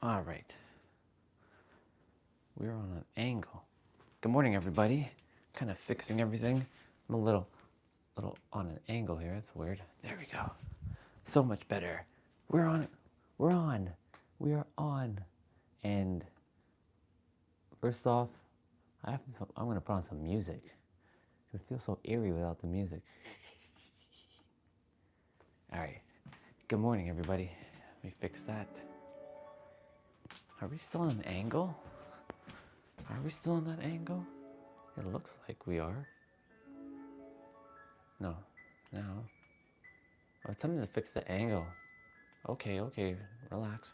All right. We're on an angle. Good morning, everybody. Kind of fixing everything. I'm a little on an angle here. That's weird. There we go. So much better. We're on. We're on. We are on. And first off, I'm going to put on some music. It feels so eerie without the music. All right. Good morning, everybody. Let me fix that. Are we still on an angle? Are we still on that angle? It looks like we are. No. Oh, tell me to fix the angle. Okay. Relax.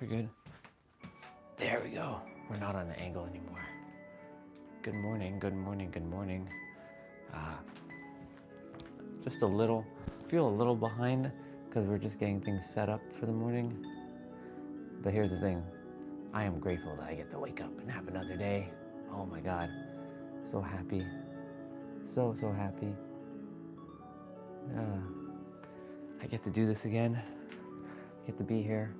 We're good. There we go. We're not on an angle anymore. Good morning. Just a little, feel a little behind because we're just getting things set up for the morning. But here's the thing. I am grateful that I get to wake up and have another day. Oh my God. So happy. So happy. I get to do this again. I get to be here.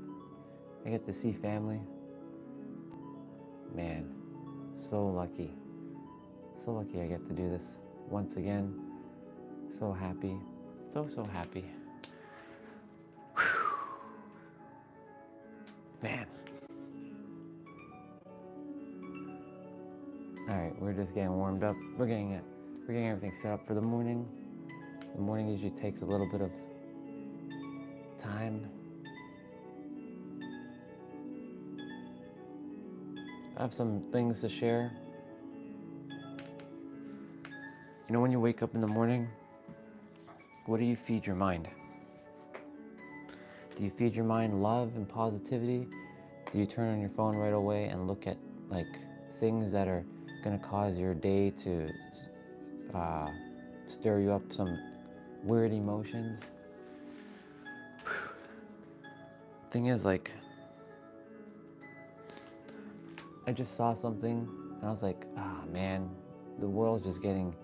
I get to see family. Man, so lucky. So lucky I get to do this once again. So happy. So happy. Whew. Man. All right, we're just getting warmed up. We're getting everything set up for the morning. The morning usually takes a little bit of time. I have some things to share. You know, when you wake up in the morning, what do you feed your mind? Do you feed your mind love and positivity? Do you turn on your phone right away and look at things that are going to cause your day to stir you up some weird emotions? Thing is, I just saw something and I was like, man, the world's just getting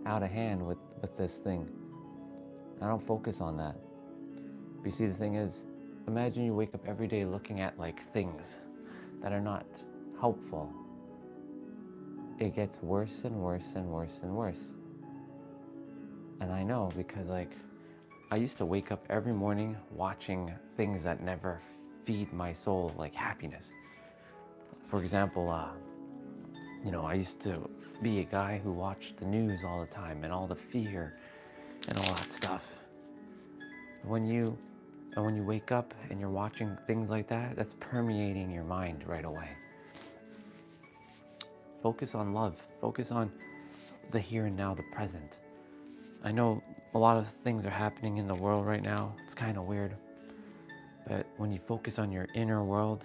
out of hand with this thing. I don't focus on that. But you see, the thing is, imagine you wake up every day looking at things that are not helpful. It gets worse and worse and worse and worse. And I know because I used to wake up every morning watching things that never feed my soul happiness. For example, I used to be a guy who watched the news all the time and all the fear and all that stuff. When you wake up and you're watching things like that, that's permeating your mind right away. Focus on love. Focus on the here and now, the present. I know a lot of things are happening in the world right now. It's kind of weird. But when you focus on your inner world,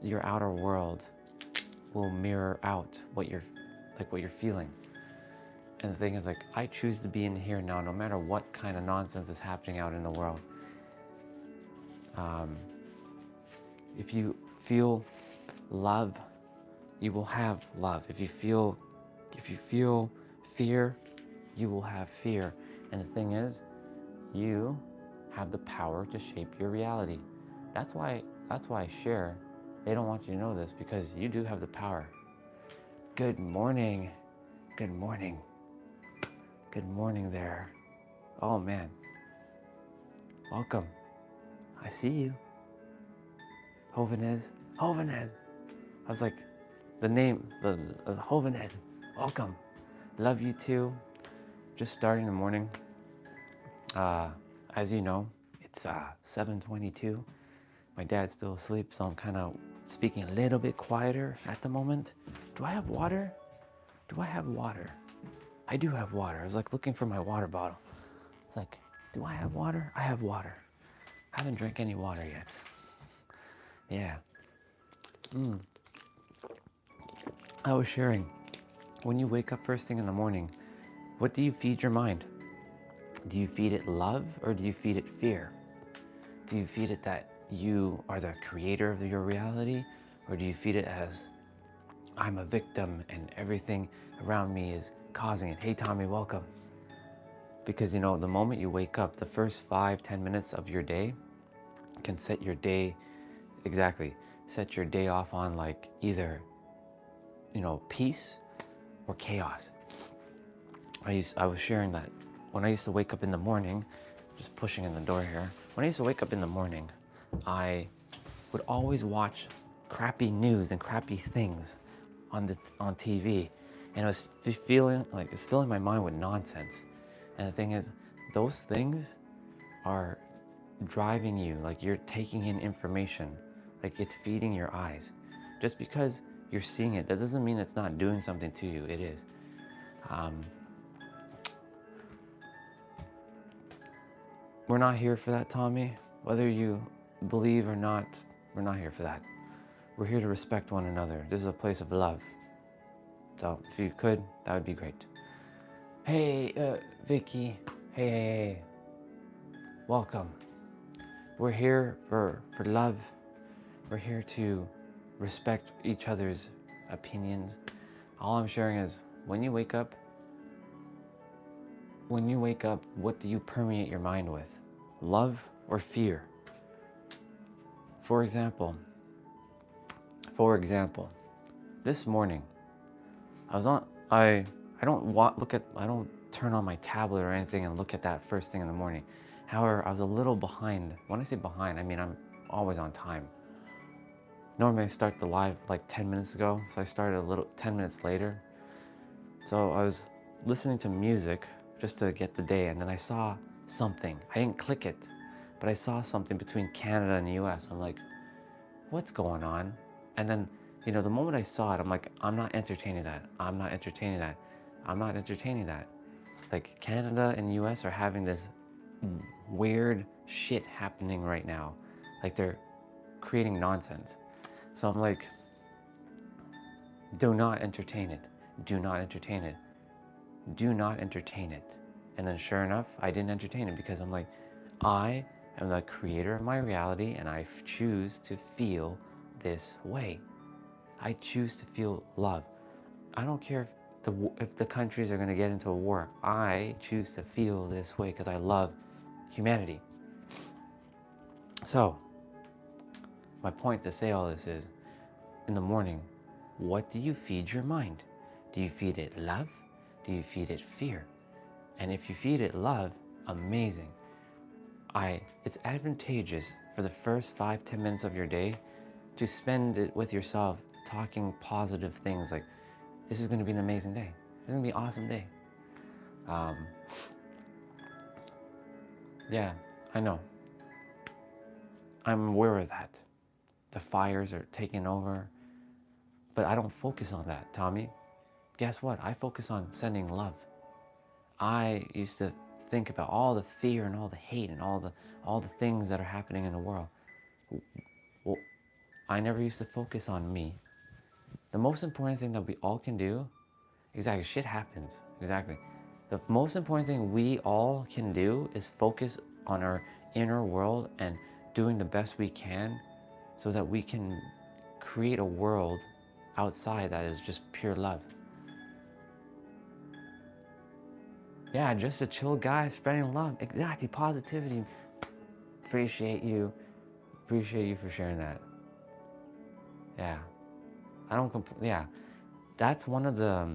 your outer world will mirror out what you're feeling. And the thing is, I choose to be in here now, no matter what kind of nonsense is happening out in the world. If you feel love, you will have love. If you feel fear, you will have fear. And the thing is, you have the power to shape your reality. That's why I share. They don't want you to know this because you do have the power. Good morning. Good morning. Good morning there. Oh man. Welcome. I see you. Jovenes. I was like, the name, the Jovenes. Welcome. Love you too. Just starting the morning. As you know, it's 7:22. My dad's still asleep, so I'm kind of speaking a little bit quieter at the moment. Do I have water? I do have water. I was looking for my water bottle. It's do I have water? I have water. I haven't drank any water yet. Yeah. I was sharing, when you wake up first thing in the morning, what do you feed your mind? Do you feed it love or do you feed it fear? Do you feed it that you are the creator of your reality, or do you feed it as I'm a victim and everything around me is causing it? Hey Tommy, welcome. Because the moment you wake up, the first 5-10 minutes of your day can set your day exactly, set your day off on like either, peace or chaos. I was sharing that when I used to wake up in the morning, just pushing in the door here. When I used to wake up in the morning, I would always watch crappy news and crappy things on TV, and it was feeling like it's filling my mind with nonsense. And the thing is, those things are driving you, like you're taking in information, like it's feeding your eyes. Just because you're seeing it, that doesn't mean it's not doing something to you. It is. We're not here for that, Tommy. Whether you believe or not, we're not here for that. We're here to respect one another. This is a place of love. So if you could, that would be great. Hey, Vicky. Hey. Welcome. We're here for love. We're here to respect each other's opinions. All I'm sharing is when you wake up, what do you permeate your mind with? Love or fear? For example, this morning, I don't turn on my tablet or anything and look at that first thing in the morning. However, I was a little behind. When I say behind, I mean I'm always on time. Normally I start the live like 10 minutes ago, so I started 10 minutes later. So I was listening to music just to get the day, and then I saw something. I didn't click it, but I saw something between Canada and the US. I'm like, what's going on? And then, the moment I saw it, I'm like, I'm not entertaining that. I'm not entertaining that. I'm not entertaining that. Like Canada and US are having this weird shit happening right now. Like they're creating nonsense. So I'm like, do not entertain it. Do not entertain it. Do not entertain it. And then sure enough, I didn't entertain it because I'm like, I am the creator of my reality and I choose to feel this way. I choose to feel love. I don't care if the countries are going to get into a war. I choose to feel this way because I love humanity. So, my point to say all this is, in the morning, what do you feed your mind? Do you feed it love? Do you feed it fear? And if you feed it love, amazing. It's advantageous for the first 5-10 minutes of your day to spend it with yourself talking positive things like, this is going to be an amazing day. It's going to be an awesome day. Yeah, I know. I'm aware of that. The fires are taking over. But I don't focus on that, Tommy. Guess what? I focus on sending love. I used to think about all the fear and all the hate and all the things that are happening in the world. Well, I never used to focus on me. The most important thing that we all can do, exactly, shit happens, exactly. The most important thing we all can do is focus on our inner world and doing the best we can so that we can create a world outside that is just pure love. Yeah, just a chill guy spreading love. Exactly, positivity. Appreciate you for sharing that. Yeah, that's one of the,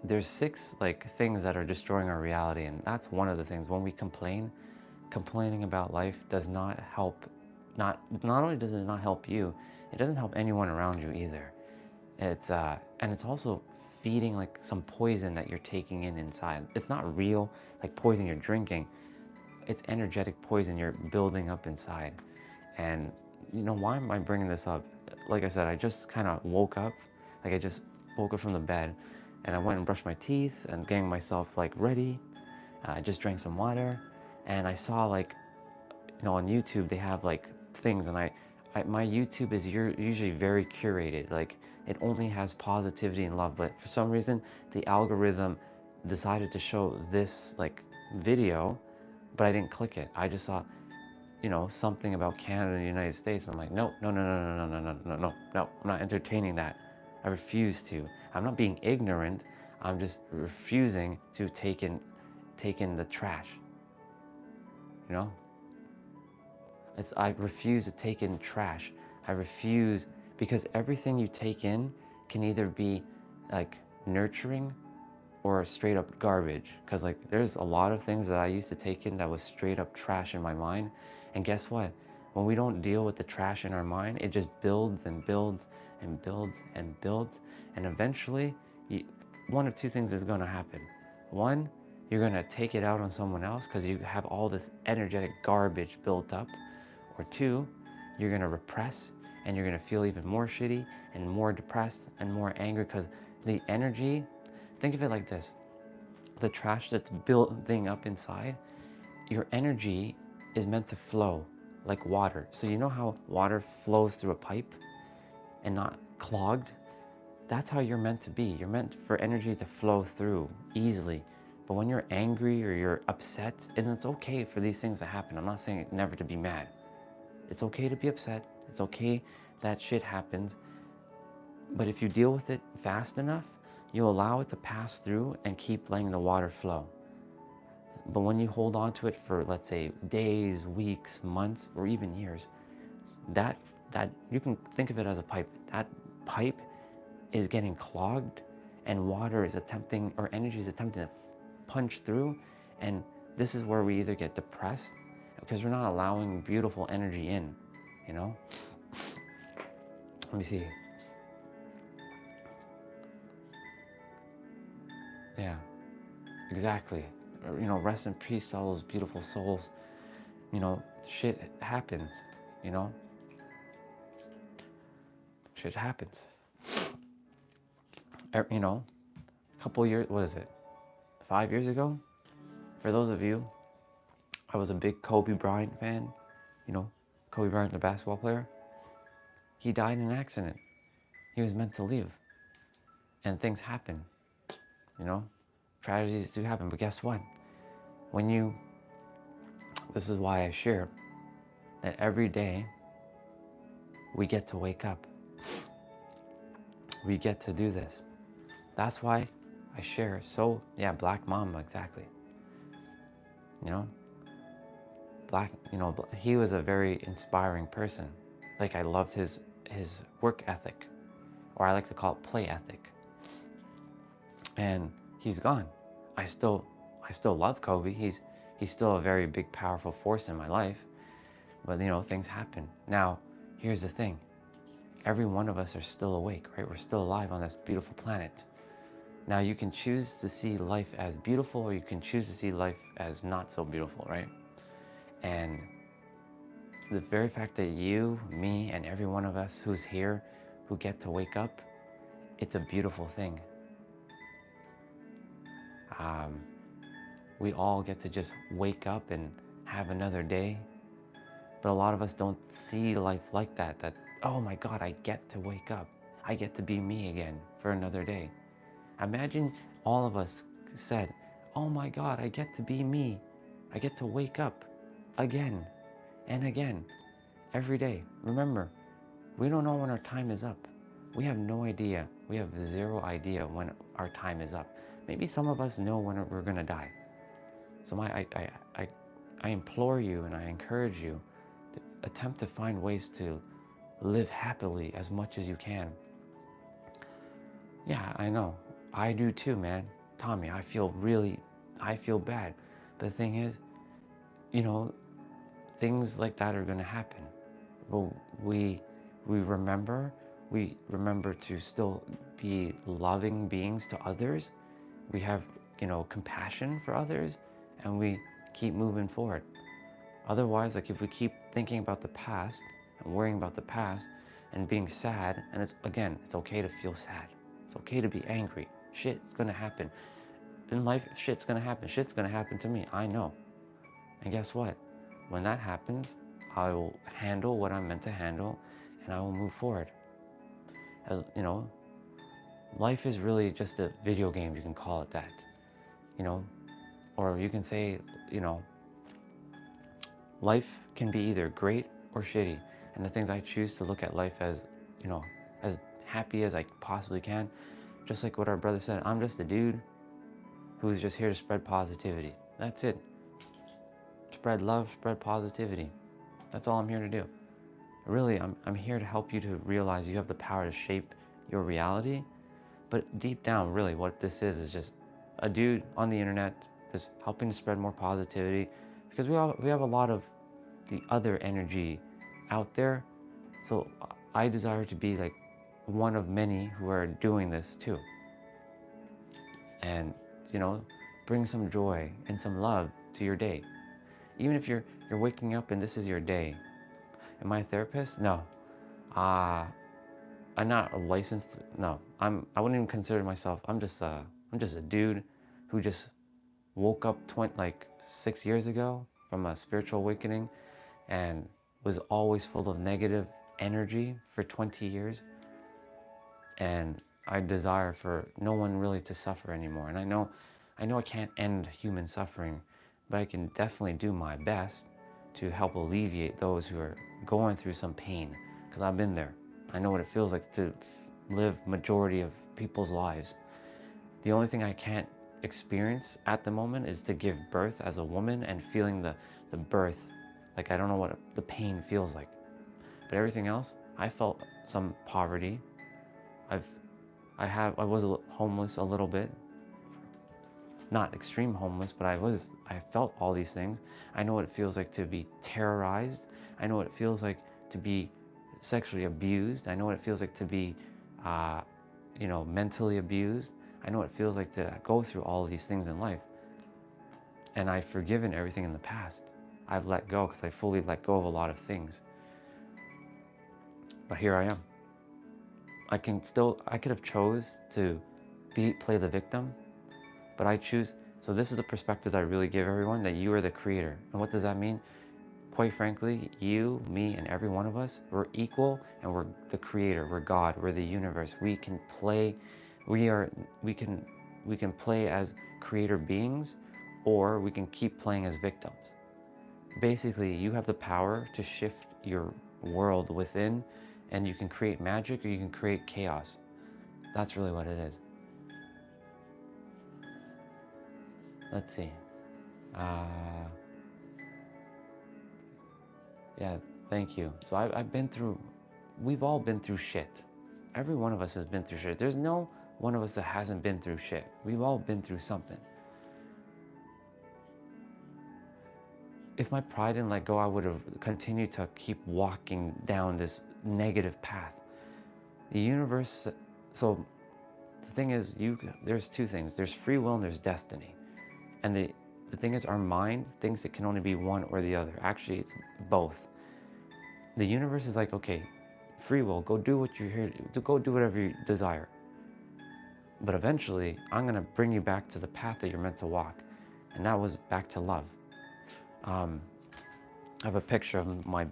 there's 6 things that are destroying our reality, and that's one of the things. When we complaining about life does not help. Not only does it not help you, it doesn't help anyone around you either. And it's also feeding some poison that you're taking inside. It's not real poison you're drinking. It's energetic poison you're building up inside. And why am I bringing this up? Like I said, I just kind of woke up. I just woke up from the bed, and I went and brushed my teeth and getting myself ready. I just drank some water, and I saw on YouTube they have things, and my YouTube is usually very curated. It only has positivity and love, but for some reason the algorithm decided to show this video, but I didn't click it. I just saw something about Canada and the United States. I'm like, no, I'm not entertaining that. I refuse to. I'm not being ignorant. I'm just refusing to take in the trash. I refuse to take in trash. I refuse, because everything you take in can either be like nurturing or straight up garbage. Because like there's a lot of things that I used to take in that was straight up trash in my mind. And guess what? When we don't deal with the trash in our mind, it just builds and builds and builds and builds. And eventually, one of two things is going to happen. One, you're going to take it out on someone else because you have all this energetic garbage built up. Or two, you're going to repress and you're going to feel even more shitty and more depressed and more angry, because the energy, think of it like this. The trash that's building up inside, your energy is meant to flow like water. So you know how water flows through a pipe and not clogged? That's how you're meant to be. You're meant for energy to flow through easily. But when you're angry or you're upset, and it's okay for these things to happen. I'm not saying never to be mad. It's okay to be upset. It's okay that shit happens. But if you deal with it fast enough, you allow it to pass through and keep letting the water flow. But when you hold on to it for, let's say, days, weeks, months, or even years, that you can think of it as a pipe. That pipe is getting clogged, and water is attempting, or energy is attempting to punch through. And this is where we either get depressed because we're not allowing beautiful energy in, you know? Let me see. Yeah, exactly. You know, rest in peace to all those beautiful souls. You know, shit happens, you know? Shit happens. You know, a couple years, what is it? 5 years ago? For those of you, I was a big Kobe Bryant fan. You know, Kobe Bryant, the basketball player. He died in an accident. He was meant to leave. And things happen, you know? Tragedies do happen, but guess what? This is why I share that every day we get to wake up. We get to do this. That's why I share. So, yeah, Black Mamba, exactly. You know? He was a very inspiring person. Like, I loved his work ethic, or I like to call it play ethic. And he's gone. I still love Kobe. He's still a very big, powerful force in my life. But you know, things happen. Now, here's the thing. Every one of us are still awake, right? We're still alive on this beautiful planet. Now, you can choose to see life as beautiful, or you can choose to see life as not so beautiful, right? And the very fact that you, me, and every one of us who's here, who get to wake up, it's a beautiful thing. We all get to just wake up and have another day. But a lot of us don't see life like that, oh my God, I get to wake up. I get to be me again for another day. Imagine all of us said, oh my God, I get to be me. I get to wake up again and again, every day. Remember, we don't know when our time is up. We have no idea. We have zero idea when our time is up. Maybe some of us know when we're gonna die. So I implore you and I encourage you to attempt to find ways to live happily as much as you can. Yeah, I know. I do too, man. Tommy, I feel bad. But the thing is, you know, things like that are gonna happen. But we remember to still be loving beings to others. We have, you know, compassion for others, and we keep moving forward. Otherwise, like if we keep thinking about the past and worrying about the past and being sad, and it's okay to feel sad. It's okay to be angry. Shit's gonna happen. In life, shit's gonna happen. Shit's gonna happen to me, I know. And guess what? When that happens, I will handle what I'm meant to handle, and I will move forward. As, you know, life is really just a video game, you can call it that. You know, or you can say, you know, life can be either great or shitty. And the things I choose to look at life as, you know, as happy as I possibly can. Just like what our brother said, I'm just a dude who's just here to spread positivity. That's it. Spread love, spread positivity. That's all I'm here to do. Really, I'm here to help you to realize you have the power to shape your reality. But deep down, really, what this is just a dude on the internet just helping to spread more positivity, because we have a lot of the other energy out there. So I desire to be like one of many who are doing this too. And, you know, bring some joy and some love to your day. Even if you're waking up and this is your day. Am I a therapist? No. I'm not a licensed, no. I wouldn't even consider myself, I'm just a dude who just woke up 6 years ago from a spiritual awakening and was always full of negative energy for 20 years. And I desire for no one really to suffer anymore. And I know I can't end human suffering, but I can definitely do my best to help alleviate those who are going through some pain, because I've been there. I know what it feels like to live majority of people's lives. The only thing I can't experience at the moment is to give birth as a woman and feeling the birth. Like, I don't know what the pain feels like. But everything else, I felt some poverty. I was homeless a little bit. Not extreme homeless, but I felt all these things. I know what it feels like to be terrorized. I know what it feels like to be sexually abused. I know what it feels like to be, mentally abused. I know what it feels like to go through all of these things in life. And I've forgiven everything in the past. I've let go because I fully let go of a lot of things. But here I am. I could have chose to play the victim, but I choose. So this is the perspective that I really give everyone, that you are the creator. And what does that mean? Quite frankly, you, me, and every one of us, we're equal, and we're the creator, we're God, we're the universe. We can play, we can play as creator beings, or we can keep playing as victims. Basically, you have the power to shift your world within, and you can create magic or you can create chaos. That's really what it is. Let's see. Yeah, thank you. So we've all been through shit. Every one of us has been through shit. There's no one of us that hasn't been through shit. We've all been through something. If my pride didn't let go, I would have continued to keep walking down this negative path. The universe, so the thing is, there's two things. There's free will and there's destiny. And the thing is, our mind thinks it can only be one or the other. Actually, it's both. The universe is like, okay, free will, go do what you're here to do, go do whatever you desire. But eventually, I'm gonna bring you back to the path that you're meant to walk. And that was back to love. I have a picture of my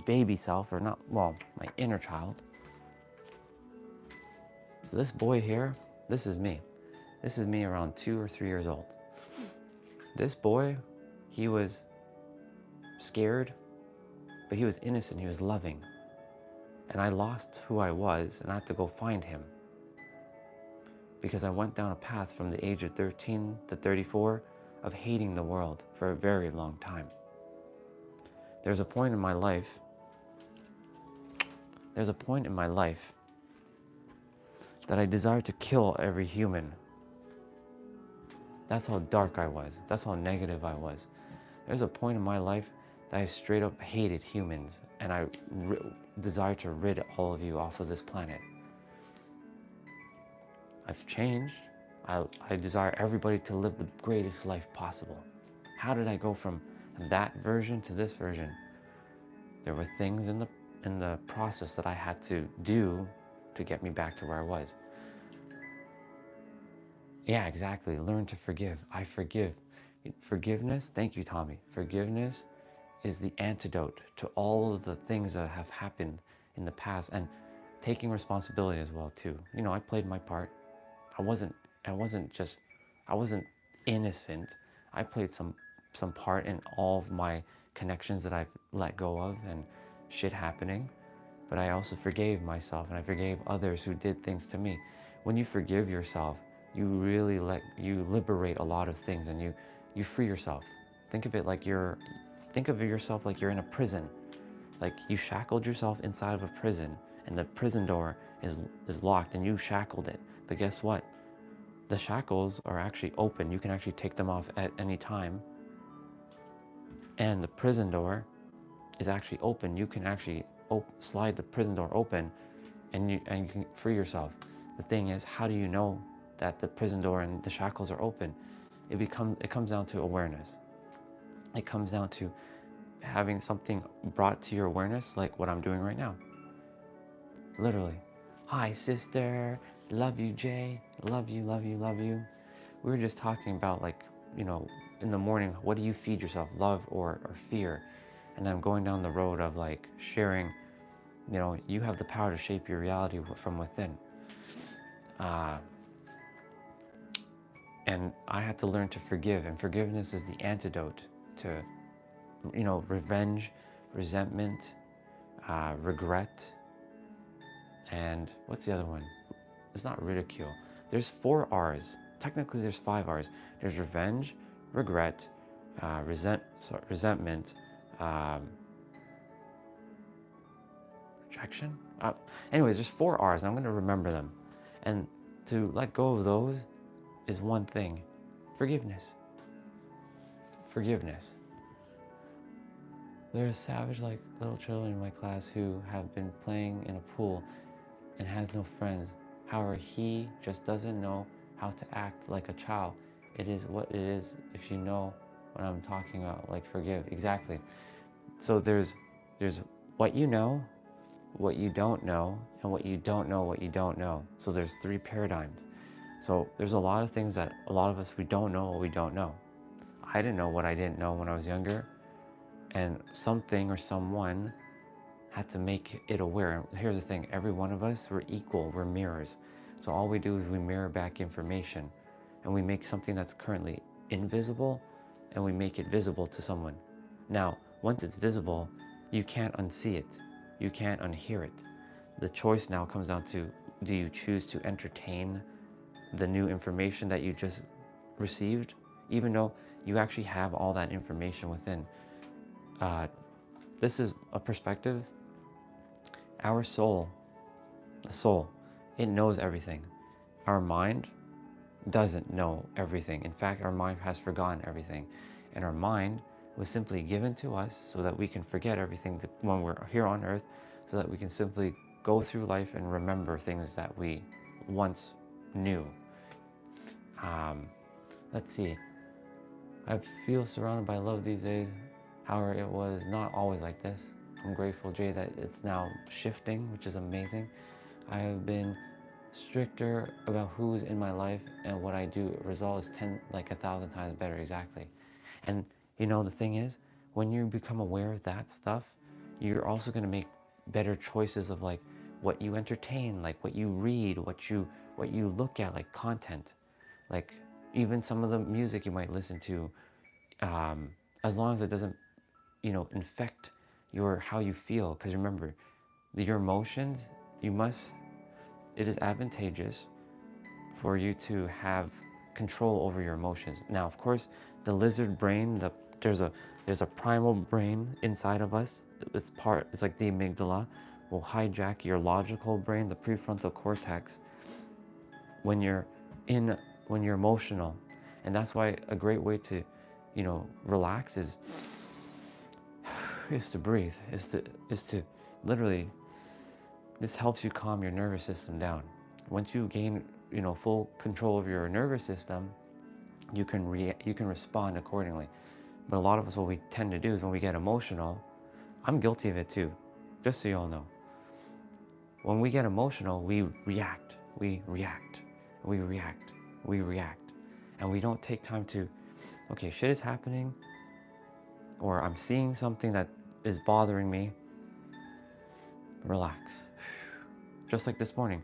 baby self, or not, well, my inner child. So this boy here, this is me. This is me around 2 or 3 years old. This boy, he was scared, but he was innocent, he was loving. And I lost who I was, and I had to go find him. Because I went down a path from the age of 13 to 34 of hating the world for a very long time. There's a point in my life that I desired to kill every human. That's how dark I was. That's how negative I was. There's a point in my life that I straight up hated humans, and I desired to rid all of you off of this planet. I've changed. I desire everybody to live the greatest life possible. How did I go from that version to this version? There were things in the process that I had to do to get me back to where I was. Yeah, exactly. Learn to forgive. I forgive. Forgiveness, thank you, Tommy. Forgiveness is the antidote to all of the things that have happened in the past, and taking responsibility as well too. You know, I played my part. I wasn't innocent. I played some part in all of my connections that I've let go of and shit happening. But I also forgave myself, and I forgave others who did things to me. When you forgive yourself, you really you liberate a lot of things, and you free yourself. Think of it like think of yourself like you're in a prison. Like you shackled yourself inside of a prison, and the prison door is locked and you shackled it. But guess what? The shackles are actually open. You can actually take them off at any time. And the prison door is actually open. You can actually slide the prison door open, and you can free yourself. The thing is, how do you know that the prison door and the shackles are open? It comes down to awareness. It comes down to having something brought to your awareness, like what I'm doing right now. Literally. Hi, sister. Love you, Jay. Love you, love you, love you. We were just talking about, like, you know, in the morning, what do you feed yourself, love or fear? And I'm going down the road of like sharing, you know, you have the power to shape your reality from within. And I had to learn to forgive, and forgiveness is the antidote to, you know, revenge, resentment, regret, and what's the other one? It's not ridicule. There's 4 R's. Technically, there's 5 R's. There's revenge, regret, resentment, rejection. Anyways, there's 4 R's, and I'm going to remember them. And to let go of those is one thing: forgiveness. Forgiveness. There are savage, like, little children in my class who have been playing in a pool and has no friends. However, he just doesn't know how to act like a child. It is what it is, if you know what I'm talking about, like forgive. Exactly. So there's what you know, what you don't know, and what you don't know what you don't know. So there's 3 paradigms. So there's a lot of things that a lot of us, we don't know what we don't know. I didn't know what I didn't know when I was younger, and something or someone had to make it aware. Here's the thing: every one of us, we're equal, we're mirrors. So all we do is we mirror back information, and we make something that's currently invisible, and we make it visible to someone. Now, once it's visible, you can't unsee it, you can't unhear it. The choice now comes down to, do you choose to entertain the new information that you just received, even though you actually have all that information within? This is a perspective. Our soul, the soul, it knows everything. Our mind doesn't know everything. In fact, our mind has forgotten everything. And our mind was simply given to us so that we can forget everything when we're here on earth, so that we can simply go through life and remember things that we once knew. Let's see. I feel surrounded by love these days. However, it was not always like this. I'm grateful, Jay, that it's now shifting, which is amazing. I have been stricter about who's in my life, and what I do, result is 1,000 times better. Exactly. And you know, the thing is, when you become aware of that stuff, you're also going to make better choices of like what you entertain, like what you read, what you look at, like content, like even some of the music you might listen to, as long as it doesn't, you know, infect how you feel. Because remember, your emotions, it is advantageous for you to have control over your emotions. Now, of course, the lizard brain, there's a primal brain inside of us. It's like the amygdala will hijack your logical brain, the prefrontal cortex, when you're emotional. And that's why a great way to, you know, relax is to breathe, is to literally, this helps you calm your nervous system down. Once you gain, you know, full control of your nervous system, you can respond accordingly. But a lot of us, what we tend to do is when we get emotional, I'm guilty of it too, just so you all know. When we get emotional, we react, and we don't take time to, okay, shit is happening, or I'm seeing something that is bothering me. Relax. Just like this morning,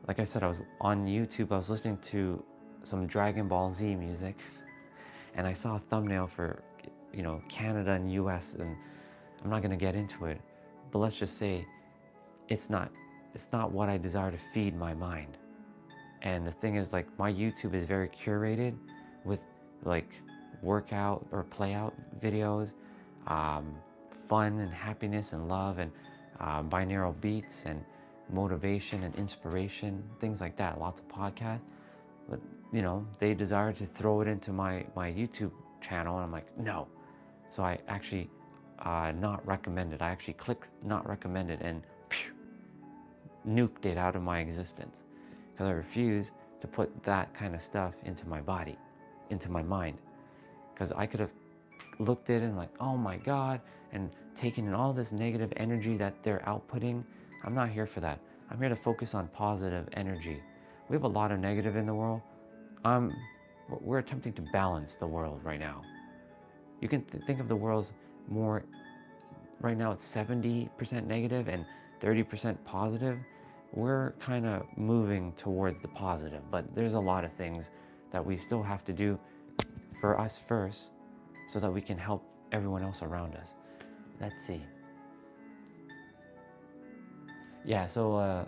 like I said, I was on YouTube, I was listening to some Dragon Ball Z music, and I saw a thumbnail for, you know, Canada and US, and I'm not gonna get into it, but let's just say it's not what I desire to feed my mind. And the thing is, like, my YouTube is very curated with like workout or playout videos. fun and happiness and love and binaural beats and motivation and inspiration, things like that. Lots of podcasts. But, you know, they desire to throw it into my YouTube channel, and I'm like, no. So I actually not recommended. I actually clicked not recommended and phew, nuked it out of my existence, because I refuse to put that kind of stuff into my body, into my mind. Because I could have looked at it and like, oh my God, and taken in all this negative energy that they're outputting. I'm not here for that. I'm here to focus on positive energy. We have a lot of negative in the world. We're attempting to balance the world right now. You can think of the world's more, right now it's 70% negative and 30% positive. We're kind of moving towards the positive, but there's a lot of things that we still have to do for us first so that we can help everyone else around us. Let's see. Yeah, so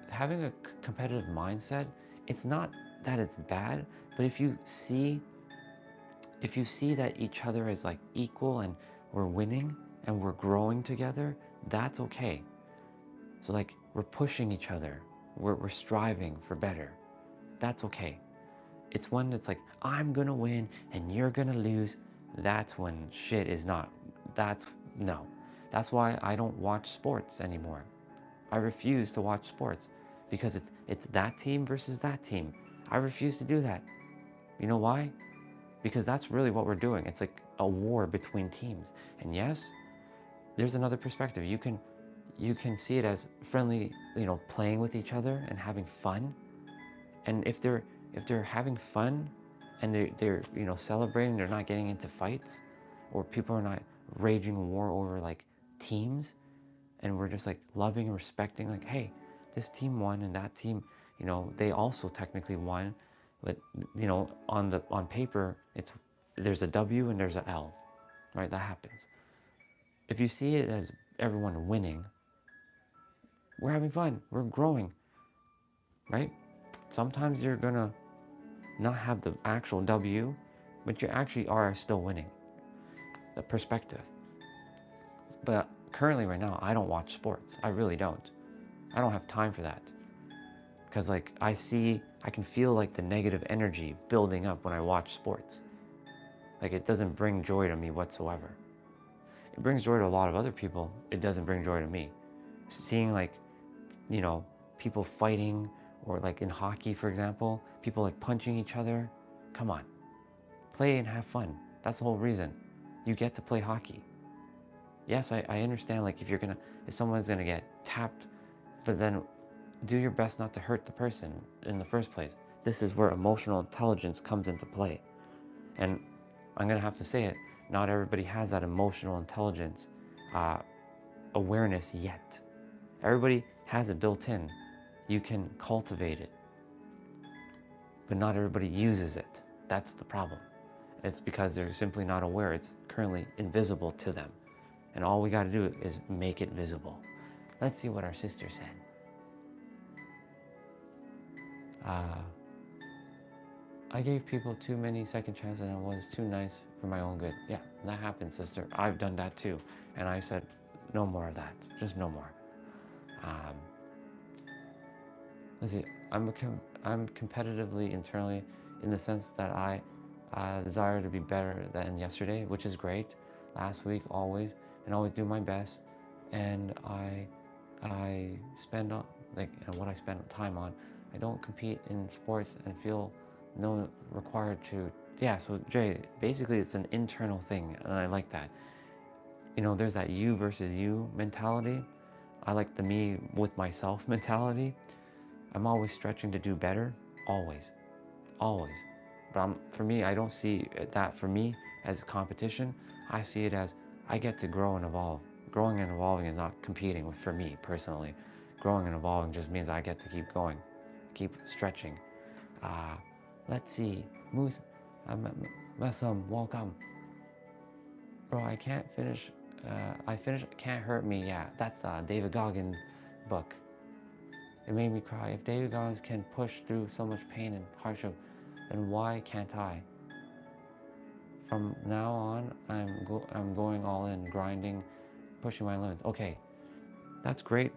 having a competitive mindset, it's not that it's bad, but if you see that each other is like equal and we're winning and we're growing together, that's okay. So like we're pushing each other, we're striving for better, that's okay. It's when it's like, I'm gonna win and you're gonna lose, that's when shit is not, no. That's why I don't watch sports anymore. I refuse to watch sports because it's that team versus that team. I refuse to do that. You know why? Because that's really what we're doing. It's like a war between teams. And yes, there's another perspective. You can see it as friendly, you know, playing with each other and having fun. And if they're having fun and they're you know, celebrating, they're not getting into fights, or people are not raging war over like teams, and we're just like loving and respecting, like, hey, this team won and that team, you know, they also technically won, but you know, on paper, there's a W and there's a L, right? That happens. If you see it as everyone winning, we're having fun, we're growing, right? Sometimes you're gonna not have the actual W, but you actually are still winning. The perspective. But currently right now, I don't watch sports. I really don't. I don't have time for that. Because like I can feel like the negative energy building up when I watch sports. Like it doesn't bring joy to me whatsoever. It brings joy to a lot of other people. It doesn't bring joy to me. Seeing like, you know, people fighting, or like in hockey, for example, people like punching each other. Come on, play and have fun. That's the whole reason. You get to play hockey. Yes, I understand, like if someone's gonna get tapped, but then do your best not to hurt the person in the first place. This is where emotional intelligence comes into play. And I'm gonna have to say it, not everybody has that emotional intelligence awareness yet. Everybody has it built in. You can cultivate it, but not everybody uses it. That's the problem. It's because they're simply not aware. It's currently invisible to them. And all we got to do is make it visible. Let's see what our sister said. I gave people too many second chances and I was too nice for my own good. Yeah, that happens, sister. I've done that too. And I said, no more of that. Just no more. Let's see. I'm competitively internally in the sense that I desire to be better than yesterday, which is great. Last week, always, and always do my best. And I spend on, like, you know, what I spend time on. I don't compete in sports and feel no required to. Yeah, so Jay, basically it's an internal thing, and I like that. You know, there's that you versus you mentality. I like the me with myself mentality. I'm always stretching to do better, always. But for me, I don't see that for me as a competition. I see it as I get to grow and evolve. Growing and evolving is not competing for me personally. Growing and evolving just means I get to keep going, keep stretching. Let's see, Moose, welcome. Bro, I can't finish, Can't Hurt Me, yeah, that's David Goggins' book. It made me cry. If David Goggins can push through so much pain and hardship, then why can't I? from now on, I'm going all in, grinding, pushing my limits. Okay, that's great,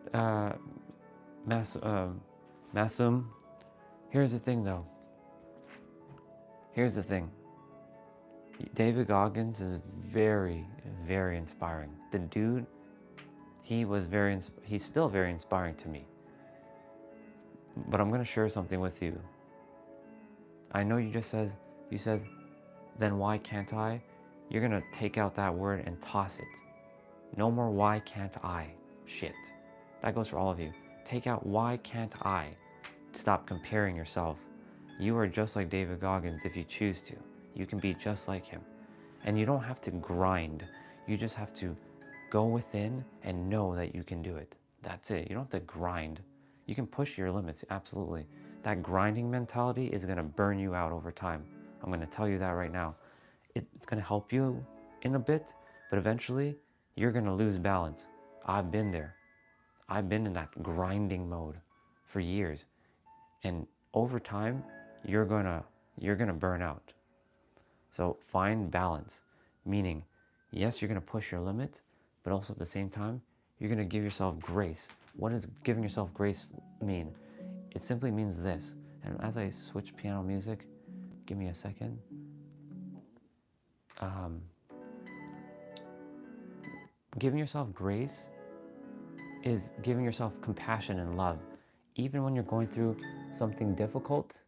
Masum. Here's the thing, though. Here's the thing. David Goggins is very, very inspiring. The dude, he's still very inspiring to me. But I'm gonna share something with you. I know you said, then why can't I? You're gonna take out that word and toss it. No more why can't I shit. That goes for all of you. Take out why can't I. Stop comparing yourself. You are just like David Goggins if you choose to. You can be just like him. And you don't have to grind. You just have to go within and know that you can do it. That's it. You don't have to grind. You can push your limits, absolutely. That grinding mentality is gonna burn you out over time. I'm gonna tell you that right now. It's gonna help you in a bit, but eventually you're gonna lose balance. I've been there. I've been in that grinding mode for years. And over time, you're gonna burn out. So find balance, meaning, yes, you're gonna push your limits, but also at the same time, you're gonna give yourself grace. What does giving yourself grace mean? It simply means this. And as I switch piano music, give me a second. Giving yourself grace is giving yourself compassion and love. Even when you're going through something difficult.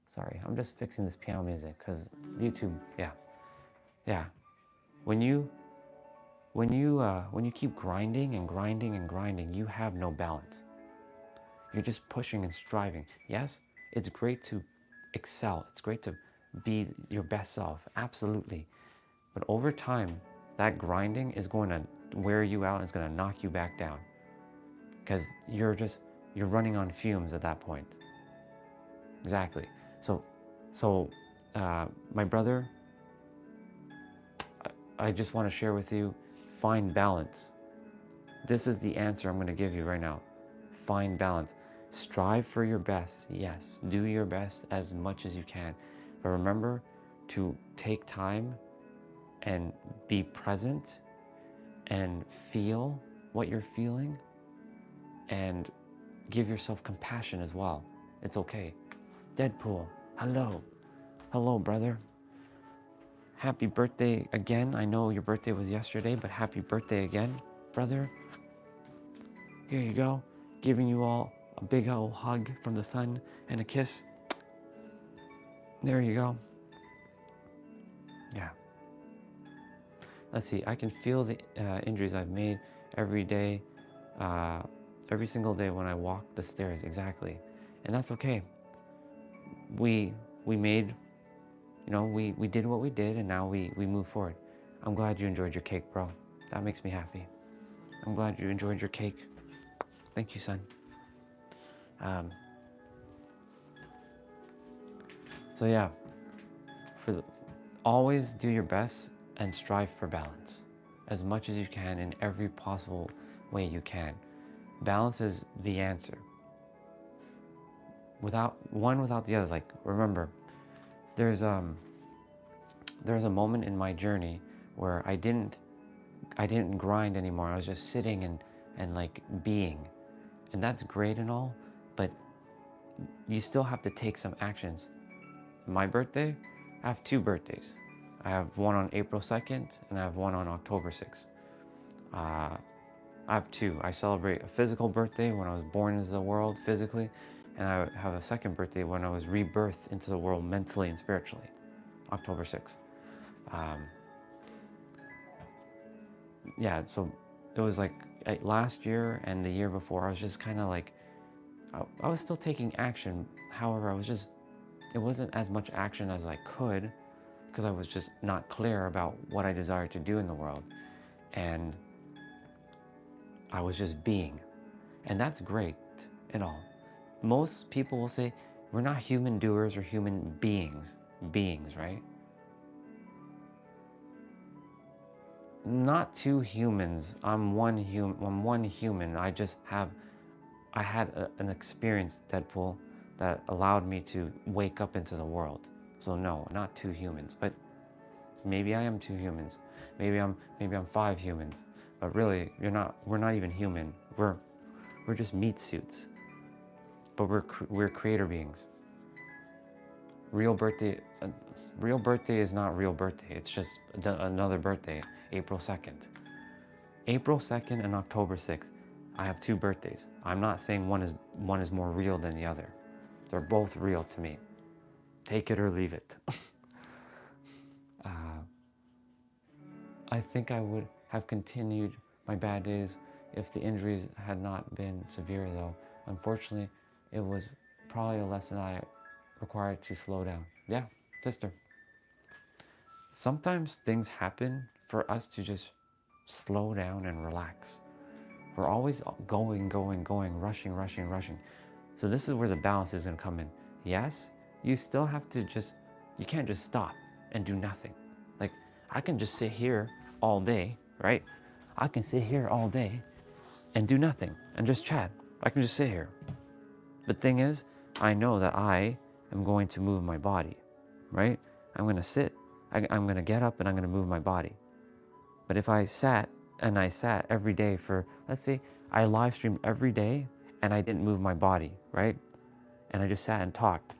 Sorry, I'm just fixing this piano music because YouTube, yeah. When you keep grinding and grinding and grinding, you have no balance. You're just pushing and striving. Yes, it's great to excel. It's great to be your best self, absolutely. But over time, that grinding is going to wear you out and it's going to knock you back down because you're running on fumes at that point. Exactly. So my brother, I just want to share with you, find balance. This is the answer I'm going to give you right now. Find balance. Strive for your best. Yes, do your best as much as you can. But remember to take time and be present and feel what you're feeling and give yourself compassion as well. It's okay. Deadpool, hello. Hello, brother. Happy birthday again. I know your birthday was yesterday, but happy birthday again, brother. Here you go. Giving you all a big old hug from the sun and a kiss. There you go. Yeah. Let's see. I can feel the injuries I've made every day, every single day when I walk the stairs. Exactly. And that's okay. We made, we did what we did, and now we move forward. I'm glad you enjoyed your cake, bro. That makes me happy. I'm glad you enjoyed your cake. Thank you, son. So yeah, always do your best and strive for balance as much as you can in every possible way you can. Balance is the answer. Without the other. Like, remember, there's a moment in my journey where I didn't grind anymore. I was just sitting and like being, and that's great and all, but you still have to take some actions. My birthday, I have 2 birthdays. I have one on April 2nd and I have one on October 6th. I have 2. I celebrate a physical birthday when I was born into the world physically, and I have a second birthday when I was rebirthed into the world mentally and spiritually, October 6th. Yeah, so it was like last year and the year before, I was just kind of like, I was still taking action. However, it wasn't as much action as I could because I was just not clear about what I desired to do in the world. And I was just being. And that's great and all. Most people will say, we're not human doers or human beings, right? Not 2 humans. I'm one human. I had an experience, Deadpool, that allowed me to wake up into the world. So no, not 2 humans. But Maybe I am 2 humans. Maybe I'm 5 humans. But really, we're not even human. We're just meat suits. But we're creator beings. Real birthday is not real birthday. It's just another birthday, April 2nd. April 2nd and October 6th. I have 2 birthdays. I'm not saying one is more real than the other. They're both real to me. Take it or leave it. I think I would have continued my bad days if the injuries had not been severe, though. Unfortunately, it was probably a lesson I required to slow down. Yeah, sister. Sometimes things happen for us to just slow down and relax. We're always going, rushing. So this is where the balance is going to come in. Yes, you still have to you can't just stop and do nothing. Like, I can just sit here all day, right? I can sit here all day and do nothing and just chat. I can just sit here. The thing is, I know that I am going to move my body, right? I'm going to sit, I'm going to get up and I'm going to move my body. But if I sat every day for, let's say I live streamed every day and I didn't move my body, right? And I just sat and talked.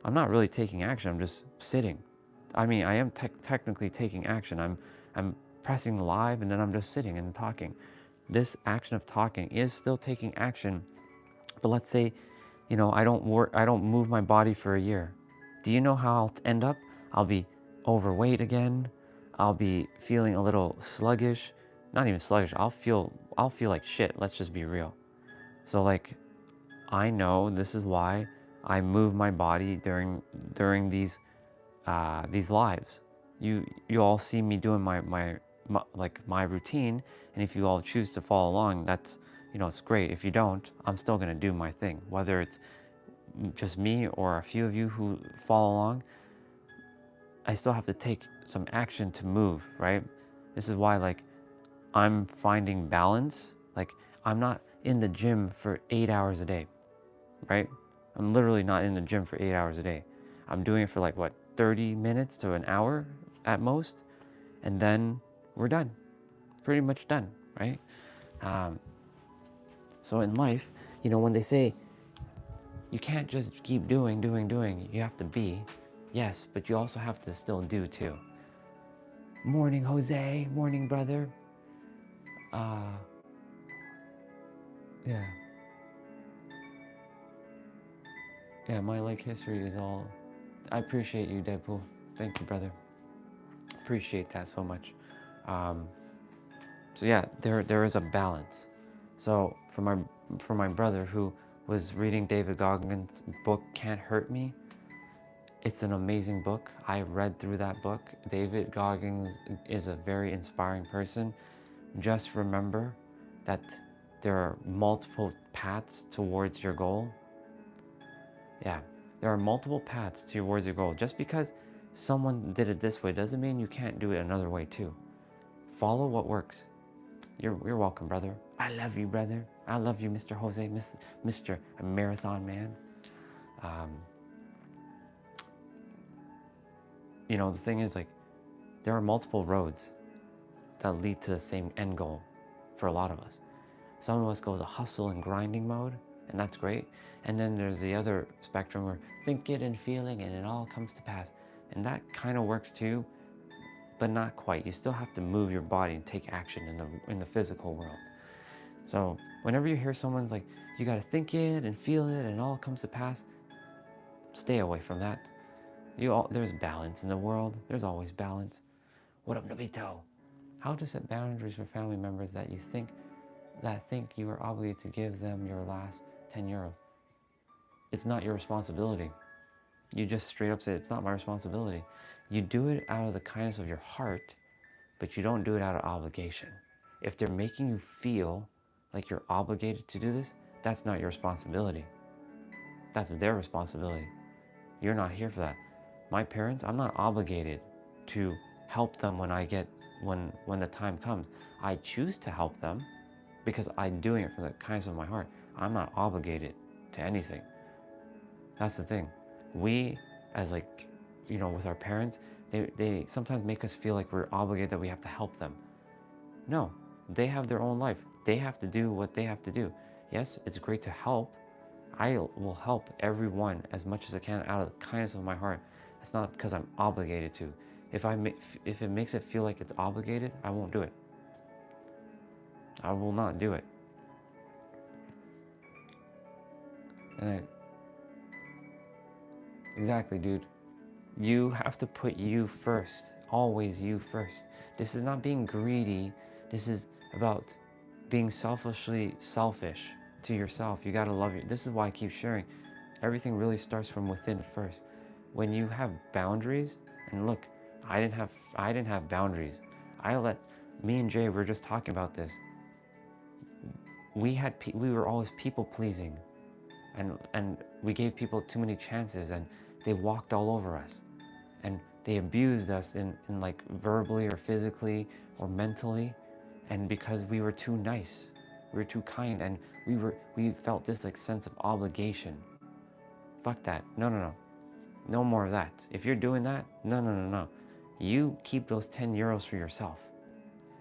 I'm not really taking action, I'm just sitting. I mean, I am technically taking action. I'm pressing live and then I'm just sitting and talking. This action of talking is still taking action. But let's say, I don't move my body for a year. Do you know how I'll end up? I'll be overweight again. I'll be feeling a little sluggish. Not even sluggish. I'll feel like shit. Let's just be real. So like, I know this is why I move my body during these lives. You all see me doing my routine, and if you all choose to follow along, that's it's great. If you don't, I'm still gonna do my thing. Whether it's just me or a few of you who follow along, I still have to take some action to move, right? This is why like I'm finding balance. Like, I'm not in the gym for 8 hours a day, right? I'm literally not in the gym for 8 hours a day. I'm doing it for like, 30 minutes to an hour at most, and then we're done. Pretty much done, right? So in life, when they say you can't just keep doing, you have to be, yes, but you also have to still do too. Morning, Jose. Morning, brother. Yeah. Yeah, my history is all... I appreciate you, Deadpool. Thank you, brother. Appreciate that so much. So yeah, there is a balance. So for my brother who was reading David Goggins' book, Can't Hurt Me, it's an amazing book. I read through that book. David Goggins is a very inspiring person. Just remember that there are multiple paths towards your goal. Yeah, there are multiple paths towards your goal. Just because someone did it this way doesn't mean you can't do it another way too. Follow what works. You're welcome, brother. I love you, brother. I love you, Mr. Jose, Mr. Marathon Man. The thing is, there are multiple roads that lead to the same end goal for a lot of us. Some of us go the hustle and grinding mode, and that's great. And then there's the other spectrum where think it and feeling and it all comes to pass. And that kind of works too, but not quite. You still have to move your body and take action in the physical world. So whenever you hear someone's like, you got to think it and feel it and it all comes to pass, stay away from that. There's balance in the world. There's always balance. What up, Nobito? How to set boundaries for family members that think you are obligated to give them your last 10 euros. It's not your responsibility. You just straight up say, it's not my responsibility. You do it out of the kindness of your heart, but you don't do it out of obligation. If they're making you feel like you're obligated to do this, that's not your responsibility. That's their responsibility. You're not here for that. My parents, I'm not obligated to help them when the time comes. I choose to help them because I'm doing it from the kindness of my heart. I'm not obligated to anything. That's the thing. We, as with our parents, They sometimes make us feel like we're obligated, that we have to help them. No, they have their own life. They have to do what they have to do. Yes, it's great to help. I will help everyone as much as I can out of the kindness of my heart. It's not because I'm obligated to. If it makes it feel like it's obligated, I won't do it. I will not do it. Exactly, dude. You have to put you first. Always you first. This is not being greedy. This is about being selfishly selfish to yourself. You gotta love you. This is why I keep sharing. Everything really starts from within first. When you have boundaries, and look, I didn't have boundaries. Me and Jay were just talking about this. We were always people pleasing, and we gave people too many chances, and they walked all over us, and they abused us in like verbally or physically or mentally, and because we were too nice, we were too kind, and we felt this like sense of obligation. Fuck that. No more of that. If you're doing that, no. You keep those 10 euros for yourself,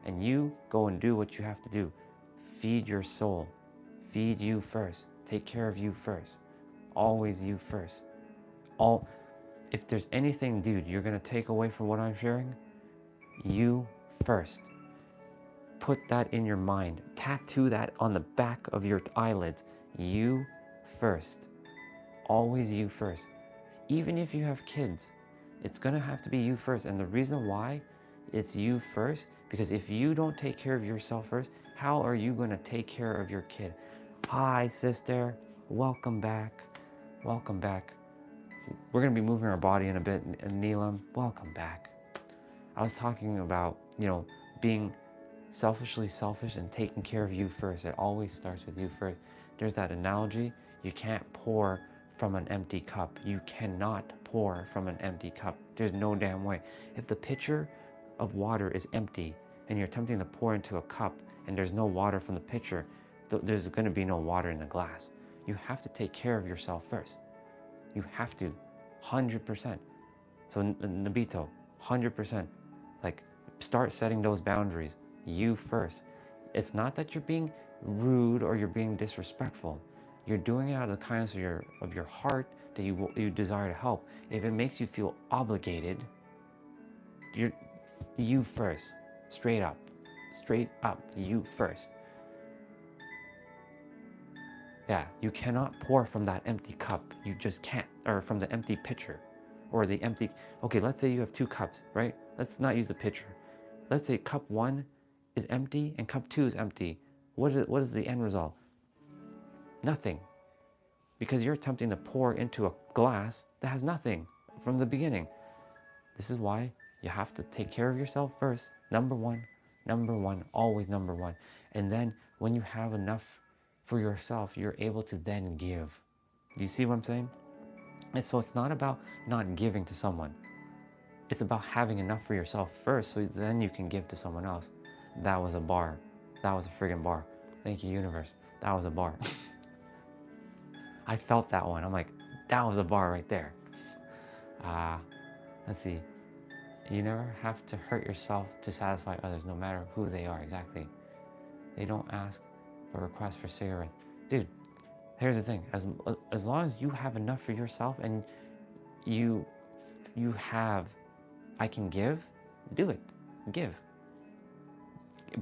and you go and do what you have to do. Feed your soul. Feed you first. Take care of you first. Always you first. If there's anything, dude, you're gonna take away from what I'm sharing, you first. Put that in your mind. Tattoo that on the back of your eyelids. You first. Always you first. Even if you have kids, it's gonna have to be you first. And the reason why it's you first, because if you don't take care of yourself first, how are you gonna take care of your kid? Hi, sister. Welcome back. Welcome back. We're gonna be moving our body in a bit. And Neelam, welcome back. I was talking about, being selfishly selfish and taking care of you first. It always starts with you first. There's that analogy. You can't pour from an empty cup. You cannot pour from an empty cup. There's no damn way. If the pitcher of water is empty and you're attempting to pour into a cup and there's no water from the pitcher, there's going to be no water in the glass. You have to take care of yourself first. You have to, 100%. So Nabito, 100%. Like, start setting those boundaries. You first. It's not that you're being rude or you're being disrespectful. You're doing it out of the kindness of your heart, that you desire to help. If it makes you feel obligated, you first. Straight up, you first. Yeah, you cannot pour from that empty cup. You just can't. Or from the empty pitcher, or the empty. Okay, let's say you have 2 cups, right? Let's not use the pitcher. Let's say cup 1 is empty and cup 2 is empty. What is the end result? Nothing. Because you're attempting to pour into a glass that has nothing from the beginning. This is why you have to take care of yourself first. Number one, always number one. And then when you have enough for yourself, you're able to then give. Do you see what I'm saying? And so it's not about not giving to someone. It's about having enough for yourself first, so then you can give to someone else. That was a bar. That was a friggin' bar. Thank you, universe. That was a bar. I felt that one. I'm like, that was a bar right there. Let's see. You never have to hurt yourself to satisfy others, no matter who they are. Exactly. They don't ask or request for cigarettes. Dude, here's the thing. As long as you have enough for yourself and you have, I can give, do it. Give.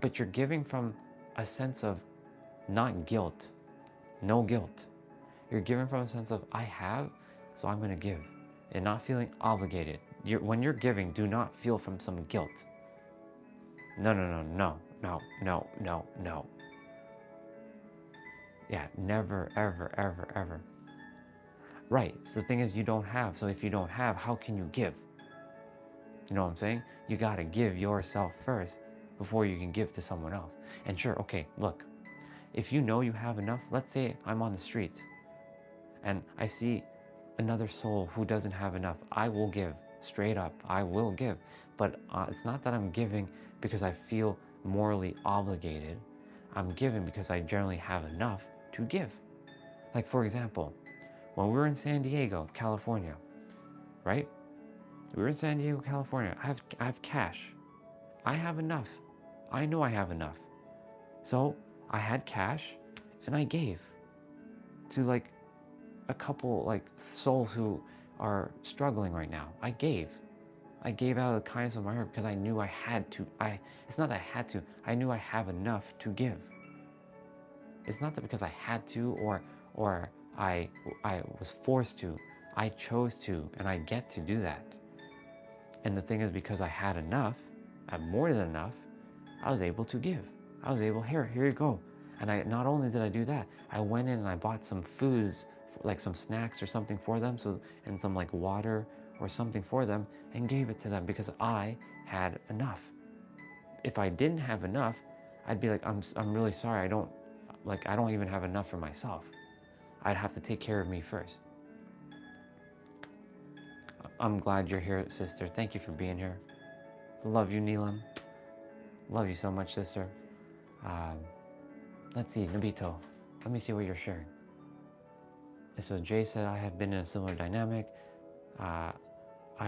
But you're giving from a sense of not guilt. No guilt. You're giving from a sense of, I have, so I'm going to give. And not feeling obligated. When you're giving, do not feel from some guilt. No. Yeah, never, ever. Right, so the thing is, you don't have. So if you don't have, how can you give? You know what I'm saying? You got to give yourself first before you can give to someone else. And sure, okay, look. If you know you have enough, let's say I'm on the streets and I see another soul who doesn't have enough, I will give. Straight up, I will give. But it's not that I'm giving because I feel morally obligated. I'm giving because I generally have enough to give. Like, for example, when we were in San Diego, California, right? We were in San Diego, California. I have cash. I have enough. I know I have enough. So I had cash and I gave to like a couple like souls who are struggling right now. I gave out of the kindness of my heart because I knew I had to. It's not that I had to. I knew I have enough to give. It's not that because I had to or I was forced to. I chose to, and I get to do that. And the thing is, because I had enough, I had more than enough, I was able to give. I was able, here you go. And I not only did I do that, I went in and I bought some foods, like some snacks or something for them, and some like water or something for them, and gave it to them because I had enough. If I didn't have enough, I'd be like, I'm really sorry, I don't even have enough for myself. I'd have to take care of me first. I'm glad you're here, sister. Thank you for being here. Love you, Neelam. Love you so much, sister. Let's see, Nabito. Let me see what you're sharing. And so Jay said, I have been in a similar dynamic. I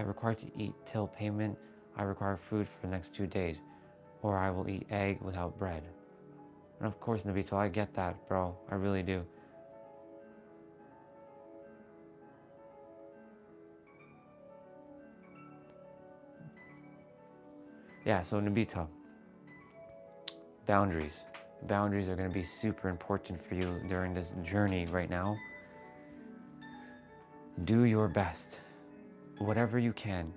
require to eat till payment. I require food for the next 2 days, or I will eat egg without bread. And of course, Nabito, I get that, bro. I really do. Yeah, so Nabito, boundaries. Boundaries are going to be super important for you during this journey right now. Do your best, whatever you can.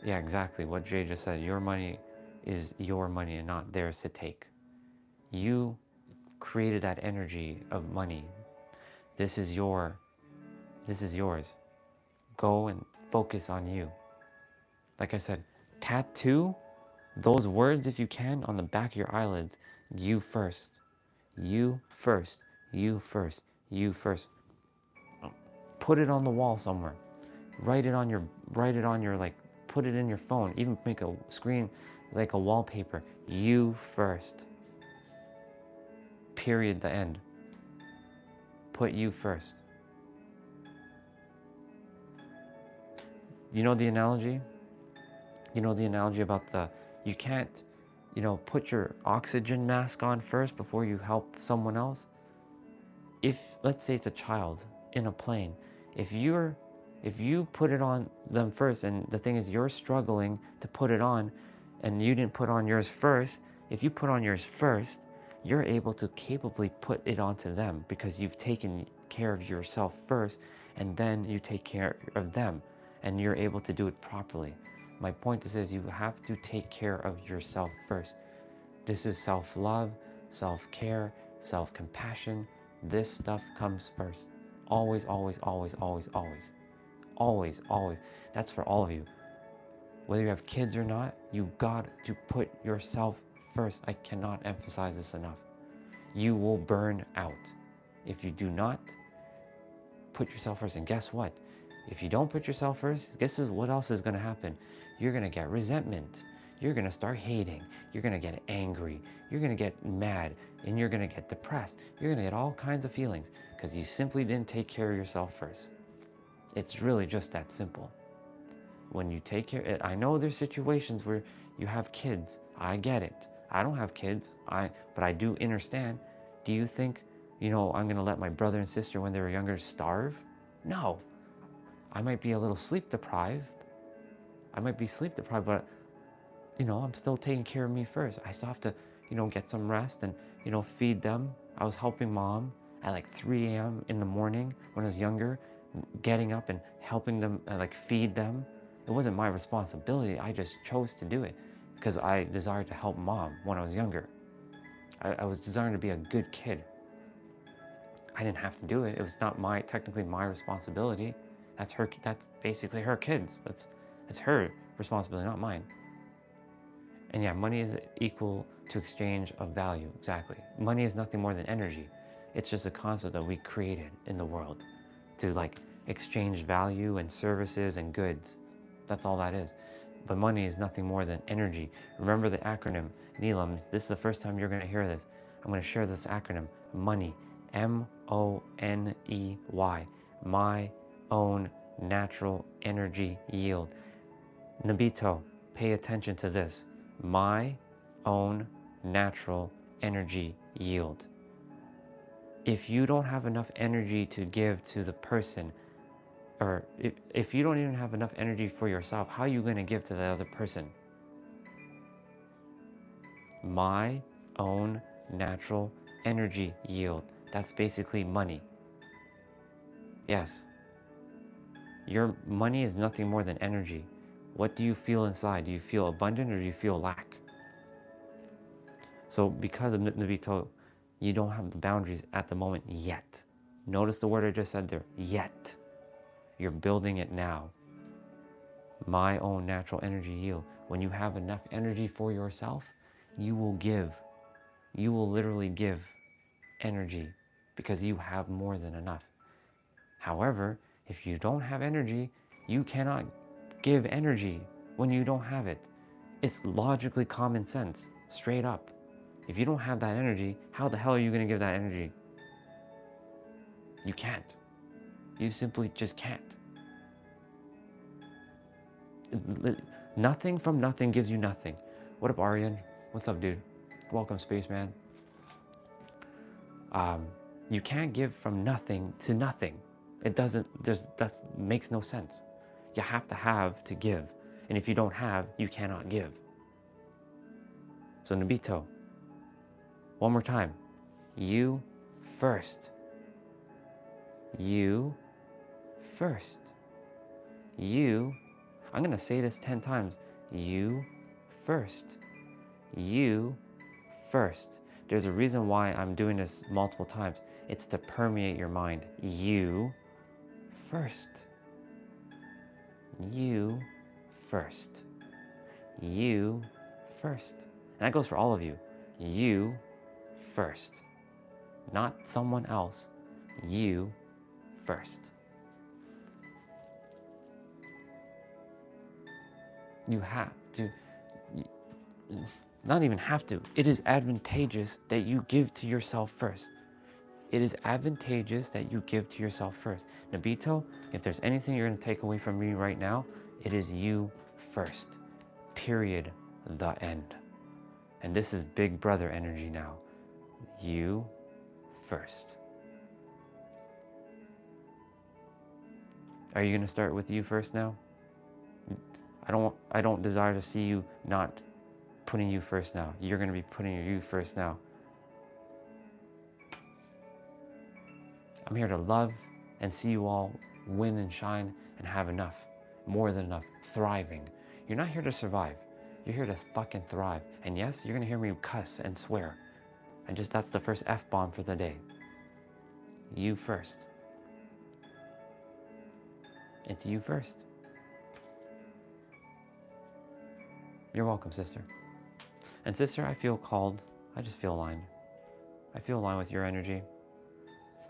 Yeah, exactly what Jay just said. Your money is your money and not theirs to take. You created that energy of money. This is yours. Go and focus on you. Like I said, tattoo those words, if you can, on the back of your eyelids. You first. You first. You first. You first. Put it on the wall somewhere. Write it on your like, put it in your phone. Even make a screen, like a wallpaper. You first. Period, the end. Put you first. You know the analogy? You know the analogy about you can't, put your oxygen mask on first before you help someone else? If, let's say it's a child in a plane, if you put it on them first, and the thing is you're struggling to put it on, and you didn't put on yours first, if you put on yours first, you're able to capably put it onto them because you've taken care of yourself first, and then you take care of them, and you're able to do it properly. My point is you have to take care of yourself first. This is self-love, self-care, self-compassion. This stuff comes first. Always, always, always, always, always. Always, always. That's for all of you. Whether you have kids or not, you got to put yourself first. I cannot emphasize this enough. You will burn out if you do not put yourself first. And guess what? If you don't put yourself first, guess what else is going to happen? You're going to get resentment. You're going to start hating. You're going to get angry. You're going to get mad. And you're going to get depressed. You're going to get all kinds of feelings because you simply didn't take care of yourself first. It's really just that simple. When you take care, I know there's situations where you have kids. I get it. I don't have kids, but I do understand. Do you think, I'm going to let my brother and sister when they were younger starve? No. I might be a little sleep deprived. But, I'm still taking care of me first. I still have to, get some rest and, feed them. I was helping mom at like 3 a.m. in the morning when I was younger, getting up and helping them, feed them. It wasn't my responsibility. I just chose to do it because I desired to help mom when I was younger. I was desiring to be a good kid. I didn't have to do it. It was not technically my responsibility. That's basically her kids. That's her responsibility, not mine. And yeah, money is equal to exchange of value. Exactly. Money is nothing more than energy. It's just a concept that we created in the world to exchange value and services and goods. That's all that is. But money is nothing more than energy. Remember the acronym, Neelam. This is the first time you're going to hear this. I'm going to share this acronym, MONEY, MONEY. own natural energy yield. Nabito, pay attention to this. My own natural energy yield. If you don't have enough energy to give to the person, or if you don't even have enough energy for yourself, how are you going to give to the other person? My own natural energy yield. That's basically money. Yes. Your money is nothing more than energy. What do you feel inside? Do you feel abundant or do you feel lack? So because of Nabito, you don't have the boundaries at the moment yet. Notice the word I just said there, yet. You're building it now. My own natural energy yield. When you have enough energy for yourself, you will give. You will literally give energy because you have more than enough. However, if you don't have energy, you cannot give energy when you don't have it. It's logically common sense, straight up. If you don't have that energy, how the hell are you going to give that energy? You can't. You simply just can't. Nothing from nothing gives you nothing. What up, Aryan? What's up, dude? Welcome, Spaceman. You can't give from nothing to nothing. It doesn't, that makes no sense. You have to give. And if you don't have, you cannot give. So Nabito, one more time. You first. You first. You, I'm gonna say this 10 times. You first. You first. There's a reason why I'm doing this multiple times. It's to permeate your mind. You first. You first. You first. And that goes for all of you. You first. Not someone else. You first. You have to, not even have to, it is advantageous that you give to yourself first. It is advantageous that you give to yourself first. Nabito, if there's anything you're going to take away from me right now, it is you first. Period. The end. And this is big brother energy now. You first. Are you going to start with you first now? I don't desire to see you not putting you first now. You're going to be putting you first now. I'm here to love and see you all win and shine and have enough, more than enough, thriving. You're not here to survive. You're here to fucking thrive. And yes, you're going to hear me cuss and swear. And that's the first F-bomb for the day. You first. It's you first. You're welcome, sister. And sister, I feel called. I just feel aligned. I feel aligned with your energy.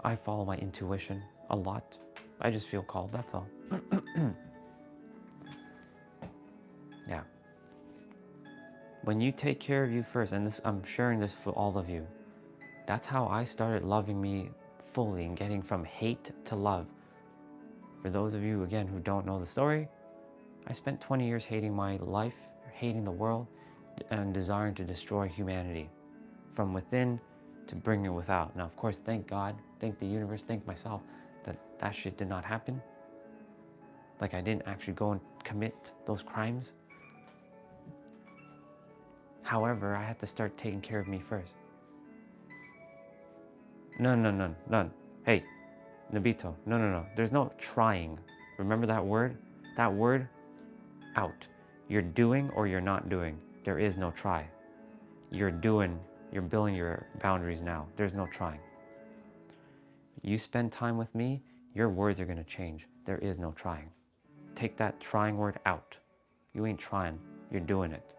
I follow my intuition a lot. I just feel called, that's all. Yeah. When you take care of you first, and this, I'm sharing this for all of you, that's how I started loving me fully and getting from hate to love. For those of you, again, who don't know the story, I spent 20 years hating my life, hating the world, and desiring to destroy humanity from within to bring it without. Now, of course, thank God, thank the universe, thank myself that shit did not happen. Like I didn't actually go and commit those crimes. However, I had to start taking care of me first. None. Hey, Nabito, no. There's no trying. Remember that word? That word, out. You're doing or you're not doing. There is no try. You're doing, you're building your boundaries now. There's no trying. You spend time with me, your words are gonna change. There is no trying. Take that trying word out. You ain't trying, you're doing it.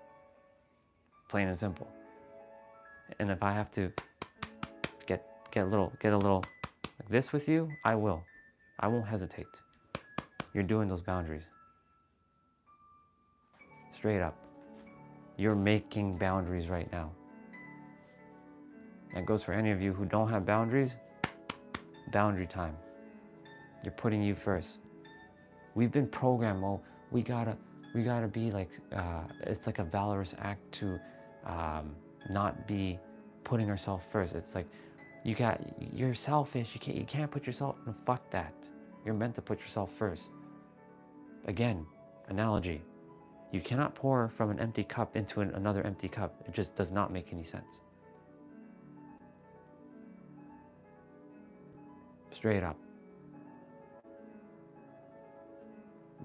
Plain and simple. And if I have to get a little like this with you, I will. I won't hesitate. You're doing those boundaries. Straight up. You're making boundaries right now. That goes for any of you who don't have boundaries. Boundary time. You're putting you first. We've been programmed, oh, we gotta be like, it's like a valorous act to not be putting ourselves first. It's like, you're selfish, you can't put yourself, no, fuck that. You're meant to put yourself first. Again, analogy. You cannot pour from an empty cup into another empty cup. It just does not make any sense. Straight up.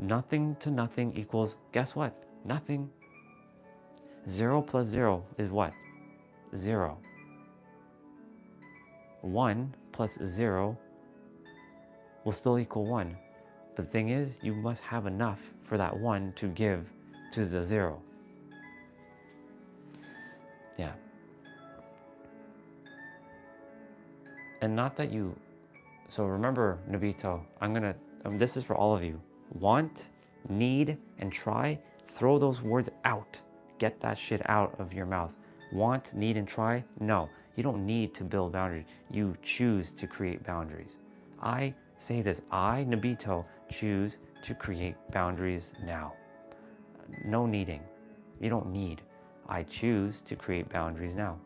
Nothing to nothing equals, guess what? Nothing. 0 plus 0 is what? 0. 1 plus 0 will still equal 1. The thing is, you must have enough for that 1 to give to the 0. Yeah. And not that you, so remember, Nobito, this is for all of you. Want, need, and try, throw those words out. Get that shit out of your mouth. Want, need, and try? No, you don't need to build boundaries. You choose to create boundaries. I say this, I, Nobito, choose to create boundaries now. No needing. You don't need. I choose to create boundaries now.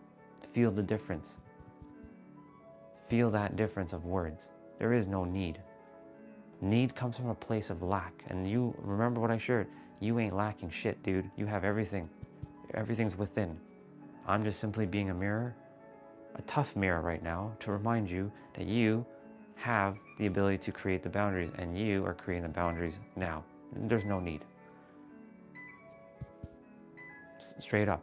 Feel the difference. Feel that difference of words. There is no need. Need comes from a place of lack. And you remember what I shared. You ain't lacking shit, dude. You have everything. Everything's within. I'm just simply being a mirror, a tough mirror right now, to remind you that you have the ability to create the boundaries, and you are creating the boundaries now. There's no need. Straight up.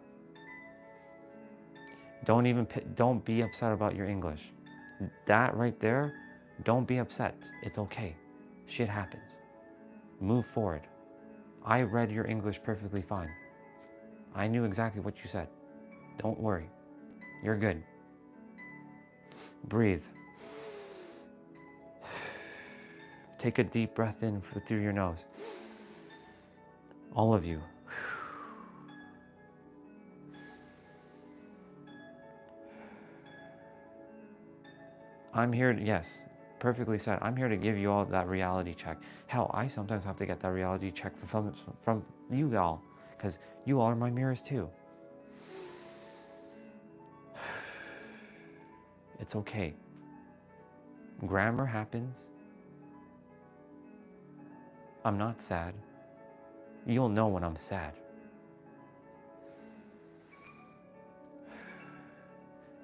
Don't be upset about your English. That right there, don't be upset. It's okay. Shit happens. Move forward. I read your English perfectly fine. I knew exactly what you said. Don't worry. You're good. Breathe. Take a deep breath in through your nose. All of you. I'm here, yes, perfectly said. I'm here to give you all that reality check. Hell, I sometimes have to get that reality check from you all, because you all are my mirrors too. It's okay. Grammar happens. I'm not sad. You'll know when I'm sad.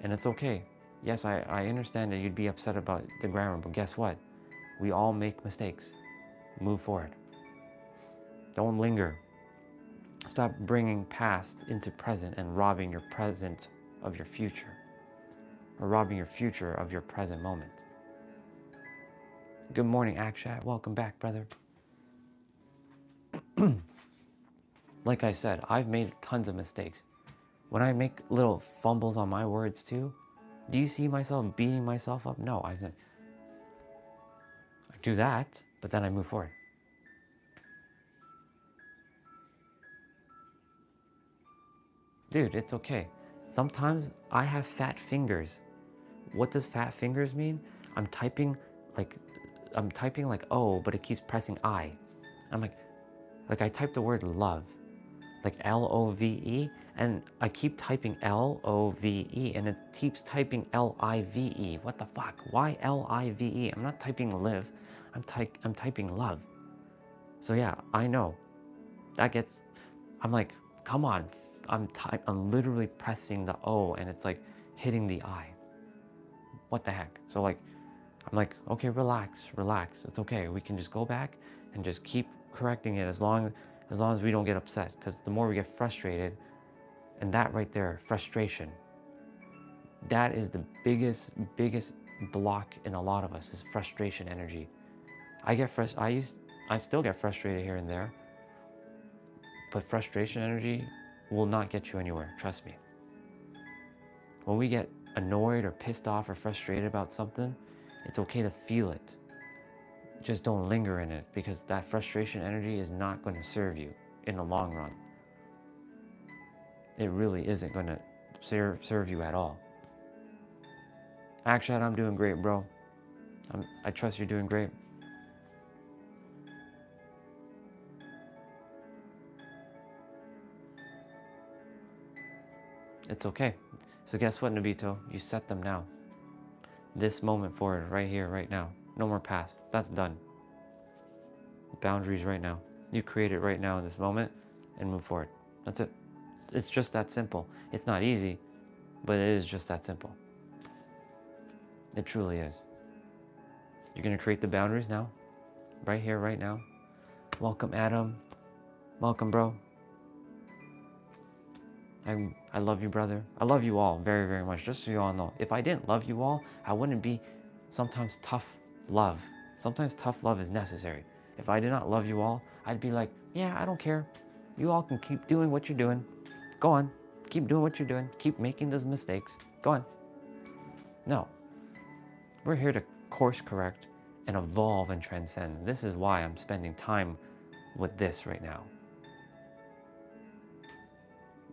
And it's okay. Yes, I understand that you'd be upset about the grammar, but guess what? We all make mistakes. Move forward. Don't linger. Stop bringing past into present and robbing your present of your future, or robbing your future of your present moment. Good morning, Akshat. Welcome back, brother. Like I said, I've made tons of mistakes. When I make little fumbles on my words too, do you see myself beating myself up? No, I do that, but then I move forward. Dude, it's okay. Sometimes I have fat fingers. What does fat fingers mean? I'm typing like O, but it keeps pressing I. I'm like I type the word love, like L-O-V-E, and I keep typing L-O-V-E, and it keeps typing L-I-V-E. What the fuck? Why L-I-V-E? I'm not typing live. I'm typing love. So yeah, I know. I'm like, come on. I'm literally pressing the O, and it's like hitting the I. What the heck? So like, I'm like, okay, relax. It's okay. We can just go back and just keep correcting it as long as we don't get upset. Because the more we get frustrated, and that right there, frustration, that is the biggest block in a lot of us, is frustration energy. I still get frustrated here and there, but frustration energy will not get you anywhere, trust me. When we get annoyed or pissed off or frustrated about something, it's okay to feel it. Just don't linger in it, because that frustration energy is not going to serve you in the long run. It really isn't going to serve you at all. Akshat, I'm doing great, bro. I trust you're doing great. It's okay. So guess what, Nabito? You set them now. This moment forward, right here, right now. No more past. That's done. Boundaries right now. You create it right now in this moment and move forward. That's it. It's just that simple. It's not easy, but it is just that simple. It truly is. You're going to create the boundaries now, right here, right now. Welcome, Adam. Welcome, bro. I love you, brother. I love you all very, very much, just so you all know. If I didn't love you all, I wouldn't be sometimes tough love. Sometimes tough love is necessary. If I did not love you all, I'd be like, yeah, I don't care. You all can keep doing what you're doing. Go on. Keep doing what you're doing. Keep making those mistakes. Go on. No. We're here to course correct and evolve and transcend. This is why I'm spending time with this right now.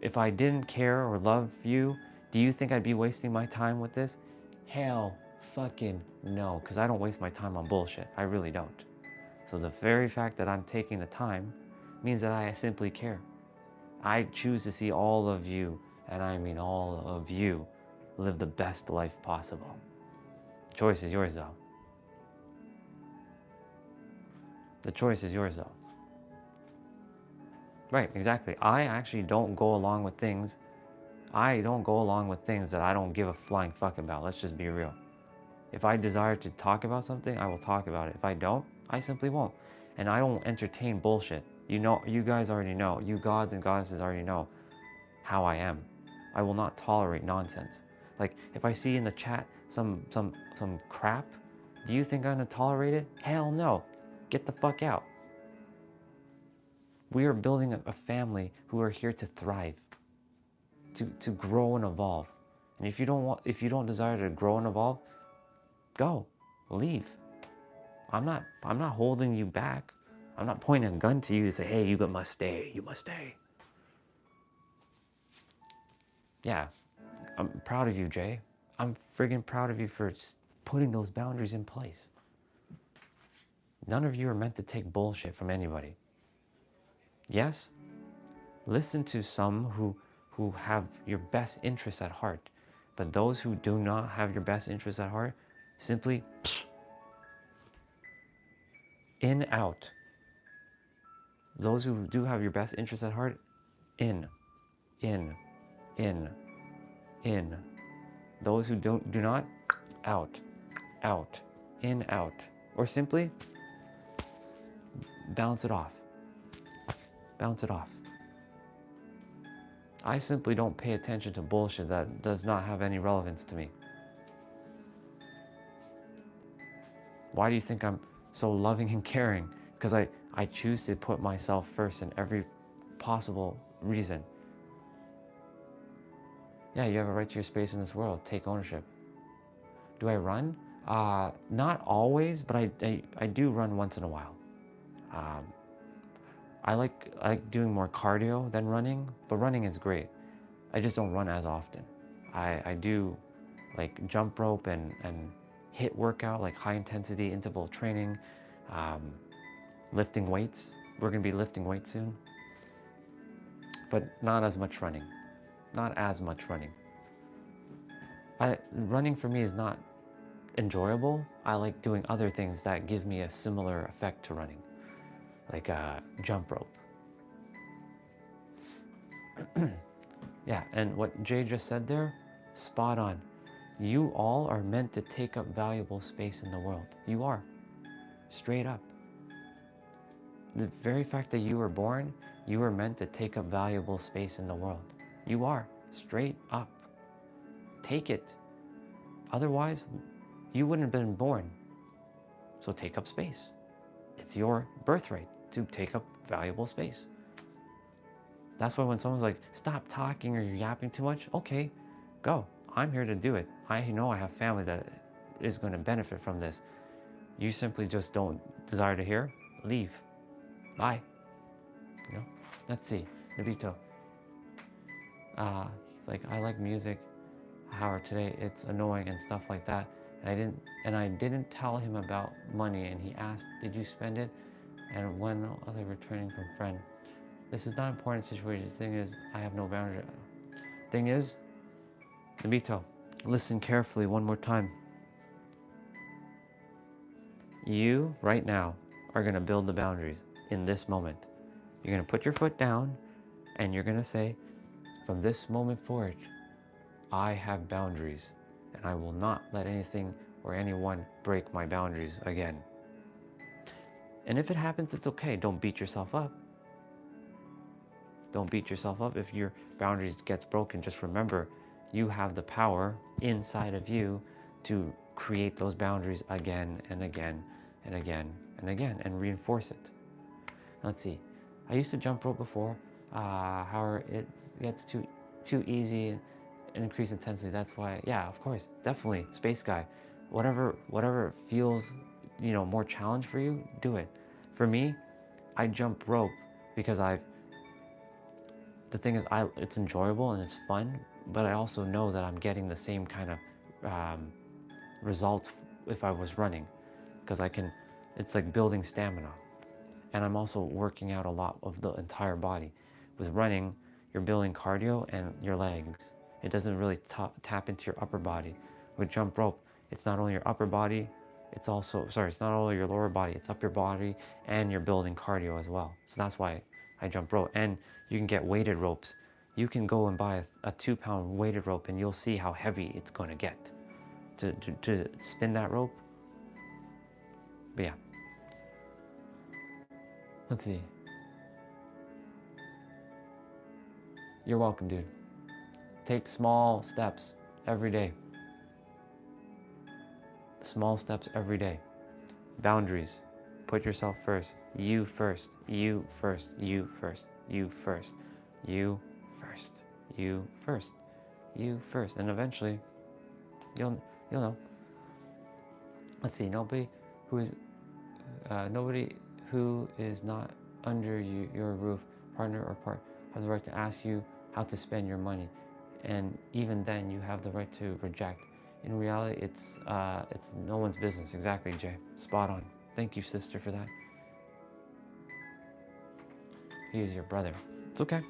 If I didn't care or love you, do you think I'd be wasting my time with this? Hell fucking no, because I don't waste my time on bullshit. I really don't. So the very fact that I'm taking the time means that I simply care. I choose to see all of you, and I mean all of you, live the best life possible. The choice is yours though. The choice is yours though. Right, exactly. I actually don't go along with things. I don't go along with things that I don't give a flying fuck about. Let's just be real. If I desire to talk about something, I will talk about it. If I don't, I simply won't. And I don't entertain bullshit. You know, you guys already know. You gods and goddesses already know how I am. I will not tolerate nonsense. Like if I see in the chat some crap, do you think I'm gonna tolerate it? Hell no. Get the fuck out. We are building a family who are here to thrive, to grow and evolve. And if you don't desire to grow and evolve, go, leave. I'm not holding you back. I'm not pointing a gun to you to say, hey, you must stay, you must stay. Yeah, I'm proud of you, Jay. I'm friggin' proud of you for putting those boundaries in place. None of you are meant to take bullshit from anybody. Yes, listen to some who have your best interests at heart, but those who do not have your best interests at heart, simply in, out. Those who do have your best interests at heart, in, in, in, in. Those who do not, out, out, in, out. Or simply bounce it off. Bounce it off. I simply don't pay attention to bullshit that does not have any relevance to me. Why do you think I'm so loving and caring? Because I choose to put myself first in every possible reason. Yeah, you have a right to your space in this world. Take ownership. Do I run? Not always, but I do run once in a while. I like doing more cardio than running, but running is great. I just don't run as often. I do like jump rope and HIIT workout, like high intensity interval training, lifting weights. We're gonna be lifting weights soon, but not as much running. Not as much running. Running for me is not enjoyable. I like doing other things that give me a similar effect to running, like jump rope. Yeah, and what Jay just said there, spot on. You all are meant to take up valuable space in the world. You are, straight up. The very fact that you were born, you were meant to take up valuable space in the world. You are, straight up. Take it. Otherwise, you wouldn't have been born. So take up space. It's your birthright to take up valuable space. That's why when someone's like, stop talking or you're yapping too much, okay, go. I'm here to do it. I know I have family that is going to benefit from this. You simply just don't desire to hear, leave. Bye. You know? Let's see. Nabito. Like, I like music. However, today it's annoying and stuff like that. And I didn't tell him about money, and he asked, did you spend it? And when are they returning from friend? This is not an important situation. The thing is, I have no boundary. Thing is, Nabito, listen carefully one more time. You, right now, are going to build the boundaries in this moment. You're going to put your foot down and you're going to say, from this moment forward, I have boundaries and I will not let anything or anyone break my boundaries again. And if it happens, it's okay. Don't beat yourself up. Don't beat yourself up if your boundaries gets broken. Just remember, you have the power inside of you to create those boundaries again and again and again and again and reinforce it. Let's see. I used to jump rope before. However, it gets too easy and increased intensity. That's why, yeah, of course, definitely, space guy. Whatever feels, more challenge for you, do it. For me, I jump rope because the thing is, it's enjoyable and it's fun, but I also know that I'm getting the same kind of results if I was running, because it's like building stamina. And I'm also working out a lot of the entire body. With running, you're building cardio and your legs. It doesn't really tap into your upper body. With jump rope, it's not only your upper body, it's not only your lower body, it's up your body, and you're building cardio as well. So that's why I jump rope. And you can get weighted ropes. You can go and buy a 2-pound weighted rope and you'll see how heavy it's going to get to spin that rope. But yeah. Let's see. You're welcome, dude. Take small steps every day. Small steps every day. Boundaries. Put yourself first. You first. You first. You first. You first. You first. You first. You first. And eventually, you'll know. Let's see. Nobody who is not under your roof, partner or part, has the right to ask you how to spend your money, and even then you have the right to reject. In reality, it's no one's business. Exactly, Jay. Spot on. Thank you, sister, for that. He is your brother. It's okay.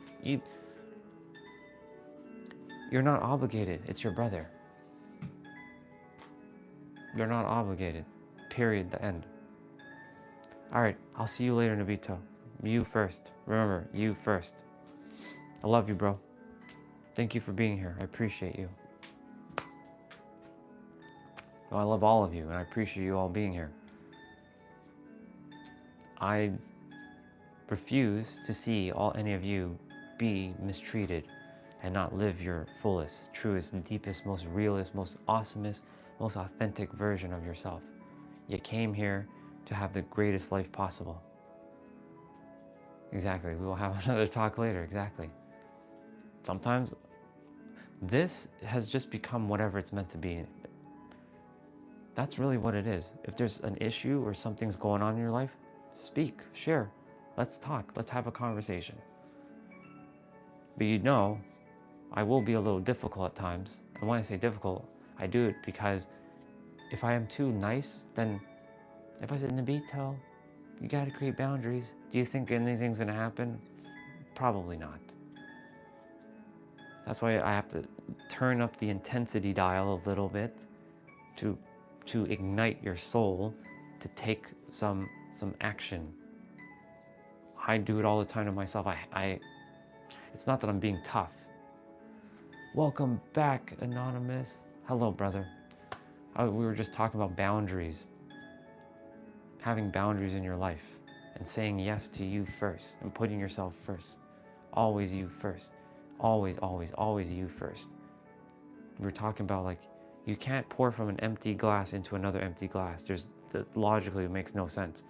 You're not obligated. It's your brother. You're not obligated. Period. The end. All right. I'll see you later, Nabito. You first. Remember, you first. I love you, bro. Thank you for being here. I appreciate you. Well, I love all of you, and I appreciate you all being here. I refuse to see any of you be mistreated and not live your fullest, truest, deepest, most realist, most awesomest, most authentic version of yourself. You came here to have the greatest life possible. Exactly. We will have another talk later. Exactly. Sometimes this has just become whatever it's meant to be. That's really what it is. If there's an issue or something's going on in your life, speak, share. Let's talk. Let's have a conversation. But I will be a little difficult at times. And when I say difficult, I do it because if I am too nice, then if I said, Nabito, you got to create boundaries, do you think anything's going to happen? Probably not. That's why I have to turn up the intensity dial a little bit to ignite your soul to take some action. I do it all the time to myself. It's not that I'm being tough. Welcome back, Anonymous. Hello, brother. We were just talking about boundaries. Having boundaries in your life and saying yes to you first and putting yourself first. Always you first. Always, always, always you first. We were talking about you can't pour from an empty glass into another empty glass. Logically, it makes no sense.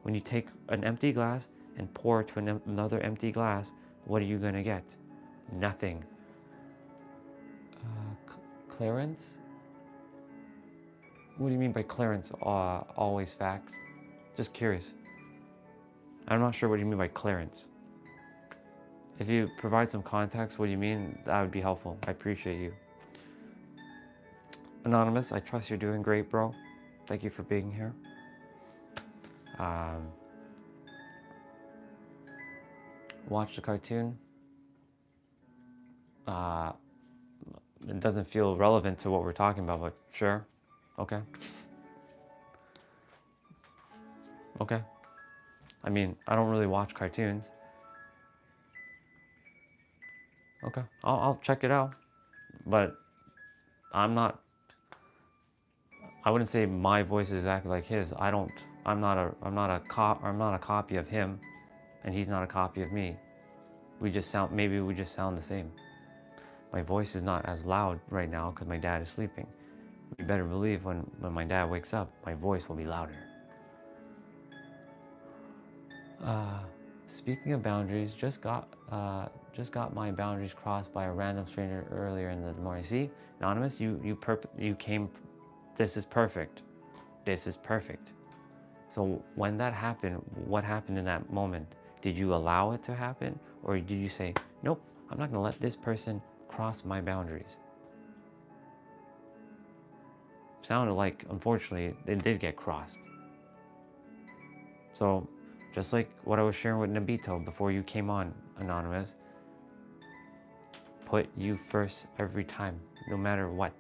When you take an empty glass and pour to another empty glass, what are you going to get? Nothing. Clarence? What do you mean by Clarence? Always fact? Just curious. I'm not sure what you mean by Clarence. If you provide some context, what do you mean? That would be helpful. I appreciate you. Anonymous, I trust you're doing great, bro. Thank you for being here. Watch the cartoon. it doesn't feel relevant to what we're talking about, but sure. Okay. Okay. I mean, I don't really watch cartoons. Okay. I'll check it out. But I'm not, I wouldn't say my voice is exactly like his. I'm not a copy of him, and he's not a copy of me. Maybe we just sound the same. My voice is not as loud right now because my dad is sleeping. You better believe when my dad wakes up, my voice will be louder. Speaking of boundaries, just got my boundaries crossed by a random stranger earlier in the morning. See, anonymous, you came. This is perfect. This is perfect. So when that happened, what happened in that moment? Did you allow it to happen, or did you say, nope, I'm not gonna let this person cross my boundaries? Sounded like, unfortunately, they did get crossed. So, just like what I was sharing with Nabito before you came on, anonymous, put you first every time, no matter what.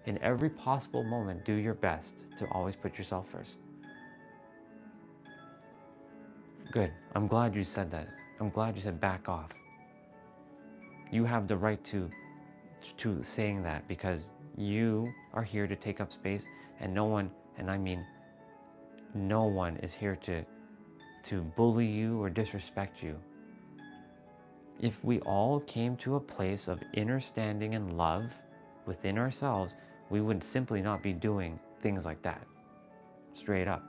In every possible moment, do your best to always put yourself first. Good. I'm glad you said that. I'm glad you said back off. You have the right to saying that, because you are here to take up space, and no one, and I mean no one, is here to bully you or disrespect you. If we all came to a place of inner standing and love within ourselves, we would simply not be doing things like that. Straight up.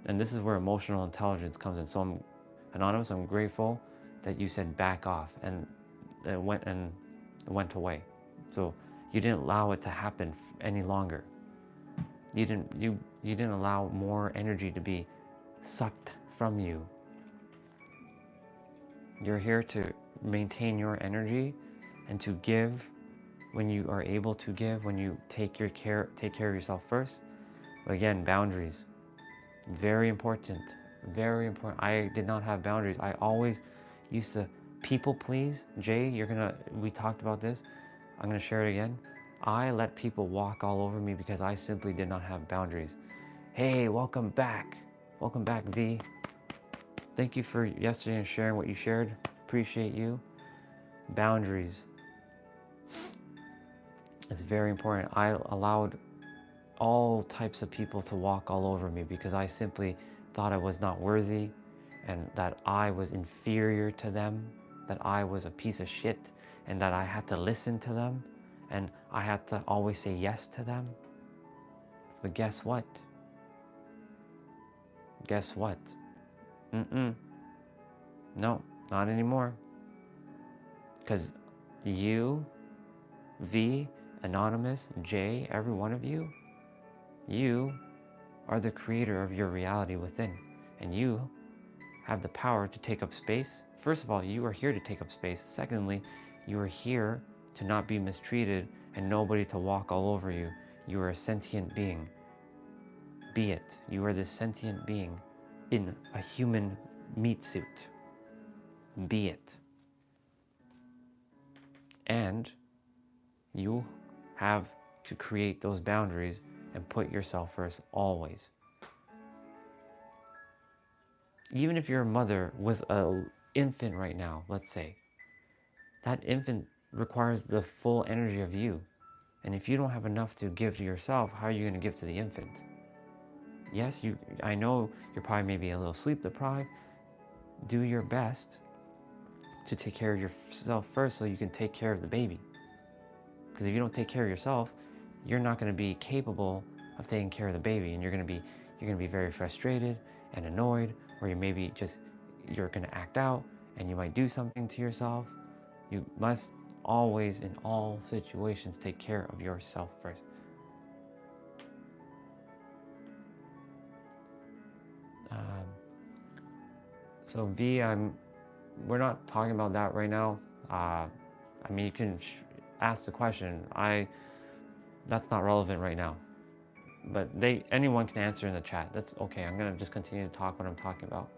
And this is where emotional intelligence comes in. So Anonymous, I'm grateful that you said back off, and it went away. So you didn't allow it to happen any longer. You didn't allow more energy to be sucked from you. You're here to maintain your energy and to give when you are able to give, when you take care of yourself first. But again, boundaries. Very important. Very important. I did not have boundaries. I always used to people please. Jay, we talked about this. I'm gonna share it again. I let people walk all over me because I simply did not have boundaries. Hey, welcome back. Welcome back, V. Thank you for yesterday and sharing what you shared. Appreciate you. Boundaries. It's very important. I allowed all types of people to walk all over me because I simply thought I was not worthy, and that I was inferior to them, that I was a piece of shit, and that I had to listen to them, and I had to always say yes to them. But guess what? Guess what? No, not anymore. Because you, V, Anonymous, J, every one of you, you are the creator of your reality within, and you have the power to take up space. First of all, you are here to take up space. Secondly, you are here to not be mistreated and nobody to walk all over you. You are a sentient being. Be it. You are this sentient being in a human meat suit. Be it. And you have to create those boundaries and put yourself first always. Even if you're a mother with an infant right now, let's say, that infant requires the full energy of you. And if you don't have enough to give to yourself, how are you going to give to the infant? Yes, I know you're probably maybe a little sleep deprived. Do your best to take care of yourself first so you can take care of the baby. Because if you don't take care of yourself, you're not going to be capable of taking care of the baby, and you're going to be very frustrated and annoyed, or you're going to act out, and you might do something to yourself. You must always, in all situations, take care of yourself first. So V, we're not talking about that right now. I mean, you can ask the question. That's not relevant right now. But anyone can answer in the chat. That's okay. I'm gonna just continue to talk what I'm talking about.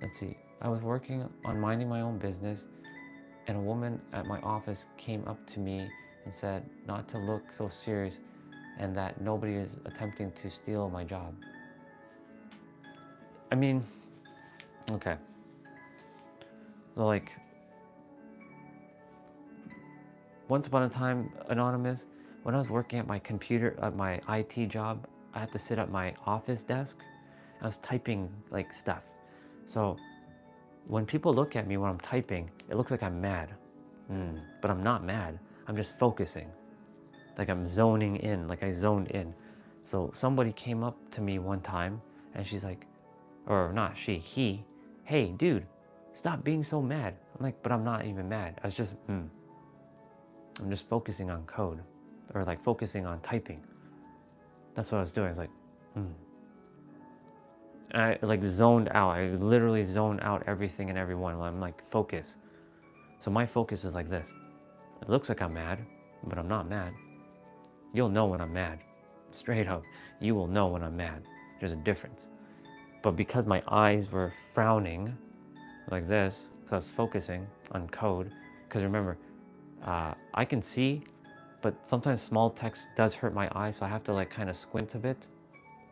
Let's see. I was working on minding my own business and a woman at my office came up to me and said not to look so serious and that nobody is attempting to steal my job. I mean, okay. So like, once upon a time, Anonymous, when I was working at my computer, at my IT job, I had to sit at my office desk. I was typing like stuff. So when people look at me when I'm typing, it looks like I'm mad. But I'm not mad. I'm just focusing. Like I'm zoning in, like I zoned in. So somebody came up to me one time and she's like, or not she, he, hey dude, stop being so mad. I'm like, but I'm not even mad. I was just, I'm just focusing on code or like focusing on typing. That's what I was doing. I was like, I like zoned out. I literally zoned out everything and everyone. I'm like, focus. So my focus is like this. It looks like I'm mad, but I'm not mad. You'll know when I'm mad. Straight up. You will know when I'm mad. There's a difference. But because my eyes were frowning like this, because I was focusing on code, because remember, I can see, but sometimes small text does hurt my eyes, so I have to like kind of squint a bit.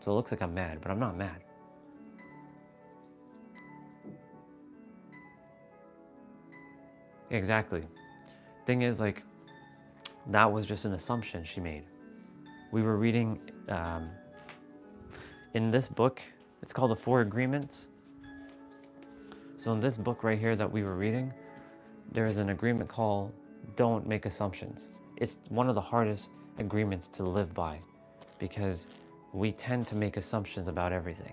So it looks like I'm mad, but I'm not mad. Exactly. Thing is, like, that was just an assumption she made. We were reading in this book, it's called The Four Agreements. So in this book right here that we were reading, there is an agreement called don't make assumptions. It's one of the hardest agreements to live by because we tend to make assumptions about everything.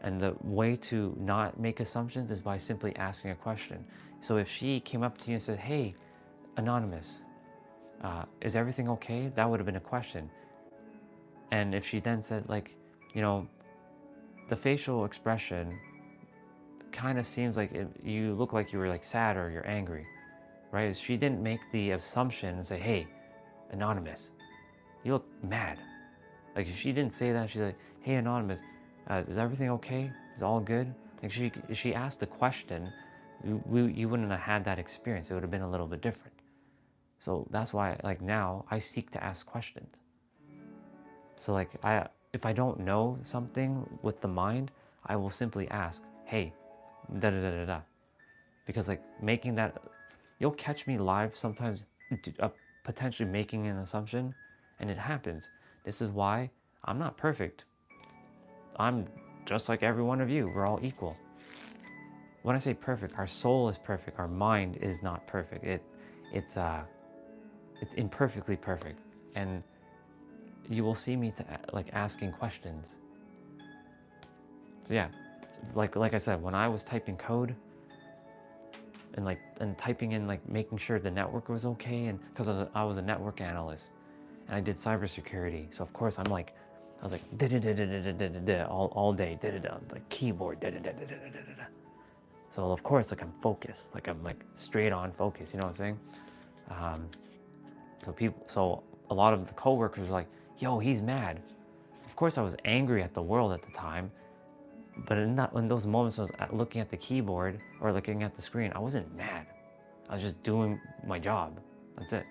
And the way to not make assumptions is by simply asking a question. So if she came up to you and said, hey, Anonymous, is everything okay? That would have been a question. And if she then said, like, you know, the facial expression kind of seems like you look like you were like sad or you're angry, right? She didn't make the assumption and say, hey, Anonymous, you look mad. Like if she didn't say that, she's like, hey, Anonymous, is everything okay? Is all good? Like she asked the question, you wouldn't have had that experience. It would have been a little bit different. So that's why, like now, I seek to ask questions. So like if I don't know something with the mind, I will simply ask, hey, da da da da da. Because like making that, you'll catch me live sometimes potentially making an assumption, and it happens. This is why I'm not perfect. I'm just like every one of you. We're all equal. When I say perfect, our soul is perfect. Our mind is not perfect. It's imperfectly perfect. And you will see me like asking questions. So yeah, like I said, when I was typing code and typing in, like making sure the network was okay, and because I was a network analyst and I did cybersecurity, so of course I was like all day, like keyboard. So of course, like I'm focused, like I'm like straight on focus. You know what I'm saying? So a lot of the coworkers were like, "Yo, he's mad." Of course, I was angry at the world at the time, but in those moments, when I was looking at the keyboard or looking at the screen, I wasn't mad. I was just doing my job. That's it.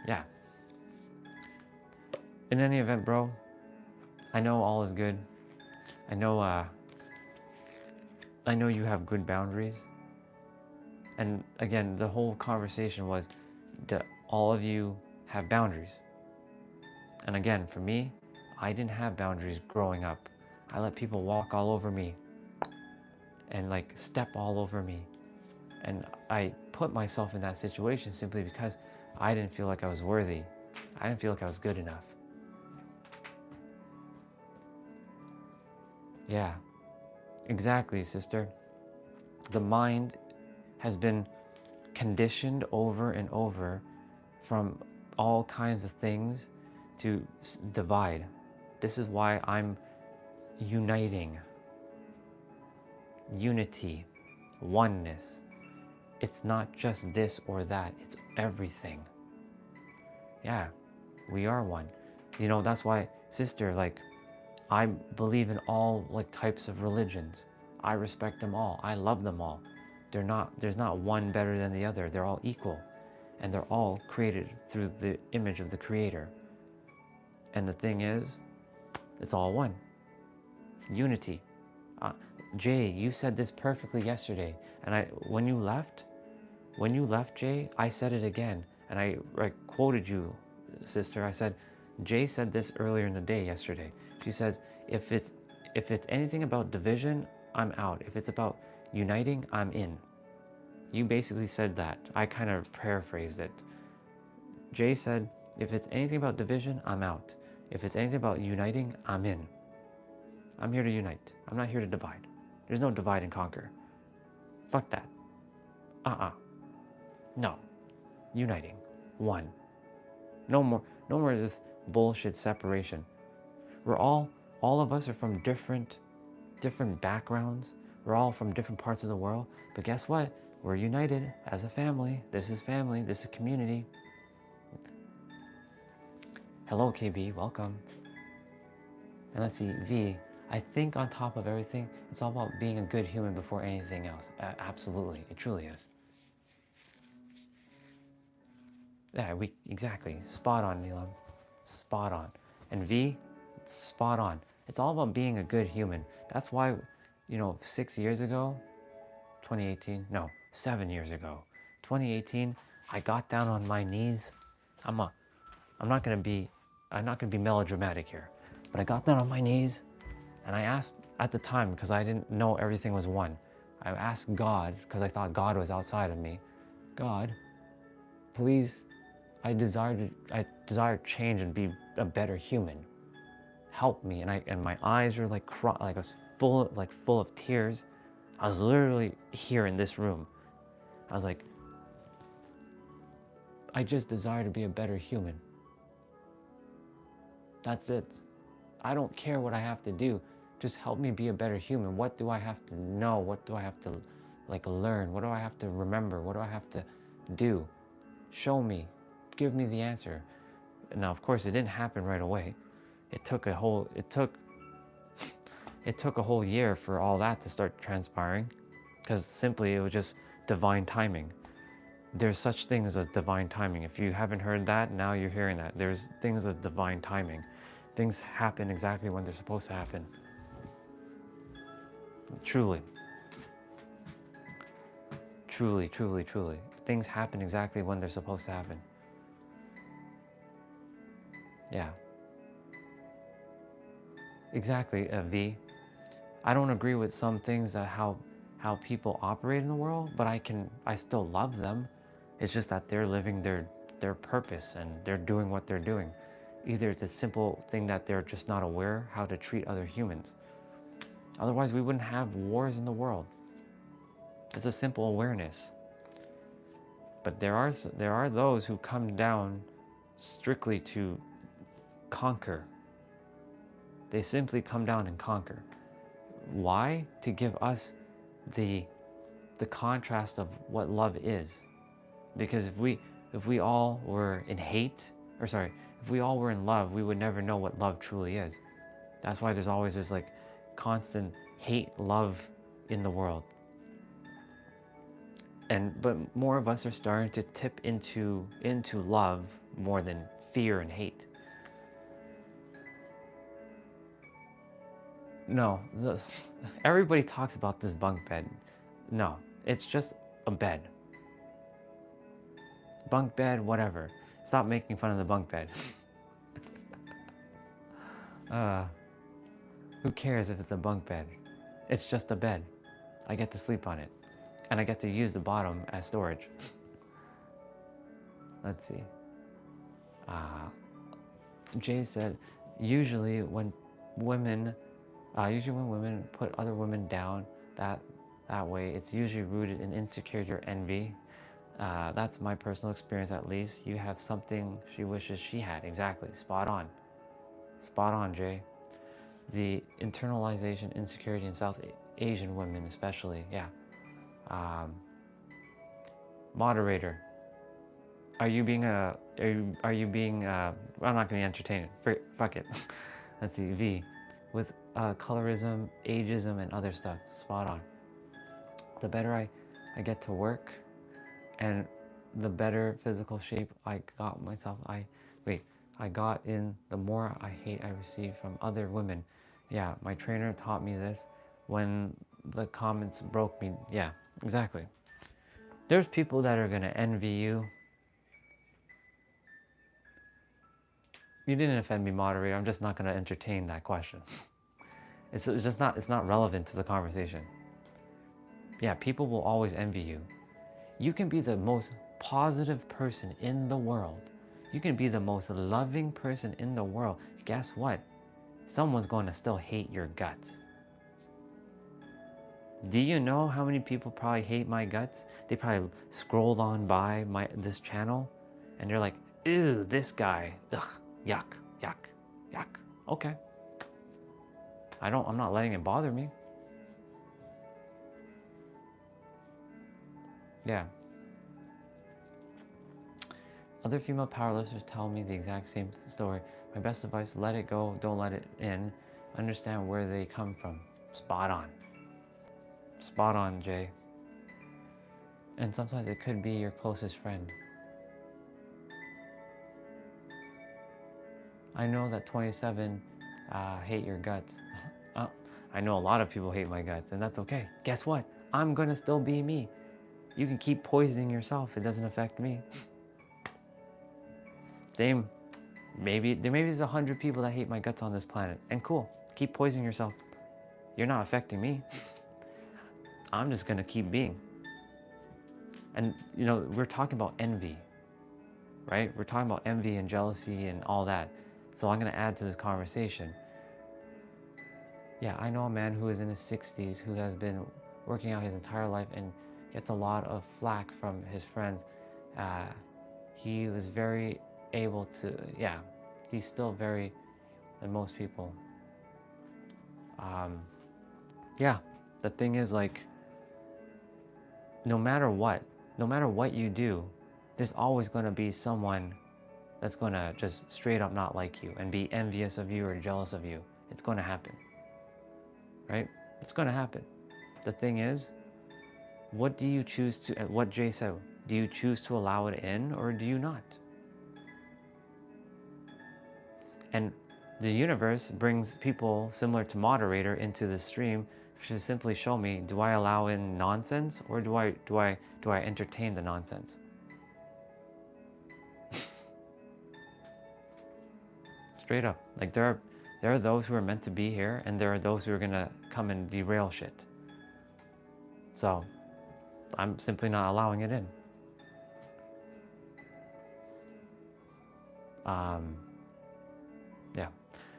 Yeah. In any event, bro, I know all is good. I know you have good boundaries. And again, the whole conversation was, do all of you have boundaries? And again, for me, I didn't have boundaries growing up. I let people walk all over me and like step all over me. And I put myself in that situation simply because I didn't feel like I was worthy. I didn't feel like I was good enough. Yeah, exactly, sister. The mind has been conditioned over and over from all kinds of things to divide. This is why I'm uniting. Unity, oneness. It's not just this or that, it's everything. Yeah, we are one. You know, that's why, sister, like, I believe in all like types of religions. I respect them all. I love them all. There's not one better than the other. They're all equal. And they're all created through the image of the Creator. And the thing is, it's all one. Unity. Jay, you said this perfectly yesterday. And when you left, Jay, I said it again. And I quoted you, sister. I said, Jay said this earlier in the day yesterday. She says, if it's anything about division, I'm out. If it's about uniting, I'm in. You basically said that. I kind of paraphrased it. Jay said, if it's anything about division, I'm out. If it's anything about uniting, I'm in. I'm here to unite. I'm not here to divide. There's no divide and conquer. Fuck that. No. Uniting. One. No more of this bullshit separation. All of us are from different backgrounds. We're all from different parts of the world. But guess what? We're united as a family. This is family. This is community. Hello, KB. Welcome. And let's see, V. I think on top of everything, it's all about being a good human before anything else. Absolutely. It truly is. Yeah, exactly. Spot on, Neelam. Spot on. And V, spot on. It's all about being a good human. That's why, 6 years ago, 2018, no, 7 years ago, 2018, I got down on my knees. I'm not gonna be melodramatic here, but I got down on my knees and I asked at the time, because I didn't know everything was one. I asked God, because I thought God was outside of me. God, please, I desire change and be a better human. Help me. And my eyes were I was full of tears. I was literally here in this room. I was like, I just desire to be a better human. That's it. I don't care what I have to do. Just help me be a better human. What do I have to know? What do I have to learn? What do I have to remember? What do I have to do? Show me. Give me the answer. Now, of course, it didn't happen right away. It took a whole year for all that to start transpiring, because simply it was just divine timing. There's such things as divine timing. If you haven't heard that, now you're hearing that. There's things as divine timing. Things happen exactly when they're supposed to happen. Truly. Truly, truly, truly. Things happen exactly when they're supposed to happen. Yeah. Exactly, V. I don't agree with some things that how people operate in the world, but I still love them. It's just that they're living their purpose and they're doing what they're doing. Either it's a simple thing that they're just not aware how to treat other humans. Otherwise, we wouldn't have wars in the world. It's a simple awareness. But there are those who come down strictly to conquer. They simply come down and conquer. Why? To give us the contrast of what love is. Because if we all were in hate, if we all were in love, we would never know what love truly is. That's why there's always this constant hate love in the world. But more of us are starting to tip into love more than fear and hate. No, everybody talks about this bunk bed. No, it's just a bed. Bunk bed, whatever. Stop making fun of the bunk bed. Who cares if it's a bunk bed? It's just a bed. I get to sleep on it. And I get to use the bottom as storage. Let's see. Jay said, usually when women put other women down that way, it's usually rooted in insecurity or envy. That's my personal experience, at least. You have something she wishes she had. Exactly. Spot on. Spot on, Jay. The internalization, insecurity in South Asian women especially, yeah. Moderator, are you being I'm not going to entertain it. Fuck it. Let's see, V. with colorism, ageism, and other stuff. Spot on. The better I get to work, and the better physical shape I got myself, I got in, the more I hate I receive from other women. Yeah, my trainer taught me this when the comments broke me. Yeah, exactly. There's people that are gonna envy you. You didn't offend me, moderator. I'm just not gonna entertain that question. It's just not, it's not relevant to the conversation. Yeah, people will always envy you. You can be the most positive person in the world. You can be the most loving person in the world. Guess what? Someone's going to still hate your guts. Do you know how many people probably hate my guts? They probably scrolled on by this channel and they're like, ew, this guy, ugh, yuck, yuck, yuck. Okay. I'm not letting it bother me. Yeah. Other female powerlifters tell me the exact same story. My best advice, let it go, don't let it in. Understand where they come from. Spot on. Spot on, Jay. And sometimes it could be your closest friend. I know that 27 hate your guts. I know a lot of people hate my guts, and that's okay. Guess what? I'm gonna still be me. You can keep poisoning yourself. It doesn't affect me. Same. Maybe there's 100 people that hate my guts on this planet, and cool. Keep poisoning yourself. You're not affecting me. I'm just gonna keep being. And you know, we're talking about envy, right? We're talking about envy and jealousy and all that. So I'm gonna add to this conversation. Yeah, I know a man who is in his 60s who has been working out his entire life and gets a lot of flack from his friends. He was very able to, yeah, he's still very, than most people. Yeah, the thing is, like, no matter what you do, there's always going to be someone that's going to just straight up not like you and be envious of you or jealous of you. It's going to happen, right? It's going to happen. The thing is, what do you choose to, what Jay said, do you choose to allow it in or do you not? And the universe brings people similar to moderator into the stream to simply show me, do I allow in nonsense or do I entertain the nonsense? Straight up. Like there are those who are meant to be here and there are those who are gonna come and derail shit. So I'm simply not allowing it in. Yeah.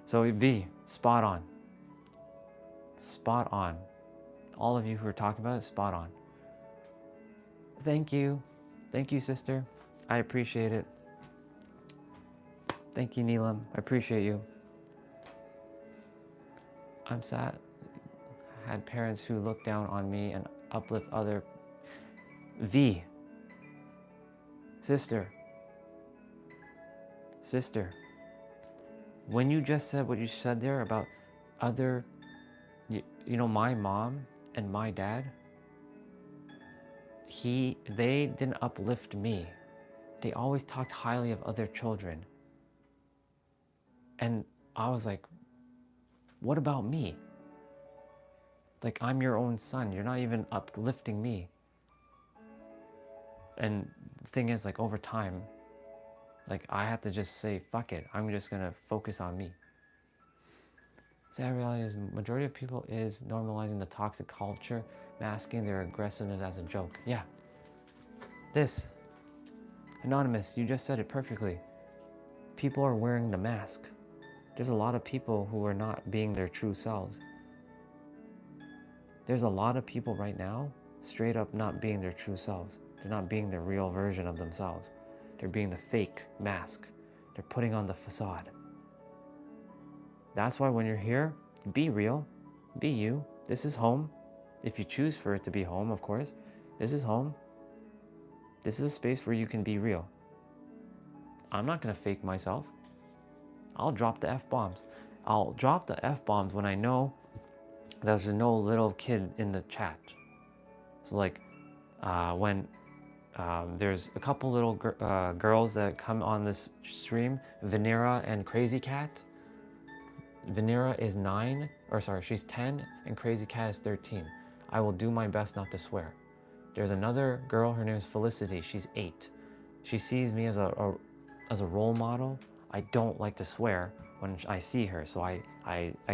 So V, spot on. Spot on. All of you who are talking about it, spot on. Thank you. Thank you, sister. I appreciate it. Thank you, Neelam. I appreciate you. I'm sad. I had parents who look down on me and uplift other. V. Sister. Sister. When you just said what you said there about other, you know, my mom and my dad, they didn't uplift me. They always talked highly of other children. And I was like, what about me? Like, I'm your own son. You're not even uplifting me. And the thing is, like, over time, like, I had to just say, fuck it. I'm just going to focus on me. Sad reality is majority of people is normalizing the toxic culture, masking their aggressiveness as a joke. Yeah. This. Anonymous, you just said it perfectly. People are wearing the mask. There's a lot of people who are not being their true selves. There's a lot of people right now straight up not being their true selves. They're not being the real version of themselves. They're being the fake mask. They're putting on the facade. That's why when you're here, be real, be you. This is home. If you choose for it to be home, of course. This is home. This is a space where you can be real. I'm not gonna fake myself. I'll drop the F-bombs. I'll drop the F-bombs when I know there's no little kid in the chat. So like when there's a couple little girls that come on this stream, Venera and Crazy Cat. Venera is 9, or sorry, she's 10, and Crazy Cat is 13. I will do my best not to swear. There's another girl, her name is Felicity, she's 8. She sees me as a role model. I don't like to swear when I see her, so I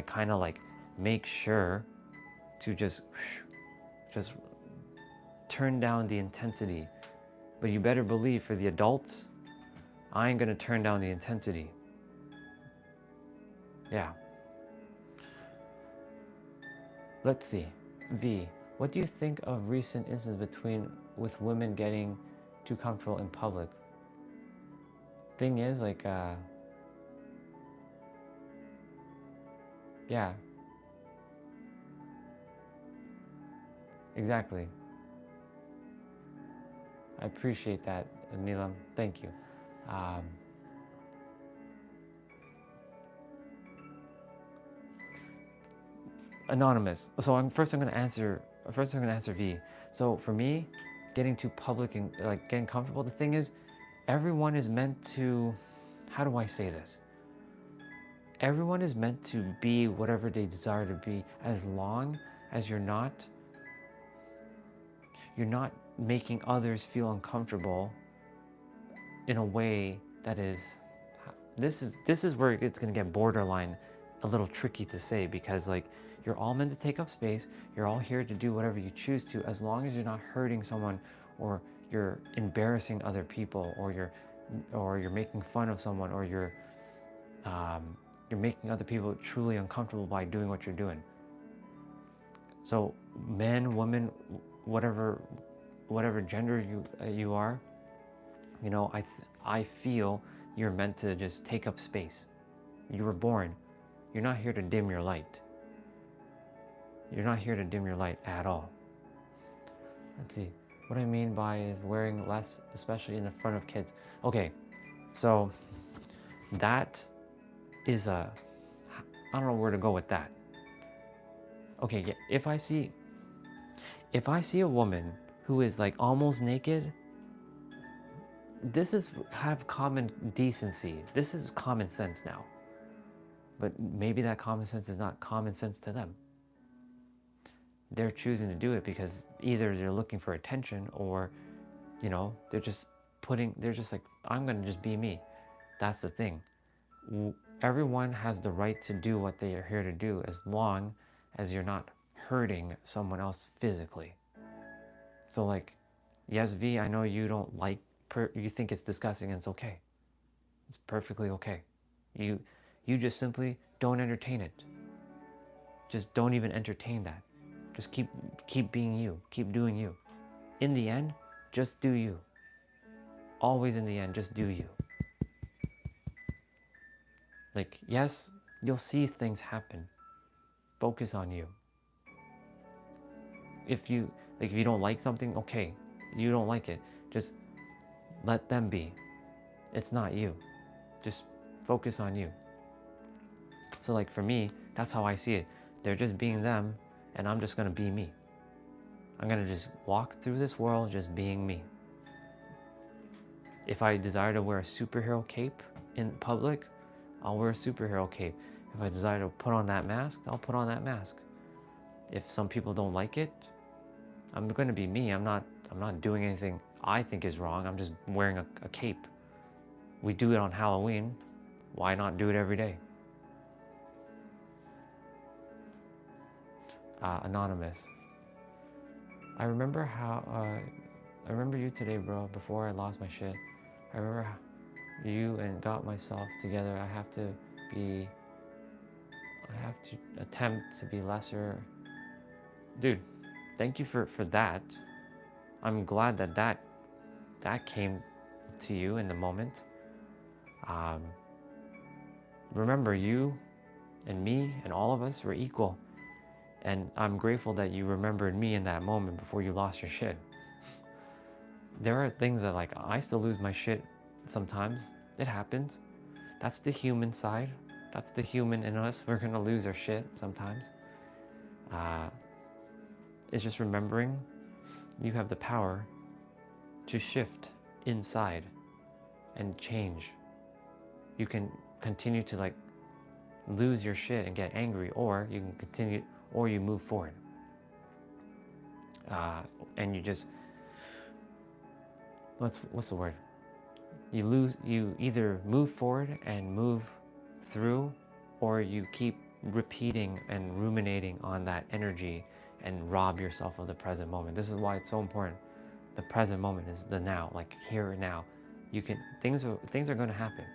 kind of like make sure to just turn down the intensity. But you better believe for the adults, I ain't gonna turn down the intensity. Yeah. Let's see. V, what do you think of recent incidents with women getting too comfortable in public? Thing is, like, yeah. Exactly. I appreciate that, Neelam. Thank you. Anonymous. So I'm gonna answer V. So for me, getting too public and like getting comfortable, the thing is, everyone is meant to, how do I say this? Everyone is meant to be whatever they desire to be, as long as you're not making others feel uncomfortable in a way that is, this is where it's gonna get borderline a little tricky to say, because like, you're all meant to take up space, you're all here to do whatever you choose to, as long as you're not hurting someone, or you're embarrassing other people, or you're making fun of someone, or you're making other people truly uncomfortable by doing what you're doing. So men, women, whatever gender you are, you know, I feel you're meant to just take up space. You were born. You're not here to dim your light. You're not here to dim your light at all. Let's see. What I mean by is wearing less, especially in the front of kids. Okay, so that is I don't know where to go with that. Okay, yeah, if I see a woman who is like almost naked, this is have common decency. This is common sense now. But maybe that common sense is not common sense to them. They're choosing to do it because either they're looking for attention, or, you know, they're just like, I'm gonna just be me. That's the thing. Everyone has the right to do what they are here to do, as long as you're not hurting someone else physically. So like, yes, V, I know you don't like, you think it's disgusting, and it's okay. It's perfectly okay. You just simply don't entertain it. Just don't even entertain that. Just keep being you. Keep doing you. In the end, just do you. Always in the end, just do you. Like, yes, you'll see things happen. Focus on you. If you don't like something, okay, you don't like it. Just let them be. It's not you. Just focus on you. So like for me, that's how I see it. They're just being them, and I'm just gonna be me. I'm gonna just walk through this world just being me. If I desire to wear a superhero cape in public, I'll wear a superhero cape. If I desire to put on that mask, I'll put on that mask. If some people don't like it, I'm gonna be me. I'm not doing anything I think is wrong. I'm just wearing a cape. We do it on Halloween. Why not do it every day? Anonymous. I remember you today, bro, before I lost my shit. I remember how you and got myself together. I have to attempt to be lesser. Dude, thank you for that. I'm glad that came to you in the moment. Remember, you and me and all of us were equal. And I'm grateful that you remembered me in that moment before you lost your shit. There are things that, like, I still lose my shit sometimes. It happens. That's the human side. That's the human in us. We're gonna lose our shit sometimes. It's just remembering you have the power to shift inside and change. You can continue to like lose your shit and get angry, or you can continue, or you move forward. And you just, what's the word? You either move forward and move through, or you keep repeating and ruminating on that energy and rob yourself of the present moment. This is why it's so important. The present moment is the now, like here and now. You can, things are going to happen.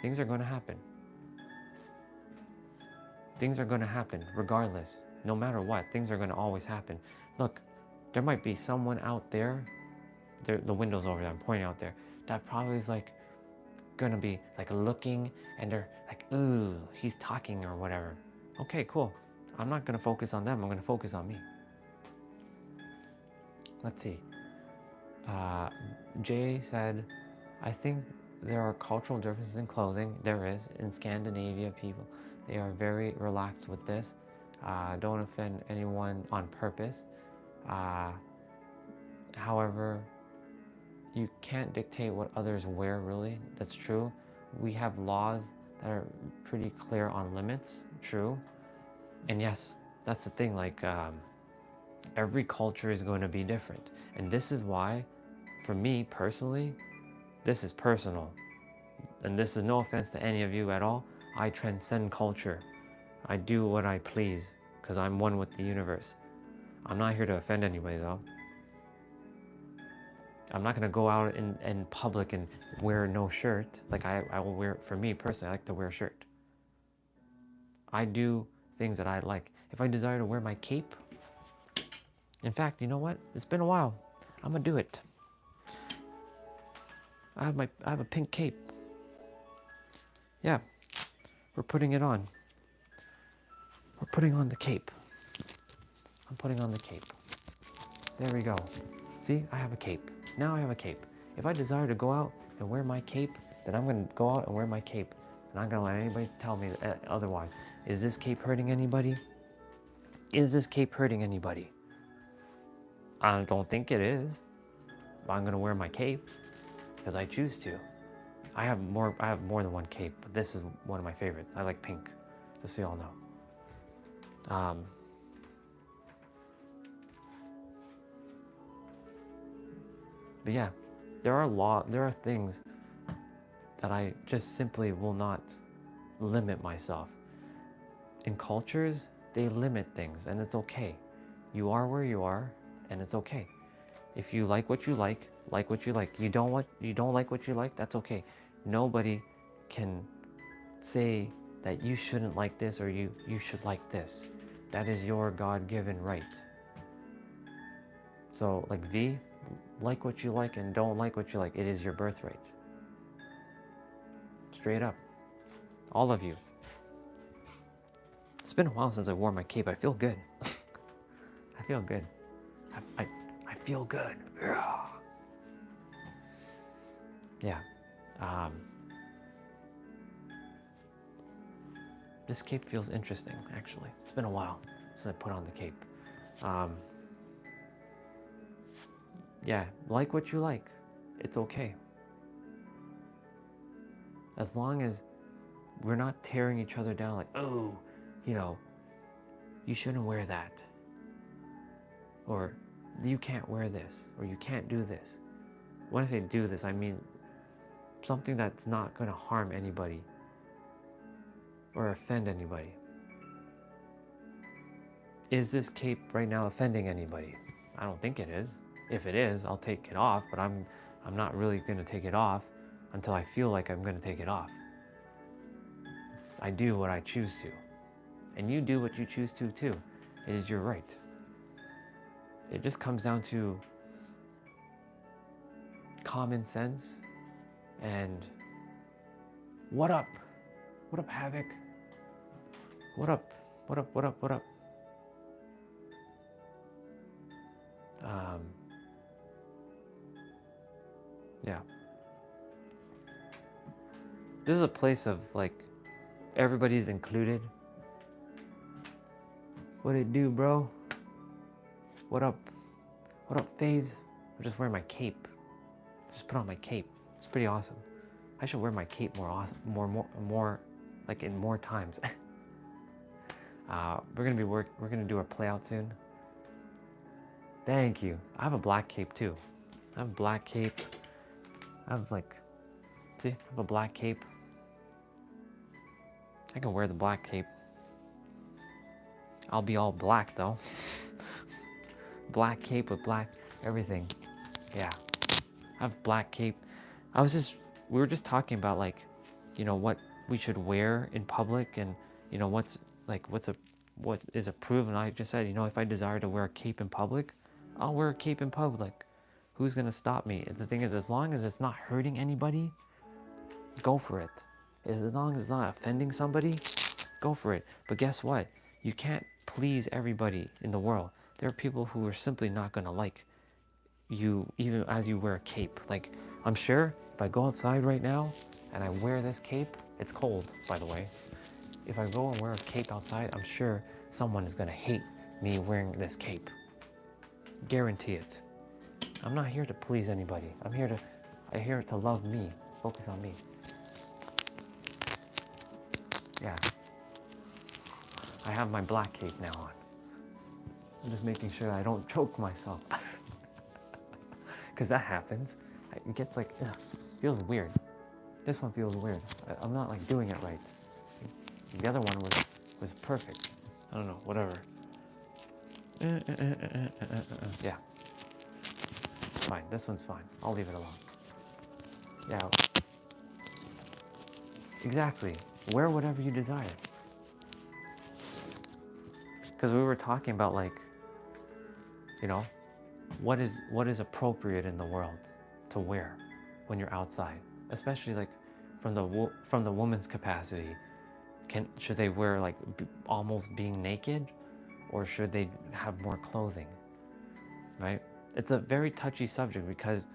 Things are going to happen. Things are going to happen regardless. No matter what, things are going to always happen. Look, there might be someone out there, the window's over there, I'm pointing out there, that probably is like going to be like looking, and they're like, ooh, he's talking or whatever. Okay, cool. I'm not going to focus on them. I'm going to focus on me. Let's see. Jay said, I think there are cultural differences in clothing. There is. In Scandinavia, people, they are very relaxed with this. Don't offend anyone on purpose. However, you can't dictate what others wear, really. That's true. We have laws that are pretty clear on limits. True. And yes, that's the thing. Like, every culture is going to be different. And this is why, for me personally, this is personal. And this is no offense to any of you at all. I transcend culture. I do what I please because I'm one with the universe. I'm not here to offend anybody though. I'm not gonna go out in public and wear no shirt. Like I will wear, for me personally, I like to wear a shirt. I do things that I like. If I desire to wear my cape, in fact, you know what? It's been a while. I'm gonna do it. I have a pink cape. Yeah, we're putting it on. We're putting on the cape. I'm putting on the cape. There we go. See, I have a cape. Now I have a cape. If I desire to go out and wear my cape, then I'm going to go out and wear my cape. I'm not going to let anybody tell me otherwise. Is this cape hurting anybody? Is this cape hurting anybody? I don't think it is. But I'm going to wear my cape because I choose to. I have more than one cape, but this is one of my favorites. I like pink, just so you all know. But yeah, there are things that I just simply will not limit myself. In cultures, they limit things, and it's okay. You are where you are, and it's okay. If you like what you like what you like. You don't like what you like, that's okay. Nobody can say that you shouldn't like this or you should like this. That is your God-given right. So like V, like what you like and don't like what you like. It is your birthright. Straight up. All of you. It's been a while since I wore my cape. I feel good. I feel good. I feel good. Yeah. This cape feels interesting, actually. It's been a while since I put on the cape. Yeah, like what you like. It's okay. As long as we're not tearing each other down like, oh, you shouldn't wear that. Or you can't wear this. Or you can't do this. When I say do this, I mean something that's not going to harm anybody or offend anybody. Is this cape right now offending anybody? I don't think it is. If it is, I'll take it off, but I'm not really going to take it off until I feel like I'm going to take it off. I do what I choose to. And you do what you choose to too. It is your right. It just comes down to common sense and what up? What up, Havoc? What up? What up? What up? What up? Yeah. This is a place of like everybody's included. What it do, bro? What up? What up, FaZe? I'm just wearing my cape. Just put on my cape. It's pretty awesome. I should wear my cape more awesome, more, like in more times. We're gonna do a playout soon. Thank you. I have a black cape too. I have a black cape. I have see, I have a black cape. I can wear the black cape. I'll be all black though. Black cape with black everything. Yeah. I have black cape. We were just talking about like, what we should wear in public, and what is approved. And I just said, if I desire to wear a cape in public, I'll wear a cape in public. Who's gonna stop me? The thing is, as long as it's not hurting anybody, go for it. As long as it's not offending somebody, go for it. But guess what? You can't please everybody in the world. There are people who are simply not gonna like you, even as you wear a cape. Like, I'm sure if I go outside right now and I wear this cape, it's cold, by the way. If I go and wear a cape outside, I'm sure someone is gonna hate me wearing this cape. Guarantee it. I'm not here to please anybody. I'm here to love me. Focus on me. Yeah. I have my black cape now on. I'm just making sure I don't choke myself. Because that happens. It gets like, feels weird. This one feels weird. I'm not like doing it right. The other one was perfect. I don't know, whatever. Yeah. Fine, this one's fine. I'll leave it alone. Yeah. Exactly. Wear whatever you desire. Because we were talking about like, what is appropriate in the world to wear when you're outside, especially like from the woman's capacity. Should they wear like almost being naked, or should they have more clothing? Right? It's a very touchy subject because,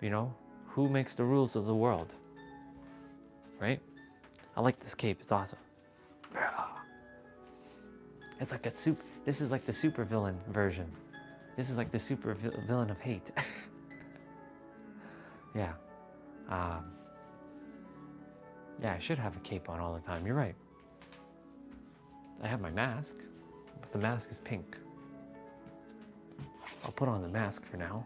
who makes the rules of the world? Right? I like this cape. It's awesome. It's like this is like the super villain version. This is like the super villain of hate. Yeah. Yeah, I should have a cape on all the time. You're right. I have my mask, but the mask is pink. I'll put on the mask for now.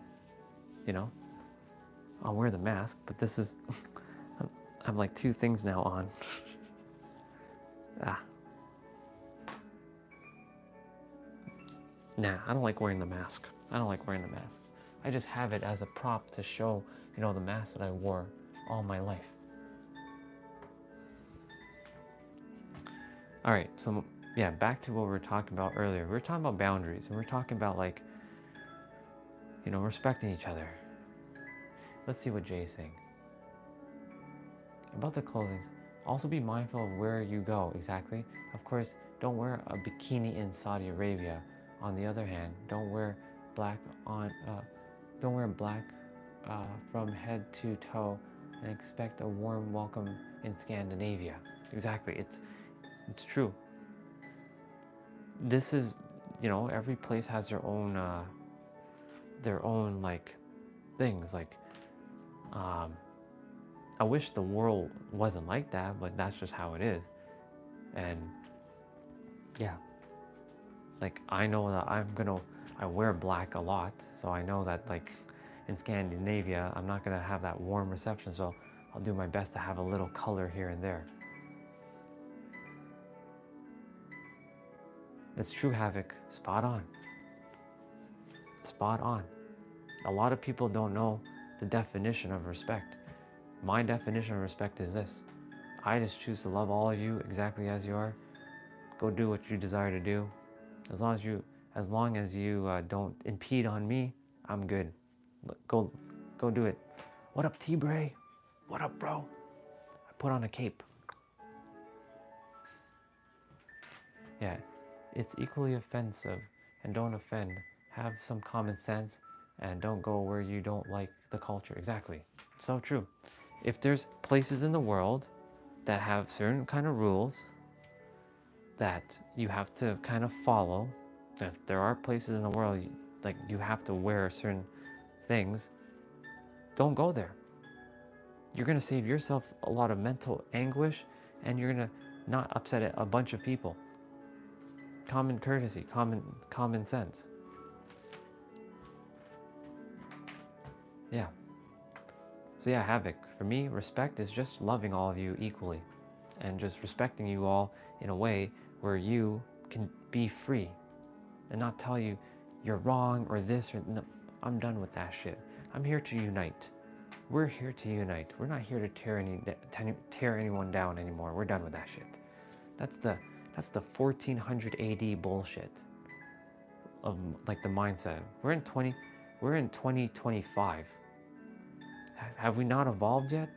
I'll wear the mask, but this is... I'm like 2 things now on. Nah, I don't like wearing the mask. I just have it as a prop to show, the mask that I wore all my life. All right, so yeah, back to what we were talking about earlier. We were talking about boundaries, and we were talking about like, respecting each other. Let's see what Jay's saying. About the clothing, also be mindful of where you go. Exactly. Of course, don't wear a bikini in Saudi Arabia. On the other hand, don't wear black from head to toe and expect a warm welcome in Scandinavia. Exactly. It's true. This is, every place has their own like things. Like, I wish the world wasn't like that, but that's just how it is. And yeah, like I know that I wear black a lot, so I know that like in Scandinavia, I'm not gonna have that warm reception, so I'll do my best to have a little color here and there. It's true, Havoc. Spot on. Spot on. A lot of people don't know the definition of respect. My definition of respect is this. I just choose to love all of you exactly as you are. Go do what you desire to do. As long as you don't impede on me, I'm good. Go do it. What up, T-Bray? What up, bro? I put on a cape. Yeah, it's equally offensive, and don't offend. Have some common sense, and don't go where you don't like the culture. Exactly. So true. If there's places in the world that have certain kind of rules that you have to kind of follow. There are places in the world like you have to wear certain things. Don't go there. You're going to save yourself a lot of mental anguish, and you're going to not upset a bunch of people. Common courtesy, common sense. Yeah. So yeah, Havoc. For me, respect is just loving all of you equally and just respecting you all in a way where you can be free and not tell you you're wrong or this or no. I'm done with that shit. I'm here to unite. We're here to unite. We're not here to tear anyone down anymore. We're done with that shit. That's the 1400 AD bullshit of like the mindset. We're in 2025. Have we not evolved yet?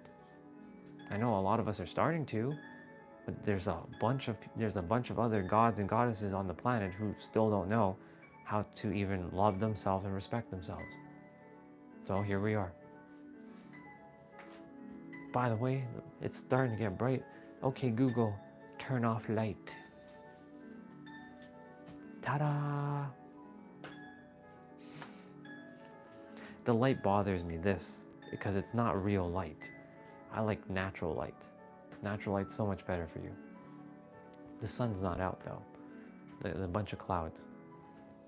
I know a lot of us are starting to, but there's a bunch of other gods and goddesses on the planet who still don't know how to even love themselves and respect themselves. So here we are. By the way, it's starting to get bright. Okay, Google, turn off light. Ta-da! The light bothers me, because it's not real light. I like natural light. Natural light's so much better for you. The sun's not out though. The bunch of clouds.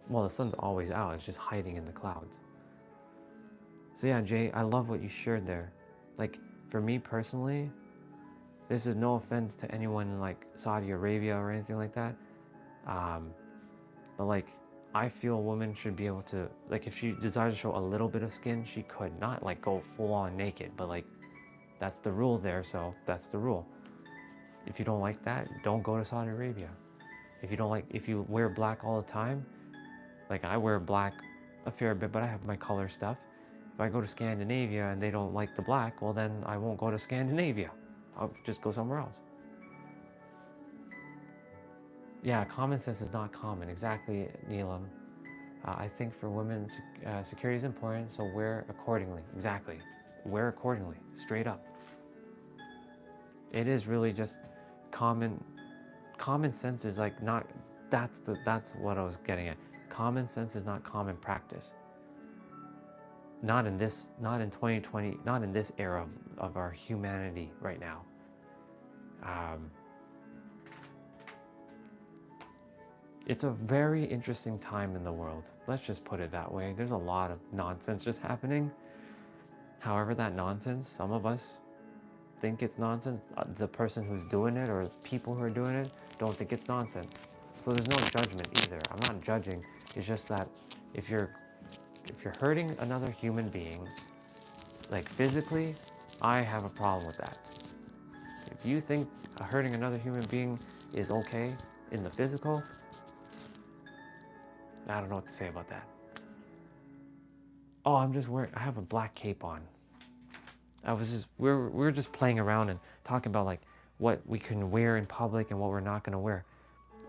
Well, the sun's always out, it's just hiding in the clouds. So yeah, Jay, I love what you shared there. Like, for me personally, this is no offense to anyone in like Saudi Arabia or anything like that. But like, I feel a woman should be able to, like, if she desires to show a little bit of skin, she could. Not like go full on naked, but like, that's the rule there, so that's the rule. If you don't like that, don't go to Saudi Arabia. If you wear black all the time, like I wear black a fair bit, but I have my color stuff. If I go to Scandinavia and they don't like the black, well then I won't go to Scandinavia. I'll just go somewhere else. Yeah, common sense is not common. Exactly, Neelam. I think for women, security is important, so wear accordingly. Exactly. Wear accordingly, straight up. It is really just common sense is like not, that's what I was getting at. Common sense is not common practice. Not in 2020, not in this era of our humanity right now. It's a very interesting time in the world. Let's just put it that way. There's a lot of nonsense just happening. However, that nonsense, some of us think it's nonsense. The person who's doing it or people who are doing it don't think it's nonsense. So there's no judgment either. I'm not judging. It's just that if you're hurting another human being, like physically, I have a problem with that. If you think hurting another human being is okay in the physical, I don't know what to say about that. Oh, I have a black cape on. We're just playing around and talking about like what we can wear in public and what we're not gonna wear.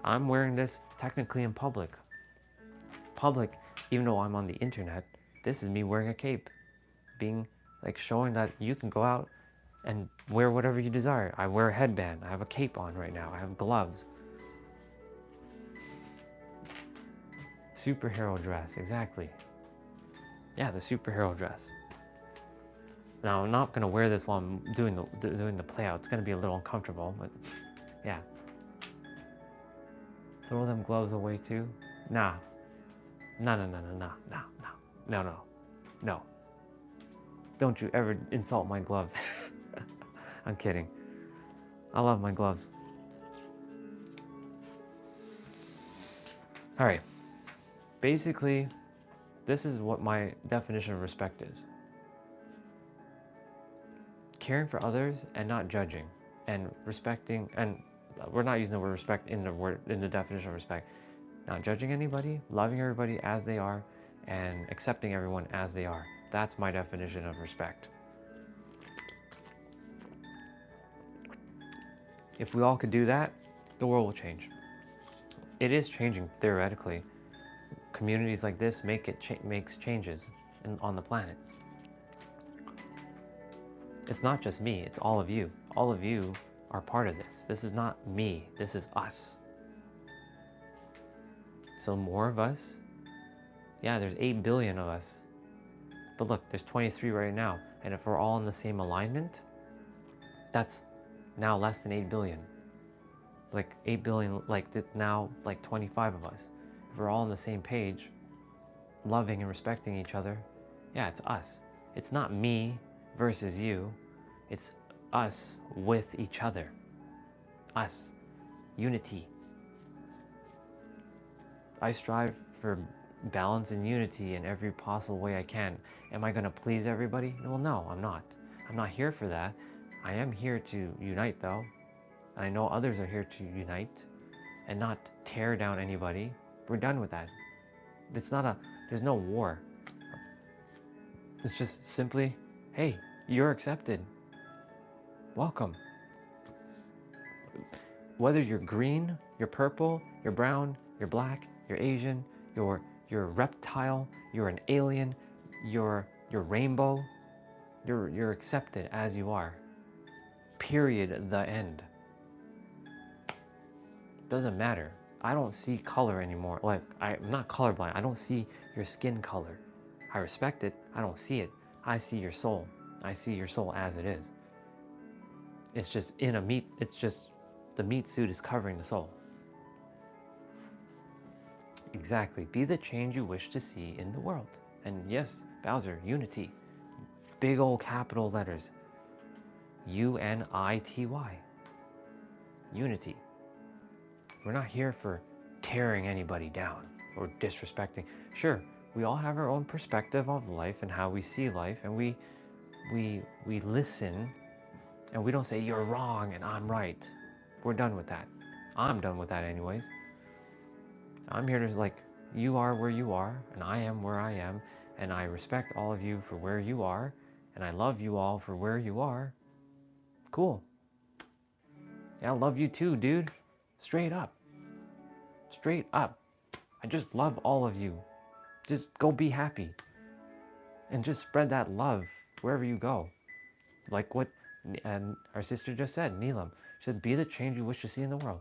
I'm wearing this technically in public. Even though I'm on the internet, this is me wearing a cape. Being like showing that you can go out and wear whatever you desire. I wear a headband, I have a cape on right now, I have gloves. Superhero dress, exactly. Yeah, the superhero dress. Now, I'm not gonna wear this while I'm doing the playout. It's gonna be a little uncomfortable, but yeah. Throw them gloves away too? Nah. No. Don't you ever insult my gloves. I'm kidding. I love my gloves. All right. Basically, this is what my definition of respect is. Caring for others and not judging, and respecting, and we're not using the word respect in the definition of respect. Not judging anybody, loving everybody as they are, and accepting everyone as they are. That's my definition of respect. If we all could do that, the world will change. It is changing theoretically. Communities like this makes changes on the planet. It's not just me, it's all of you. All of you are part of this. This is not me, this is us. So more of us, yeah, there's 8 billion of us. But look, there's 23 right now. And if we're all in the same alignment, that's now less than 8 billion. Like 8 billion, like it's now like 25 of us. If we're all on the same page, loving and respecting each other, yeah, it's us. It's not me versus you. It's us with each other. Us. Unity. I strive for balance and unity in every possible way I can. Am I going to please everybody? Well, no, I'm not. I'm not here for that. I am here to unite, though. And I know others are here to unite and not tear down anybody. We're done with that. There's no war. It's just simply, hey, you're accepted. Welcome. Whether you're green, you're purple, you're brown, you're black, you're Asian, you're a reptile, you're an alien, you're rainbow, you're accepted as you are. Period. The end. Doesn't matter. I don't see color anymore. Like, I'm not colorblind. I don't see your skin color. I respect it. I don't see it. I see your soul. I see your soul as it is. It's just in a meat, it's just the meat suit is covering the soul. Exactly. Be the change you wish to see in the world. And yes, Bowser, unity. Big old capital letters. UNITY. Unity. We're not here for tearing anybody down or disrespecting. Sure, we all have our own perspective of life and how we see life, and we listen, and we don't say you're wrong and I'm right. We're done with that. I'm done with that anyways. I'm here to, like, you are where you are, and I am where I am, and I respect all of you for where you are, and I love you all for where you are. Cool. Yeah, I love you too, dude. Straight up. Straight up. I just love all of you. Just go be happy. And just spread that love wherever you go. Like what and our sister just said, Neelam. She said, be the change you wish to see in the world.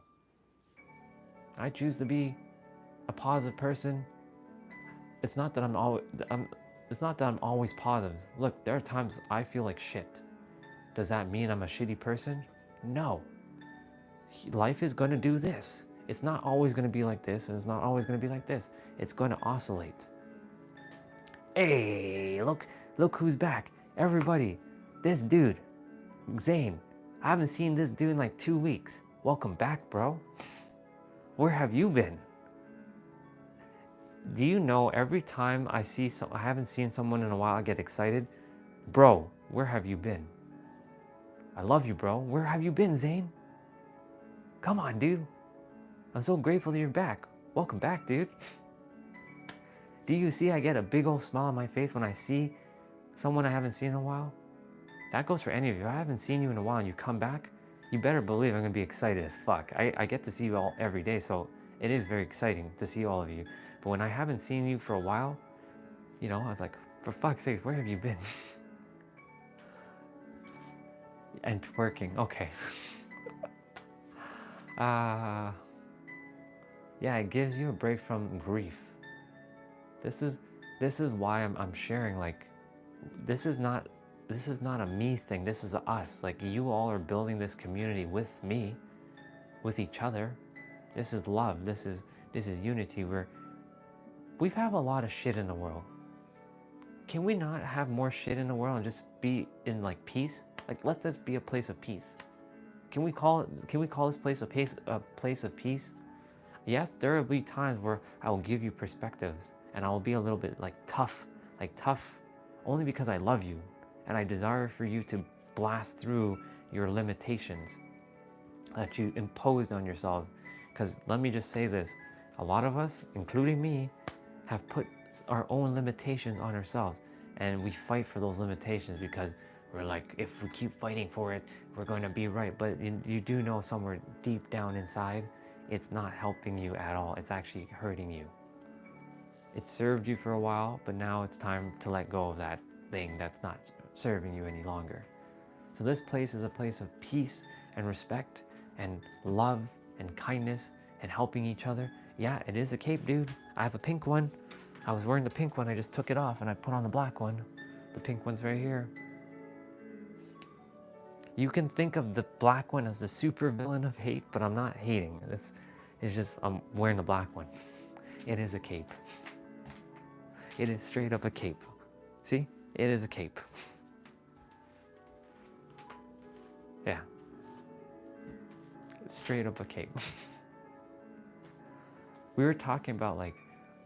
I choose to be a positive person. It's not that I'm always positive. Look, there are times I feel like shit. Does that mean I'm a shitty person? No. Life is going to do this. It's not always going to be like this, and it's not always going to be like this. It's going to oscillate. Hey, look who's back. Everybody, this dude, Zane. I haven't seen this dude in like 2 weeks. Welcome back, bro. Where have you been? Do you know every time I haven't seen someone in a while, I get excited? Bro, where have you been? I love you, bro. Where have you been, Zane? Come on, dude. I'm so grateful that you're back. Welcome back, dude. Do you see I get a big old smile on my face when I see someone I haven't seen in a while? That goes for any of you. If I haven't seen you in a while and you come back, you better believe I'm going to be excited as fuck. I get to see you all every day, so it is very exciting to see all of you. But when I haven't seen you for a while, you know, I was like, for fuck's sakes, where have you been? And twerking, okay. Yeah, it gives you a break from grief. This is why I'm sharing, like, this is not a me thing, this is a us. Like, you all are building this community with me, with each other. This is love, this is unity. We have a lot of shit in the world. Can we not have more shit in the world and just be in, like, peace? Like, let this be a place of peace. Can we call this place a place of peace? Yes, there will be times where I will give you perspectives and I will be a little bit tough only because I love you and I desire for you to blast through your limitations that you imposed on yourself. Because let me just say this, a lot of us, including me, have put our own limitations on ourselves, and we fight for those limitations because we're like, if we keep fighting for it, we're going to be right. But you do know somewhere deep down inside, it's not helping you at all. It's actually hurting you. It served you for a while, but now it's time to let go of that thing that's not serving you any longer. So this place is a place of peace and respect and love and kindness and helping each other. Yeah, it is a cape, dude. I have a pink one. I was wearing the pink one. I just took it off and I put on the black one. The pink one's right here. You can think of the black one as the super villain of hate, but I'm not hating. It's just I'm wearing the black one. It is a cape. It is straight up a cape. See? It is a cape. Yeah. It's straight up a cape. We were talking about, like,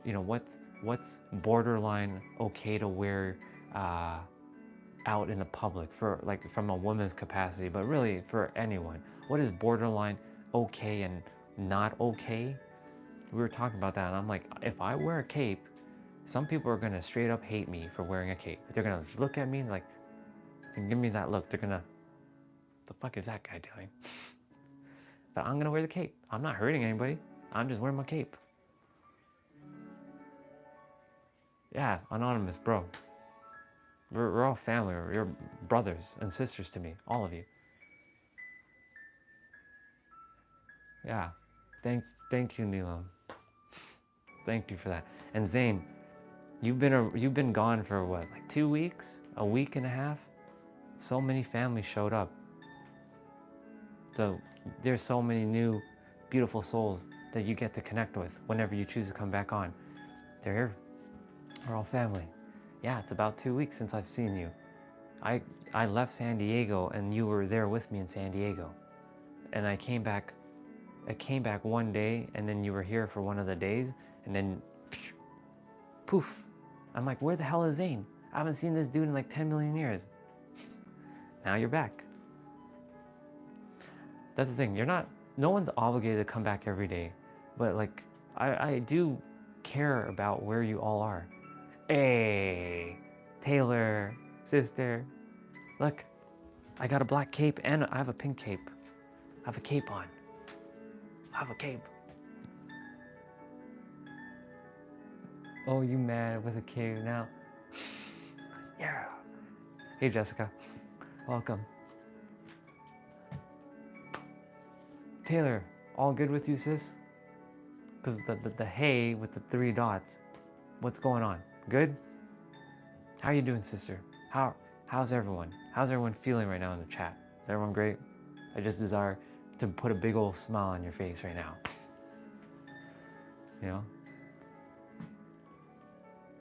you know, what's borderline okay to wear out in the public, for like from a woman's capacity, but really for anyone. What is borderline okay and not okay? We were talking about that, and I'm like, if I wear a cape, some people are gonna straight up hate me for wearing a cape. They're gonna look at me and like, give me that look. They're gonna, the fuck is that guy doing? But I'm gonna wear the cape. I'm not hurting anybody. I'm just wearing my cape. Yeah, anonymous, bro. We're all family. You're brothers and sisters to me, all of you. Yeah, thank you, Neelam. Thank you for that. And Zane, you've been gone for what, like 2 weeks, a week and a half? So many families showed up. So there's so many new, beautiful souls that you get to connect with whenever you choose to come back on. They're here. We're all family. Yeah, it's about 2 weeks since I've seen you. I left San Diego and you were there with me in San Diego. And I came back one day and then you were here for one of the days and then poof. I'm like, where the hell is Zane? I haven't seen this dude in like 10 million years. Now you're back. That's the thing, no one's obligated to come back every day, but like, I do care about where you all are. Hey, Taylor, sister, look, I got a black cape and I have a pink cape. I have a cape on. I have a cape. Oh, you mad with a cape now? Yeah. Hey, Jessica, welcome. Taylor, all good with you, sis? Because the hey with the 3 dots, what's going on? Good? How are you doing, sister? How's everyone? How's everyone feeling right now in the chat? Is everyone great? I just desire to put a big old smile on your face right now. You know?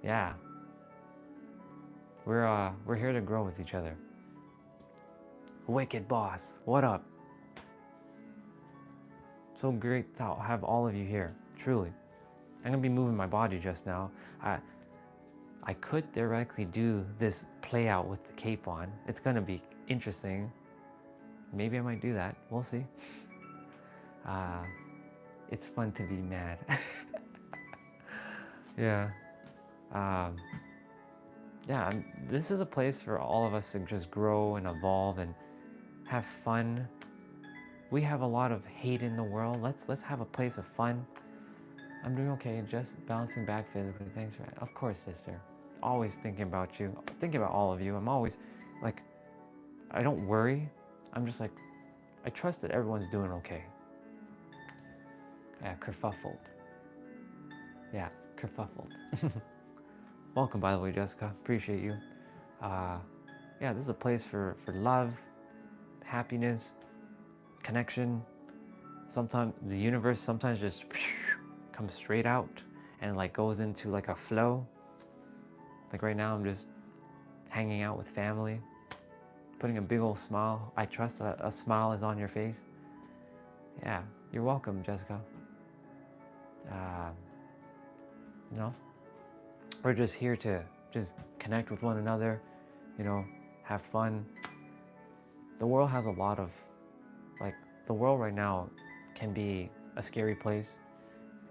Yeah. We're here to grow with each other. Wicked boss, what up? So great to have all of you here, truly. I'm gonna be moving my body just now. I could theoretically do this play out with the cape on. It's gonna be interesting. Maybe I might do that, we'll see. It's fun to be mad. Yeah. Yeah, this is a place for all of us to just grow and evolve and have fun. We have a lot of hate in the world. Let's have a place of fun. I'm doing okay, just bouncing back physically. Thanks, for of course, sister. Always thinking about you, thinking about all of you. I'm always like, I don't worry. I'm just like, I trust that everyone's doing okay. Yeah, kerfuffled. Yeah, kerfuffled. Welcome, by the way, Jessica. Appreciate you. Yeah, this is a place for love, happiness, connection. Sometimes the universe sometimes just comes straight out and like goes into like a flow. Like right now I'm just hanging out with family, putting a big old smile. I trust that a smile is on your face. Yeah, you're welcome, Jessica. You know, we're just here to just connect with one another, you know, have fun. The world has a lot of, like, the world right now can be a scary place,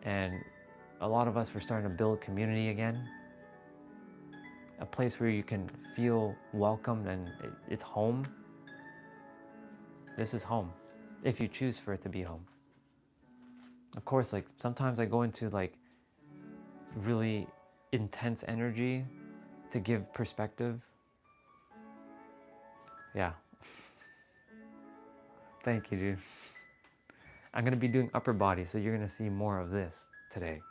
and a lot of us were starting to build community again. A place where you can feel welcomed and it's home. This is home, if you choose for it to be home. Of course, like, sometimes I go into like really intense energy to give perspective. Yeah. Thank you, dude. I'm going to be doing upper body, so you're going to see more of this today.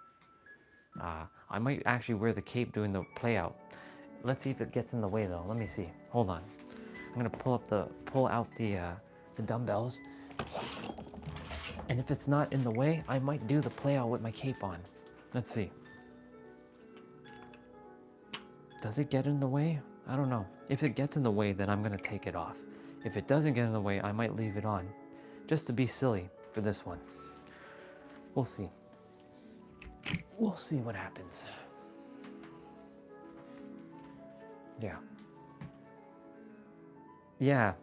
I might actually wear the cape doing the play out. Let's see if it gets in the way though. Let me see. Hold on. I'm going to pull out the dumbbells. And if it's not in the way, I might do the play out with my cape on. Let's see. Does it get in the way? I don't know. If it gets in the way, then I'm going to take it off. If it doesn't get in the way, I might leave it on. Just to be silly for this one. We'll see. We'll see what happens. Yeah. Yeah.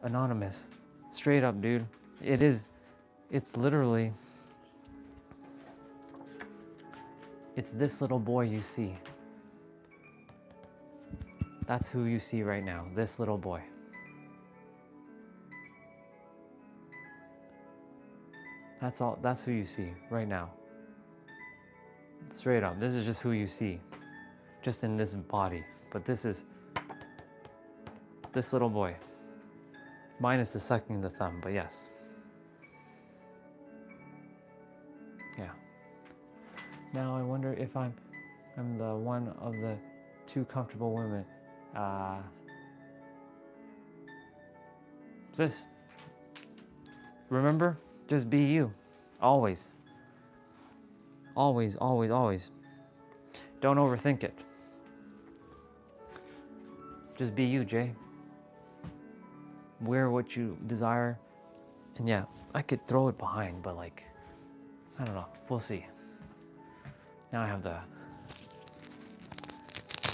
Anonymous. Straight up, dude. It is. It's literally. It's this little boy you see. That's who you see right now. This little boy. That's all. That's who you see right now. Straight up. This is just who you see. Just in this body. But this is this little boy. Minus the sucking the thumb, but yes. Yeah. Now I wonder if I'm the one of the two comfortable women. Sis, remember, just be you. Always. Always, always, always. Don't overthink it. Just be you, Jay. Wear what you desire. And yeah, I could throw it behind, but like, I don't know. We'll see. Now I have the...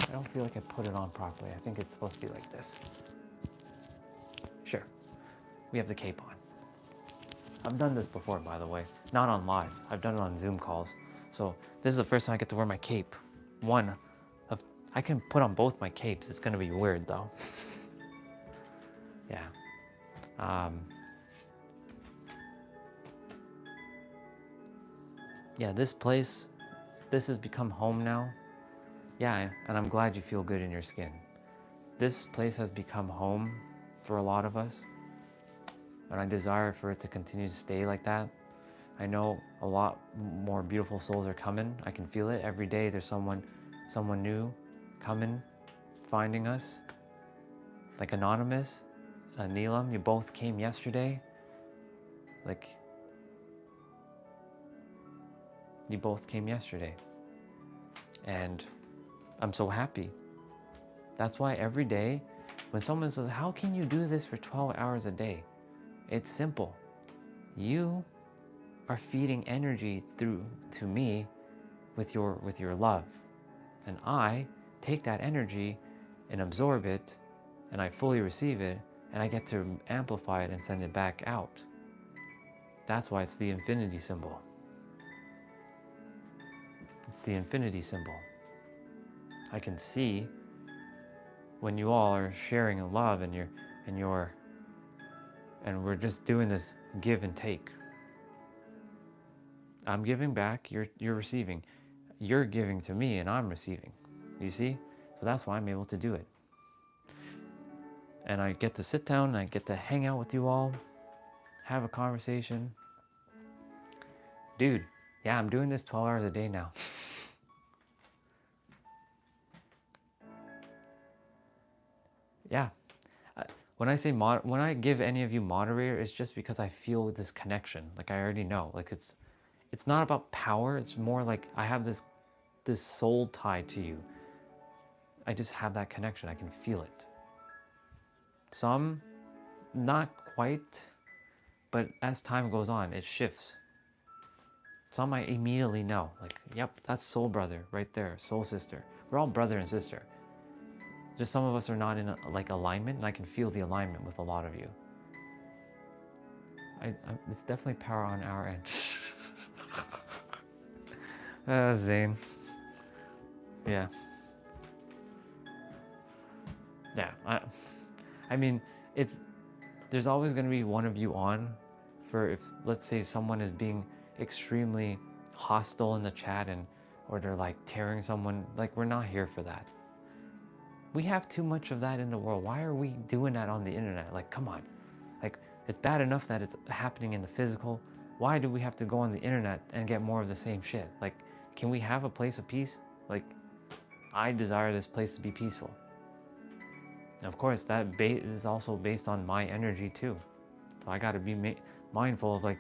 I don't feel like I put it on properly. I think it's supposed to be like this. Sure. We have the cape on. I've done this before, by the way. Not on live. I've done it on Zoom calls. So this is the first time I get to wear my cape. I can put on both my capes. It's gonna be weird though. Yeah. Yeah, this place, this has become home now. Yeah, and I'm glad you feel good in your skin. This place has become home for a lot of us. And I desire for it to continue to stay like that. I know a lot more beautiful souls are coming. I can feel it every day. There's someone new coming, finding us. Like Anonymous, Neelam, you both came yesterday. Like, you both came yesterday. And I'm so happy. That's why every day, when someone says, how can you do this for 12 hours a day? It's simple. You are feeding energy through to me with your love. And I take that energy and absorb it, and I fully receive it, and I get to amplify it and send it back out. That's why it's the infinity symbol. It's the infinity symbol. I can see when you all are sharing in love and we're just doing this give and take. I'm giving back, you're receiving. You're giving to me and I'm receiving. You see? So that's why I'm able to do it. And I get to sit down and I get to hang out with you all, have a conversation. Dude, yeah, I'm doing this 12 hours a day now. Yeah. When I say when I give any of you moderator, it's just because I feel this connection. Like I already know. Like it's not about power. It's more like I have this soul tie to you. I just have that connection. I can feel it. Some, not quite, but as time goes on, it shifts. Some I immediately know. Like, yep, that's soul brother right there, soul sister. We're all brother and sister. Just some of us are not in alignment, and I can feel the alignment with a lot of you. It's definitely power on our end. Zane. Yeah. Yeah. I mean, there's always going to be one of you on for if, let's say, someone is being extremely hostile in the chat or they're like tearing someone. Like, we're not here for that. We have too much of that in the world. Why are we doing that on the internet? Like, come on. Like, It's bad enough that it's happening in the physical. Why do we have to go on the internet and get more of the same shit? Like, can we have a place of peace? Like, I desire this place to be peaceful. And of course, that is also based on my energy too. So I got to be mindful of like,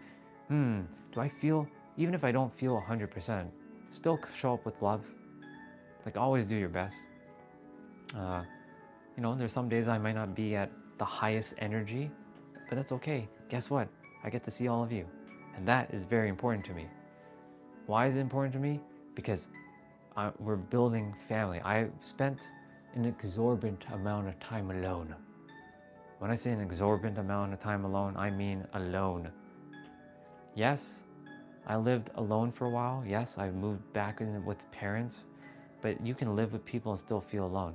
do I feel, even if I don't feel 100%, still show up with love. Like, always do your best. There's some days I might not be at the highest energy, but that's okay. Guess what? I get to see all of you. And that is very important to me. Why is it important to me? Because we're building family. I spent an exorbitant amount of time alone. When I say an exorbitant amount of time alone, I mean alone. Yes, I lived alone for a while. Yes, I moved back in with parents, but you can live with people and still feel alone.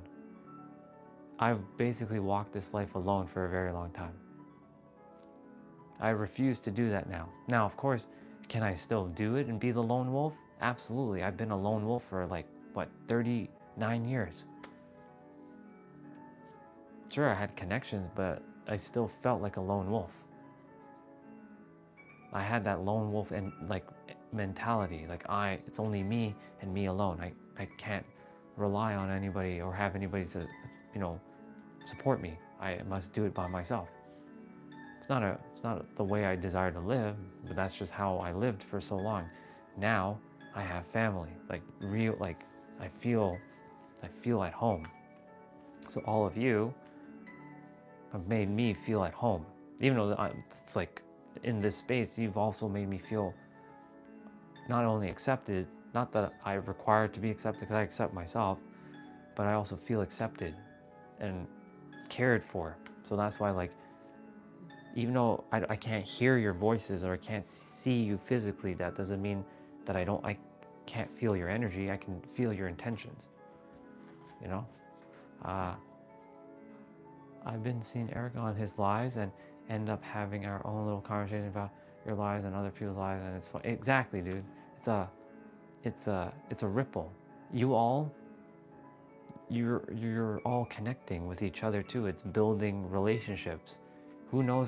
I've basically walked this life alone for a very long time. I refuse to do that now. Now, of course, can I still do it and be the lone wolf? Absolutely. I've been a lone wolf for 39 years. Sure, I had connections, but I still felt like a lone wolf. I had that lone wolf and mentality. It's only me and me alone. I can't rely on anybody or have anybody to, support me. I must do it by myself. It's not the way I desire to live, but that's just how I lived for so long. Now I have family, I feel at home. So all of you have made me feel at home. Even though it's like in this space, you've also made me feel not only accepted, not that I require to be accepted because I accept myself, but I also feel accepted and cared for. So that's why even though I can't hear your voices or I can't see you physically, that doesn't mean that I can't feel your energy. I can feel your intentions. I've been seeing Eric on his lives and end up having our own little conversation about your lives and other people's lives, and it's fun. Exactly, dude. It's a ripple. You're all connecting with each other too. It's building relationships. Who knows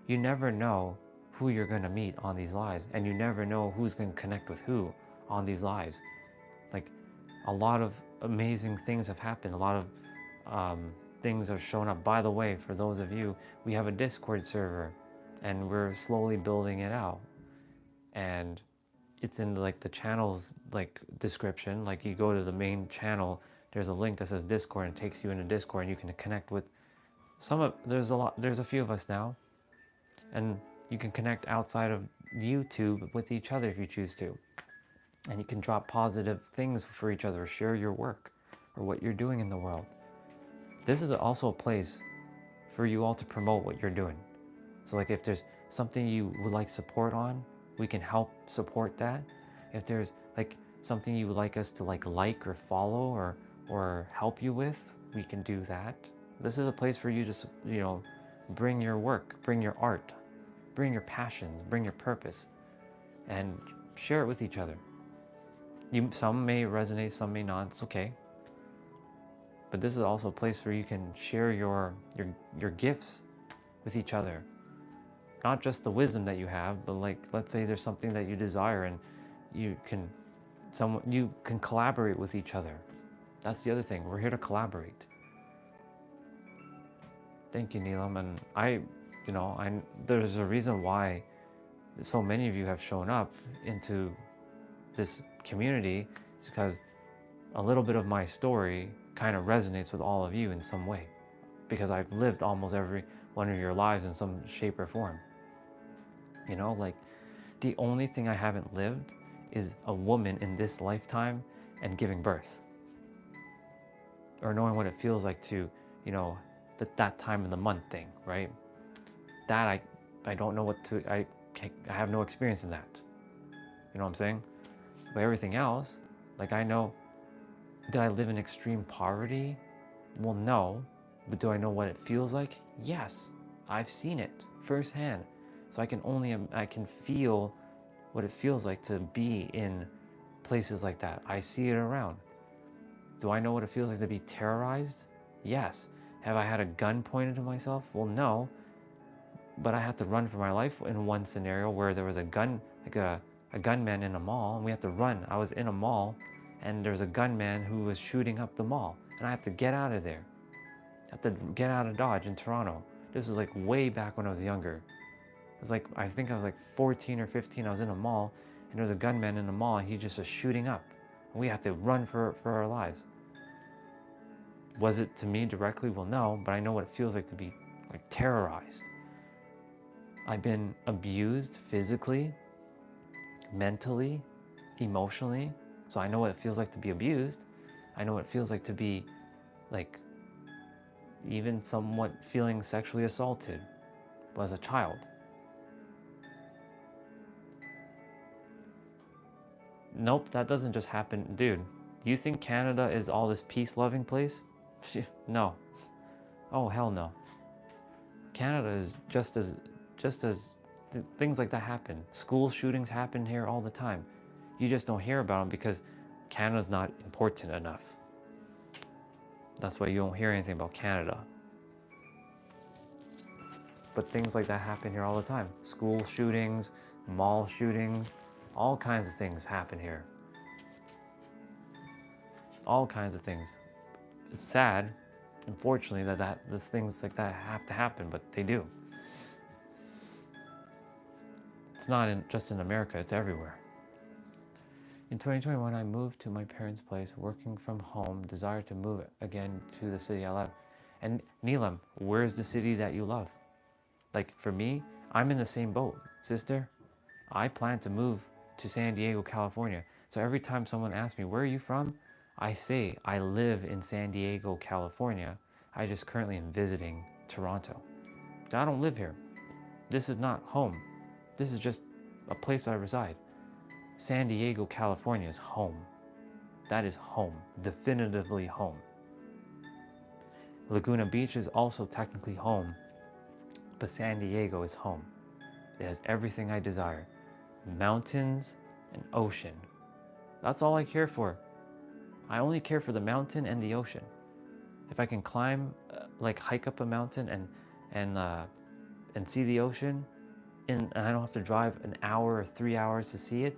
you never know who you're going to meet on these lives, and you never know who's going to connect with who on these lives. Like, a lot of amazing things have happened. A lot of things have shown up. By the way, for those of you, we have a Discord server and we're slowly building it out, and it's in the channel's description. You go to the main channel, there's a link that says Discord and takes you into Discord, and you can connect with there's a few of us now, and you can connect outside of YouTube with each other if you choose to, and you can drop positive things for each other, or share your work or what you're doing in the world. This is also a place for you all to promote what you're doing. So if there's something you would like support on, we can help support that. If there's something you would like us to like or follow or help you with, we can do that. This is a place for you to, bring your work, bring your art, bring your passions, bring your purpose, and share it with each other. Some may resonate, some may not. It's okay. But this is also a place where you can share your gifts with each other. Not just the wisdom that you have, but let's say there's something that you desire, and you can collaborate with each other. That's the other thing. We're here to collaborate. Thank you, Neelam. And there's a reason why so many of you have shown up into this community. It's because a little bit of my story kind of resonates with all of you in some way, because I've lived almost every one of your lives in some shape or form. The only thing I haven't lived is a woman in this lifetime and giving birth, or knowing what it feels like to, that time of the month thing, right? That I don't know I have no experience in that. You know what I'm saying? But everything else, I know, did I live in extreme poverty? Well, no. But do I know what it feels like? Yes. I've seen it firsthand. So I can feel what it feels like to be in places like that. I see it around. Do I know what it feels like to be terrorized? Yes. Have I had a gun pointed to myself? Well, no. But I had to run for my life in one scenario where there was a gun, like a gunman in a mall, and we had to run. I was in a mall, and there was a gunman who was shooting up the mall, and I had to get out of there. I had to get out of Dodge in Toronto. This was like way back when I was younger. It was like, I think I was like 14 or 15. I was in a mall, and there was a gunman in the mall, and he just was shooting up. And we had to run for our lives. Was it to me directly? Well, no, but I know what it feels like to be like terrorized. I've been abused physically, mentally, emotionally. So I know what it feels like to be abused. I know what it feels like to be like even somewhat feeling sexually assaulted as a child. Nope, that doesn't just happen. Dude, you think Canada is all this peace-loving place? No. Oh, hell no. Canada is just as things like that happen. School shootings happen here all the time. You just don't hear about them because Canada's not important enough. That's why you don't hear anything about Canada. But things like that happen here all the time. School shootings, mall shootings, all kinds of things happen here. All kinds of things. It's sad, unfortunately, that things like that have to happen, but they do. It's not just in America, it's everywhere. In 2021, I moved to my parents' place, working from home, desire to move again to the city I love. And Neelam, where's the city that you love? Like for me, I'm in the same boat, sister. I plan to move to San Diego, California. So every time someone asks me, where are you from? I say, I live in San Diego, California. I just currently am visiting Toronto. I don't live here. This is not home. This is just a place I reside. San Diego, California is home. That is home, definitively home. Laguna Beach is also technically home, but San Diego is home. It has everything I desire. Mountains and ocean. That's all I care for. I only care for the mountain and the ocean. If I can climb, like hike up a mountain and see the ocean, and I don't have to drive an hour or 3 hours to see it,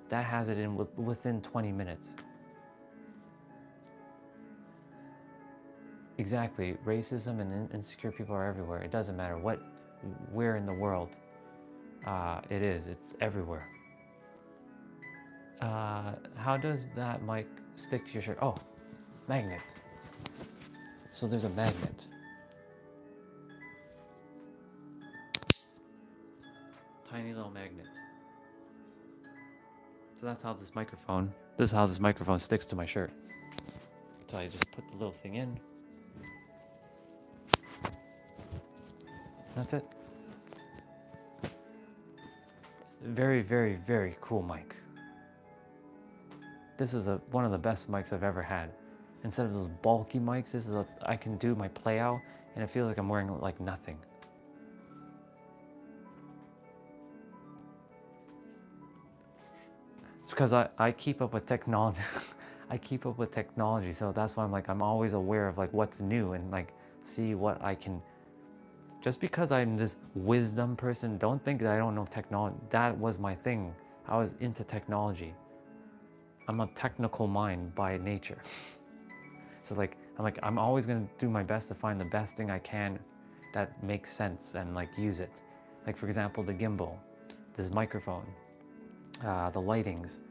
that has it in within 20 minutes. Exactly. Racism and insecure people are everywhere. It doesn't matter where in the world it is. It's everywhere. How does that mic stick to your shirt? Oh, magnet. So there's a magnet. Tiny little magnet. So that's how this microphone sticks to my shirt. So I just put the little thing in. That's it. Very, very, very cool mic. This is one of the best mics I've ever had. Instead of those bulky mics, I can do my playout and it feels like I'm wearing like nothing. It's because I keep up with technology. I keep up with technology, so that's why I'm always aware of like what's new and like see what I can. Just because I'm this wisdom person, don't think that I don't know technology. That was my thing. I was into technology. I'm a technical mind by nature. So I'm always gonna do my best to find the best thing I can that makes sense and like use it. Like for example, the gimbal, this microphone, the lightings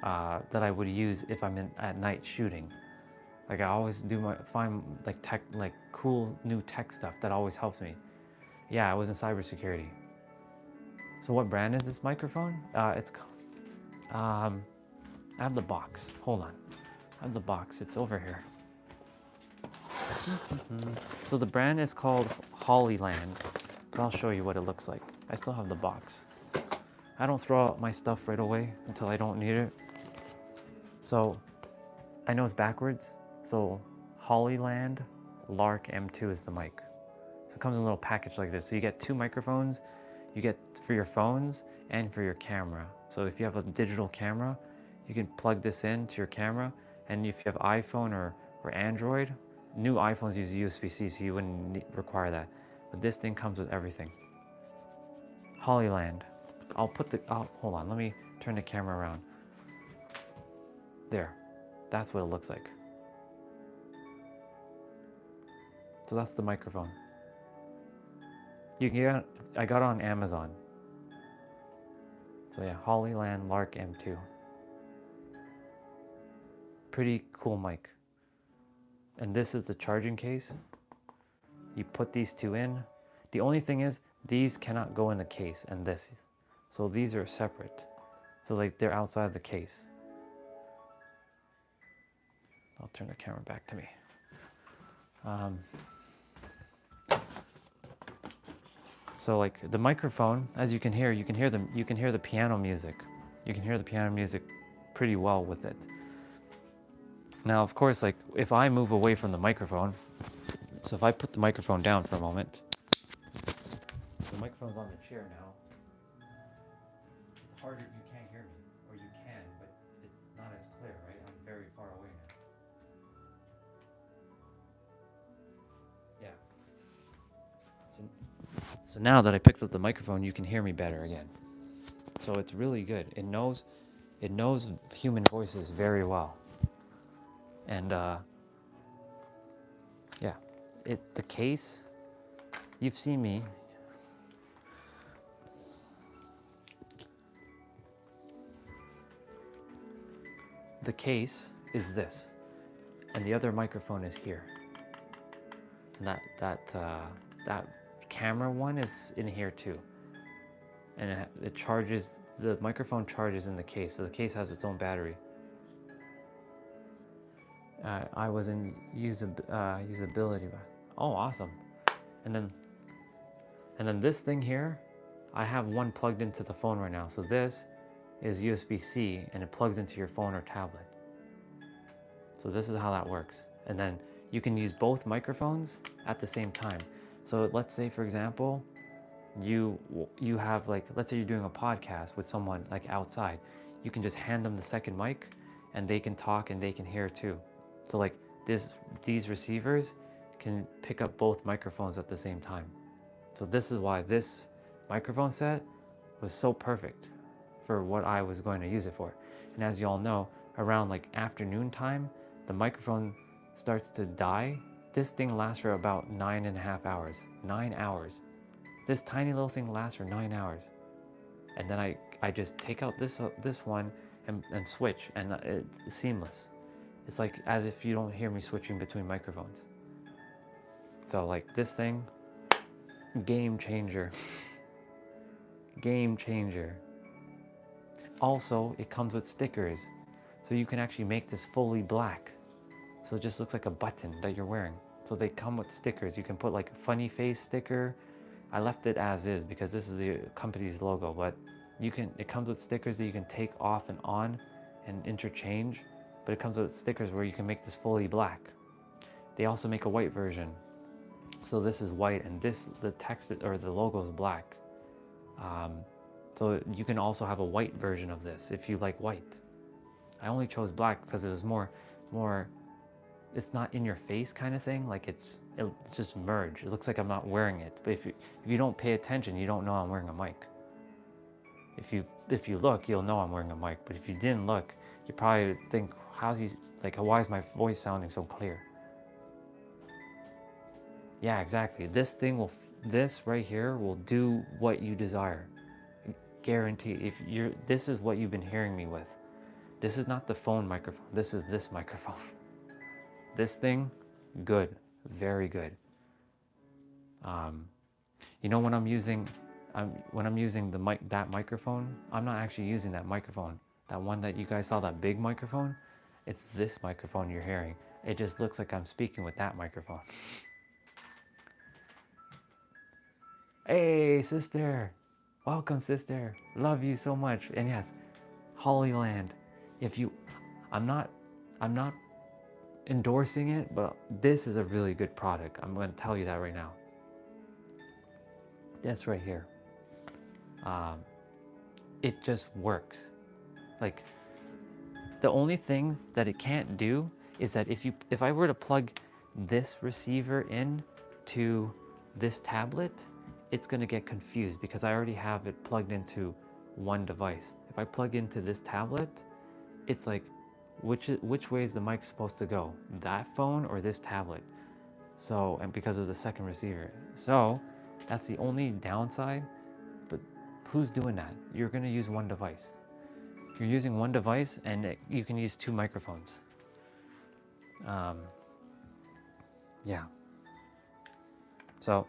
that I would use if I'm at night shooting. Like I always find like cool new tech stuff that always helps me. Yeah, I was in cybersecurity. So what brand is this microphone? It's I have the box. Hold on. I have the box. It's over here. So the brand is called Hollyland. So I'll show you what it looks like. I still have the box. I don't throw out my stuff right away until I don't need it. So I know it's backwards. So Hollyland Lark M2 is the mic. So it comes in a little package like this. So you get 2 microphones. You get for your phones and for your camera. So if you have a digital camera, you can plug this in to your camera. And if you have iPhone or Android, new iPhones use USB-C, so you wouldn't require that. But this thing comes with everything. Hollyland. Hold on, let me turn the camera around. There, that's what it looks like. So that's the microphone. I got it on Amazon. So yeah, Hollyland Lark M2. Pretty cool mic. And this is the charging case. You put these two in. The only thing is, these cannot go in the case, and this. So these are separate. So like they're outside the case. I'll turn the camera back to me. So like the microphone, as you can hear the piano music. You can hear the piano music pretty well with it. Now, of course, like if I move away from the microphone, so if I put the microphone down for a moment, the microphone's on the chair now. It's harder, you can't hear me, or you can, but it's not as clear, right? I'm very far away now. Yeah. So now that I picked up the microphone, you can hear me better again. So it's really good. It knows human voices very well. And yeah, the case, you've seen me. The case is this, and the other microphone is here. And that camera one is in here too. And it charges, the microphone charges in the case, so the case has its own battery. I was in usability. Oh, awesome. And then this thing here, I have one plugged into the phone right now. So this is USB-C, and it plugs into your phone or tablet. So this is how that works. And then you can use both microphones at the same time. So let's say, for example, you have, like, let's say you're doing a podcast with someone like outside. You can just hand them the second mic, and they can talk and they can hear too. So like these receivers can pick up both microphones at the same time. So this is why this microphone set was so perfect for what I was going to use it for. And as you all know, around like afternoon time, the microphone starts to die. This thing lasts for about 9.5 hours. 9 hours. This tiny little thing lasts for 9 hours. And then I just take out this one and switch, and it's seamless. It's like as if you don't hear me switching between microphones. So like this thing, game changer. Game changer. Also, it comes with stickers. So you can actually make this fully black. So it just looks like a button that you're wearing. So they come with stickers. You can put like a funny face sticker. I left it as is because this is the company's logo, but it comes with stickers that you can take off and on and interchange. But it comes with stickers where you can make this fully black. They also make a white version. So this is white, and the text or the logo is black. So you can also have a white version of this if you like white. I only chose black because it was more, it's not in your face kind of thing. Like it's just merged. It looks like I'm not wearing it. But if you don't pay attention, you don't know I'm wearing a mic. If you look, you'll know I'm wearing a mic. But if you didn't look, you probably think, why is my voice sounding so clear? Yeah, exactly. This right here will do what you desire. Guarantee. This is what you've been hearing me with. This is not the phone microphone. This is this microphone. This thing, good, very good. You know, when I'm using that microphone, I'm not actually using that microphone. That one that you guys saw, that big microphone, it's this microphone you're hearing. It just looks like I'm speaking with that microphone. Hey, sister. Welcome, sister. Love you so much. And yes, Hollyland. I'm not endorsing it, but this is a really good product. I'm going to tell you that right now. This right here. It just works. Like, the only thing that it can't do is that if I were to plug this receiver in to this tablet, it's going to get confused because I already have it plugged into one device. If I plug into this tablet, it's like, which way is the mic supposed to go? That phone or this tablet? So, and because of the second receiver. So that's the only downside, but who's doing that? You're going to use one device. You're using one device and you can use two microphones. Yeah. So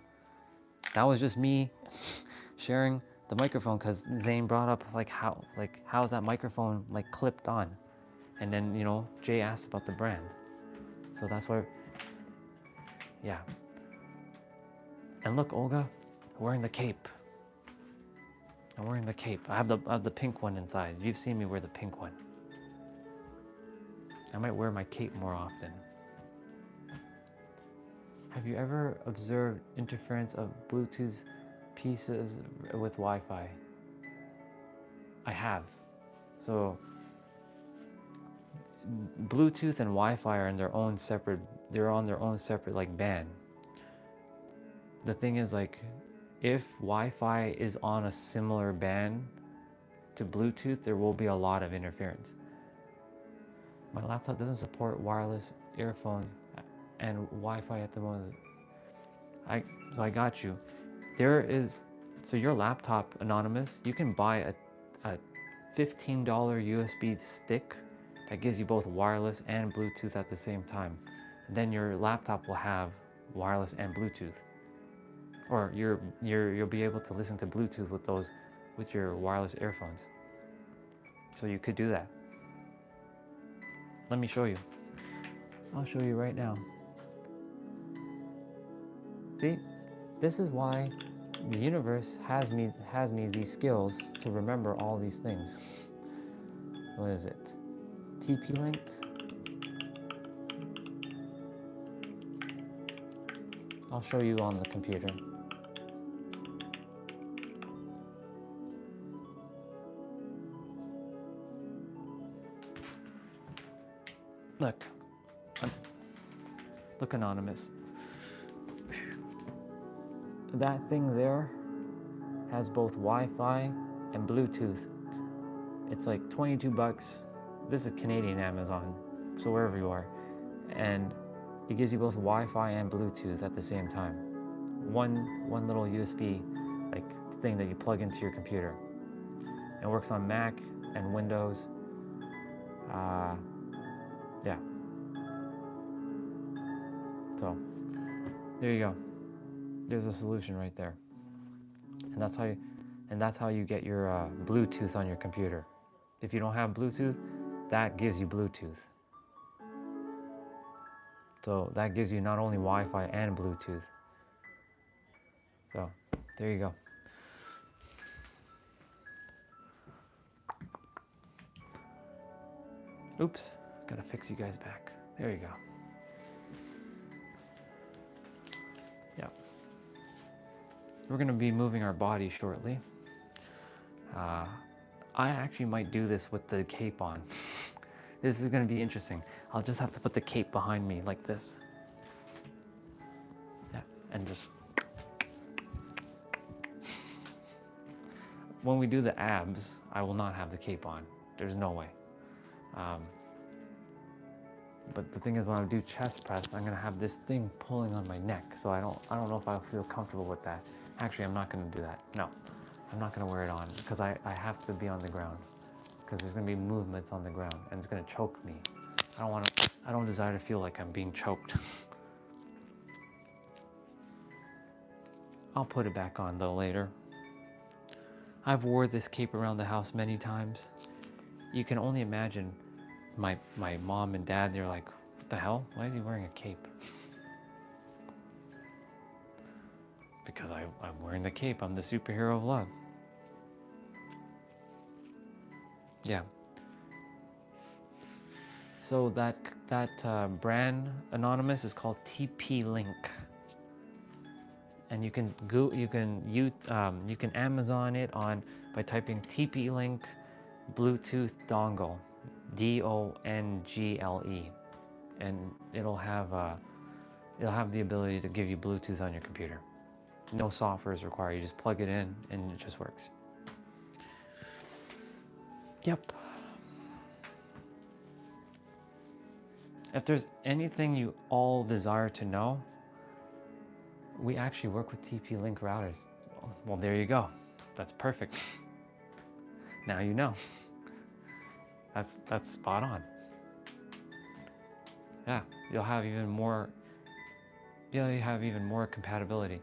that was just me sharing the microphone because Zane brought up how is that microphone like clipped on? And then, you know, Jay asked about the brand. So that's why, yeah. And look, Olga, I'm wearing the cape. I'm wearing the cape. I have the pink one inside. You've seen me wear the pink one. I might wear my cape more often. Have you ever observed interference of Bluetooth pieces with Wi-Fi? I have. So Bluetooth and Wi-Fi are in their own separate, they're on their own separate like band. The thing is, like, if Wi-Fi is on a similar band to Bluetooth, there will be a lot of interference. My laptop doesn't support wireless earphones and Wi-Fi at the moment. So I got you. There is, so your laptop, Anonymous, you can buy a $15 USB stick that gives you both wireless and Bluetooth at the same time. And then your laptop will have wireless and Bluetooth. Or you'll be able to listen to Bluetooth with your wireless earphones. So you could do that. Let me show you. I'll show you right now. See, this is why the universe has me these skills to remember all these things. What is it? TP-Link. I'll show you on the computer. Look, Anonymous. That thing there has both Wi-Fi and Bluetooth. It's like 22 bucks. This is Canadian Amazon, so wherever you are. And it gives you both Wi-Fi and Bluetooth at the same time. One little USB like thing that you plug into your computer. It works on Mac and Windows. Yeah. So there you go. There's a solution right there. And that's how you get your Bluetooth on your computer. If you don't have Bluetooth, that gives you Bluetooth. So that gives you not only Wi-Fi and Bluetooth. So there you go. Oops, gotta fix you guys back. There you go. Yeah. We're gonna be moving our body shortly. I actually might do this with the cape on. This is gonna be interesting. I'll just have to put the cape behind me like this. Yeah, and just. When we do the abs, I will not have the cape on. There's no way. But the thing is, when I do chest press, I'm gonna have this thing pulling on my neck. So I don't know if I'll feel comfortable with that. Actually, I'm not gonna do that. No, I'm not gonna wear it on because I have to be on the ground. Because there's gonna be movements on the ground and it's gonna choke me. I don't desire to feel like I'm being choked. I'll put it back on though later. I've wore this cape around the house many times. You can only imagine my mom and dad, they're like, what the hell? Why is he wearing a cape? Because I'm wearing the cape. I'm the superhero of love. Yeah. So that brand, Anonymous, is called TP-Link. And you can Amazon it by typing TP-Link Bluetooth dongle, DONGLE, and it'll have the ability to give you Bluetooth on your computer. No software is required. You just plug it in and it just works. Yep. If there's anything you all desire to know, we actually work with TP-Link routers. Well, there you go. That's perfect. Now you know. That's spot on. Yeah, you'll have even more compatibility.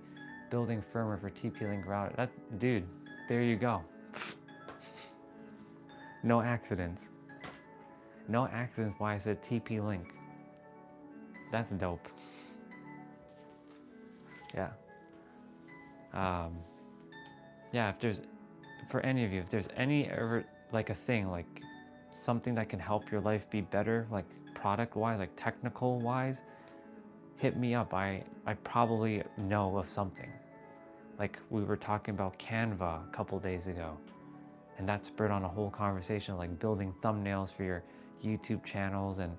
Building firmware for TP-Link router. That's, dude, there you go. No accidents. No accidents why I said TP-Link. That's dope. Yeah. Yeah, if there's, for any of you, if there's any ever, like a thing, like something that can help your life be better, like product-wise, like technical-wise, hit me up. I probably know of something. Like we were talking about Canva a couple days ago, and that spurred on a whole conversation, like building thumbnails for your YouTube channels, and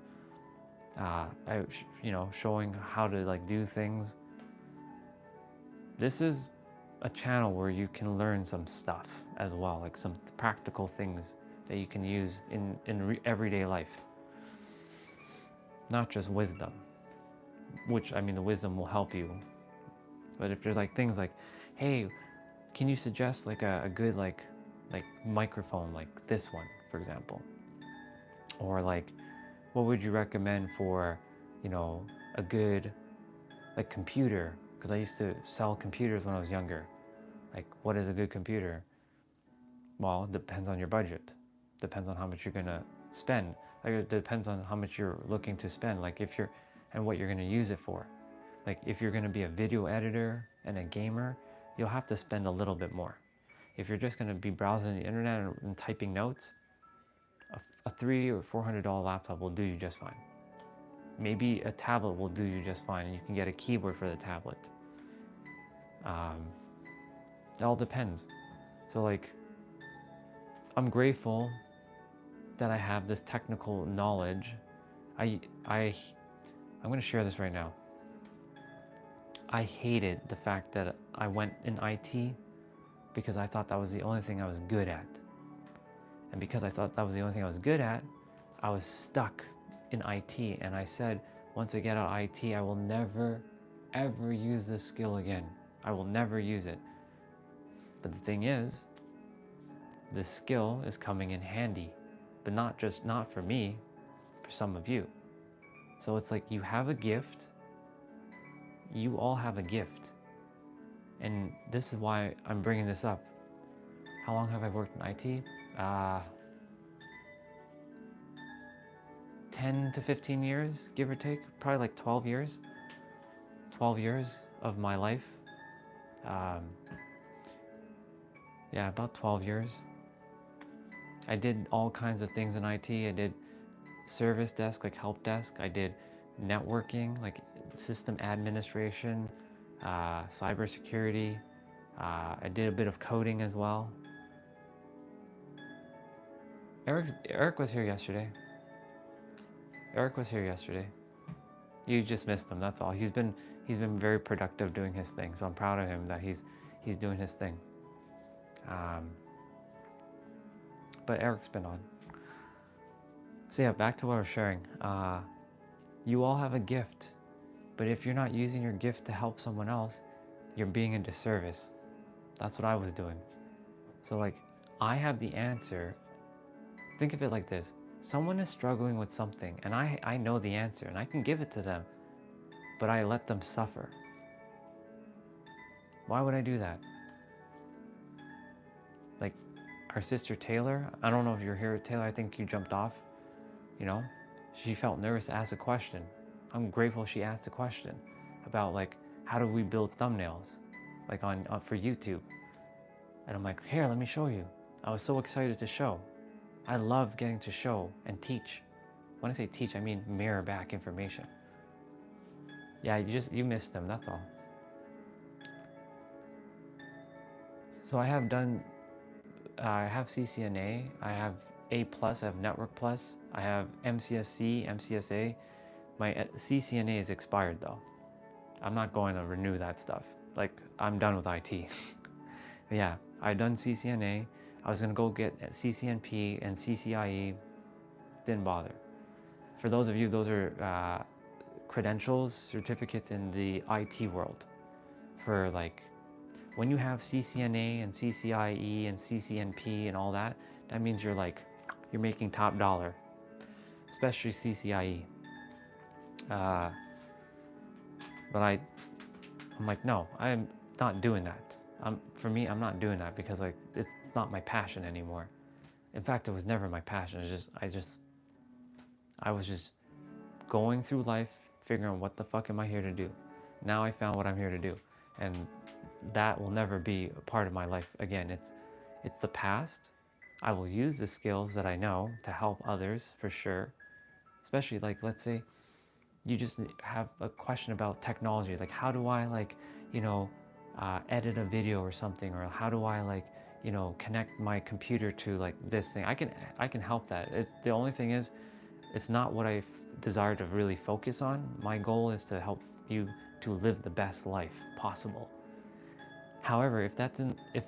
showing how to like do things. This is a channel where you can learn some stuff as well, like some practical things that you can use in everyday life. Not just wisdom, which, I mean, the wisdom will help you. But if there's like things like, hey, can you suggest like a good like microphone, like this one, for example? Or like, what would you recommend for, a good like computer? Because I used to sell computers when I was younger. Like, what is a good computer? Well, it depends on your budget. Depends on how much you're gonna spend. Like, it depends on how much you're looking to spend. Like, and what you're gonna use it for. Like, if you're gonna be a video editor and a gamer, you'll have to spend a little bit more. If you're just gonna be browsing the internet and typing notes, a $300 or $400 laptop will do you just fine. Maybe a tablet will do you just fine, and you can get a keyboard for the tablet. It all depends. So like, I'm grateful that I have this technical knowledge. I'm gonna share this right now. I hated the fact that I went in IT because I thought that was the only thing I was good at. And because I thought that was the only thing I was good at, I was stuck in IT. And I said, once I get out of IT, I will never, ever use this skill again. I will never use it. But the thing is, this skill is coming in handy, but not for me, for some of you. So it's like, you have a gift. You all have a gift. And this is why I'm bringing this up. How long have I worked in IT? 10 to 15 years, give or take. Probably like 12 years. 12 years of my life. Yeah, about 12 years. I did all kinds of things in IT. I did service desk, like help desk. I did networking, like system administration, cybersecurity. I did a bit of coding as well. Eric was here yesterday. Eric was here yesterday. You just missed him, that's all. He's been very productive doing his thing, so I'm proud of him that he's doing his thing. But Eric's been on. So yeah, back to what I was sharing. You all have a gift, but if you're not using your gift to help someone else, you're being a disservice. That's what I was doing. So like, I have the answer. Think of it like this. Someone is struggling with something, and I know the answer, and I can give it to them, but I let them suffer. Why would I do that? Like, our sister Taylor, I don't know if you're here, Taylor, I think you jumped off, she felt nervous to ask a question. I'm grateful she asked a question about like, how do we build thumbnails, like for YouTube? And I'm like, here, let me show you. I was so excited to show. I love getting to show and teach. When I say teach, I mean mirror back information. Yeah, you missed them, that's all. So I have CCNA, I have A+, I have Network Plus, I have MCSC, MCSA. My CCNA is expired though. I'm not going to renew that stuff. like I'm done with IT. Yeah, I'd done CCNA. I was gonna go get CCNP and CCIE. Didn't bother. For those of you, those are credentials, certificates in the IT world. For like, when you have CCNA and CCIE and CCNP and all that, that means you're making top dollar, especially CCIE. But I'm like, no, I'm not doing that. For me, I'm not doing that because like it's not my passion anymore. In fact, it was never my passion. It's just I was just going through life, figuring out what the fuck am I here to do. Now I found what I'm here to do, and that will never be a part of my life again. It's the past. I will use the skills that I know to help others for sure. Especially like, let's say you just have a question about technology, like how do I edit a video or something, or how do I connect my computer to like this thing. I can help that. The only thing is, it's not what I desire to really focus on. My goal is to help you to live the best life possible. However, if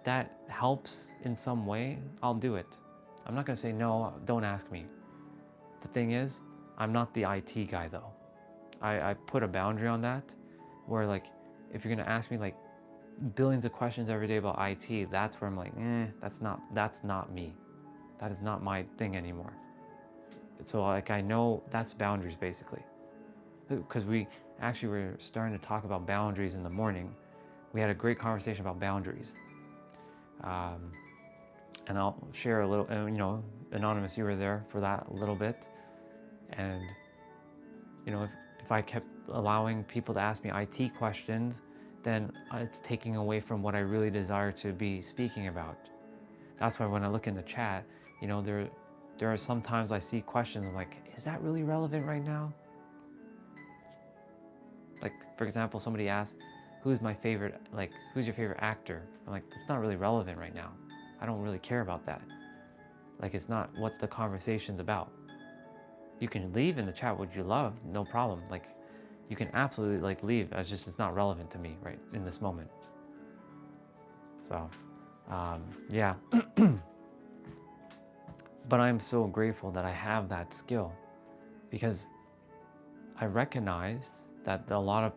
that helps in some way, I'll do it. I'm not gonna say no, don't ask me. The thing is, I'm not the IT guy though. I put a boundary on that, where like, if you're gonna ask me like billions of questions every day about IT, that's where I'm like, that's not me. That is not my thing anymore. So like, I know that's boundaries basically. Because we actually were starting to talk about boundaries in the morning. We had a great conversation about boundaries. And I'll share a little, Anonymous, you were there for that a little bit. And, if I kept allowing people to ask me IT questions, then it's taking away from what I really desire to be speaking about. That's why when I look in the chat, there are some times I see questions, I'm like, is that really relevant right now? Like, for example, somebody asked, who's your favorite actor? I'm like, it's not really relevant right now. I don't really care about that. Like, it's not what the conversation's about. You can leave in the chat what you love, no problem. Like, you can absolutely leave. It's not relevant to me right in this moment. So, yeah. But I'm so grateful that I have that skill, because I recognize that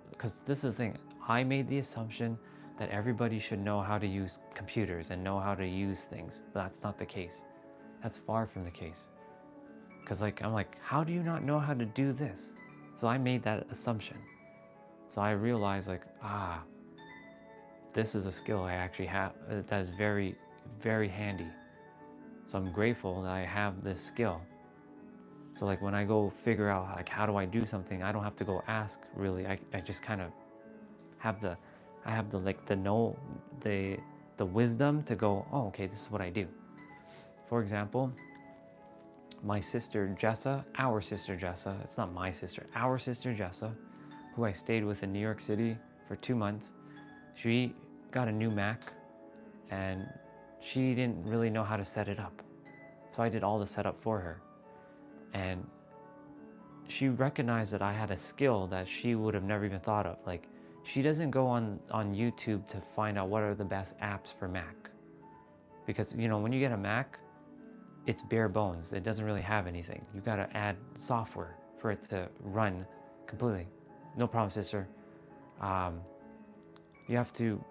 because this is the thing, I made the assumption that everybody should know how to use computers and know how to use things, but that's not the case. That's far from the case. Because I'm like, how do you not know how to do this? So I made that assumption. So I realized this is a skill I actually have that is very, very handy. So I'm grateful that I have this skill. So like, when I go figure out like how do I do something, I don't have to go ask really. I just kind of have the wisdom to go, oh, okay, this is what I do. For example, my sister Jessa, it's not my sister, our sister Jessa, who I stayed with in New York City for 2 months, she got a new Mac and she didn't really know how to set it up. So I did all the setup for her. And she recognized that I had a skill that she would have never even thought of. Like, she doesn't go on YouTube to find out what are the best apps for Mac. Because, when you get a Mac, it's bare bones. It doesn't really have anything. You got to add software for it to run completely. No problem, sister. You have to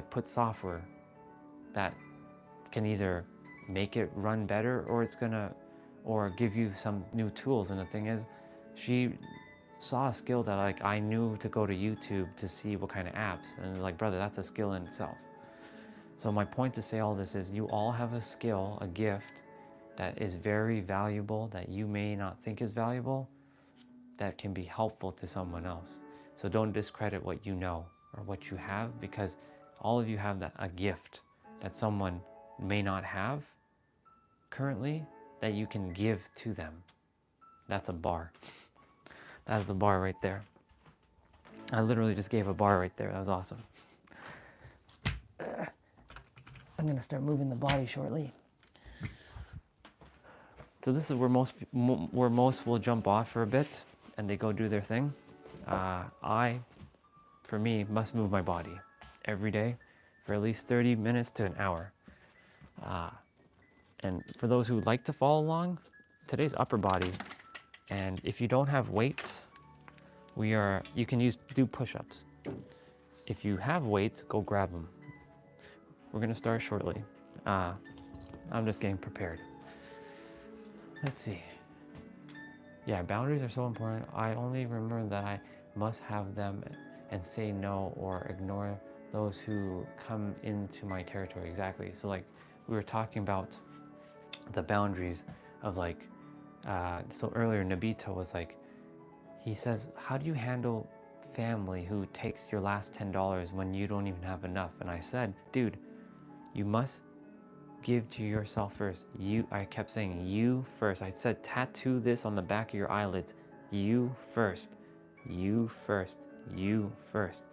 put software that can either make it run better, or give you some new tools. And the thing is, she saw a skill that I knew to go to YouTube to see what kind of apps, and like, brother, that's a skill in itself. So my point to say all this is, you all have a skill, a gift that is very valuable, that you may not think is valuable, that can be helpful to someone else. So don't discredit what you know or what you have, because all of you have a gift that someone may not have currently, that you can give to them. That's a bar. That is a bar right there. I literally just gave a bar right there. That was awesome. I'm gonna start moving the body shortly. So this is where most will jump off for a bit and they go do their thing. I for me, must move my body every day for at least 30 minutes to an hour. And for those who like to follow along, today's upper body. And if you don't have weights, you can do push-ups. If you have weights, go grab them. We're gonna start shortly. I'm just getting prepared. Let's see. Yeah, boundaries are so important. I only remember that I must have them and say no or ignore those who come into my territory. Exactly. So like we were talking about the boundaries of like, so earlier Nabito was like, he says, how do you handle family who takes your last $10 when you don't even have enough? And I said, dude, you must give to yourself first. I kept saying you first. I said, tattoo this on the back of your eyelids. You first, you first, you first.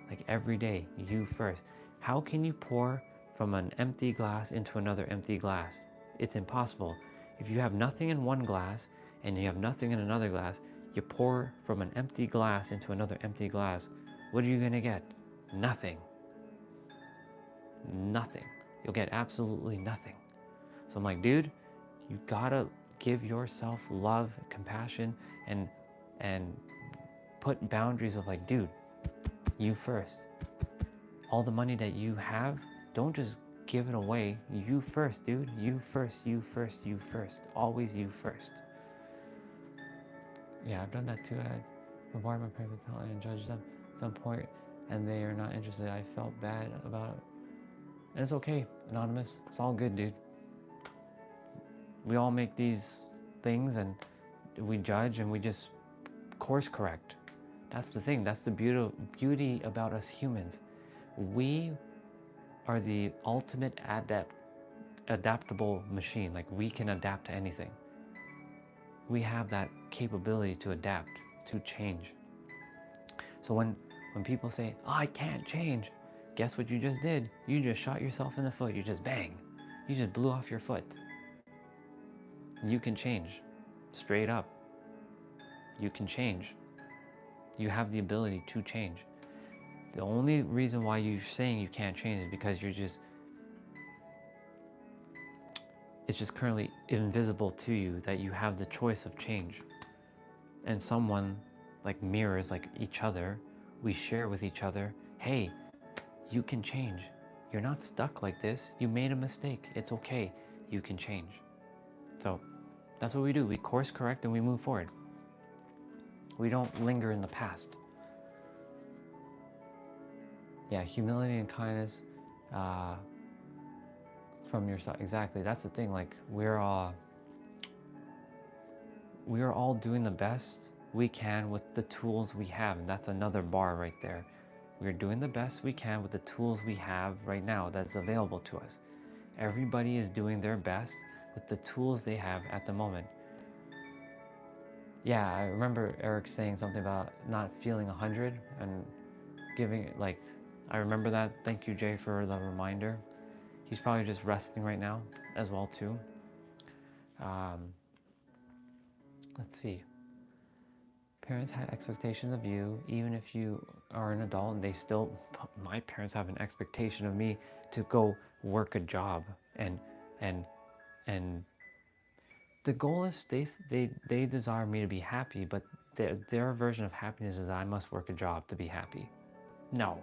Like every day, you first. How can you pour from an empty glass into another empty glass? It's impossible. If you have nothing in one glass and you have nothing in another glass, you pour from an empty glass into another empty glass. What are you gonna get? Nothing. Nothing. You'll get absolutely nothing. So I'm like, dude, you gotta give yourself love, compassion, and put boundaries of like, dude, you first. All the money that you have, don't just give it away. You first, dude. You first, you first, you first. Always you first. Yeah, I've done that too. I bombarded my parents with help and judged them at some point, and they are not interested. I felt bad about it. And it's okay, Anonymous. It's all good, dude. We all make these things and we judge and we just course correct. That's the thing. That's the beauty about us humans. We are the ultimate adaptable machine. Like we can adapt to anything. We have that capability to adapt, to change. So when people say, oh, I can't change, guess what you just did? You just shot yourself in the foot. You just bang. You just blew off your foot. You can change. Straight up. You can change. You have the ability to change. The only reason why you're saying you can't change is because it's just currently invisible to you that you have the choice of change. And someone, like mirrors, like each other, we share with each other, hey, you can change. You're not stuck like this. You made a mistake. It's okay. You can change. So that's what we do. We course correct and we move forward. We don't linger in the past. Yeah, humility and kindness from yourself. Exactly. That's the thing. Like we are all doing the best we can with the tools we have. And that's another bar right there. We're doing the best we can with the tools we have right now that's available to us. Everybody is doing their best with the tools they have at the moment. Yeah, I remember Eric saying something about not feeling 100 and giving it like, I remember that. Thank you, Jay, for the reminder. He's probably just resting right now as well too. Let's see. Parents had expectations of you, even if you are an adult, and my parents have an expectation of me to go work a job, and the goal is they desire me to be happy, but their version of happiness is that I must work a job to be happy. No.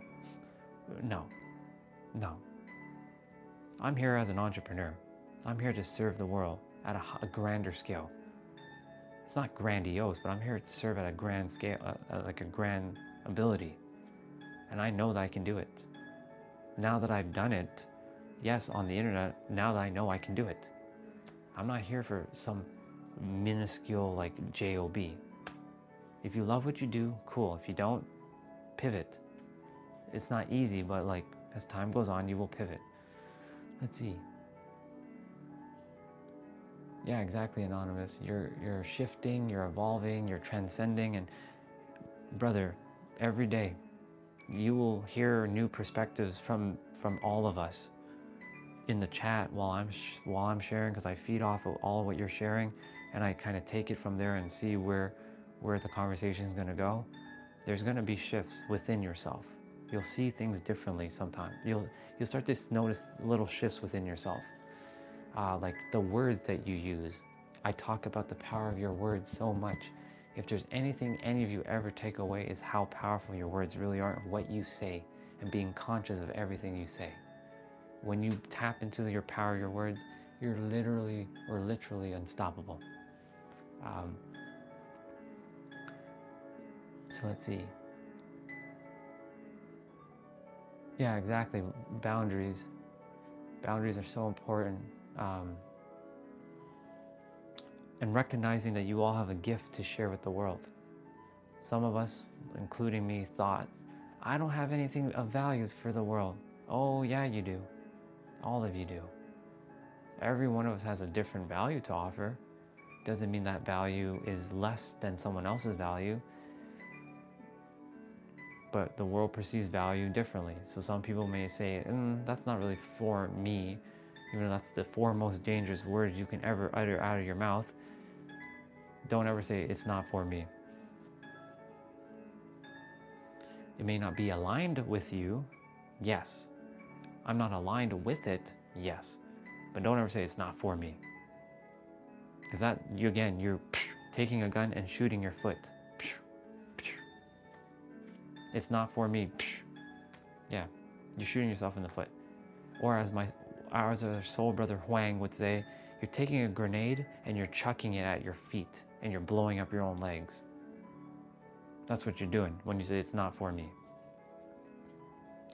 I'm here as an entrepreneur. I'm here to serve the world at a grander scale. It's not grandiose, but I'm here to serve at a grand scale, like a grand ability. And I know that I can do it. Now that I've done it, yes, on the internet, now that I know I can do it. I'm not here for some minuscule like job. If you love what you do, cool. If you don't, pivot. It's not easy, but like as time goes on, you will pivot. Let's see. Yeah, exactly, Anonymous. You're shifting, you're evolving, you're transcending, and brother, every day you will hear new perspectives from all of us in the chat while I'm sharing, because I feed off of all of what you're sharing, and I kind of take it from there and see where the conversation is going to go. there's going to be shifts within yourself. You'll see things differently sometimes. You'll start to notice little shifts within yourself. Like the words that you use. I talk about the power of your words so much. If there's anything any of you ever take away, is how powerful your words really are, what you say, and being conscious of everything you say. When you tap into your power of your words, you're literally unstoppable. So let's see. Yeah, exactly. Boundaries. Boundaries are so important. And recognizing that you all have a gift to share with the world. Some of us, including me, thought, I don't have anything of value for the world. Oh yeah, you do. All of you do. Every one of us has a different value to offer. Doesn't mean that value is less than someone else's value. But the world perceives value differently. So some people may say, that's not really for me. Even though that's the four most dangerous words you can ever utter out of your mouth. Don't ever say, it's not for me. It may not be aligned with you, yes. I'm not aligned with it, yes. But don't ever say it's not for me. Because that, you're taking a gun and shooting your foot. It's not for me. Yeah, you're shooting yourself in the foot. Or as our soul brother Huang would say, you're taking a grenade and you're chucking it at your feet and you're blowing up your own legs. That's what you're doing when you say it's not for me.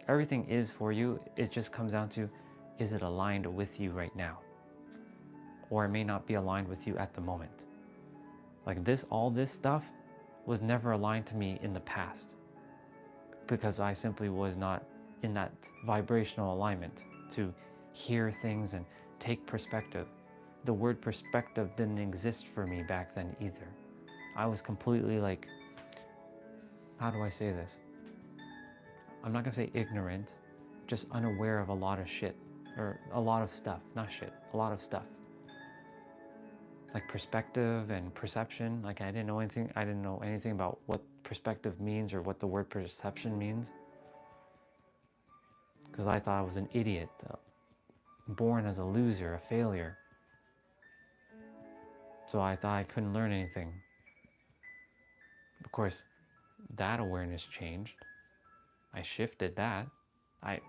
Everything is for you. It just comes down to, is it aligned with you right now? Or it may not be aligned with you at the moment. Like all this stuff was never aligned to me in the past because I simply was not in that vibrational alignment to hear things and take perspective. The word perspective didn't exist for me back then either. I was completely like, how do I say this? I'm not gonna say ignorant, just unaware of a lot of shit, or a lot of stuff, not shit, a lot of stuff. Like perspective and perception, like I didn't know anything about what perspective means or what the word perception means. Because I thought I was an idiot, born as a loser, a failure. So I thought I couldn't learn anything. Of course, that awareness changed. I shifted that. I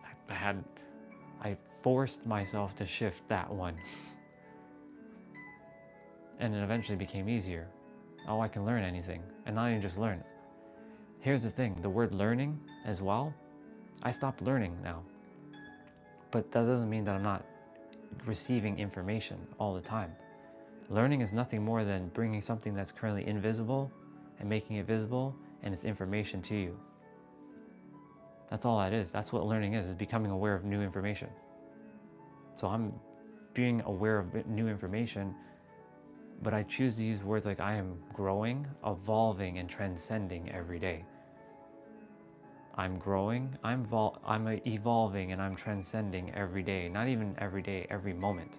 forced myself to shift that one. And it eventually became easier. Oh, I can learn anything. And not even just learn. Here's the thing, the word learning as well, I stopped learning now. But that doesn't mean that I'm not receiving information all the time. Learning is nothing more than bringing something that's currently invisible and making it visible, and it's information to you. That's all that is. That's what learning is becoming aware of new information. So I'm being aware of new information, but I choose to use words like I am growing, evolving, and transcending every day. I'm growing, I'm evolving, and I'm transcending every day. Not even every day, every moment.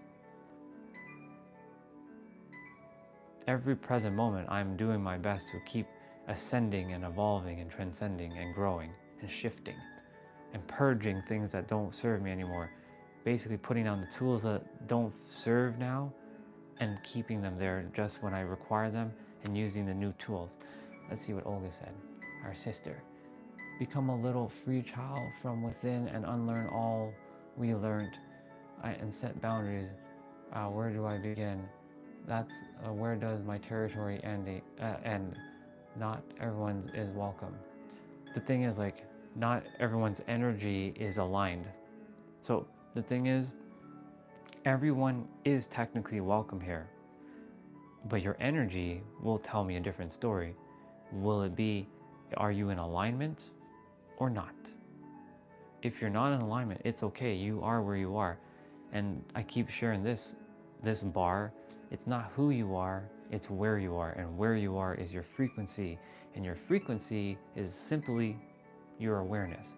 Every present moment, I'm doing my best to keep ascending and evolving and transcending and growing and shifting and purging things that don't serve me anymore. Basically putting down the tools that don't serve now and keeping them there just when I require them and using the new tools. Let's see what Olga said, our sister. Become a little free child from within and unlearn all we learned and set boundaries. Where do I begin? That's where does my territory end? Not everyone is welcome. The thing is, like, not everyone's energy is aligned. So the thing is, everyone is technically welcome here, but your energy will tell me a different story. Will it be, are you in alignment or not? If you're not in alignment, it's okay. You are where you are. And I keep sharing this bar. It's not who you are, it's where you are. And where you are is your frequency. And your frequency is simply your awareness.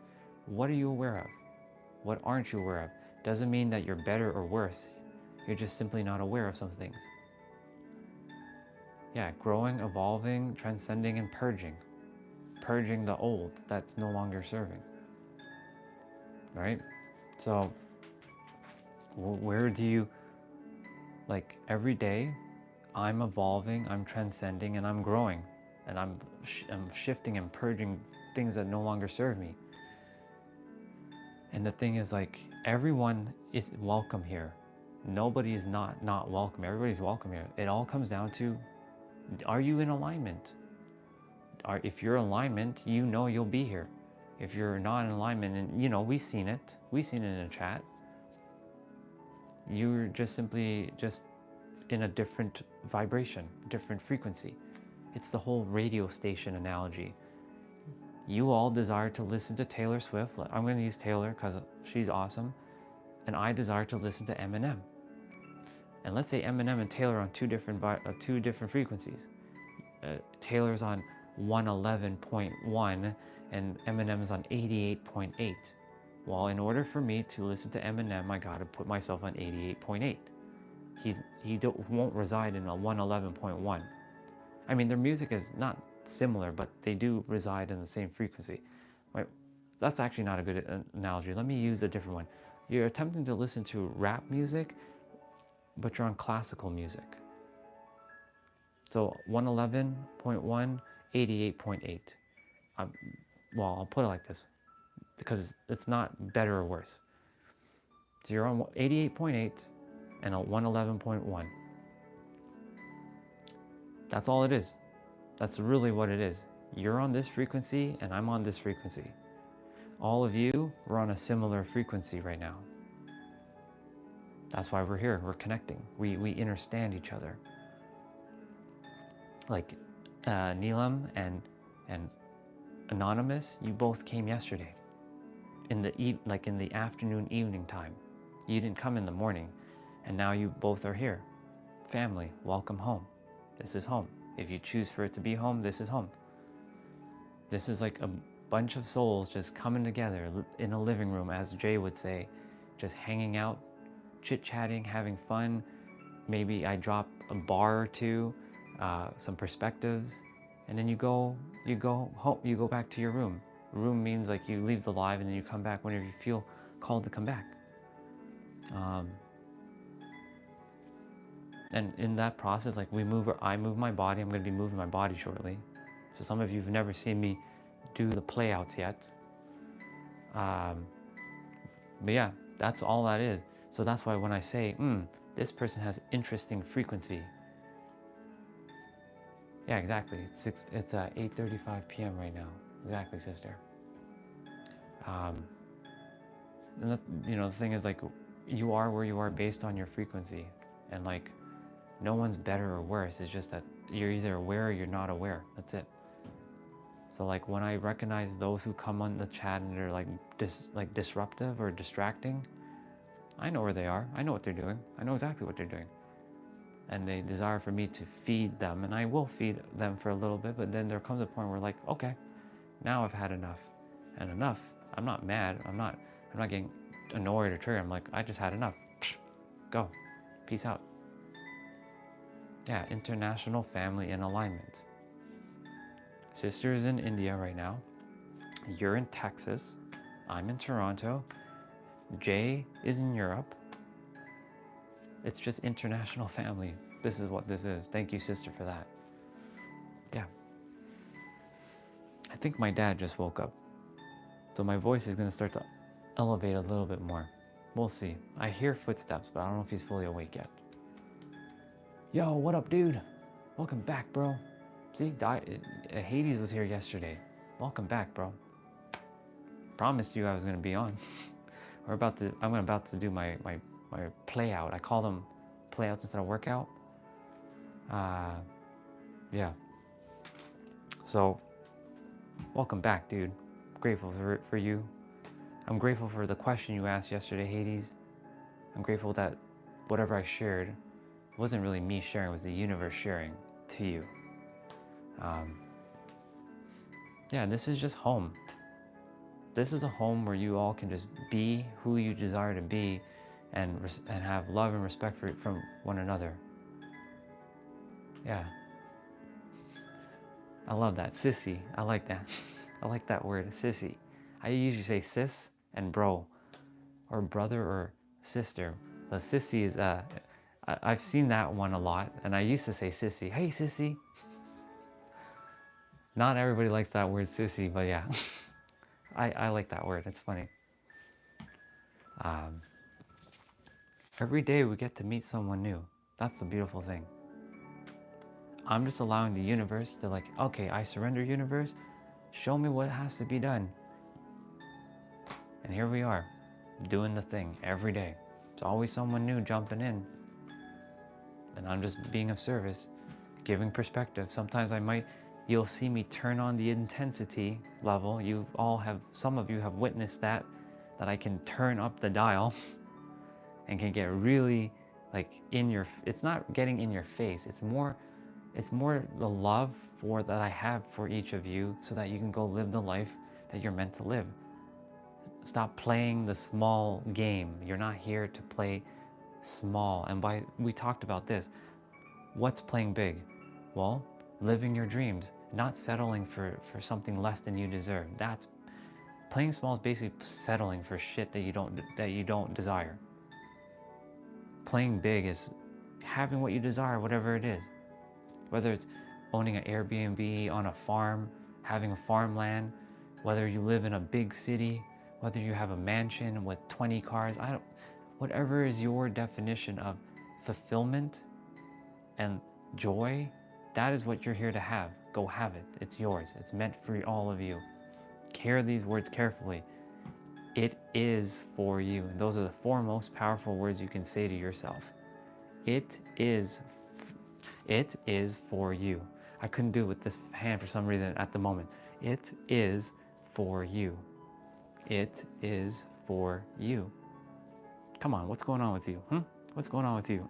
What are you aware of? What aren't you aware of? Doesn't mean that you're better or worse. You're just simply not aware of some things. Yeah, growing, evolving, transcending, and purging. purging the old that's no longer serving, right? So where do you, like, every day I'm evolving, I'm transcending, and I'm growing, and I'm shifting and purging things that no longer serve me. And the thing is, like, everyone is welcome here. Nobody is not welcome. Everybody's welcome here. It all comes down to, are you in alignment? If you're in alignment, you know you'll be here. If you're not in alignment, and you know, we've seen it in a chat, you're just simply just in a different vibration, different frequency. It's the whole radio station analogy. You all desire to listen to Taylor Swift. I'm going to use Taylor because she's awesome. And I desire to listen to Eminem. And let's say Eminem and Taylor are on two different frequencies. Taylor's on 111.1 and Eminem's on 88.8. Well, in order for me to listen to Eminem, I got to put myself on 88.8. He won't reside in a 111.1. I mean, their music is not similar, but they do reside in the same frequency. Right? That's actually not a good analogy. Let me use a different one. You're attempting to listen to rap music, but you're on classical music. So 111.1, 88.8. Well, I'll put it like this, because it's not better or worse. So you're on 88.8 and a 111.1. That's all it is. That's really what it is. You're on this frequency and I'm on this frequency. All of you, we're on a similar frequency right now. That's why we're here. We're connecting. We understand each other. Like Neelam and Anonymous, you both came yesterday in the afternoon, evening time. You didn't come in the morning, and now you both are here. Family, welcome home. This is home. If you choose for it to be home, this is home. This is like a bunch of souls just coming together in a living room, as Jay would say, just hanging out, chit-chatting, having fun. Maybe I drop a bar or two, some perspectives, and then you go home. You go back to your room. Room means like you leave the live and then you come back whenever you feel called to come back. And in that process, like I move my body. I'm going to be moving my body shortly. So some of you have never seen me do the playouts yet. But yeah, that's all that is. So that's why when I say, this person has interesting frequency. Yeah, exactly. It's 8:35 p.m. right now. Exactly, sister. And that, the thing is, like, you are where you are based on your frequency, and like, no one's better or worse. It's just that you're either aware or you're not aware. That's it. So like when I recognize those who come on the chat and they're like disruptive or distracting, I know where they are. I know what they're doing. I know exactly what they're doing. And they desire for me to feed them, and I will feed them for a little bit, but then there comes a point where like, okay, now I've had enough. And enough, I'm not mad. I'm not getting annoyed or triggered. I'm like, I just had enough. Go. Peace out. Yeah, international family in alignment. Sister is in India right now. You're in Texas. I'm in Toronto. Jay is in Europe. It's just international family. This is what this is. Thank you, sister, for that. Yeah. I think my dad just woke up. So my voice is going to start to elevate a little bit more. We'll see. I hear footsteps, but I don't know if he's fully awake yet. Yo, what up, dude? Welcome back, bro. See, Hades was here yesterday. Welcome back, bro. Promised you I was going to be on. I'm about to do my play out. I call them playouts instead of workout. Yeah. So, welcome back, dude. Grateful for you. I'm grateful for the question you asked yesterday, Hades. I'm grateful that whatever I shared wasn't really me sharing, it was the universe sharing to you. Yeah, this is just home. This is a home where you all can just be who you desire to be, and have love and respect from one another. Yeah. I love that. Sissy. I like that. I like that word, sissy. I usually say sis and bro, or brother or sister. The sissy is, I've seen that one a lot, and I used to say sissy. Hey, sissy. Not everybody likes that word, sissy, but yeah. I like that word. It's funny. Every day we get to meet someone new. That's the beautiful thing. I'm just allowing the universe to like, okay, I surrender, universe. Show me what has to be done. And here we are, doing the thing every day. It's always someone new jumping in. And I'm just being of service, giving perspective. Sometimes you'll see me turn on the intensity level. Some of you have witnessed that I can turn up the dial and can get really like it's not getting in your face. It's more the love that I have for each of you so that you can go live the life that you're meant to live. Stop playing the small game. You're not here to play small. And we talked about this. What's playing big? Well, living your dreams, not settling for something less than you deserve. That's playing small is basically settling for shit that you don't desire. Playing big is having what you desire, whatever it is. Whether it's owning an Airbnb on a farm, having a farmland, whether you live in a big city, whether you have a mansion with 20 cars, whatever is your definition of fulfillment and joy, that is what you're here to have. Go have it. It's yours. It's meant for all of you. Hear these words carefully. It is for you. And those are the 4 most powerful words you can say to yourself. It is for you. I couldn't do it with this hand for some reason at the moment. It is for you. It is for you. Come on, what's going on with you? What's going on with you?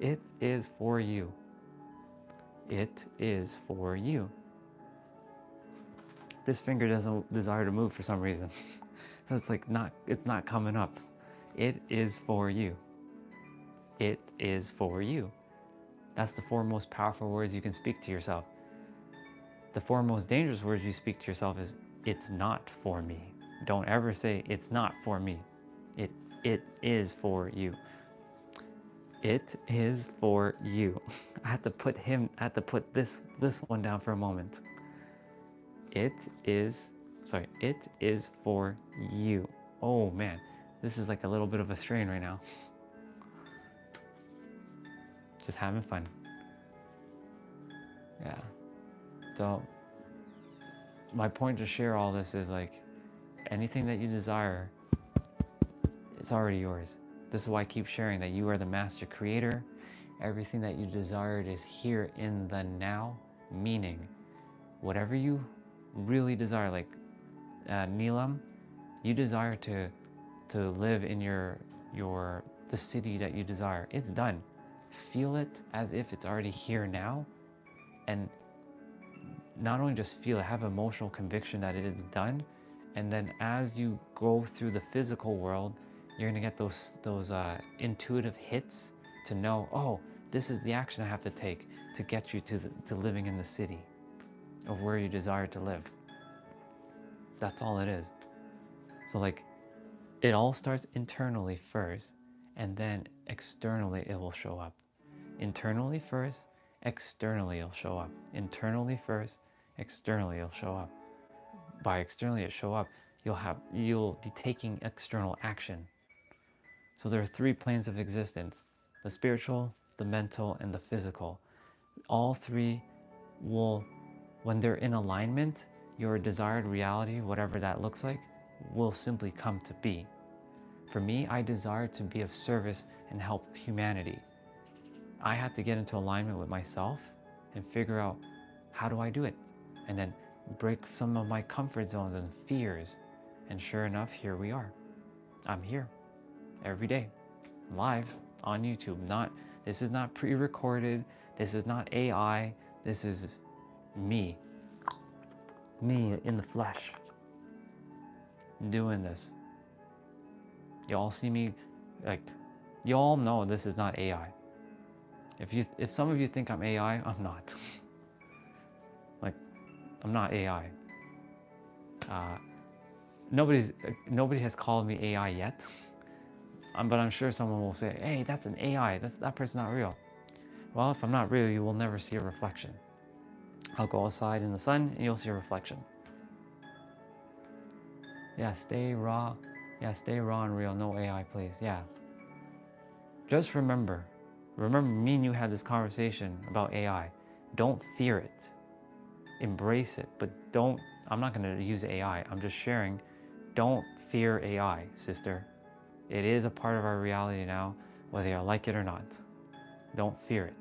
It is for you. It is for you. This finger doesn't desire to move for some reason. So it's not coming up. It is for you. It is for you. That's the 4 most powerful words you can speak to yourself. The 4 most dangerous words you speak to yourself is, it's not for me. Don't ever say, it's not for me. It is for you. It is for you. I had to put this one down for a moment. It is for you. Oh man, this is like a little bit of a strain right now. Just having fun. Yeah. So my point to share all this is like, anything that you desire, it's already yours. This is why I keep sharing that you are the master creator. Everything that you desired is here in the now, meaning whatever you really desire, like Neelam, you desire to live in the city that you desire. It's done. Feel it as if it's already here now, and not only just feel it, have emotional conviction that it is done. And then as you go through the physical world, you're gonna get those intuitive hits to know, oh, this is the action I have to take to get you to living in the city of where you desire to live. That's all it is. So like, it all starts internally first, and then externally it will show up. Internally first, externally it'll show up. Internally first, externally it'll show up. By externally it show up, you'll be taking external action. So there are 3 planes of existence: the spiritual, the mental, and the physical. All 3 will, when they're in alignment, your desired reality, whatever that looks like, will simply come to be. For me, I desire to be of service and help humanity. I had to get into alignment with myself and figure out, how do I do it? And then break some of my comfort zones and fears. And sure enough, here we are. I'm here every day, live on YouTube. This is not pre-recorded. This is not AI. This is me in the flesh doing this. You all see me, like, you all know this is not AI. If some of you think I'm AI, I'm not. Like, I'm not AI. Nobody has called me AI yet, but I'm sure someone will say, hey, that's an AI, that person's not real. Well, if I'm not real, you will never see a reflection. I'll go outside in the sun and you'll see a reflection. Yeah, stay raw. Yeah, stay raw and real. No AI, please. Yeah. Just remember, me and you had this conversation about AI. Don't fear it. Embrace it, but don't, I'm not going to use AI. I'm just sharing. Don't fear AI, sister. It is a part of our reality now, whether you like it or not. Don't fear it.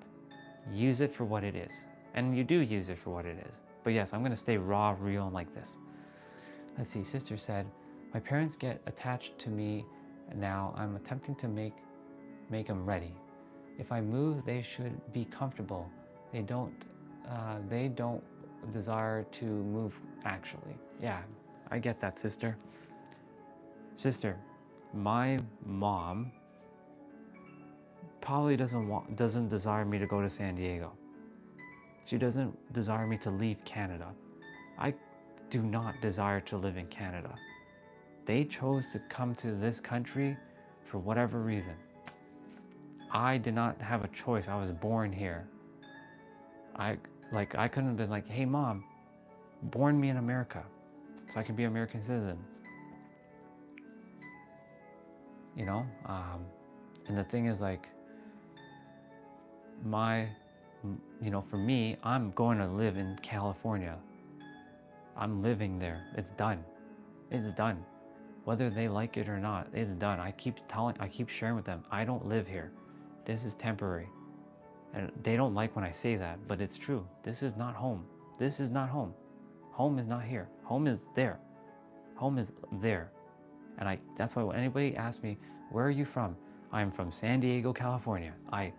Use it for what it is. And you do use it for what it is. But yes, I'm going to stay raw, real, and like this. Let's see, sister said, my parents get attached to me now. I'm attempting to make them ready. If I move, they should be comfortable. They don't desire to move actually. Yeah, I get that, sister. Sister, my mom probably doesn't desire me to go to San Diego. She doesn't desire me to leave Canada. I do not desire to live in Canada. They chose to come to this country for whatever reason. I did not have a choice. I was born here. I couldn't have been like, hey mom, born me in America so I can be an American citizen. You know? And the thing is like, for me, I'm going to live in California. I'm living there. It's done. It's done. Whether they like it or not, it's done. I keep sharing with them, I don't live here. This is temporary. And they don't like when I say that, but it's true. This is not home. This is not home. Home is not here. Home is there. Home is there. And that's why when anybody asks me, where are you from? I'm from San Diego, California. I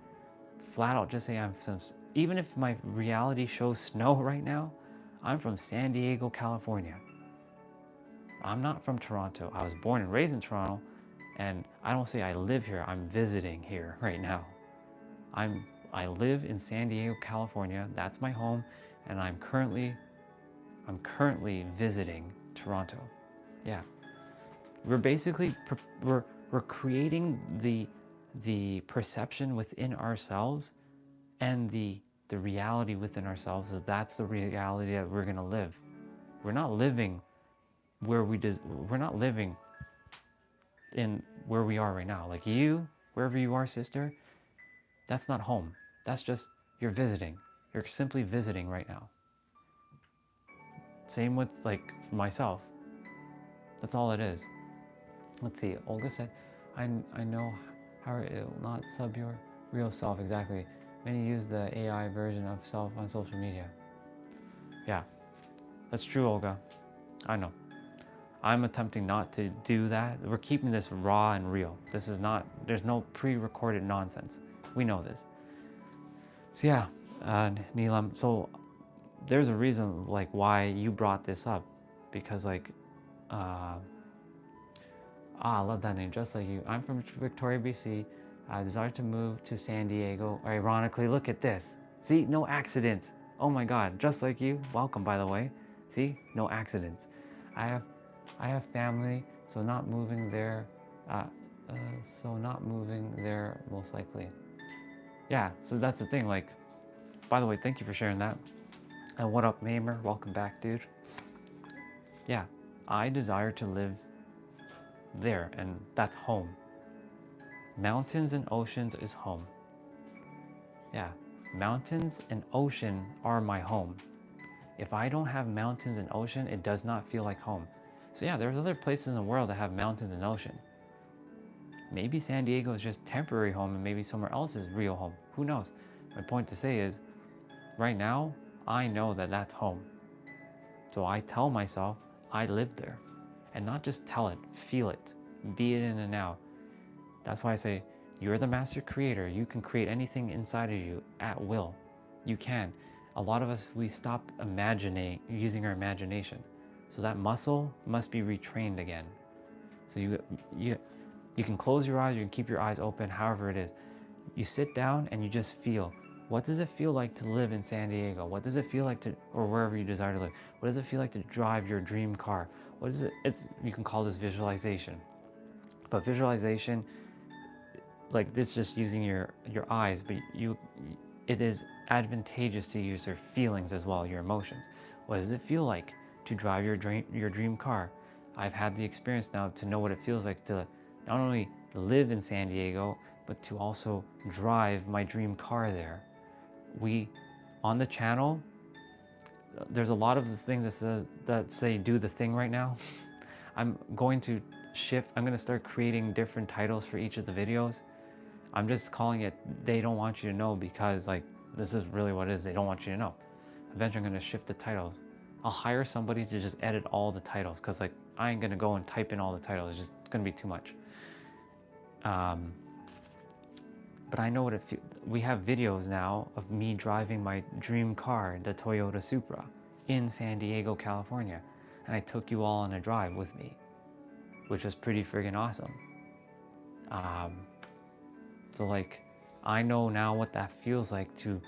flat out just say I'm from, even if my reality shows snow right now, I'm from San Diego, California. I'm not from Toronto. I was born and raised in Toronto, and I don't say I live here. I'm visiting here right now. I live in San Diego, California. That's my home, and I'm currently visiting Toronto. Yeah, we're basically we're creating the perception within ourselves, and the reality within ourselves is that's the reality that we're gonna live. We're not living we're not living in where we are right now. Like you, wherever you are, sister, that's not home. That's just, you're visiting. You're simply visiting right now. Same with like myself. That's all it is. Let's see, Olga said, I know how it will not sub your real self. Exactly. Many use the AI version of self on social media. Yeah, that's true, Olga. I know. I'm attempting not to do that. We're keeping this raw and real. This is not, there's no pre-recorded nonsense. We know this. So yeah, Neelam, so there's a reason like why you brought this up, because like, I love that name, just like you. I'm from Victoria, BC. I desire to move to San Diego. Ironically, look at this. See, no accidents. Oh my God, just like you. Welcome, by the way. See, no accidents. I have family, so not moving there. Most likely. Yeah, so that's the thing. Like, by the way, thank you for sharing that. And what up, Mamer? Welcome back, dude. Yeah, I desire to live there, and that's home. Mountains and oceans is home. Yeah, mountains and ocean are my home. If I don't have mountains and ocean, it does not feel like home. So yeah, there's other places in the world that have mountains and ocean. Maybe San Diego is just temporary home, and maybe somewhere else is real home. Who knows? My point to say is, right now, I know that that's home. So I tell myself I live there. And not just tell it, feel it, be it in the now. That's why I say, you're the master creator. You can create anything inside of you at will. You can. A lot of us, we stop using our imagination. So that muscle must be retrained again. So you can close your eyes, you can keep your eyes open, however it is. You sit down and you just feel, What does it feel like to live in San Diego? What does it feel like to, or wherever you desire to live? What does it feel like to drive your dream car? What is it? You can call this visualization. But visualization, like this, just using your eyes, but it is advantageous to use your feelings as well, your emotions. What does it feel like to drive your dream car? I've had the experience now to know what it feels like to not only live in San Diego, but to also drive my dream car there. On the channel, there's a lot of the things that say do the thing right now. I'm going to start creating different titles for each of the videos. I'm just calling it They Don't Want You to Know because like this is really what it is. They don't want you to know. Eventually I'm going to shift the titles. I'll hire somebody to just edit all the titles because like I ain't going to go and type in all the titles. It's just going to be too much. But I know what it feels. We have videos now of me driving my dream car, the Toyota Supra, in San Diego, California. And I took you all on a drive with me, which was pretty friggin' awesome. So like, I know now what that feels like to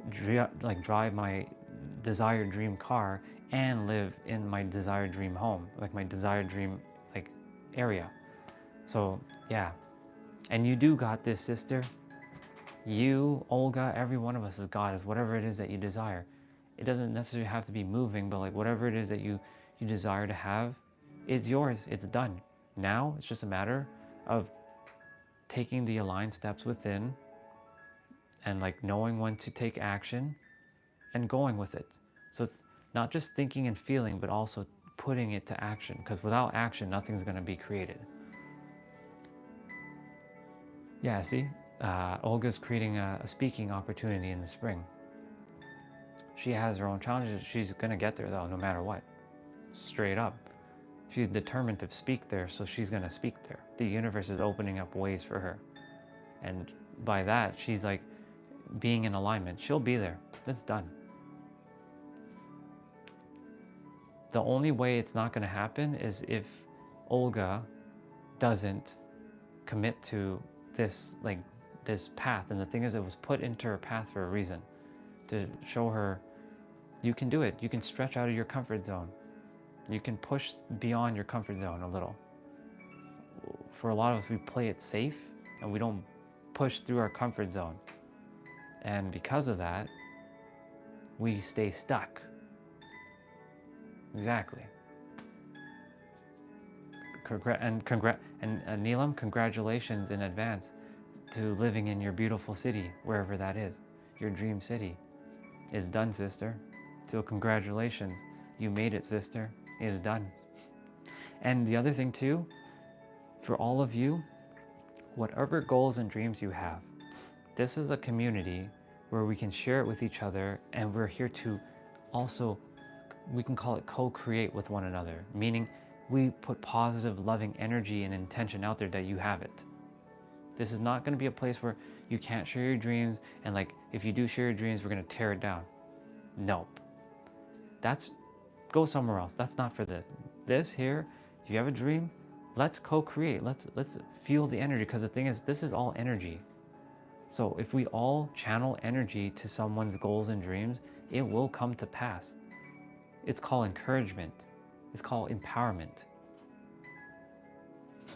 drive my desired dream car and live in my desired dream home, like my desired dream like area. So yeah, and you do got this, sister. You, Olga, every one of us has got it. Whatever it is that you desire. It doesn't necessarily have to be moving, but like whatever it is that you desire to have, it's yours. It's done. Now it's just a matter of taking the aligned steps within and like knowing when to take action and going with it. So it's not just thinking and feeling, but also putting it to action, because without action, nothing's going to be created. Yeah, see, Olga's creating a speaking opportunity in the spring. She has her own challenges. She's going to get there though, no matter what. Straight up. She's determined to speak there, so she's going to speak there. The universe is opening up ways for her. And by that, she's like being in alignment. She'll be there. That's done. The only way it's not going to happen is if Olga doesn't commit to this path. And the thing is, it was put into her path for a reason, to show her you can do it. You can stretch out of your comfort zone. You can push beyond your comfort zone a little. For a lot of us, we play it safe and we don't push through our comfort zone. And because of that, we stay stuck. Exactly. And Neelam, congratulations in advance to living in your beautiful city, wherever that is. Your dream city is done, sister. So congratulations. You made it, sister. It is done. And the other thing too, for all of you, whatever goals and dreams you have, this is a community where we can share it with each other, and we're here to also, we can call it co-create with one another, meaning we put positive, loving energy and intention out there that you have it. This is not going to be a place where you can't share your dreams, and like if you do share your dreams, we're going to tear it down. Nope. Go somewhere else. That's not for this here. If you have a dream, let's co-create. Let's feel the energy, because the thing is, this is all energy. So if we all channel energy to someone's goals and dreams, it will come to pass. It's called encouragement. It's called empowerment.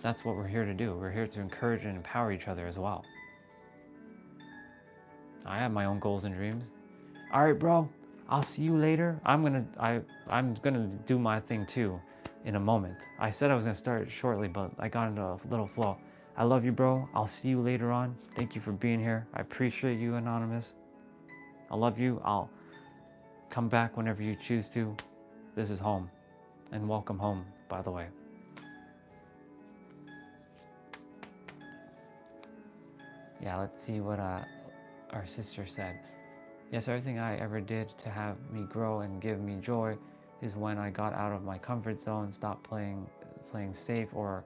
That's what we're here to do. We're here to encourage and empower each other as well. I have my own goals and dreams. All right, bro. I'll see you later. I'm gonna do my thing too in a moment. I said I was gonna start shortly, but I got into a little flow. I love you, bro. I'll see you later on. Thank you for being here. I appreciate you, Anonymous. I love you. I'll come back whenever you choose to. This is home. And welcome home, by the way. Yeah, let's see what our sister said. Yes, everything I ever did to have me grow and give me joy is when I got out of my comfort zone, stopped playing safe or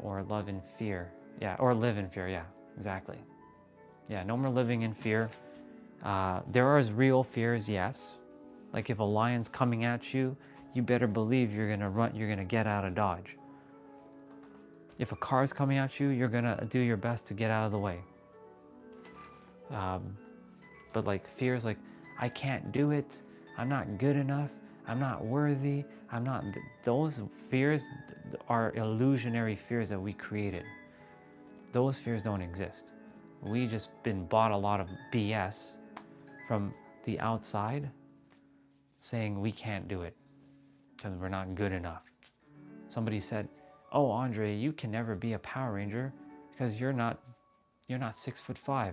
love in fear. Yeah, or live in fear. Yeah, exactly. Yeah, no more living in fear. There are real fears, yes. Like if a lion's coming at you, you better believe you're gonna run. You're gonna get out of dodge. If a car's coming at you, you're gonna do your best to get out of the way. But like fears like, I can't do it, I'm not good enough, I'm not worthy, I'm not, those fears are illusionary fears that we created. Those fears don't exist. We just been bought a lot of BS from the outside saying we can't do it because we're not good enough. Somebody said, oh, Andre, you can never be a Power Ranger because you're not 6'5".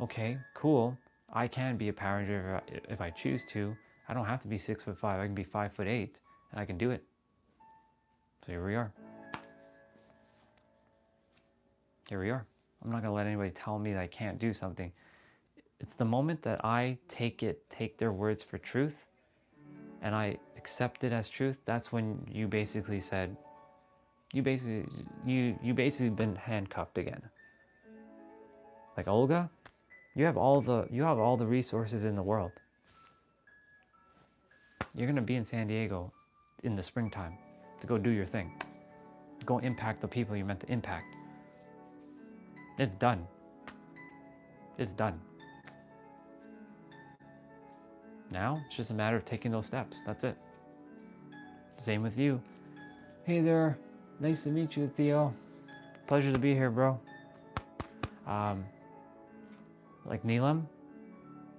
Okay, cool. I can be a Power Ranger if I choose to. I don't have to be 6'5". I can be 5'8", and I can do it. So here we are. Here we are. I'm not gonna let anybody tell me that I can't do something. It's the moment that I take their words for truth, and I accept it as truth. That's when you basically said, you basically been handcuffed again. Like, Olga, you have all the resources in the world. You're gonna be in San Diego in the springtime to go do your thing. Go impact the people you're meant to impact. It's done. It's done. Now it's just a matter of taking those steps. That's it. Same with you. Hey there. Nice to meet you, Theo. Pleasure to be here, bro. Like Neelam,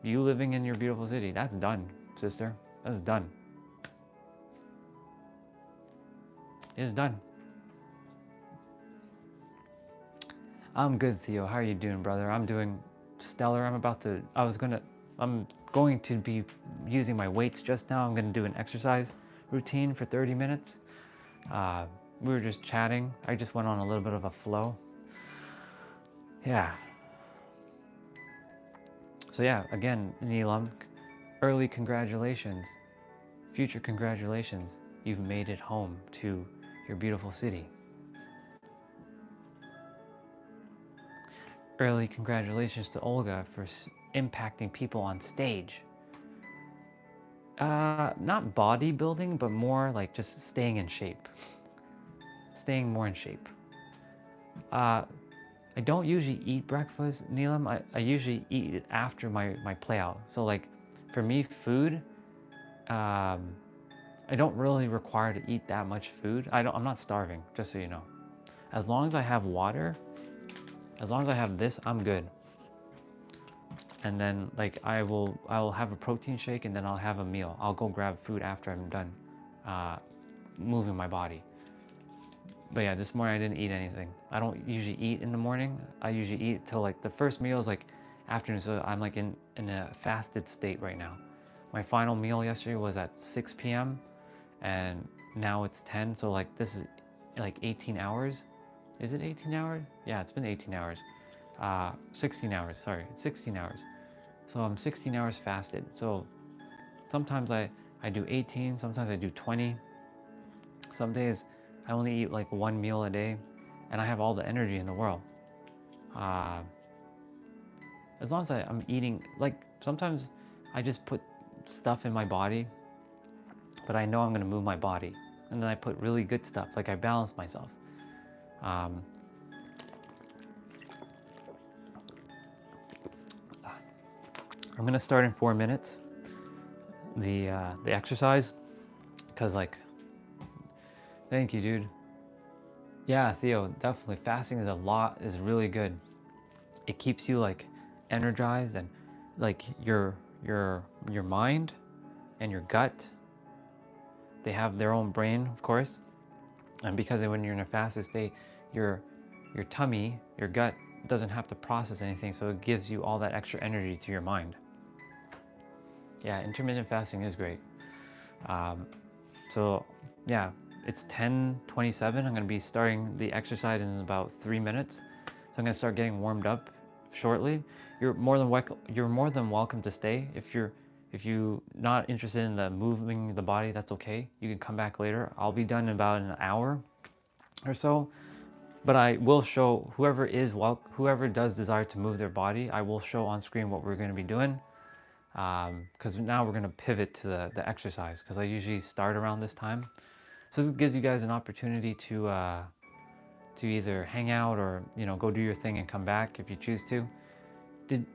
you living in your beautiful city, that's done, sister. That's done. It's done. I'm good, Theo. How are you doing, brother? I'm doing stellar. I'm going to be using my weights just now. I'm going to do an exercise routine for 30 minutes. We were just chatting. I just went on a little bit of a flow. Yeah. So yeah, again, Neelam, early congratulations. Future congratulations. You've made it home to your beautiful city. Early congratulations to Olga for impacting people on stage. Not bodybuilding, but more like just staying in shape. Staying more in shape. I don't usually eat breakfast, Neelam. I usually eat it after my playout. So like, for me, food, I don't really require to eat that much food. I'm not starving, just so you know. As long as I have water, as long as I have this, I'm good. And then like I will have a protein shake, and then I'll have a meal. I'll go grab food after I'm done moving my body. But yeah, this morning I didn't eat anything. I don't usually eat in the morning. I usually eat till like the first meal is like afternoon. So I'm like in a fasted state right now. My final meal yesterday was at 6 p.m. and now it's 10. So like this is like 18 hours. Is it 18 hours? Yeah, it's been 18 hours. 16 hours, sorry, it's 16 hours. So I'm 16 hours fasted. So sometimes I do 18, sometimes I do 20. Some days I only eat like one meal a day, and I have all the energy in the world. As long as I'm eating, like sometimes I just put stuff in my body, but I know I'm gonna move my body. And then I put really good stuff, like I balance myself. I'm gonna start in 4 minutes, the exercise, because like, thank you, dude. Yeah, Theo, definitely. Fasting is really good. It keeps you like energized, and like your mind and your gut, they have their own brain, of course. And because when you're in a fasted state, your tummy, your gut doesn't have to process anything, so it gives you all that extra energy to your mind. Yeah, intermittent fasting is great. So yeah, it's 10:27. I'm gonna be starting the exercise in about 3 minutes. So I'm gonna start getting warmed up shortly. You're more than welcome to stay. If you're not interested in the moving the body, that's okay. You can come back later. I'll be done in about an hour or so. But I will show whoever does desire to move their body, I will show on screen what we're going to be doing. Because now we're going to pivot to the exercise, because I usually start around this time. So this gives you guys an opportunity to either hang out or go do your thing and come back if you choose to. Did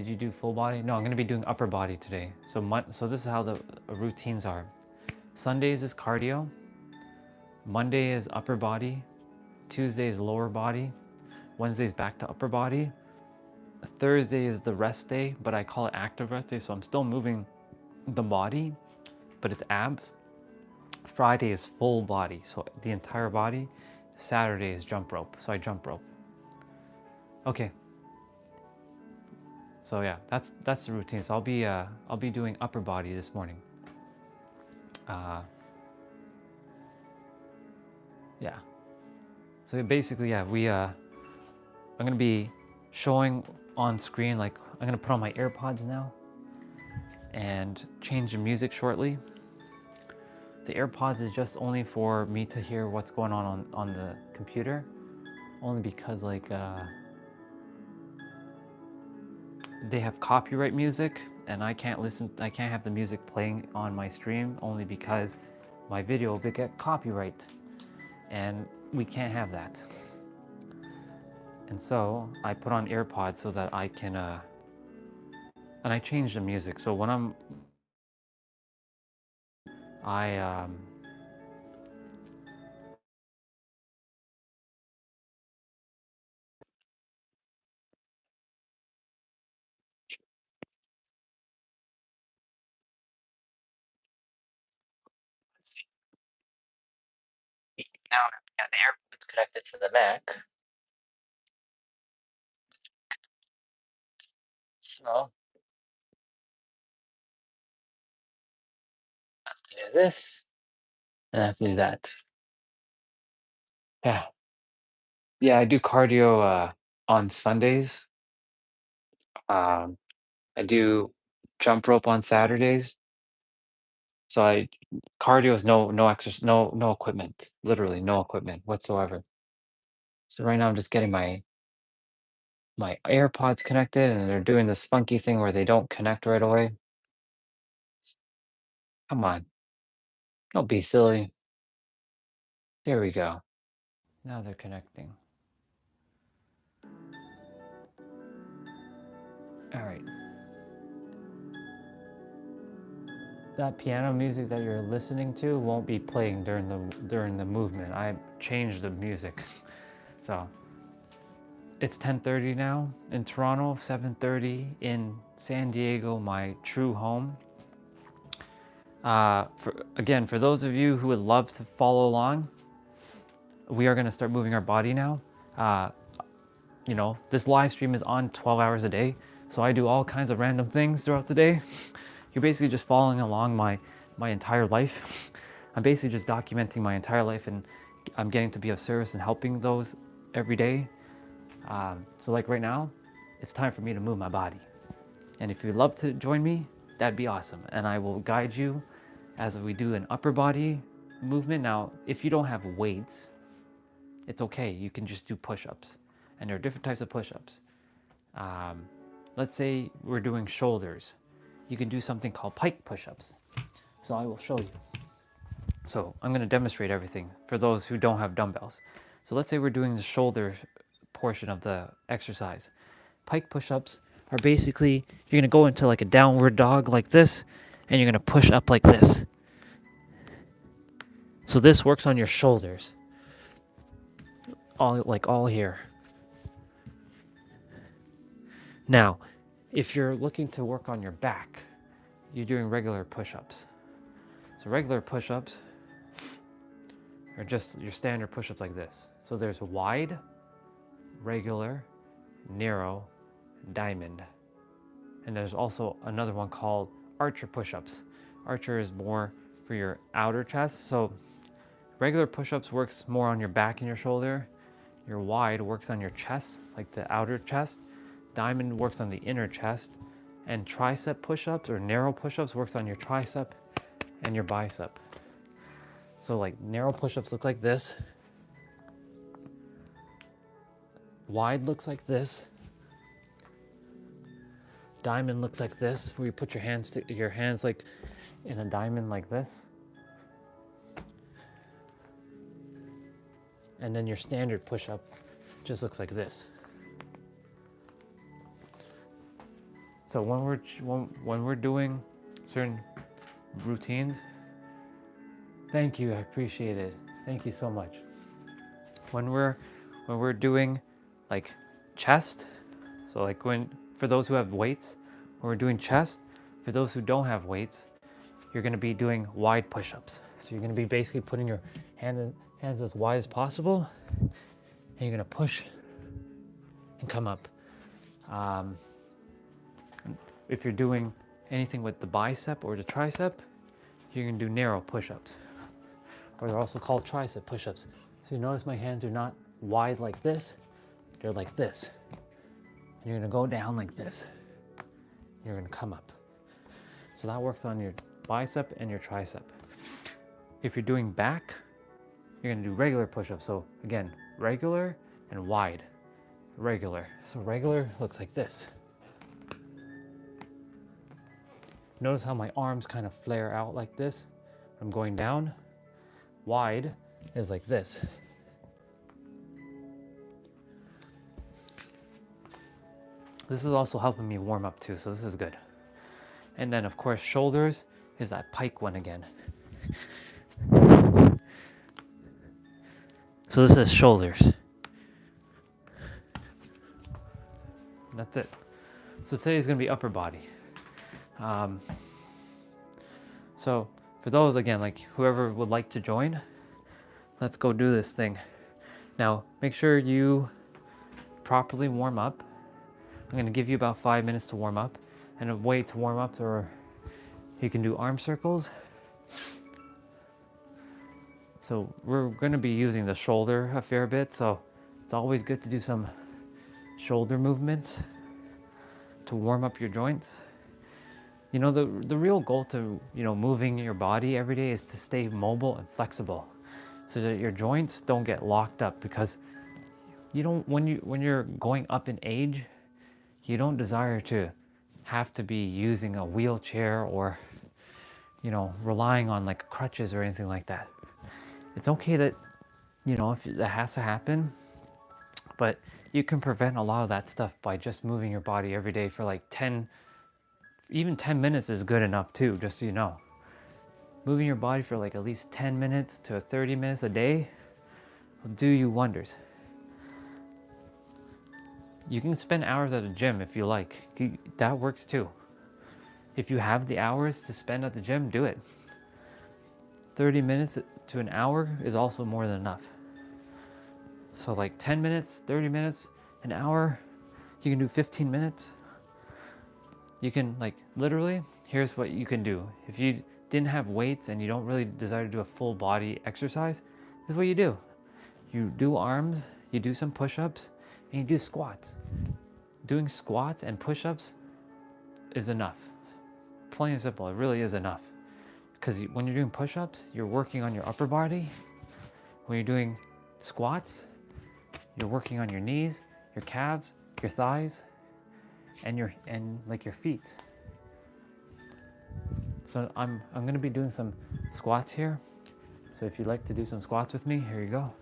you do full body? No, I'm gonna be doing upper body today. So this is how the routines are. Sundays is cardio. Monday is upper body. Tuesday is lower body. Wednesday is back to upper body. Thursday is the rest day, but I call it active rest day, so I'm still moving the body, but it's abs. Friday is full body, so the entire body. Saturday is jump rope, so I jump rope. Okay. So yeah, that's the routine. So I'll be doing upper body this morning. Yeah. So basically, yeah, I'm gonna be showing on screen, like I'm gonna put on my AirPods now and change the music shortly. The AirPods is just only for me to hear what's going on the computer, only because like they have copyright music and I can't have the music playing on my stream, only because my video will get copyright and we can't have that. And so I put on AirPods so that I can and I change the music. So when I let's see. Now I've got the AirPods connected to the Mac. So I have to do this and I have to do that. Yeah. Yeah, I do cardio on Sundays. Um, I do jump rope on Saturdays. So I cardio is no exercise, no equipment, literally no equipment whatsoever. So right now I'm just getting my AirPods connected and they're doing this funky thing where they don't connect right away. Come on, don't be silly. There we go. Now they're connecting. All right. That piano music that you're listening to won't be playing during the movement. I changed the music. So it's 10:30 now in Toronto, 7:30 in San Diego, my true home. For those of you who would love to follow along, we are going to start moving our body now. Uh, this live stream is on 12 hours a day, so I do all kinds of random things throughout the day. You're basically just following along my entire life. I'm basically just documenting my entire life, and I'm getting to be of service and helping those every day. So like right now, it's time for me to move my body. And if you'd love to join me, that'd be awesome. And I will guide you as we do an upper body movement. Now, if you don't have weights, it's okay. You can just do push-ups. And there are different types of push-ups. Let's say we're doing shoulders. You can do something called pike push-ups. So I will show you. So I'm going to demonstrate everything for those who don't have dumbbells. So let's say we're doing the shoulder portion of the exercise. Pike push-ups are basically, you're going to go into like a downward dog like this, and you're going to push up like this. So this works on your shoulders. All here. Now, if you're looking to work on your back, you're doing regular push-ups. So regular push-ups are just your standard push-ups like this. So there's wide, regular, narrow, diamond. And there's also another one called archer push-ups. Archer is more for your outer chest. So regular push-ups works more on your back and your shoulder. Your wide works on your chest, like the outer chest. Diamond works on the inner chest. And tricep push-ups or narrow push-ups works on your tricep and your bicep. So like narrow push-ups look like this. Wide looks like this. Diamond looks like this, where you put your hands like in a diamond like this. And then your standard push-up just looks like this. So when we're doing certain routines, thank you, I appreciate it. Thank you so much. When we're doing like chest, so like for those who have weights, when we're doing chest, for those who don't have weights, you're going to be doing wide push-ups. So you're going to be basically putting your hands as wide as possible, and you're going to push and come up. If you're doing anything with the bicep or the tricep, you're going to do narrow push-ups, or they're also called tricep push-ups. So you notice my hands are not wide like this, they're like this. And you're going to go down like this. You're going to come up. So that works on your bicep and your tricep. If you're doing back, you're going to do regular push-ups. So again, regular and wide. Regular. So regular looks like this. Notice how my arms kind of flare out like this. I'm going down. Wide is like this. This is also helping me warm up too, so this is good. And then of course shoulders is that pike one again. So this is shoulders. That's it. So today is going to be upper body. So for those, again, like whoever would like to join, let's go do this thing. Now make sure you properly warm up. I'm going to give you about 5 minutes to warm up, and a way to warm up, or you can do arm circles. So we're going to be using the shoulder a fair bit, so it's always good to do some shoulder movements to warm up your joints. You know, the real goal to, moving your body every day is to stay mobile and flexible so that your joints don't get locked up, because you don't, when you're going up in age, you don't desire to have to be using a wheelchair or, relying on like crutches or anything like that. It's okay that, if that has to happen, but you can prevent a lot of that stuff by just moving your body every day for like 10 minutes is good enough too, just so you know. Moving your body for like at least 10 minutes to 30 minutes a day will do you wonders. You can spend hours at a gym if you like. That works too. If you have the hours to spend at the gym, do it. 30 minutes to an hour is also more than enough. So like 10 minutes, 30 minutes, an hour, you can do 15 minutes. You can literally, here's what you can do. If you didn't have weights and you don't really desire to do a full body exercise, this is what you do. You do arms, you do some push-ups, and you do squats. Doing squats and push-ups is enough. Plain and simple, it really is enough. Because when you're doing push-ups, you're working on your upper body. When you're doing squats, you're working on your knees, your calves, your thighs, and your feet. So I'm going to be doing some squats here. So if you'd like to do some squats with me, here you go.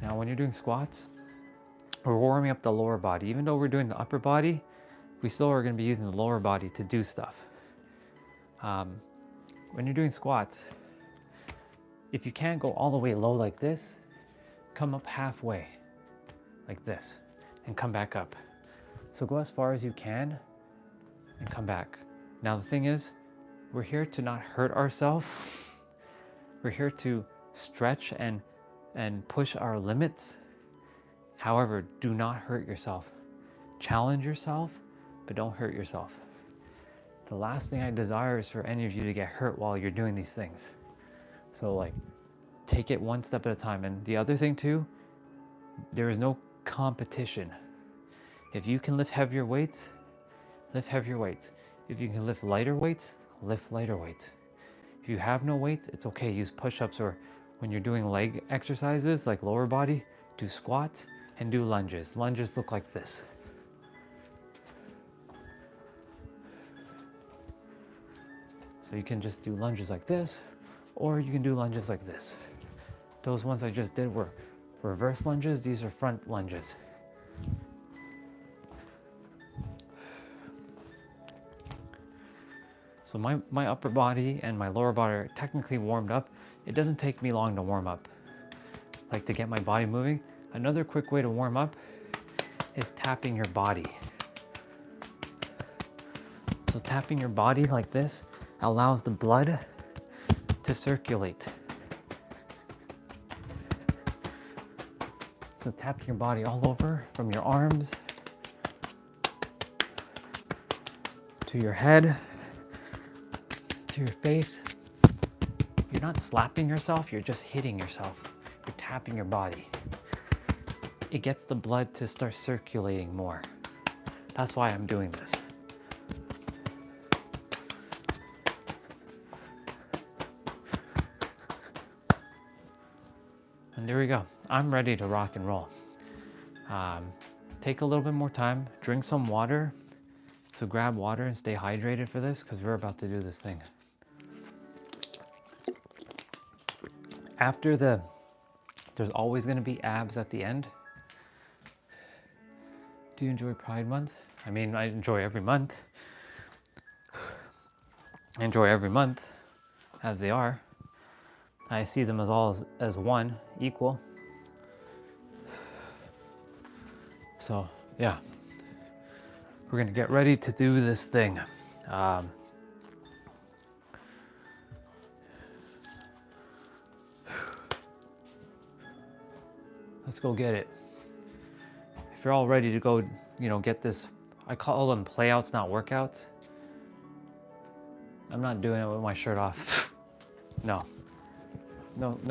Now when you're doing squats, we're warming up the lower body. Even though we're doing the upper body, we still are going to be using the lower body to do stuff. When you're doing squats, if you can't go all the way low like this, come up halfway like this and come back up. So go as far as you can and come back. Now the thing is, we're here to not hurt ourselves. We're here to stretch and push our limits. However, do not hurt yourself. Challenge yourself, but don't hurt yourself. The last thing I desire is for any of you to get hurt while you're doing these things. So take it one step at a time. And the other thing too, there is no competition. If you can lift heavier weights, lift heavier weights. If you can lift lighter weights, lift lighter weights. If you have no weights, it's okay. Use push-ups, or when you're doing leg exercises like lower body, do squats and do lunges. Lunges look like this. So you can just do lunges like this, or you can do lunges like this. Those ones I just did were reverse lunges. These are front lunges. So my upper body and my lower body are technically warmed up. It doesn't take me long to warm up, like to get my body moving. Another quick way to warm up is tapping your body. So tapping your body like this allows the blood to circulate. So tapping your body all over, from your arms to your head, to your face. You're not slapping yourself, you're just hitting yourself. You're tapping your body. It gets the blood to start circulating more. That's why I'm doing this. And there we go. I'm ready to rock and roll. Take a little bit more time, drink some water. So grab water and stay hydrated for this, because we're about to do this thing. There's always going to be abs at the end. Do you enjoy Pride Month? I mean, I enjoy every month. I enjoy every month as they are. I see them as all as one, equal. So yeah, we're gonna get ready to do this thing. Let's go get it. If you're all ready to go, get this, I call them playouts, not workouts. I'm not doing it with my shirt off. No,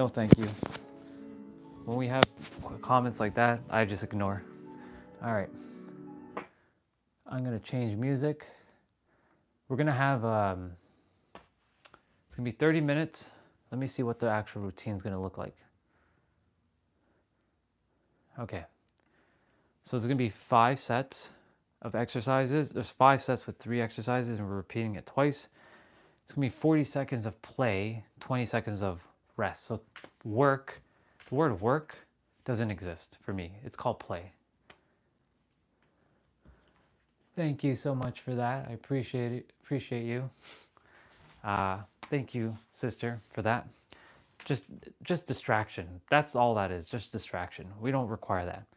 thank you. When we have comments like that, I just ignore. All right, I'm gonna change music. We're gonna have, it's gonna be 30 minutes. Let me see what the actual routine is gonna look like. Okay, so it's gonna be 5 sets of exercises. There's 5 sets with 3 exercises, and we're repeating it twice. It's gonna be 40 seconds of play, 20 seconds of rest. So work, the word work doesn't exist for me. It's called play. Thank you so much for that. I appreciate it. Appreciate you. Thank you, sister, for that. Just distraction. That's all that is. Just distraction. We don't require that.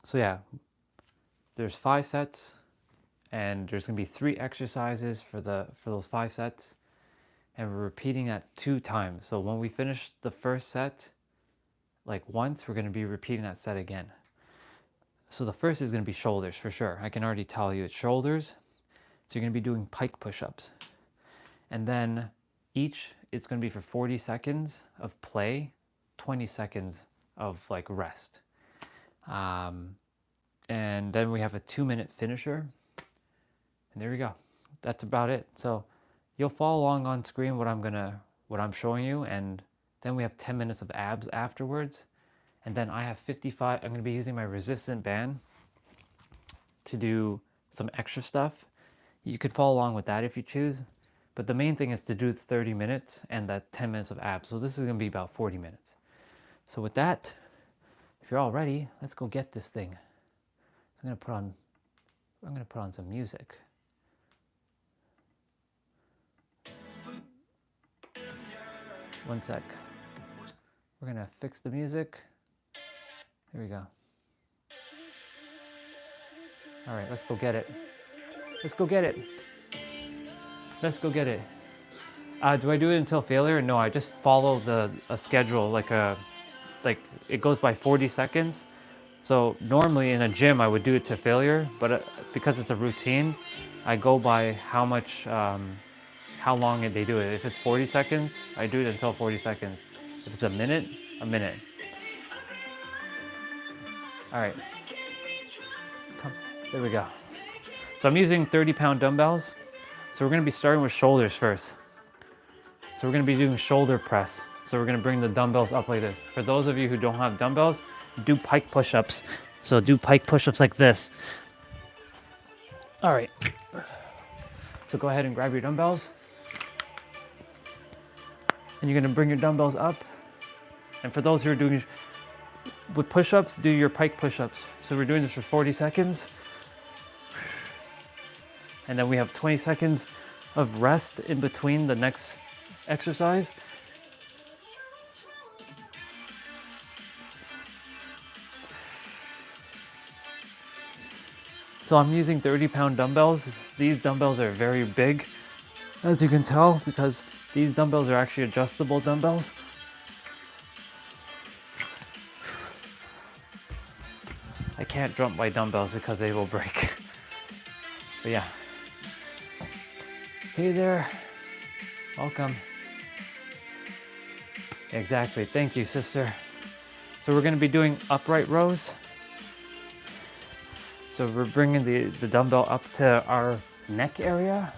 So yeah, there's 5 sets, and there's gonna be 3 exercises for those 5 sets, and we're repeating that 2 times. So when we finish the first set, like once, we're gonna be repeating that set again. So the first is gonna be shoulders for sure. I can already tell you it's shoulders. So you're gonna be doing pike push-ups, and then it's gonna be for 40 seconds of play, 20 seconds of like rest. And then we have a 2-minute finisher. And there we go. That's about it. So you'll follow along on screen what I'm showing you, and then we have 10 minutes of abs afterwards. And then I have 55, I'm gonna be using my resistant band to do some extra stuff. You could follow along with that if you choose, but the main thing is to do 30 minutes and that 10 minutes of abs. So this is gonna be about 40 minutes. So with that, if you're all ready, let's go get this thing. So I'm gonna put on some music. One sec. We're gonna fix the music. Here we go. All right, let's go get it. Let's go get it. Let's go get it. Do I do it until failure? No, I just follow a schedule, like it goes by 40 seconds. So normally in a gym, I would do it to failure, but because it's a routine, I go by how long they do it. If it's 40 seconds, I do it until 40 seconds. If it's a minute, a minute. All right, come, there we go. So I'm using 30-pound dumbbells. So we're gonna be starting with shoulders first. So we're gonna be doing shoulder press. So we're gonna bring the dumbbells up like this. For those of you who don't have dumbbells, do pike push-ups. So do pike push-ups like this. All right. So go ahead and grab your dumbbells. And you're gonna bring your dumbbells up. And for those who are doing with push-ups, do your pike push-ups. So we're doing this for 40 seconds. And then we have 20 seconds of rest in between the next exercise. So I'm using 30-pound dumbbells. These dumbbells are very big, as you can tell, because these dumbbells are actually adjustable dumbbells. I can't jump my dumbbells because they will break. But yeah. Hey there. Welcome. Exactly. Thank you, sister. So we're going to be doing upright rows. So we're bringing the dumbbell up to our neck area.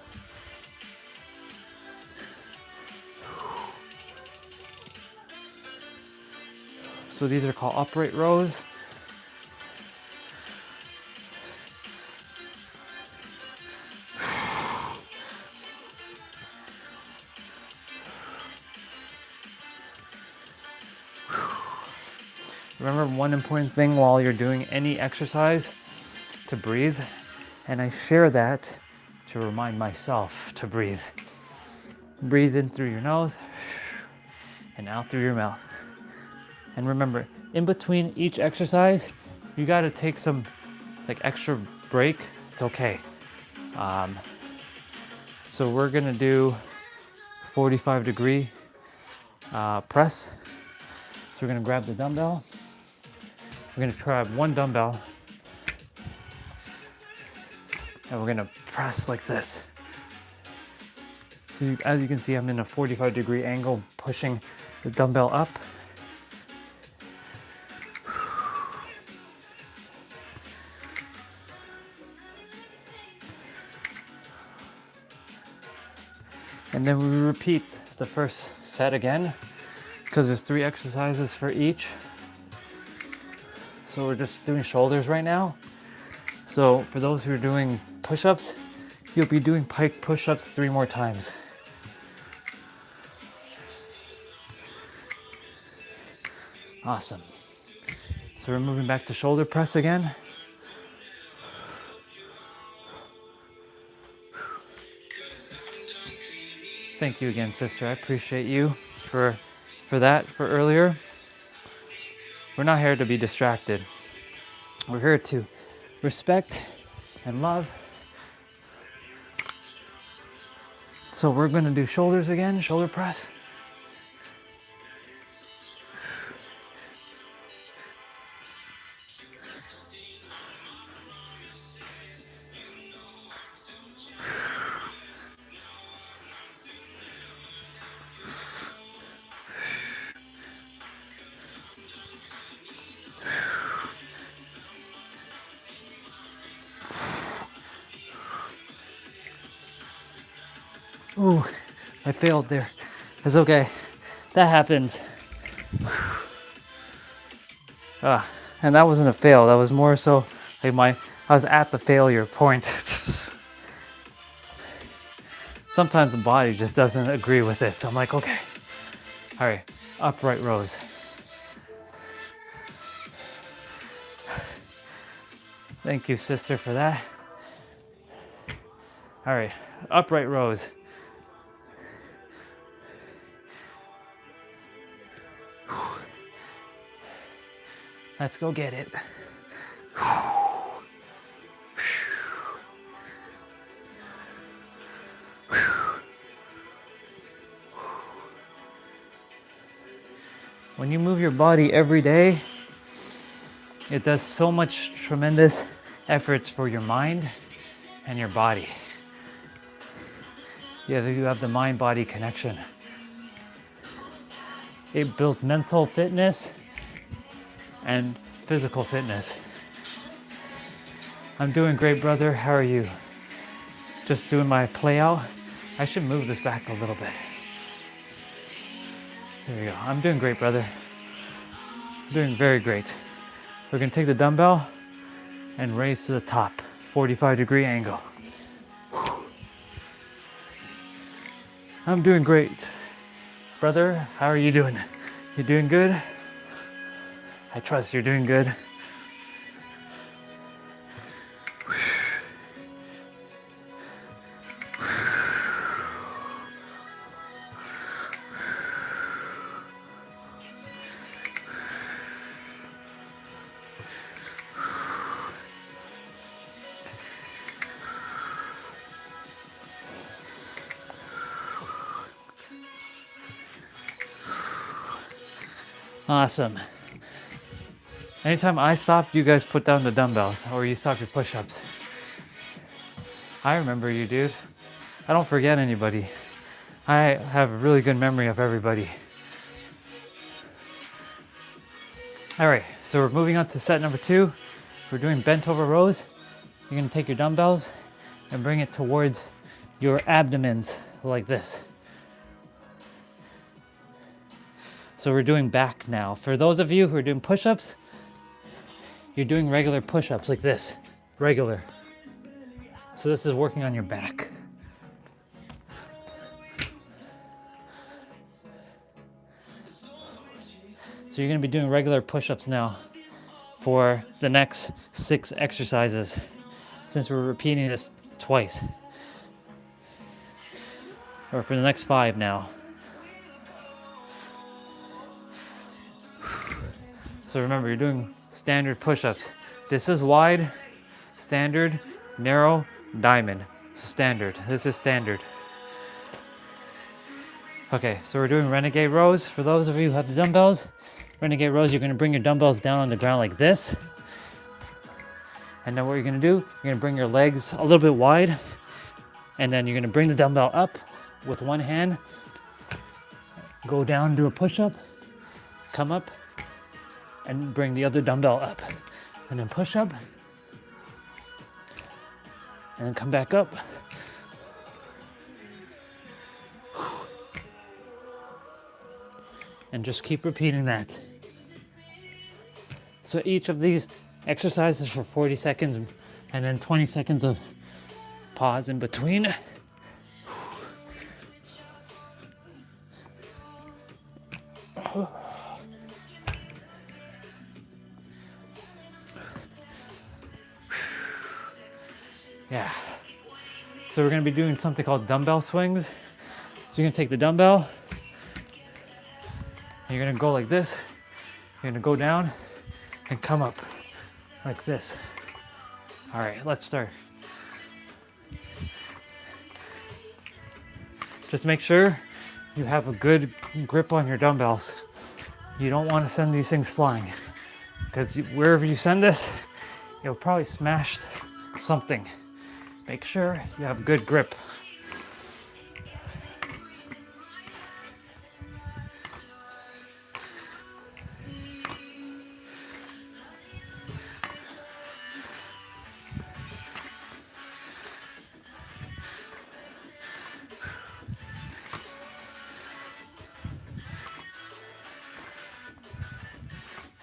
So these are called upright rows. Remember, one important thing while you're doing any exercise, to breathe. And I share that to remind myself to breathe. Breathe in through your nose and out through your mouth. And remember, in between each exercise, you got to take some like extra break. It's okay. So we're gonna do 45-degree press. So we're gonna grab the dumbbell. We're gonna try one dumbbell, and we're gonna press like this. So as you can see, I'm in a 45-degree angle, pushing the dumbbell up. And then we repeat the first set again, because there's 3 exercises for each. So we're just doing shoulders right now. So for those who are doing push-ups, you'll be doing pike push-ups 3 more times. Awesome. So we're moving back to shoulder press again. Thank you again, sister. I appreciate you for that, for earlier. We're not here to be distracted. We're here to respect and love. So we're going to do shoulders again, shoulder press. Ooh, I failed there. It's okay. That happens. And that wasn't a fail. That was more so like I was at the failure point. Sometimes the body just doesn't agree with it. So I'm like, okay. All right, upright rows. Thank you, sister, for that. All right, upright rows. Let's go get it. When you move your body every day, it does so much tremendous efforts for your mind and your body. You have the mind-body connection. It builds mental fitness and physical fitness. I'm doing great, brother. How are you? Just doing my playout. I should move this back a little bit. There we go. I'm doing great, brother. I'm doing very great. We're gonna take the dumbbell and raise to the top, 45-degree angle. I'm doing great. Brother, how are you doing? You doing good? I trust you're doing good. Awesome. Anytime I stop, you guys put down the dumbbells or you stop your push-ups. I remember you, dude. I don't forget anybody. I have a really good memory of everybody. All right, so we're moving on to set number 2. We're doing bent over rows. You're gonna take your dumbbells and bring it towards your abdomens like this. So we're doing back now. For those of you who are doing push-ups, you're doing regular push-ups like this, regular. So this is working on your back. So you're gonna be doing regular push-ups now for the next 6 exercises, since we're repeating this twice. Or for the next 5 now. So remember, you're doing standard push-ups. This is wide, standard, narrow, diamond. So standard, this is standard. Okay, so we're doing renegade rows. For those of you who have the dumbbells, renegade rows, you're gonna bring your dumbbells down on the ground like this. And then what you're gonna do, you're gonna bring your legs a little bit wide, and then you're gonna bring the dumbbell up with one hand, go down, do a push-up, come up, and bring the other dumbbell up. And then push up, and then come back up. And just keep repeating that. So each of these exercises for 40 seconds and then 20 seconds of pause in between. Yeah. So we're going to be doing something called dumbbell swings. So you're going to take the dumbbell, and you're going to go like this. You're going to go down and come up like this. All right, let's start. Just make sure you have a good grip on your dumbbells. You don't want to send these things flying, because wherever you send this, you'll probably smash something. Make sure you have good grip.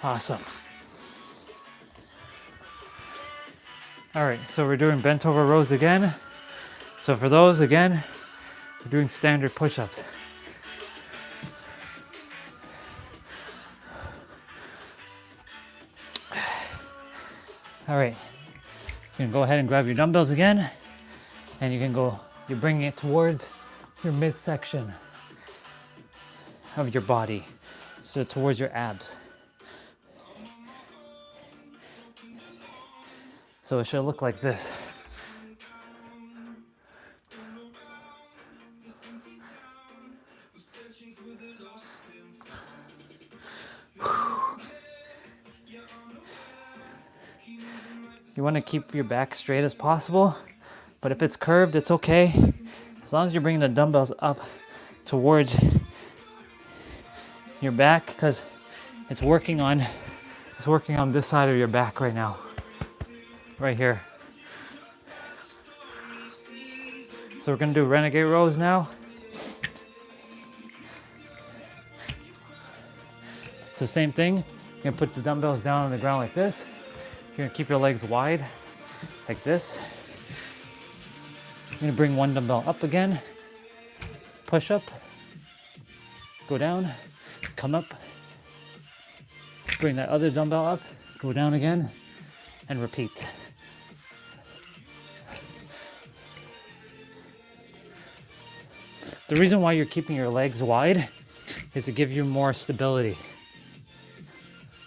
Awesome. All right, so we're doing bent over rows again. So for those, again, we're doing standard push-ups. All right, you can go ahead and grab your dumbbells again, and you're bringing it towards your midsection of your body, so towards your abs. So it should look like this. You want to keep your back straight as possible, but if it's curved, it's okay. As long as you're bringing the dumbbells up towards your back, because it's working on this side of your back right now. Right here. So we're gonna do renegade rows now. It's the same thing. You're gonna put the dumbbells down on the ground like this. You're gonna keep your legs wide, like this. You're gonna bring one dumbbell up again. Push up. Go down. Come up. Bring that other dumbbell up. Go down again. And repeat. The reason why you're keeping your legs wide is to give you more stability.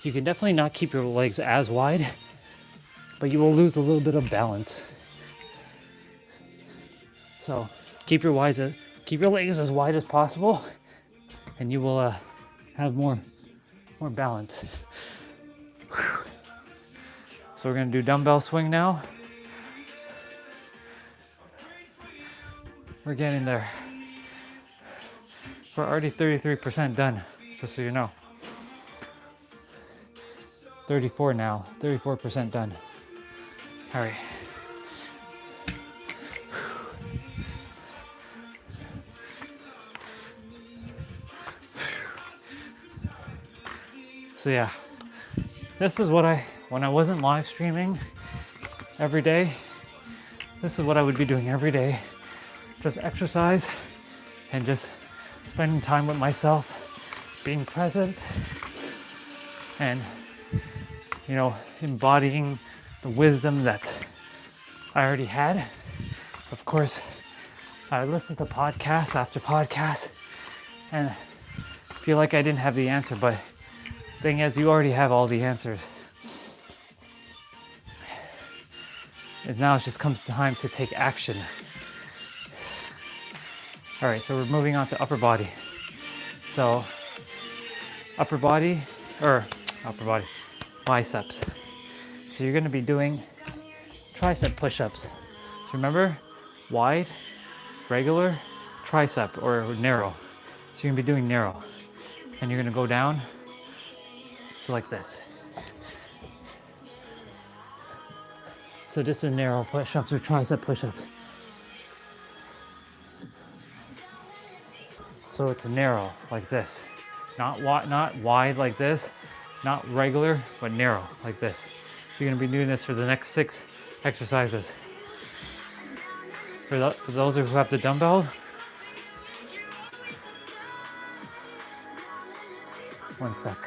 You can definitely not keep your legs as wide, but you will lose a little bit of balance. So keep your legs as wide as possible, and you will have more more balance. So we're gonna do dumbbell swing now. We're getting there. We're already 33% done, just so you know. 34 now, 34% done. All right. So yeah, this is what when I wasn't live streaming every day, this is what I would be doing every day. Just exercise and just spending time with myself, being present, and, you know, embodying the wisdom that I already had. Of course, I listened to podcast after podcast and feel like I didn't have the answer, but thing is, you already have all the answers. And now it just comes time to take action. All right, so we're moving on to upper body. So upper body, biceps. So you're gonna be doing tricep push-ups. So remember, wide, regular, tricep, or narrow. So you're gonna be doing narrow. And you're gonna go down, so like this. So this is narrow push-ups or tricep push-ups. So it's narrow like this, not wide like this, not regular, but narrow like this. You're gonna be doing this for the next 6 exercises. For those who have the dumbbell, one sec.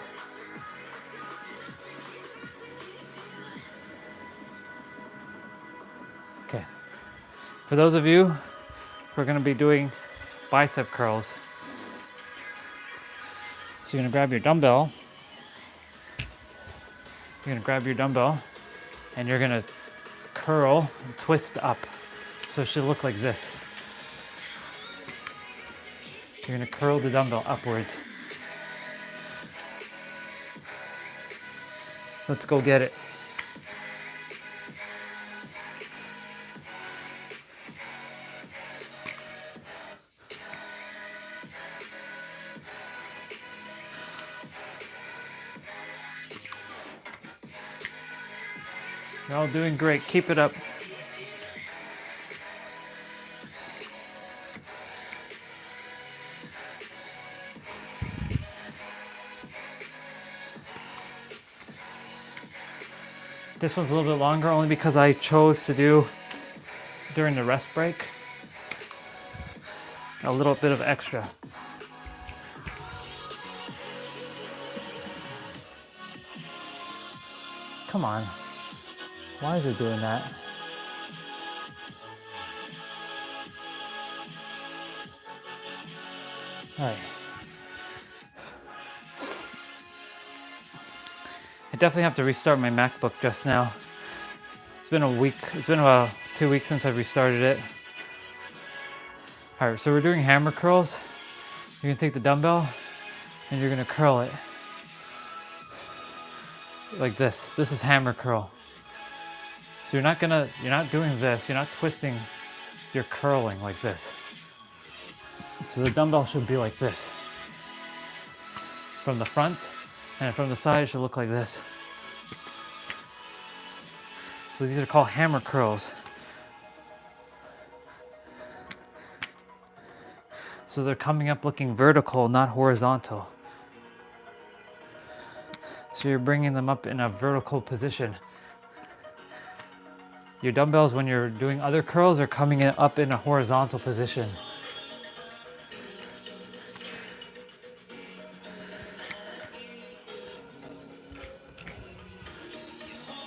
Okay. For those of you who are gonna be doing bicep curls, so you're gonna grab your dumbbell. You're gonna grab your dumbbell and you're gonna curl and twist up. So it should look like this. You're gonna curl the dumbbell upwards. Let's go get it. You're all doing great. Keep it up. This one's a little bit longer only because I chose to do during the rest break a little bit of extra. Come on. Why is it doing that? All right. I definitely have to restart my MacBook just now. It's been a week. It's been about 2 weeks since I restarted it. All right, so we're doing hammer curls. You're gonna take the dumbbell and you're gonna curl it like this. This is hammer curl. So you're not doing this, you're not twisting, you're curling like this. So the dumbbell should be like this. From the front, and from the side it should look like this. So these are called hammer curls. So they're coming up looking vertical, not horizontal. So you're bringing them up in a vertical position. Your dumbbells, when you're doing other curls, are coming up in a horizontal position.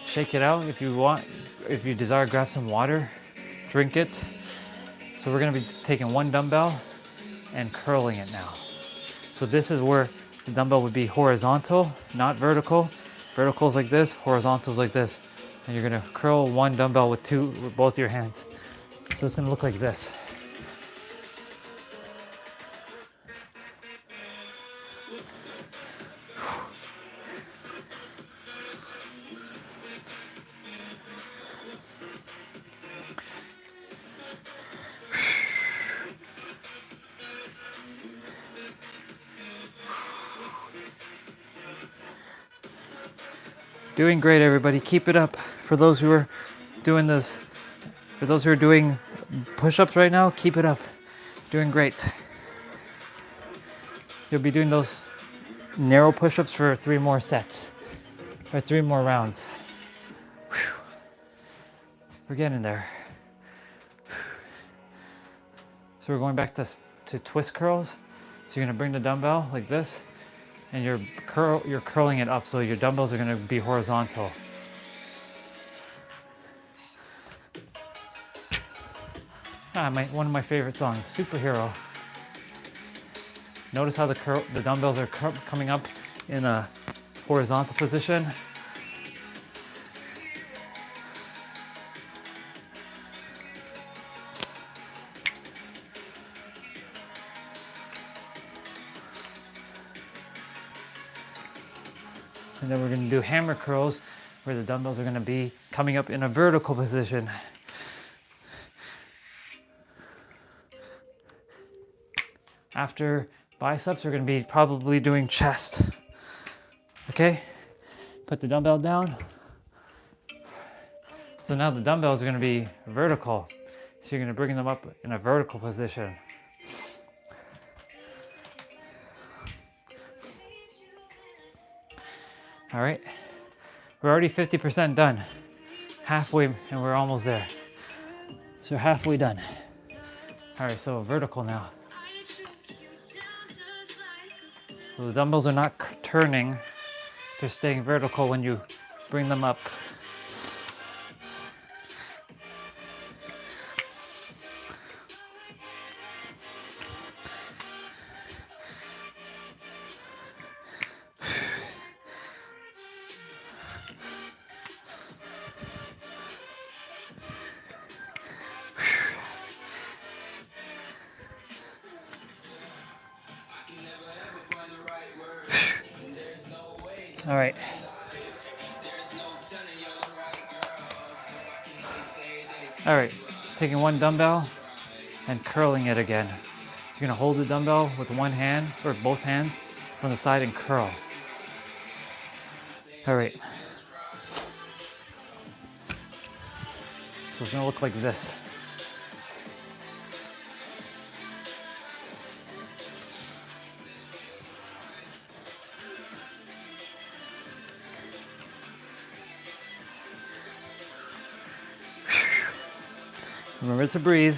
Shake it out if you want. If you desire, grab some water, drink it. So we're gonna be taking one dumbbell and curling it now. So this is where the dumbbell would be horizontal, not vertical. Vertical is like this, horizontal is like this. And you're gonna curl one dumbbell with both your hands. So it's gonna look like this. Doing great, everybody. Keep it up. For those who are doing this, for those who are doing push-ups right now, keep it up. Doing great. You'll be doing those narrow push-ups for 3 more sets, or 3 more rounds. Whew. We're getting there. So we're going back to twist curls. So you're gonna bring the dumbbell like this, and you're curling it up, so your dumbbells are gonna be horizontal. One of my favorite songs, Superhero. Notice how the dumbbells are coming up in a horizontal position. And then we're going to do hammer curls where the dumbbells are going to be coming up in a vertical position. After biceps, we're going to be probably doing chest. Okay? Put the dumbbell down. So now the dumbbells are going to be vertical. So you're going to bring them up in a vertical position. All right, we're already 50% done. Halfway, and we're almost there. So halfway done. All right, so vertical now. So the dumbbells are not turning. They're staying vertical when you bring them up. All right. All right, taking one dumbbell and curling it again. So you're gonna hold the dumbbell with one hand, or both hands, from the side and curl. All right. So it's gonna look like this. Remember to breathe.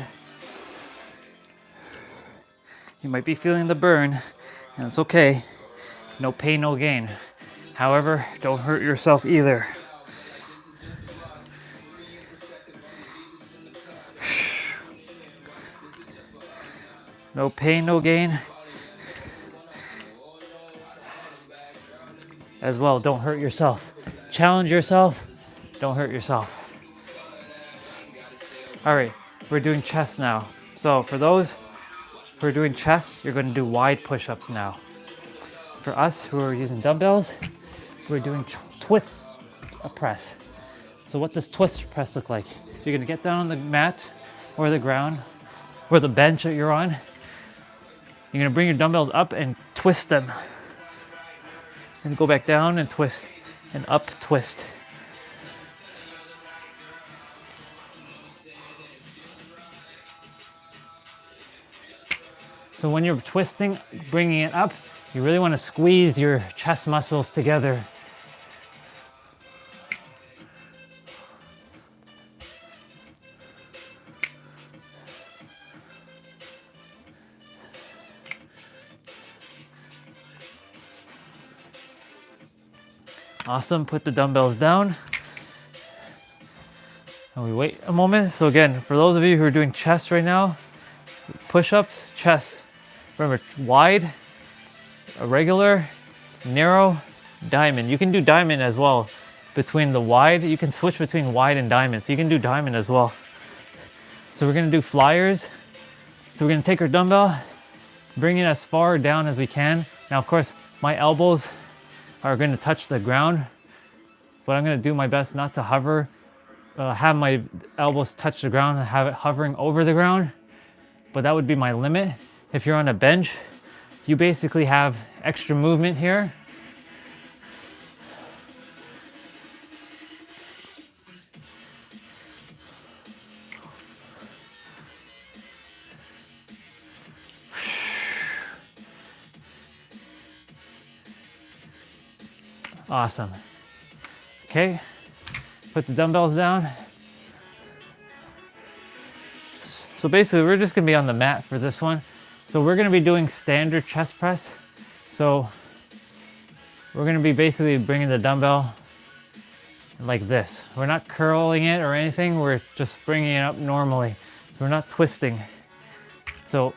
You might be feeling the burn, and it's okay. No pain, no gain. However, don't hurt yourself either. No pain, no gain. As well, don't hurt yourself. Challenge yourself, don't hurt yourself. All right, we're doing chest now. So for those who are doing chest, you're going to do wide push-ups now. For us who are using dumbbells, we're doing twist press. So what does twist press look like? So you're going to get down on the mat or the ground or the bench that you're on. You're going to bring your dumbbells up and twist them. And go back down and twist and up twist. So when you're twisting, bringing it up, you really want to squeeze your chest muscles together. Awesome, put the dumbbells down. And we wait a moment. So again, for those of you who are doing chest right now, push-ups, chest. Remember, wide, a regular, narrow, diamond. You can do diamond as well. Between the wide, you can switch between wide and diamond. So you can do diamond as well. So we're gonna do flyers. So we're gonna take our dumbbell, bring it as far down as we can. Now, of course, my elbows are gonna touch the ground, but I'm gonna do my best not to hover, have my elbows touch the ground and have it hovering over the ground. But that would be my limit. If you're on a bench, you basically have extra movement here. Awesome. Okay, put the dumbbells down. So basically we're just gonna be on the mat for this one. So we're gonna be doing standard chest press. So we're gonna be basically bringing the dumbbell like this. We're not curling it or anything, we're just bringing it up normally. So we're not twisting. So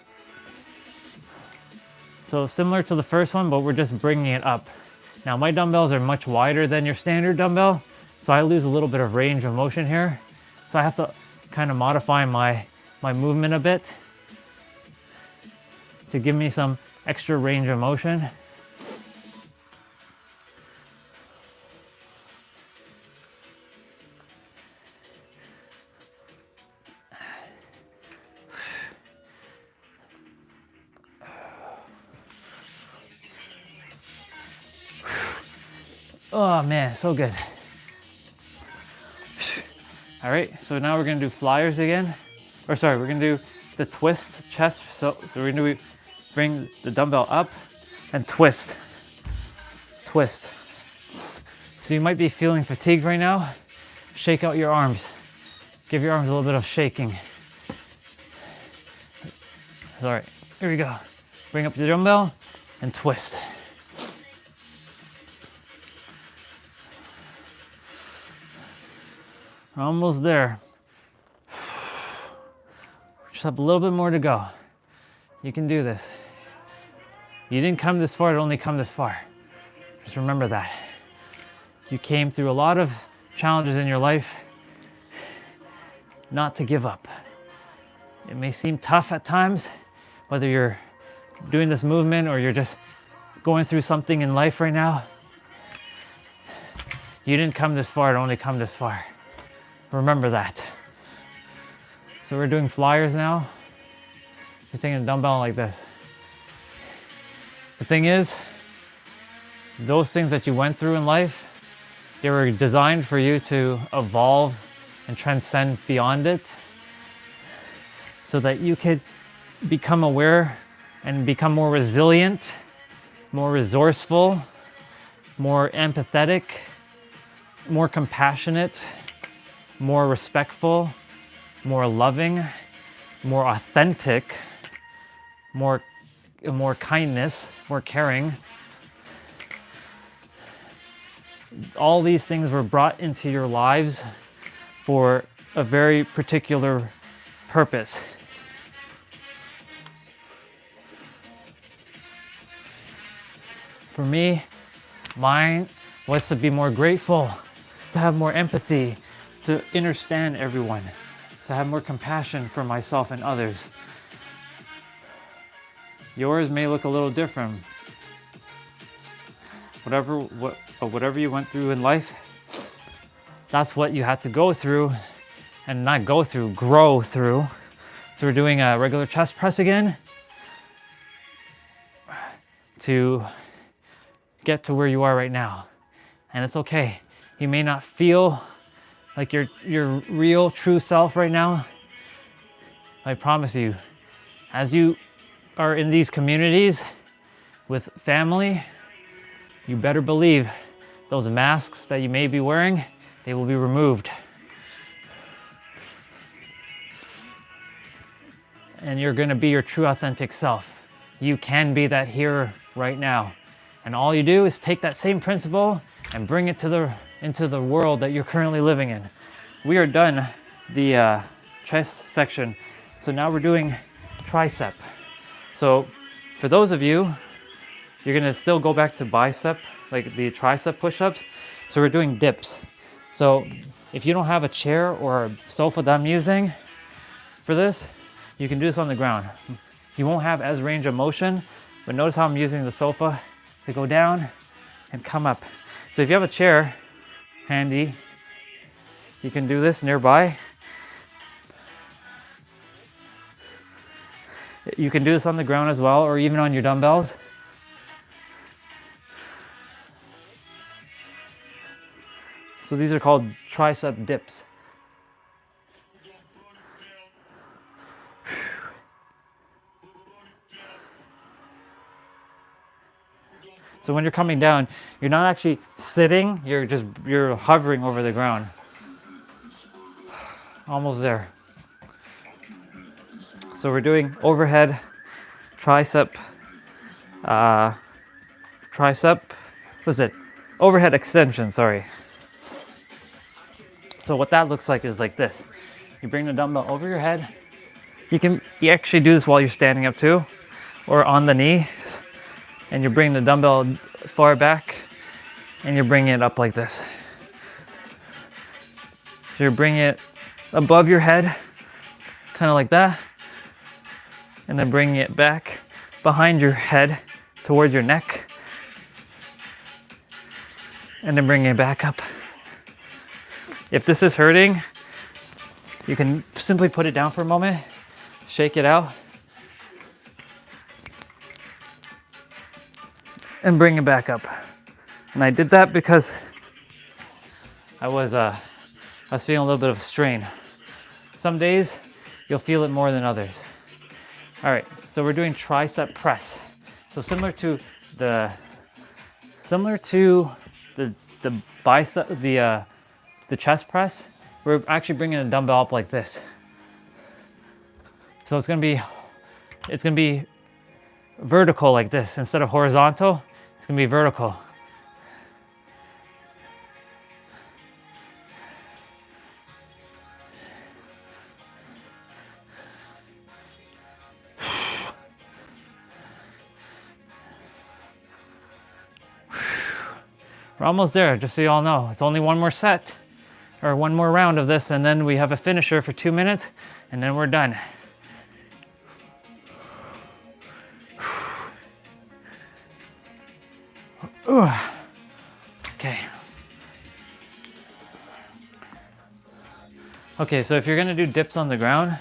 similar to the first one, but we're just bringing it up. Now my dumbbells are much wider than your standard dumbbell, so I lose a little bit of range of motion here. So I have to kind of modify my movement a bit to give me some extra range of motion. Oh man, so good. All right, so now we're gonna do flyers again. Or sorry, we're gonna do the twist chest. So we're gonna bring the dumbbell up and twist, twist. So you might be feeling fatigued right now. Shake out your arms. Give your arms a little bit of shaking. All right, here we go. Bring up the dumbbell and twist. We're almost there. Just have a little bit more to go. You can do this. You didn't come this far to only come this far. Just remember that. You came through a lot of challenges in your life not to give up. It may seem tough at times, whether you're doing this movement or you're just going through something in life right now. You didn't come this far to only come this far. Remember that. So we're doing flyers now. You're taking a dumbbell like this. The thing is, those things that you went through in life, they were designed for you to evolve and transcend beyond it so that you could become aware and become more resilient, more resourceful, more empathetic, more compassionate, more respectful, more loving, more authentic, more kindness, more caring. All these things were brought into your lives for a very particular purpose. For me, mine was to be more grateful, to have more empathy, to understand everyone, to have more compassion for myself and others. Yours may look a little different. Whatever you went through in life, that's what you had to go through, and not go through, grow through. So we're doing a regular chest press again to get to where you are right now. And it's okay. You may not feel like your real true self right now. I promise you, as you are in these communities with family, you better believe those masks that you may be wearing, they will be removed. And you're gonna be your true authentic self. You can be that here right now. And all you do is take that same principle and bring it into the world that you're currently living in. We are done the chest section. So now we're doing tricep. So for those of you, you're gonna still go back to bicep, like the tricep push-ups. So we're doing dips. So if you don't have a chair or a sofa that I'm using for this, you can do this on the ground. You won't have as range of motion, but notice how I'm using the sofa to go down and come up. So if you have a chair handy, you can do this nearby. You can do this on the ground as well, or even on your dumbbells. So these are called tricep dips. So when you're coming down, you're not actually sitting, you're hovering over the ground. Almost there. So we're doing overhead tricep, what's it? Overhead extension, sorry. So what that looks like is like this. You bring the dumbbell over your head. You actually do this while you're standing up too, or on the knee, and you bring the dumbbell far back and you bring it up like this. So you're bringing it above your head, kind of like that, and then bringing it back behind your head towards your neck, and then bringing it back up. If this is hurting, you can simply put it down for a moment, shake it out, and bring it back up. And I did that because I was feeling a little bit of a strain. Some days you'll feel it more than others. All right, so we're doing tricep press. So similar to the bicep, the chest press, we're actually bringing a dumbbell up like this. So it's gonna be vertical like this instead of horizontal. It's gonna be vertical. We're almost there, just so you all know. It's only one more set, or one more round of this, and then we have a finisher for 2 minutes, and then we're done. Ooh. Okay. Okay, so if you're gonna do dips on the ground,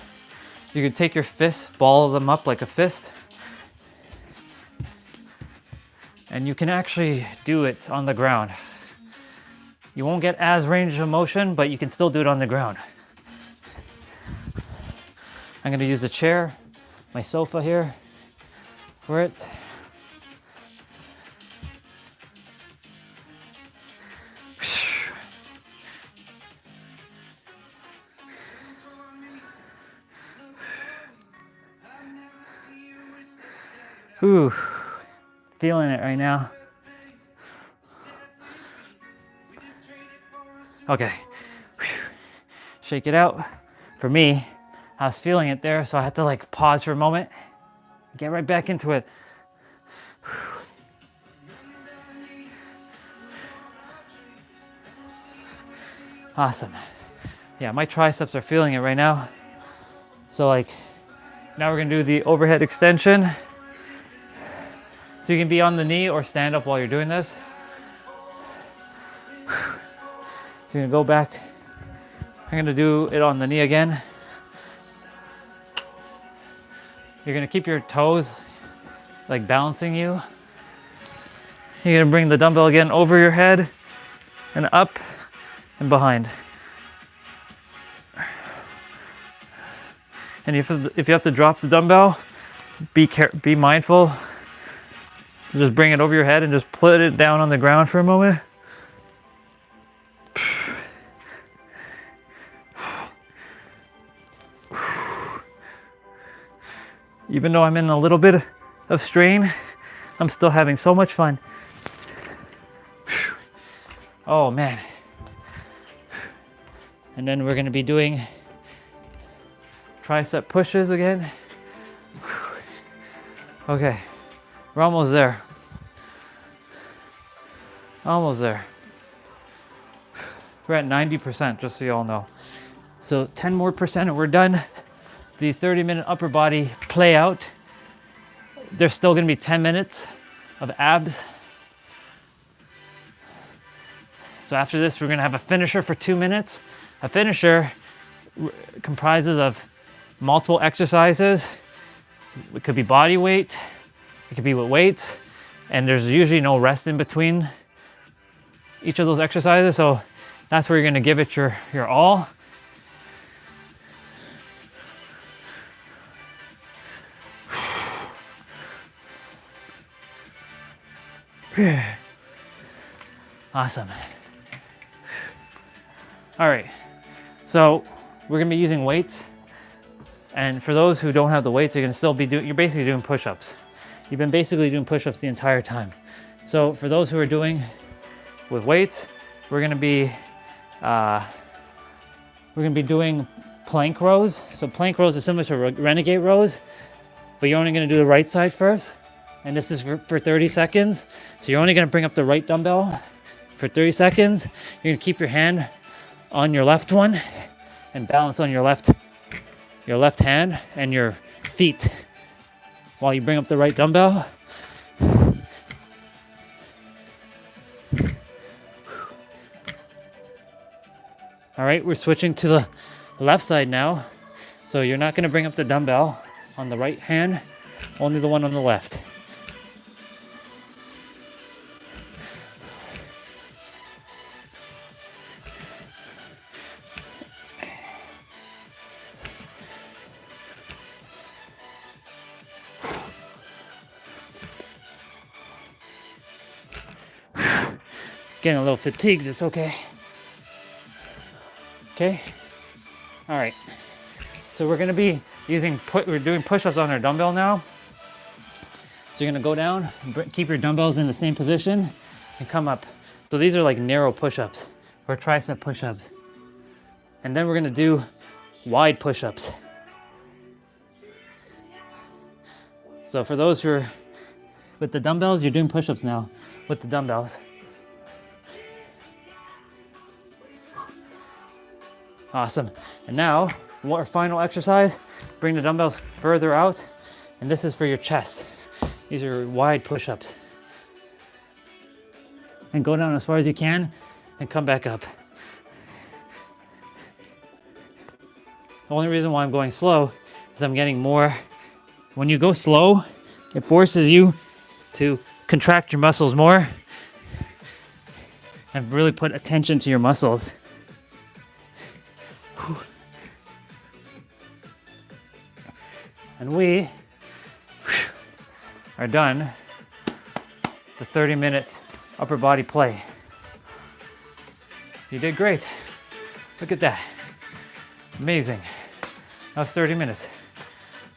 you could take your fists, ball them up like a fist, and you can actually do it on the ground. You won't get as range of motion, but you can still do it on the ground. I'm gonna use a chair, my sofa here for it. Ooh, feeling it right now. Okay, shake it out. For me, I was feeling it there, so I had to like pause for a moment, get right back into it. Awesome. Yeah, my triceps are feeling it right now. So like, now we're gonna do the overhead extension. So you can be on the knee or stand up while you're doing this. So you're gonna go back. I'm gonna do it on the knee again. You're gonna keep your toes like balancing you. You're gonna bring the dumbbell again over your head and up and behind. And if you have to drop the dumbbell, be mindful. Just bring it over your head and just put it down on the ground for a moment. Even though I'm in a little bit of strain, I'm still having so much fun. Oh man. And then we're gonna be doing tricep pushes again. Okay, we're almost there. Almost there. We're at 90%, just so you all know. So 10 more percent and we're done. The 30-minute upper body play out. There's still gonna be 10 minutes of abs. So after this, we're gonna have a finisher for 2 minutes. A finisher comprises of multiple exercises. It could be body weight, it could be with weights, and there's usually no rest in between each of those exercises. So that's where you're gonna give it your all. Awesome. All right, so we're gonna be using weights. And for those who don't have the weights, you're basically doing push-ups. You've been basically doing push-ups the entire time. So for those who are doing with weights, we're gonna be doing plank rows. So plank rows is similar to renegade rows, but you're only gonna do the right side first. And this is for 30 seconds. So you're only gonna bring up the right dumbbell for 30 seconds. You're gonna keep your hand on your left one and balance on your left hand and your feet while you bring up the right dumbbell. All right, we're switching to the left side now. So you're not gonna bring up the dumbbell on the right hand, only the one on the left. Getting a little fatigued, it's okay. Okay, all right. So we're gonna be we're doing push-ups on our dumbbell now. So you're gonna go down, keep your dumbbells in the same position and come up. So these are like narrow push-ups or tricep push-ups. And then we're gonna do wide push-ups. So for those who are with the dumbbells, you're doing push-ups now with the dumbbells. Awesome. And now, our final exercise, bring the dumbbells further out, and this is for your chest. These are wide push-ups. And go down as far as you can, and come back up. The only reason why I'm going slow is I'm getting more. When you go slow, it forces you to contract your muscles more and really put attention to your muscles. And we are done the 30-minute upper body play. You did great. Look at that. Amazing. That was 30 minutes.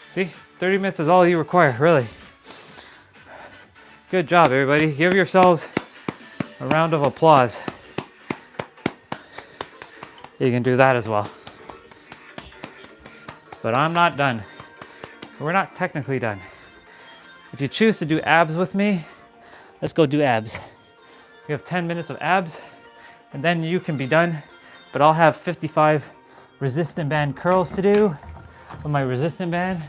See, 30 minutes is all you require, really. Good job, everybody. Give yourselves a round of applause. You can do that as well. But I'm not done. We're not technically done. If you choose to do abs with me, let's go do abs. We have 10 minutes of abs, and then you can be done. But I'll have 55 resistant band curls to do with my resistant band,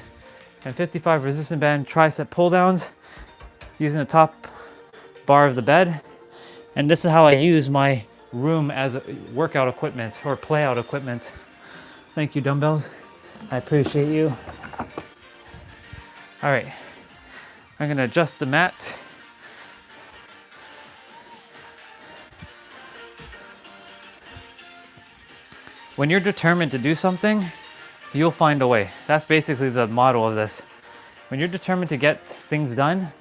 and 55 resistant band tricep pull downs using the top bar of the bed. And this is how I use my room as a workout equipment or playout equipment. Thank you, dumbbells. I appreciate you. All right, I'm gonna adjust the mat. When you're determined to do something, you'll find a way. That's basically the motto of this. When you're determined to get things done,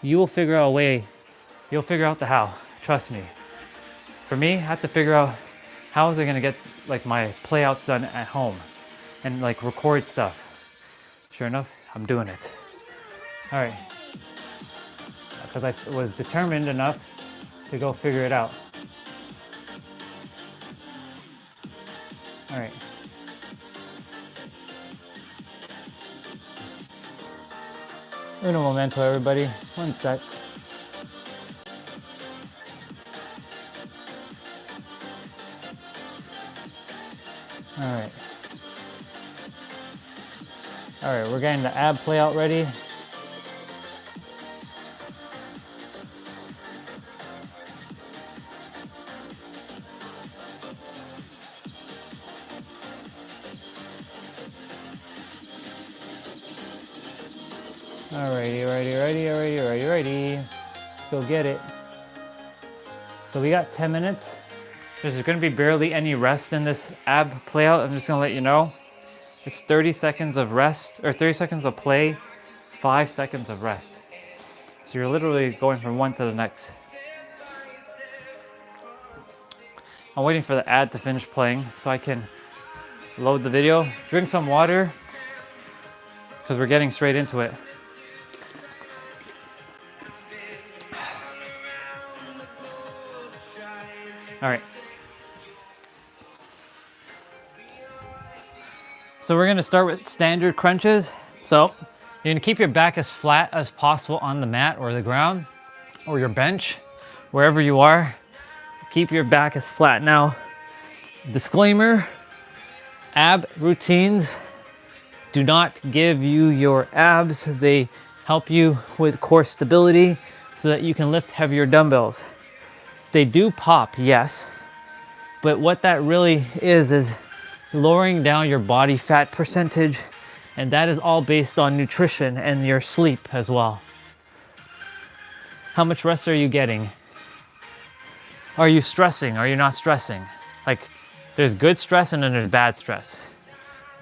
you will figure out a way. You'll figure out the how, trust me. For me, I have to figure out how is I gonna get like my playouts done at home and like record stuff. Sure enough, I'm doing it. All right, because I was determined enough to go figure it out. All right. Uno momento, everybody. One sec. All right. All right, we're getting the ab play out ready. Alrighty. Let's go get it. So we got 10 minutes. There's gonna be barely any rest in this ab play out. I'm just gonna let you know. It's 30 seconds of rest, or 30 seconds of play, 5 seconds of rest. So you're literally going from one to the next. I'm waiting for the ad to finish playing so I can load the video, drink some water, because we're getting straight into it. All right. So we're gonna start with standard crunches. So you're gonna keep your back as flat as possible on the mat or the ground or your bench, wherever you are. Keep your back as flat. Now, disclaimer, ab routines do not give you your abs. They help you with core stability so that you can lift heavier dumbbells. They do pop, yes, but what that really is lowering down your body fat percentage, and that is all based on nutrition and your sleep as well. How much rest are you getting? Are you stressing? Are you not stressing? Like, there's good stress and then there's bad stress.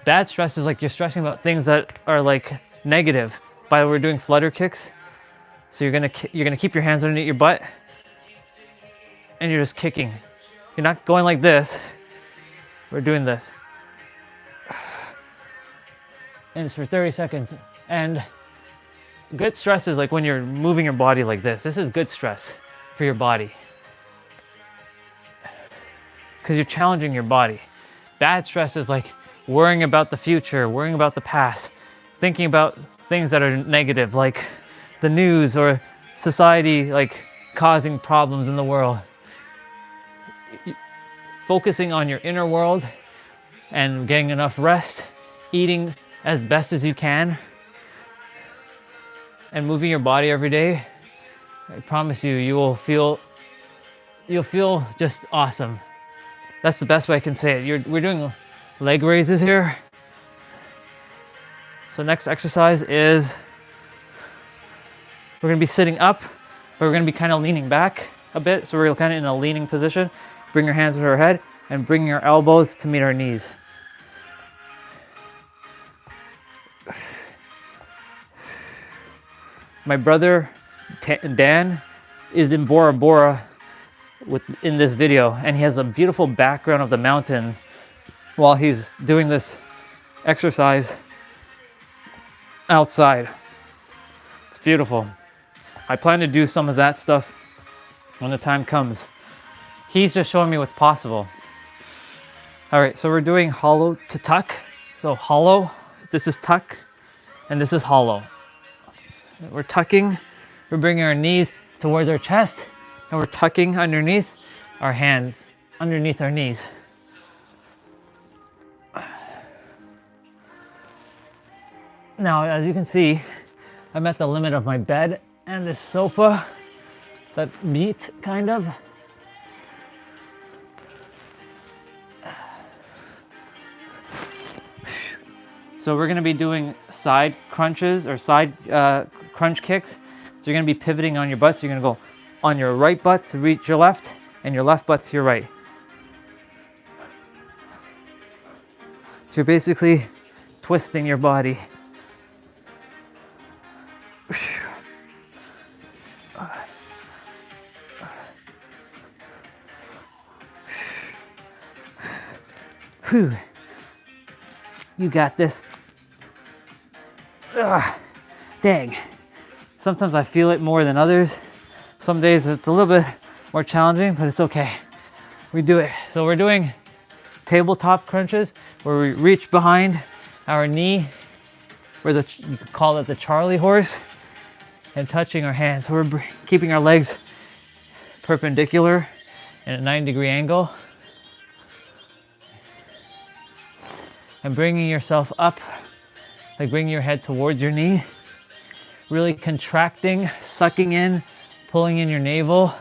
Bad stress is like you're stressing about things that are like negative. By the way, we're doing flutter kicks. So you're gonna keep your hands underneath your butt and you're just kicking. You're not going like this. We're doing this. And it's for 30 seconds. And good stress is like when you're moving your body like this. This is good stress for your body, because you're challenging your body. Bad stress is like worrying about the future, worrying about the past, thinking about things that are negative, like the news or society, like causing problems in the world. Focusing on your inner world and getting enough rest, eating as best as you can, and moving your body every day, I promise you, you'll feel just awesome. That's the best way I can say it. We're doing leg raises here. So next exercise is, we're gonna be sitting up, but we're gonna be kind of leaning back a bit. So we're kind of in a leaning position. Bring your hands to our head and bring your elbows to meet our knees. My brother Dan is in Bora Bora in this video, and he has a beautiful background of the mountain while he's doing this exercise outside. It's beautiful. I plan to do some of that stuff when the time comes. He's just showing me what's possible. All right, so we're doing hollow to tuck. So hollow, this is tuck, and this is hollow. We're tucking, we're bringing our knees towards our chest, and we're tucking underneath our hands, underneath our knees. Now, as you can see, I'm at the limit of my bed and this sofa that meet, kind of. So we're gonna be doing side crunches or side crunch kicks. So you're gonna be pivoting on your butt. So you're gonna go on your right butt to reach your left and your left butt to your right. So you're basically twisting your body. Whew. You got this. Ugh. Dang. Sometimes I feel it more than others. Some days it's a little bit more challenging, but it's okay. We do it. So we're doing tabletop crunches where we reach behind our knee, where you could call it the Charlie horse, and touching our hands. So we're keeping our legs perpendicular in a 90-degree angle. And bringing yourself up, like bringing your head towards your knee, really contracting, sucking in, pulling in your navel,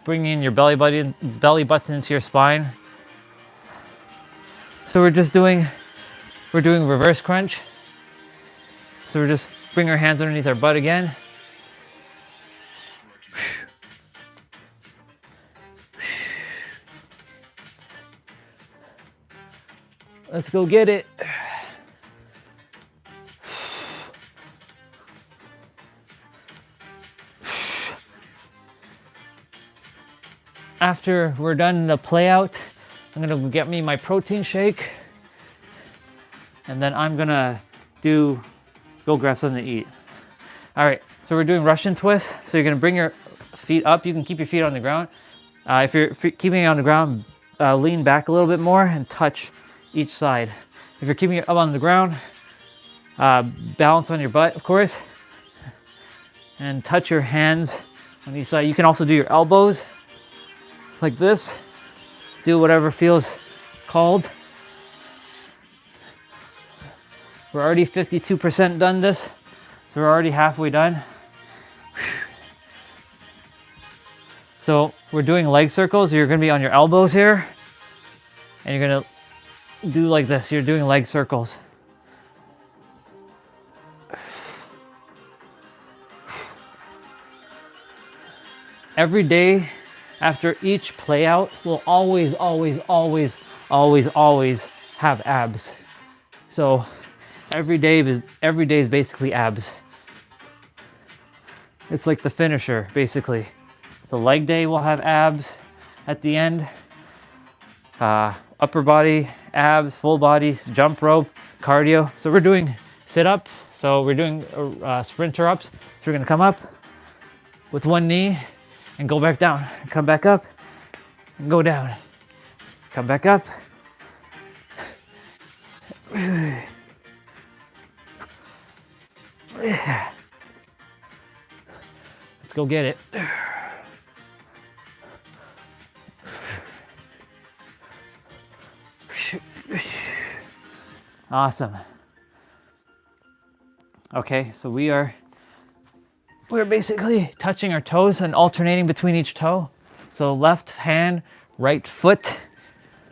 bringing in your belly button into your spine. So we're doing reverse crunch. So we're just bring our hands underneath our butt again. Let's go get it. after we're done the play out, I'm gonna get me my protein shake, and then I'm gonna go grab something to eat. All right, so we're doing Russian twist. So you're gonna bring your feet up. You can keep your feet on the ground. If you're keeping it on the ground, lean back a little bit more and touch each side. If you're keeping it up on the ground, balance on your butt, of course, and touch your hands on each side. You can also do your elbows like this. Do whatever feels called. We're already 52% done this, so we're already halfway done. So we're doing leg circles. You're gonna be on your elbows here, and you're gonna do like this. You're doing leg circles. Every day after each play out, we'll always have abs. So every day is basically abs. It's like the finisher, basically. The leg day will have abs at the end. Upper body, abs, full body, jump rope, cardio. So we're doing sit-ups. So we're doing sprinter ups. So we're gonna come up with one knee and go back down. Come back up and go down. Come back up. Let's go get it. Awesome. Okay, so we're basically touching our toes and alternating between each toe. So left hand, right foot,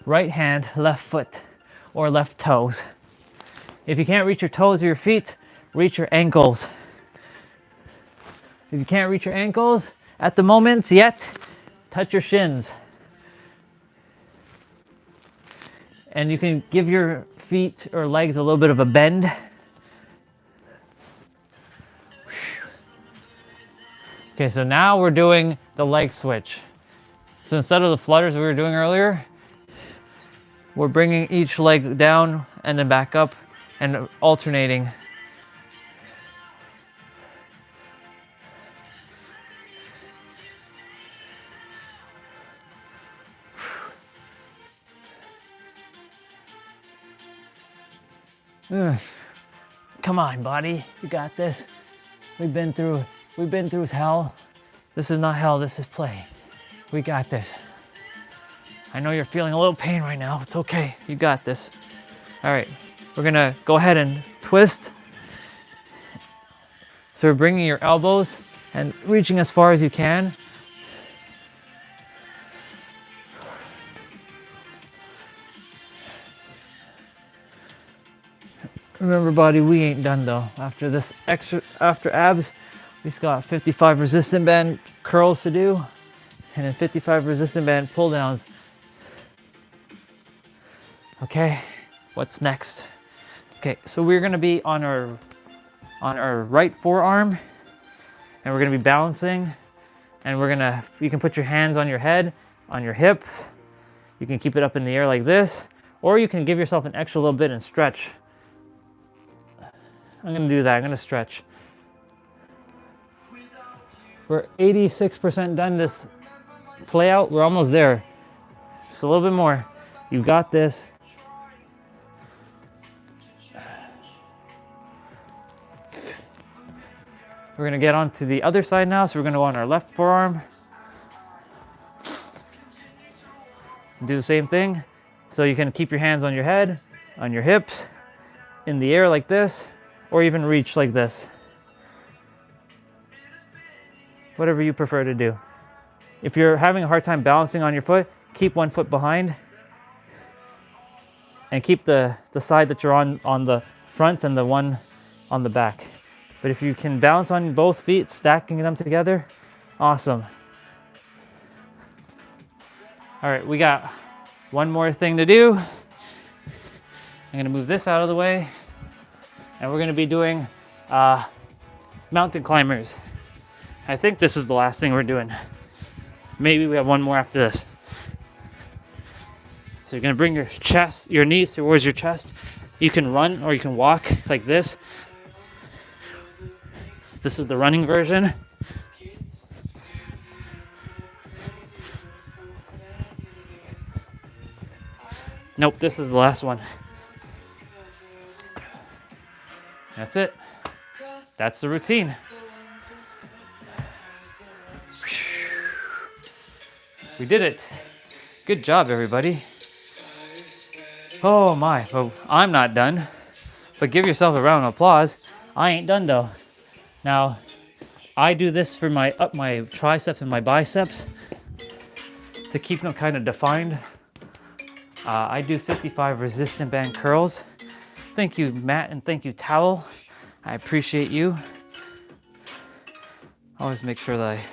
right hand, left foot, or left toes. If you can't reach your toes or your feet, reach your ankles. If you can't reach your ankles at the moment yet, touch your shins. And you can give your feet or legs a little bit of a bend. Okay, so now we're doing the leg switch. So instead of the flutters we were doing earlier, we're bringing each leg down and then back up and alternating. Come on, body, you got this. We've been through hell. This is not hell, this is play. We got this. I know you're feeling a little pain right now. It's okay, you got this. All right, we're gonna go ahead and twist. So we're bringing your elbows and reaching as far as you can. Remember, body, we ain't done though. After abs, we still got 55 resistant band curls to do, and then 55 resistant band pull downs. Okay, what's next? Okay, so we're gonna be on our right forearm, and we're gonna be balancing, and you can put your hands on your head, on your hips. You can keep it up in the air like this, or you can give yourself an extra little bit and stretch. I'm gonna do that, I'm gonna stretch. We're 86% done this play out. We're almost there. Just a little bit more. You got this. We're gonna get on to the other side now. So we're gonna go on our left forearm. Do the same thing. So you can keep your hands on your head, on your hips, in the air like this, or even reach like this. Whatever you prefer to do. If you're having a hard time balancing on your foot, keep one foot behind and keep the side that you're on the front and the one on the back. But if you can balance on both feet, stacking them together, awesome. All right, we got one more thing to do. I'm gonna move this out of the way, and we're gonna be doing mountain climbers. I think this is the last thing we're doing. Maybe we have one more after this. So you're gonna bring your knees towards your chest. You can run or you can walk like this. This is the running version. Nope, this is the last one. That's it. That's the routine. We did it. Good job, everybody. Oh my, well, I'm not done. But give yourself a round of applause. I ain't done though. Now, I do this for my triceps and my biceps to keep them kind of defined. I do 55 resistant band curls. Thank you, Matt, and thank you, Towel. I appreciate you. Always make sure that I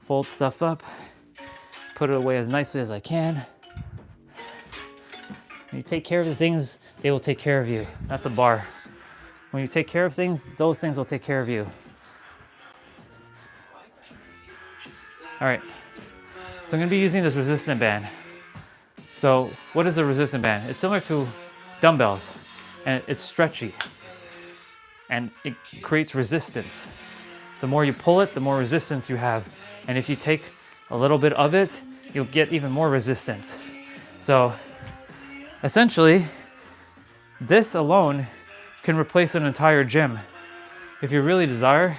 fold stuff up, put it away as nicely as I can. When you take care of the things, they will take care of you. That's a bar. When you take care of things, those things will take care of you. All right, so I'm gonna be using this resistant band. So what is a resistant band? It's similar to dumbbells, and it's stretchy, and it creates resistance. The more you pull it, the more resistance you have. And if you take a little bit of it, you'll get even more resistance. So essentially, this alone can replace an entire gym. If you really desire,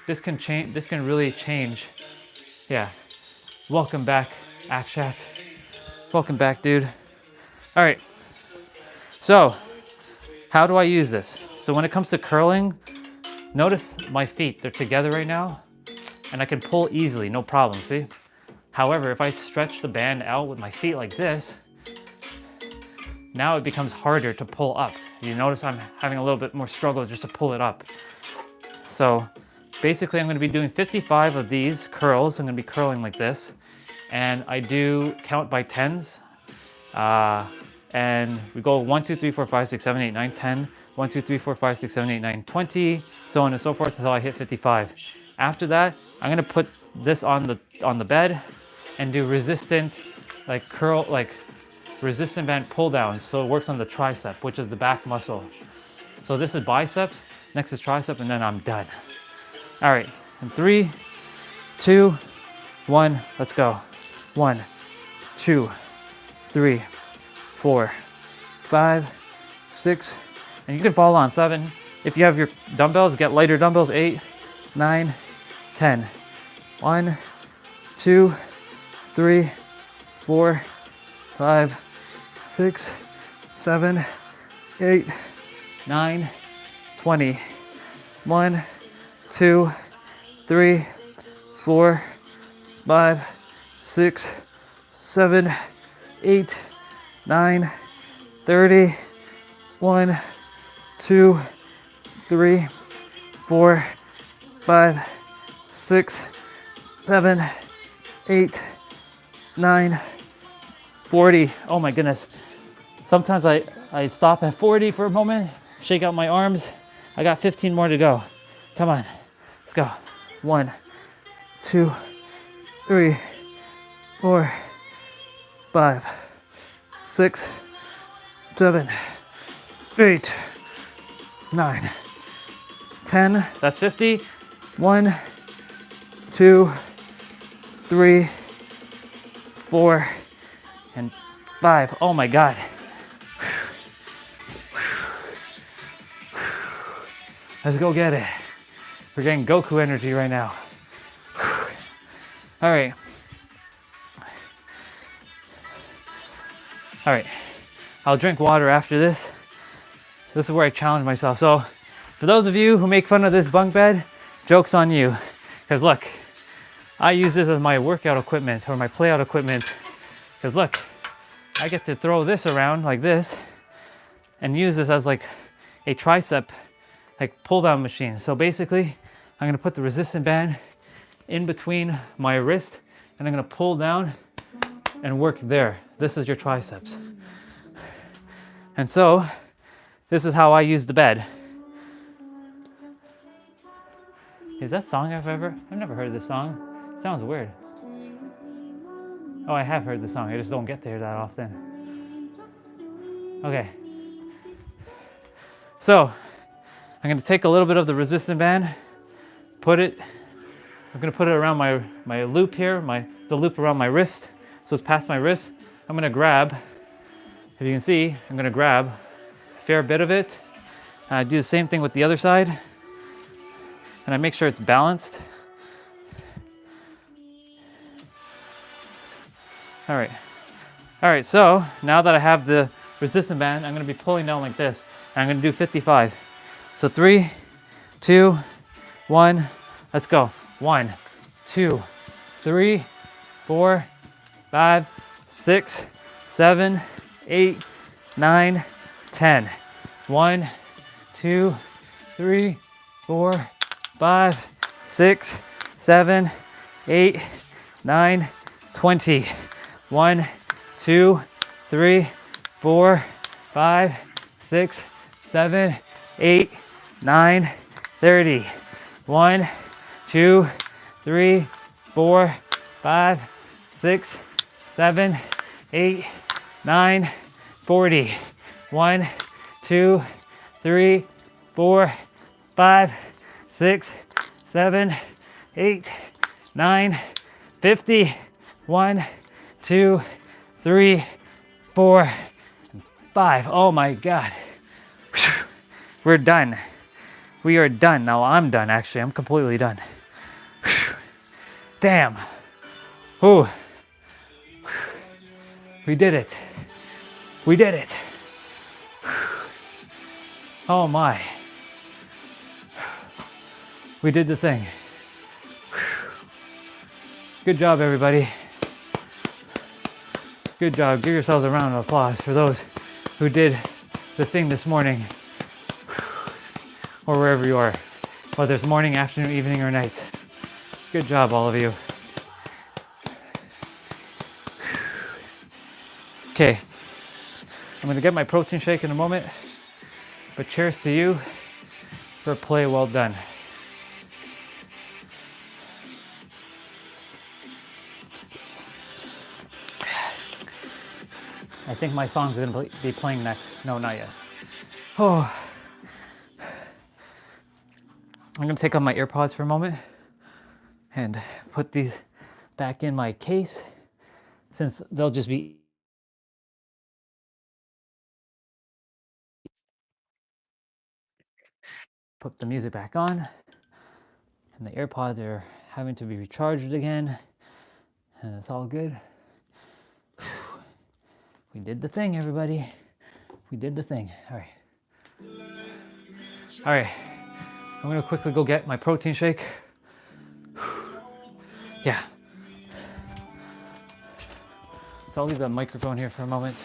this can really change. Yeah. Welcome back, Akshat. Welcome back, dude. All right. So, how do I use this? So when it comes to curling, notice my feet, they're together right now, and I can pull easily, no problem, see? However, if I stretch the band out with my feet like this, now it becomes harder to pull up. You notice I'm having a little bit more struggle just to pull it up. So basically I'm gonna be doing 55 of these curls. I'm gonna be curling like this. And I do count by tens. And we go 1, 2, 3, 4, 5, 6, 7, 8, 9, 10. 1, 2, 3, 4, 5, 6, 7, 8, 9, 20. So on and so forth until I hit 55. After that, I'm gonna put this on the bed and do resistant, resistant band pull downs. So it works on the tricep, which is the back muscle. So this is biceps, next is tricep, and then I'm done. All right, in 3, 2, 1, let's go. 1, 2, 3, 4, 5, 6, and you can follow on 7. If you have your dumbbells, get lighter dumbbells, 8, 9, 10. 1, 2, 3, 4, 5, 6, 7, 8, 9, 20. 1, 2, 3, 4, 5, 6, 7, 8, 9, 30. 1, 2, 3, 4, 5, 6, 7, 8, 9, 40. Oh my goodness. Sometimes I stop at 40 for a moment, shake out my arms. I got 15 more to go. Come on, let's go. 1, 2, 3, 4, 5, 6, 7, 8, 9, 10. That's 50. 1, 2, 3, 4, and 5. Oh my God. Let's go get it. We're getting Goku energy right now. All right. All right. I'll drink water after this. This is where I challenge myself. So for those of you who make fun of this bunk bed, joke's on you. Because look, I use this as my workout equipment or my playout equipment. Because look, I get to throw this around like this and use this as like a tricep pull down machine. So basically, I'm gonna put the resistant band in between my wrist and I'm gonna pull down and work there. This is your triceps. And so, this is how I use the bed. Is that song I've never heard this song. It sounds weird. Oh, I have heard the song. I just don't get there that often. Okay. So, I'm going to take a little bit of the resistance band, I'm going to put it around my loop here, the loop around my wrist. So it's past my wrist. I'm going to grab, if you can see, I'm going to grab a fair bit of it. And I do the same thing with the other side. And I make sure it's balanced. All right, so now that I have the resistance band, I'm going to be pulling down like this. And I'm going to do 55. So 3, 2, 1, let's go. 1, 2, 3, 4, 5, 6, 7, 8, 9, 10. 1, 2, 3, 4, 5, 6, 7, 8, 9, 20. 1, 2, 3, 4, 5, 6, 7, 8, 9, 30. 1, 2, 3, 4, 5, 6, 7, 8, 9, 40. 1, 2, 3, 4, 5, 6, 7, 8, 9, 50. 1, 2, 3, 4, 5. Oh my God. We're done. We are done. Now I'm done, actually. I'm completely done. Damn. Ooh. We did it. We did it. Oh my. We did the thing. Good job, everybody. Good job. Give yourselves a round of applause for those who did the thing this morning, or wherever you are, whether it's morning, afternoon, evening, or night. Good job, all of you. Okay, I'm gonna get my protein shake in a moment, but cheers to you for a play well done. I think my song's gonna be playing next. No, not yet. Oh. I'm gonna take off my AirPods for a moment and put these back in my case, since they'll just be. Put the music back on, and the AirPods are having to be recharged again, and it's all good. We did the thing, everybody. We did the thing. All right. I'm gonna quickly go get my protein shake. Yeah. So I'll leave the microphone here for a moment.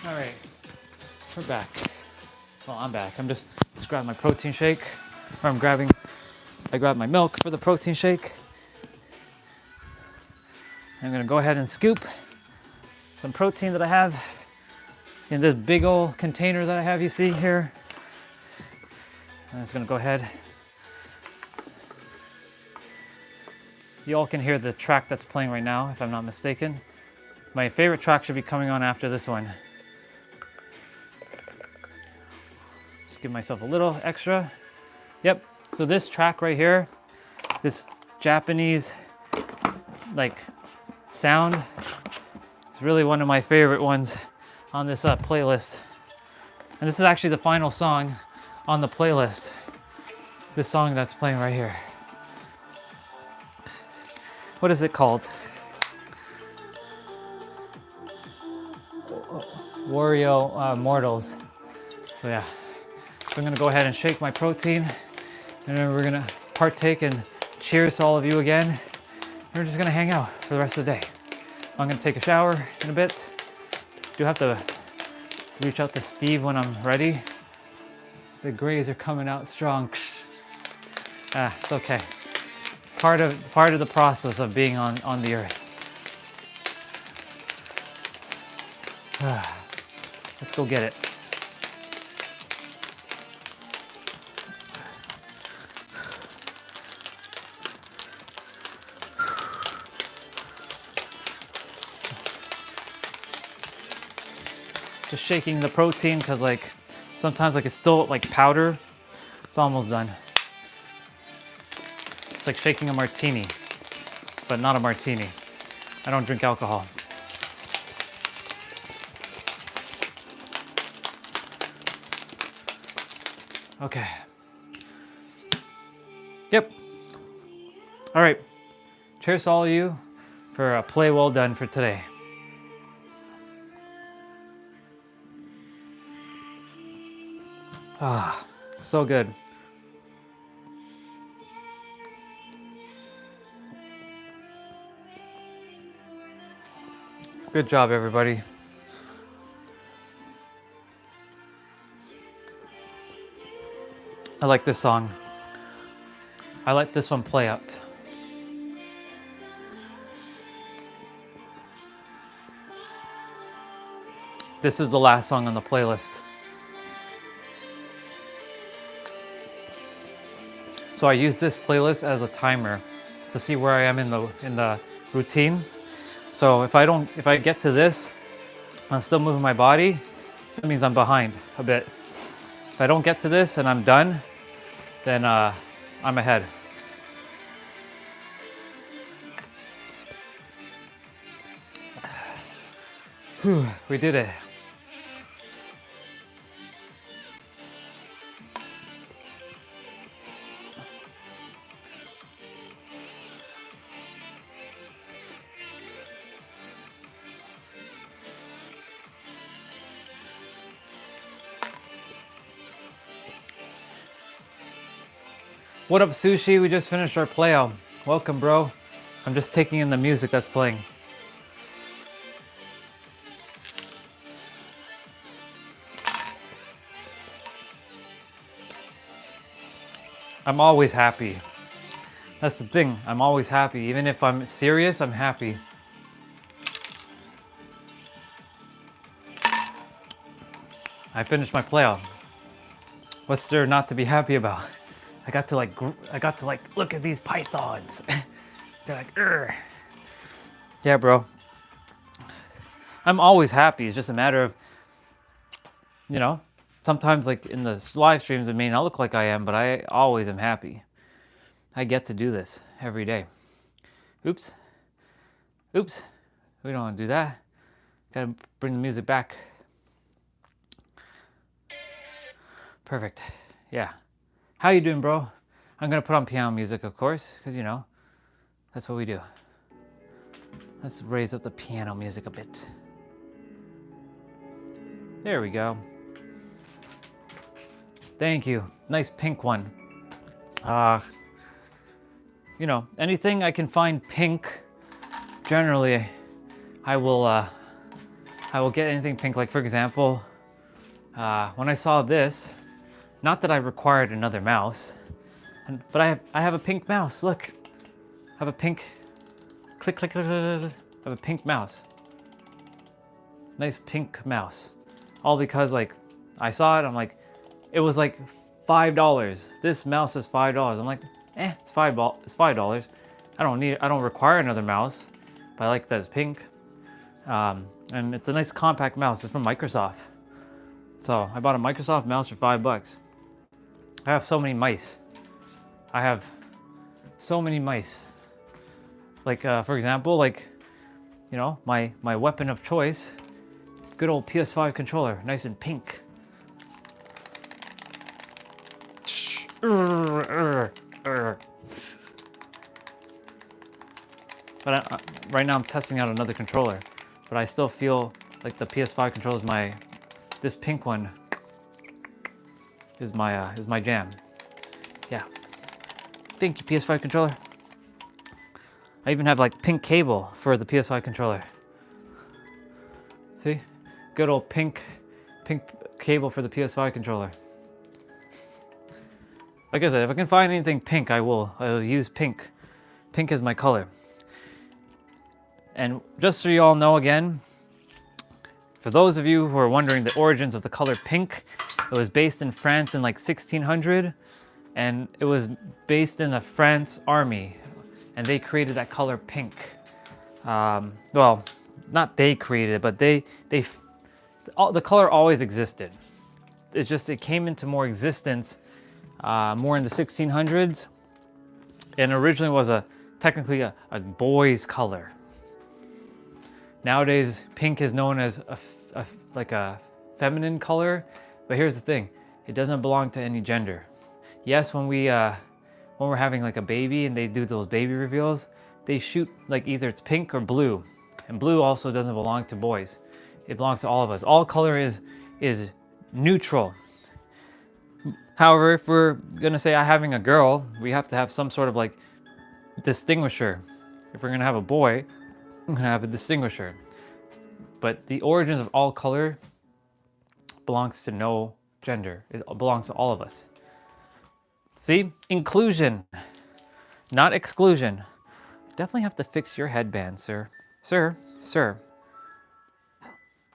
All right, we're back. Well, I'm back. I'm just grabbing my protein shake, or I grabbed my milk for the protein shake. I'm gonna go ahead and scoop some protein that I have in this big old container that I have, you see here. I'm just gonna go ahead you all can hear the track that's playing right now, if I'm not mistaken. My favorite track should be coming on after this one. Just give myself a little extra. Yep, so this track right here, this Japanese like sound, is really one of my favorite ones on this playlist. And this is actually the final song on the playlist. This song that's playing right here. What is it called? Wario Mortals. So yeah, so I'm gonna go ahead and shake my protein, and then we're gonna partake and cheers to all of you again. And we're just gonna hang out for the rest of the day. I'm gonna take a shower in a bit. Do have to reach out to Steve when I'm ready. The grays are coming out strong. It's okay. Part of the process of being on the earth. Let's go get it. Just shaking the protein because like sometimes like it's still like powder. It's almost done. It's like shaking a martini, but not a martini. I don't drink alcohol. Okay. Yep. All right. Cheers to all of you for a play well done for today. Ah, so good. Good job, everybody. I like this song. I let this one play out. This is the last song on the playlist. So I use this playlist as a timer to see where I am in the routine. So if I get to this, I'm still moving my body, that means I'm behind a bit. If I don't get to this and I'm done, then I'm ahead. Whew, we did it. What up, Sushi? We just finished our playout. Welcome, bro. I'm just taking in the music that's playing. I'm always happy. That's the thing. I'm always happy. Even if I'm serious, I'm happy. I finished my playout. What's there not to be happy about? I got to like look at these pythons. They're like, "Urgh." Yeah, bro. I'm always happy. It's just a matter of, you know, sometimes like in the live streams, it may not look like I am, but I always am happy. I get to do this every day. Oops. Oops. We don't want to do that. Gotta bring the music back. Perfect. Yeah. How you doing, bro? I'm gonna put on piano music, of course, because you know, that's what we do. Let's raise up the piano music a bit. There we go. Thank you. Nice pink one. You know, anything I can find pink, generally, I will get anything pink. Like for example, when I saw this, not that I required another mouse, but I have a pink mouse. Look, I have a pink, click, click, click, click, click. I have a pink mouse. Nice pink mouse. All because like, I saw it, I'm like, it was like $5. This mouse is $5. I'm like, it's $5. I don't require another mouse, but I like that it's pink. And it's a nice compact mouse. It's from Microsoft. So I bought a Microsoft mouse for $5. I have so many mice. I have so many mice. Like, for example, like, you know, my weapon of choice, good old PS5 controller, nice and pink. But right now I'm testing out another controller, but I still feel like the PS5 controller is this pink one is my jam. Yeah. Thank you, PS5 controller. I even have like pink cable for the PS5 controller. See? Good old pink cable for the PS5 controller. Like I said, if I can find anything pink, I'll use pink. Pink is my color. And just so you all know again, for those of you who are wondering the origins of the color pink, it was based in France in like 1600, and it was based in the France army, and they created that color pink. Well, not they created it, but the color always existed. It's just, it came into more existence more in the 1600s, and originally was technically a boy's color. Nowadays, pink is known as like a feminine color, but here's the thing: it doesn't belong to any gender. Yes, when we're having like a baby and they do those baby reveals, they shoot like either it's pink or blue, and blue also doesn't belong to boys. It belongs to all of us. All color is neutral. However, if we're gonna say I'm having a girl, we have to have some sort of like distinguisher. If we're gonna have a boy, I'm gonna have a distinguisher. But the origins of all color belongs to no gender. It belongs to all of us. See? Inclusion, not exclusion. Definitely have to fix your headband, sir. Sir.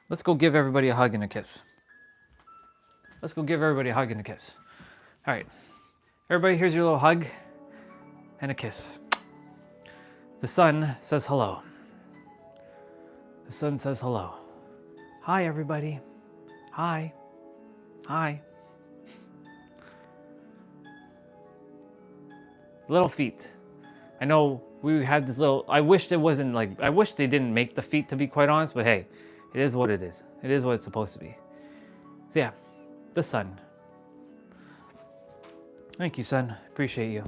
Let's go give everybody a hug and a kiss. Let's go give everybody a hug and a kiss. All right. Everybody, here's your little hug and a kiss. The sun says hello. The sun says hello. Hi, everybody. Hi. Little feet. I know we had this little, I wish they didn't make the feet, to be quite honest, but hey, it is what it is. It is what it's supposed to be. So yeah, the sun. Thank you, son. Appreciate you.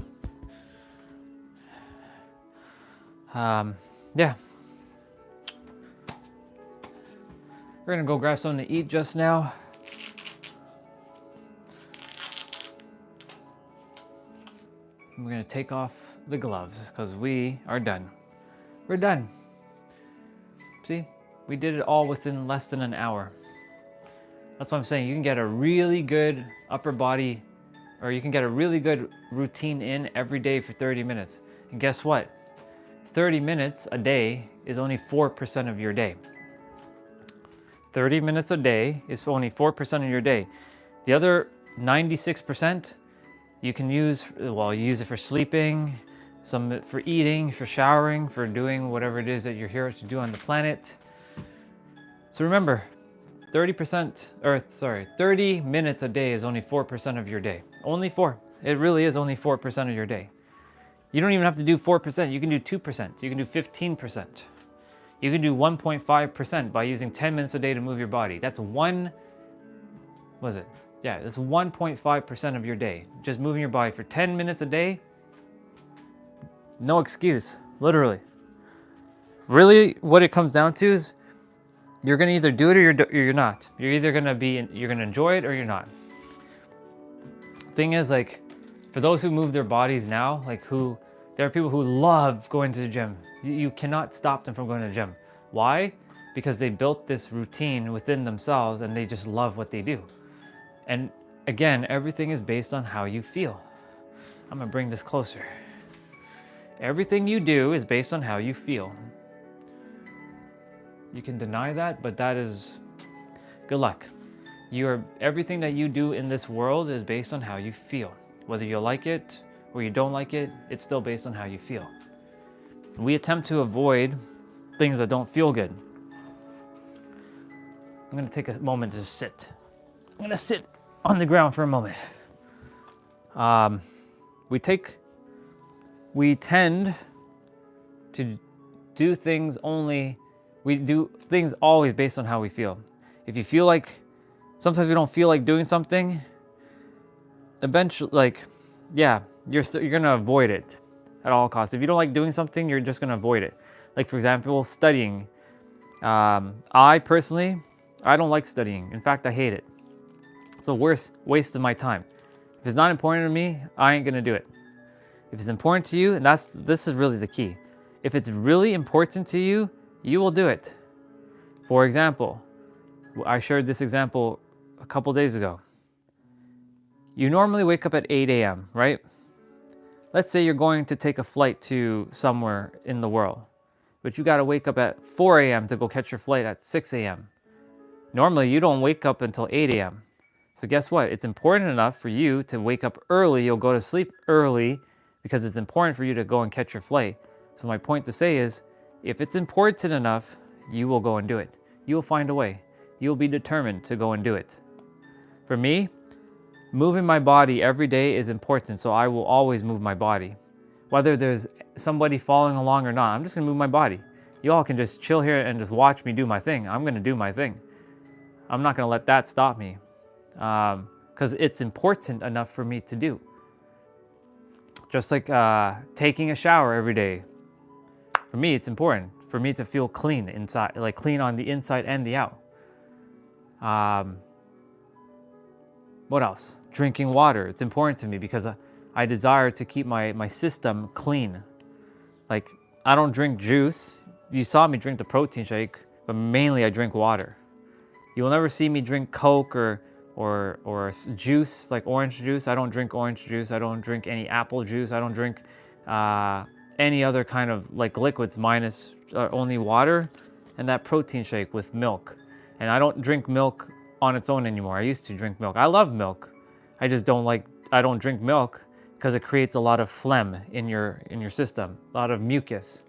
Yeah. We're gonna go grab something to eat just now. We're gonna take off the gloves because we are done. We're done. See, we did it all within less than an hour. That's what I'm saying. You can get a really good upper body, or you can get a really good routine in every day for 30 minutes. And guess what? 30 minutes a day is only 4% of your day. 30 minutes a day is only 4% of your day. The other 96%, you can use, well, you use it for sleeping, some for eating, for showering, for doing whatever it is that you're here to do on the planet. So remember, 30 minutes a day is only 4% of your day. Only 4. It really is only 4% of your day. You don't even have to do 4%. You can do 2%. You can do 15%. You can do 1.5% by using 10 minutes a day to move your body. That's that's 1.5% of your day. Just moving your body for 10 minutes a day. No excuse, literally. Really, what it comes down to is you're gonna either do it or you're not. You're either gonna enjoy it or you're not. Thing is, like, for those who move their bodies now, there are people who love going to the gym. You cannot stop them from going to the gym. Why? Because they built this routine within themselves and they just love what they do. And again, everything is based on how you feel. I'm gonna bring this closer. Everything you do is based on how you feel. You can deny that, but that is good luck. Everything that you do in this world is based on how you feel. Whether you like it or you don't like it, it's still based on how you feel. We attempt to avoid things that don't feel good. I'm going to take a moment to sit. I'm going to sit on the ground for a moment. We tend to do things we do things always based on how we feel. If you feel like, sometimes we don't feel like doing something, eventually, you're going to avoid it at all costs. If you don't like doing something, you're just going to avoid it. Like, for example, studying. I personally, I don't like studying. In fact, I hate it. It's the worst waste of my time. If it's not important to me, I ain't going to do it. If it's important to you, and this is really the key. If it's really important to you, you will do it. For example, I shared this example a couple days ago. You normally wake up at 8 a.m., right? Let's say you're going to take a flight to somewhere in the world, but you got to wake up at 4 a.m. to go catch your flight at 6 a.m. Normally, you don't wake up until 8 a.m. So guess what? It's important enough for you to wake up early. You'll go to sleep early because it's important for you to go and catch your flight. So my point to say is, if it's important enough, you will go and do it. You will find a way. You will be determined to go and do it. For me, moving my body every day is important, so I will always move my body. Whether there's somebody following along or not, I'm just gonna move my body. You all can just chill here and just watch me do my thing. I'm gonna do my thing. I'm not gonna let that stop me, because it's important enough for me to do. Just like taking a shower every day. For me, it's important for me to feel clean inside, like clean on the inside and the out. What else? Drinking water. It's important to me because I desire to keep my system clean. Like, I don't drink juice. You saw me drink the protein shake, but mainly I drink water. You will never see me drink Coke or juice, like orange juice. I don't drink orange juice. I don't drink any apple juice. I don't drink any other kind of like liquids minus only water and that protein shake with milk. And I don't drink milk on its own anymore. I used to drink milk. I love milk. I don't drink milk because it creates a lot of phlegm in your system, a lot of mucus.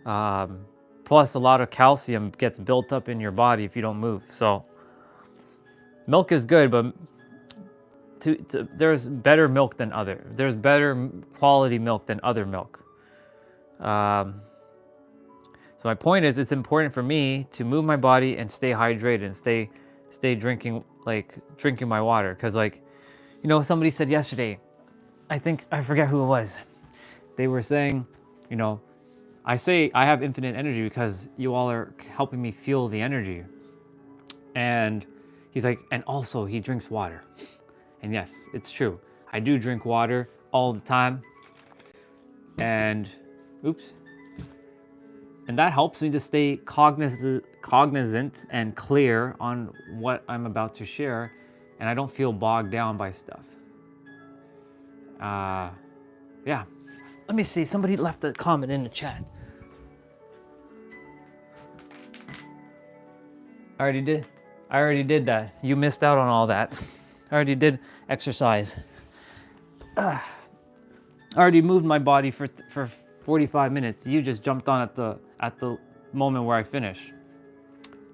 Plus a lot of calcium gets built up in your body if you don't move. So milk is good, but there's better milk than there's better quality milk than other milk. So my point is, it's important for me to move my body and stay hydrated and stay drinking my water. Because somebody said yesterday, I forget who it was. They were saying, I say I have infinite energy because you all are helping me feel the energy. And he's like, and also he drinks water. And yes, it's true. I do drink water all the time. And and that helps me to stay cognizant and clear on what I'm about to share, and I don't feel bogged down by stuff. Yeah. Let me see. Somebody left a comment in the chat. I already did that. You missed out on all that. I already did exercise. I already moved my body for 45 minutes. You just jumped on at the moment where I finish.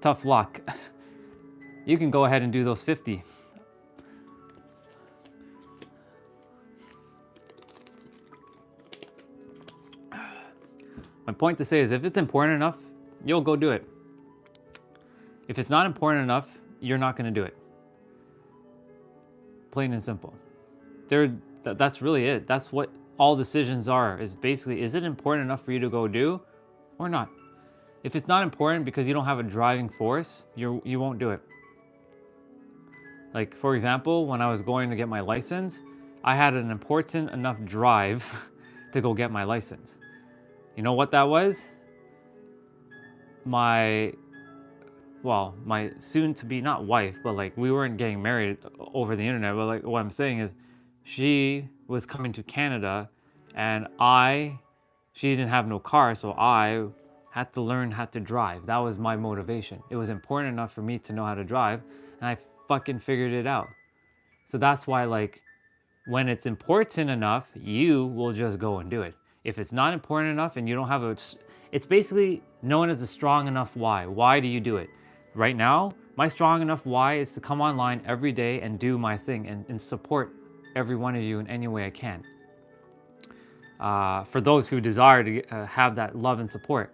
Tough luck. You can go ahead and do those 50. My point to say is, if it's important enough, you'll go do it. If it's not important enough, you're not going to do it. Plain and simple. That's really it. That's what all decisions are, is basically, is it important enough for you to go do or not? If it's not important because you don't have a driving force, you won't do it. Like, for example, when I was going to get my license, I had an important enough drive to go get my license. You know what that was? My soon-to-be, not wife, but we weren't getting married over the internet, but what I'm saying is, she was coming to Canada, and she didn't have no car, so I had to learn how to drive. That was my motivation. It was important enough for me to know how to drive, and I fucking figured it out. So that's why, when it's important enough, you will just go and do it. If it's not important enough and you don't have it's basically known as a strong enough why. Why do you do it? Right now, my strong enough why is to come online every day and do my thing and support every one of you in any way I can. For those who desire to have that love and support,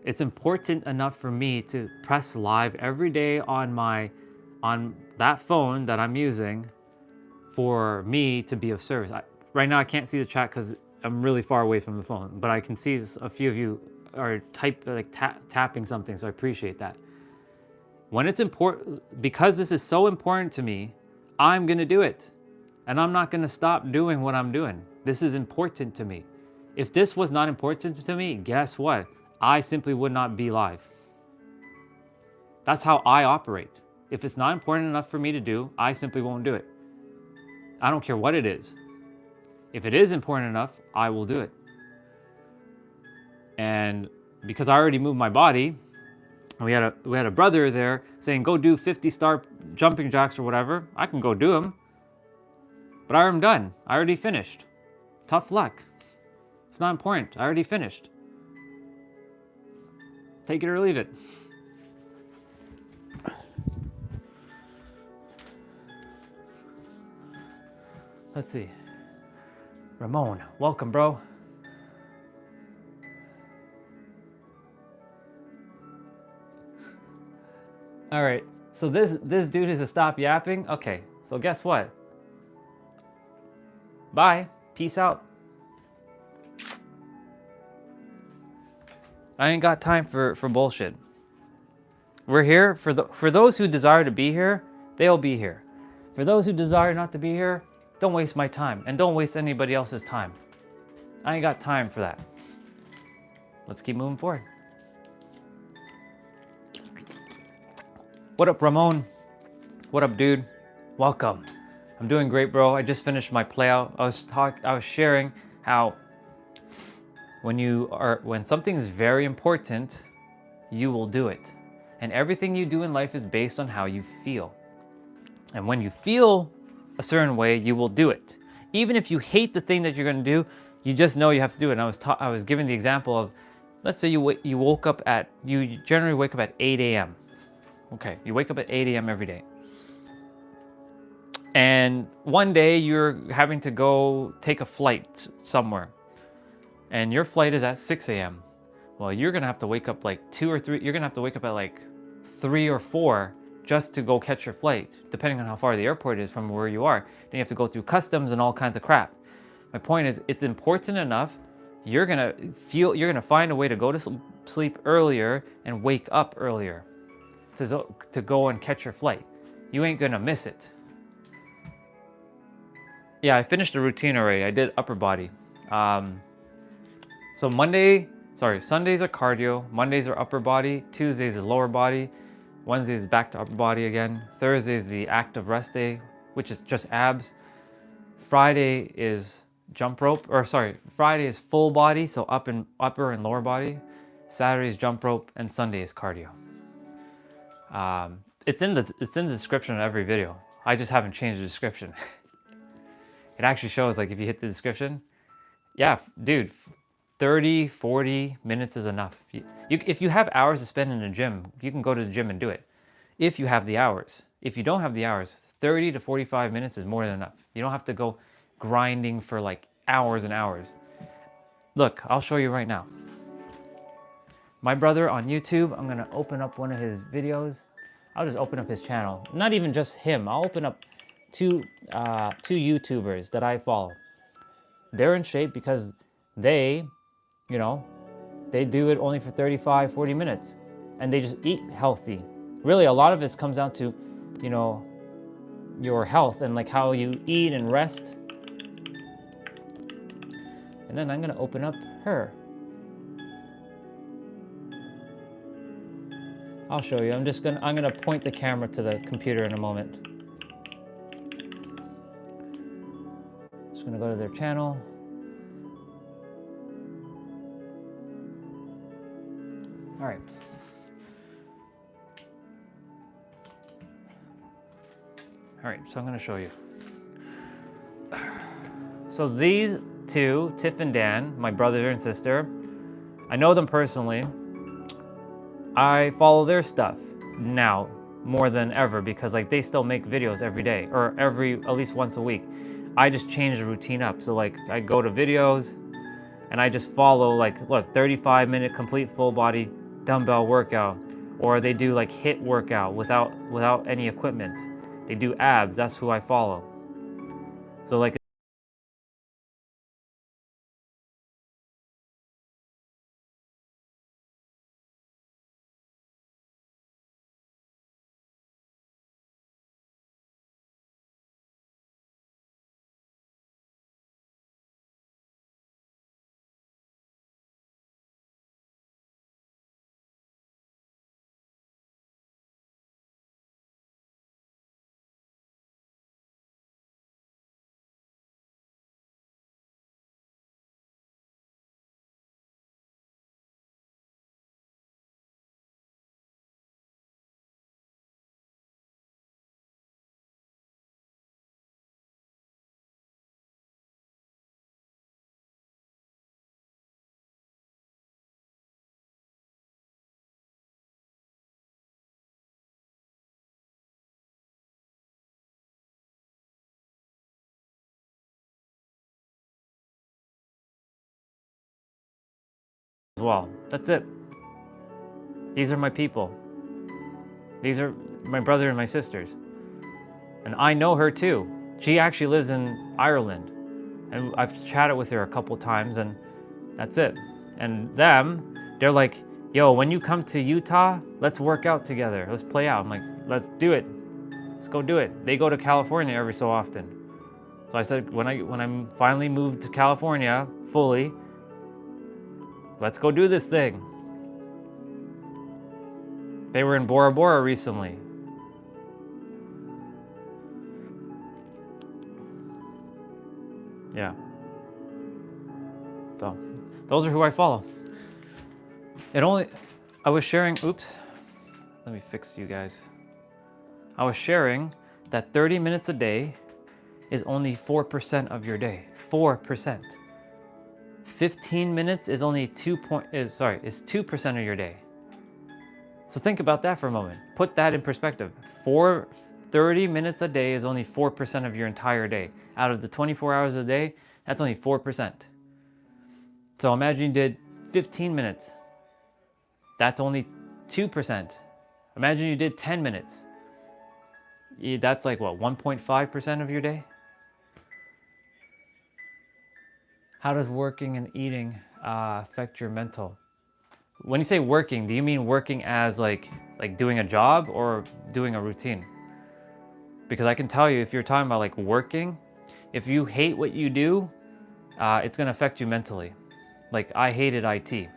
it's important enough for me to press live every day on that phone that I'm using for me to be of service. Right now I can't see the chat because I'm really far away from the phone, but I can see a few of you are tapping something, so I appreciate that. When it's important, because this is so important to me, I'm gonna do it. And I'm not gonna stop doing what I'm doing. This is important to me. If this was not important to me, guess what? I simply would not be live. That's how I operate. If it's not important enough for me to do, I simply won't do it. I don't care what it is. If it is important enough, I will do it. And because I already moved my body, we had a brother there saying, go do 50-star jumping jacks or whatever. I can go do them. But I'm done. I already finished. Tough luck. It's not important. I already finished. Take it or leave it. Let's see. Ramon, welcome, bro. All right. So this dude is to stop yapping. Okay. So guess what? Bye. Peace out. I ain't got time for bullshit. We're here for those who desire to be here, they'll be here. For those who desire not to be here, don't waste my time and don't waste anybody else's time. I ain't got time for that. Let's keep moving forward. What up, Ramon? What up, dude? Welcome. I'm doing great, bro. I just finished my playout. I was sharing how when something's very important, you will do it. And everything you do in life is based on how you feel. And when you feel a certain way, you will do it. Even if you hate the thing that you're going to do, you just know you have to do it. And I was giving the example of, let's say you generally wake up at 8 a.m. Okay, you wake up at 8 a.m. every day. And one day you're having to go take a flight somewhere. And your flight is at 6 a.m. Well, you're going to have to wake up like 2 or 3. You're going to have to wake up at like 3 or 4 just to go catch your flight, depending on how far the airport is from where you are. Then you have to go through customs and all kinds of crap. My point is, it's important enough. You're going to find a way to go to sleep earlier and wake up earlier to go and catch your flight. You ain't going to miss it. Yeah, I finished the routine already. I did upper body. So Sundays are cardio, Mondays are upper body, Tuesdays is lower body, Wednesdays is back to upper body again, Thursday is the active rest day, which is just abs. Friday is Friday is full body, so upper and lower body. Saturday is jump rope, and Sunday is cardio. It's in the description of every video. I just haven't changed the description. It actually shows, like, if you hit the description, yeah, dude, 30, 40 minutes is enough. If you have hours to spend in the gym, you can go to the gym and do it. If you have the hours. If you don't have the hours, 30 to 45 minutes is more than enough. You don't have to go grinding for like hours and hours. Look, I'll show you right now. My brother on YouTube, I'm gonna open up one of his videos. I'll just open up his channel. Not even just him, I'll open up two YouTubers that I follow. They're in shape because they do it only for 35, 40 minutes. And they just eat healthy. Really, a lot of this comes down to, your health and like how you eat and rest. And then I'm gonna open up her. I'll show you. I'm gonna point the camera to the computer in a moment. Just gonna go to their channel. All right. All right, so I'm gonna show you. So these to Tiff and Dan, my brother and sister. I know them personally. I follow their stuff now more than ever because like they still make videos every day or at least once a week. I just change the routine up. So like I go to videos and I just follow like, look, 35-minute complete full body dumbbell workout, or they do like HIIT workout without any equipment. They do abs, that's who I follow. So like as well. That's it. These are my people. These are my brother and my sisters. And I know her too. She actually lives in Ireland. And I've chatted with her a couple times and that's it. And they're like, yo, when you come to Utah, let's work out together. Let's play out. I'm like, let's do it. Let's go do it. They go to California every so often. So I said, when I'm finally moved to California fully, let's go do this thing. They were in Bora Bora recently. Yeah. So, those are who I follow. I was sharing, oops, let me fix you guys. I was sharing that 30 minutes a day is only 4% of your day. 4%. 15 minutes is only 2% of your day. So think about that for a moment. Put that in perspective. 30 minutes a day is only 4% of your entire day. Out of the 24 hours a day, that's only 4%. So imagine you did 15 minutes. That's only 2%. Imagine you did 10 minutes. That's like what, 1.5% of your day? How does working and eating affect your mental? When you say working, do you mean working as like doing a job or doing a routine? Because I can tell you, if you're talking about like working, if you hate what you do, it's gonna affect you mentally. Like I hated IT.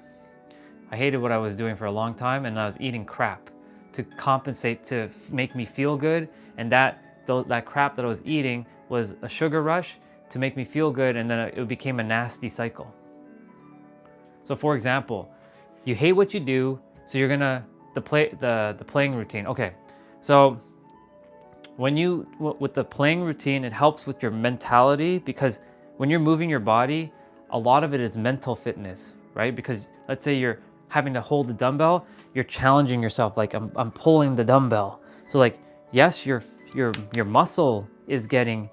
I hated what I was doing for a long time, and I was eating crap to compensate, to make me feel good. And that crap that I was eating was a sugar rush to make me feel good, and then it became a nasty cycle. So for example, you hate what you do, so you're gonna the playing routine. Okay, so with the playing routine, it helps with your mentality, because when you're moving your body, a lot of it is mental fitness, right? Because let's say you're having to hold the dumbbell, you're challenging yourself, like I'm pulling the dumbbell. So like, yes, your muscle is getting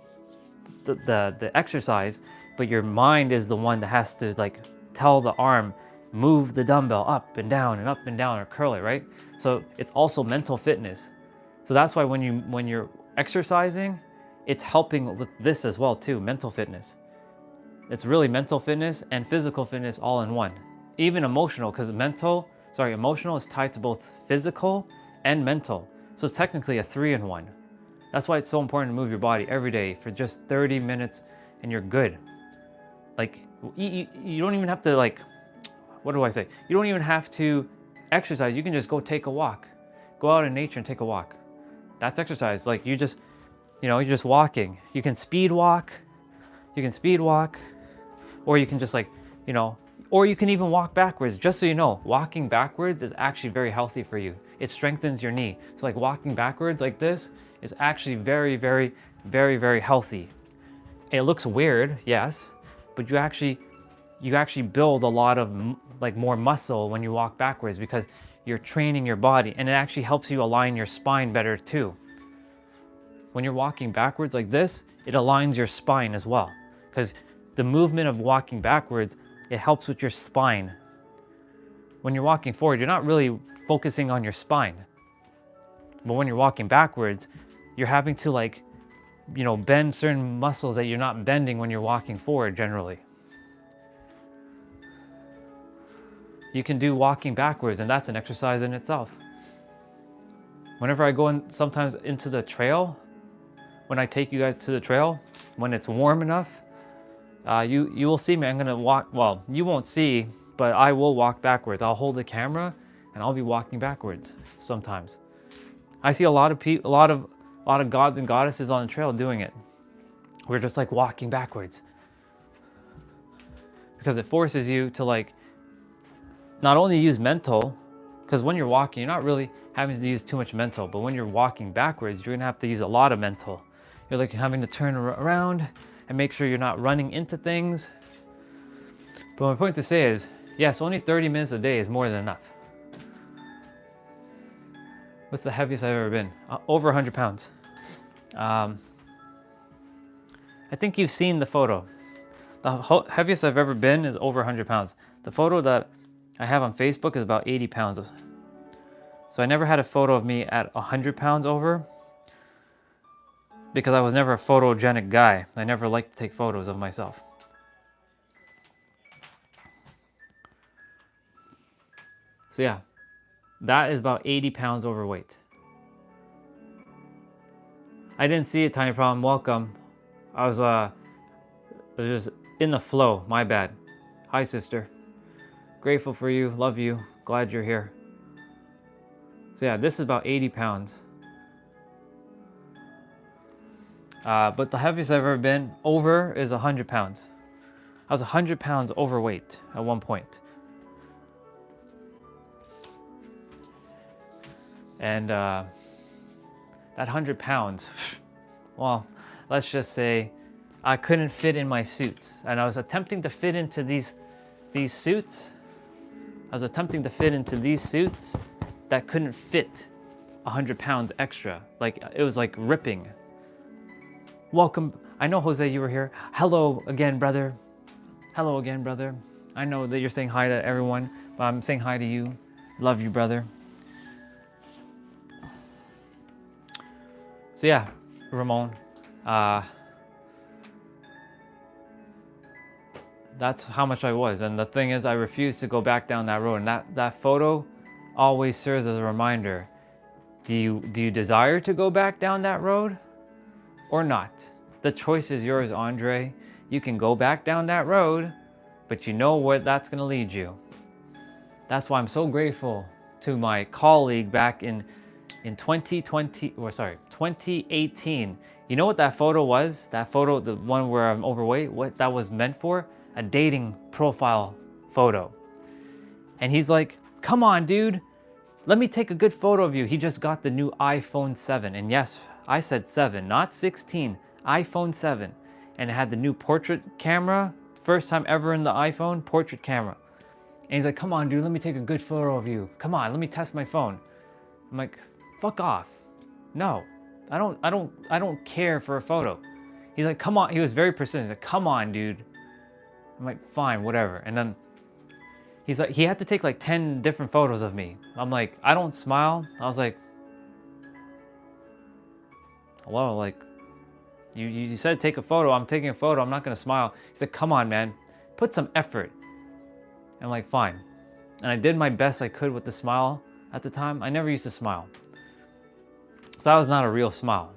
the exercise, but your mind is the one that has to like tell the arm, move the dumbbell up and down or curl it, right? So it's also mental fitness. So that's why when you're exercising, it's helping with this as well too, mental fitness. It's really mental fitness and physical fitness all in one. Even emotional, because emotional is tied to both physical and mental. So it's technically a 3-in-1. That's why it's so important to move your body every day for just 30 minutes and you're good. Like you don't even have to like, what do I say? You don't even have to exercise. You can just go take a walk. Go out in nature and take a walk. That's exercise. Like you're just walking. You can speed walk. Or you can just like, or you can even walk backwards. Just so you know, walking backwards is actually very healthy for you. It strengthens your knee. So like walking backwards like this is actually very, very, very, very healthy. It looks weird, yes, but you actually build a lot of like more muscle when you walk backwards because you're training your body, and it actually helps you align your spine better too. When you're walking backwards like this, it aligns your spine as well, because the movement of walking backwards, it helps with your spine. When you're walking forward, you're not really focusing on your spine. But when you're walking backwards, you're having to like, you know, bend certain muscles that you're not bending when you're walking forward generally. You can do walking backwards, and that's an exercise in itself. Whenever I go in, sometimes into the trail, when I take you guys to the trail, when it's warm enough, you will see me. I'm gonna walk. Well, you won't see, but I will walk backwards. I'll hold the camera, and I'll be walking backwards sometimes. I see a lot of people, a lot of gods and goddesses on the trail doing it. We're just like walking backwards because it forces you to like not only use mental, because when you're walking, you're not really having to use too much mental, but when you're walking backwards, you're gonna have to use a lot of mental. You're like having to turn around and make sure you're not running into things. But my point to say is, yes, only 30 minutes a day is more than enough. What's the heaviest I've ever been? Over 100 pounds. I think you've seen the photo. The heaviest I've ever been is over 100 pounds. The photo that I have on Facebook is about 80 pounds. So I never had a photo of me at 100 pounds over because I was never a photogenic guy. I never liked to take photos of myself. So yeah, that is about 80 pounds overweight. I didn't see it, Tiny Problem. Welcome. I was just in the flow. My bad. Hi, sister. Grateful for you. Love you. Glad you're here. So yeah, this is about 80 pounds. But the heaviest I've ever been over is 100 pounds. I was 100 pounds overweight at one point. And that 100 pounds, well, let's just say I couldn't fit in my suits. And I was attempting to fit into these suits. I was attempting to fit into these suits that couldn't fit 100 pounds extra. Like, it was like ripping. Welcome. I know, Jose, you were here. Hello again, brother. Hello again, brother. I know that you're saying hi to everyone, but I'm saying hi to you. Love you, brother. So yeah, Ramon, that's how much I was. And the thing is, I refused to go back down that road. And that photo always serves as a reminder. Do you desire to go back down that road or not? The choice is yours, Andre. You can go back down that road, but you know where that's gonna lead you. That's why I'm so grateful to my colleague back in 2018. You know what that photo was? That photo, the one where I'm overweight, what that was meant for? A dating profile photo. And he's like, come on, dude, let me take a good photo of you. He just got the new iPhone 7. And yes, I said 7, not 16, iPhone 7. And it had the new portrait camera, first time ever in the iPhone, portrait camera. And he's like, come on, dude, let me take a good photo of you. Come on, let me test my phone. I'm like, fuck off. No, I don't care for a photo. He's like, come on. He was very persistent. He's like, come on, dude. I'm like, fine, whatever. And then he's like, he had to take like 10 different photos of me. I'm like, I don't smile. I was like, hello, like, you said take a photo. I'm taking a photo. I'm not gonna smile. He's like, come on, man, put some effort. I'm like, fine. And I did my best I could with the smile at the time. I never used to smile. So that was not a real smile.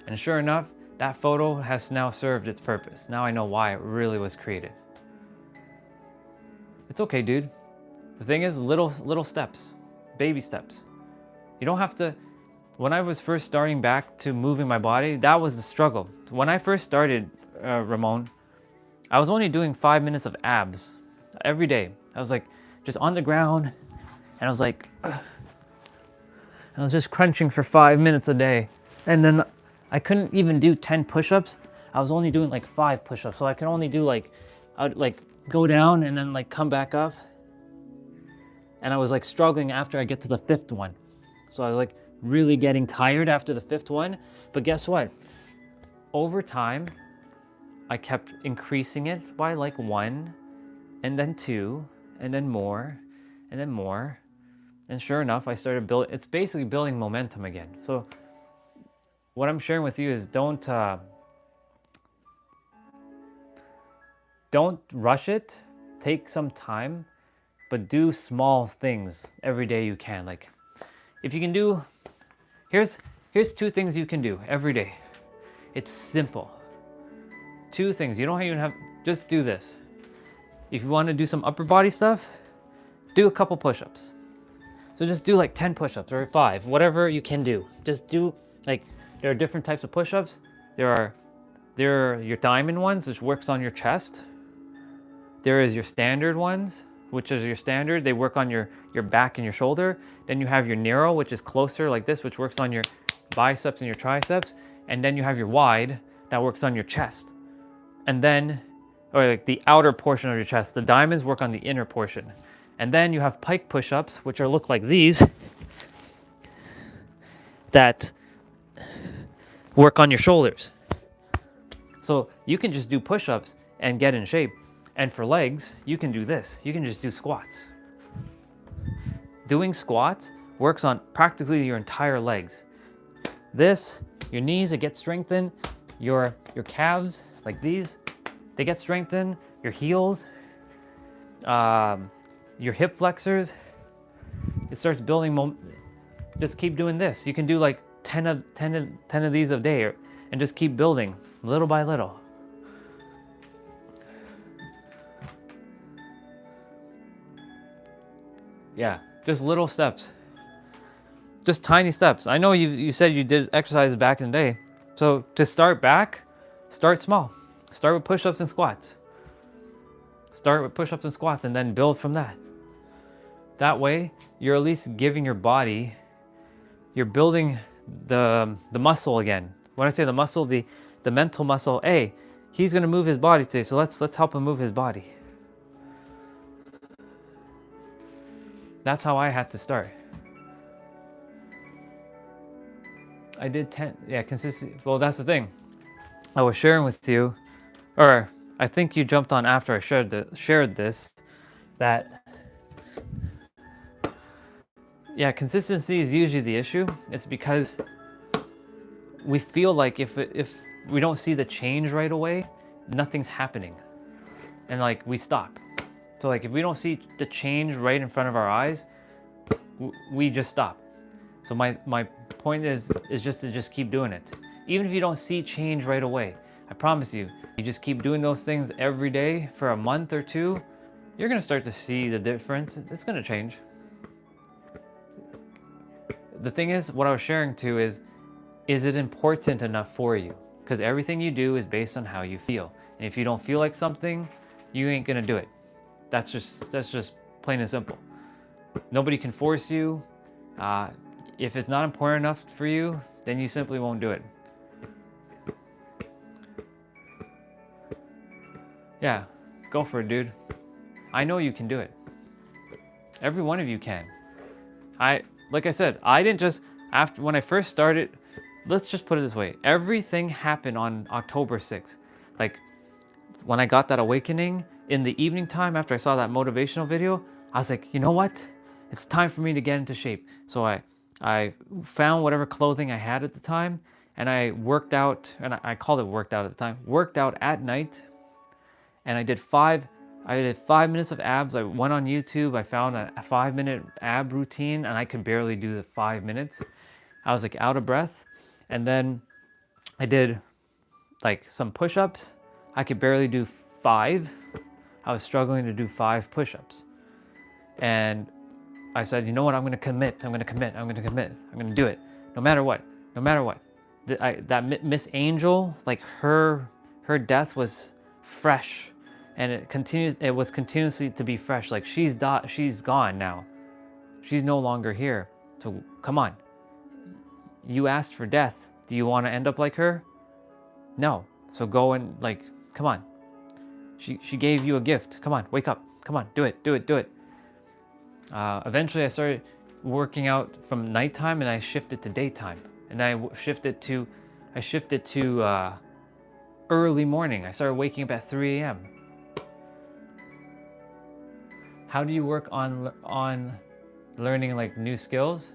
And sure enough, that photo has now served its purpose. Now I know why it really was created. It's okay, dude. The thing is, little steps, baby steps. You don't have to. When I was first starting back to moving my body, that was the struggle. When I first started, Ramon, I was only doing 5 minutes of abs every day. I was like, just on the ground, and I was like, I was just crunching for 5 minutes a day. And then I couldn't even do 10 push-ups. I was only doing like 5 push-ups. So I could only do like I'd like go down and then like come back up. And I was like struggling after I get to the 5th one. So I was like really getting tired after the 5th one. But guess what? Over time, I kept increasing it by like 1, and then 2, and then more, and then more. And sure enough, I started building, it's basically building momentum again. So what I'm sharing with you is don't rush it. Take some time, but do small things every day you can. Like if you can do, here's 2 things you can do every day. It's simple. 2 things. You don't even have, just do this. If you want to do some upper body stuff, do a couple push-ups. So just do like 10 push-ups or 5, whatever you can do. Just do, like, there are different types of push-ups. There are your diamond ones, which works on your chest. There is your standard ones, which is your standard. They work on your back and your shoulder. Then you have your narrow, which is closer like this, which works on your biceps and your triceps. And then you have your wide that works on your chest. And then, or like the outer portion of your chest. The diamonds work on the inner portion. And then you have pike push-ups, which look like these, that work on your shoulders. So you can just do push-ups and get in shape. And for legs, you can do this. You can just do squats. Doing squats works on practically your entire legs. This, your knees, it gets strengthened. Your calves, like these, they get strengthened. Your heels, your hip flexors, it starts building. Just keep doing this. You can do like 10 of these a day, and just keep building little by little. Yeah, just little steps. Just tiny steps. I know you said you did exercise back in the day. So to start back, start small. Start with push-ups and squats. Start with push-ups and squats and then build from that. That way, you're at least giving your body, you're building the muscle again. When I say the muscle, the mental muscle, hey, he's gonna move his body today, so let's help him move his body. That's how I had to start. I did 10, yeah, consistency. Well, that's the thing. I was sharing with you, or I think you jumped on after I shared this, that, yeah, consistency is usually the issue. It's because we feel like if we don't see the change right away, nothing's happening. And like we stop. So like if we don't see the change right in front of our eyes, we just stop. So my point is just to just keep doing it. Even if you don't see change right away, I promise you, you just keep doing those things every day for a month or 2, you're gonna start to see the difference. It's gonna change. The thing is, what I was sharing too is it important enough for you? Because everything you do is based on how you feel. And if you don't feel like something, you ain't gonna do it. That's just plain and simple. Nobody can force you. If it's not important enough for you, then you simply won't do it. Yeah, go for it, dude. I know you can do it. Every one of you can. Like I said, I didn't just, when I first started, let's just put it this way. Everything happened on October 6th. Like when I got that awakening in the evening time after I saw that motivational video, I was like, you know what? It's time for me to get into shape. So I found whatever clothing I had at the time and I worked out, and I called it worked out at the time, worked out at night. And I did 5 minutes of abs. I went on YouTube, I found a 5-minute ab routine and I could barely do the 5 minutes. I was like out of breath. And then I did like some push-ups. I could barely do 5. I was struggling to do 5 push-ups. And I said, you know what, I'm gonna commit. I'm gonna do it. No matter what. That Miss Angel, like her death was fresh. And it was continuously to be fresh. Like she's gone now. She's no longer here. So come on. You asked for death. Do you want to end up like her? No. So go and like, come on. She gave you a gift. Come on, wake up. Come on, do it, do it, do it. Eventually, I started working out from nighttime, and I shifted to daytime, and I shifted to early morning. I started waking up at 3 a.m. How do you work on learning like new skills?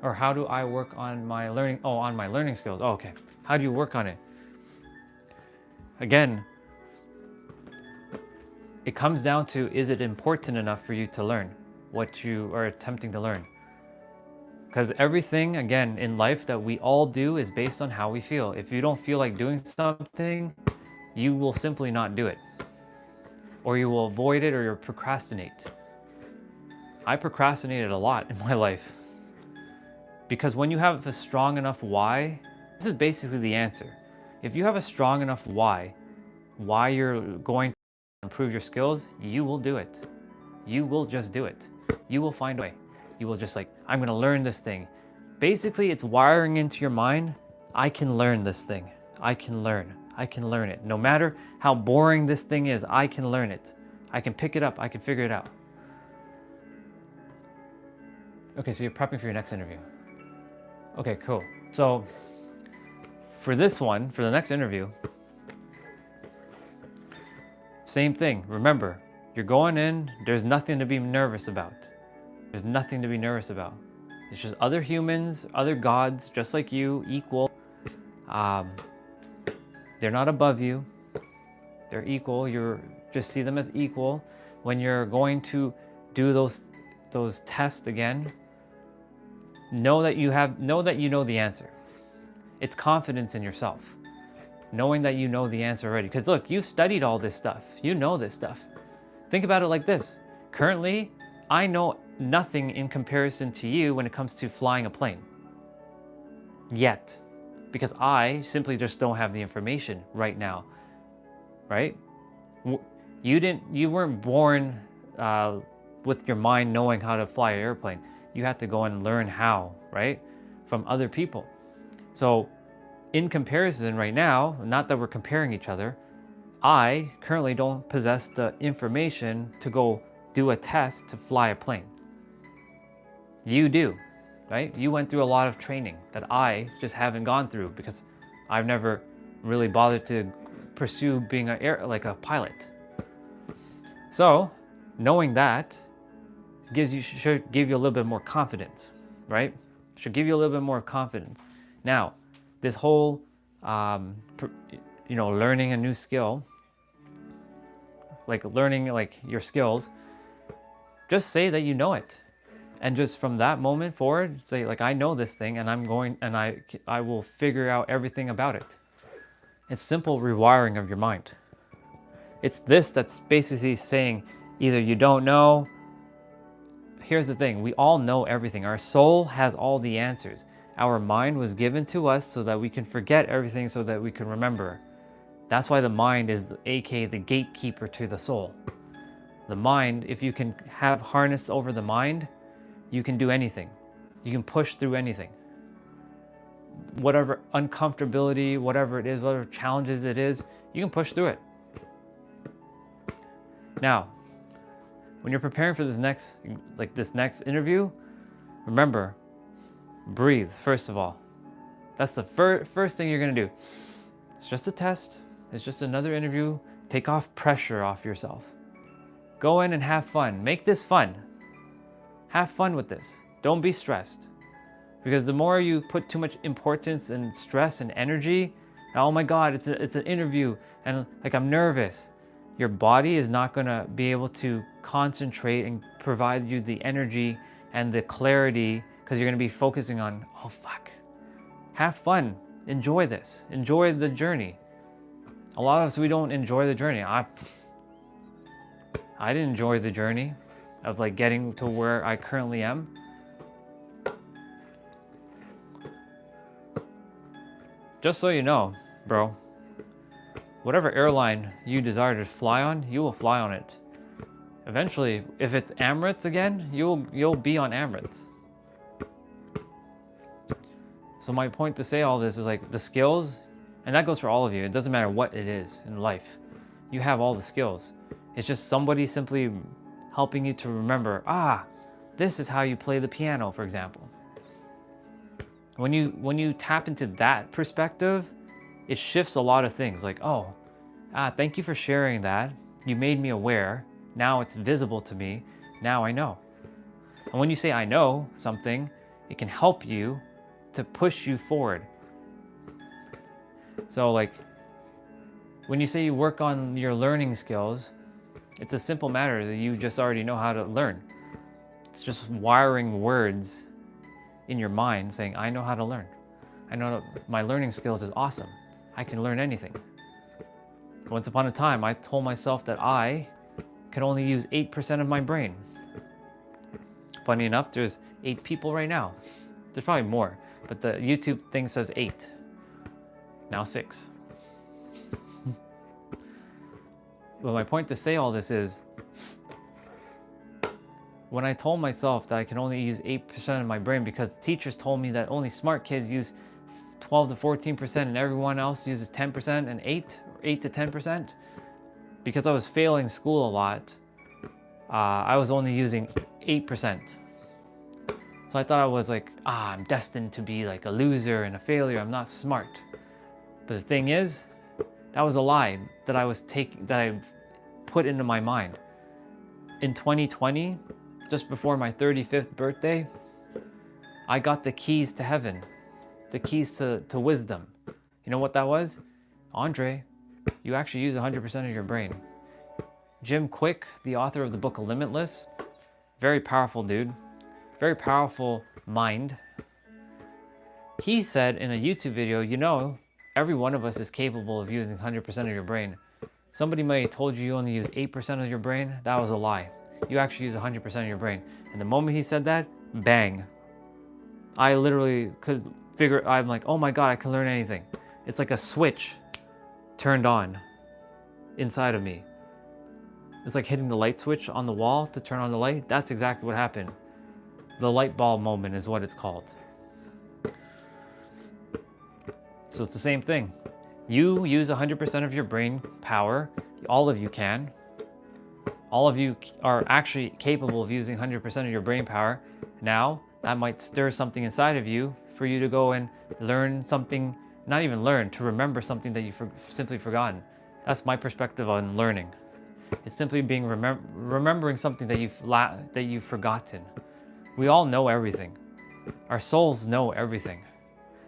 Or how do I work on my learning? Oh, on my learning skills. Oh, okay. How do you work on it? Again, it comes down to, is it important enough for you to learn what you are attempting to learn? Because everything, again, in life that we all do is based on how we feel. If you don't feel like doing something, you will simply not do it. Or you will avoid it, or you'll procrastinate. I procrastinated a lot in my life. Because when you have a strong enough why, this is basically the answer. If you have a strong enough why you're going to improve your skills, you will do it. You will just do it. You will find a way. You will just like, I'm gonna learn this thing. Basically, it's wiring into your mind, I can learn this thing. I can learn it. No matter how boring this thing is, I can learn it. I can pick it up, I can figure it out. Okay, so you're prepping for your next interview. Okay, cool. So for this one, for the next interview, same thing. Remember, you're going in, there's nothing to be nervous about. There's nothing to be nervous about. It's just other humans, other gods, just like you, equal. They're not above you. They're equal. You just see them as equal. When you're going to do those tests again, know that you know the answer. It's confidence in yourself. Knowing that you know the answer already. Because look, you've studied all this stuff. You know this stuff. Think about it like this. Currently, I know nothing in comparison to you when it comes to flying a plane. Yet. Because I simply just don't have the information right now. Right? You weren't born with your mind knowing how to fly an airplane. You had to go and learn how, right? From other people. So in comparison right now, not that we're comparing each other, I currently don't possess the information to go do a test to fly a plane. You do, right? You went through a lot of training that I just haven't gone through because I've never really bothered to pursue being a pilot. So knowing that should give you a little bit more confidence, right? Should give you a little bit more confidence. Now, this whole, learning a new skill, like learning like your skills, just say that you know it. And just from that moment forward, say like, I know this thing and I will figure out everything about it. It's simple rewiring of your mind. It's this that's basically saying either you don't know. Here's the thing, we all know everything. Our soul has all the answers. Our mind was given to us so that we can forget everything so that we can remember. That's why the mind is aka the gatekeeper to the soul. The mind, if you can have harness over the mind, you can do anything. You can push through anything. Whatever uncomfortability, whatever it is, whatever challenges it is, you can push through it. Now, when you're preparing for this next interview, remember, breathe first of all. That's the first thing you're gonna do. It's just a test. It's just another interview. Take off pressure off yourself. Go in and have fun. Make this fun. Have fun with this. Don't be stressed. Because the more you put too much importance and stress and energy, oh my God, it's an interview and like I'm nervous. Your body is not gonna be able to concentrate and provide you the energy and the clarity because you're gonna be focusing on, oh fuck. Have fun. Enjoy this. Enjoy the journey. A lot of us, we don't enjoy the journey. I didn't enjoy the journey of like getting to where I currently am. Just so you know, bro, whatever airline you desire to fly on, you will fly on it. Eventually, if it's Emirates again, you'll be on Emirates. So my point to say all this is like the skills, and that goes for all of you. It doesn't matter what it is in life. You have all the skills. It's just somebody simply helping you to remember, this is how you play the piano, for example. When you tap into that perspective, it shifts a lot of things. Like, thank you for sharing that. You made me aware. Now it's visible to me. Now I know. And when you say I know something, it can help you to push you forward. So like, when you say you work on your learning skills, it's a simple matter that you just already know how to learn. It's just wiring words in your mind saying, I know how to learn. I know my learning skills is awesome. I can learn anything. Once upon a time, I told myself that I can only use 8% of my brain. Funny enough, there's 8 people right now. There's probably more, but the YouTube thing says 8. Now 6. But my point to say all this is, when I told myself that I can only use 8% of my brain because teachers told me that only smart kids use 12 to 14% and everyone else uses 10% and 8 to 10%, because I was failing school a lot, I was only using 8%. So I thought I was like, I'm destined to be like a loser and a failure. I'm not smart. But the thing is, that was a lie that I put into my mind. In 2020, just before my 35th birthday, I got the keys to heaven, the keys to wisdom. You know what that was? Andre, you actually use 100% of your brain. Jim Quick, the author of the book Limitless, very powerful dude, very powerful mind. He said in a YouTube video, every one of us is capable of using 100% of your brain. Somebody might have told you only use 8% of your brain. That was a lie. You actually use 100% of your brain. And the moment he said that, bang. I literally could figure, I'm like, oh my God, I can learn anything. It's like a switch turned on inside of me. It's like hitting the light switch on the wall to turn on the light. That's exactly what happened. The light bulb moment is what it's called. So it's the same thing. You use 100% of your brain power. All of you can. All of you are actually capable of using 100% of your brain power. Now, that might stir something inside of you for you to go and learn something, not even learn, to remember something that you've simply forgotten. That's my perspective on learning. It's simply being remembering something that you've forgotten. We all know everything. Our souls know everything.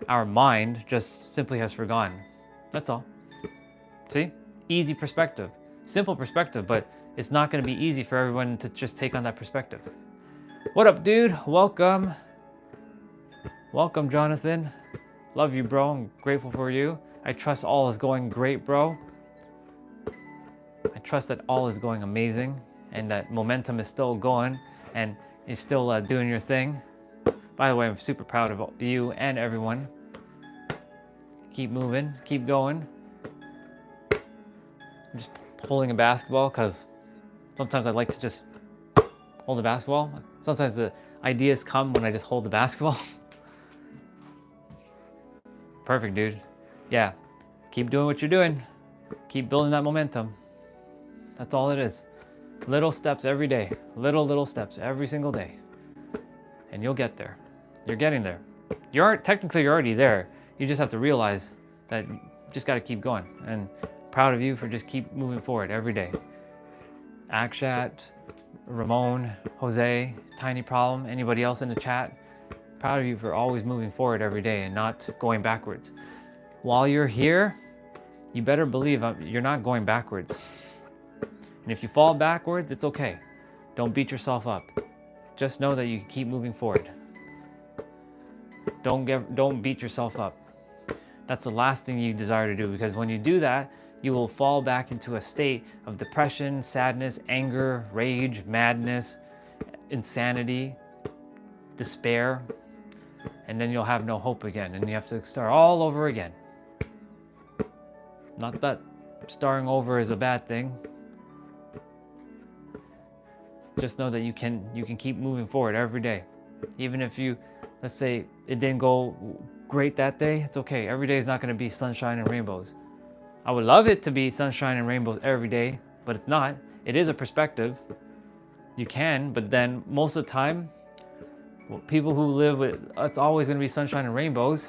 Our mind just simply has forgotten. That's all. See? Easy perspective. Simple perspective, but it's not going to be easy for everyone to just take on that perspective. What up, dude? Welcome. Welcome, Jonathan. Love you, bro. I'm grateful for you. I trust all is going great, bro. I trust that all is going amazing and that momentum is still going and you're still doing your thing. By the way, I'm super proud of you and everyone. Keep moving, keep going. I'm just holding a basketball because sometimes I like to just hold the basketball. Sometimes the ideas come when I just hold the basketball. Perfect, dude. Yeah, keep doing what you're doing. Keep building that momentum. That's all it is. Little steps every day. Little steps every single day. And you'll get there. You're getting there. You're already there. You just have to realize that you just got to keep going. And proud of you for just keep moving forward every day. Akshat, Ramon, Jose, Tiny Problem, anybody else in the chat, proud of you for always moving forward every day and not going backwards. While you're here, you better believe you're not going backwards. And if you fall backwards, it's okay. Don't beat yourself up. Just know that you can keep moving forward. Don't beat yourself up. That's the last thing you desire to do, because when you do that, you will fall back into a state of depression, sadness, anger, rage, madness, insanity, despair, and then you'll have no hope again, and you have to start all over again. Not that starting over is a bad thing. Just know that you can keep moving forward every day. Even if let's say it didn't go great that day, it's okay. Every day is not going to be sunshine and rainbows. I would love it to be sunshine and rainbows every day, but it's not. It is a perspective. You can, but then most of the time, people who live with, it's always going to be sunshine and rainbows,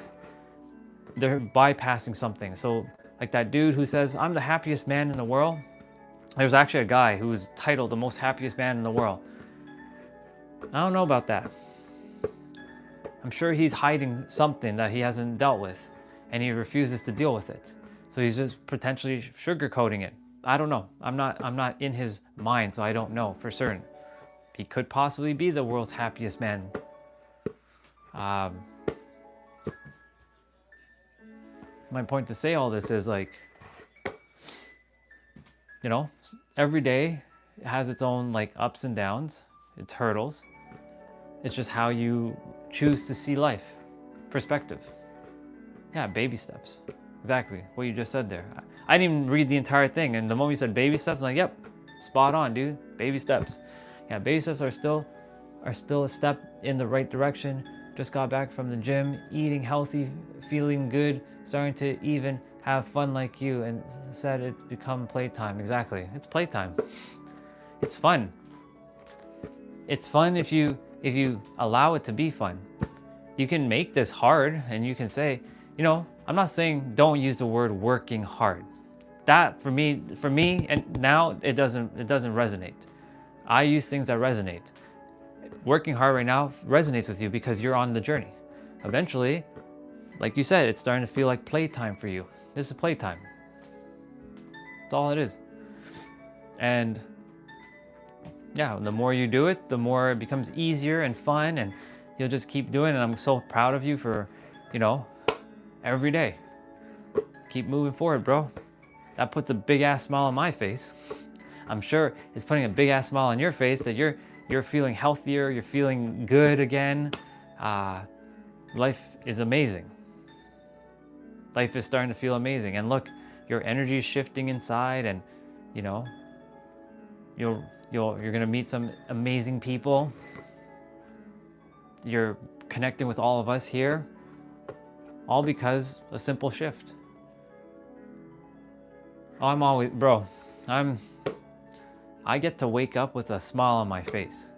they're bypassing something. So like that dude who says, I'm the happiest man in the world. There's actually a guy who was titled the most happiest man in the world. I don't know about that. I'm sure he's hiding something that he hasn't dealt with, and he refuses to deal with it. So he's just potentially sugarcoating it. I don't know. I'm not in his mind, so I don't know for certain. He could possibly be the world's happiest man. My point to say all this is like, you know, every day has its own like ups and downs, its hurdles. It's just how you choose to see life. Perspective. Yeah, baby steps. Exactly what you just said there. I didn't even read the entire thing, and the moment you said baby steps, I'm like, yep, spot on, dude. Baby steps. Yeah, baby steps are still a step in the right direction. Just got back from the gym, eating healthy, feeling good, starting to even have fun like you, and said it's become playtime. Exactly. It's playtime. It's fun. It's fun if you allow it to be fun. You can make this hard, and you can say, you know, I'm not saying don't use the word working hard. That for me, and now it doesn't resonate. I use things that resonate. Working hard right now resonates with you because you're on the journey. Eventually, like you said, it's starting to feel like playtime for you. This is playtime. That's all it is. And yeah, the more you do it, the more it becomes easier and fun, and you'll just keep doing it. And I'm so proud of you for, you know, every day. Keep moving forward, bro. That puts a big ass smile on my face. I'm sure it's putting a big ass smile on your face that you're feeling healthier, you're feeling good again. Life is amazing. Life is starting to feel amazing. And look, your energy is shifting inside, and you know, you're gonna meet some amazing people. You're connecting with all of us here, all because a simple shift. Oh, I'm always, bro, I get to wake up with a smile on my face.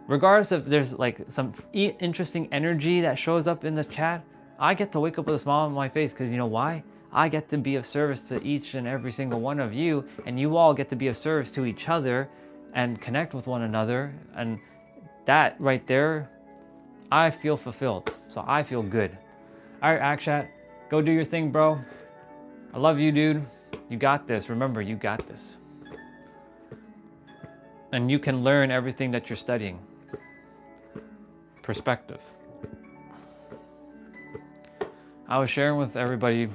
Regardless if there's like some interesting energy that shows up in the chat, I get to wake up with a smile on my face because you know why? I get to be of service to each and every single one of you, and you all get to be of service to each other and connect with one another. And that right there, I feel fulfilled. So I feel good. All right, Akshat, go do your thing, bro. I love you, dude. You got this. Remember, you got this. And you can learn everything that you're studying. Perspective. I was sharing with everybody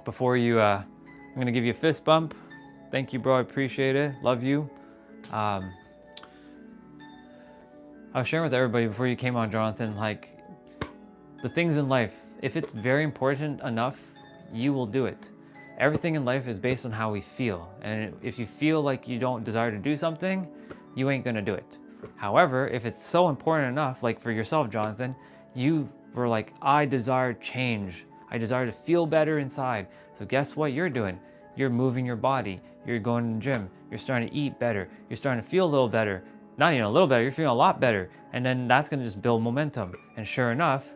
before you, I'm gonna give you a fist bump. Thank you, bro, I appreciate it. Love you. I was sharing with everybody before you came on, Jonathan, like the things in life, if it's very important enough, you will do it. Everything in life is based on how we feel. And if you feel like you don't desire to do something, you ain't gonna do it. However, if it's so important enough, like for yourself, Jonathan, you were like, I desire change. I desire to feel better inside. So guess what you're doing? You're moving your body. You're going to the gym. You're starting to eat better. You're starting to feel a little better. Not even a little better, you're feeling a lot better. And then that's gonna just build momentum. And sure enough,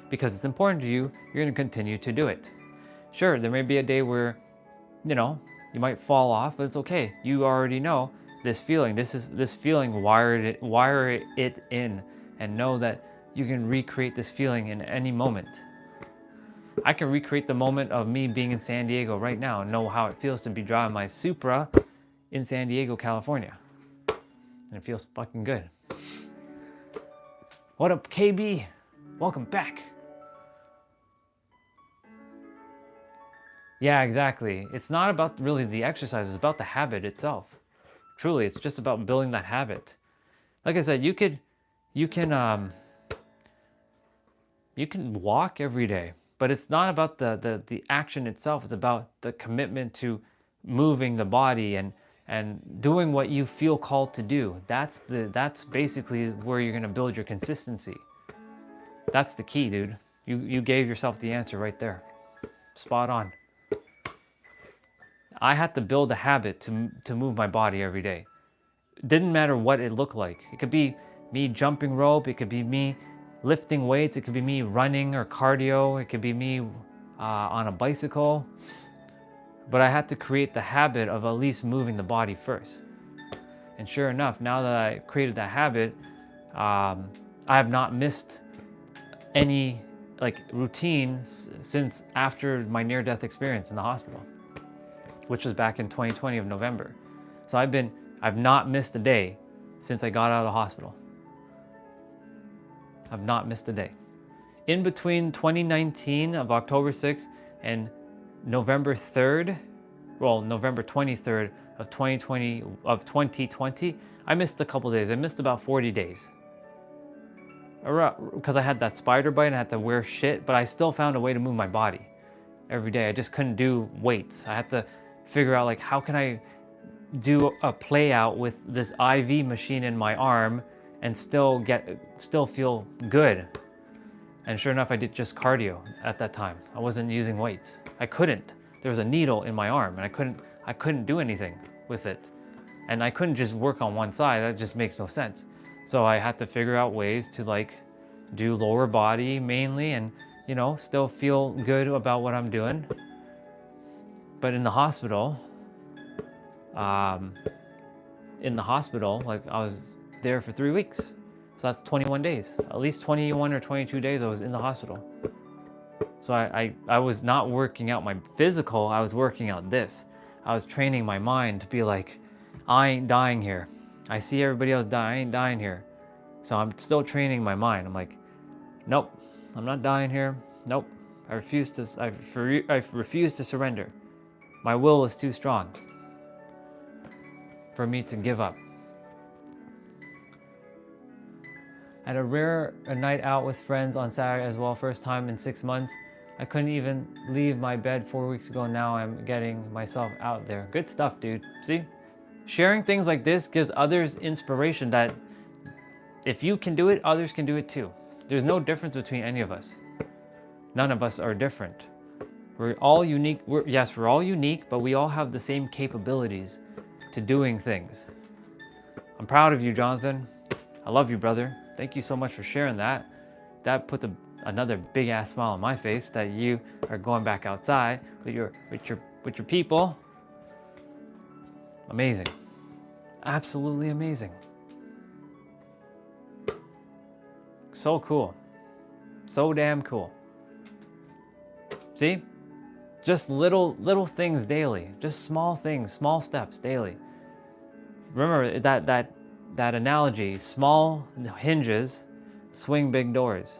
because it's important to you, you're gonna continue to do it. Sure, there may be a day where, you know, you might fall off, but it's okay. You already know this feeling. This feeling, wire it in, and know that you can recreate this feeling in any moment. I can recreate the moment of me being in San Diego right now and know how it feels to be driving my Supra in San Diego, California. And it feels fucking good. What up, KB? Welcome back. Yeah, exactly. It's not about really the exercise, it's about the habit itself. Truly, it's just about building that habit. Like I said, you can walk every day, but it's not about the action itself. It's about the commitment to moving the body and doing what you feel called to do. That's basically where you're gonna build your consistency. That's the key, dude. You gave yourself the answer right there. Spot on. I had to build a habit to move my body every day. It didn't matter what it looked like. It could be me jumping rope. It could be me lifting weights. It could be me running or cardio. It could be me on a bicycle. But I had to create the habit of at least moving the body first. And sure enough, now that I created that habit, I have not missed any routines since after my near-death experience in the hospital, which was back in 2020 of November. So I've not missed a day since I got out of the hospital. I've not missed a day. In between 2019 of October 6th and November 3rd, November 23rd of 2020, I missed a couple days. I missed about 40 days. Because I had that spider bite and I had to wear shit, but I still found a way to move my body every day. I just couldn't do weights. I had to figure out how can I do a play out with this IV machine in my arm and still feel good. And sure enough, I did just cardio at that time. I wasn't using weights. I couldn't. There was a needle in my arm and I couldn't do anything with it. And I couldn't just work on one side. That just makes no sense. So I had to figure out ways to do lower body mainly and, still feel good about what I'm doing. But in the hospital, I was there for 3 weeks. So that's 21 days. At least 21 or 22 days I was in the hospital. So I was not working out my physical, I was working out this. I was training my mind to be like, I ain't dying here. I see everybody else die, I ain't dying here. So I'm still training my mind. I'm like, nope, I'm not dying here. Nope, I refuse to surrender. My will is too strong for me to give up. I had a night out with friends on Saturday as well, first time in 6 months. I couldn't even leave my bed 4 weeks ago. Now I'm getting myself out there. Good stuff, dude. See? Sharing things like this gives others inspiration that if you can do it, others can do it too. There's no difference between any of us. None of us are different. We're all unique. We're all unique, but we all have the same capabilities to doing things. I'm proud of you, Jonathan. I love you, brother. Thank you so much for sharing that. That puts another big ass smile on my face that you are going back outside with your people. Amazing. Absolutely amazing. So cool. So damn cool. See? Just little things daily. Just small things, small steps daily. Remember that analogy, small hinges swing big doors.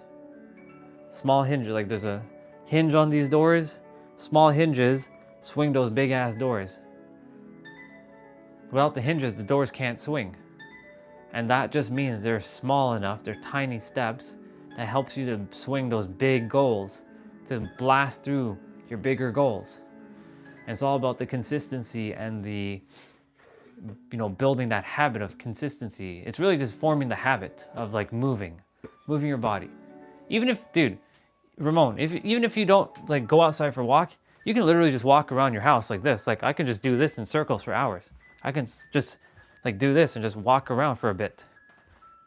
Small hinges, like there's a hinge on these doors, small hinges swing those big ass doors. Without the hinges, the doors can't swing. And that just means they're small enough, they're tiny steps that helps you to swing those big goals, to blast through your bigger goals. And it's all about the consistency and the building that habit of consistency. It's really just forming the habit of moving your body. Even if, dude, Ramon, even if you don't go outside for a walk, you can literally just walk around your house like this. I can just do this in circles for hours. I can just do this and just walk around for a bit.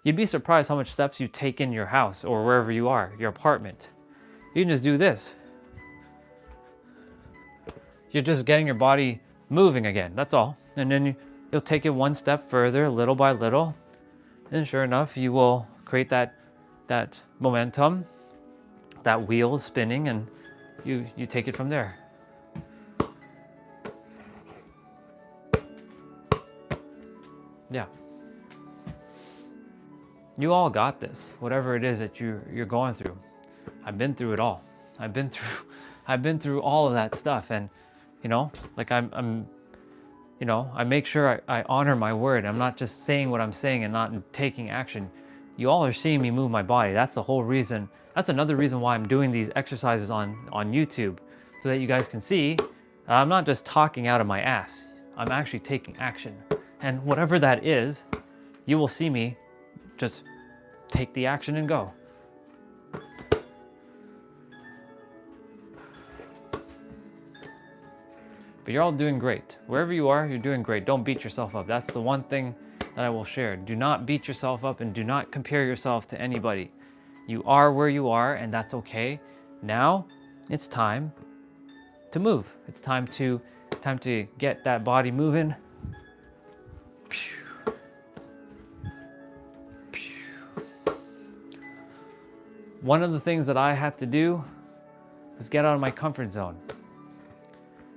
You'd be surprised how much steps you take in your house or wherever you are, your apartment. You can just do this. You're just getting your body moving again, that's all. And then you'll take it one step further, little by little. And sure enough, you will create that momentum, that wheel is spinning, and you take it from there. Yeah. You all got this, whatever it is that you're going through. I've been through it all. I've been through all of that stuff, and I make sure I honor my word. I'm not just saying what I'm saying and not taking action. You all are seeing me move my body. That's the whole reason. That's another reason why I'm doing these exercises on YouTube, so that you guys can see I'm not just talking out of my ass. I'm actually taking action. And whatever that is, you will see me just take the action and go. But you're all doing great. Wherever you are, you're doing great. Don't beat yourself up. That's the one thing that I will share. Do not beat yourself up and do not compare yourself to anybody. You are where you are, and that's okay. Now it's time to move. It's time to get that body moving. One of the things that I had to do was get out of my comfort zone.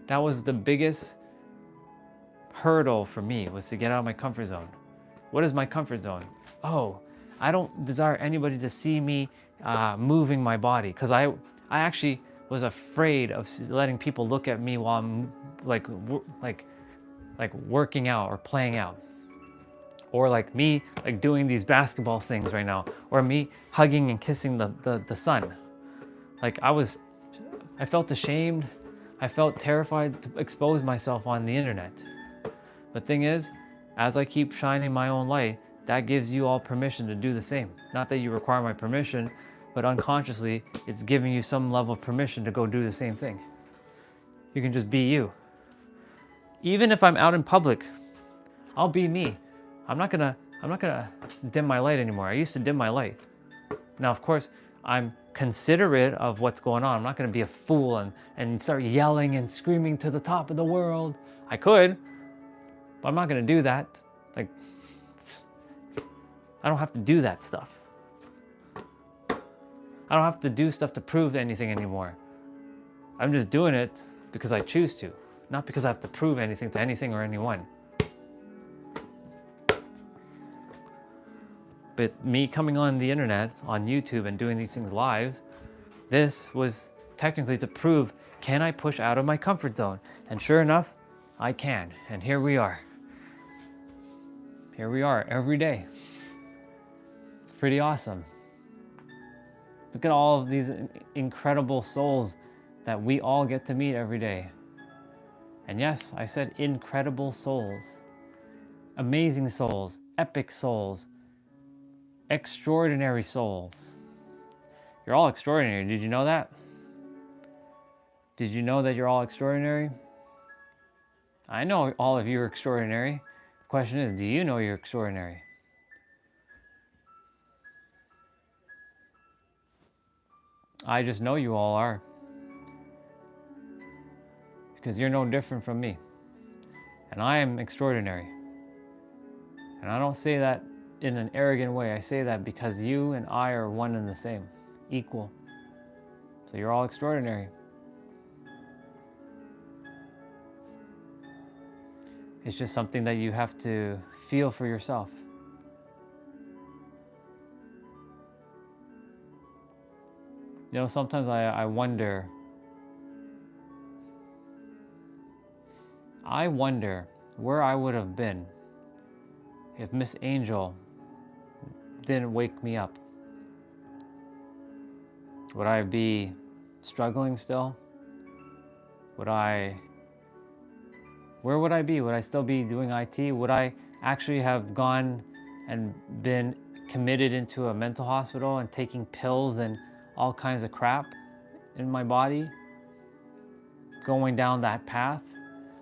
That was the biggest hurdle for me, was to get out of my comfort zone. What is my comfort zone? Oh, I don't desire anybody to see me moving my body, because I actually was afraid of letting people look at me while I'm like working out or playing out, or like me like doing these basketball things right now, or me hugging and kissing the sun. Like I felt ashamed. I felt terrified to expose myself on the internet. The thing is, as I keep shining my own light, that gives you all permission to do the same. Not that you require my permission, but unconsciously, it's giving you some level of permission to go do the same thing. You can just be you. Even if I'm out in public, I'll be me. I'm not gonna dim my light anymore. I used to dim my light. Now, of course, I'm considerate of what's going on. I'm not gonna be a fool and start yelling and screaming to the top of the world. I could, but I'm not gonna do that. Like, I don't have to do that stuff. I don't have to do stuff to prove anything anymore. I'm just doing it because I choose to, not because I have to prove anything to anything or anyone. But me coming on the internet, on YouTube, and doing these things live, this was technically to prove, can I push out of my comfort zone? And sure enough, I can. And here we are. Here we are every day. It's pretty awesome. Look at all of these incredible souls that we all get to meet every day. And yes, I said incredible souls. Amazing souls, epic souls, extraordinary souls. You're all extraordinary. Did you know that? Did you know that you're all extraordinary? I know all of you are extraordinary. The question is, do you know you're extraordinary? I just know you all are. Because you're no different from me. And I am extraordinary. And I don't say that in an arrogant way. I say that because you and I are one and the same, equal. So you're all extraordinary. It's just something that you have to feel for yourself. You know, sometimes I wonder where I would have been if Miss Angel didn't wake me up. Would I be struggling still? Where would I be? Would I still be doing IT? Would I actually have gone and been committed into a mental hospital and taking pills and all kinds of crap in my body, going down that path?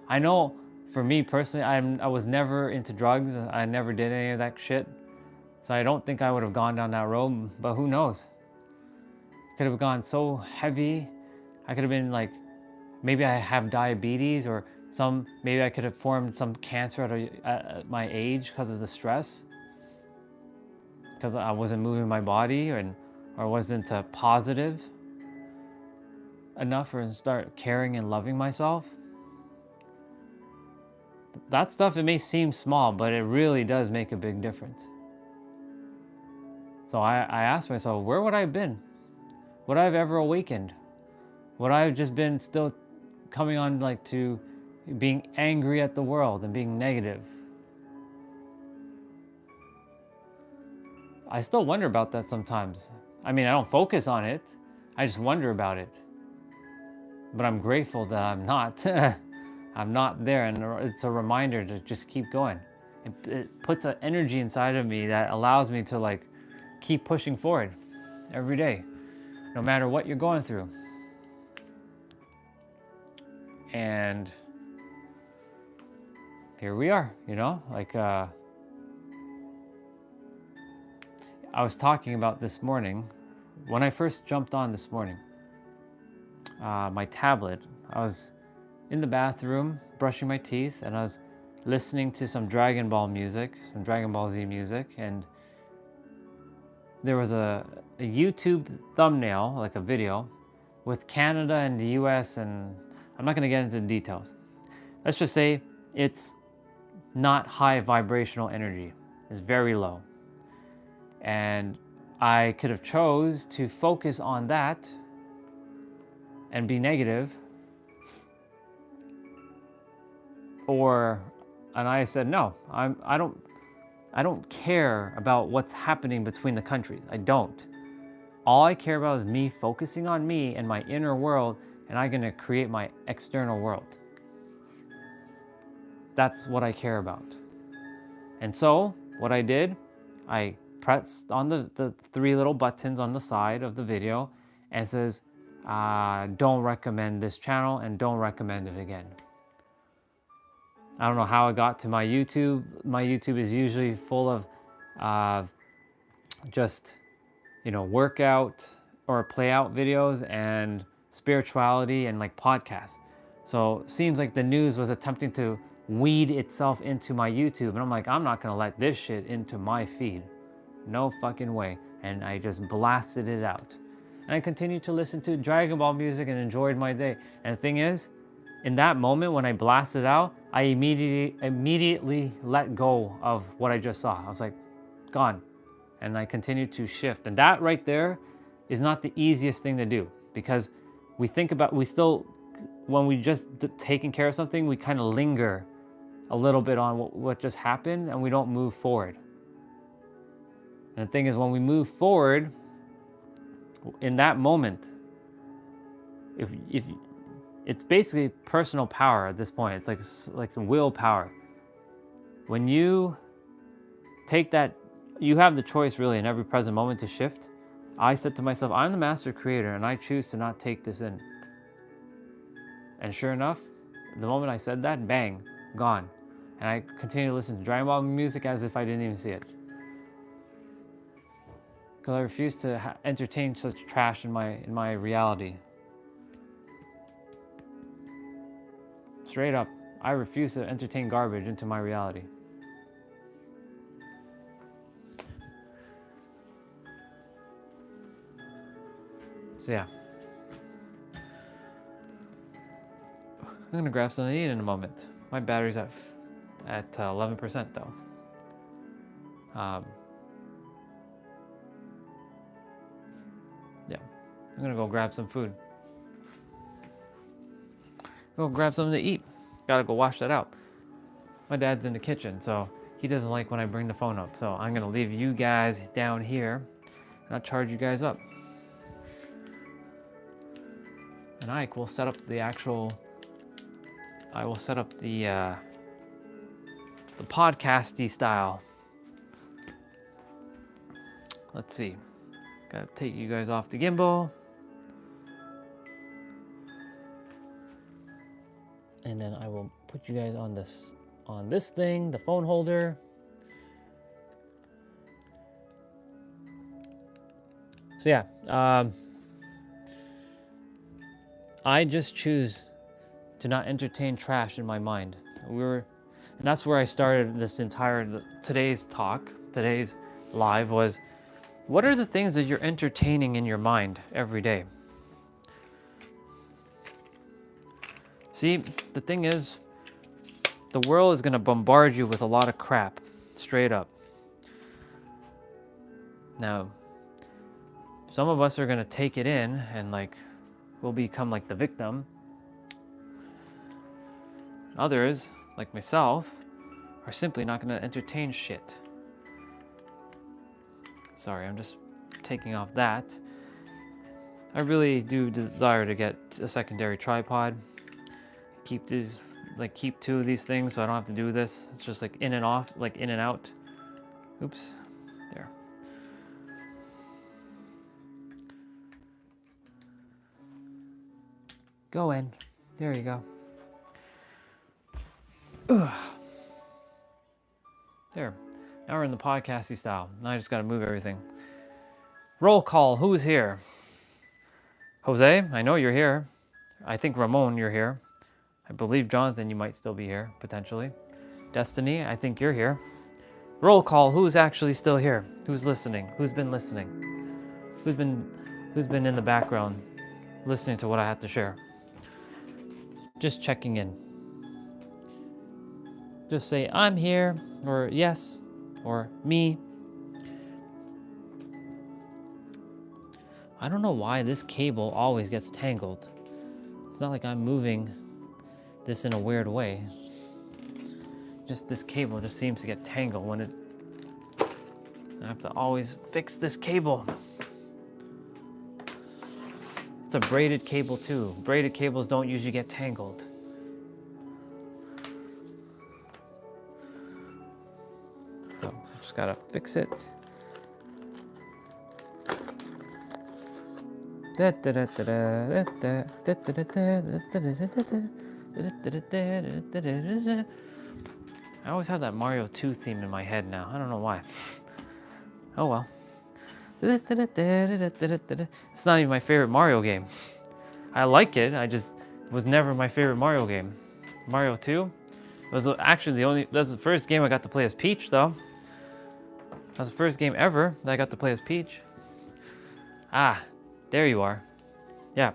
I know for me personally, I was never into drugs. I never did any of that shit. So I don't think I would have gone down that road, but who knows? Could have gone so heavy. I could have been like, maybe I have diabetes, or maybe I could have formed some cancer at my age because of the stress. Because I wasn't moving my body or wasn't positive enough or start caring and loving myself. That stuff, it may seem small, but it really does make a big difference. So I asked myself, where would I have been? Would I have ever awakened? Would I have just been still coming on like to being angry at the world and being negative? I still wonder about that sometimes. I mean, I don't focus on it. I just wonder about it. But I'm grateful that I'm not. I'm not there, and it's a reminder to just keep going. It puts an energy inside of me that allows me to like keep pushing forward every day, no matter what you're going through. And here we are, you know, like I was talking about this morning, when I first jumped on this morning, my tablet, I was in the bathroom brushing my teeth and I was listening to some Dragon Ball music, some Dragon Ball Z music, and there was a YouTube thumbnail, like a video, with Canada and the US, and I'm not going to get into the details. Let's just say it's not high vibrational energy. It's very low. And I could have chose to focus on that and be negative, and I said no. I don't care about what's happening between the countries. I don't. All I care about is me focusing on me and my inner world, and I'm gonna create my external world. That's what I care about. And so what I did, I pressed on the three little buttons on the side of the video and it says, don't recommend this channel and don't recommend it again. I don't know how I got to my YouTube. My YouTube is usually full of just, you know, workout or playout videos and spirituality and like podcasts. So it seems like the news was attempting to weed itself into my YouTube. And I'm like, I'm not gonna let this shit into my feed. No fucking way. And I just blasted it out. And I continued to listen to Dragon Ball music and enjoyed my day. And the thing is, in that moment when I blasted out, I immediately let go of what I just saw. I was like, gone. And I continued to shift. And that right there is not the easiest thing to do, because when we just taking care of something, we kind of linger a little bit on what just happened and we don't move forward. And the thing is, when we move forward, in that moment, if it's basically personal power at this point. It's like some willpower. When you take that, you have the choice really in every present moment to shift. I said to myself, I'm the master creator and I choose to not take this in. And sure enough, the moment I said that, bang, gone. And I continued to listen to Dragon Ball music as if I didn't even see it. Because I refuse to entertain such trash in my reality. Straight up, I refuse to entertain garbage into my reality. So yeah. I'm gonna grab something to eat in a moment. My battery's at 11% though. Yeah, I'm gonna go grab some food. Go grab something to eat. Gotta go wash that out. My dad's in the kitchen, so he doesn't like when I bring the phone up. So I'm gonna leave you guys down here and I'll charge you guys up. And Ike will set up the podcasty style. Let's see. Gotta take you guys off the gimbal. And then I will put you guys on this thing, the phone holder. So yeah, I just choose to not entertain trash in my mind. And that's where I started this today's live was, what are the things that you're entertaining in your mind every day? See, the thing is, the world is going to bombard you with a lot of crap, straight up. Now, some of us are going to take it in and we'll become like the victim. Others, like myself, are simply not going to entertain shit. Sorry, I'm just taking off that. I really do desire to get a secondary tripod. Keep two of these things so I don't have to do this. It's just in and out. Oops, there. Go in. There you go. Ugh. There. Now we're in the podcasty style. Now I just got to move everything. Roll call. Who's here? Jose, I know you're here. I think Ramon, you're here. I believe Jonathan, you might still be here, potentially. Destiny, I think you're here. Roll call. Who's actually still here? Who's listening? Who's been listening? Who's been in the background listening to what I had to share? Just checking in. Just say, I'm here, or yes, or me. I don't know why this cable always gets tangled. It's not like I'm moving this in a weird way. Just this cable just seems to get tangled when I have to always fix this cable. It's a braided cable too. Braided cables don't usually get tangled. So just gotta fix it. I always have that Mario 2 theme in my head now. I don't know why. Oh well. It's not even my favorite Mario game. I like it, it was never my favorite Mario game. Mario 2 was actually that's the first game I got to play as Peach though. That's the first game ever that I got to play as Peach. Ah, there you are. Yeah.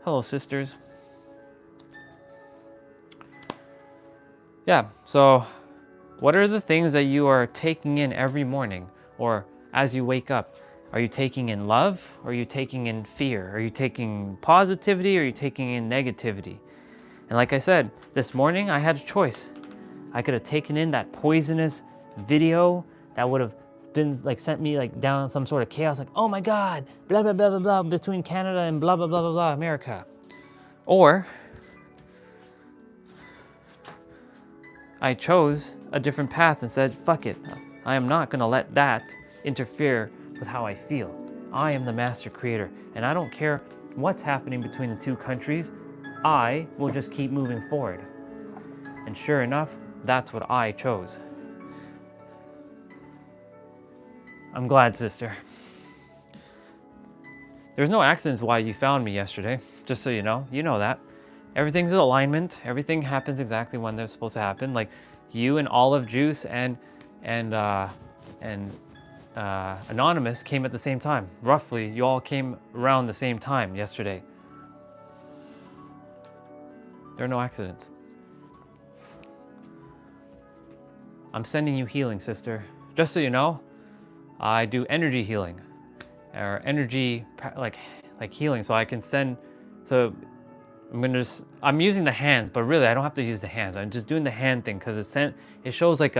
Hello, sisters. Yeah, so what are the things that you are taking in every morning or as you wake up? Are you taking in love? Or are you taking in fear? Are you taking positivity or are you taking in negativity? And like I said, this morning I had a choice. I could have taken in that poisonous video that would have been like sent me like down some sort of chaos, like, oh my God, blah, blah, blah, blah, blah, between Canada and blah, blah, blah, blah, blah, America. Or I chose a different path and said, fuck it. I am not gonna let that interfere with how I feel. I am the master creator and I don't care what's happening between the two countries. I will just keep moving forward. And sure enough, that's what I chose. I'm glad, sister. There's no accidents why you found me yesterday, just so you know. You know that. Everything's in alignment. Everything happens exactly when they're supposed to happen. Like you and Olive Juice and Anonymous came at the same time. Roughly, you all came around the same time yesterday. There are no accidents. I'm sending you healing, sister. Just so you know, I do energy healing, or energy like healing. So I can send. So I'm using the hands, but really I don't have to use the hands. I'm just doing the hand thing because it shows like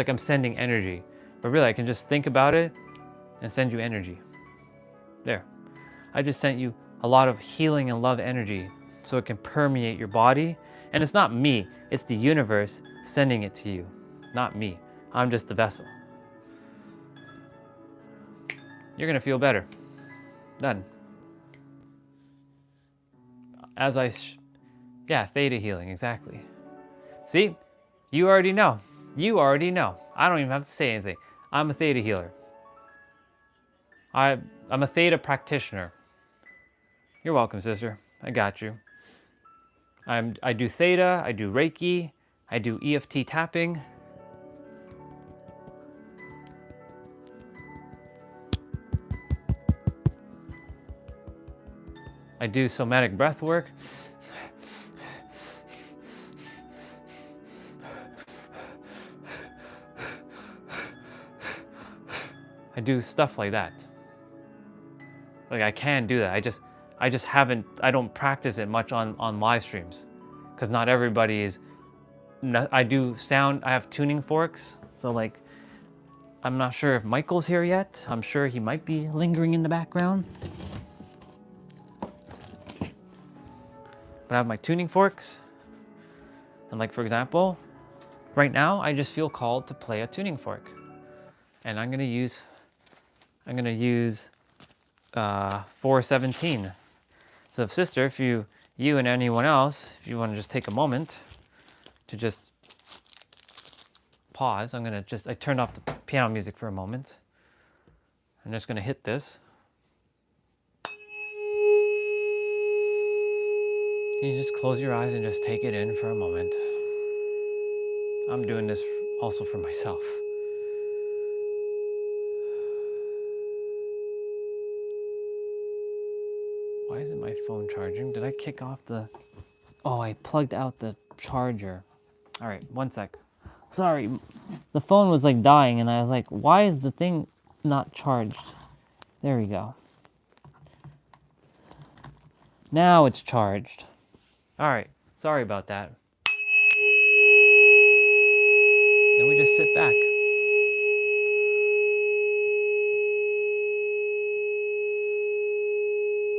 I'm sending energy, but really I can just think about it and send you energy. There, I just sent you a lot of healing and love energy, so it can permeate your body. And it's not me; it's the universe sending it to you, not me. I'm just the vessel. You're gonna feel better. Done. Theta healing, exactly. See, you already know. You already know. I don't even have to say anything. I'm a theta healer. I'm a theta practitioner. You're welcome, sister. I got you. I do theta, I do Reiki, I do EFT tapping. I do somatic breath work. I do stuff like that. Like I can do that. I just haven't, I don't practice it much on live streams because not everybody is, I do sound, I have tuning forks. So like, I'm not sure if Michael's here yet. I'm sure he might be lingering in the background. But I have my tuning forks. And like, for example, right now, I just feel called to play a tuning fork. And I'm gonna use 417. So sister, if you and anyone else, if you wanna just take a moment to just pause. I turned off the piano music for a moment. I'm just gonna hit this. You just close your eyes and just take it in for a moment. I'm doing this also for myself. Why isn't my phone charging? Did I kick off the... Oh, I plugged out the charger. All right, one sec. Sorry, the phone was like dying and I was like, why is the thing not charged? There we go. Now it's charged. All right, sorry about that. Then we just sit back.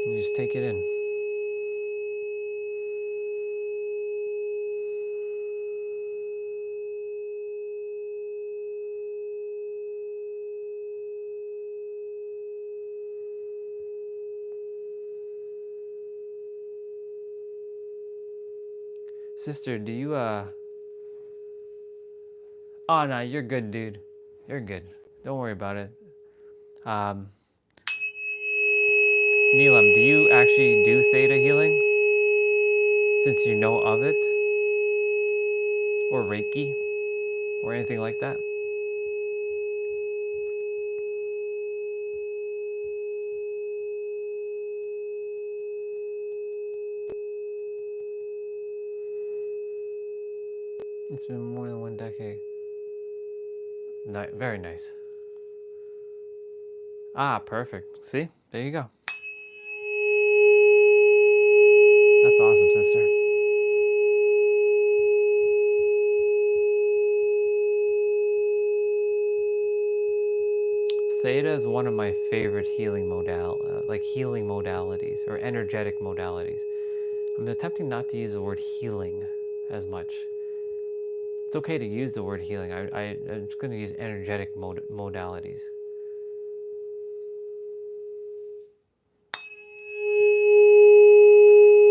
And you just take it in. Sister, do you, Oh, no, you're good, dude. You're good. Don't worry about it. Neelam, do you actually do theta healing? Since you know of it? Or Reiki? Or anything like that? It's been more than 1 decade. Very nice. Ah, perfect. See? There you go. That's awesome, sister. Theta is one of my favorite healing modalities or energetic modalities. I'm attempting not to use the word healing as much. It's okay to use the word healing. I'm just going to use energetic modalities.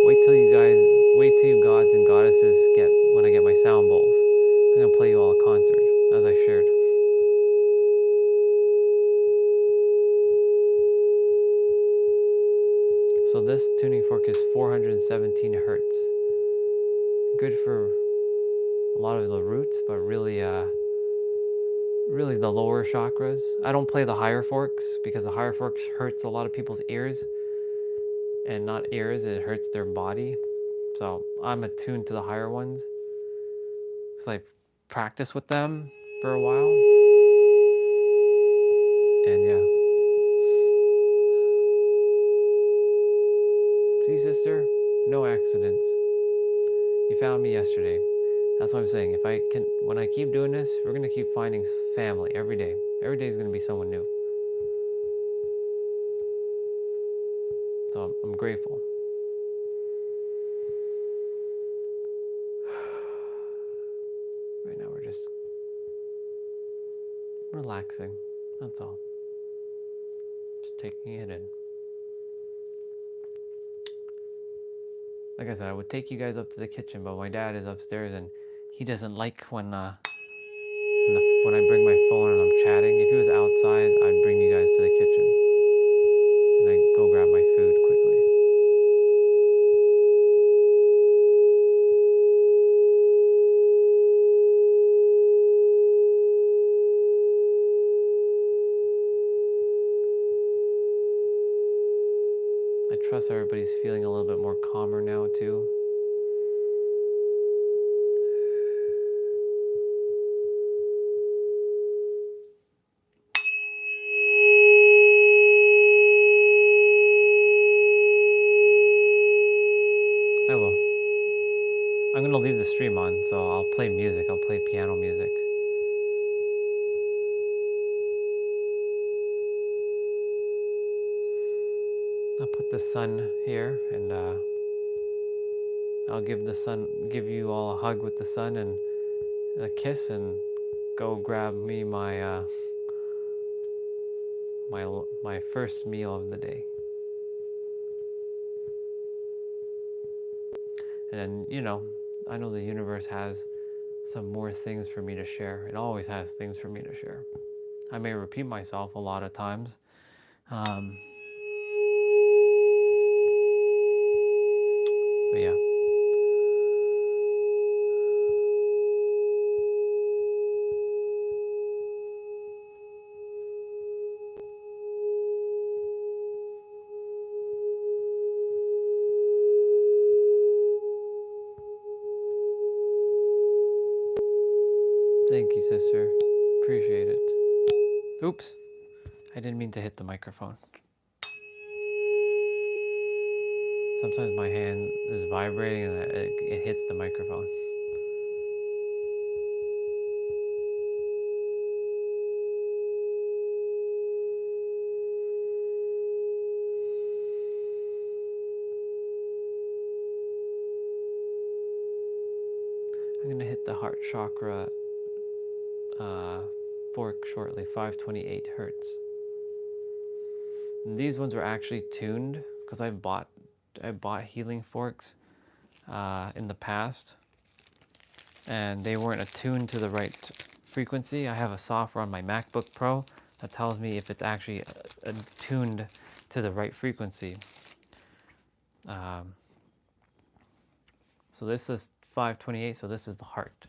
Wait till you gods and goddesses when I get my sound bowls. I'm going to play you all a concert, as I shared. So this tuning fork is 417 hertz. Good for a lot of the roots, but really the lower chakras. I don't play the higher forks because the higher forks hurts a lot of people's ears. And not ears, it hurts their body. So I'm attuned to the higher ones. So I've practiced with them for a while. And yeah. See, sister? No accidents. You found me yesterday. That's what I'm saying. When I keep doing this, we're gonna keep finding family every day. Every day is gonna be someone new. So I'm grateful. Right now we're just relaxing. That's all. Just taking it in. Like I said, I would take you guys up to the kitchen, but my dad is upstairs and he doesn't like when I bring my phone and I'm chatting. If he was outside, I'd bring you guys to the kitchen and I'd go grab my food quickly. I trust everybody's feeling a little bit more calmer now too. I will. I'm gonna leave the stream on, so I'll play music. I'll play piano music. I'll put the sun here and I'll give you all a hug with the sun and a kiss and go grab me my my first meal of the day. And then, I know the universe has some more things for me to share. It always has things for me to share. I may repeat myself a lot of times. But yeah. Thank you, sister. Appreciate it. Oops. I didn't mean to hit the microphone. Sometimes my hand is vibrating and it hits the microphone. I'm going to hit the heart chakra fork shortly, 528 hertz. And these ones were actually tuned because I bought healing forks in the past, and they weren't attuned to the right frequency. I have a software on my MacBook Pro that tells me if it's actually attuned to the right frequency. So this is 528, so this is the heart.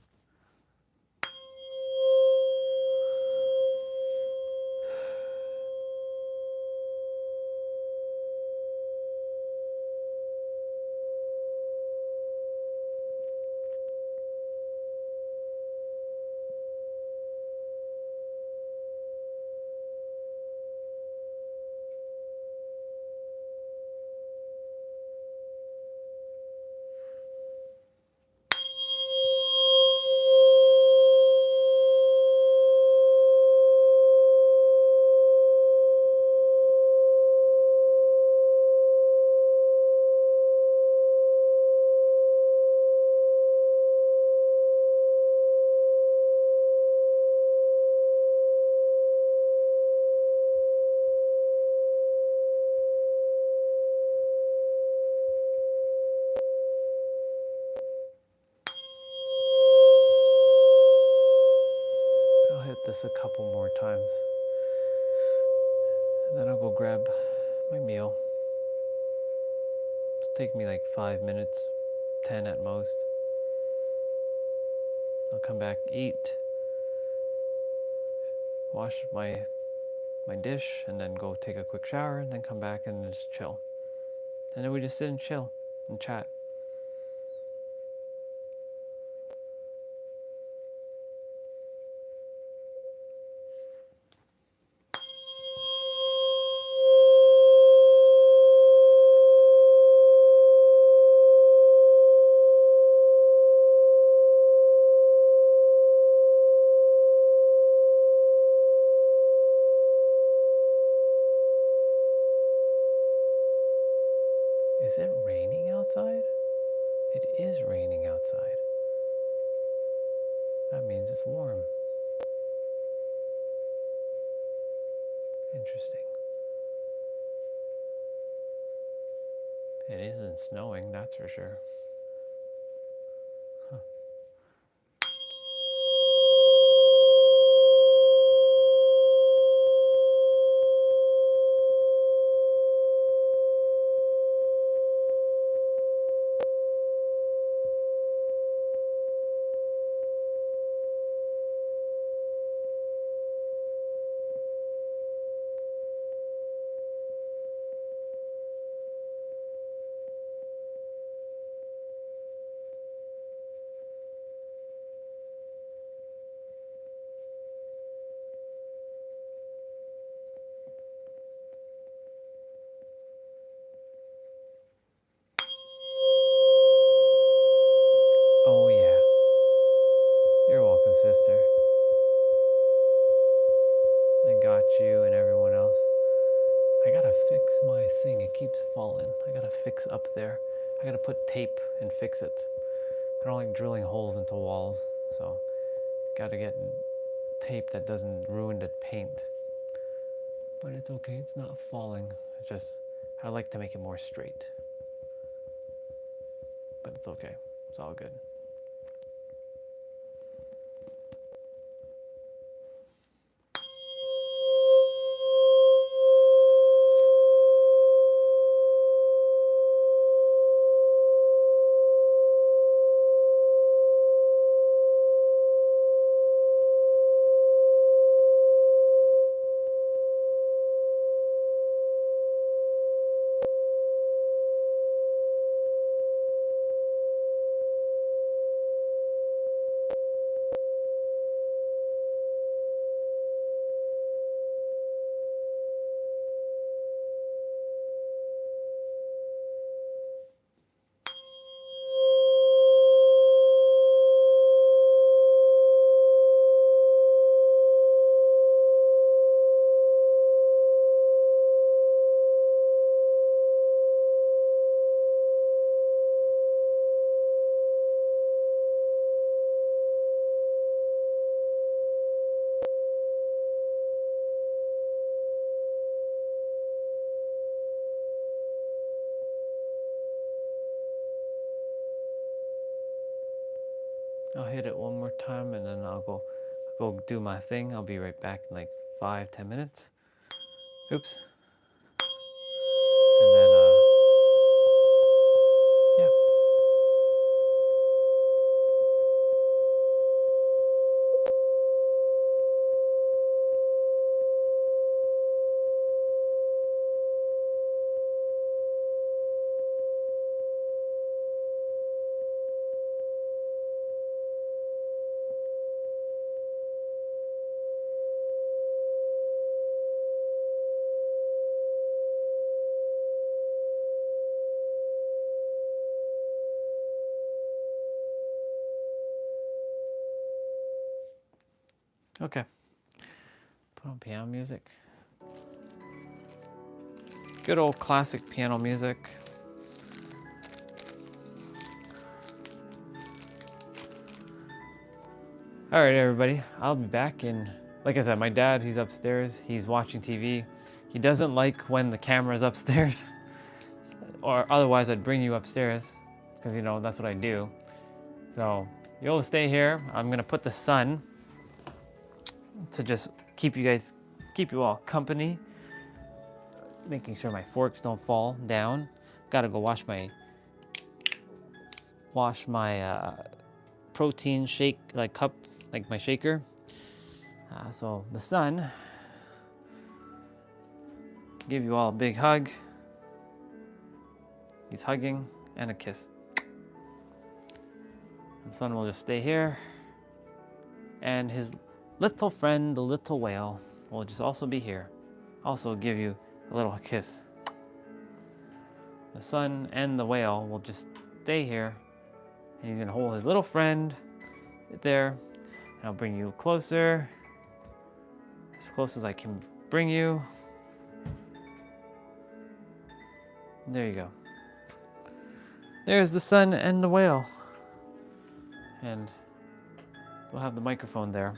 I'll hit this a couple more times. And then I'll go grab my meal. It'll take me like 5 minutes, 10 at most. I'll come back, eat, wash my dish, and then go take a quick shower, and then come back and just chill. And then we just sit and chill and chat. Is it raining outside? It is raining outside. That means it's warm. Interesting. It isn't snowing, that's for sure. Huh. Oh yeah. You're welcome, sister. I got you and everyone else. I gotta fix my thing. It keeps falling. I gotta fix up there. I gotta put tape and fix it. I don't like drilling holes into walls, so gotta get tape that doesn't ruin the paint. But it's okay. It's not falling. It's just I like to make it more straight. But it's okay. It's all good. I'll hit it one more time and then I'll go do my thing. I'll be right back in like 5-10 minutes. Oops. And then yeah. Okay. Put on piano music. Good old classic piano music. All right, everybody. I'll be back in. Like I said, my dad, he's upstairs. He's watching TV. He doesn't like when the camera's upstairs, or otherwise I'd bring you upstairs, because you know that's what I do. So you'll stay here. I'm gonna put the sun to just keep you all company, making sure my forks don't fall down. Gotta go wash my protein shake, like cup, like my shaker. So the sun, give you all a big hug. He's hugging and a kiss. The sun will just stay here, and his little friend, the little whale, will just also be here. Also give you a little kiss. The sun and the whale will just stay here, and he's gonna hold his little friend there, and I'll bring you closer, as close as I can bring you. There you go. There's the sun and the whale. And we'll have the microphone there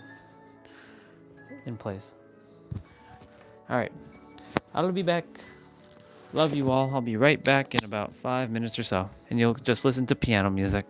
in place. All right, I'll be back. Love you all. I'll be right back in about 5 minutes or so, and you'll just listen to piano music.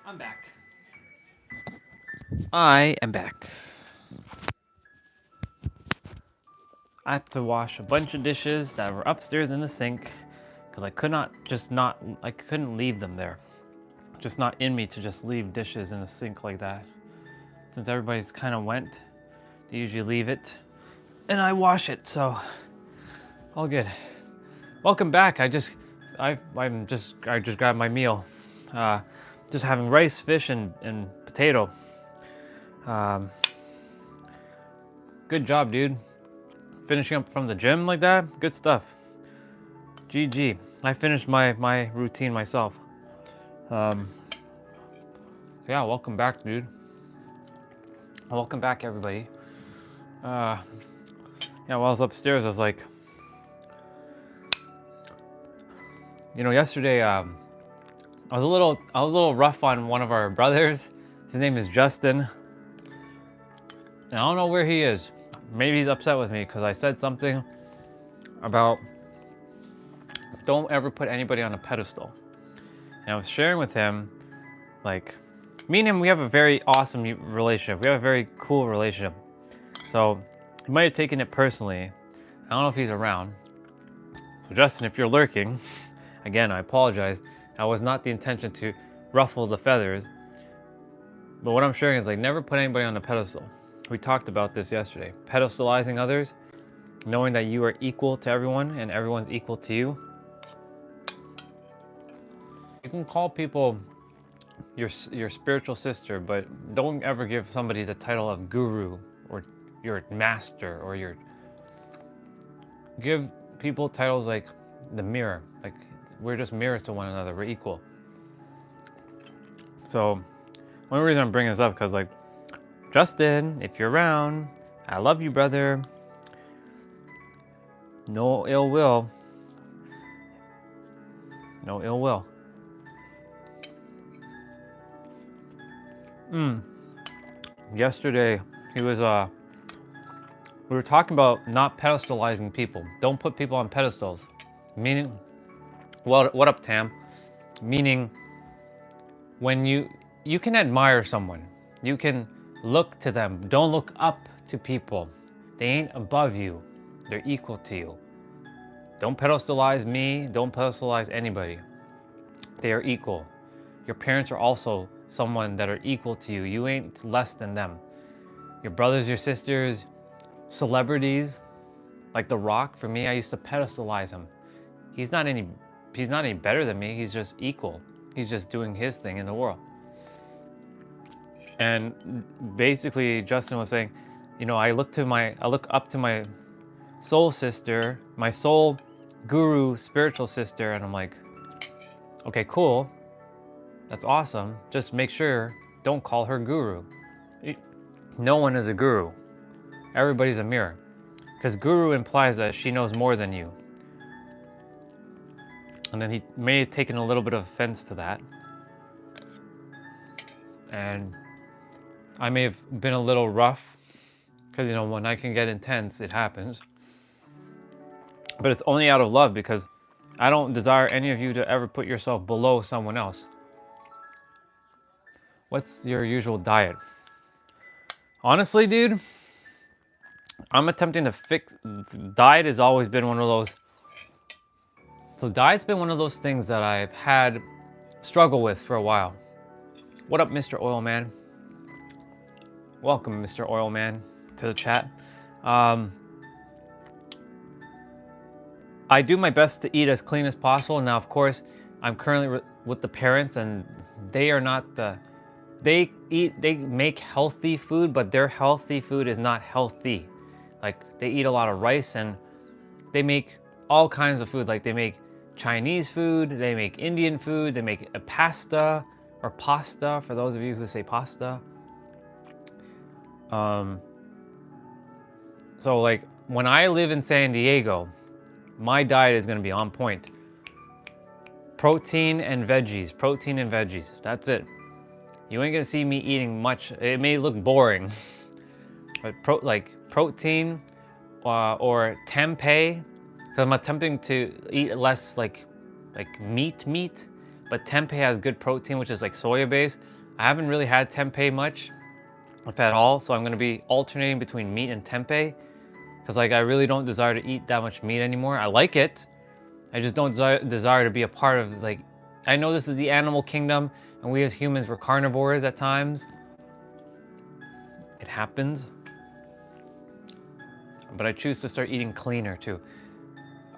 I'm back. I am back. I had to wash a bunch of dishes that were upstairs in the sink because I couldn't leave them there. Just not in me to just leave dishes in the sink like that. Since everybody's kind of went, they usually leave it and I wash it, so all good. Welcome back. I just grabbed my meal. Just having rice, fish, and potato. Good job, dude. Finishing up from the gym like that, good stuff. GG. I finished my routine myself. Yeah, welcome back, dude. Welcome back, everybody. Yeah, while I was upstairs, I was like, yesterday, I was a little rough on one of our brothers. His name is Justin. And I don't know where he is. Maybe he's upset with me because I said something about don't ever put anybody on a pedestal. And I was sharing with him, like, me and him, we have a very awesome relationship. We have a very cool relationship. So he might have taken it personally. I don't know if he's around. So Justin, if you're lurking, again, I apologize. That was not the intention to ruffle the feathers. But what I'm sharing is, like, never put anybody on a pedestal. We talked about this yesterday. Pedestalizing others, knowing that you are equal to everyone and everyone's equal to you. You can call people your spiritual sister, but don't ever give somebody the title of guru or your master or give people titles like the mirror. Like, we're just mirrors to one another. We're equal. So one reason I'm bringing this up, because, like, Justin, if you're around, I love you, brother. No ill will. No ill will. Yesterday, we were talking about not pedestalizing people. Don't put people on pedestals. Meaning, well, what up, Tam? Meaning, when you can admire someone, you can look to them. Don't look up to people. They ain't above you. They're equal to you. Don't pedestalize me. Don't pedestalize anybody. They are equal. Your parents are also someone that are equal to you. You ain't less than them. Your brothers, your sisters, celebrities, like The Rock, for me, I used to pedestalize him. He's not any better than me. He's just equal. He's just doing his thing in the world. And basically, Justin was saying, I look up to my soul sister, my soul guru, spiritual sister, and I'm like, okay, cool. That's awesome. Just make sure, don't call her guru. No one is a guru. Everybody's a mirror. Because guru implies that she knows more than you. And then he may have taken a little bit of offense to that. And I may have been a little rough. Because, when I can get intense, it happens. But it's only out of love, because I don't desire any of you to ever put yourself below someone else. What's your usual diet? Honestly, dude, I'm attempting to fix. Diet has always been one of those. So diet's been one of those things that I've had struggle with for a while. What up, Mr. Oil Man? Welcome, Mr. Oil Man, to the chat. I do my best to eat as clean as possible. Now, of course, I'm currently with the parents, and they are not they make healthy food, but their healthy food is not healthy. Like, they eat a lot of rice, and they make all kinds of food. Like, they make Chinese food, they make Indian food, they make a pasta, or pasta, for those of you who say pasta. So, like, when I live in San Diego, my diet is gonna be on point. Protein and veggies, that's it. You ain't gonna see me eating much. It may look boring, but protein or tempeh, because I'm attempting to eat less, like like meat, but tempeh has good protein, which is like soya based. I haven't really had tempeh much, if at all, so I'm gonna be alternating between meat and tempeh, because like I really don't desire to eat that much meat anymore. I like it, I just don't desire to be a part of, like, I know this is the animal kingdom, and we as humans, we're carnivores at times. It happens. But I choose to start eating cleaner too.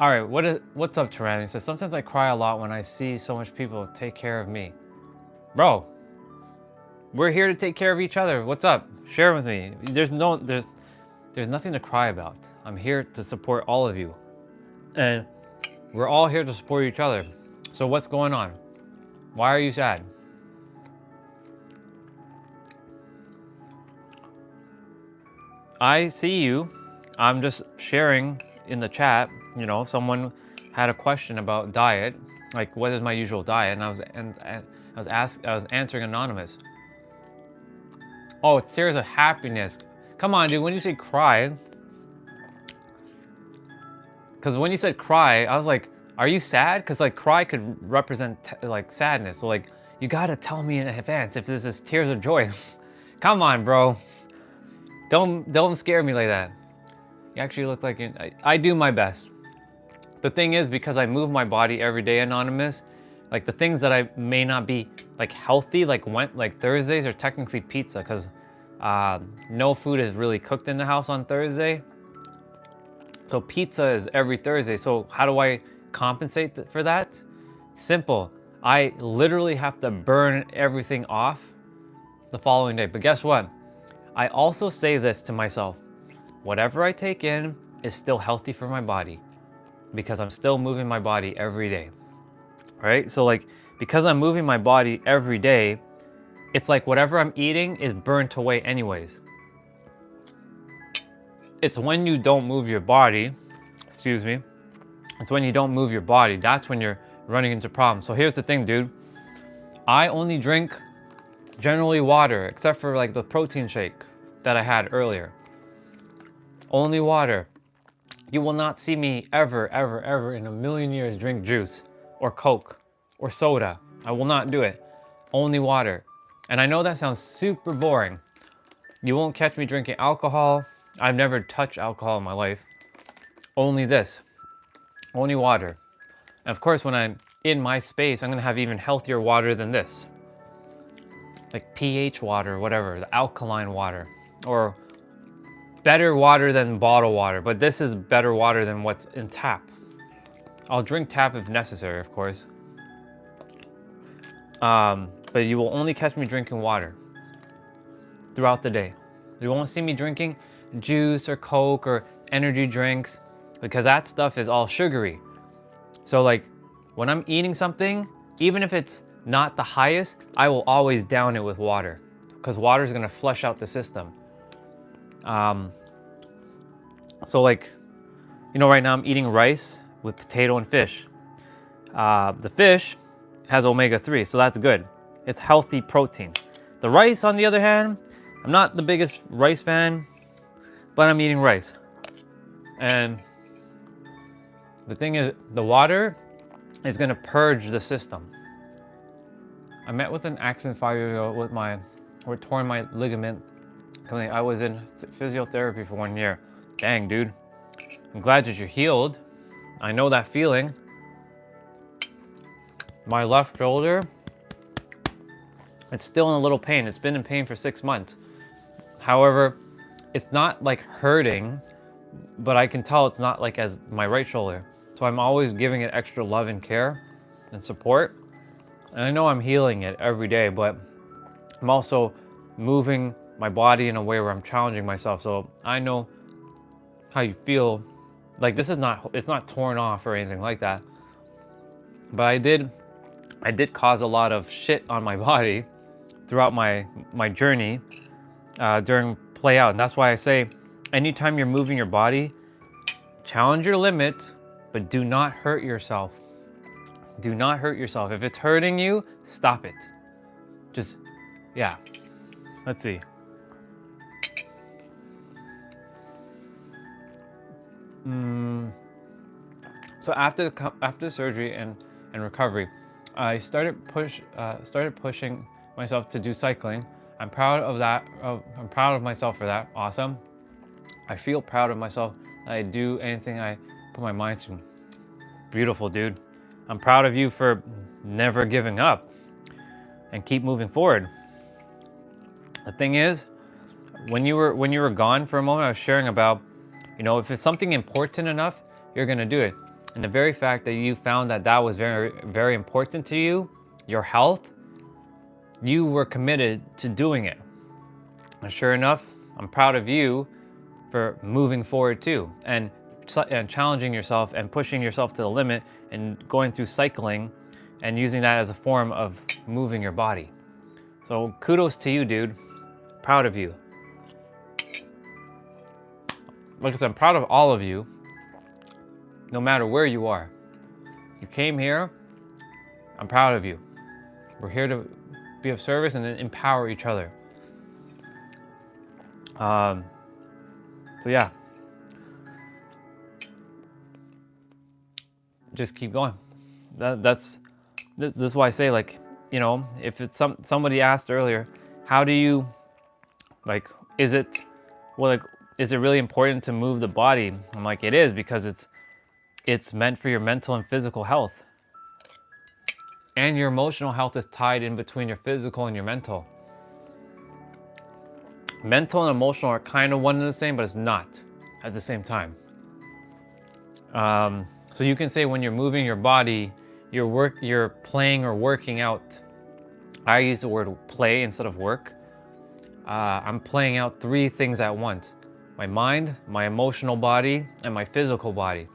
All right, what's up, Tyranny? He says, sometimes I cry a lot when I see so much people take care of me. Bro, we're here to take care of each other. What's up? Share with me. There's nothing to cry about. I'm here to support all of you. And we're all here to support each other. So what's going on? Why are you sad? I see you. I'm just sharing in the chat. You know, someone had a question about diet, like what is my usual diet, and I was answering anonymous. Oh, it's tears of happiness. Come on, dude. When you say cry, because when you said cry, I was like, are you sad? Because like cry could represent like sadness. So like you gotta tell me in advance if this is tears of joy. Come on, bro. Don't scare me like that. You actually look like I do my best. The thing is, because I move my body every day, Anonymous, like the things that I may not be like healthy, like Thursdays are technically pizza, because no food is really cooked in the house on Thursday. So pizza is every Thursday. So how do I compensate for that? Simple. I literally have to burn everything off the following day. But guess what? I also say this to myself. Whatever I take in is still healthy for my body, because I'm still moving my body every day, right? So like, because I'm moving my body every day, it's like whatever I'm eating is burnt away anyways. It's when you don't move your body, excuse me, it's when you don't move your body, that's when you're running into problems. So here's the thing, dude. I only drink generally water, except for like the protein shake that I had earlier. Only water. You will not see me ever in a million years drink juice or Coke or soda. I will not do it. Only water. And I know that sounds super boring. You won't catch me drinking alcohol. I've never touched alcohol in my life. Only this. Only water. And of course, when I'm in my space, I'm gonna have even healthier water than this. Like pH water, whatever, the alkaline water. Or better water than bottled water, but this is better water than what's in tap. I'll drink tap if necessary, of course. But you will only catch me drinking water throughout the day. You won't see me drinking juice or Coke or energy drinks, because that stuff is all sugary. So like when I'm eating something, even if it's not the highest, I will always down it with water, because water is gonna flush out the system. So like, you know, right now I'm eating rice with potato and fish. The fish has omega-3, so that's good. It's healthy protein. The rice, on the other hand, I'm not the biggest rice fan, but I'm eating rice. And the thing is, the water is gonna purge the system. I met with an accident 5 years ago with or torn my ligament. I was in physiotherapy for 1 year. Dang, dude. I'm glad that you're healed. I know that feeling. My left shoulder, it's still in a little pain. It's been in pain for 6 months. However, it's not like hurting, but I can tell it's not like as my right shoulder. So I'm always giving it extra love and care and support. And I know I'm healing it every day, but I'm also moving my body in a way where I'm challenging myself. So I know how you feel. Like it's not torn off or anything like that. But I did cause a lot of shit on my body throughout my journey during playout. And that's why I say, anytime you're moving your body, challenge your limits, but do not hurt yourself. Do not hurt yourself. If it's hurting you, stop it. Just, yeah. Let's see. So after surgery and and recovery. I started pushing myself to do cycling. I'm proud of that. I'm proud of myself for that. Awesome. I feel proud of myself that I do anything I put my mind to. Beautiful, dude. I'm proud of you for never giving up and keep moving forward. The thing is, when you were gone for a moment, I was sharing about, if it's something important enough, you're gonna do it. And the very fact that you found that was very, very important to you, your health, you were committed to doing it. And sure enough, I'm proud of you for moving forward too, and challenging yourself and pushing yourself to the limit and going through cycling and using that as a form of moving your body. So kudos to you, dude. Proud of you. Like I said, I'm proud of all of you, no matter where you are. You came here, I'm proud of you. We're here to be of service and empower each other. So yeah, just keep going. This is why I say, like, if it's somebody asked earlier, how do you, is it really important to move the body? I'm like, it is, because it's meant for your mental and physical health. And your emotional health is tied in between your physical and your mental. Mental and emotional are kind of one and the same, but it's not at the same time. So you can say when you're moving your body, you're playing or working out. I use the word play instead of work. I'm playing out 3 things at once: my mind, my emotional body, and my physical body.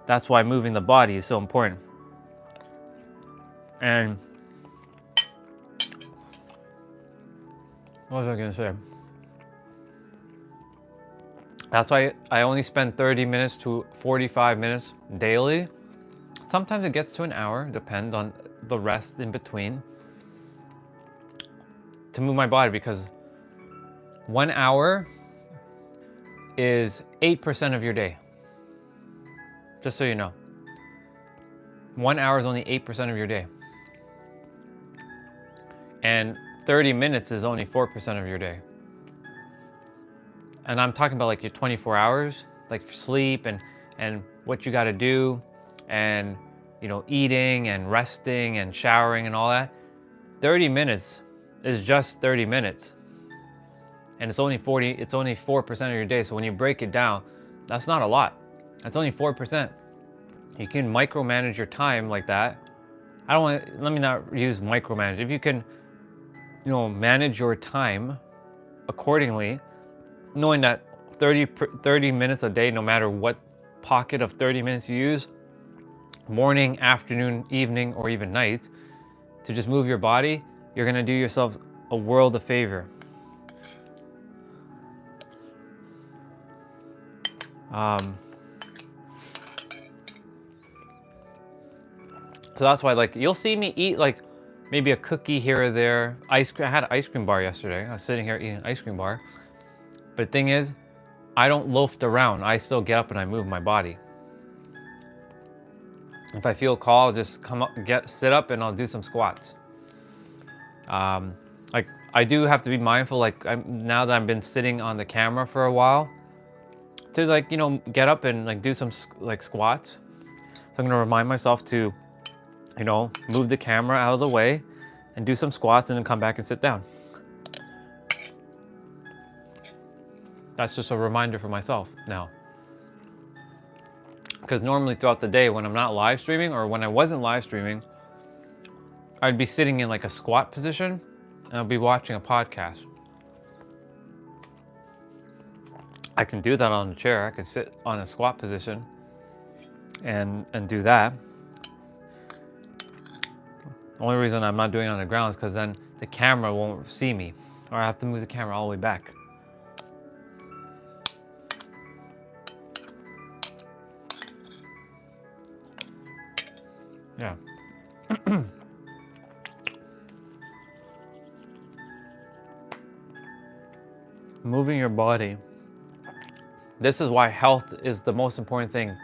That's why moving the body is so important. And what was I gonna say? That's why I only spend 30 minutes to 45 minutes daily. Sometimes it gets to an hour, depends on the rest in between, to move my body, because 1 hour is 8% of your day. Just so you know. 1 hour is only 8% of your day. And 30 minutes is only 4% of your day. And I'm talking about like your 24 hours, like sleep and what you got to do, and eating and resting and showering and all that. 30 minutes is just 30 minutes. And it's only 4% of your day. So when you break it down, that's not a lot. That's only 4%. You can micromanage your time like that. Let me not use micromanage. If you can, manage your time accordingly, knowing that 30 minutes a day, no matter what pocket of 30 minutes you use, morning, afternoon, evening, or even night, to just move your body, you're gonna do yourself a world of favor. So that's why, like, you'll see me eat like maybe a cookie here or there. Ice cream. I had an ice cream bar yesterday. I was sitting here eating an ice cream bar. But the thing is, I don't loaf around. I still get up and I move my body. If I feel call, I'll just come up, sit up, and I'll do some squats. Like, I do have to be mindful. Like, now that I've been sitting on the camera for a while, to like get up and like do some like squats. So I'm gonna remind myself to move the camera out of the way and do some squats, and then come back and sit down. That's just a reminder for myself now. Because normally throughout the day, when I'm not live streaming, or when I wasn't live streaming, I'd be sitting in like a squat position and I'll be watching a podcast. I can do that on a chair. I can sit on a squat position and do that. The only reason I'm not doing it on the ground is because then the camera won't see me, or I have to move the camera all the way back. Yeah. Moving your body. This is why health is the most important thing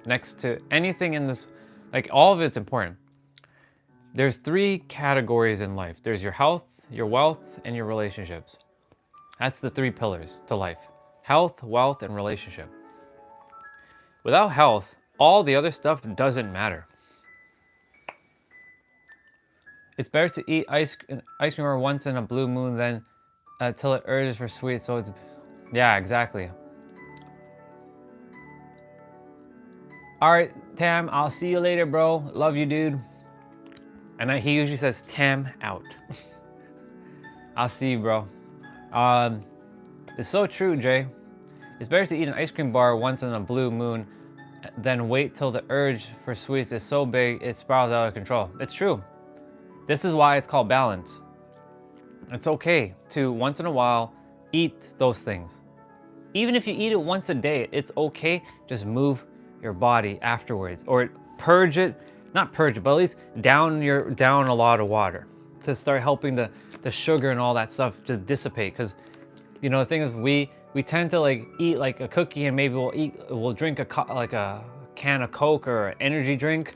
next to anything in this. Like, all of it's important. There's 3 categories in life. There's your health, your wealth, and your relationships. That's the 3 pillars to life. Health, wealth, and relationship. Without health, all the other stuff doesn't matter. It's better to eat ice cream once in a blue moon than till it urges for sweet. So it's, yeah, exactly. All right, Tam, I'll see you later, bro. Love you, dude. And he usually says, Tam out. I'll see you, bro. It's so true, Jay. It's better to eat an ice cream bar once in a blue moon than wait till the urge for sweets is so big it spirals out of control. It's true. This is why it's called balance. It's okay to, once in a while, eat those things. Even if you eat it once a day, it's okay. Just move your body afterwards, or purge it, not purge it, but at least down a lot of water to start helping the sugar and all that stuff just dissipate. Because the thing is, we tend to like eat like a cookie, and maybe we'll drink a can of Coke or an energy drink,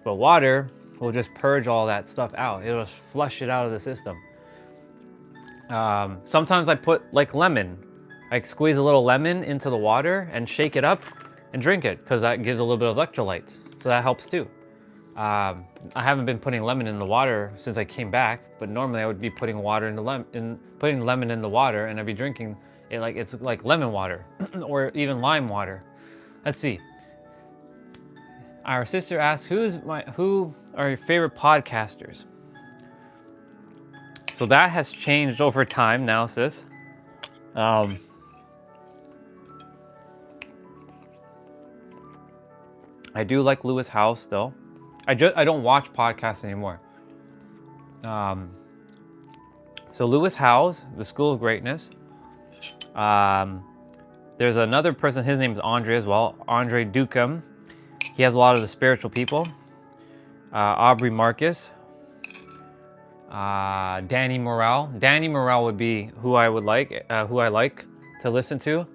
but water will just purge all that stuff out. It'll just flush it out of the system. Sometimes I put like lemon. I squeeze a little lemon into the water and shake it up and drink it, because that gives a little bit of electrolytes. So that helps too. I haven't been putting lemon in the water since I came back, but normally I would be putting putting lemon in the water, and I'd be drinking it like it's like lemon water or even lime water. Let's see. Our sister asks, who are your favorite podcasters? So that has changed over time now, sis. I do like Lewis Howes still. I don't watch podcasts anymore. So Lewis Howes, The School of Greatness. There's another person, his name is Andre as well, Andre Dukem. He has a lot of the spiritual people. Aubrey Marcus. Danny Morrell. Danny Morrell would be who I like to listen to.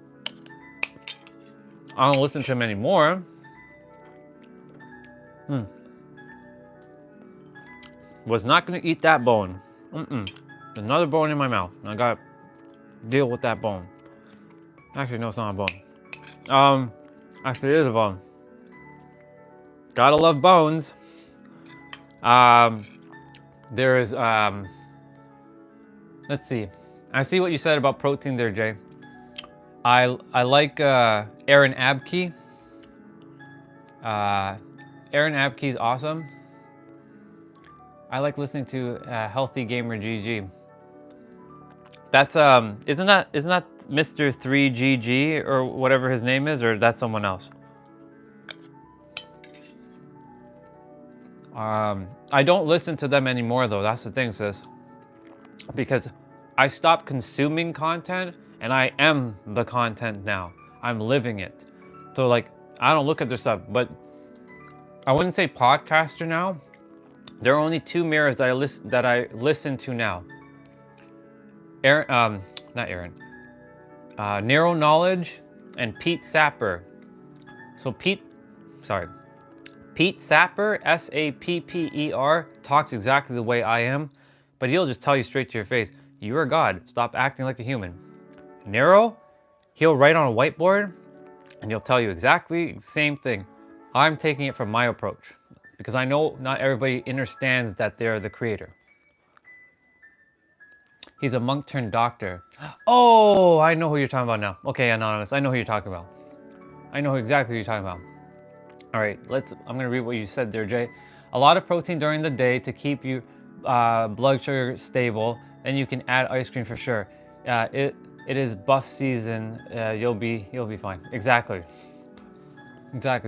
I don't listen to him anymore. Was not gonna eat that bone. There's another bone in my mouth. I gotta deal with that bone. Actually, no, it's not a bone. Actually, it is a bone. Gotta love bones. There is, let's see. I see what you said about protein there, Jay. I like Aaron Abke. Aaron Abke is awesome. I like listening to Healthy Gamer GG. That's isn't that Mr. 3GG or whatever his name is, or that's someone else? I don't listen to them anymore though. That's the thing, sis. Because I stopped consuming content, and I am the content now. I'm living it. So like, I don't look at their stuff, but I wouldn't say podcaster now. There are only 2 mirrors that I listen to now. Aaron, not Aaron. Narrow Knowledge and Pete Sapper. So Pete Sapper, Sapper, talks exactly the way I am, but he'll just tell you straight to your face, you're a god, stop acting like a human. Narrow, he'll write on a whiteboard, and he'll tell you exactly the same thing. I'm taking it from my approach, because I know not everybody understands that they're the creator. He's a monk turned doctor. Oh, I know who you're talking about now. Okay, Anonymous, I know who you're talking about. I know exactly who you're talking about. All right, I'm gonna read what you said there, Jay. A lot of protein during the day to keep you blood sugar stable. Then you can add ice cream for sure. It is buff season. You'll be fine. Exactly,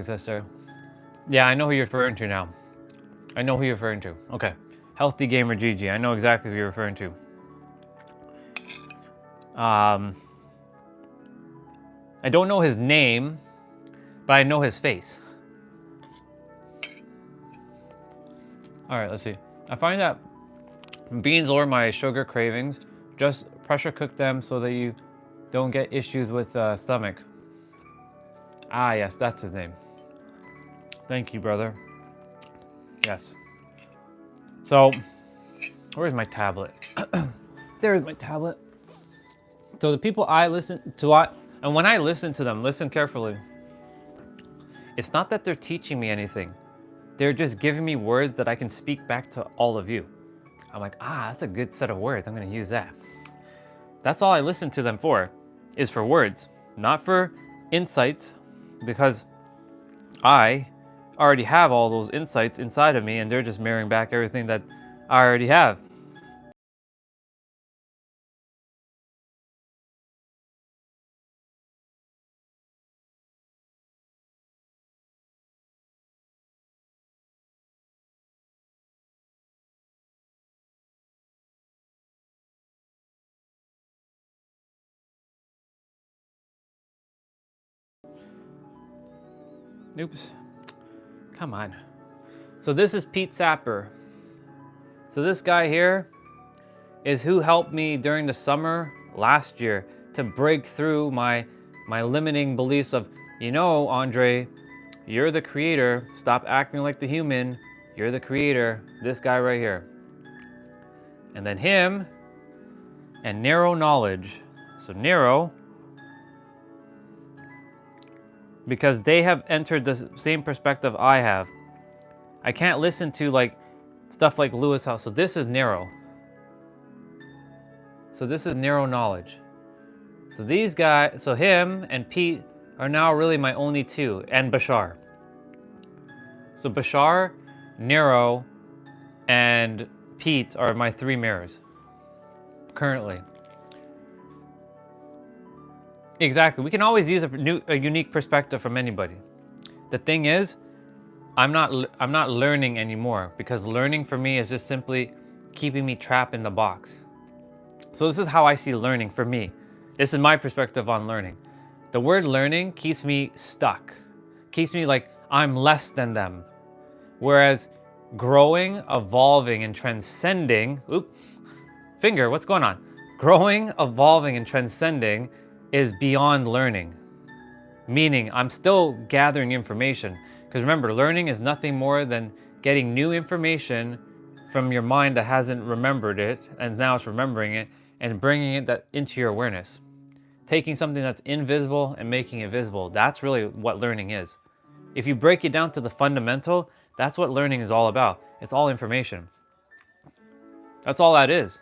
sister. Yeah, I know who you're referring to now. I know who you're referring to. Okay, Healthy Gamer GG. I know exactly who you're referring to. I don't know his name, but I know his face. All right, let's see. I find that beans lower my sugar cravings. Just pressure cook them so that you don't get issues with stomach. Ah, yes, that's his name. Thank you, brother. Yes. So, where's my tablet? There's my tablet. So the people I listen to, and when I listen to them, listen carefully. It's not that they're teaching me anything. They're just giving me words that I can speak back to all of you. I'm like, that's a good set of words. I'm going to use that. That's all I listen to them for, is for words, not for insights, because I already have all those insights inside of me and they're just mirroring back everything that I already have. Oops. Come on. So this is Pete Sapper. So this guy here is who helped me during the summer last year to break through my limiting beliefs of, Andre, you're the creator. Stop acting like the human. You're the creator. This guy right here. And then him and narrow knowledge. So narrow, because they have entered the same perspective I have. I can't listen to like stuff like Lewis House. So this is narrow. So this is narrow knowledge. So these guys, so him and Pete are now really my only two, and Bashar. So Bashar, Narrow, and Pete are my three mirrors currently. Exactly. We can always use a unique perspective from anybody. The thing is, I'm not learning anymore, because learning for me is just simply keeping me trapped in the box. So this is how I see learning for me. This is my perspective on learning. The word learning keeps me stuck. Keeps me like I'm less than them. Whereas growing, evolving, and transcending, what's going on? Growing, evolving, and transcending is beyond learning. Meaning I'm still gathering information. Because remember, learning is nothing more than getting new information from your mind that hasn't remembered it, and now it's remembering it, and bringing it into your awareness. Taking something that's invisible and making it visible. That's really what learning is. If you break it down to the fundamental, that's what learning is all about. It's all information. That's all that is.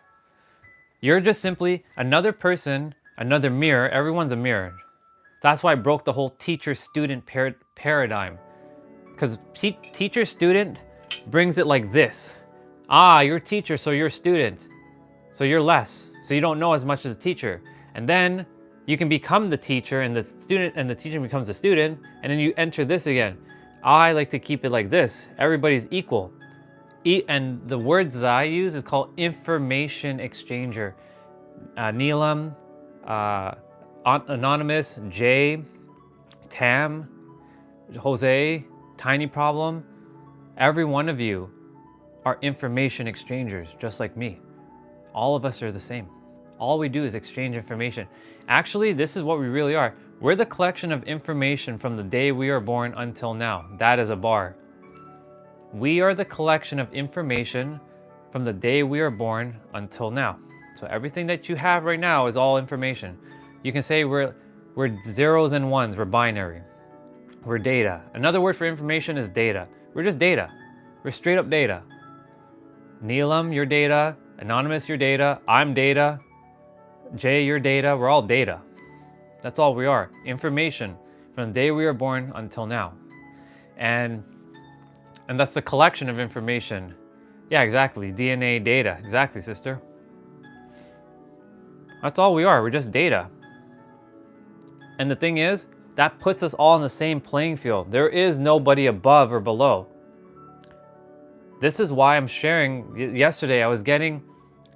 You're just simply another person, another mirror. Everyone's a mirror. That's why I broke the whole teacher-student paradigm. Because teacher-student brings it like this. You're a teacher, so you're a student. So you're less. So you don't know as much as a teacher. And then you can become the teacher, and the student and the teacher becomes the student, and then you enter this again. I like to keep it like this. Everybody's equal. And the words that I use is called information exchanger. Neelam, Anonymous, Jay, Tam, Jose, Tiny Problem. Every one of you are information exchangers, just like me. All of us are the same. All we do is exchange information. Actually, this is what we really are. We're the collection of information from the day we are born until now. That is a bar. We are the collection of information from the day we are born until now. So everything that you have right now is all information. You can say we're zeros and ones, we're binary. We're data. Another word for information is data. We're just data. We're straight up data. Neelam, your data. Anonymous, your data. I'm data. Jay, your data. We're all data. That's all we are. Information from the day we were born until now. And that's the collection of information. Yeah, exactly. DNA, data. Exactly, sister. That's all we are. We're just data. And the thing is, that puts us all in the same playing field. There is nobody above or below. This is why I'm sharing. Yesterday, I was getting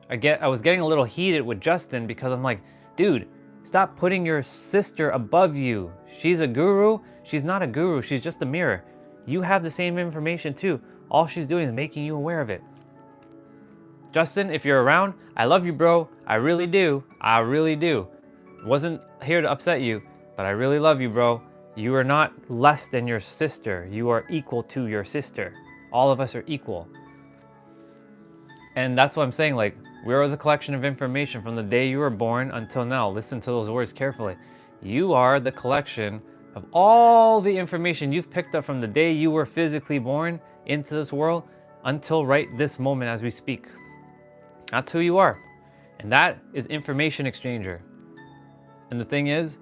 a little heated with Justin, because I'm like, dude, stop putting your sister above you. She's a guru. She's not a guru. She's just a mirror. You have the same information too. All she's doing is making you aware of it. Justin, if you're around, I love you, bro. I really do. I really do. Wasn't here to upset you, but I really love you, bro. You are not less than your sister. You are equal to your sister. All of us are equal. And that's what I'm saying, like, we are the collection of information from the day you were born until now. Listen to those words carefully. You are the collection of all the information you've picked up from the day you were physically born into this world until right this moment as we speak. That's who you are. And that is information exchanger. And the thing is,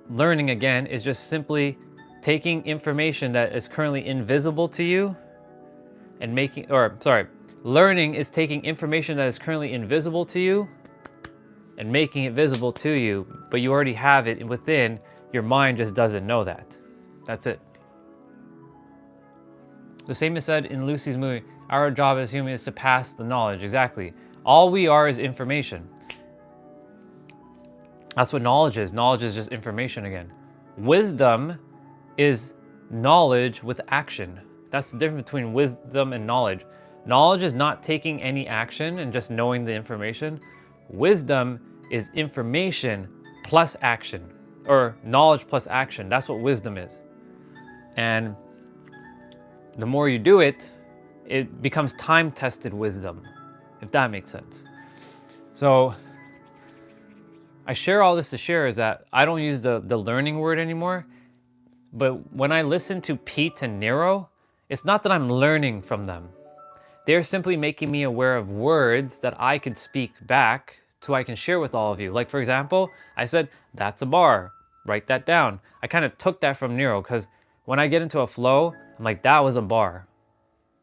learning again is just simply taking information that is currently invisible to you and learning is taking information that is currently invisible to you and making it visible to you, but you already have it within, your mind just doesn't know that. That's it. The same is said in Lucy's movie, our job as humans is to pass the knowledge. Exactly. All we are is information. That's what knowledge is. Knowledge is just information again. Wisdom is knowledge with action. That's the difference between wisdom and knowledge. Knowledge is not taking any action and just knowing the information. Wisdom is information plus action, or knowledge plus action. That's what wisdom is. And the more you do it, it becomes time-tested wisdom, if that makes sense. So I share all this to share is that I don't use the learning word anymore, but when I listen to Pete and Nero, it's not that I'm learning from them. They're simply making me aware of words that I could speak back so I can share with all of you. Like, for example, I said, that's a bar, write that down. I kind of took that from Nero because when I get into a flow, I'm like, that was a bar.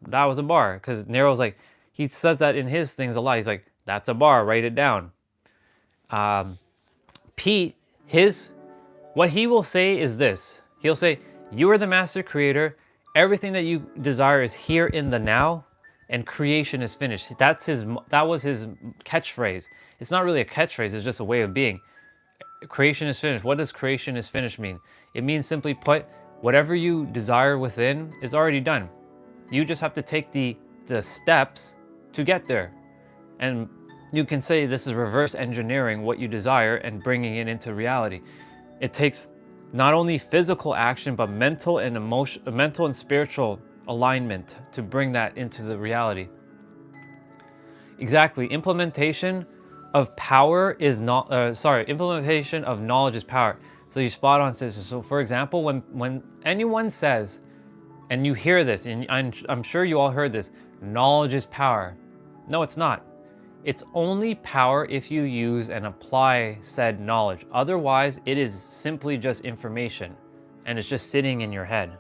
That was a bar. Because Nero's like, he says that in his things a lot. He's like, that's a bar, write it down. Pete, what he will say is this. He'll say, you are the master creator. Everything that you desire is here in the now, and creation is finished. That was his catchphrase. It's not really a catchphrase, it's just a way of being. Creation is finished. What does creation is finished mean? It means, simply put, whatever you desire within is already done. You just have to take the steps to get there. And you can say this is reverse engineering what you desire and bringing it into reality. It takes not only physical action, but mental and spiritual alignment to bring that into the reality. Exactly. Implementation of implementation of knowledge is power. So you spot on, sister. So for example, when anyone says, and you hear this, and I'm sure you all heard this, knowledge is power. No, it's not. It's only power if you use and apply said knowledge. Otherwise, it is simply just information, and it's just sitting in your head.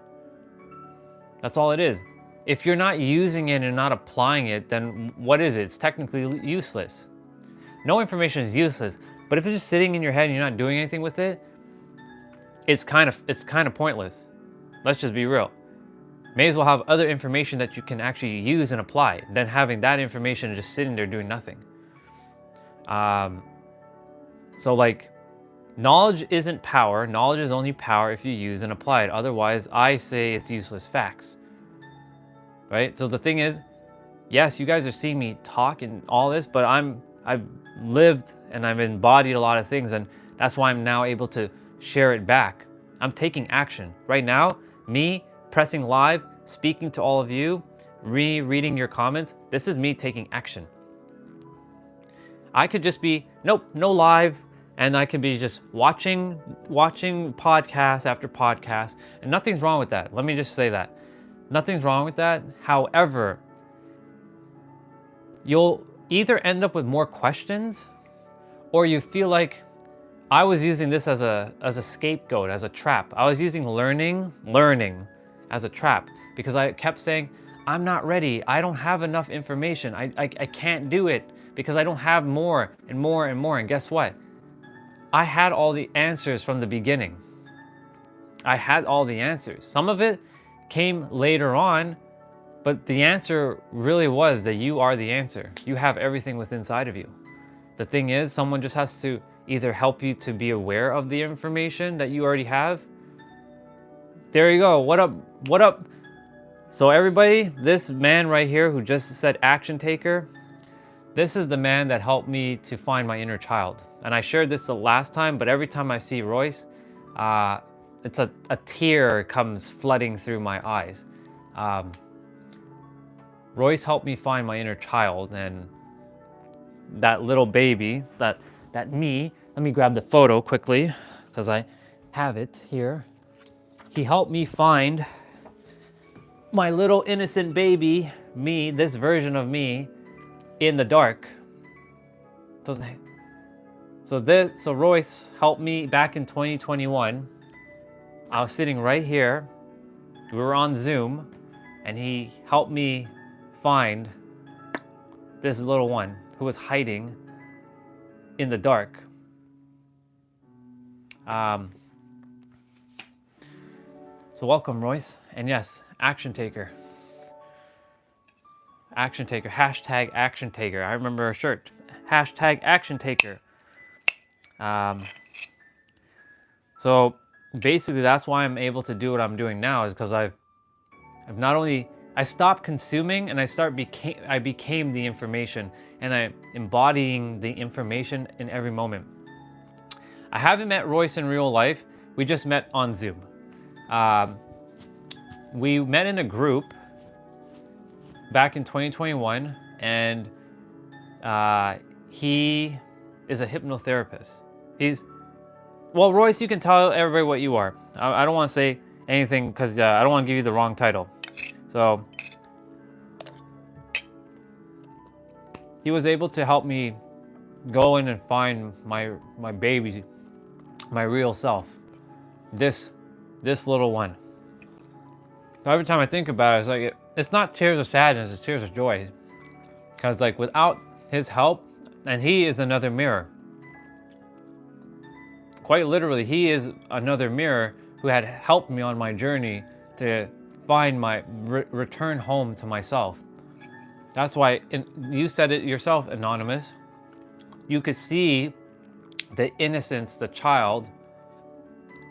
That's all it is. If you're not using it and not applying it, then what is it? It's technically useless. No information is useless, but if it's just sitting in your head and you're not doing anything with it, it's kind of pointless. Let's just be real. May as well have other information that you can actually use and apply than having that information just sitting there doing nothing. So like, knowledge isn't power. Knowledge is only power if you use and apply it. Otherwise, I say it's useless facts. Right? So the thing is, yes, you guys are seeing me talk and all this, but I've lived and I've embodied a lot of things, and that's why I'm now able to share it back. I'm taking action. Right now, me pressing live, speaking to all of you, reading your comments, this is me taking action. I could just be, nope, no live, and I could be just watching podcast after podcast, and nothing's wrong with that. Let me just say that. Nothing's wrong with that. However, you'll either end up with more questions, or you feel like I was using this as a scapegoat, as a trap. I was using learning as a trap because I kept saying, I'm not ready. I don't have enough information. I can't do it because I don't have more and more and more. And guess what? I had all the answers from the beginning. I had all the answers. Some of it came later on, but the answer really was that you are the answer. You have everything within inside of you. The thing is, someone just has to either help you to be aware of the information that you already have. There you go. What up? What up? So everybody, this man right here who just said action taker, this is the man that helped me to find my inner child. And I shared this the last time, but every time I see Royce, it's a tear comes flooding through my eyes. Royce helped me find my inner child, and that little baby, that me. Let me grab the photo quickly because I have it here. He helped me find my little innocent baby, me, this version of me, in the dark. So Royce helped me back in 2021. I was sitting right here. We were on Zoom, and he helped me find this little one who was hiding in the dark. So welcome, Royce. And yes, action taker. Action taker. Hashtag action taker. I remember a shirt. Hashtag action taker. So basically that's why I'm able to do what I'm doing now, is because I've not only, I stopped consuming and I became the information, and I'm embodying the information in every moment. I haven't met Royce in real life. We just met on Zoom. We met in a group back in 2021, and he is a hypnotherapist. Well, Royce, you can tell everybody what you are. I don't want to say anything because I don't want to give you the wrong title. So he was able to help me go in and find my baby, my real self, this little one. So every time I think about it, it's like it's not tears of sadness, it's tears of joy. Because like without his help, and he is another mirror. Quite literally, he is another mirror who had helped me on my journey to find my return home to myself. That's why, you said it yourself, Anonymous. You could see the innocence, the child,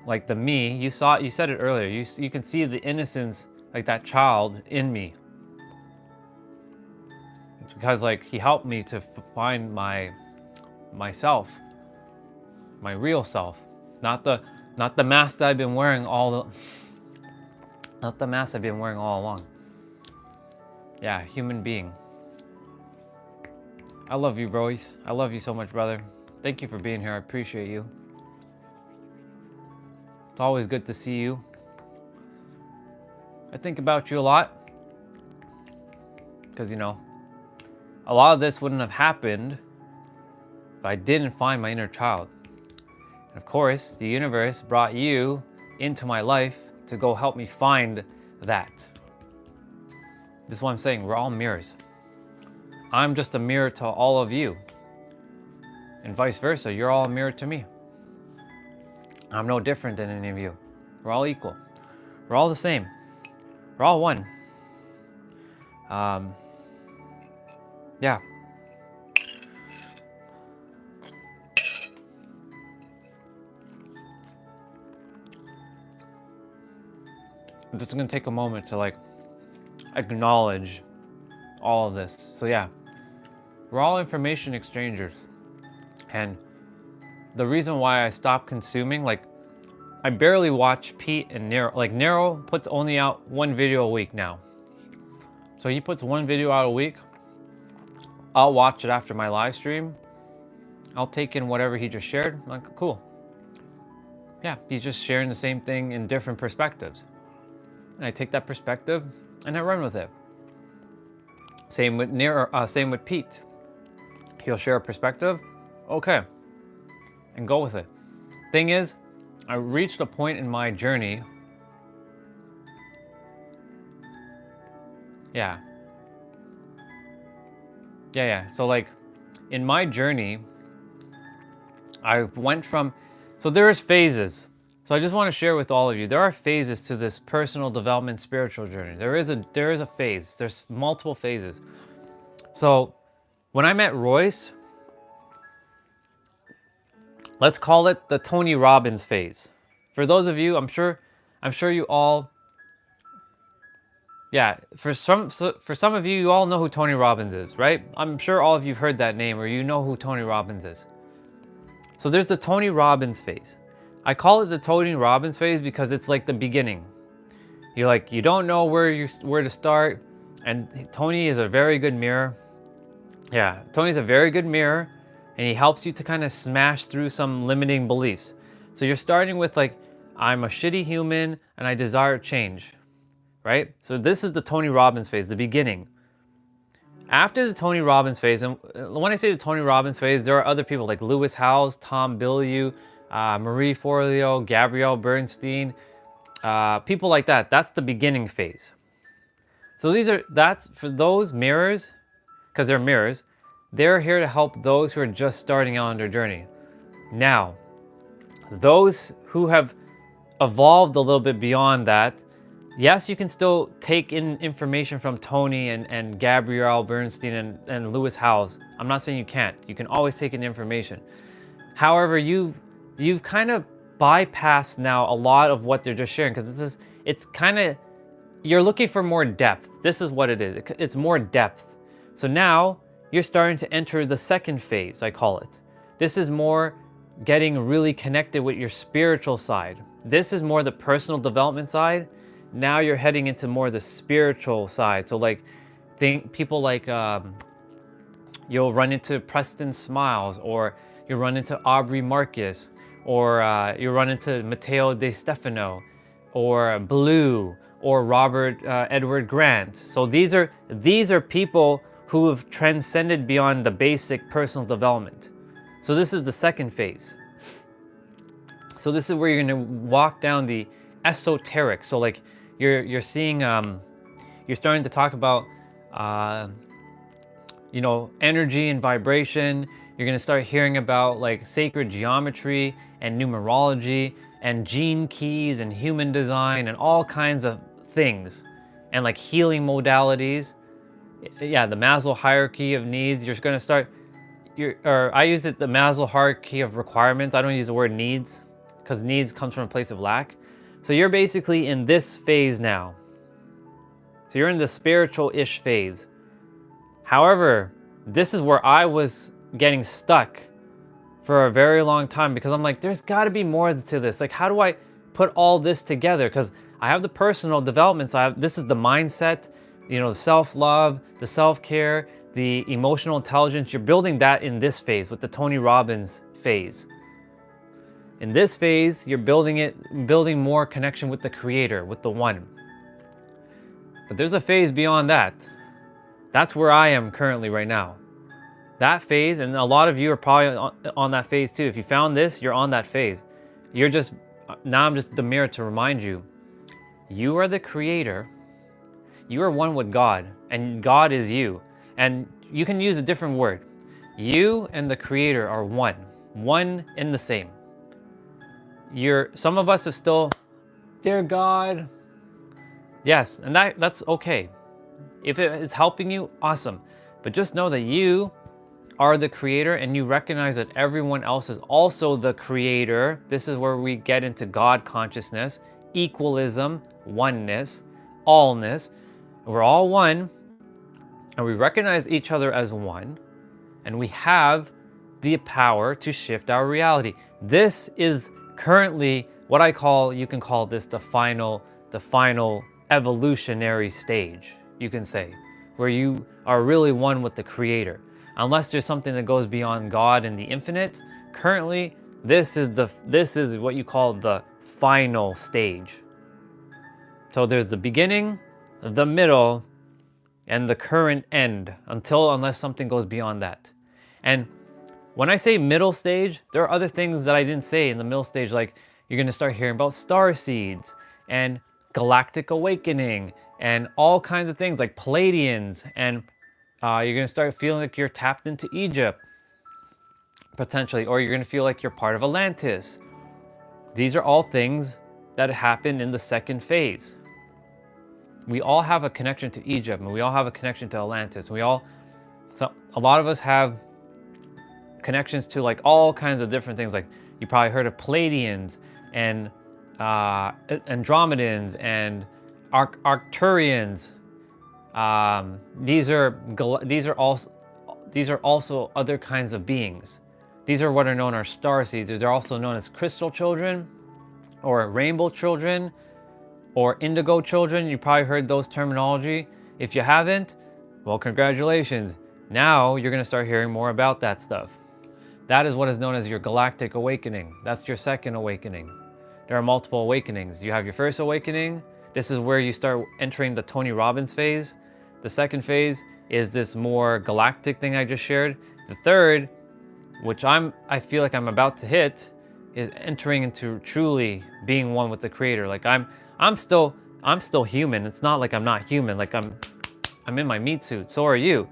like the me. You said it earlier. You can see the innocence, like that child in me. It's because like he helped me to find myself. My real self, not the mask that I've been wearing not the mask I've been wearing all along. Yeah, human being. I love you, Royce. I love you so much, brother. Thank you for being here. I appreciate you. It's always good to see you. I think about you a lot because, you know, a lot of this wouldn't have happened if I didn't find my inner child. And of course, the universe brought you into my life to go help me find that. This is what I'm saying. We're all mirrors. I'm just a mirror to all of you. And vice versa. You're all a mirror to me. I'm no different than any of you. We're all equal. We're all the same. We're all one. Yeah. I'm just gonna take a moment to like acknowledge all of this. So yeah, we're all information exchangers. And the reason why I stopped consuming, like I barely watch Pete and Nero. Like Nero puts only out one video a week now. So he puts one video out a week. I'll watch it after my live stream. I'll take in whatever he just shared. I'm like, cool. Yeah, he's just sharing the same thing in different perspectives. And I take that perspective and I run with it. Same with same with Pete. He'll share a perspective, okay, and go with it. Thing is, I reached a point in my journey. Yeah. So like, in my journey, I went from, so there's phases. So I just want to share with all of you, there are phases to this personal development spiritual journey. There is a phase. There's multiple phases. So when I met Royce, let's call it the Tony Robbins phase. For those of you, I'm sure you all, yeah, for some of you, you all know who Tony Robbins is, right? I'm sure all of you have heard that name or you know who Tony Robbins is. So there's the Tony Robbins phase. I call it the Tony Robbins phase because it's like the beginning. You're like, you don't know where to start. And Tony is a very good mirror. Yeah, Tony's a very good mirror, and he helps you to kind of smash through some limiting beliefs. So you're starting with like, I'm a shitty human and I desire change, right? So this is the Tony Robbins phase, the beginning. After the Tony Robbins phase, and when I say the Tony Robbins phase, there are other people like Lewis Howes, Tom Bilyeu, Marie Forleo, Gabrielle Bernstein, people like that. That's the beginning phase. So that's for those mirrors, because they're mirrors, they're here to help those who are just starting out on their journey. Now, those who have evolved a little bit beyond that, yes, you can still take in information from Tony and Gabrielle Bernstein and Lewis Howes. I'm not saying you can't. You can always take in information. However, you've kind of bypassed now a lot of what they're just sharing, because it's kind of, you're looking for more depth. This is what it is. It's more depth. So now you're starting to enter the second phase, I call it. This is more getting really connected with your spiritual side. This is more the personal development side. Now you're heading into more the spiritual side. So like, think people like, you'll run into Preston Smiles, or you'll run into Aubrey Marcus, or you'll run into Matteo De Stefano, or Blue, or Robert Edward Grant. So these are people who have transcended beyond the basic personal development. So this is the second phase. So this is where you're going to walk down the esoteric. So like you're seeing, you're starting to talk about, energy and vibration. You're going to start hearing about like sacred geometry and numerology and gene keys and human design and all kinds of things, and like healing modalities. Yeah, the Maslow hierarchy of needs. You're going to start, I use it, the Maslow hierarchy of requirements. I don't use the word needs, because needs comes from a place of lack. So you're basically in this phase now. So you're in the spiritual-ish phase. However, this is where I was getting stuck for a very long time, because I'm like, there's got to be more to this. Like, how do I put all this together? Because I have the personal development side. This is the mindset, the self-love, the self-care, the emotional intelligence. You're building that in this phase with the Tony Robbins phase. In this phase, you're building more connection with the creator, with the one. But there's a phase beyond that. That's where I am currently right now. That phase, and a lot of you are probably on that phase too. If you found this, you're on that phase. Now I'm just the mirror to remind you, you are the creator. You are one with God, and God is you. And you can use a different word. You and the creator are one in the same. Some of us are still, dear God. Yes, and that's okay. If it is helping you, awesome. But just know that you are the creator, and you recognize that everyone else is also the creator. This is where we get into God consciousness, equalism, oneness, allness. We're all one, and we recognize each other as one, and we have the power to shift our reality. This is currently what I call, you can call this the final evolutionary stage, you can say, where you are really one with the creator. Unless there's something that goes beyond God and the infinite, currently this is what you call the final stage. So there's the beginning, the middle, and the current end, unless something goes beyond that. And when I say middle stage, there are other things that I didn't say in the middle stage, like you're going to start hearing about star seeds and galactic awakening and all kinds of things like Pleiadians, and you're going to start feeling like you're tapped into Egypt, potentially, or you're going to feel like you're part of Atlantis. These are all things that happen in the second phase. We all have a connection to Egypt, and we all have a connection to Atlantis. So a lot of us have connections to like all kinds of different things. Like you probably heard of Pleiadians and Andromedans and Arcturians. These are also other kinds of beings. These are what are known as star seeds. They're also known as crystal children, or rainbow children, or indigo children. You probably heard those terminology. If you haven't, well, congratulations. Now you're going to start hearing more about that stuff. That is what is known as your galactic awakening. That's your second awakening. There are multiple awakenings. You have your first awakening. This is where you start entering the Tony Robbins phase. The second phase is this more galactic thing I just shared. The third, which I feel like I'm about to hit, is entering into truly being one with the creator. Like I'm still human. It's not like I'm not human. Like I'm in my meat suit. So are you.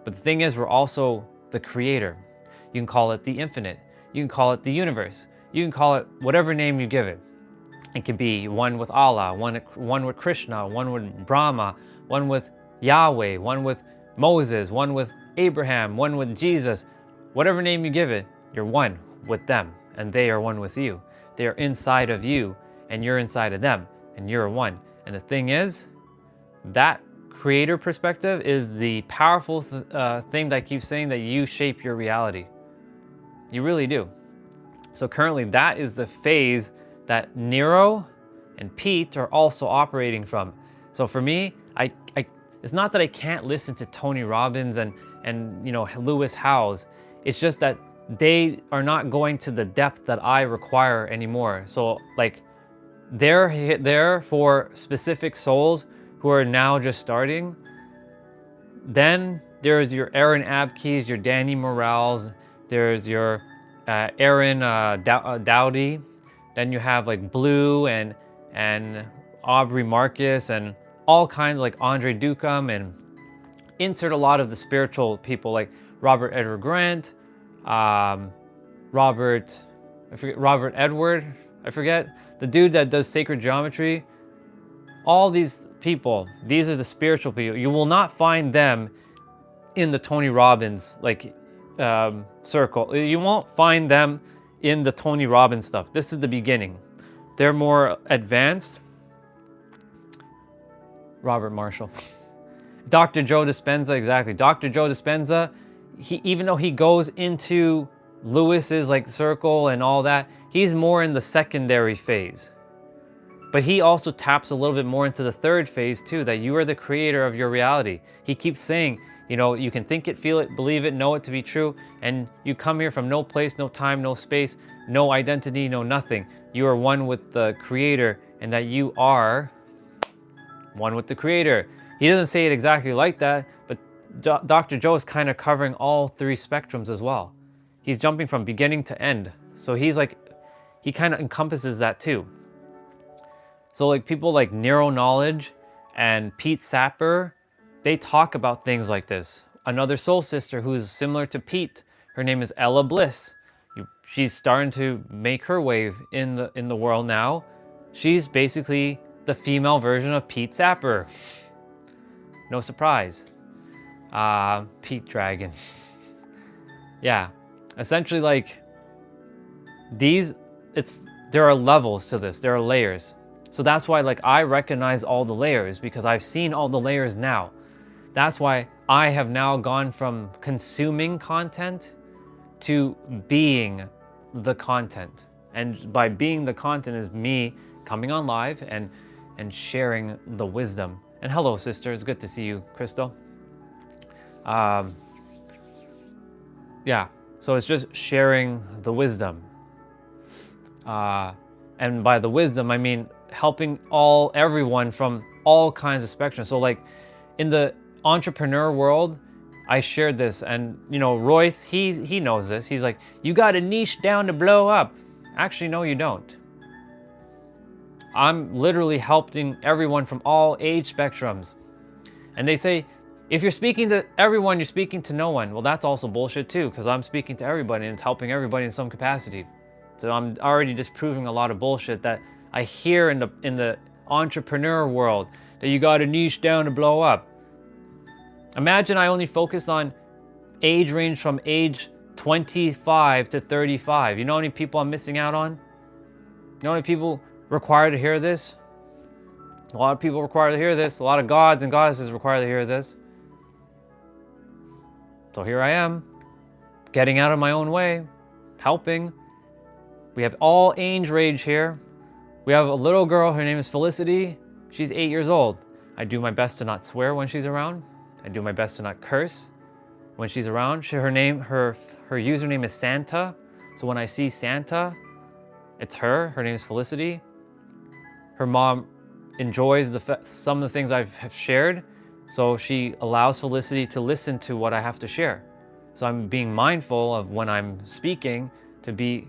But the thing is, we're also the creator. You can call it the infinite. You can call it the universe. You can call it whatever name you give it. It could be one with Allah, one with Krishna, one with Brahma, one with Yahweh, one with Moses, one with Abraham, one with Jesus. Whatever name you give it, you're one with them, and they are one with you. They are inside of you, and you're inside of them, and you're one. And the thing is, that creator perspective is the powerful thing that I keep saying, that you shape your reality. You really do. So currently, that is the phase that Nero and Pete are also operating from. So for me, it's not that I can't listen to Tony Robbins and Lewis Howes. It's just that they are not going to the depth that I require anymore. So like, they're there for specific souls who are now just starting. Then there's your Aaron Abkeys, your Danny Morales, there's your Aaron Dowdy. Then you have like Blue and Aubrey Marcus and all kinds, like Andre Ducam, and insert a lot of the spiritual people like Robert Edward Grant, Robert Edward, I forget, the dude that does sacred geometry. All these people, these are the spiritual people. You will not find them in the Tony Robbins circle. You won't find them in the Tony Robbins stuff. This is the beginning. They're more advanced. Robert Marshall. Dr. Joe Dispenza, exactly. Dr. Joe Dispenza, even though he goes into Lewis's like circle and all that, he's more in the secondary phase. But he also taps a little bit more into the third phase too, that you are the creator of your reality. He keeps saying, you can think it, feel it, believe it, know it to be true, and you come here from no place, no time, no space, no identity, no nothing. You are one with the creator, and that you are one with the creator. He doesn't say it exactly like that, but Dr. Joe is kind of covering all three spectrums as well. He's jumping from beginning to end. So he's like, he kind of encompasses that too. So like people like Neuro Knowledge and Pete Sapper, they talk about things like this. Another soul sister who's similar to Pete, her name is Ella Bliss. She's starting to make her wave in the world now. She's basically the female version of Pete Sapper. No surprise. Pete Dragon. Yeah, essentially like there are levels to this, there are layers. So that's why like I recognize all the layers, because I've seen all the layers now. That's why I have now gone from consuming content to being the content. And by being the content is me coming on live and sharing the wisdom. And hello, sister. It's good to see you, Crystal. Yeah, so it's just sharing the wisdom. And by the wisdom, I mean helping everyone from all kinds of spectrums. So like in the entrepreneur world, I shared this, and Royce, he knows this. He's like, you got a niche down to blow up. Actually, no, you don't. I'm literally helping everyone from all age spectrums. And they say, if you're speaking to everyone, you're speaking to no one. Well, that's also bullshit too, because I'm speaking to everybody and it's helping everybody in some capacity. So I'm already disproving a lot of bullshit that I hear in the entrepreneur world, that you got a niche down to blow up. Imagine I only focused on age range from age 25 to 35. You know how many people I'm missing out on? You know how many people required to hear this? A lot of people require to hear this. A lot of gods and goddesses require to hear this. So here I am, getting out of my own way, helping. We have all age range here. We have a little girl, her name is Felicity. She's 8 years old. I do my best to not swear when she's around. I do my best to not curse when she's around. Her username is Santa. So when I see Santa, it's her. Her name is Felicity. Her mom enjoys some of the things I've shared, so she allows Felicity to listen to what I have to share. So I'm being mindful of when I'm speaking to be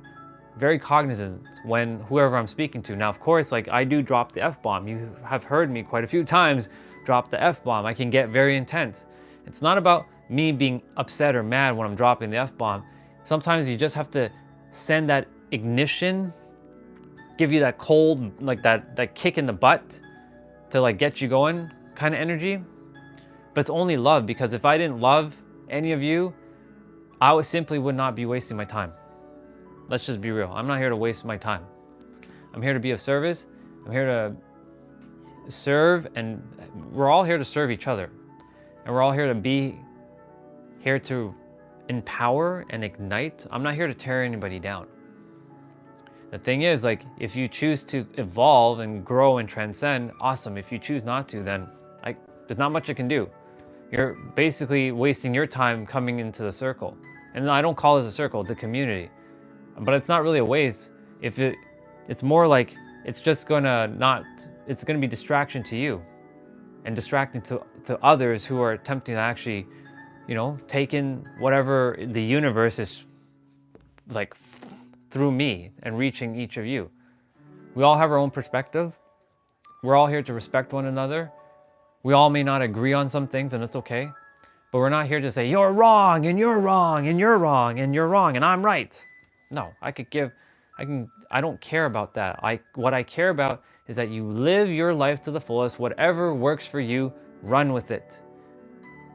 very cognizant when whoever I'm speaking to. Now, of course, like I do drop the F-bomb. You have heard me quite a few times drop the F-bomb. I can get very intense. It's not about me being upset or mad when I'm dropping the F-bomb. Sometimes you just have to send that ignition, give you that cold, like that kick in the butt to like get you going kind of energy. But it's only love, because if I didn't love any of you, I simply would not be wasting my time. Let's just be real. I'm not here to waste my time. I'm here to be of service. I'm here to serve, and we're all here to serve each other. And we're all here to empower and ignite. I'm not here to tear anybody down. The thing is, like, if you choose to evolve and grow and transcend, awesome. If you choose not to, then there's not much I can do. You're basically wasting your time coming into the circle. And I don't call this a circle, the community. But it's not really a waste. It's more like it's gonna be distraction to you and distracting to others who are attempting to actually, take in whatever the universe is like through me and reaching each of you. We all have our own perspective. We're all here to respect one another. We all may not agree on some things, and it's okay. But we're not here to say, you're wrong, and you're wrong, and you're wrong, and you're wrong, and I'm right. No, I don't care about that. What I care about is that you live your life to the fullest. Whatever works for you, run with it.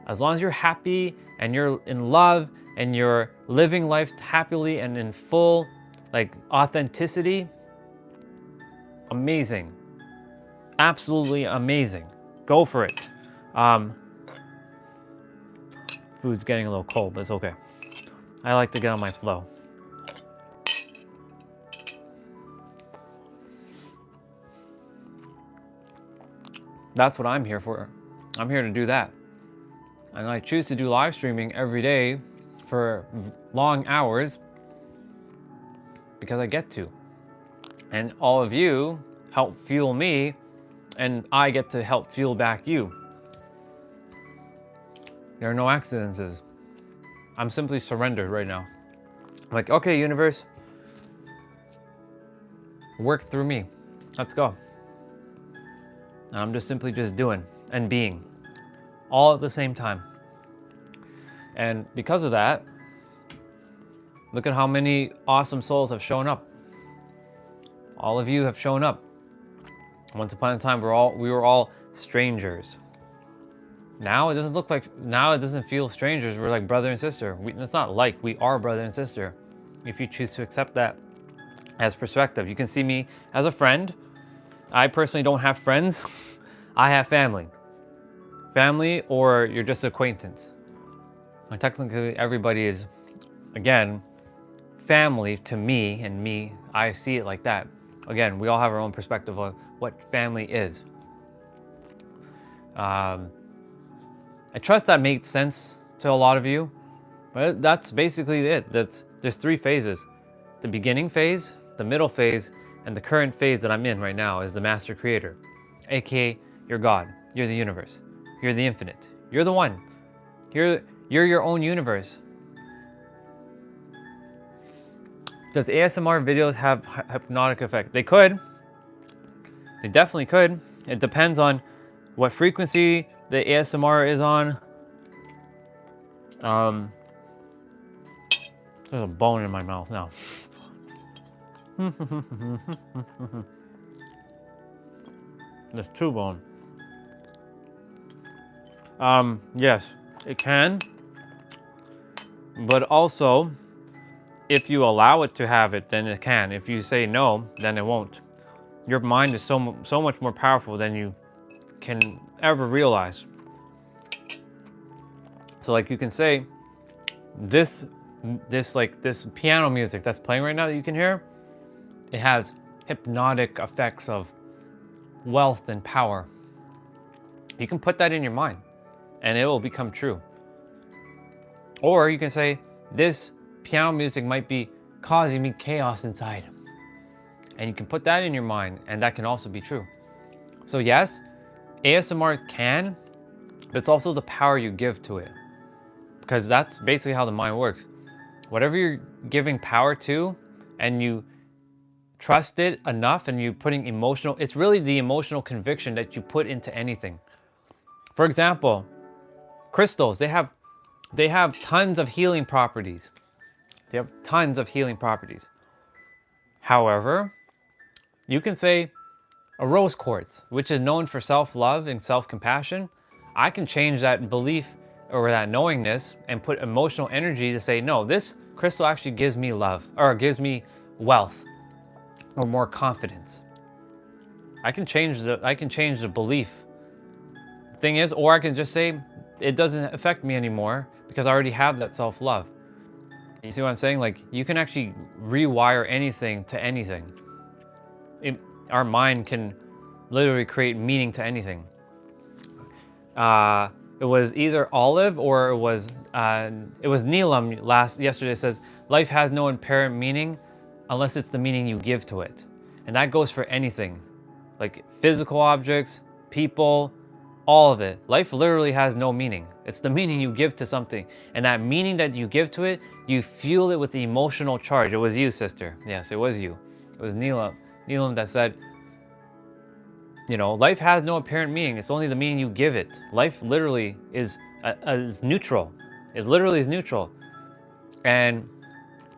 As long as you're happy and you're in love and you're living life happily and in full authenticity, amazing. Absolutely amazing. Go for it. Food's getting a little cold, but it's okay. I like to get on my flow. That's what I'm here for. I'm here to do that. And I choose to do live streaming every day for long hours because I get to. And all of you help fuel me, and I get to help fuel back you. There are no accidents. I'm simply surrendered right now. I'm like, okay, universe, work through me. Let's go. And I'm just simply doing and being all at the same time. And because of that, look at how many awesome souls have shown up. All of you have shown up. Once upon a time, we were all strangers. Now it doesn't feel strangers. We're like brother and sister. It's not like, we are brother and sister. If you choose to accept that as perspective, you can see me as a friend. I personally don't have friends. I have family. Family, or you're just an acquaintance. And technically, everybody is, again, family to me, and me, I see it like that. Again, we all have our own perspective of what family is. I trust that makes sense to a lot of you, but that's basically it. There's 3 phases. The beginning phase, the middle phase, and the current phase that I'm in right now is the Master Creator, aka you're God, you're the universe, you're the infinite, you're the one, you're your own universe. Does ASMR videos have hypnotic effect? They could. They definitely could. It depends on what frequency the ASMR is on. There's a bone in my mouth now. There's 2 bones. Yes, it can. But also, if you allow it to have it, then it can. If you say no, then it won't. Your mind is so much more powerful than you can ever realize. So like you can say, this piano music that's playing right now that you can hear, it has hypnotic effects of wealth and power. You can put that in your mind and it will become true. Or you can say, this piano music might be causing me chaos inside. And you can put that in your mind and that can also be true. So yes, ASMR can, but it's also the power you give to it. Because that's basically how the mind works. Whatever you're giving power to and you trust it enough and you're putting emotional, it's really the emotional conviction that you put into anything. For example, crystals, they have tons of healing properties. They have tons of healing properties. However, you can say a rose quartz, which is known for self-love and self-compassion, I can change that belief or that knowingness and put emotional energy to say, no, this crystal actually gives me love or gives me wealth or more confidence. I can change the belief. The thing is, or I can just say it doesn't affect me anymore because I already have that self-love. You see what I'm saying? Like, you can actually rewire anything to anything. Our mind can literally create meaning to anything. It was either Olive or it was Neelam yesterday says, life has no inherent meaning unless it's the meaning you give to it. And that goes for anything, like physical objects, people, all of it. Life literally has no meaning. It's the meaning you give to something. And that meaning that you give to it, you fuel it with the emotional charge. It was you, sister. Yes, it was you. It was Neelam that said, you know, life has no apparent meaning. It's only the meaning you give it. Life literally is neutral. It literally is neutral. And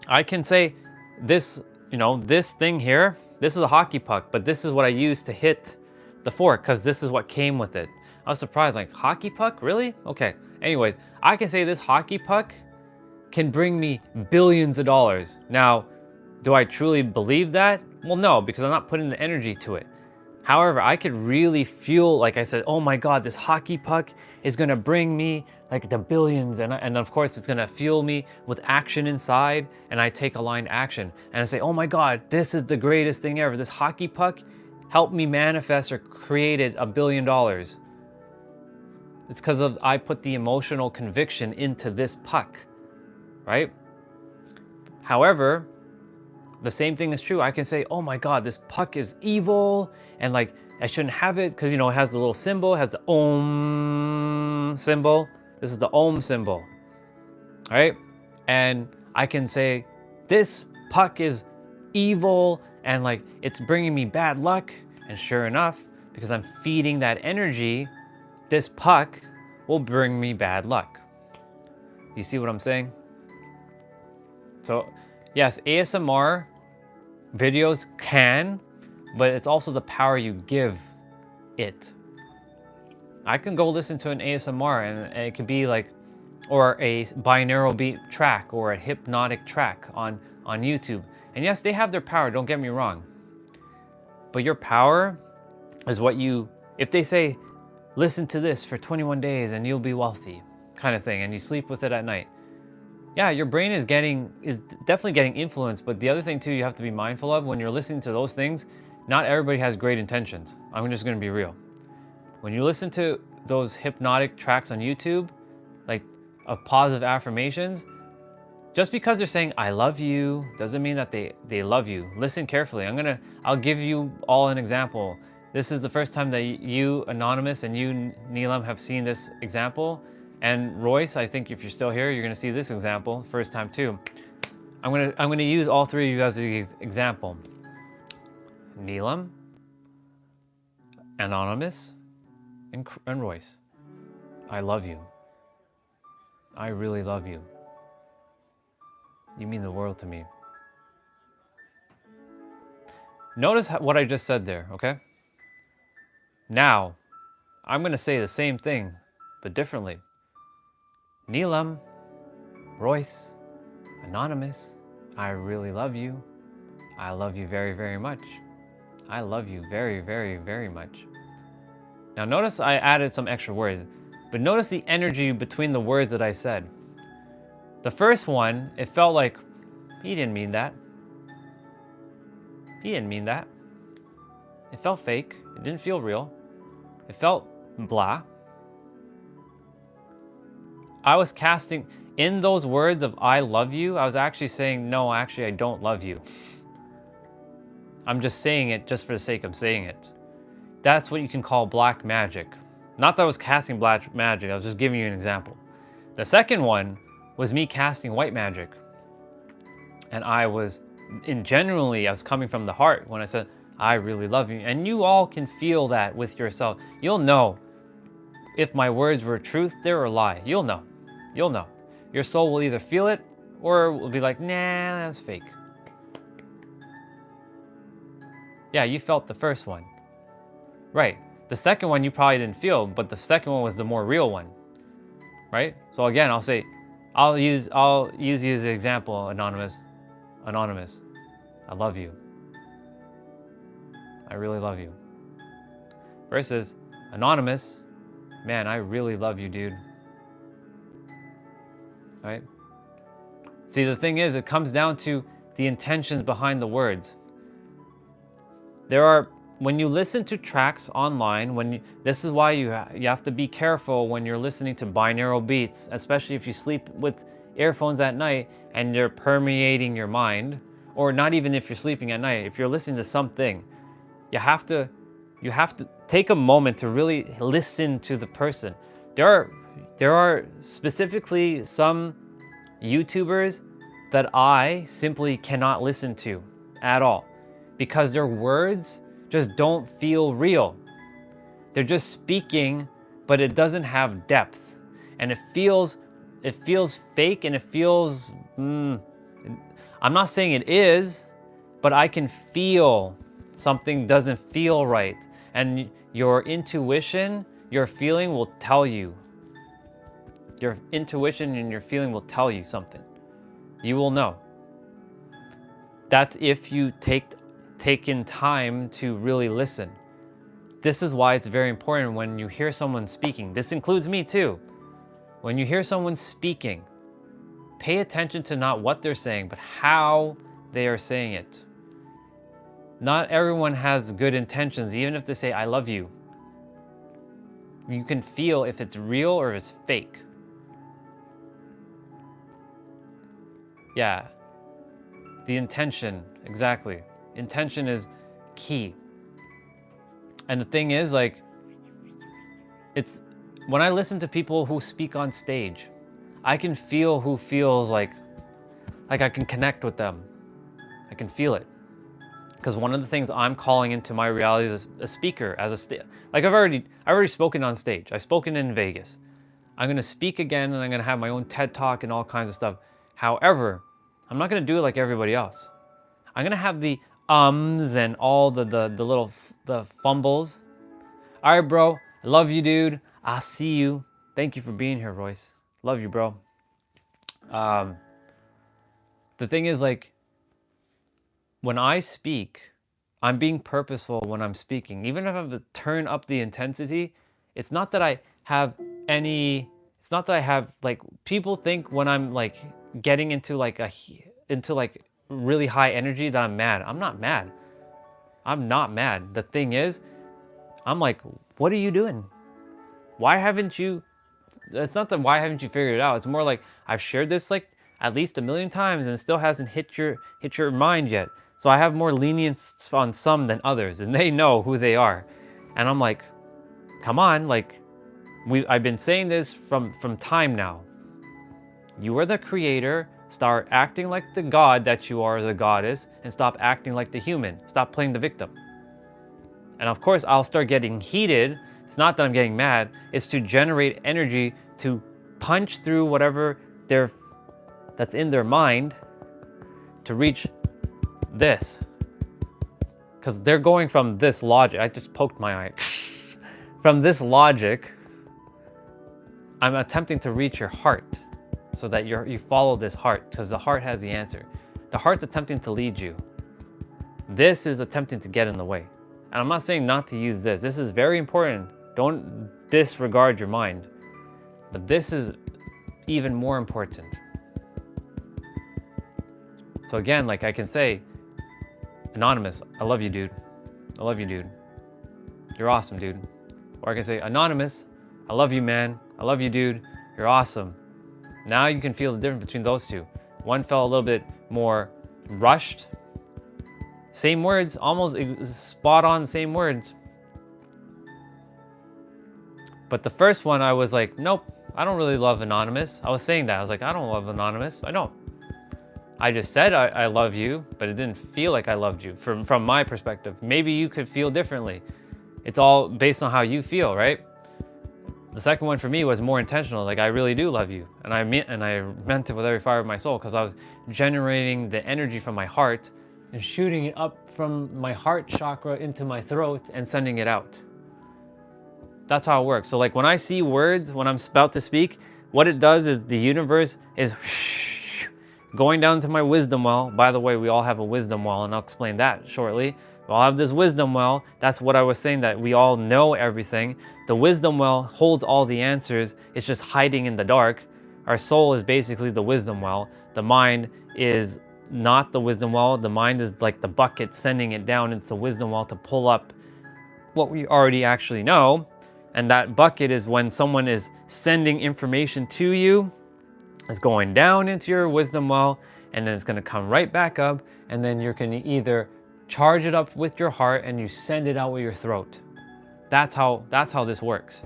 I can say this, you know, this thing here, this is a hockey puck, but this is what I use to hit the fork because this is what came with it. I was surprised, like, hockey puck? Really? Okay. Anyway, I can say this hockey puck can bring me billions of dollars. Now, do I truly believe that? Well, no, because I'm not putting the energy to it. However, I could really feel, like I said, oh my God, this hockey puck is gonna bring me like the billions. And of course, it's gonna fuel me with action inside. And I take aligned action. And I say, oh my God, this is the greatest thing ever. This hockey puck helped me manifest or created $1 billion. It's because I put the emotional conviction into this puck, right? However, the same thing is true. I can say, oh my God, this puck is evil and like I shouldn't have it because, you know, it has the little symbol, it has the Om symbol. This is the Om symbol, right? And I can say, this puck is evil and like it's bringing me bad luck. And sure enough, because I'm feeding that energy, this puck will bring me bad luck. You see what I'm saying? So yes, ASMR videos can, but it's also the power you give it. I can go listen to an ASMR and it could be like, or a binaural beat track or a hypnotic track on YouTube. And yes, they have their power, don't get me wrong. But your power is what you, if they say, listen to this for 21 days and you'll be wealthy, kind of thing, and you sleep with it at night. Yeah, your brain is definitely getting influenced, but the other thing too you have to be mindful of when you're listening to those things, not everybody has great intentions. I'm just gonna be real. When you listen to those hypnotic tracks on YouTube, like of positive affirmations, just because they're saying I love you doesn't mean that they love you. Listen carefully. I'll give you all an example. This is the first time that you, Anonymous, and you, Neelam, have seen this example. And Royce, I think if you're still here, you're gonna see this example, first time too. I'm gonna use all three of you as an example. Neelam, Anonymous, and Royce. I love you. I really love you. You mean the world to me. Notice what I just said there, okay? Now, I'm gonna say the same thing, but differently. Neelam, Royce, Anonymous, I really love you. I love you very, very much. I love you very, very, very much. Now notice I added some extra words, but notice the energy between the words that I said. The first one, it felt like, he didn't mean that. He didn't mean that. It felt fake. It didn't feel real. It felt blah. I was casting, in those words of I love you, I was actually saying, no, actually, I don't love you. I'm just saying it just for the sake of saying it. That's what you can call black magic. Not that I was casting black magic, I was just giving you an example. The second one was me casting white magic. And I was coming from the heart when I said, I really love you. And you all can feel that with yourself. You'll know if my words were truth there or lie. You'll know. You'll know. Your soul will either feel it or will be like, nah, that's fake. Yeah, you felt the first one. Right. The second one you probably didn't feel, but the second one was the more real one. Right? So again, I'll use you as an example, Anonymous. Anonymous, I love you. I really love you. Versus Anonymous, man, I really love you, dude. Right? See, the thing is, it comes down to the intentions behind the words. When you listen to tracks online, this is why you have to be careful when you're listening to binaural beats, especially if you sleep with earphones at night and they're permeating your mind, or not even if you're sleeping at night. If you're listening to something, you have to take a moment to really listen to the person. There are specifically some YouTubers that I simply cannot listen to at all because their words just don't feel real. They're just speaking, but it doesn't have depth, and it feels fake, and it feels. I'm not saying it is, but I can feel something doesn't feel right, and your intuition, your feeling will tell you. Your intuition and your feeling will tell you something. You will know. That's if you taken time to really listen. This is why it's very important when you hear someone speaking. This includes me too. When you hear someone speaking, pay attention to not what they're saying, but how they are saying it. Not everyone has good intentions, even if they say, I love you. You can feel if it's real or if it's fake. Yeah. The intention, exactly. Intention is key. And the thing is, like, it's when I listen to people who speak on stage, I can feel who feels like I can connect with them. I can feel it. Because one of the things I'm calling into my reality as a speaker, like I've already spoken on stage. I've spoken in Vegas. I'm gonna speak again, and I'm gonna have my own TED Talk and all kinds of stuff. However, I'm not gonna do it like everybody else. I'm gonna have the ums and all the little fumbles. All right, bro. I love you, dude. I'll see you. Thank you for being here, Royce. Love you, bro. The thing is, like, when I speak, I'm being purposeful when I'm speaking. Even if I have to turn up the intensity, it's not that I have like, people think when I'm like getting into like really high energy that I'm mad. I'm not mad. I'm not mad. The thing is, I'm like, what are you doing? Why haven't you? It's not that why haven't you figured it out? It's more like I've shared this like at least 1,000,000 times and it still hasn't hit your mind yet. So I have more lenience on some than others, and they know who they are. And I'm like, come on, like I've been saying this from time now. You are the creator. Start acting like the god that you are, the goddess, and stop acting like the human. Stop playing the victim. And of course, I'll start getting heated. It's not that I'm getting mad. It's to generate energy to punch through whatever that's in their mind to reach this. Because they're going from this logic. I just poked my eye. From this logic, I'm attempting to reach your heart so that you follow this heart, because the heart has the answer. The heart's attempting to lead you. This is attempting to get in the way. And I'm not saying not to use this. This is very important. Don't disregard your mind. But this is even more important. So again, like I can say, Anonymous, I love you, dude. I love you, dude. You're awesome, dude. Or I can say, anonymous, I love you, man. I love you, dude. You're awesome. Now you can feel the difference between those two. One felt a little bit more rushed. Same words, almost spot on same words. But the first one, I was like, nope, I don't really love anonymous. I was saying that. I was like, I don't love anonymous. I don't. I just said I love you, but it didn't feel like I loved you from my perspective. Maybe you could feel differently. It's all based on how you feel, right? The second one for me was more intentional. Like, I really do love you. And I meant it with every fiber of my soul, because I was generating the energy from my heart and shooting it up from my heart chakra into my throat and sending it out. That's how it works. So like when I see words, when I'm about to speak, what it does is the universe is going down to my wisdom well. By the way, we all have a wisdom well, and I'll explain that shortly. We all have this wisdom well. That's what I was saying, that we all know everything. The wisdom well holds all the answers. It's just hiding in the dark. Our soul is basically the wisdom well. The mind is not the wisdom well. The mind is like the bucket sending it down into the wisdom well to pull up what we already actually know. And that bucket is when someone is sending information to you, it's going down into your wisdom well, and then it's going to come right back up, and then you're going to either charge it up with your heart and you send it out with your throat. That's how this works.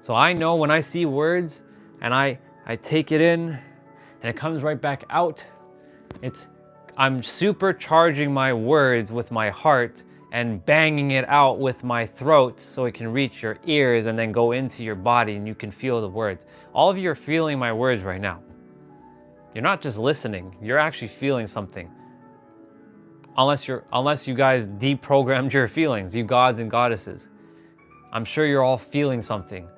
So I know when I see words and I take it in and it comes right back out, I'm supercharging my words with my heart and banging it out with my throat so it can reach your ears and then go into your body and you can feel the words. All of you are feeling my words right now. You're not just listening, you're actually feeling something. Unless you guys deprogrammed your feelings, you gods and goddesses. I'm sure you're all feeling something.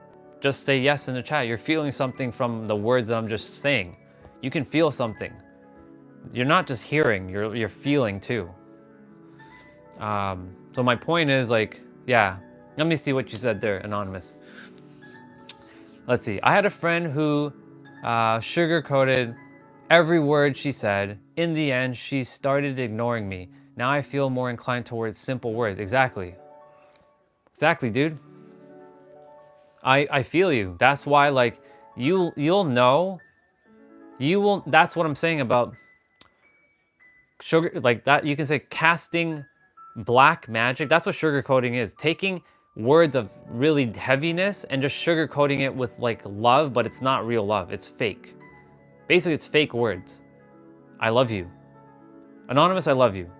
Just say yes in the chat. You're feeling something from the words that I'm just saying. You can feel something. You're not just hearing, you're feeling too. So my point is, like, yeah, let me see what you said there, Anonymous. Let's see. I had a friend who sugar-coated every word she said. In the end, she started ignoring me. Now I feel more inclined towards simple words. Exactly. Exactly, dude. I feel you. That's why, like, you'll know. That's what I'm saying about sugar, like that. You can say casting black magic. That's what sugarcoating is. Taking words of really heaviness and just sugarcoating it with like love, but it's not real love. It's fake. Basically, it's fake words. I love you. Anonymous, I love you.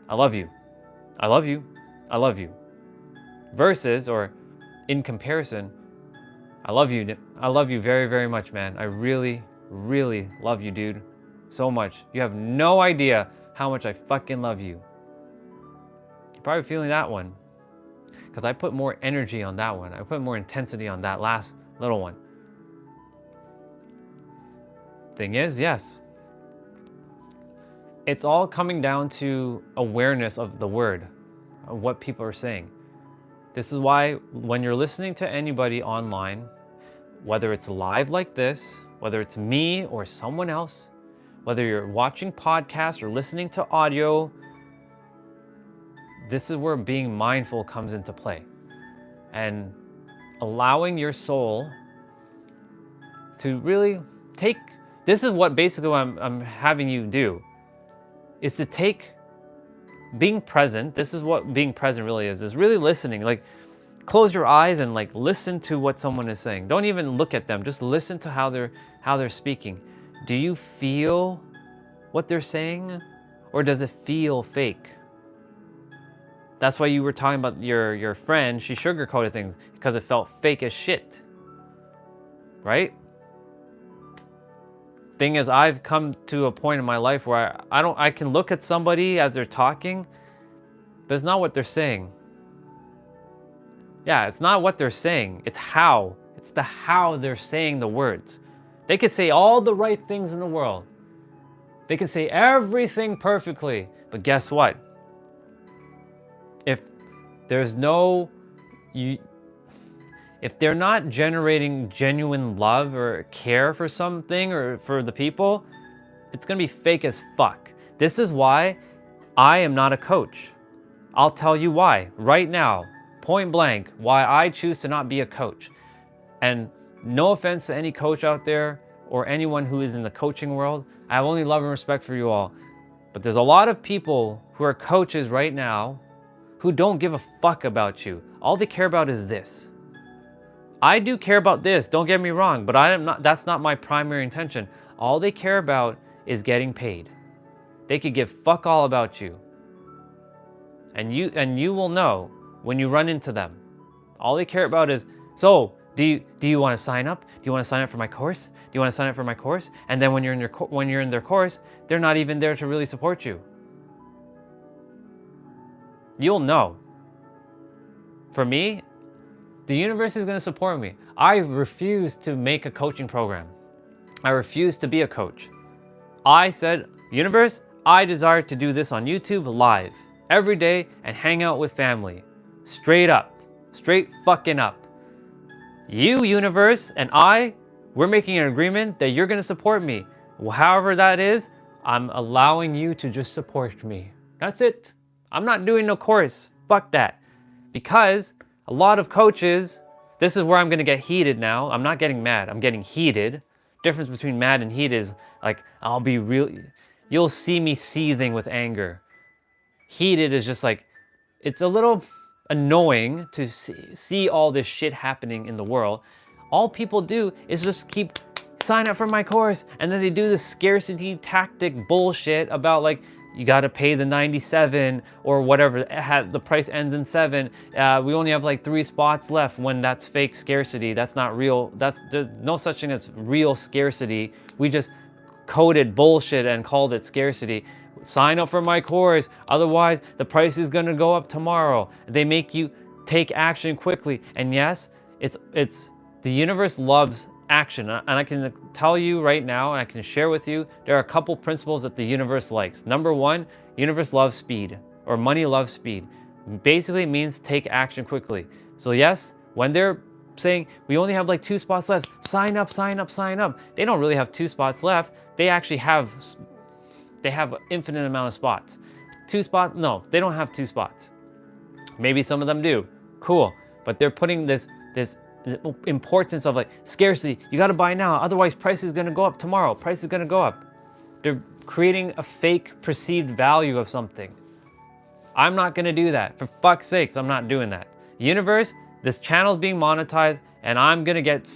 I love you. I love you. I love you. Versus, or in comparison, I love you. I love you very, very much, man. I really, really love you, dude. So much. You have no idea how much I fucking love you. You're probably feeling that one. Because I put more energy on that one. I put more intensity on that last little one. Thing is, yes. It's all coming down to awareness of the word, of what people are saying. This is why when you're listening to anybody online, whether it's live like this, whether it's me or someone else, whether you're watching podcasts or listening to audio, this is where being mindful comes into play. And allowing your soul to really take, this is what basically what I'm having you do, is to take being present. This is what being present really is really listening. Like, close your eyes and like listen to what someone is saying. Don't even look at them. Just listen to how they're speaking. Do you feel what they're saying, or does it feel fake? That's why you were talking about your friend. She sugarcoated things because it felt fake as shit, right? Thing is, I've come to a point in my life where I can look at somebody as they're talking, but it's not what they're saying. Yeah, it's not what they're saying. It's how. It's the how they're saying the words. They could say all the right things in the world. They could say everything perfectly, but guess what? If there's no, if they're not generating genuine love or care for something or for the people, it's gonna be fake as fuck. This is why I am not a coach. I'll tell you why right now. point blank why I choose to not be a coach. And no offense to any coach out there or anyone who is in the coaching world. I have only love and respect for you all. But there's a lot of people who are coaches right now who don't give a fuck about you. All they care about is this. I do care about this, don't get me wrong, but that's not my primary intention. All they care about is getting paid. They could give fuck all about you. And you will know when you run into them. All they care about is, so do you want to sign up? Do you want to sign up for my course? Do you want to sign up for my course? And then when you're in their course, they're not even there to really support you. You'll know. For me, the universe is going to support me. I refuse to make a coaching program. I refuse to be a coach. I said, universe, I desire to do this on YouTube live every day and hang out with family. Straight up. Straight fucking up. You, universe, and we're making an agreement that you're going to support me. However that is, I'm allowing you to just support me. That's it. I'm not doing no course. Fuck that. Because a lot of coaches, this is where I'm going to get heated now. I'm not getting mad. I'm getting heated. Difference between mad and heat is like, you'll see me seething with anger. Heated is just like, it's a little annoying to see all this shit happening in the world. All people do is just keep sign up for my course, and then they do this scarcity tactic bullshit about like, you got to pay the 97 or whatever. The price ends in 7. We only have like 3 spots left, when that's fake scarcity. That's not real. There's no such thing as real scarcity. We just coded bullshit and called it scarcity. Sign up for my course, otherwise the price is gonna go up tomorrow. They make you take action quickly. And yes, it's the universe loves action, and I can tell you right now, and I can share with you, there are a couple principles that the universe likes. Number one, universe loves speed, or money loves speed. Basically, it means take action quickly. So yes, when they're saying we only have like 2 spots left, sign up, sign up, sign up, they don't really have 2 spots left. They actually have an infinite amount of spots. 2 spots? No, they don't have 2 spots. Maybe some of them do. Cool, but they're putting this importance of like scarcity. You got to buy now, otherwise price is going to go up tomorrow. Price is going to go up. They're creating a fake perceived value of something. I'm not going to do that. For fuck's sakes, I'm not doing that. Universe, this channel is being monetized, and I'm going to get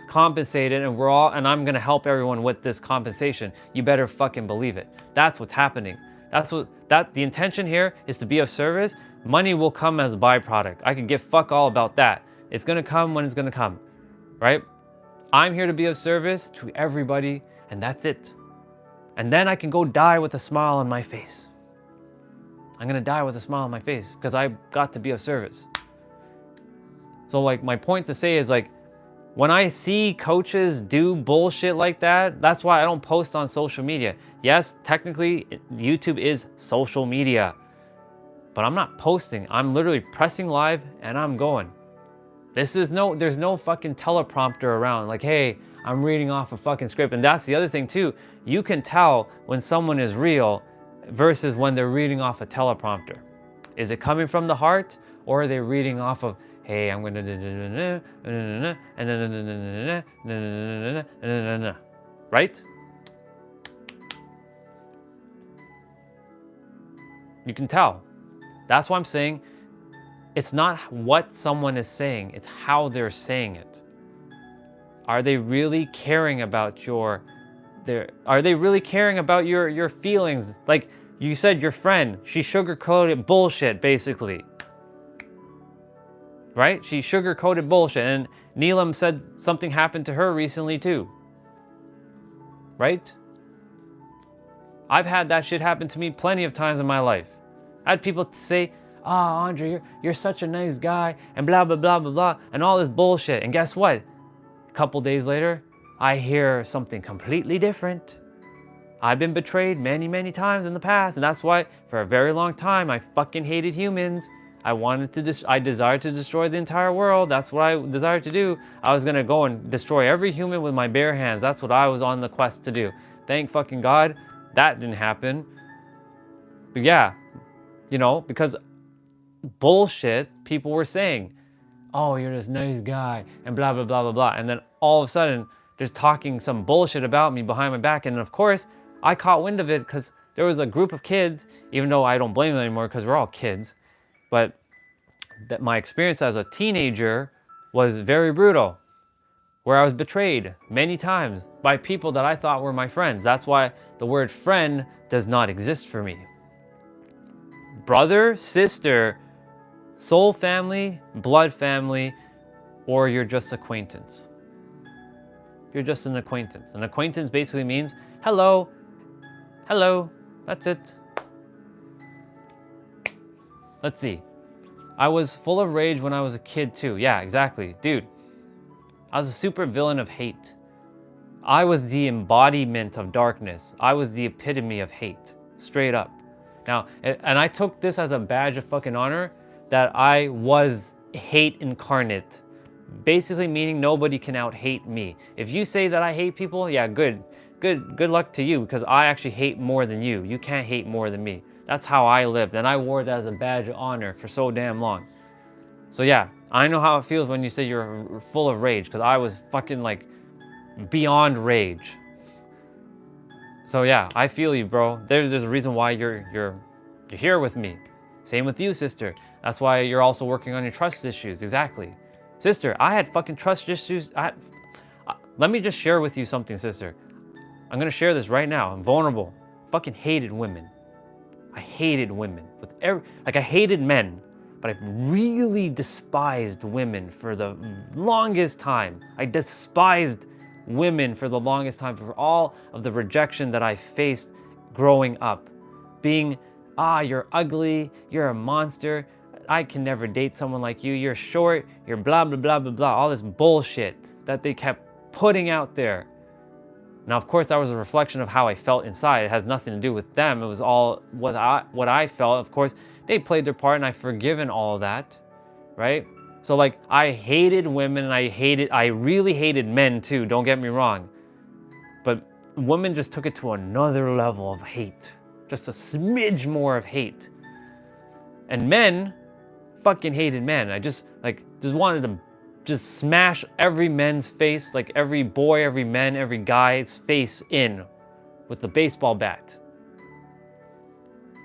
compensated, and I'm going to help everyone with this compensation. You better fucking believe it. That's what's happening. The intention here is to be of service. Money will come as a byproduct. I can give fuck all about that. It's gonna come when it's gonna come, right? I'm here to be of service to everybody, and that's it. And then I can go die with a smile on my face. I'm gonna die with a smile on my face because I got to be of service. So like, my point to say is like, when I see coaches do bullshit like that, that's why I don't post on social media. Yes, technically YouTube is social media, but I'm not posting. I'm literally pressing live and I'm going. There's no fucking teleprompter around like, hey, I'm reading off a fucking script. And that's the other thing too. You can tell when someone is real versus when they're reading off a teleprompter. Is it coming from the heart, or are they reading off of, hey, I'm gonna right? You can tell. That's why I'm saying it's not what someone is saying, it's how they're saying it. Are they really caring about your feelings? Like you said, your friend, she sugar-coated bullshit, basically. Right? She sugar-coated bullshit. And Neelam said something happened to her recently too. Right? I've had that shit happen to me plenty of times in my life. I had people say, oh, Andre, you're such a nice guy, and blah, blah, blah, blah, blah, and all this bullshit. And guess what? A couple days later, I hear something completely different. I've been betrayed many, many times in the past, and that's why for a very long time, I fucking hated humans. I desired to destroy the entire world. That's what I desired to do. I was gonna go and destroy every human with my bare hands. That's what I was on the quest to do. Thank fucking God that didn't happen. But yeah, you know, because bullshit people were saying. Oh, you're this nice guy, and blah, blah, blah, blah, blah. And then all of a sudden, they're talking some bullshit about me behind my back. And of course, I caught wind of it because there was a group of kids, even though I don't blame them anymore because we're all kids. But that my experience as a teenager was very brutal, where I was betrayed many times by people that I thought were my friends. That's why the word friend does not exist for me. Brother, sister, soul family, blood family, or you're just acquaintance. You're just an acquaintance. An acquaintance basically means hello, hello, that's it. Let's see. I was full of rage when I was a kid too. Yeah, exactly. Dude, I was a super villain of hate. I was the embodiment of darkness. I was the epitome of hate, straight up. Now, and I took this as a badge of fucking honor that I was hate incarnate. Basically meaning nobody can out-hate me. If you say that I hate people, yeah, good luck to you, because I actually hate more than you. You can't hate more than me. That's how I lived, and I wore it as a badge of honor for so damn long. So yeah, I know how it feels when you say you're full of rage, because I was fucking like beyond rage. So yeah, I feel you, bro. There's a reason why you're here with me. Same with you, sister. That's why you're also working on your trust issues. Exactly. Sister, I had fucking trust issues. Let me just share with you something, sister. I'm gonna share this right now. I'm vulnerable. Fucking hated women. I hated women with I hated men, but I really despised women for the longest time. I despised women for the longest time for all of the rejection that I faced growing up. Being, you're ugly, you're a monster, I can never date someone like you, you're short, you're blah, blah, blah, blah, blah, all this bullshit that they kept putting out there. Now, of course, that was a reflection of how I felt inside. It has nothing to do with them. It was all what I felt. Of course, they played their part and I've forgiven all of that, right? So like, I hated women and I really hated men too, don't get me wrong. But women just took it to another level of hate. Just a smidge more of hate. And men, fucking hated men. I just wanted to just smash every man's face, like every boy, every man, every guy's face in with the baseball bat.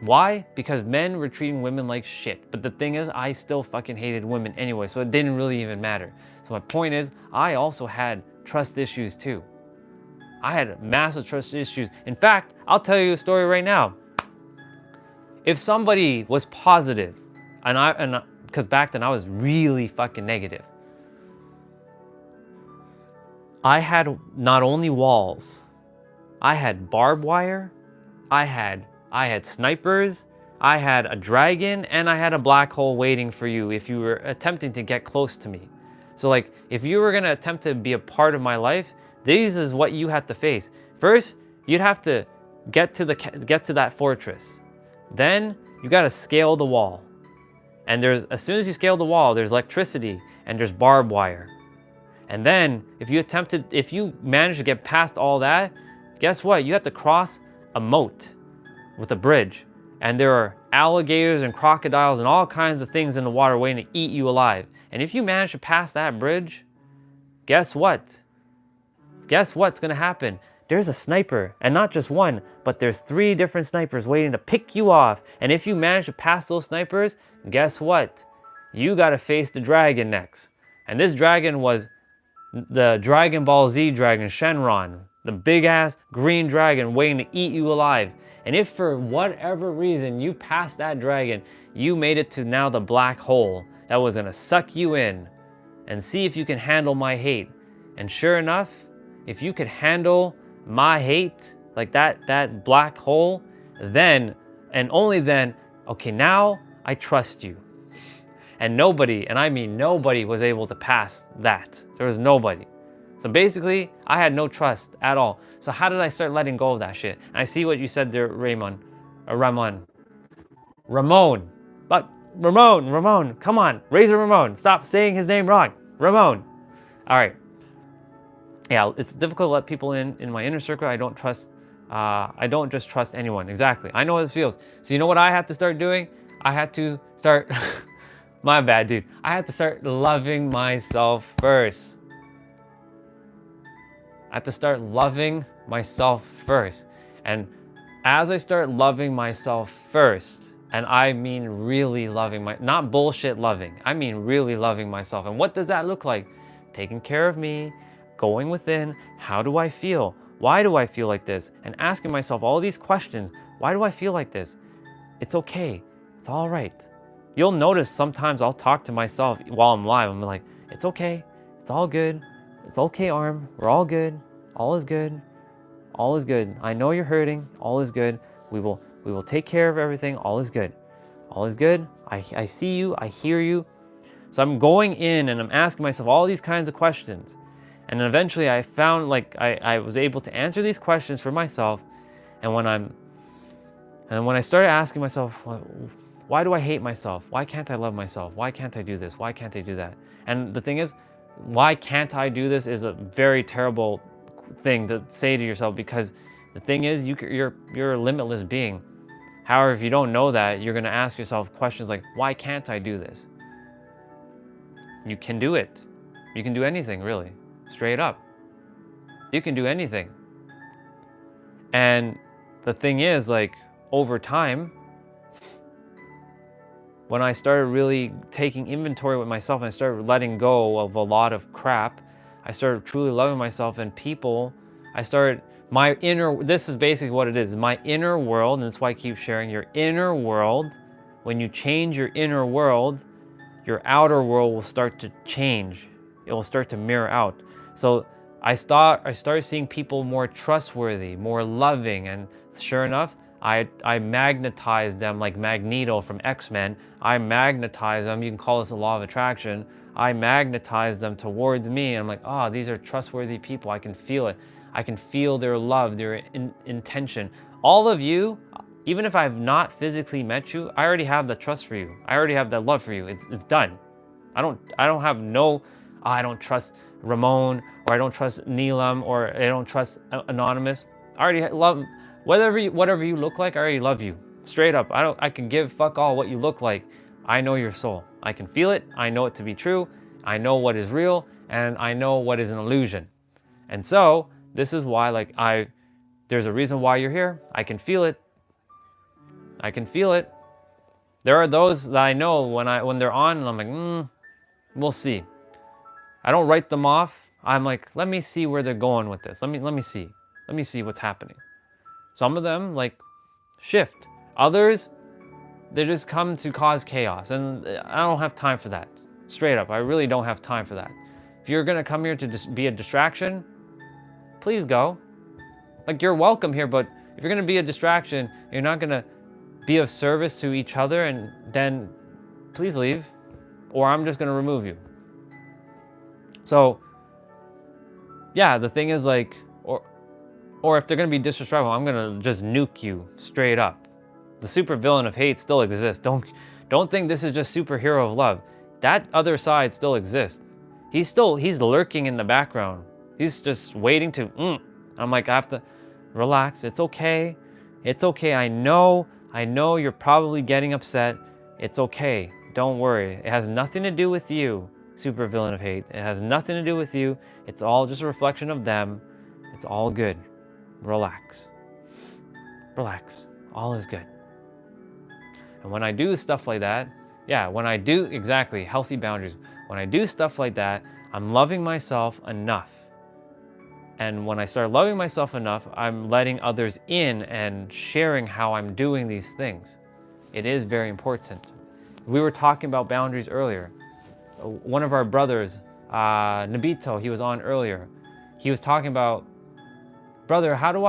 Why? Because men were treating women like shit. But the thing is, I still fucking hated women anyway, so it didn't really even matter. So my point is, I also had trust issues too. I had massive trust issues. In fact, I'll tell you a story right now. If somebody was positive, because back then I was really fucking negative. I had not only walls, I had barbed wire, I had snipers, I had a dragon, and I had a black hole waiting for you if you were attempting to get close to me. So like, if you were gonna attempt to be a part of my life, this is what you had to face. First, you'd have to get to that fortress. Then you gotta scale the wall. And as soon as you scale the wall, there's electricity and there's barbed wire. And then if you manage to get past all that, guess what? You have to cross a moat with a bridge. And there are alligators and crocodiles and all kinds of things in the water waiting to eat you alive. And if you manage to pass that bridge, guess what? Guess what's gonna happen? There's a sniper, and not just one, but there's 3 different snipers waiting to pick you off. And if you manage to pass those snipers, guess what? You gotta face the dragon next. And this dragon was the Dragon Ball Z dragon, Shenron, the big ass green dragon waiting to eat you alive. And if for whatever reason you passed that dragon, you made it to now the black hole that was gonna suck you in and see if you can handle my hate. And sure enough, if you could handle my hate, like that black hole, then and only then, okay, now I trust you. And nobody, and I mean nobody, was able to pass that. There was nobody. So basically, I had no trust at all. So how did I start letting go of that shit? And I see what you said there, Ramon. But Ramon, come on, Razor Ramon. Stop saying his name wrong. Ramon. All right. Yeah, it's difficult to let people in my inner circle. I don't just trust anyone. Exactly. I know what it feels. So you know what I had to start doing? I had to start, my bad, dude. I have to start loving myself first. I have to start loving myself first. And as I start loving myself first, and I mean really loving not bullshit loving, I mean really loving myself. And what does that look like? Taking care of me, going within, how do I feel? Why do I feel like this? And asking myself all these questions. Why do I feel like this? It's okay. It's all right. You'll notice sometimes I'll talk to myself while I'm live. I'm like, it's okay. It's all good. It's okay, arm. We're all good. All is good. All is good. I know you're hurting. All is good. We will take care of everything. All is good. All is good. I see you. I hear you. So I'm going in and I'm asking myself all these kinds of questions. And then eventually I found like I was able to answer these questions for myself. And when I started asking myself, why do I hate myself? Why can't I love myself? Why can't I do this? Why can't I do that? And the thing is, why can't I do this is a very terrible thing to say to yourself, because the thing is, you're a limitless being. However, if you don't know that, you're going to ask yourself questions like, why can't I do this? You can do it. You can do anything, really. Straight up. You can do anything. And the thing is, like, over time, when I started really taking inventory with myself and I started letting go of a lot of crap, I started truly loving myself and people. This is basically what it is, my inner world, and that's why I keep sharing your inner world. When you change your inner world, your outer world will start to change. It will start to mirror out. So I started seeing people more trustworthy, more loving, and sure enough, I magnetized them like Magneto from X-Men. I magnetized them, you can call this a law of attraction. I magnetized them towards me, and I'm like, oh, these are trustworthy people. I can feel it. I can feel their love, their intention. All of you, even if I've not physically met you, I already have the trust for you. I already have that love for you. It's done. I don't trust Ramon, or I don't trust Neelam, or I don't trust Anonymous. I already love whatever you look like. I already love you. Straight up. I can give fuck all what you look like. I know your soul. I can feel it. I know it to be true. I know what is real, and I know what is an illusion. And so this is why, like, there's a reason why you're here. I can feel it. I can feel it. There are those that I know when they're on, and I'm like, we'll see. I don't write them off. I'm like, let me see where they're going with this. Let me see. Let me see what's happening. Some of them, like, shift. Others, they just come to cause chaos, and I don't have time for that. Straight up, I really don't have time for that. If you're gonna come here to just be a distraction, please go. Like, you're welcome here, but if you're gonna be a distraction, you're not gonna be of service to each other, and then please leave, or I'm just gonna remove you. So, yeah, the thing is, like, or if they're gonna be disrespectful, I'm gonna just nuke you straight up. The supervillain of hate still exists. Don't think this is just superhero of love. That other side still exists. He's lurking in the background. He's just waiting to. I'm like, I have to relax. It's okay. It's okay. I know you're probably getting upset. It's okay. Don't worry. It has nothing to do with you, supervillain of hate. It has nothing to do with you. It's all just a reflection of them. It's all good. Relax. Relax. All is good. And when I do stuff like that, exactly, healthy boundaries. When I do stuff like that, I'm loving myself enough. And when I start loving myself enough, I'm letting others in and sharing how I'm doing these things. It is very important. We were talking about boundaries earlier. One of our brothers, Nabito, he was on earlier. He was talking about, brother, how do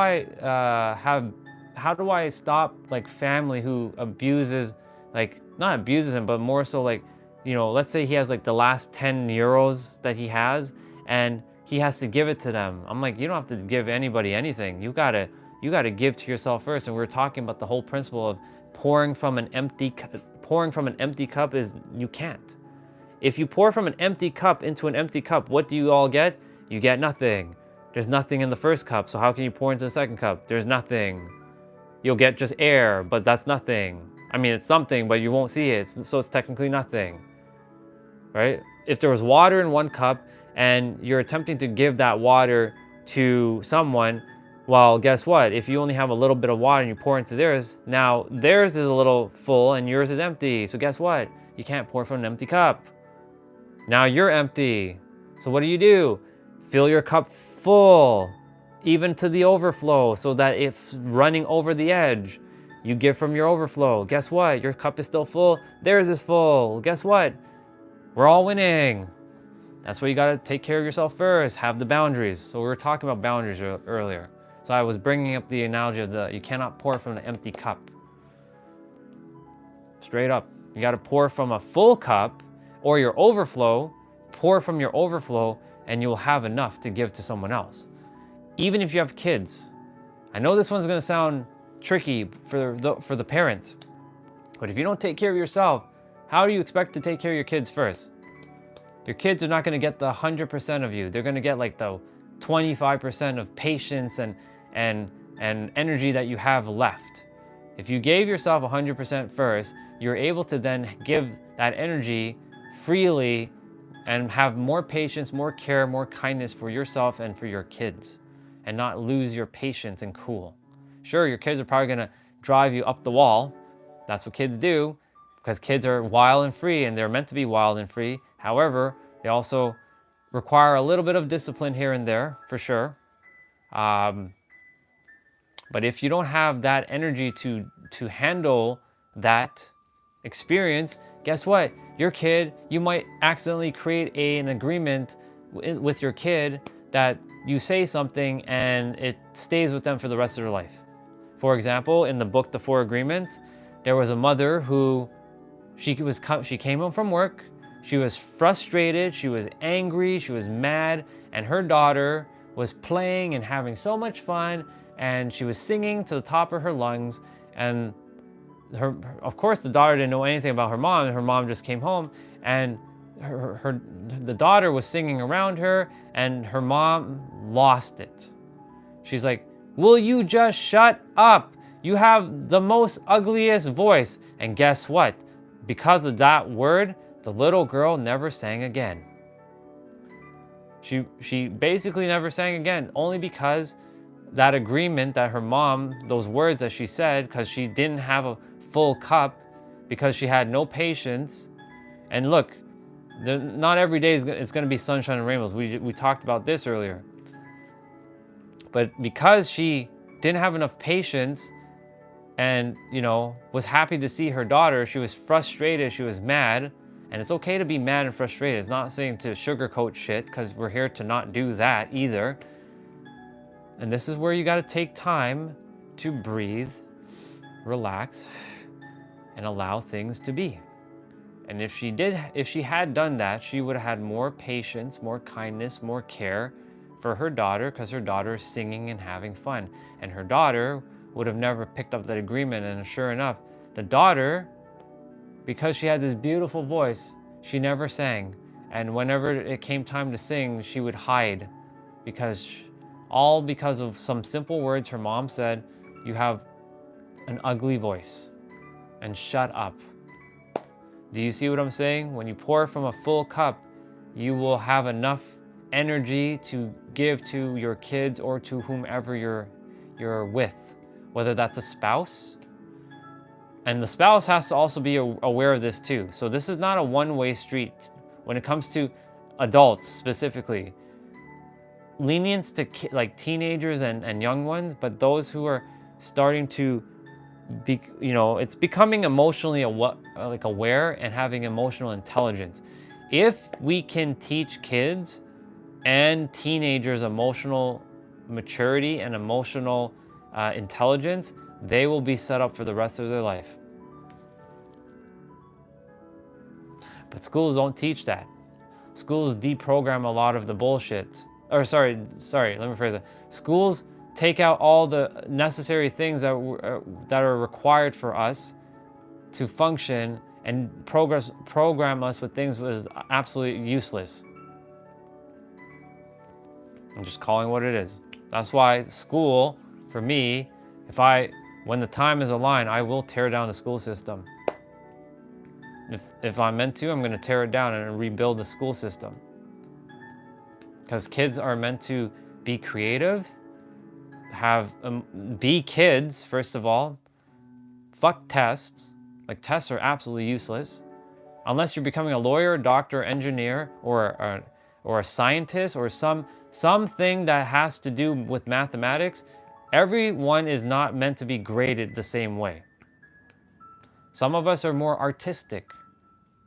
I stop, like, family who abuses, like, not abuses him, but more so, like, you know, let's say he has like the last 10 euros that he has, and he has to give it to them. I'm like, you don't have to give anybody anything. You gotta give to yourself first. And we were talking about the whole principle of pouring from an empty cup is, you can't. If you pour from an empty cup into an empty cup, what do you all get? You get nothing. There's nothing in the first cup, so how can you pour into the second cup? There's nothing. You'll get just air, but that's nothing. I mean, it's something, but you won't see it. So it's technically nothing, right? If there was water in one cup and you're attempting to give that water to someone, well, guess what? If you only have a little bit of water and you pour into theirs, now theirs is a little full and yours is empty. So guess what? You can't pour from an empty cup. Now you're empty. So what do? Fill your cup full, even to the overflow, so that it's running over the edge. You give from your overflow. Guess what? Your cup is still full. Theirs is full. Guess what? We're all winning. That's why you got to take care of yourself first. Have the boundaries. So we were talking about boundaries earlier. So I was bringing up the analogy of you cannot pour from an empty cup. Straight up. You got to pour from a full cup or your overflow. Pour from your overflow and you'll have enough to give to someone else. Even if you have kids. I know this one's going to sound tricky for the parents. But if you don't take care of yourself, how do you expect to take care of your kids first? Your kids are not going to get the 100% of you. They're going to get like the 25% of patience and energy that you have left. If you gave yourself 100% first, you're able to then give that energy freely and have more patience, more care, more kindness for yourself and for your kids, and not lose your patience and cool. Sure, your kids are probably going to drive you up the wall. That's what kids do, because kids are wild and free, and they're meant to be wild and free. However, they also require a little bit of discipline here and there, for sure. But if you don't have that energy to handle that experience, guess what? Your kid, you might accidentally create an agreement with your kid that you say something and it stays with them for the rest of their life. For example, in the book, The 4 Agreements, there was a mother who she came home from work. She was frustrated, she was angry, she was mad, and her daughter was playing and having so much fun, and she was singing to the top of her lungs. And of course, the daughter didn't know anything about her mom, and her mom just came home, and the daughter was singing around her, and her mom lost it. She's like, "Will you just shut up? You have the most ugliest voice." And guess what? Because of that word, the little girl never sang again. She basically never sang again, only because that agreement that her mom, those words that she said, because she didn't have a full cup, because she had no patience. And look, not every day it's going to be sunshine and rainbows. We talked about this earlier. But because she didn't have enough patience and, was happy to see her daughter, she was frustrated, she was mad. And it's okay to be mad and frustrated. It's not saying to sugarcoat shit, because we're here to not do that either. And this is where you got to take time to breathe, relax, and allow things to be. And if she had done that, she would have had more patience, more kindness, more care for her daughter, because her daughter is singing and having fun. And her daughter would have never picked up that agreement. And sure enough, the daughter, because she had this beautiful voice, she never sang. And whenever it came time to sing, she would hide, because of some simple words her mom said: "You have an ugly voice, and shut up." Do you see what I'm saying? When you pour from a full cup, you will have enough energy to give to your kids or to whomever you're with, whether that's a spouse. And the spouse has to also be aware of this too. So this is not a one-way street when it comes to adults specifically. Lenience to like teenagers and young ones, but those who are starting to be, it's becoming emotionally aware and having emotional intelligence. If we can teach kids and teenagers emotional maturity and emotional intelligence, they will be set up for the rest of their life. But schools don't teach that. Schools deprogram a lot of the bullshit. Or sorry, let me phrase that. Schools take out all the necessary things that are required for us to function, and program us with things that is absolutely useless. I'm just calling what it is. That's why school, for me, if I When the time is aligned, I will tear down the school system. If I'm meant to, I'm going to tear it down and rebuild the school system. Because kids are meant to be creative, be kids, first of all. Fuck tests. Like, tests are absolutely useless. Unless you're becoming a lawyer, doctor, engineer, or a scientist, or something that has to do with mathematics, everyone is not meant to be graded the same way. Some of us are more artistic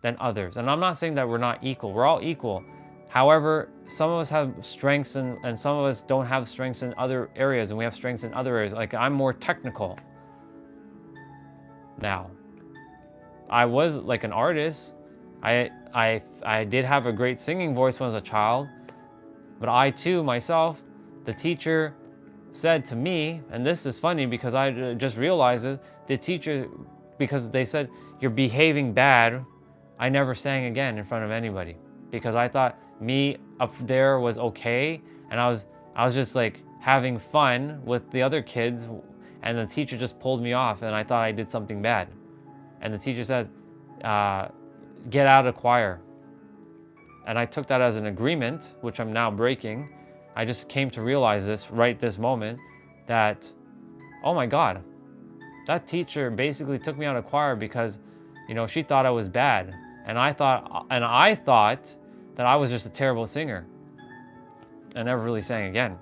than others. And I'm not saying that we're not equal. We're all equal. However, some of us have strengths and some of us don't have strengths in other areas, and we have strengths in other areas. Like, I'm more technical now. I was like an artist. I did have a great singing voice when I was a child, but I too, myself, the teacher said to me, and this is funny because I just realized it, the teacher, because they said, you're behaving bad, I never sang again in front of anybody, because I thought me up there was okay, and I was just like having fun with the other kids, and the teacher just pulled me off, and I thought I did something bad. And the teacher said, get out of choir. And I took that as an agreement, which I'm now breaking. I just came to realize this right this moment, that, oh my God, that teacher basically took me out of choir because, she thought I was bad. And I thought that I was just a terrible singer. I never really sang again.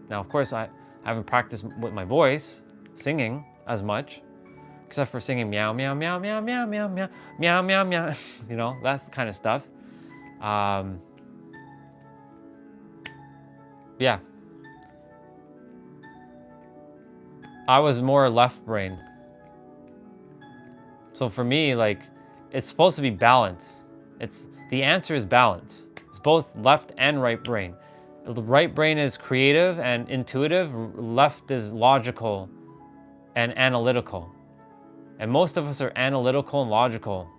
Now, of course, I haven't practiced with my voice, singing as much, except for singing meow, meow, meow, meow, meow, meow, meow, meow, meow, meow, that kind of stuff. Yeah. I was more left brain. So for me, like, it's supposed to be balance. The answer is balance. It's both left and right brain. The right brain is creative and intuitive. Left is logical and analytical. And most of us are analytical and logical,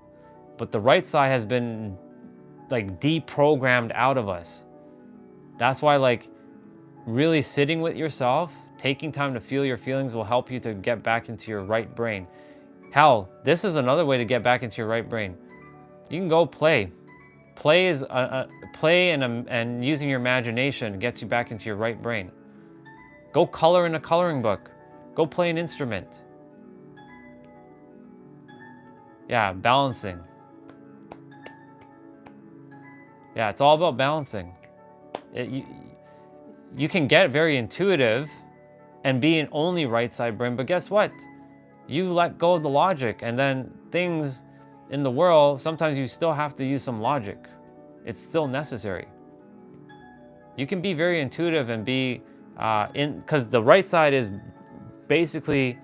but the right side has been like deprogrammed out of us. That's why, like, really sitting with yourself, taking time to feel your feelings will help you to get back into your right brain. Hell, this is another way to get back into your right brain. You can go play. Play is play and using your imagination gets you back into your right brain. Go color in a coloring book. Go play an instrument. Yeah, balancing. Yeah, it's all about balancing. You can get very intuitive and be an only right side brain, but guess what? You let go of the logic, and then things in the world, sometimes you still have to use some logic. It's still necessary. You can be very intuitive and be because the right side is basically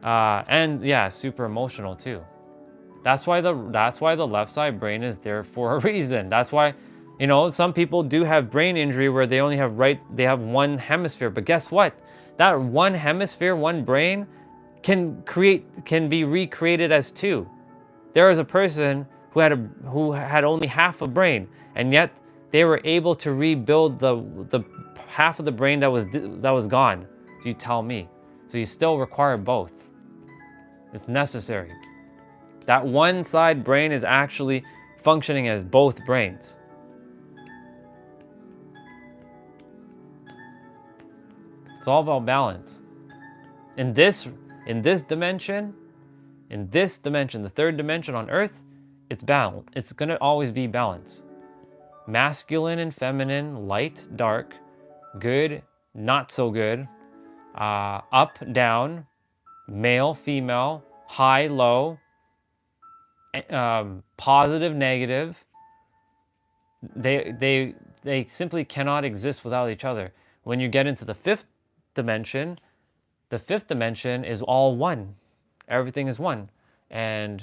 super emotional too. That's why the left side brain is there for a reason. That's why, some people do have brain injury where they only have one hemisphere. But guess what? That one hemisphere, one brain, can be recreated as two. There is a person who had only half a brain, and yet they were able to rebuild the half of the brain that was gone. So you tell me. So you still require both. It's necessary. That one side brain is actually functioning as both brains. It's all about balance. In this dimension, the third dimension on Earth, it's balance. It's going to always be balance. Masculine and feminine, light, dark, good, not so good, up, down, male, female, high, low, positive, negative. They simply cannot exist without each other. When you get into the fifth dimension is all one. Everything is one. And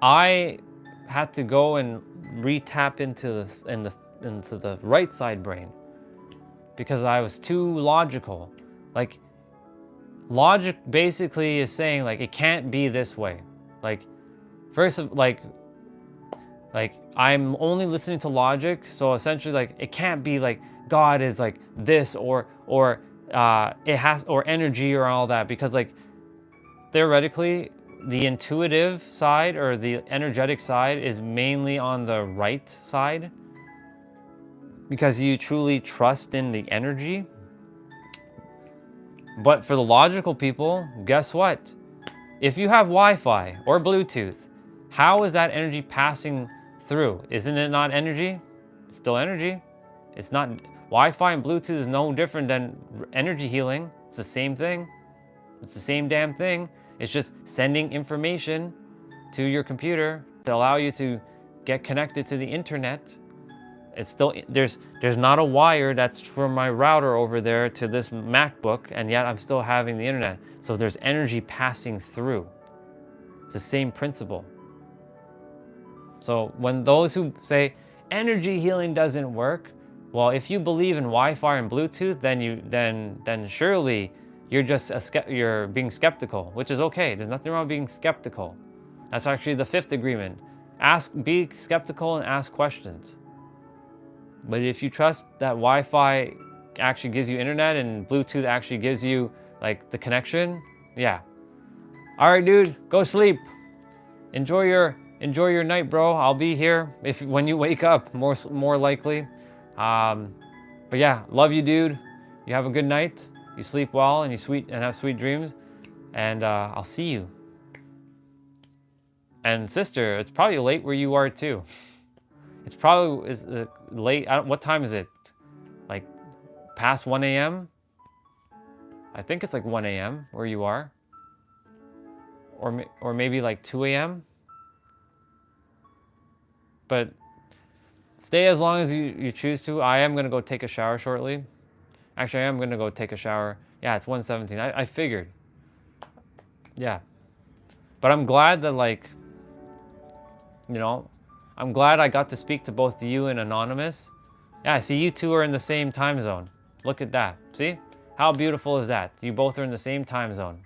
I had to go and re-tap into the right side brain because I was too logical. Like, logic basically is saying like it can't be this way. Like first of like I'm only listening to logic, so essentially like it can't be like God is like this or it has or energy or all that, because like theoretically the intuitive side or the energetic side is mainly on the right side because you truly trust in the energy. But for the logical people, guess what? If you have Wi-Fi or Bluetooth, how is that energy passing through? Isn't it not energy? It's still energy. It's not. Wi-Fi and Bluetooth is no different than energy healing. It's the same thing. It's the same damn thing. It's just sending information to your computer to allow you to get connected to the internet. It's still, there's not a wire that's from my router over there to this MacBook, and yet I'm still having the internet. So there's energy passing through. It's the same principle. So when those who say energy healing doesn't work, well, if you believe in Wi-Fi and Bluetooth, then surely you're being skeptical, which is okay. There's nothing wrong with being skeptical. That's actually the 5th agreement. Be skeptical and ask questions. But if you trust that Wi-Fi actually gives you internet and Bluetooth actually gives you like the connection, yeah. All right, dude, go sleep. Enjoy your night, bro. I'll be here when you wake up, more likely. But yeah, love you, dude. You have a good night. You sleep well and have sweet dreams. And I'll see you. And sister, it's probably late where you are too. It's probably late. What time is it? Like past 1 a.m.? I think it's like 1 a.m. where you are. Or maybe like 2 a.m. But stay as long as you choose to. I am going to go take a shower shortly. Actually, I am going to go take a shower. Yeah, it's 1:17. I figured. Yeah. But I'm glad that I'm glad I got to speak to both you and Anonymous. Yeah, I see you two are in the same time zone. Look at that. See? How beautiful is that? You both are in the same time zone.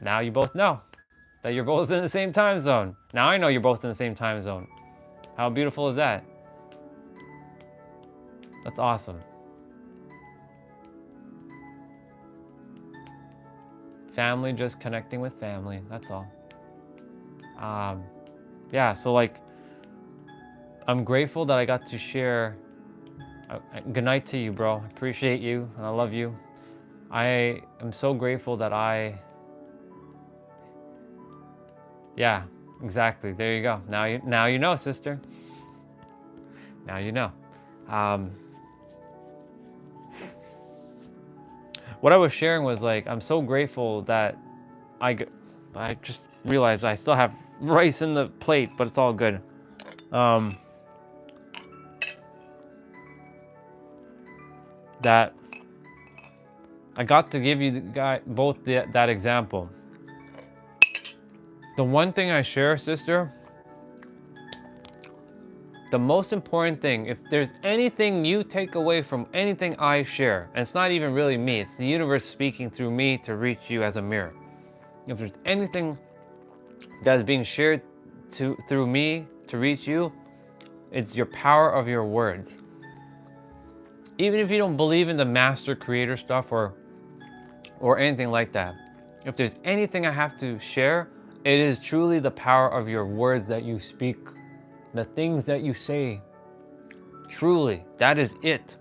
Now you both know that you're both in the same time zone. Now I know you're both in the same time zone. How beautiful is that? That's awesome. Family, just connecting with family. That's all. Yeah, so I'm grateful that I got to share. Good night to you, bro. I appreciate you and I love you. I am so grateful that yeah, exactly. There you go. Now you know, sister. Now you know. What I was sharing was I'm so grateful that I just realized I still have rice in the plate, but it's all good. That I got to give you both that example. The one thing I share, sister, the most important thing, if there's anything you take away from anything I share, and it's not even really me, it's the universe speaking through me to reach you as a mirror. If there's anything that is being shared through me to reach you, it's your power of your words. Even if you don't believe in the master creator stuff or anything like that, if there's anything I have to share, it is truly the power of your words that you speak, the things that you say. Truly, that is it.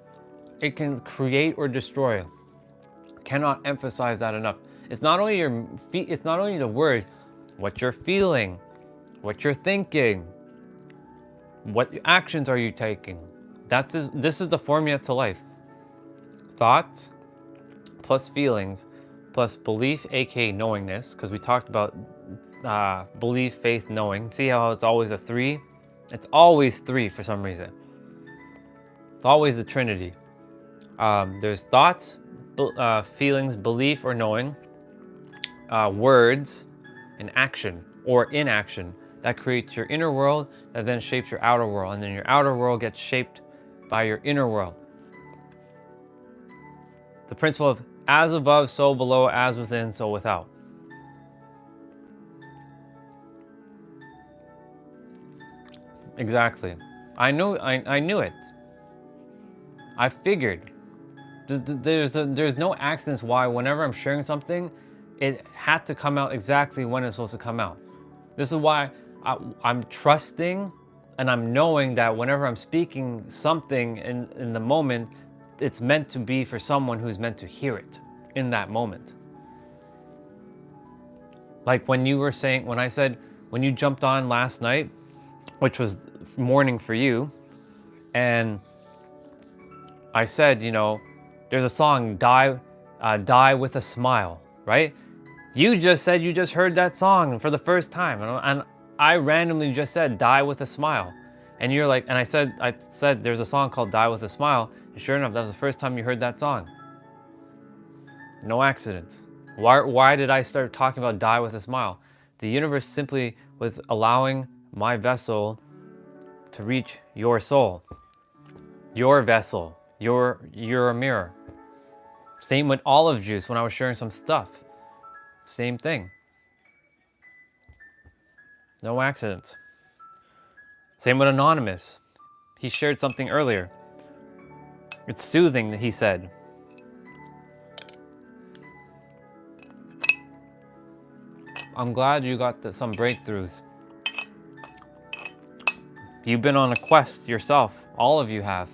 It can create or destroy. Cannot emphasize that enough. It's not only it's not only the words, what you're feeling, what you're thinking, what actions are you taking. This is the formula to life. Thoughts plus feelings plus belief, aka knowingness, because we talked about belief, faith, knowing. See how it's always a 3? It's always 3 for some reason. It's always the Trinity. There's thoughts, feelings, belief or knowing, words, and action or inaction. That creates your inner world that then shapes your outer world, and then your outer world gets shaped by your inner world. The principle of As above, so below, as within, so without. Exactly. I knew it. I figured. There's no accidents why whenever I'm sharing something, it had to come out exactly when it's supposed to come out. This is why I'm trusting and I'm knowing that whenever I'm speaking something in the moment, it's meant to be for someone who's meant to hear it in that moment. Like when you were saying, when I said, when you jumped on last night, which was morning for you, and I said, you know, there's a song, Die with a Smile, right? You just said you just heard that song for the first time, and I randomly just said Die with a Smile, and you're like, and I said there's a song called Die with a Smile, and sure enough, that was the first time you heard that song. No accidents. Why did I start talking about Die with a Smile? The universe simply was allowing my vessel to reach your soul, your vessel, your mirror. Same with olive juice when I was sharing some stuff. Same thing. No accidents. Same with Anonymous. He shared something earlier. It's soothing, he said. I'm glad you got some breakthroughs. You've been on a quest yourself. All of you have.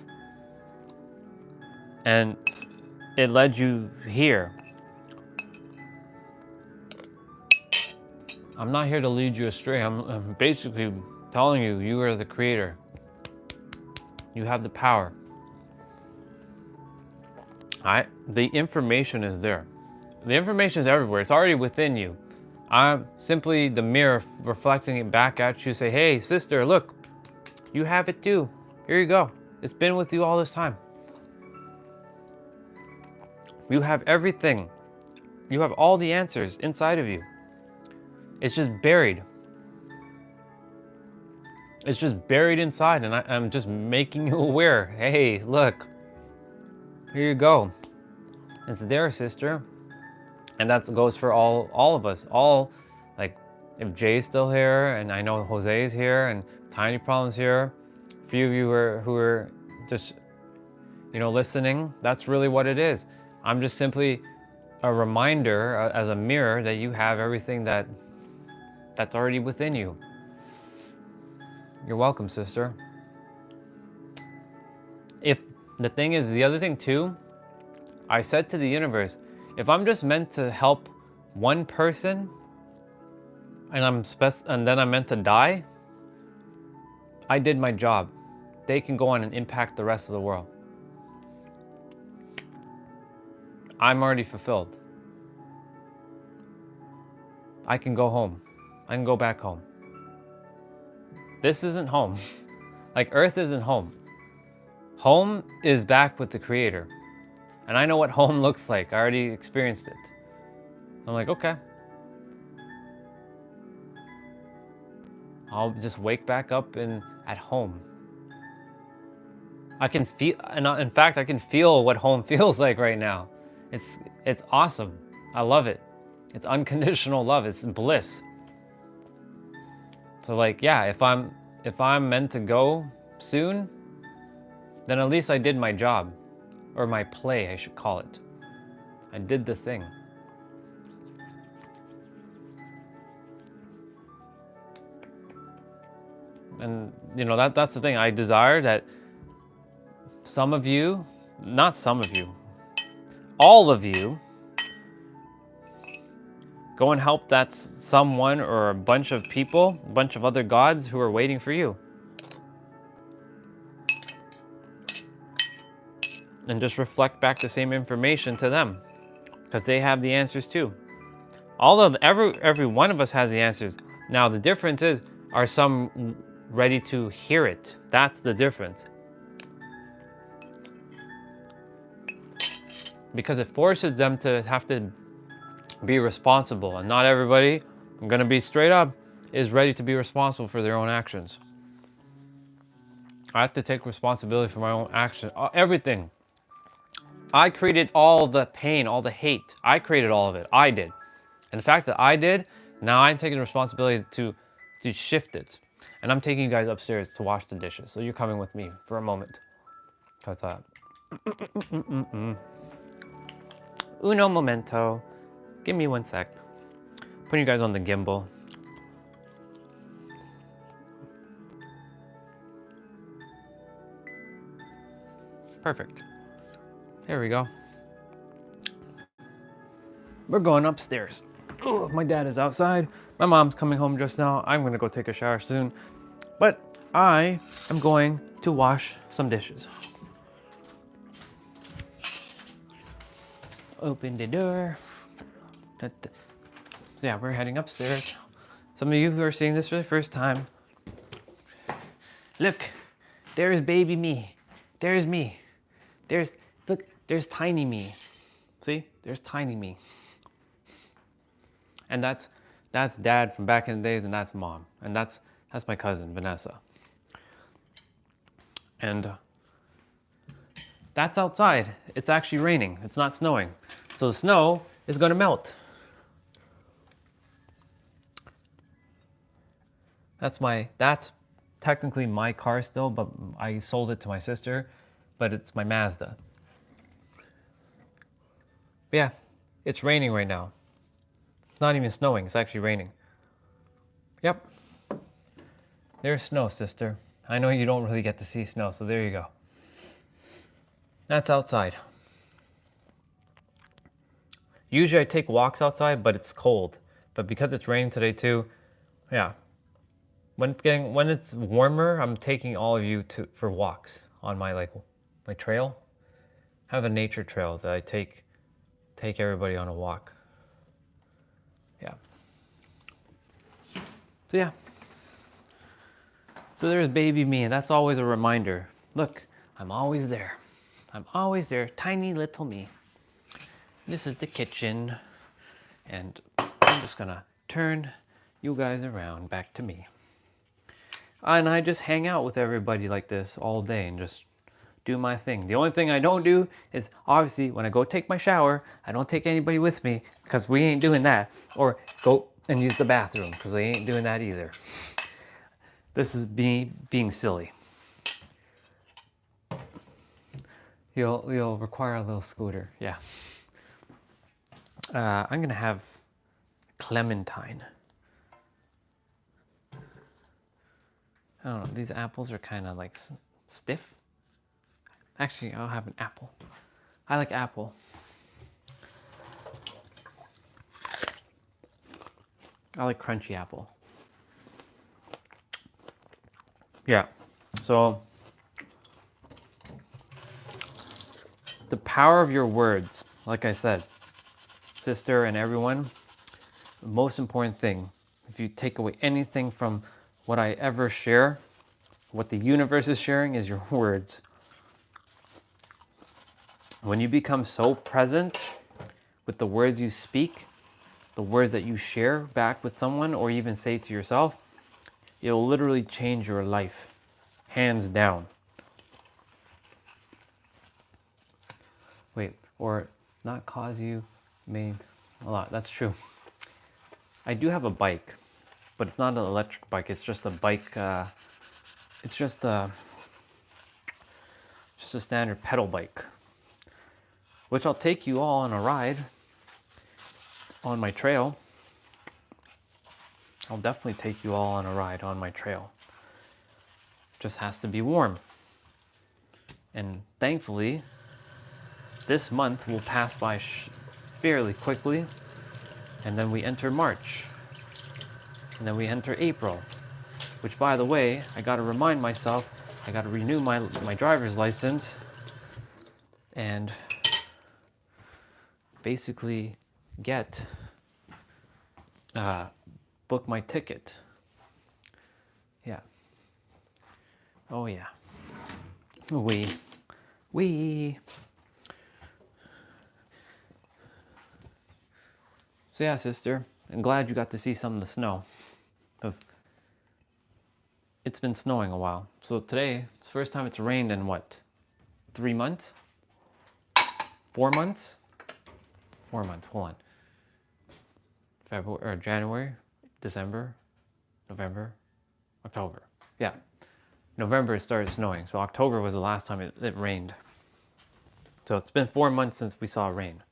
And it led you here. I'm not here to lead you astray. I'm basically telling you, you are the creator. You have the power. The information is there. The information is everywhere. It's already within you. I'm simply the mirror reflecting it back at you. Say, hey, sister, look, you have it too. Here you go. It's been with you all this time. You have everything. You have all the answers inside of you. It's just buried. It's just buried inside, and I'm just making you aware. Hey, look, here you go. It's there, sister. And that goes for all of us. All, like, if Jay's still here, and I know Jose is here, and Tiny Problem's here, a few of you who are just, you know, listening, that's really what it is. I'm just simply a reminder as a mirror that you have everything that's already within you. You're welcome, sister. If the thing is, the other thing too, I said to the universe, if I'm just meant to help one person and then I'm meant to die, I did my job. They can go on and impact the rest of the world. I'm already fulfilled. I can go home. I can go back home. This isn't home. Like, Earth isn't home. Home is back with the Creator. And I know what home looks like. I already experienced it. I'm like, okay. I'll just wake back up at home. I can feel, and in fact, I can feel what home feels like right now. It's awesome. I love it. It's unconditional love. It's bliss. So, like, yeah, if I'm meant to go soon, then at least I did my job. Or my play, I should call it. I did the thing. And, you know, that's the thing. I desire that some of you, not some of you, all of you, go and help that someone or a bunch of people, a bunch of other gods who are waiting for you. And just reflect back the same information to them, because they have the answers too. Every one of us has the answers. Now the difference is, are some ready to hear it? That's the difference. Because it forces them to have to be responsible, and not everybody, I'm gonna be straight up, is ready to be responsible for their own actions. I have to take responsibility for my own actions, everything. I created all the pain, all the hate. I created all of it. I did. And the fact that I did, now I'm taking the responsibility to shift it. And I'm taking you guys upstairs to wash the dishes. So you're coming with me for a moment. Because, uno momento. Give me 1 sec. Putting you guys on the gimbal. Perfect. There we go. We're going upstairs. Ooh, my dad is outside. My mom's coming home just now. I'm gonna go take a shower soon. But I am going to wash some dishes. Open the door. So yeah, we're heading upstairs. Some of you who are seeing this for the first time, look, there's baby me. There's me. Look, there's tiny me. See, there's tiny me. And that's dad from back in the days, and that's mom. And that's my cousin, Vanessa. And that's outside. It's actually raining. It's not snowing. So the snow is gonna melt. That's technically my car still, but I sold it to my sister, but it's my Mazda. But yeah, it's raining right now. It's not even snowing, it's actually raining. Yep. There's snow, sister. I know you don't really get to see snow, so there you go. That's outside. Usually I take walks outside, but it's cold. But because it's raining today too, yeah. When it's warmer, I'm taking all of you for walks on my trail. I have a nature trail that I take everybody on a walk. Yeah. So yeah. So there's baby me, and that's always a reminder. Look, I'm always there. I'm always there, tiny little me. This is the kitchen, and I'm just gonna turn you guys around back to me. And I just hang out with everybody like this all day and just do my thing. The only thing I don't do is, obviously, when I go take my shower, I don't take anybody with me because we ain't doing that. Or go and use the bathroom because I ain't doing that either. This is me being silly. You'll require a little scooter, yeah. I'm gonna have clementine. I don't know, these apples are kind of like stiff. Actually, I'll have an apple. I like apple. I like crunchy apple. Yeah, so the power of your words, like I said, sister and everyone, the most important thing, if you take away anything from what I ever share, what the universe is sharing is your words. When you become so present with the words you speak, the words that you share back with someone or even say to yourself, it'll literally change your life, hands down. Wait, or not cause you may a lot. That's true. I do have a bike, but it's not an electric bike. It's just a bike. It's just a standard pedal bike, which I'll take you all on a ride on my trail. I'll definitely take you all on a ride on my trail. Just has to be warm. And thankfully, this month will pass by fairly quickly, and then we enter March, and then we enter April, which, by the way, I gotta remind myself, I gotta renew my driver's license and basically book my ticket. Yeah. Oh yeah. We. So yeah, sister, I'm glad you got to see some of the snow, because it's been snowing a while. So today, it's the first time it's rained in what, 3 months? 4 months. 4 months. Hold on. February or January, December, November, October. Yeah, November it started snowing. So October was the last time it rained. So it's been 4 months since we saw rain.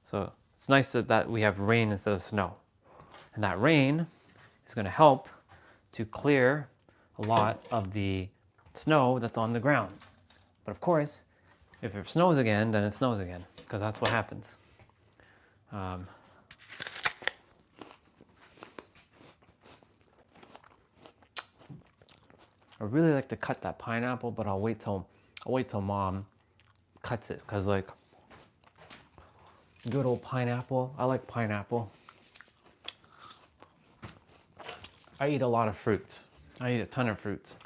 So it's nice that we have rain instead of snow. And that rain is going to help to clear a lot of the snow that's on the ground. But of course, if it snows again, then it snows again, because that's what happens. I really like to cut that pineapple, but I'll wait till mom cuts it, because like good old pineapple. I like pineapple. I eat a lot of fruits. I eat a ton of fruits.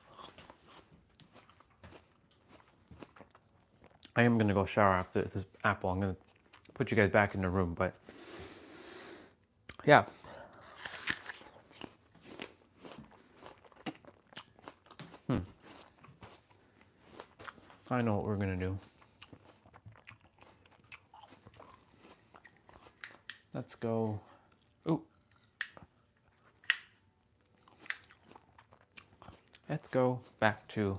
I am gonna go shower after this apple. I'm gonna put you guys back in the room, but yeah. I know what we're gonna do. Let's go. Ooh. Let's go back to.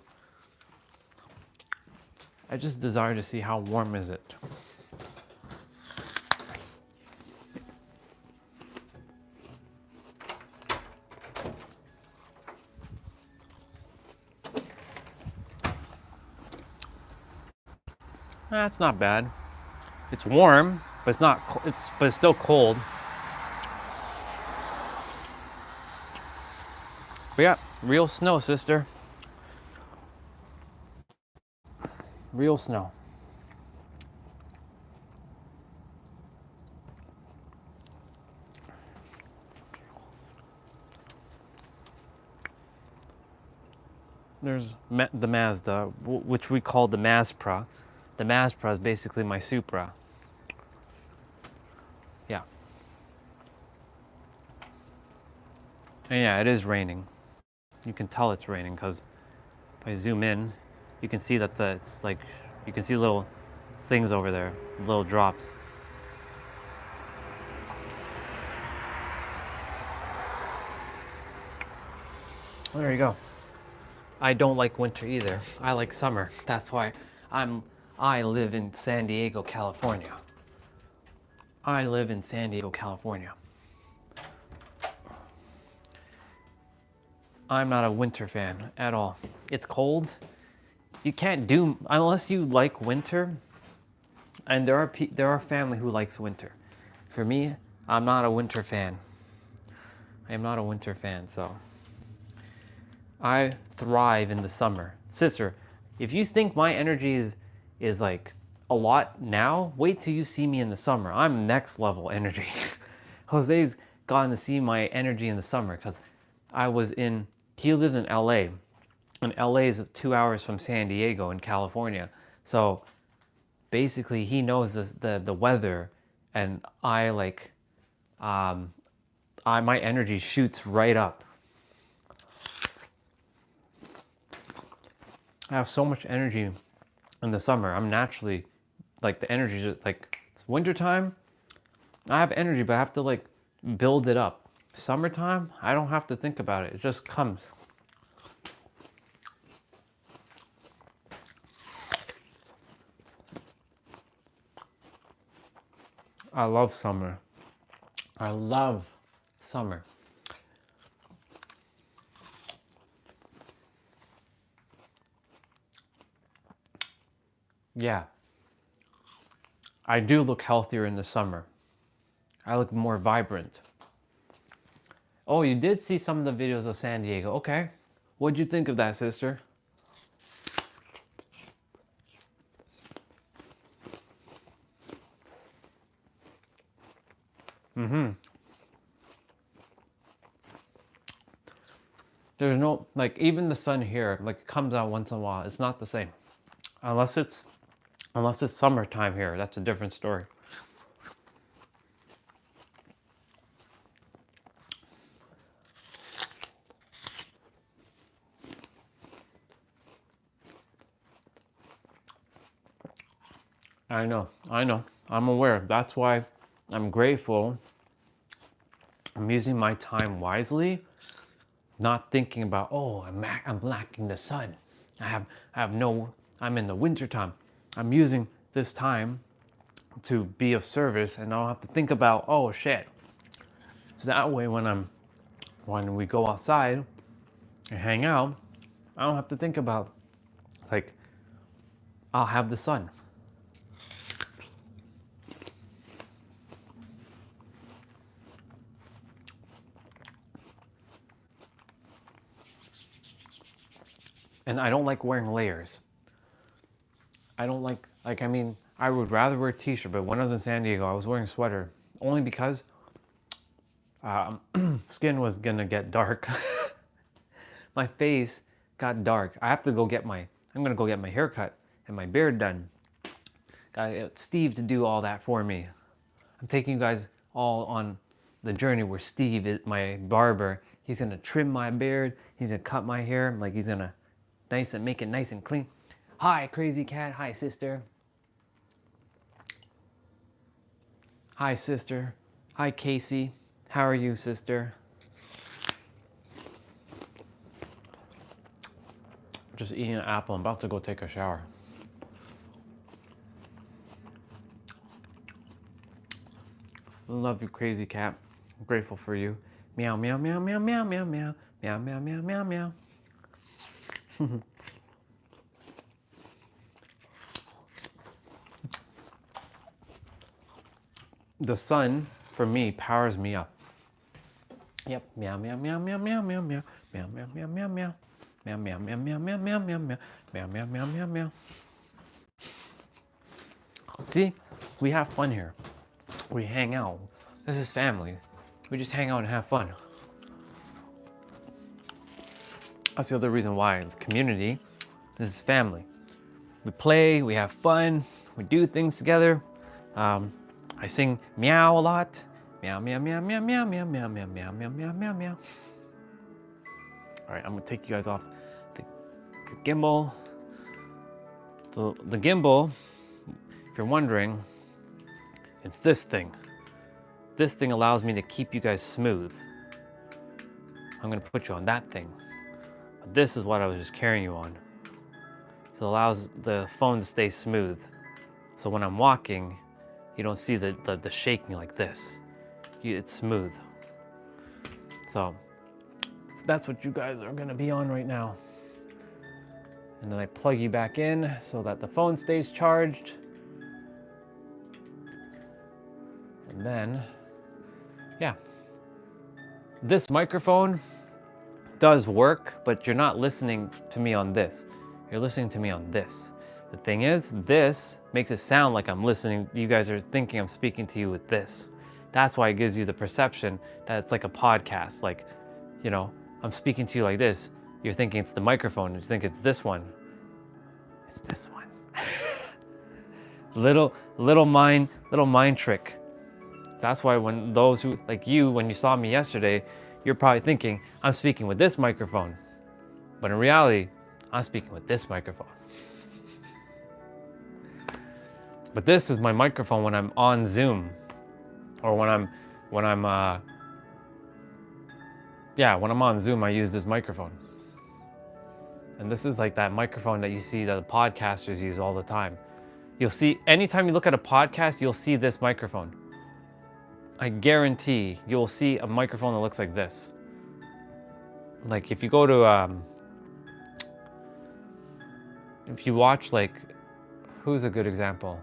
I just desire to see how warm is it. That's not bad. It's warm, but it's not. But it's still cold. But yeah, real snow, sister. Real snow. There's the Mazda, which we call the Mazpra. The Mazpra is basically my Supra. Yeah. And yeah, it is raining. You can tell it's raining because if I zoom in, you can see that it's like, you can see little things over there, little drops. Well, there you go. I don't like winter either. I like summer. That's why I live in San Diego, California. I live in San Diego, California. I'm not a winter fan at all. It's cold. You can't do, unless you like winter, and there are family who likes winter. For me, I'm not a winter fan. I am not a winter fan, so I thrive in the summer. Sister, if you think my energy is like a lot now, wait till you see me in the summer. I'm next level energy. Jose's gotten to see my energy in the summer because he lives in LA, and LA is 2 hours from San Diego in California. So basically he knows the weather, and my energy shoots right up. I have so much energy in the summer. I'm naturally, like, the energy just, like, it's wintertime, I have energy, but I have to, like, build it up. Summertime, I don't have to think about it. It just comes. I love summer. I love summer. Yeah. I do look healthier in the summer. I look more vibrant. Oh, you did see some of the videos of San Diego. Okay. What'd you think of that, sister? There's no, like, even the sun here, like, it comes out once in a while. It's not the same. Unless it's summertime here. That's a different story. I know. I'm aware. That's why I'm grateful. I'm using my time wisely, not thinking about, oh, I'm lacking the sun. I have no, I'm in the winter time. I'm using this time to be of service and I don't have to think about, oh shit. So that way when we go outside and hang out, I don't have to think about like I'll have the sun. And I don't like wearing layers. I don't like I mean, I would rather wear a t-shirt, but when I was in San Diego, I was wearing a sweater only because skin was gonna get dark. My face got dark. I'm gonna go get my hair cut and my beard done. Got Steve to do all that for me. I'm taking you guys all on the journey where Steve is my barber. He's gonna trim my beard. He's gonna cut my hair. Like he's gonna make it nice and clean. Hi, crazy cat. Hi, sister. Hi, sister. Hi, Casey. How are you, sister? Just eating an apple. I'm about to go take a shower. Love you, crazy cat. I'm grateful for you. Meow, meow, meow, meow, meow, meow, meow. Meow, meow, meow, meow, meow. The sun, for me, powers me up. Yep. Meow, meow, meow, meow, meow, meow, meow. Meow, meow, meow, meow, meow. Meow, meow, meow, meow, meow, meow, meow, meow. Meow, meow, meow, meow, meow. See, we have fun here. We hang out. This is family. We just hang out and have fun. That's the other reason why the community, this is family. We play, we have fun, we do things together. I sing meow a lot. Meow, meow, meow, meow, meow, meow, meow, meow, meow, meow, meow, meow, meow. All right, I'm gonna take you guys off the gimbal. So the gimbal, if you're wondering, it's this thing. This thing allows me to keep you guys smooth. I'm gonna put you on that thing. But this is what I was just carrying you on. So it allows the phone to stay smooth. So when I'm walking, you don't see the shaking like this. It's smooth. So that's what you guys are gonna be on right now. And then I plug you back in so that the phone stays charged. And then, yeah. This microphone does work, but you're not listening to me on this. You're listening to me on this. The thing is, this makes it sound like I'm listening. You guys are thinking I'm speaking to you with this. That's why it gives you the perception that it's like a podcast. Like, you know, I'm speaking to you like this. You're thinking it's the microphone. You think it's this one. It's this one. little mind trick. That's why when those who, like you, when you saw me yesterday, you're probably thinking, I'm speaking with this microphone. But in reality, I'm speaking with this microphone. But this is my microphone when I'm on Zoom. Or when I'm on Zoom, I use this microphone. And this is like that microphone that you see that the podcasters use all the time. You'll see, anytime you look at a podcast, you'll see this microphone. I guarantee you'll see a microphone that looks like this. Like if you go to, if you watch like, who's a good example?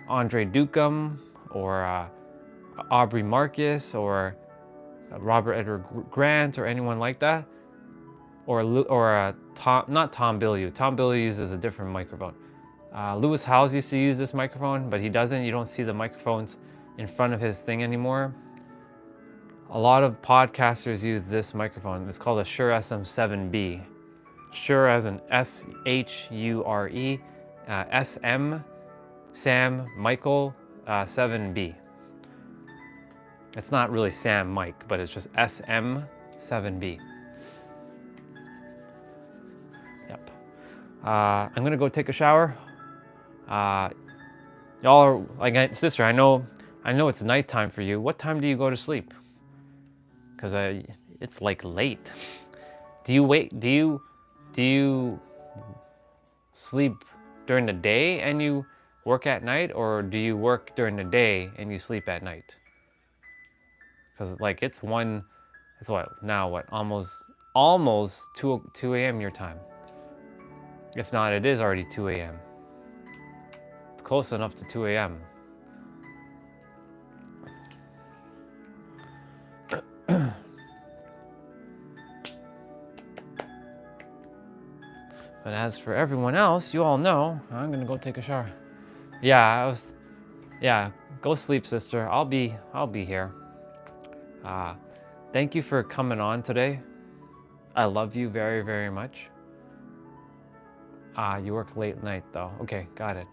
Andre Duckham or Aubrey Marcus or Robert Edward Grant or anyone like that. Or not Tom Bilyeu. Tom Bilyeu uses a different microphone. Lewis Howes used to use this microphone, but he doesn't. You don't see the microphones in front of his thing anymore. A lot of podcasters use this microphone. It's called a Shure SM7B. Shure as an SHURE, SM, Sam, Michael, 7B. It's not really Sam Mike, but it's just SM7B. Yep. I'm gonna go take a shower. Y'all are like, sister, I know it's nighttime for you. What time do you go to sleep? Because it's like late. Do you sleep during the day and you work at night, or do you work during the day and you sleep at night? Because like it's what now, what, almost 2 a.m. your time. If not, it is already 2 a.m. It's close enough to 2 a.m. But as for everyone else, you all know, I'm gonna go take a shower. Yeah, go sleep, sister. I'll be here. Thank you for coming on today. I love you very, very much. You work late night though. Okay, got it.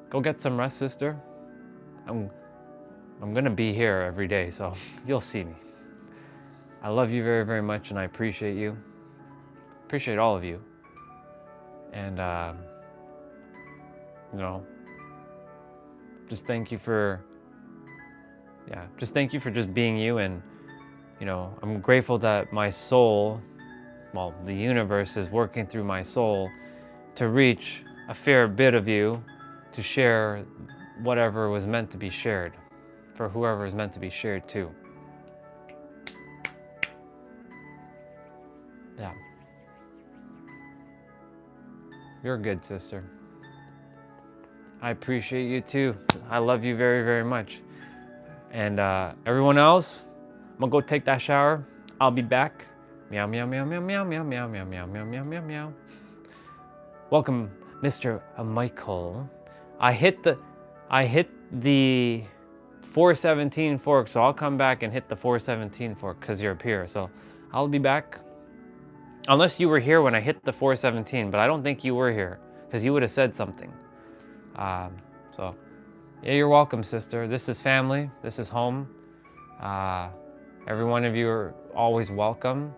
Go get some rest, sister. I'm gonna be here every day, so you'll see me. I love you very, very much, and I appreciate you. Appreciate all of you. And you know, just thank you for just being you. And I'm grateful that my soul, well, the universe is working through my soul to reach a fair bit of you, to share whatever was meant to be shared, for whoever is meant to be shared too. Yeah. You're good, sister. I appreciate you too. I love you very, very much. And everyone else, I'm gonna go take that shower. I'll be back. Meow, meow, meow, meow, meow, meow, meow, meow, meow, meow, meow, meow, meow. Welcome, Mr. Michael. I hit the 417 fork, so I'll come back and hit the 417 fork because you're up here. So I'll be back. Unless you were here when I hit the 417, but I don't think you were here because you would have said something. So yeah, you're welcome, sister. This is family. This is home. Every one of you are always welcome.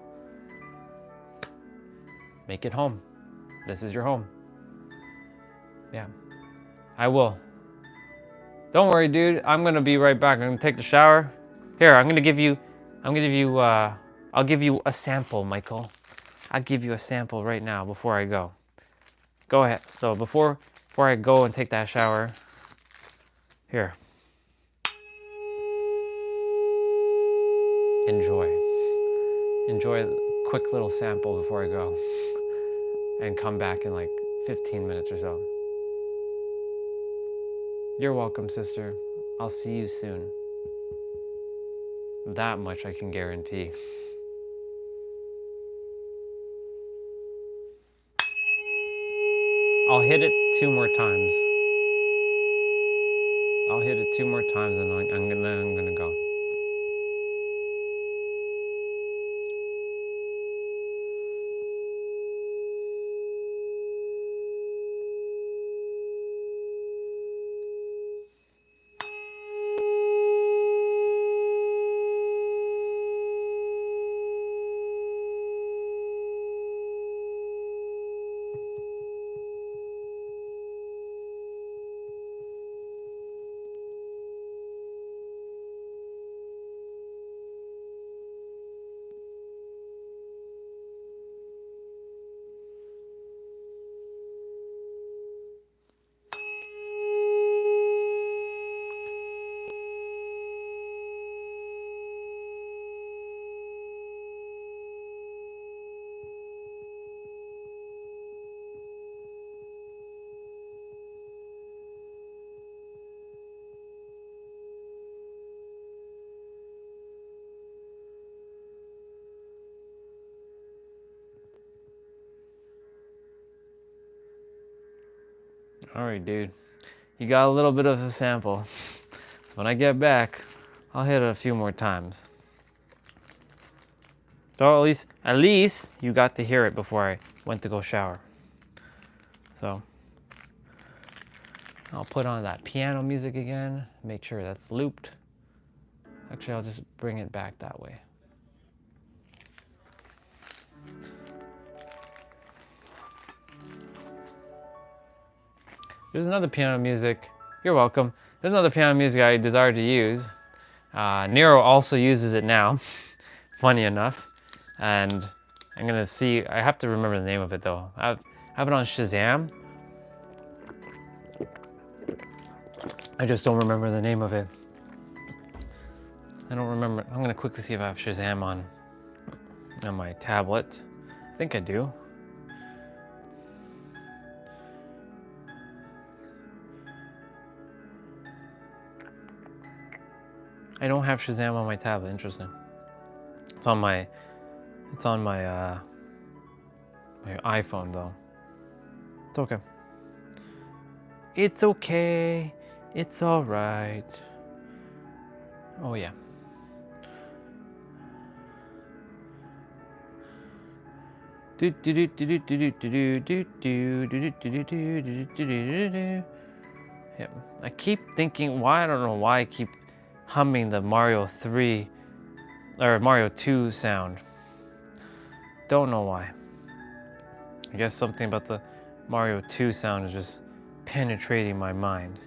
Make it home. This is your home. Yeah, I will. Don't worry, dude. I'm gonna be right back. I'm gonna take the shower. Here, I'll give you a sample, Michael. I'll give you a sample right now before I go. Go ahead. So before I go and take that shower, here. Enjoy a quick little sample before I go and come back in like 15 minutes or so. You're welcome, sister. I'll see you soon. That much I can guarantee. I'll hit it 2 more times. And I'm gonna go. All right, dude. You got a little bit of a sample. When I get back, I'll hit it a few more times. So at least you got to hear it before I went to go shower. So I'll put on that piano music again, make sure that's looped. Actually, I'll just bring it back that way. There's another piano music You're welcome. There's another piano music I desire to use. Nero also uses it now, funny enough. And I'm gonna see, I have to remember the name of it though. I have it on Shazam. I just don't remember the name of it. I don't remember. I'm gonna quickly see if I have Shazam on my tablet. I think I do. I don't have Shazam on my tablet. Interesting. It's on my my iPhone though. It's okay. It's okay. It's all right. Oh yeah. Yeah. I keep thinking why, I don't know why I keep humming the Mario 3 or Mario 2 sound. Don't know why. I guess something about the Mario 2 sound is just penetrating my mind.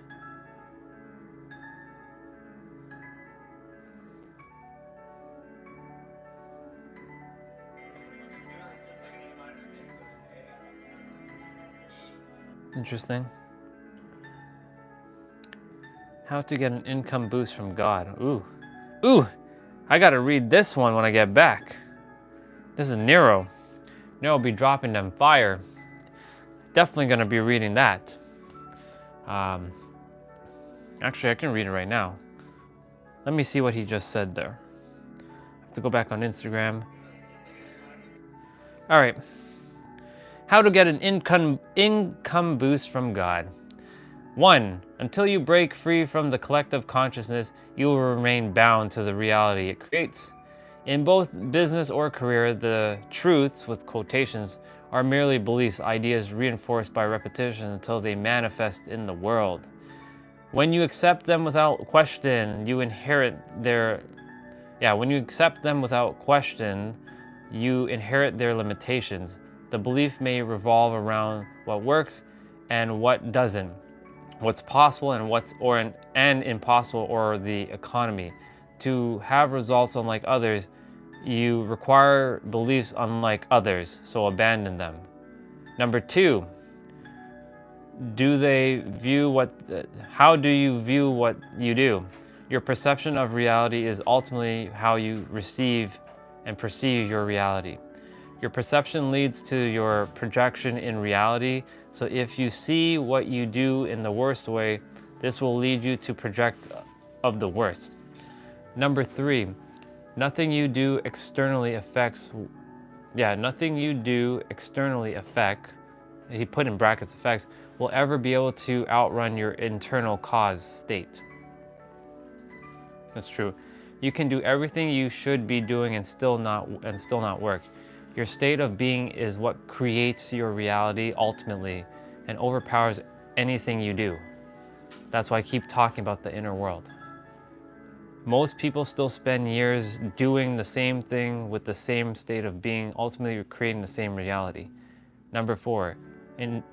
Interesting. How to get an income boost from God. Ooh. Ooh! I gotta read this one when I get back. This is Nero. Nero will be dropping them fire. Definitely gonna be reading that. Actually, I can read it right now. Let me see what he just said there. I have to go back on Instagram. All right. How to get an income boost from God. 1. Until you break free from the collective consciousness, you will remain bound to the reality it creates. In both business or career, the truths, with quotations, are merely beliefs, ideas reinforced by repetition until they manifest in the world. When you accept them without question, you inherit their when you accept them without question, you inherit their limitations. The belief may revolve around what works and what doesn't, what's possible and and impossible, or the economy. To have results unlike others, you require beliefs unlike others, so abandon them. Number 2, how do you view what you do? Your perception of reality is ultimately how you receive and perceive your reality. Your perception leads to your projection in reality, so if you see what you do in the worst way, this will lead you to project of the worst. Number 3, nothing you do externally affects, he put in brackets effects, will ever be able to outrun your internal cause state. That's true. You can do everything you should be doing and still not work. Your state of being is what creates your reality ultimately and overpowers anything you do. That's why I keep talking about the inner world. Most people still spend years doing the same thing with the same state of being, ultimately creating the same reality. Number 4, in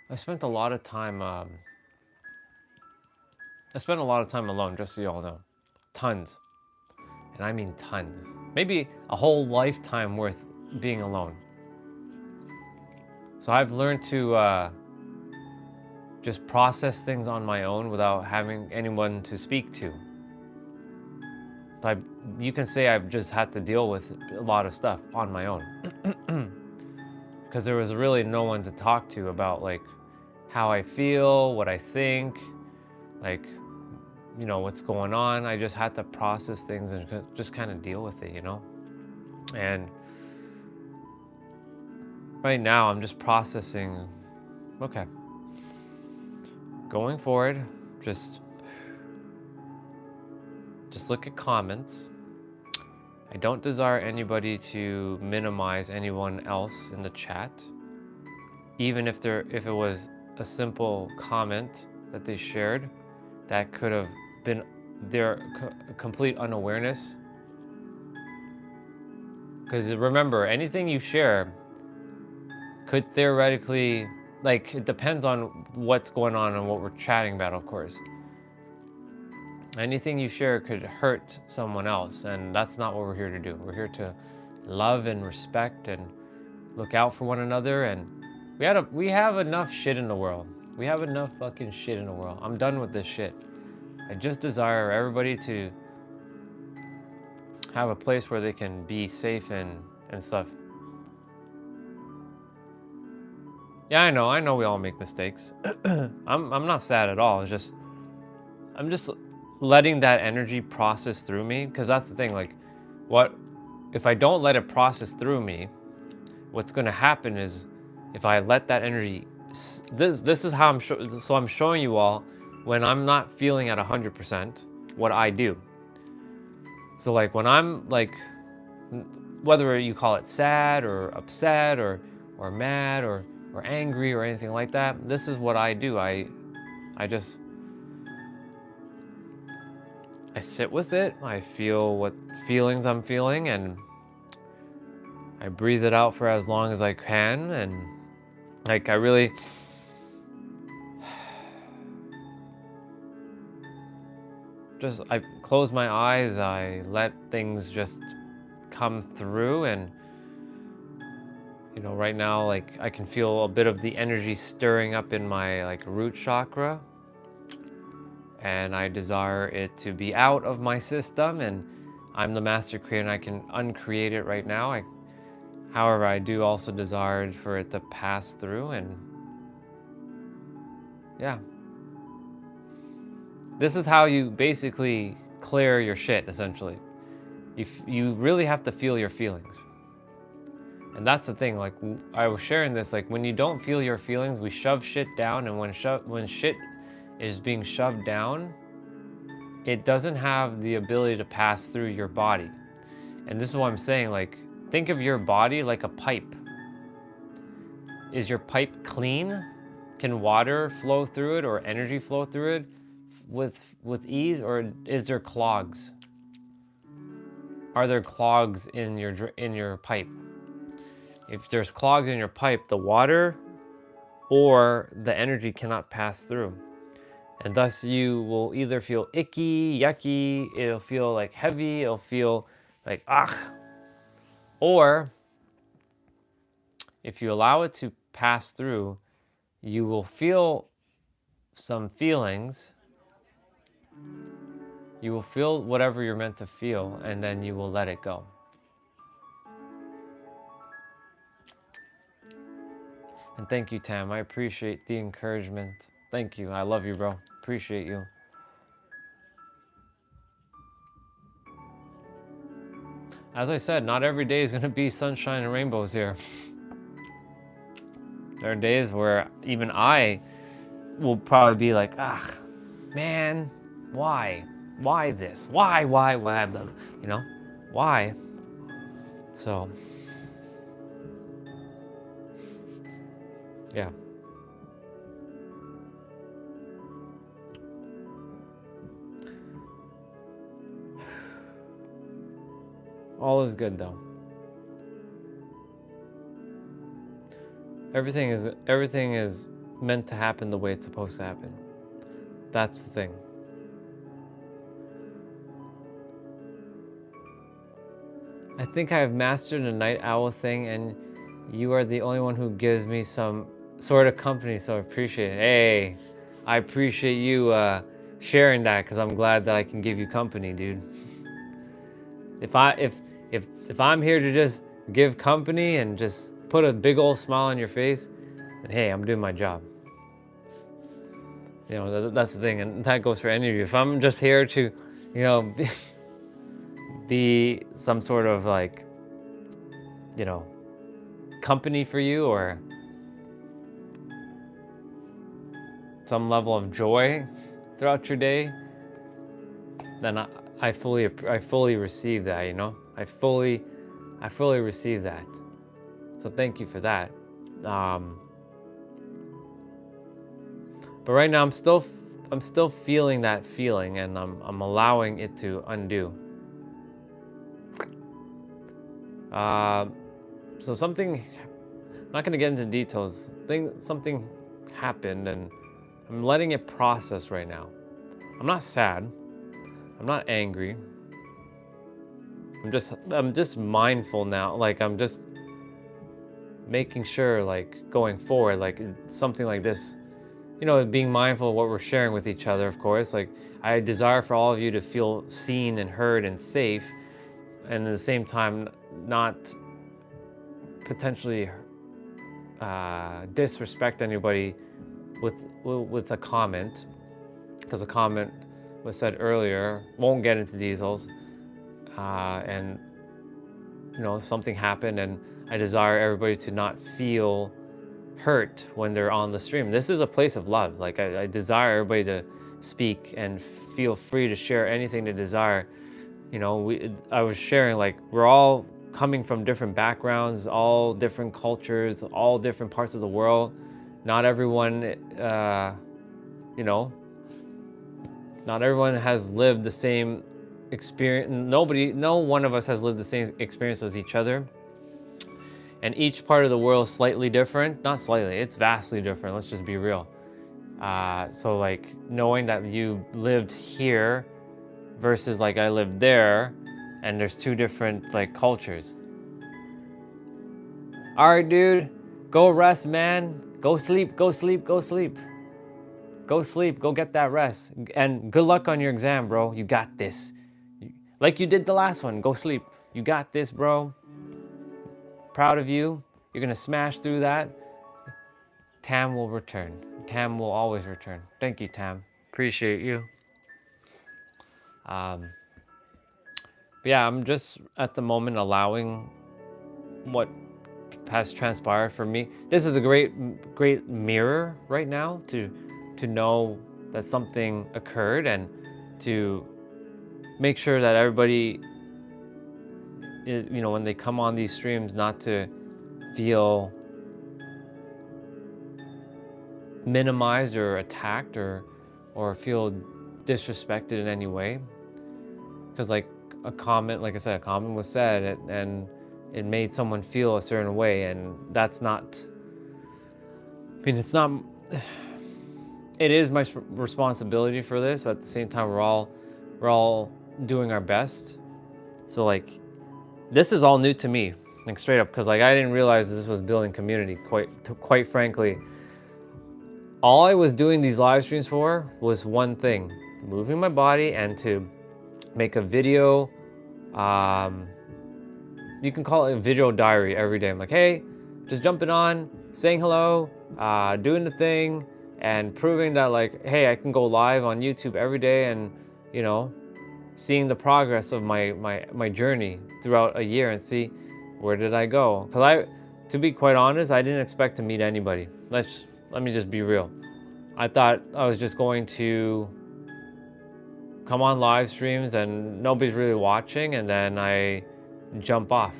I spent a lot of time. I spent a lot of time alone, just so you all know, tons, and I mean tons. Maybe a whole lifetime worth being alone. So I've learned to just process things on my own without having anyone to speak to. But you can say I've just had to deal with a lot of stuff on my own because there was really no one to talk to about like how I feel, what I think, like, you know, what's going on. I just had to process things and just kind of deal with it, you know? And right now I'm just processing, okay, going forward, just look at comments. I don't desire anybody to minimize anyone else in the chat, even if it was a simple comment that they shared that could have been their complete unawareness. Because remember, anything you share could theoretically, like, it depends on what's going on and what we're chatting about, of course. Anything you share could hurt someone else, and that's not what we're here to do. We're here to love and respect and look out for one another. And we have enough shit in the world. We have enough fucking shit in the world. I'm done with this shit. I just desire everybody to have a place where they can be safe and stuff. Yeah, I know we all make mistakes. I'm not sad at all. It's just I'm just letting that energy process through me, because that's the thing, like, what if I don't let it process through me, what's going to happen is if I let that energy, this is how I'm showing you all when I'm not feeling at 100% what I do. So like when I'm like, whether you call it sad or upset or mad or angry or anything like that, this is what I do. I sit with it. I feel what feelings I'm feeling, and I breathe it out for as long as I can. And like I really I close my eyes, I let things just come through. And you know, right now, like I can feel a bit of the energy stirring up in my like root chakra, and I desire it to be out of my system. And I'm the master creator and I can uncreate it right now. However, I do also desire for it to pass through. And yeah, this is how you basically clear your shit, essentially. You really have to feel your feelings. And that's the thing, like I was sharing this, like when you don't feel your feelings, we shove shit down. And when shit is being shoved down, it doesn't have the ability to pass through your body. And this is what I'm saying, like, think of your body like a pipe. Is your pipe clean? Can water flow through it or energy flow through it with ease, or is there clogs? Are there clogs in your pipe? If there's clogs in your pipe, the water or the energy cannot pass through. And thus you will either feel icky, yucky, it'll feel like heavy, it'll feel like ugh. Or if you allow it to pass through, you will feel some feelings. You will feel whatever you're meant to feel, and then you will let it go. And thank you, Tam. I appreciate the encouragement. Thank you. I love you, bro. Appreciate you. As I said, not every day is going to be sunshine and rainbows here. There are days where even I will probably be like, ah, man, why? Why this? Why? You know, why? So, yeah. All is good though. Everything is meant to happen the way it's supposed to happen. That's the thing. I think I have mastered the night owl thing, and you are the only one who gives me some sort of company, so I appreciate it. Hey, I appreciate you sharing that, because I'm glad that I can give you company, dude. If I'm here to just give company and just put a big old smile on your face, then hey, I'm doing my job. You know, that's the thing, and that goes for any of you. If I'm just here to, you know, be some sort of like, you know, company for you, or some level of joy throughout your day, then I fully receive that, you know. I fully receive that. So thank you for that. But right now I'm still feeling that feeling, and I'm allowing it to undo. So something, I'm not gonna get into details. Something happened, and I'm letting it process right now. I'm not sad. I'm not angry. I'm just mindful now. Like, I'm just making sure, like, going forward, like something like this, you know, being mindful of what we're sharing with each other, of course. Like, I desire for all of you to feel seen and heard and safe, and at the same time not potentially disrespect anybody with a comment, because a comment was said earlier. Won't get into details, and you know, something happened, and I desire everybody to not feel hurt when they're on the stream. This is a place of love. Like, I desire everybody to speak and feel free to share anything they desire. You know, I was sharing, like, we're all coming from different backgrounds, all different cultures, all different parts of the world. Not everyone, you know, not everyone has lived the same experience. No one of us has lived the same experience as each other. And each part of the world is slightly different. Not slightly, it's vastly different. Let's just be real. So, like, knowing that you lived here versus, like, I lived there, and there's two different, like, cultures. All right, dude, go rest, man. Go sleep, go sleep, go sleep. Go sleep, go get that rest. And good luck on your exam, bro. You got this. Like you did the last one, go sleep. You got this, bro. Proud of you. You're gonna smash through that. Tam will return. Tam will always return. Thank you, Tam. Appreciate you. But yeah, I'm just at the moment allowing what has transpired for me. This is a great mirror right now to know that something occurred, and to make sure that everybody is, you know, when they come on these streams, not to feel minimized or attacked, or feel disrespected in any way. Because, like, a comment, like I said, a comment was said, and it made someone feel a certain way, and that's not, I mean, it's not, it is my responsibility for this. At the same time, we're all doing our best. So, like, this is all new to me, like, straight up, because, like, I didn't realize this was building community. Quite frankly, all I was doing these live streams for was one thing: moving my body, and to make a video. You can call it a video diary every day. I'm like, hey, just jumping on, saying hello, doing the thing, and proving that, like, hey, I can go live on YouTube every day, and, you know, seeing the progress of my journey throughout a year, and see where did I go. Because to be quite honest, I didn't expect to meet anybody. Let me just be real. I thought I was just going to come on live streams and nobody's really watching, and then I jump off.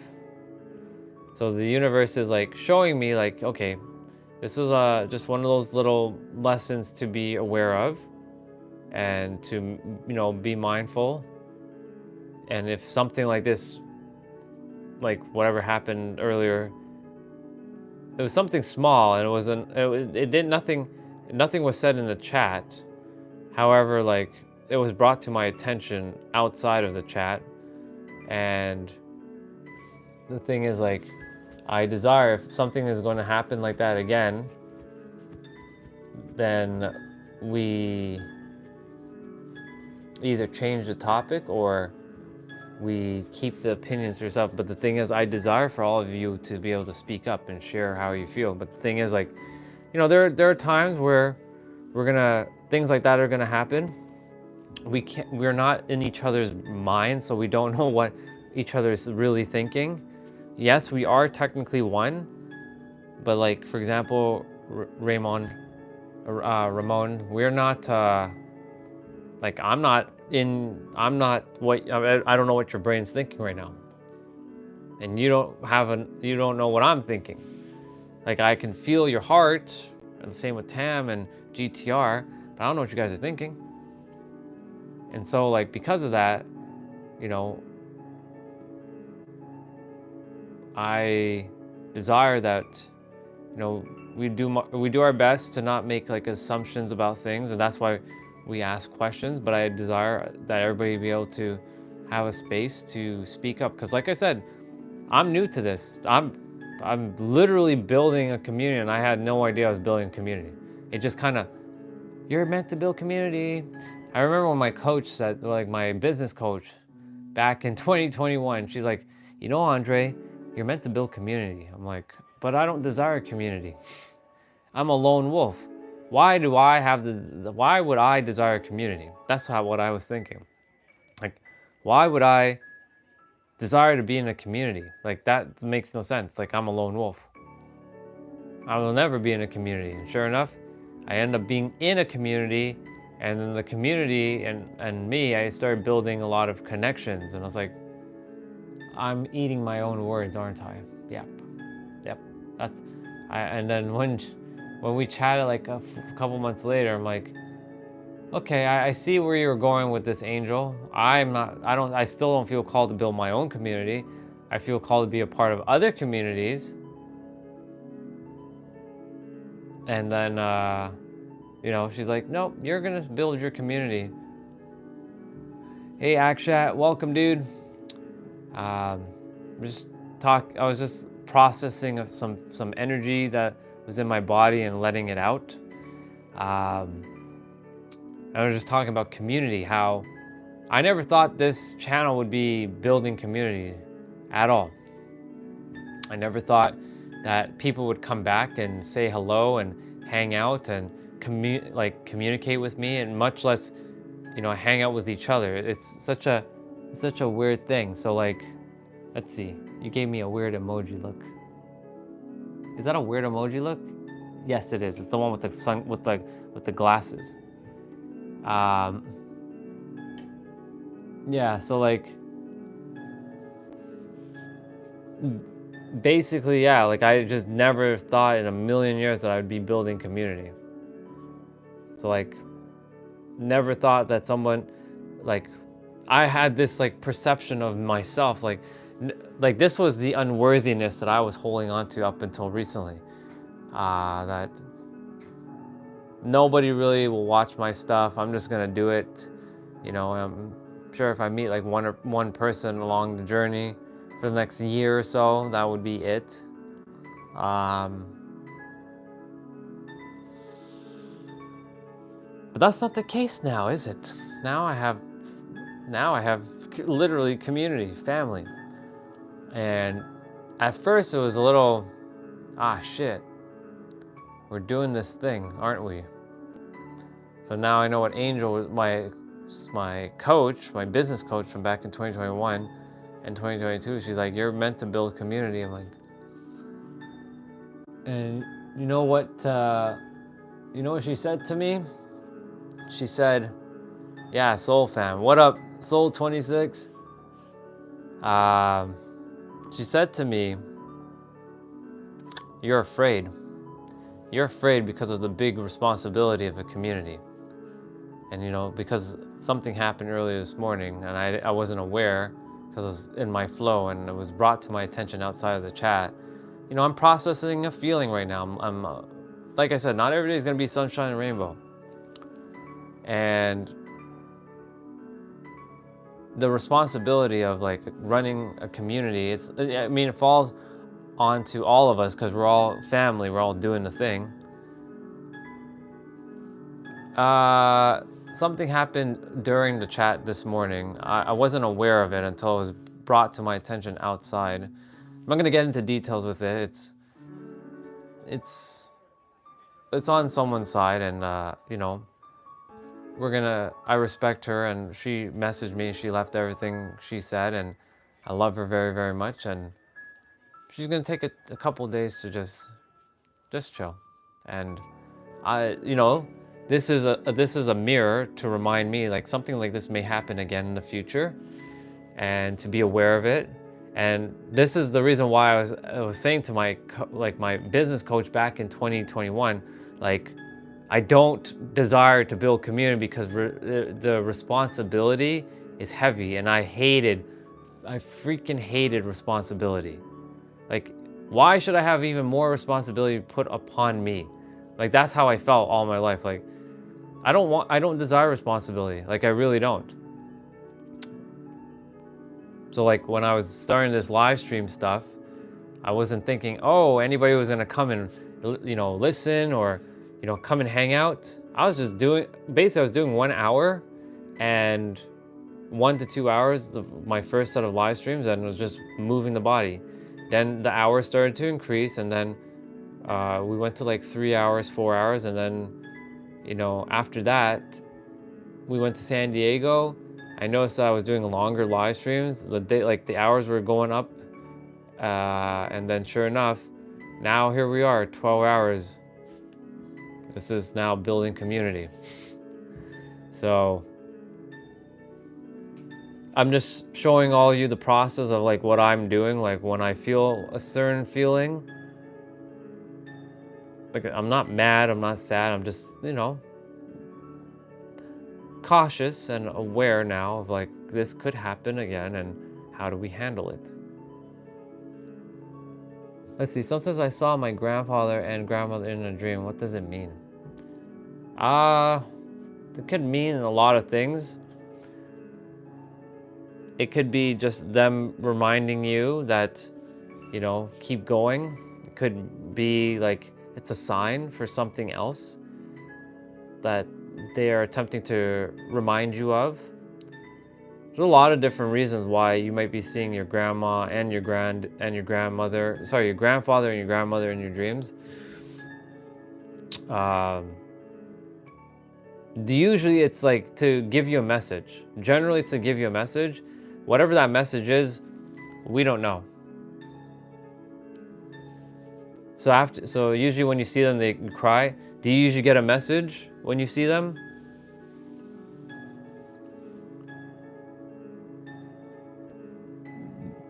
So the universe is, like, showing me, like, okay, this is just one of those little lessons to be aware of, and to, you know, be mindful. And if something like this like whatever happened earlier, it was something small, and it did nothing. Nothing was said in the chat. However, like, it was brought to my attention outside of the chat, and the thing is, like, I desire, if something is going to happen like that again, then we either change the topic or we keep the opinions to yourself. But the thing is, I desire for all of you to be able to speak up and share how you feel. But the thing is, like, you know, there are times where things like that are gonna happen. We're not in each other's minds, so we don't know what each other is really thinking. Yes, we are technically one, but like, for example, Ramon, we're not, like, I'm not what, I don't know what your brain's thinking right now. And you don't know what I'm thinking. Like, I can feel your heart, and the same with Tam and GTR, but I don't know what you guys are thinking. And so, like, because of that, you know, I desire that, you know, we do our best to not make like assumptions about things, and that's why we ask questions. But I desire that everybody be able to have a space to speak up, because like I said, I'm new to this. I'm literally building a community, and I had no idea I was building a community. It just kind of, you're meant to build community. I remember when my coach said, like my business coach back in 2021, she's like, you know, Andre, you're meant to build community. I'm like, but I don't desire community. I'm a lone wolf. Why would I desire community? That's what I was thinking. Like, why would I desire to be in a community? Like, that makes no sense. Like, I'm a lone wolf. I will never be in a community. And sure enough, I end up being in a community, and then the community and me, I started building a lot of connections. And I was like, I'm eating my own words, aren't I? Yep. And then when we chatted like a couple months later, I'm like, okay, I see where you're going with this, Angel. I still don't feel called to build my own community. I feel called to be a part of other communities. And then, you know, she's like, nope, you're gonna build your community. Hey, Akshat, welcome, dude. I was just processing of some energy that was in my body and letting it out. I was just talking about community, how I never thought this channel would be building community at all. I never thought that people would come back and say hello and hang out and communicate with me, and much less, you know, hang out with each other. It's such a weird thing. So, like, let's see. You gave me a weird emoji look. Is that a weird emoji look? Yes, it is. It's the one with the glasses. Yeah. So, like, basically, yeah. Like, I just never thought in a million years that I would be building community. So, like, never thought that someone, like, I had this like perception of myself, like this was the unworthiness that I was holding on to up until recently. That nobody really will watch my stuff. I'm just gonna do it. You know, I'm sure if I meet like one person along the journey for the next year or so, that would be it. But that's not the case now, is it? Now I have literally community, family. And at first it was a little, shit, we're doing this thing, aren't we? So now I know what Angel was, my coach, my business coach from back in 2021 and 2022, she's like, you're meant to build community. I'm like, and you know what she said to me? She said, yeah, Soul Fam, what up, Soul 26? She said to me, you're afraid. You're afraid because of the big responsibility of a community. And, you know, because something happened earlier this morning and I wasn't aware, because I was in my flow and it was brought to my attention outside of the chat. I'm processing a feeling right now. Like I said, not every day is going to be sunshine and rainbow. And the responsibility of like running a community, it falls onto all of us because we're all family, we're all doing the thing. Something happened during the chat this morning. I wasn't aware of it until it was brought to my attention outside. I'm not gonna get into details with it. It's on someone's side, and I respect her, and she messaged me. She left everything she said, and I love her very, very much. And she's gonna take a couple days to just chill, and I, this is a mirror to remind me like something like this may happen again in the future, and to be aware of it. And this is the reason why I was saying to my business coach back in 2021, like, I don't desire to build community because the responsibility is heavy, and I freaking hated responsibility. Like, why should I have even more responsibility put upon me? Like, that's how I felt all my life. Like, I don't desire responsibility. Like, I really don't. So like when I was starting this live stream stuff, I wasn't thinking, oh, anybody was gonna come and listen or come and hang out. I was doing 1 hour and 1 to 2 hours, my first set of live streams, and was just moving the body. Then the hours started to increase, and then we went to like 3 hours, 4 hours, and then after that we went to San Diego. I noticed that I was doing longer live streams. The hours were going up, and then sure enough, now here we are, 12 hours. This is now building community. So I'm just showing all of you the process of like what I'm doing. Like when I feel a certain feeling, like I'm not mad, I'm not sad, I'm just cautious and aware now of like this could happen again, and how do we handle it? Let's see, sometimes I saw my grandfather and grandmother in a dream. What does it mean? It could mean a lot of things. It could be just them reminding you that, keep going. It could be like it's a sign for something else that they are attempting to remind you of. There's a lot of different reasons why you might be seeing your grandma and your grandmother, sorry, your grandfather and your grandmother in your dreams. Usually it's like to give you a message. Generally it's to give you a message. Whatever that message is, we don't know. So usually when you see them, they cry. Do you usually get a message when you see them?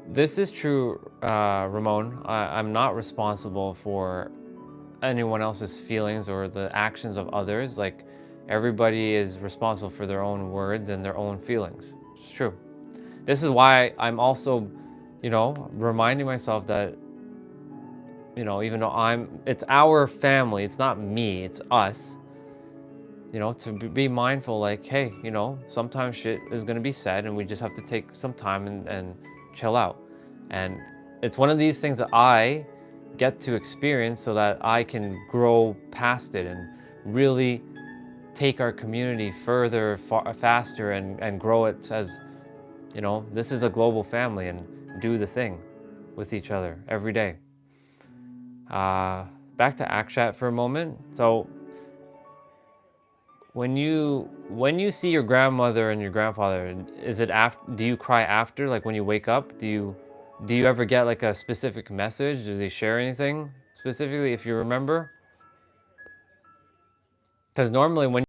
This is true, Ramon. I'm not responsible for anyone else's feelings or the actions of others. Like, everybody is responsible for their own words and their own feelings. It's true. This is why I'm also, reminding myself that, even though it's our family, it's not me, it's us, to be mindful, like, hey, sometimes shit is going to be said and we just have to take some time and chill out. And it's one of these things that I get to experience so that I can grow past it and really take our community further, faster, and grow it as, this is a global family, and do the thing with each other every day. Back to Akshat for a moment. So when you see your grandmother and your grandfather, is it after? Do you cry after, like when you wake up? Do you ever get like a specific message? Do they share anything specifically, if you remember? Because normally when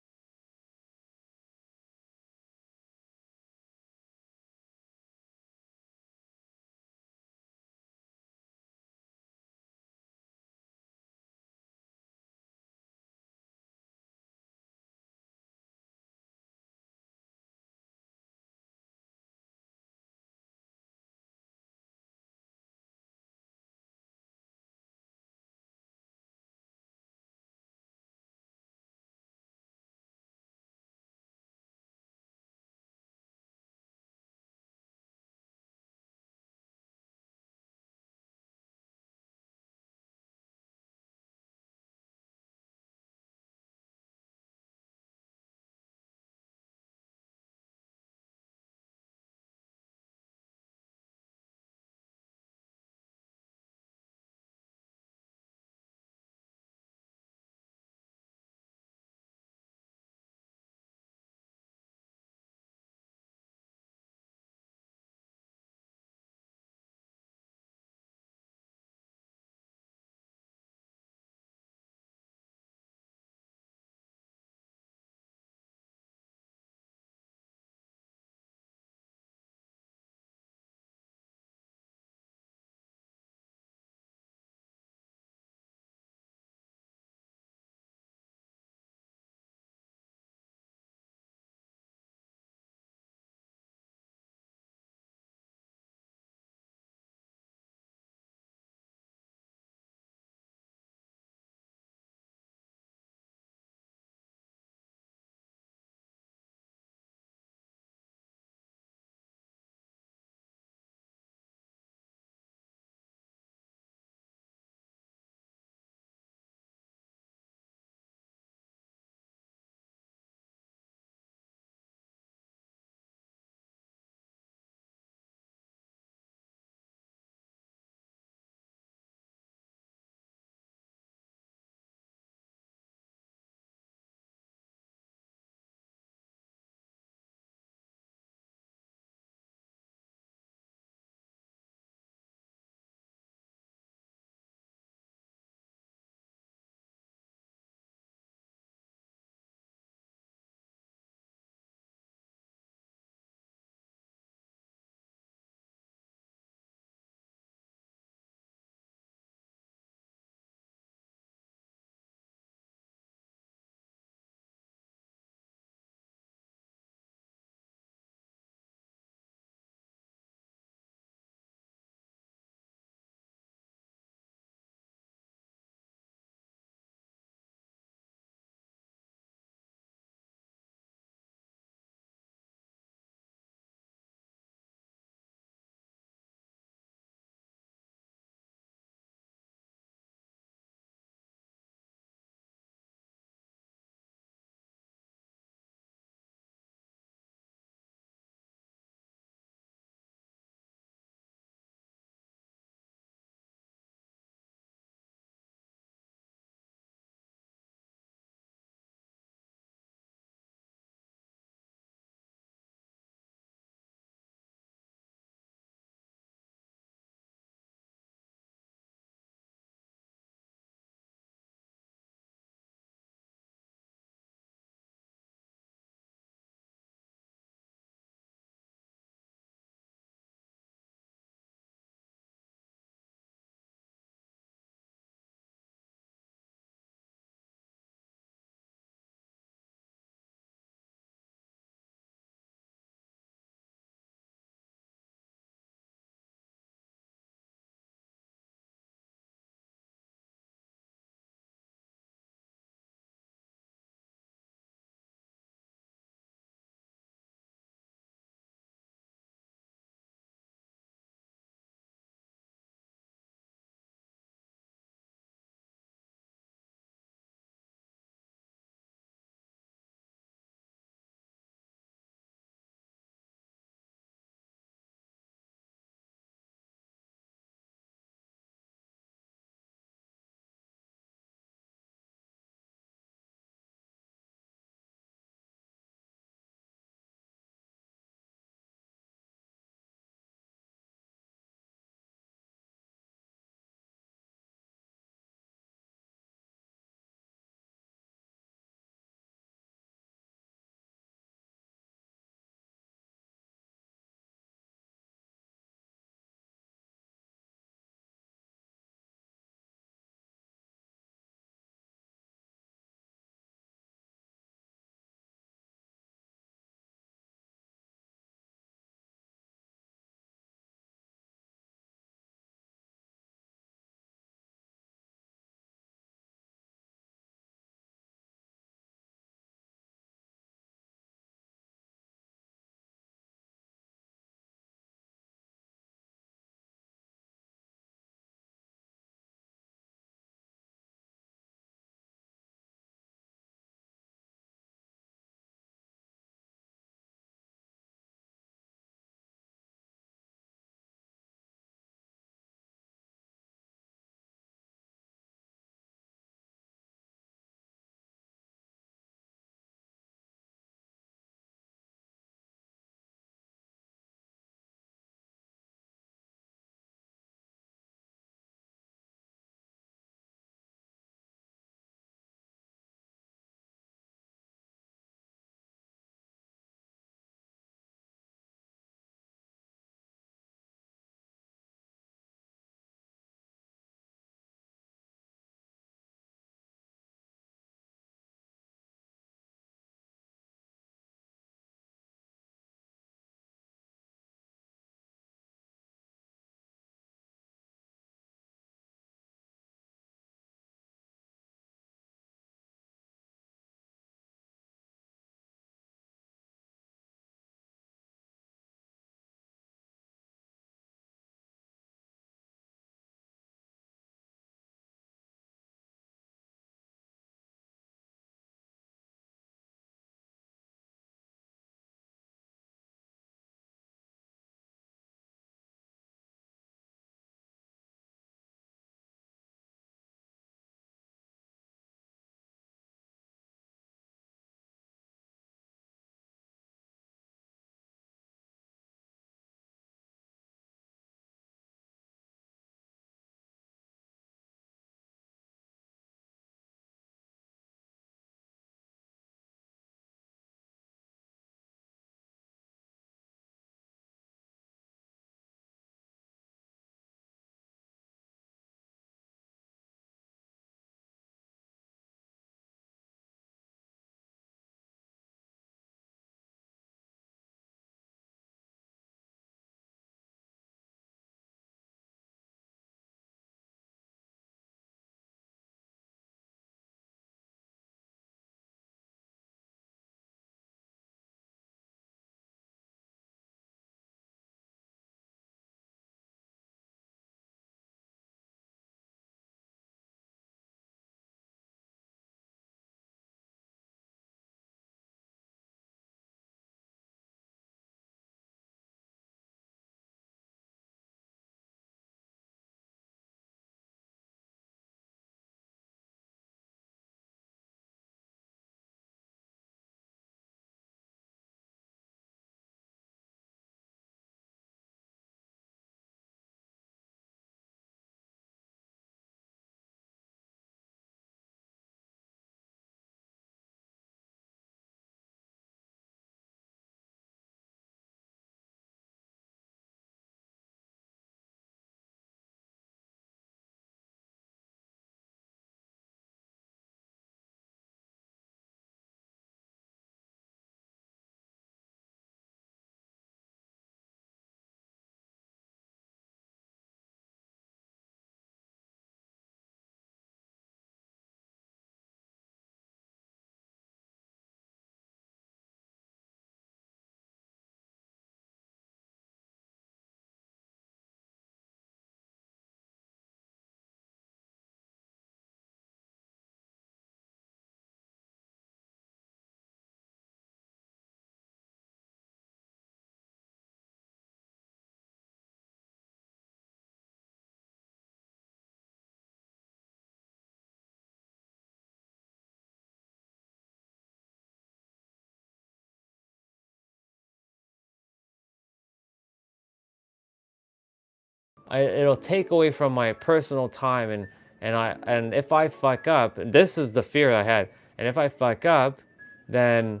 it'll take away from my personal time, and if I fuck up, this is the fear I had, and if I fuck up, then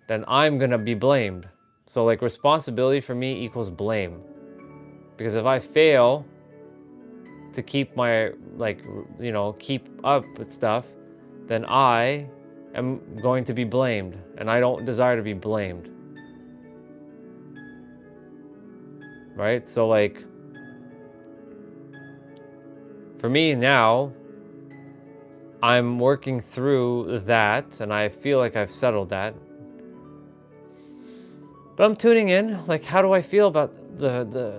I'm gonna be blamed. So like responsibility for me equals blame, because if I fail to keep my, like, keep up with stuff, then I am going to be blamed, and I don't desire to be blamed, right? So like for me now, I'm working through that, and I feel like I've settled that. But I'm tuning in, like, how do I feel about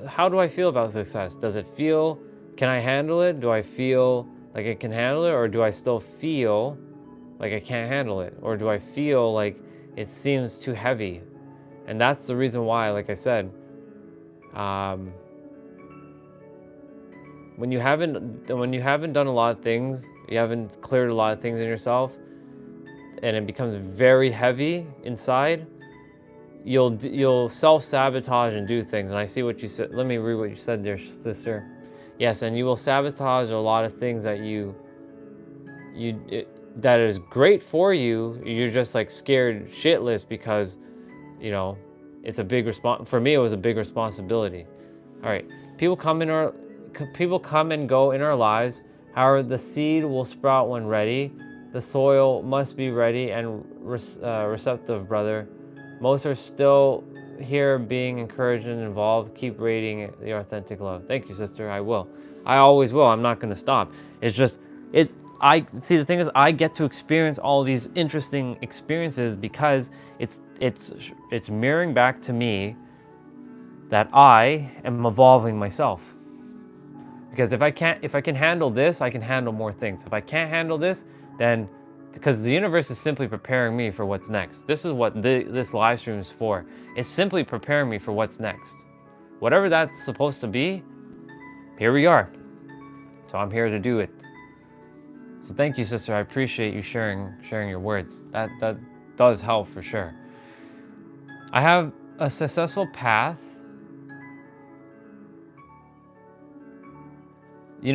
how do I feel about success? Does it feel, can I handle it? Do I feel like I can handle it, or do I still feel like I can't handle it? Or do I feel like it seems too heavy? And that's the reason why, like I said, when you haven't done a lot of things, you haven't cleared a lot of things in yourself, and it becomes very heavy inside, you'll self-sabotage and do things. And I see what you said. Let me read what you said there, sister. Yes, and you will sabotage a lot of things that that is great for you. You're just like scared shitless because, it's a big for me, it was a big responsibility. All right, people come and go in our lives. However, the seed will sprout when ready. The soil must be ready and receptive, brother. Most are still here, being encouraged and involved. Keep radiating the authentic love. Thank you, sister. I will. I always will. I'm not going to stop. It's just, I see, the thing is, I get to experience all these interesting experiences because it's mirroring back to me that I am evolving myself. Because if I can handle this, I can handle more things. If I can't handle this, then, because the universe is simply preparing me for what's next. This is what this live stream is for. It's simply preparing me for what's next. Whatever that's supposed to be, here we are. So I'm here to do it. So thank you, sister. I appreciate you sharing your words. That does help for sure. I have a successful path. I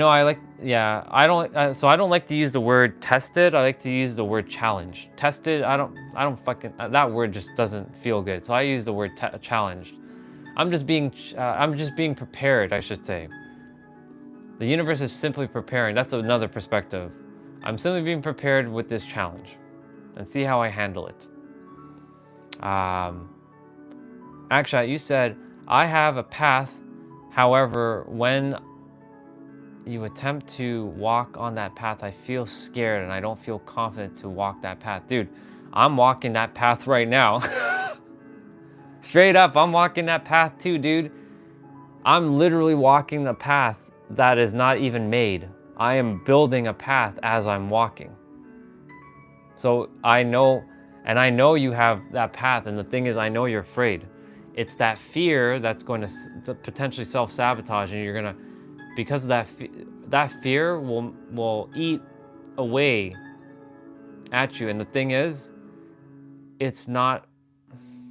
don't like to use the word tested. I like to use the word challenged. Tested, I don't fucking, that word just doesn't feel good. So I use the word challenged. I'm just being prepared, I should say. The universe is simply preparing. That's another perspective. I'm simply being prepared with this challenge and see how I handle it. Actually, you said, I have a path. However, when you attempt to walk on that path, I feel scared and I don't feel confident to walk that path. Dude, I'm walking that path right now. Straight up, I'm walking that path too, dude. I'm literally walking the path that is not even made. I am building a path as I'm walking. So I know you have that path, and the thing is, I know you're afraid. It's that fear that's going to potentially self-sabotage, and you're gonna, because of that fear will eat away at you. And the thing is, it's not,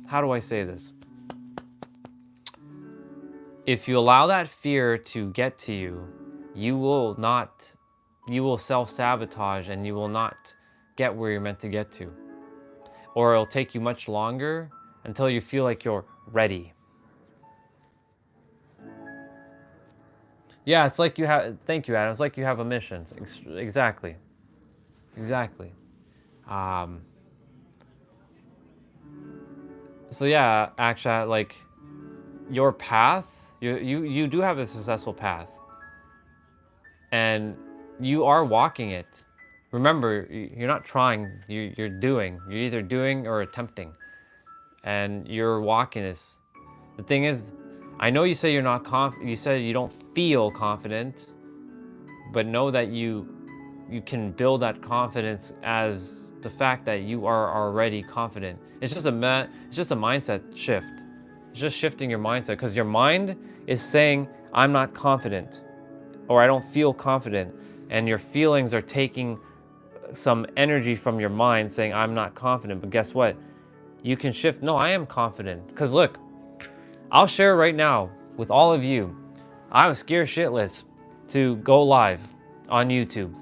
how do I say this? If you allow that fear to get to you, you will self-sabotage, and you will not get where you're meant to get to. Or it'll take you much longer until you feel like you're ready. Yeah, it's like you have, thank you, Adam. It's like you have a mission. Exactly. So yeah, actually, like, your path, you do have a successful path, and you are walking it. Remember, you're not trying, you're doing. You're either doing or attempting, and you're walking this. The thing is, I know you say you're not you said you don't feel confident, but know that you can build that confidence as the fact that you are already confident. It's just a mindset shift. It's just shifting your mindset, because your mind is saying, I'm not confident, or I don't feel confident, and your feelings are taking some energy from your mind saying, I'm not confident. But guess what? You can shift, no, I am confident. Because look, I'll share right now with all of you, I was scared shitless to go live on YouTube.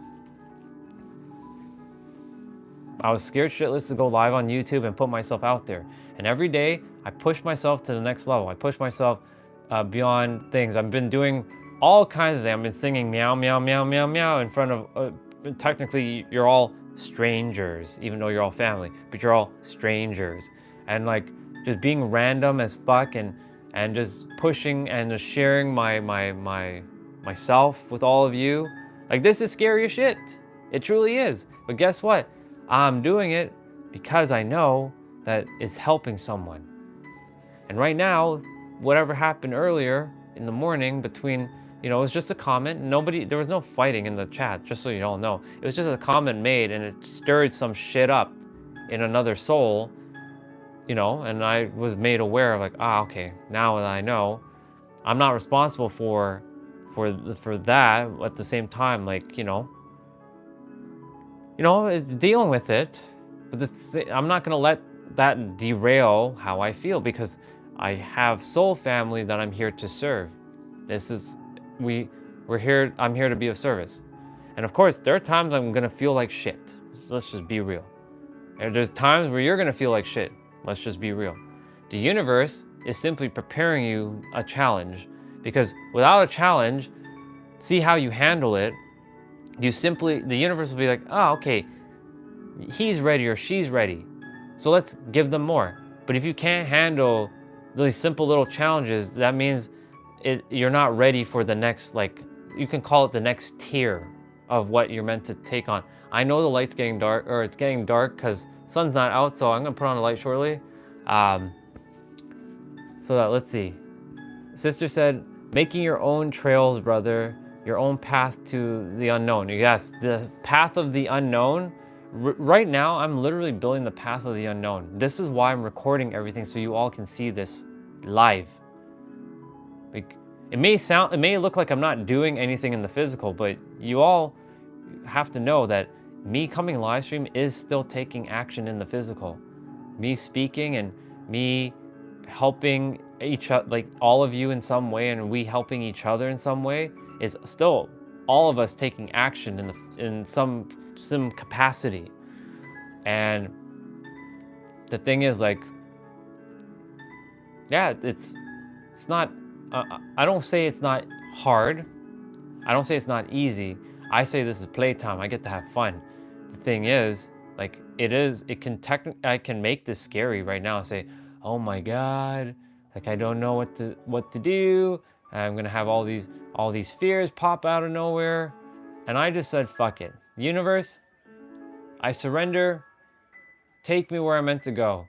I was scared shitless to go live on YouTube and put myself out there. And every day, I push myself to the next level. I push myself beyond things. I've been doing all kinds of things. I've been singing meow, meow, meow, meow, meow in front of, technically, you're all strangers, even though you're all family, but you're all strangers. And like, just being random as fuck and just pushing and just sharing myself with all of you. Like, this is scary as shit. It truly is. But guess what? I'm doing it because I know that it's helping someone. And right now, whatever happened earlier in the morning between, it was just a comment. There was no fighting in the chat, just so you all know. It was just a comment made and it stirred some shit up in another soul, and I was made aware of like, okay, now that I know, I'm not responsible for that. At the same time, like, dealing with it, but I'm not gonna let that derail how I feel, because I have soul family that I'm here to serve. We're here. I'm here to be of service, and of course, there are times I'm gonna feel like shit. Let's just be real. And there's times where you're gonna feel like shit. Let's just be real. The universe is simply preparing you a challenge, because without a challenge, see how you handle it. The universe will be like, oh, okay, he's ready or she's ready, so let's give them more. But if you can't handle these simple little challenges, that means you're not ready for the next, like, you can call it the next tier of what you're meant to take on. I know the light's getting dark, or it's getting dark because sun's not out, so I'm gonna put on a light shortly. Let's see. Sister said, making your own trails, brother, your own path to the unknown. Yes, the path of the unknown. Right now, I'm literally building the path of the unknown. This is why I'm recording everything, so you all can see this live. Like, it may look like I'm not doing anything in the physical, but you all have to know that me coming live stream is still taking action in the physical. Me speaking and me helping each other, like all of you in some way, and we helping each other in some way, is still all of us taking action in some capacity. And the thing is, like, yeah, it's not, I don't say it's not hard. I don't say it's not easy. I say this is playtime. I get to have fun. The thing is, like, I can make this scary right now and say, oh my God, like, I don't know what to do. I'm gonna have all these fears pop out of nowhere. And I just said, fuck it. Universe, I surrender. Take me where I'm meant to go.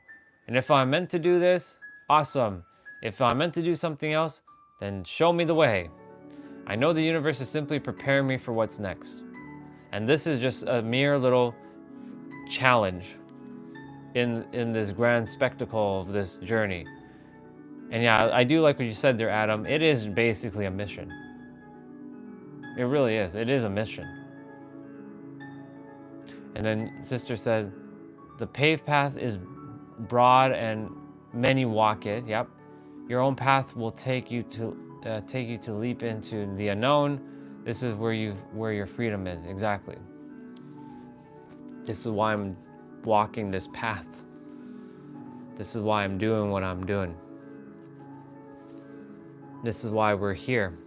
And if I'm meant to do this, awesome. If I'm meant to do something else, then show me the way. I know the universe is simply preparing me for what's next. And this is just a mere little challenge in this grand spectacle of this journey. And yeah, I do like what you said there, Adam. It is basically a mission. It really is. It is a mission. And then Sister said, the paved path is broad and many walk it. Yep. Your own path will take you to leap into the unknown. This is where your freedom is. Exactly. This is why I'm walking this path. This is why I'm doing what I'm doing. This is why we're here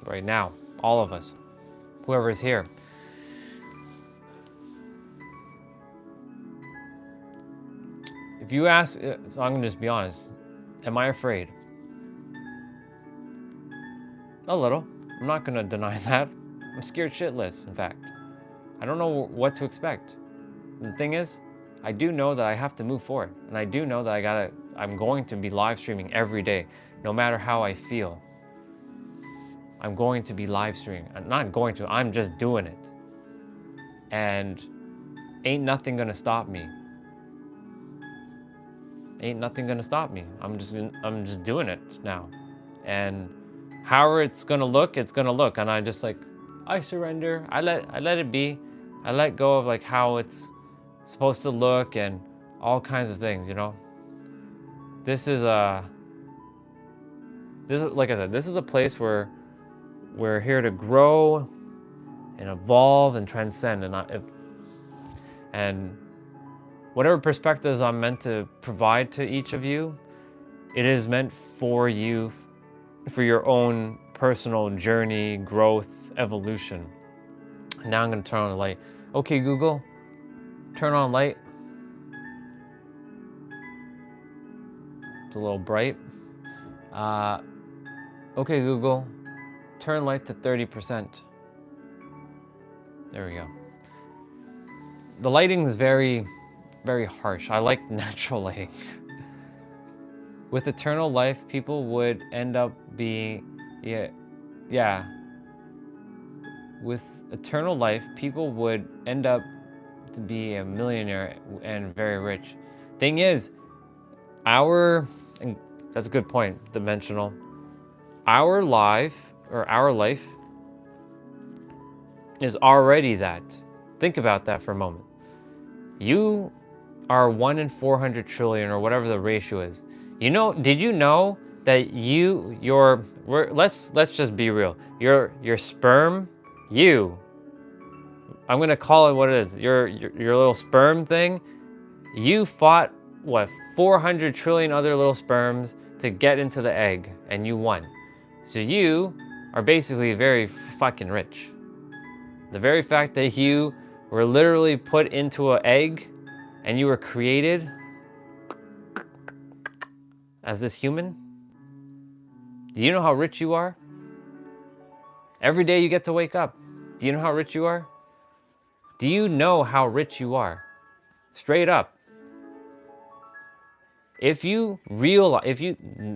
right now. All of us. Whoever's here. If you ask, so I'm gonna just be honest. Am I afraid? A little. I'm not gonna deny that. I'm scared shitless, in fact. I don't know what to expect. And the thing is, I do know that I have to move forward. And I do know that I'm going to be live streaming every day, no matter how I feel. I'm going to be live streaming. I'm not going to, I'm just doing it. And ain't nothing gonna stop me. Ain't nothing gonna stop me. I'm just doing it now. And however it's gonna look, it's gonna look. And I just, like, I surrender. I let it be. I let go of, like, how it's supposed to look and all kinds of things, This is like I said, this is a place where We're here to grow and evolve and transcend. And whatever perspectives I'm meant to provide to each of you, it is meant for you, for your own personal journey, growth, evolution. Now I'm going to turn on the light. Okay, Google, turn on light. It's a little bright. Okay, Google, turn light to 30%. There we go. The lighting is very, very harsh. I like natural lighting. With eternal life, people would end up being, yeah. With eternal life, people would end up to be a millionaire and very rich. Thing is, and that's a good point, dimensional. Our life is already that. Think about that for a moment. You are 1 in 400 trillion or whatever the ratio is. Did you know that let's just be real. Your sperm, I'm gonna call it what it is. Your little sperm thing, you fought 400 trillion other little sperms to get into the egg, and you won. So you are basically very fucking rich. The very fact that you were literally put into an egg and you were created as this human, do you know how rich you are? Every day you get to wake up. Do you know how rich you are? Do you know how rich you are? Straight up. If you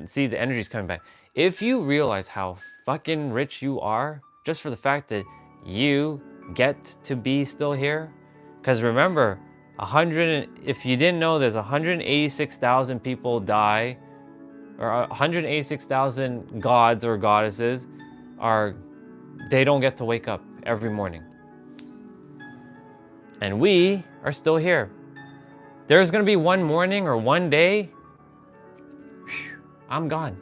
see the energy's coming back. If you realize how fucking rich you are, just for the fact that you get to be still here, because remember, if you didn't know, there's 186,000 people die, or 186,000 gods or goddesses they don't get to wake up every morning. And we are still here. There's gonna be one morning or one day, I'm gone.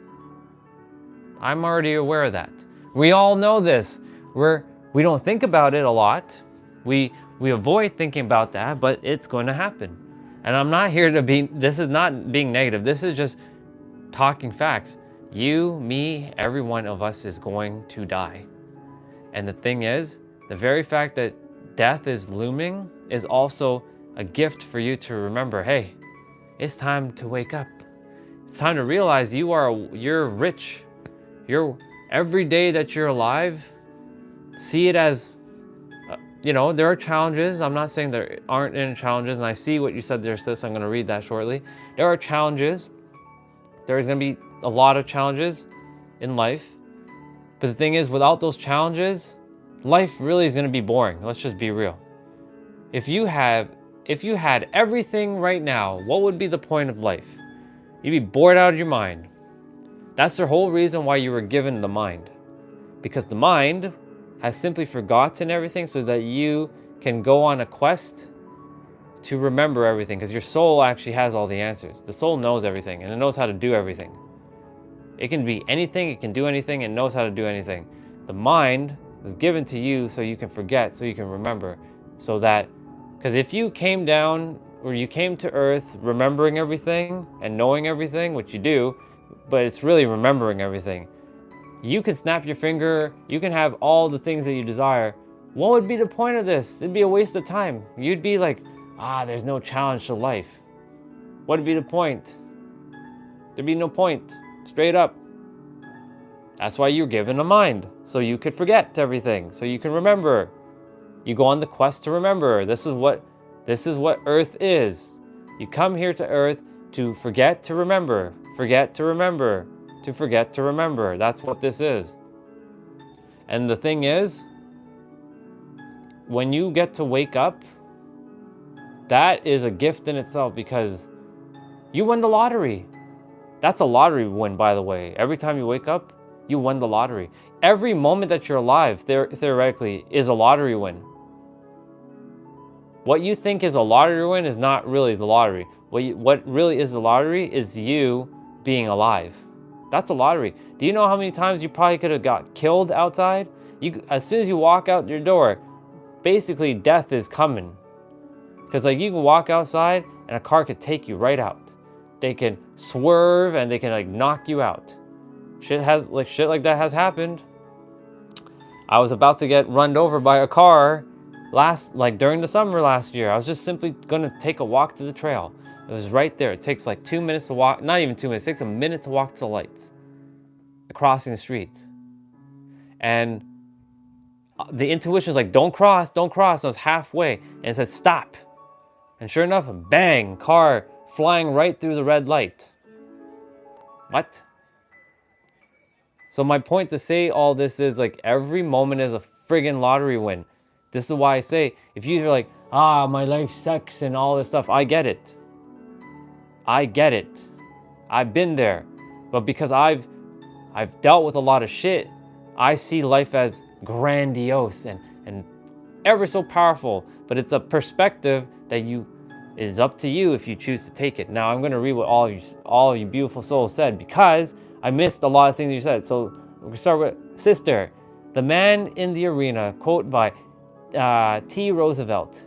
I'm already aware of that. We all know this. We don't think about it a lot. We avoid thinking about that, but it's going to happen. And I'm not here to this is not being negative. This is just talking facts. You, me, every one of us is going to die. And the thing is, the very fact that death is looming is also a gift for you to remember, hey, it's time to wake up. It's time to realize you're rich. Every day that you're alive, see it as, there are challenges. I'm not saying there aren't any challenges, and I see what you said there, sis. I'm going to read that shortly. There are challenges. There's going to be a lot of challenges in life. But the thing is, without those challenges, life really is going to be boring. Let's just be real. If you had everything right now, what would be the point of life? You'd be bored out of your mind. That's the whole reason why you were given the mind. Because the mind has simply forgotten everything so that you can go on a quest to remember everything. Because your soul actually has all the answers. The soul knows everything and it knows how to do everything. It can be anything, it can do anything, and knows how to do anything. The mind was given to you so you can forget, so you can remember. So that, because if you came down or you came to earth remembering everything and knowing everything, which you do, but it's really remembering everything. You can snap your finger, you can have all the things that you desire. What would be the point of this? It'd be a waste of time. You'd be like, there's no challenge to life. What would be the point? There'd be no point, straight up. That's why you're given a mind, so you could forget everything, so you can remember. You go on the quest to remember. This is what Earth is. You come here to Earth to forget to remember, forget to remember, to forget to remember. That's what this is. And the thing is, when you get to wake up, that is a gift in itself because you won the lottery. That's a lottery win, by the way. Every time you wake up, you won the lottery. Every moment that you're alive, theoretically, is a lottery win. What you think is a lottery win is not really the lottery. What really is the lottery is you being alive. That's a lottery. Do you know how many times you probably could have got killed outside? As soon as you walk out your door, basically death is coming. Because like you can walk outside and a car could take you right out. They can swerve and they can like knock you out. Shit like that has happened. I was about to get run over by a car during the summer last year. I was just simply gonna take a walk to the trail. It was right there. It takes like 2 minutes to walk, not even 2 minutes, it takes a minute to walk to the lights, crossing the street. And the intuition was like, don't cross. And I was halfway and it said, stop. And sure enough, bang, car flying right through the red light. What? So my point to say all this is like every moment is a friggin' lottery win. This is why I say, if you're like, my life sucks and all this stuff, I get it. I've been there. But because I've dealt with a lot of shit, I see life as grandiose and ever so powerful. But it's a perspective that is up to you if you choose to take it. Now I'm going to read what all of you beautiful souls said, because I missed a lot of things you said. So we're going to start with Sister. The Man in the Arena, quote by T. Roosevelt.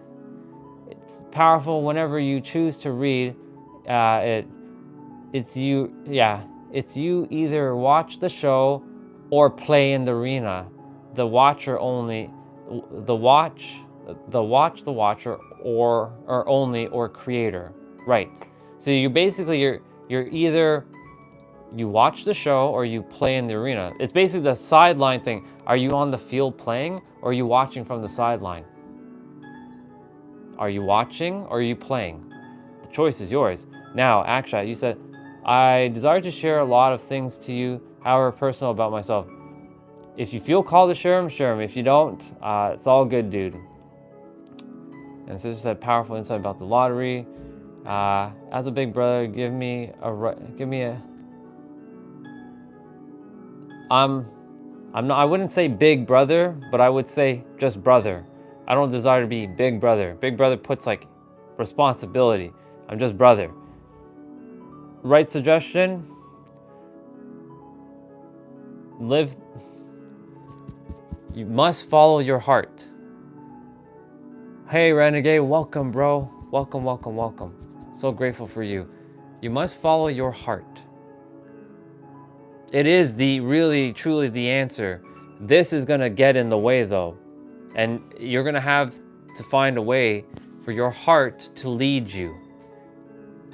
It's powerful whenever you choose to read it. It's you either watch the show or play in the arena. The watcher, or creator. Right. So you basically you're either you watch the show or you play in the arena. It's basically the sideline thing. Are you on the field playing or are you watching from the sideline? Are you watching or are you playing? The choice is yours. Now, Akshat, you said, I desire to share a lot of things to you, however personal about myself. If you feel called to share them, share them. If you don't, it's all good, dude. And Sister said, powerful insight about the lottery. As a big brother, give me a. I wouldn't say big brother, but I would say just brother. I don't desire to be big brother. Big brother puts like responsibility. I'm just brother. Right suggestion. You must follow your heart. Hey, Renegade, welcome, bro. Welcome. So grateful for you. You must follow your heart. It is truly the answer. This is gonna get in the way though. And you're gonna have to find a way for your heart to lead you.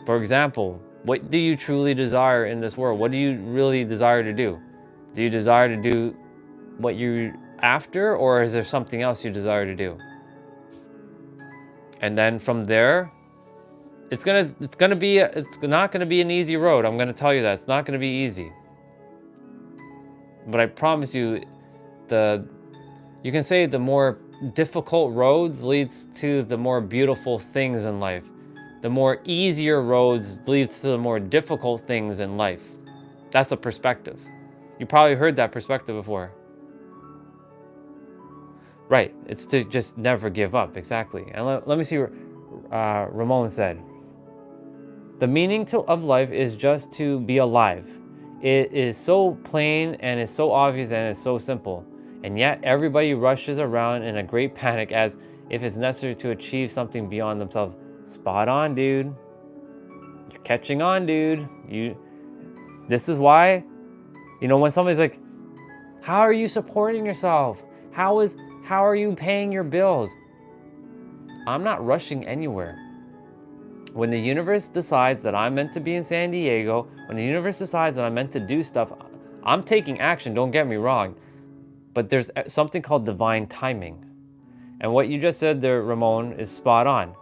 For example, what do you truly desire in this world? What do you really desire to do? Do you desire to do what you're after, or is there something else you desire to do? And then from there, it's not gonna be an easy road. I'm gonna tell you that. It's not gonna be easy. But I promise you, you can say the more difficult roads leads to the more beautiful things in life. The more easier roads leads to the more difficult things in life. That's a perspective. You probably heard that perspective before. Right, it's to just never give up, exactly. And let me see what Ramon said. The meaning of life is just to be alive. It is so plain and it's so obvious and it's so simple. And yet everybody rushes around in a great panic as if it's necessary to achieve something beyond themselves. Spot on, dude. You're catching on, dude. This is why, when somebody's like, how are you supporting yourself? How are you paying your bills? I'm not rushing anywhere. When the universe decides that I'm meant to be in San Diego, when the universe decides that I'm meant to do stuff, I'm taking action, don't get me wrong. But there's something called divine timing. And what you just said there, Ramon, is spot on.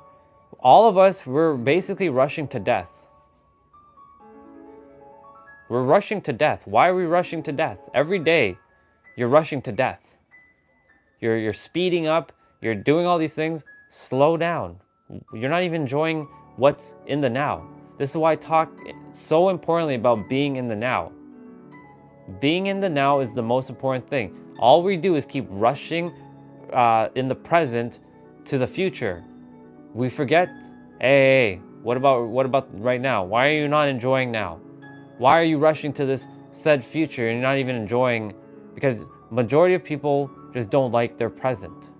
All of us, we're basically rushing to death. We're rushing to death. Why are we rushing to death? Every day, you're rushing to death. You're speeding up. You're doing all these things. Slow down. You're not even enjoying what's in the now. This is why I talk so importantly about being in the now. Being in the now is the most important thing. All we do is keep rushing in the present to the future. We forget, hey, what about right now? Why are you not enjoying now? Why are you rushing to this said future. You're not even enjoying, because majority of people just don't like their present.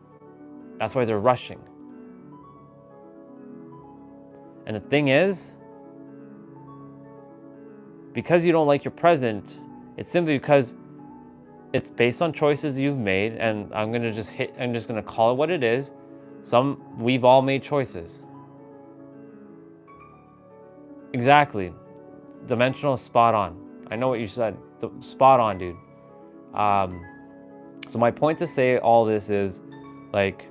That's why they're rushing. And the thing is, because you don't like your present, it's simply because it's based on choices you've made, and I'm just gonna call it what it is. We've all made choices. Exactly. Dimensional is spot on. I know what you said. Spot on, dude. So my point to say all this is, like,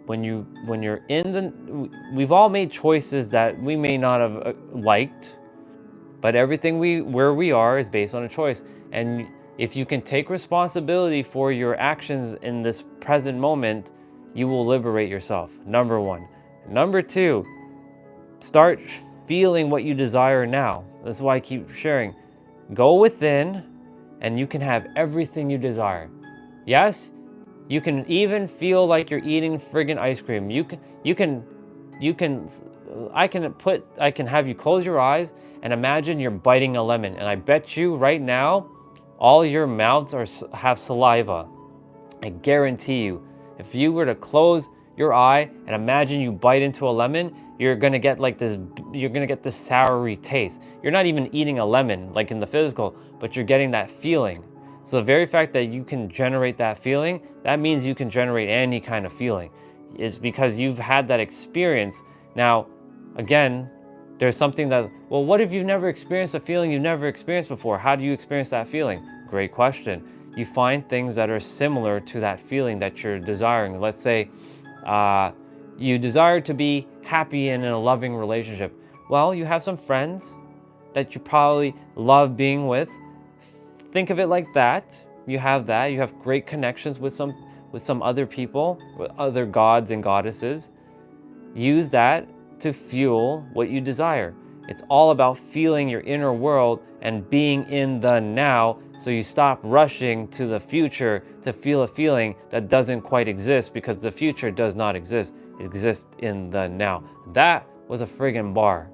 when you're in we've all made choices that we may not have liked, but everything where we are is based on a choice. And if you can take responsibility for your actions in this present moment, you will liberate yourself. Number one. Number two, start feeling what you desire now. That's why I keep sharing. Go within and you can have everything you desire. Yes, you can even feel like you're eating friggin' ice cream. I can have you close your eyes and imagine you're biting a lemon. And I bet you right now, all your mouths have saliva. I guarantee you, if you were to close your eye and imagine you bite into a lemon, you're gonna get this soury taste. You're not even eating a lemon like in the physical, but you're getting that feeling. So the very fact that you can generate that feeling, that means you can generate any kind of feeling. It's because you've had that experience. Now, again, there's something that, well, what if you've never experienced a feeling you've never experienced before? How do you experience that feeling? Great question. You find things that are similar to that feeling that you're desiring. Let's say you desire to be happy and in a loving relationship. Well, you have some friends that you probably love being with. Think of it like that. You have great connections with some other people, with other gods and goddesses. Use that to fuel what you desire. It's all about feeling your inner world and being in the now, so you stop rushing to the future to feel a feeling that doesn't quite exist, because the future does not exist. It exists in the now. That was a friggin' bar.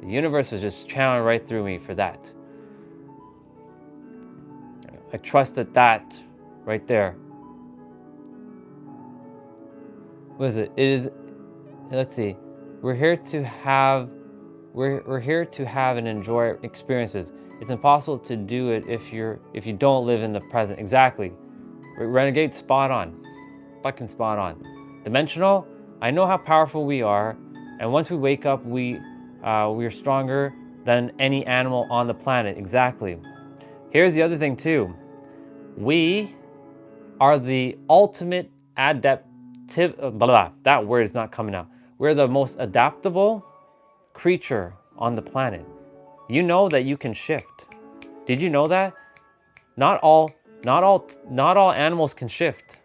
The universe was just channeling right through me for that. I trusted that right there. What is it? It is, let's see. We're here to have and enjoy experiences. It's impossible to do it if you don't live in the present. Exactly. Renegade, spot on. Fucking spot on. Dimensional, I know how powerful we are, and once we wake up, we are stronger than any animal on the planet. Exactly. Here's the other thing too. We are the ultimate that word is not coming out. We're the most adaptable creature on the planet. You know that you can shift. Did you know that? Not all animals can shift,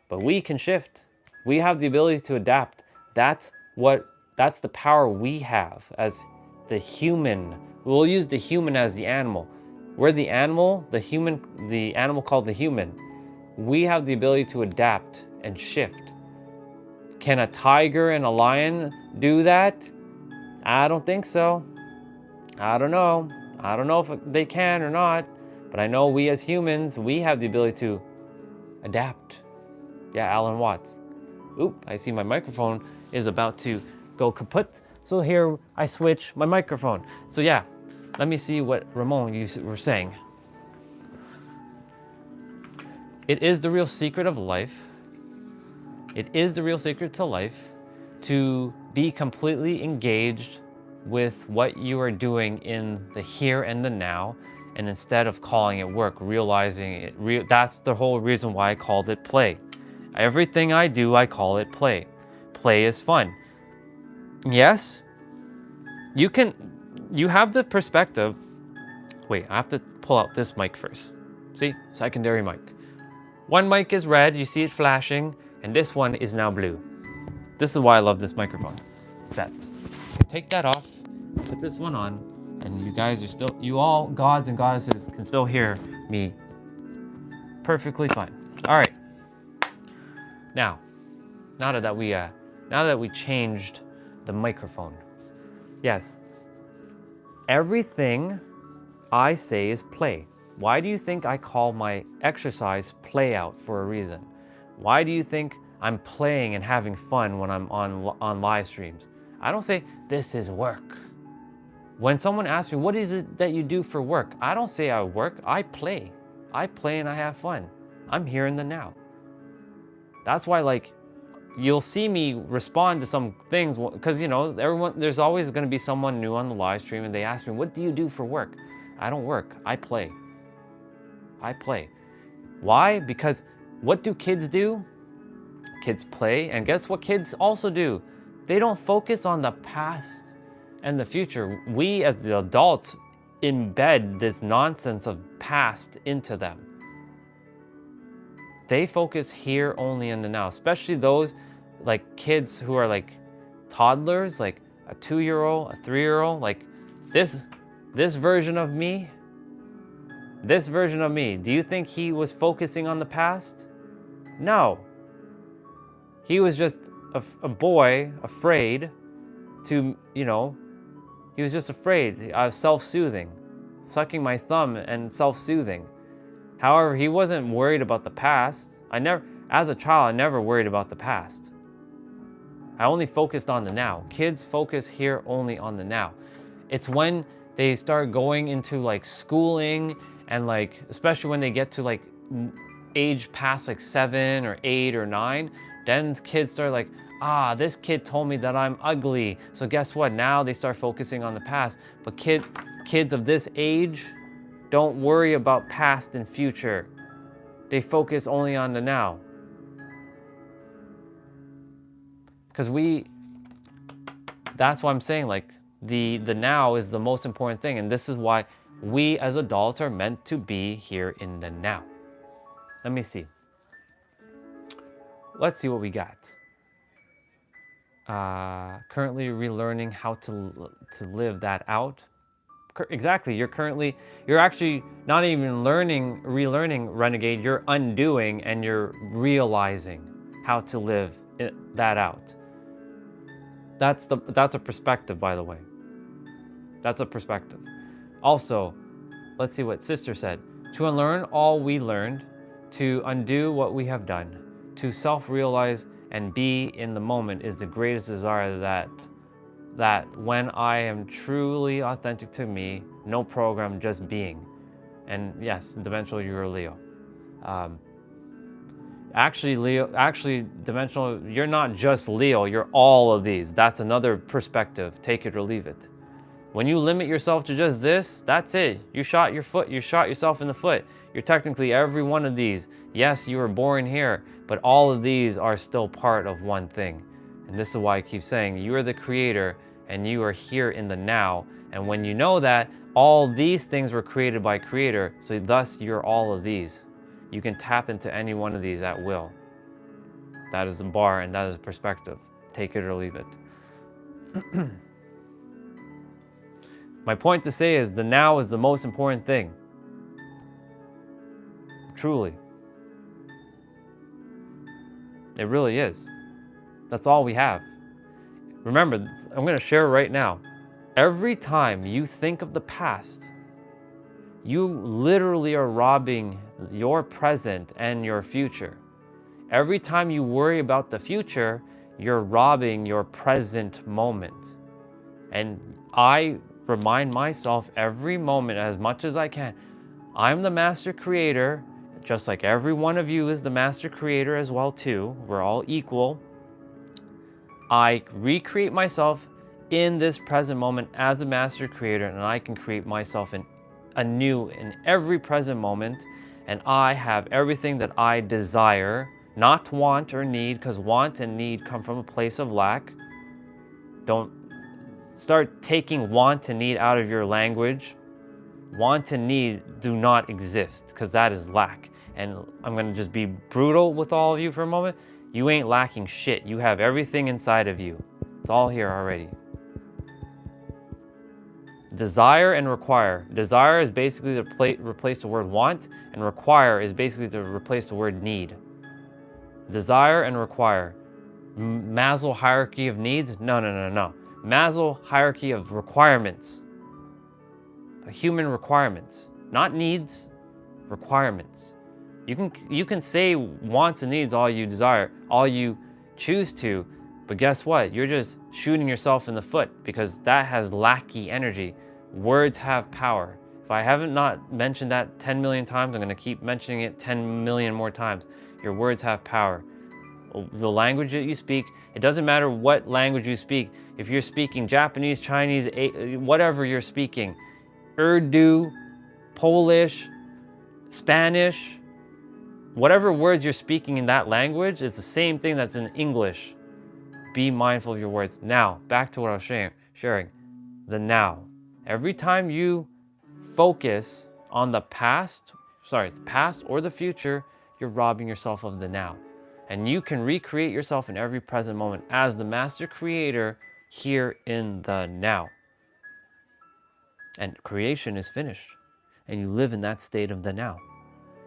but we can shift. We have the ability to adapt. That's the power we have as the human. We'll use the human as the animal. We're the animal, the animal called the human. We have the ability to adapt and shift. Can a tiger and a lion do that? I don't think so. I don't know. I don't know if they can or not, but I know we as humans, we have the ability to adapt. Yeah, Alan Watts. Oop, I see my microphone is about to go kaput. So here I switch my microphone. So yeah, let me see what Ramon, you were saying. It is the real secret of life. It is the real secret to life to be completely engaged with what you are doing in the here and the now, and instead of calling it work, realizing it. That's the whole reason why I called it play. Everything I do, I call it play. Play is fun. Yes, you have the perspective. Wait, I have to pull out this mic first. See, secondary mic. One mic is red, you see it flashing, and this one is now blue. This is why I love this microphone set. Take that off, put this one on, and you all gods and goddesses can still hear me perfectly fine. All right. Now that we changed the microphone, yes, everything I say is play. Why do you think I call my exercise playout for a reason? Why do you think I'm playing and having fun when I'm on live streams? I don't say this is work. When someone asks me, what is it that you do for work? I don't say I work, I play. I play and I have fun. I'm here in the now. That's why, like, you'll see me respond to some things because, you know, there's always going to be someone new on the live stream and they ask me, what do you do for work? I don't work, I play. I play. Why? Because what do kids do? Kids play, and guess what kids also do? They don't focus on the past and the future. We as the adults embed this nonsense of past into them. They focus here only in the now, especially those like kids who are like toddlers, like a 2-year-old, a 3-year-old, like this version of me, do you think he was focusing on the past? No. He was just a boy afraid to, you know, he was just afraid. I was self-soothing, sucking my thumb and self-soothing. However, he wasn't worried about the past. As a child, I never worried about the past. I only focused on the now. Kids focus here only on the now. It's when they start going into like schooling and like, especially when they get to like age past like 7 or 8 or 9, then kids start like, this kid told me that I'm ugly. So guess what? Now they start focusing on the past. But kids of this age don't worry about past and future. They focus only on the now. Because that's why I'm saying, like, the now is the most important thing. And this is why we as adults are meant to be here in the now. Let me see. Let's see what we got. Currently relearning how to live that out. Exactly. You're actually not even relearning, renegade. You're undoing and you're realizing how to live that out. That's a perspective, by the way. That's a perspective. Also, let's see what Sister said. To unlearn all we learned, to undo what we have done, to self-realize and be in the moment is the greatest desire that when I am truly authentic to me, no program, just being. And yes, dimensional, you're a Leo. Actually, dimensional, you're not just Leo, you're all of these. That's another perspective, take it or leave it. When you limit yourself to just this, that's it. You shot yourself in the foot. You're technically every one of these. Yes, you were born here, but all of these are still part of one thing. And this is why I keep saying you are the creator and you are here in the now. And when you know that, all these things were created by creator, so thus you're all of these. You can tap into any one of these at will. That is the bar and that is perspective. Take it or leave it. My point to say is the now is the most important thing. Truly. It really is. That's all we have. Remember, I'm going to share right now. Every time you think of the past, you literally are robbing your present and your future. Every time you worry about the future, you're robbing your present moment. And I remind myself every moment as much as I can, I'm the master creator, just like every one of you is the master creator as well too. We're all equal. I recreate myself in this present moment as a master creator, and I can create myself anew in every present moment, and I have everything that I desire, not want or need, because want and need come from a place of lack. Don't start taking want and need out of your language. Want and need do not exist, because that is lack. And I'm going to just be brutal with all of you for a moment. You ain't lacking shit. You have everything inside of you. It's all here already. Desire and require. Desire is basically to replace the word want, and require is basically to replace the word need. Desire and require. Maslow hierarchy of needs? No. Maslow hierarchy of requirements. human requirements, not needs, requirements. You can say wants and needs all you desire, all you choose to, but guess what? You're just shooting yourself in the foot because that has lackey energy. Words have power. If I haven't not mentioned that 10 million times, I'm going to keep mentioning it 10 million more times. Your words have power. The language that you speak, it doesn't matter what language you speak. If you're speaking Japanese, Chinese, whatever you're speaking, Urdu, Polish, Spanish, whatever words you're speaking in that language, it's the same thing that's in English. Be mindful of your words. Now, back to what I was sharing. The now. Every time you focus on the past or the future, you're robbing yourself of the now. And you can recreate yourself in every present moment as the master creator here in the now. And creation is finished. And you live in that state of the now.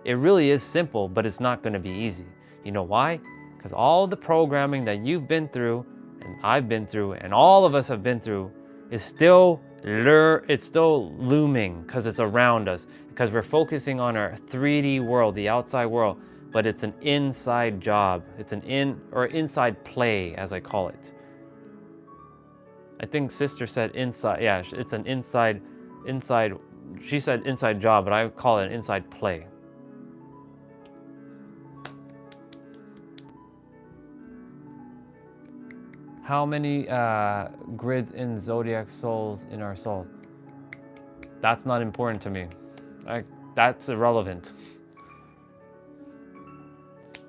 It really is simple, but it's not going to be easy. You know why? Because all the programming that you've been through, and I've been through, and all of us have been through, is still looming because it's around us. Because we're focusing on our 3D world, the outside world, but it's an inside job. It's an inside play, as I call it. I think sister said inside. Yeah, it's an inside. She said inside job, but I call it an inside play. How many grids in zodiac souls in our soul? That's not important to me. That's irrelevant.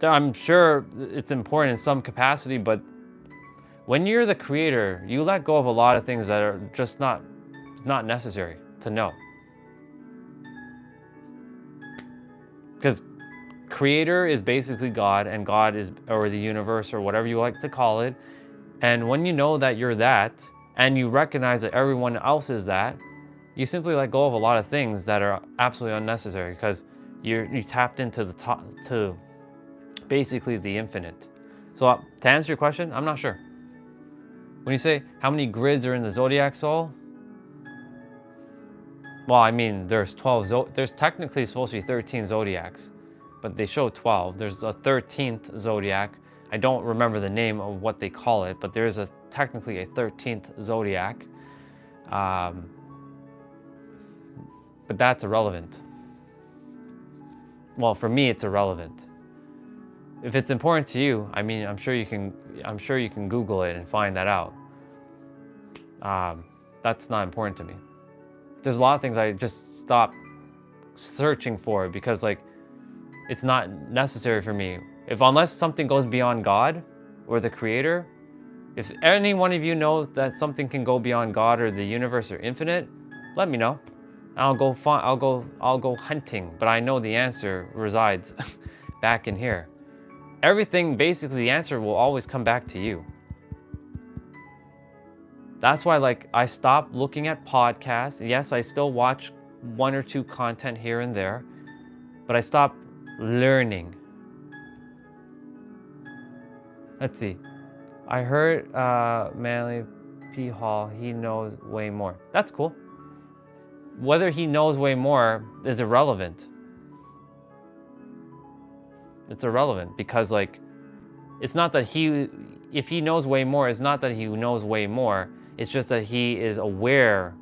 I'm sure it's important in some capacity, but when you're the creator, you let go of a lot of things that are just not necessary to know. Because creator is basically God, and God is, or the universe, or whatever you like to call it. And when you know that you're that, and you recognize that everyone else is that, you simply let go of a lot of things that are absolutely unnecessary because you tapped into the top, to basically the infinite. So to answer your question, I'm not sure. When you say how many grids are in the zodiac soul, well, I mean, there's 12. There's technically supposed to be 13 zodiacs, but they show 12. There's a 13th zodiac. I don't remember the name of what they call it, but there's technically a 13th zodiac. But that's irrelevant. Well, for me, it's irrelevant. If it's important to you, I mean, I'm sure you can Google it and find that out. That's not important to me. There's a lot of things I just stop searching for because it's not necessary for me. Unless something goes beyond God or the creator, if any one of you know that something can go beyond God or the universe or infinite, let me know. I'll go hunting, but I know the answer resides back in here. Everything, basically the answer will always come back to you. That's why I stopped looking at podcasts. Yes, I still watch one or two content here and there, but I stopped learning. Let's see. I heard Manly P. Hall, he knows way more. That's cool. Whether he knows way more is irrelevant. It's irrelevant because it's not that if he knows way more, it's not that he knows way more. It's just that he is aware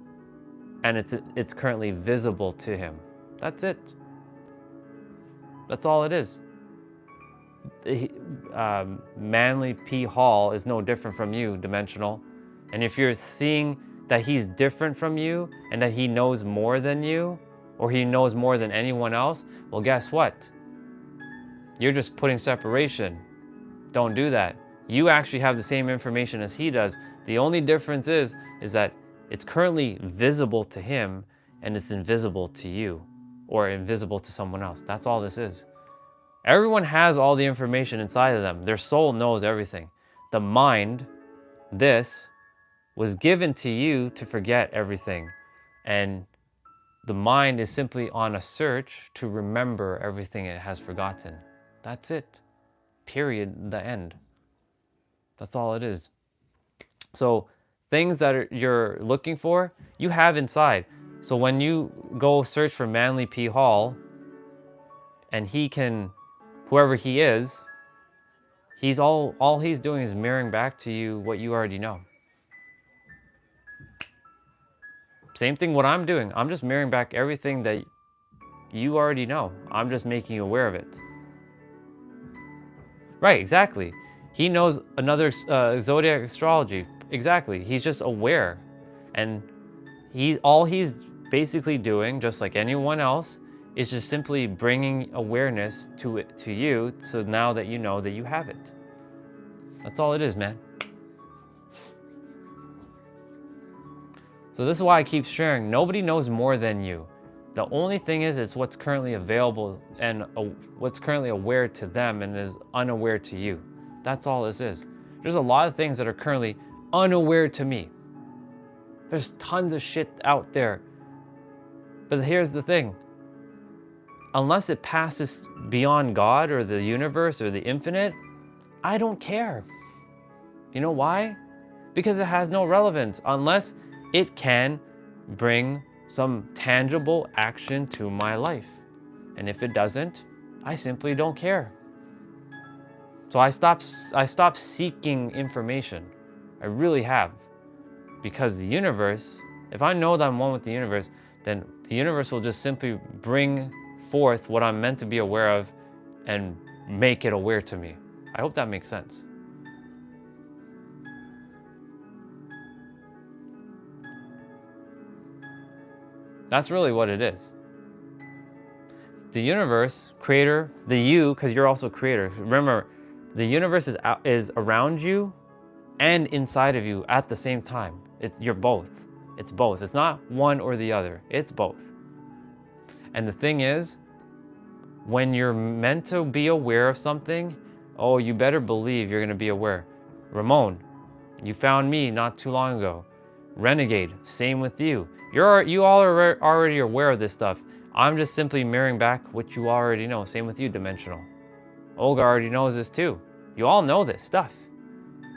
and it's currently visible to him. That's it. That's all it is. Manly P. Hall is no different from you, Dimensional. And if you're seeing that he's different from you and that he knows more than you, or he knows more than anyone else, well, guess what? You're just putting separation. Don't do that. You actually have the same information as he does. The only difference is that it's currently visible to him and it's invisible to you or invisible to someone else. That's all this is. Everyone has all the information inside of them. Their soul knows everything. The mind, this, was given to you to forget everything. And the mind is simply on a search to remember everything it has forgotten. That's it. Period. The end. That's all it is. So things that you're looking for, you have inside. So when you go search for Manly P. Hall, and he can, whoever he is, he's all he's doing is mirroring back to you what you already know. Same thing what I'm doing. I'm just mirroring back everything that you already know. I'm just making you aware of it. Right, exactly. He knows another zodiac astrology. Exactly. He's just aware. And all he's basically doing, just like anyone else, is just simply bringing awareness to you, so now that you know that you have it. That's all it is, man. So this is why I keep sharing. Nobody knows more than you. The only thing is, it's what's currently available and what's currently aware to them and is unaware to you. That's all this is. There's a lot of things that are currently unaware to me. There's tons of shit out there. But here's the thing. Unless it passes beyond God or the universe or the infinite, I don't care. You know why? Because it has no relevance unless it can bring some tangible action to my life. And if it doesn't, I simply don't care. So I stopped seeking information. I really have. Because the universe, if I know that I'm one with the universe, then the universe will just simply bring forth what I'm meant to be aware of and make it aware to me. I hope that makes sense. That's really what it is. The universe, creator, the you, because you're also creator. Remember, the universe is around you and inside of you at the same time. You're both. It's both. It's not one or the other. It's both. And the thing is, when you're meant to be aware of something, oh, you better believe you're going to be aware. Ramon, you found me not too long ago. Renegade, same with you. You all are already aware of this stuff. I'm just simply mirroring back what you already know. Same with you, Dimensional. Olga already knows this too. You all know this stuff.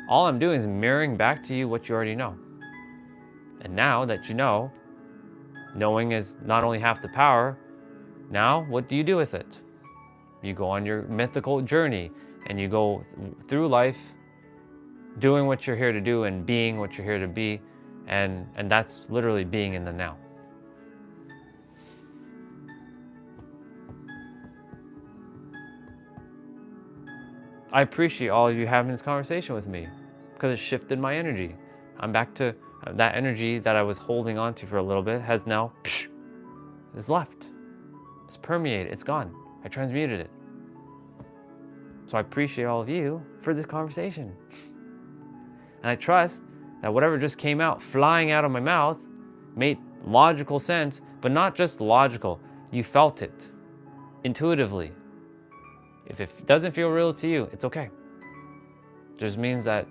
All I'm doing is mirroring back to you what you already know. And now that you know, knowing is not only half the power. Now, what do you do with it? You go on your mythical journey and you go through life doing what you're here to do and being what you're here to be. And that's literally being in the now. I appreciate all of you having this conversation with me because it shifted my energy. I'm back to that energy that I was holding on to for a little bit has now is left. It's permeated. It's gone. I transmuted it. So I appreciate all of you for this conversation. And I trust that whatever just came out, flying out of my mouth, made logical sense, but not just logical. You felt it intuitively. If it doesn't feel real to you, it's okay. It just means that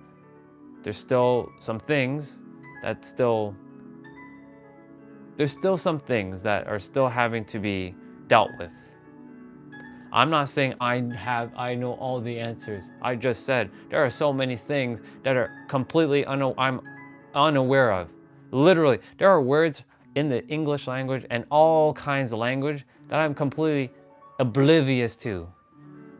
there's still some things there's still some things that are still having to be dealt with. I'm not saying I know all the answers. I just said there are so many things that are completely I'm unaware of. Literally, there are words in the English language and all kinds of language that I'm completely oblivious to.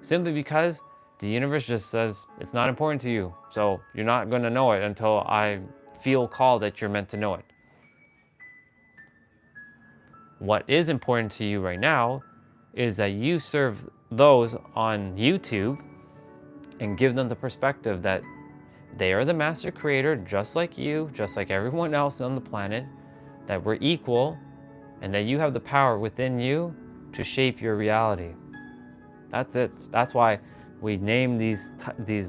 Simply because the universe just says it's not important to you. So you're not going to know it until I feel called that you're meant to know it. What is important to you right now is that you serve those on YouTube and give them the perspective that they are the master creator, just like you, just like everyone else on the planet, that we're equal, and that you have the power within you to shape your reality. That's it. That's why we name these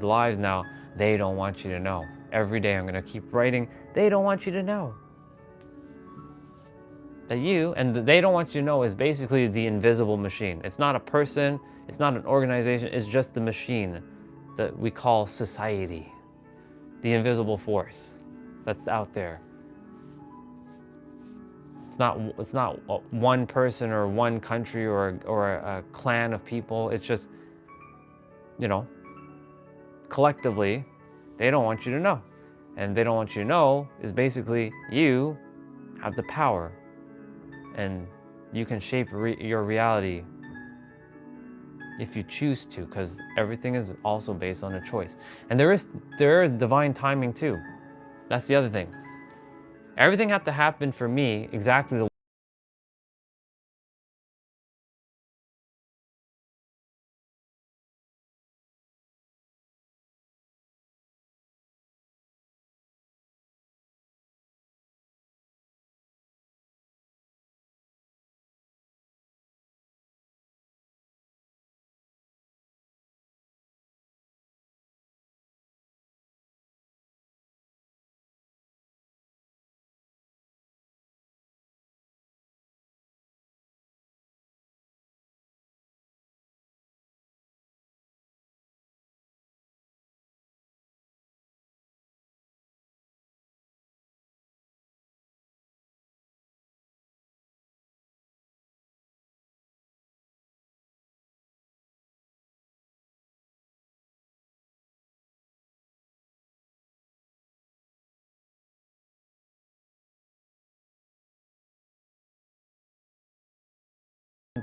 lives now, They Don't Want You to Know. Every day I'm going to keep writing, They Don't Want You to Know. That you, and They Don't Want You to Know is basically the invisible machine. It's not a person, it's not an organization, it's just the machine that we call society. The invisible force that's out there. It's not one person or one country or a clan of people. It's just, collectively, they don't want you to know. And they don't want you to know is basically you have the power. and you can shape your reality if you choose to, because everything is also based on a choice. And there is divine timing too. That's the other thing. Everything had to happen for me exactly the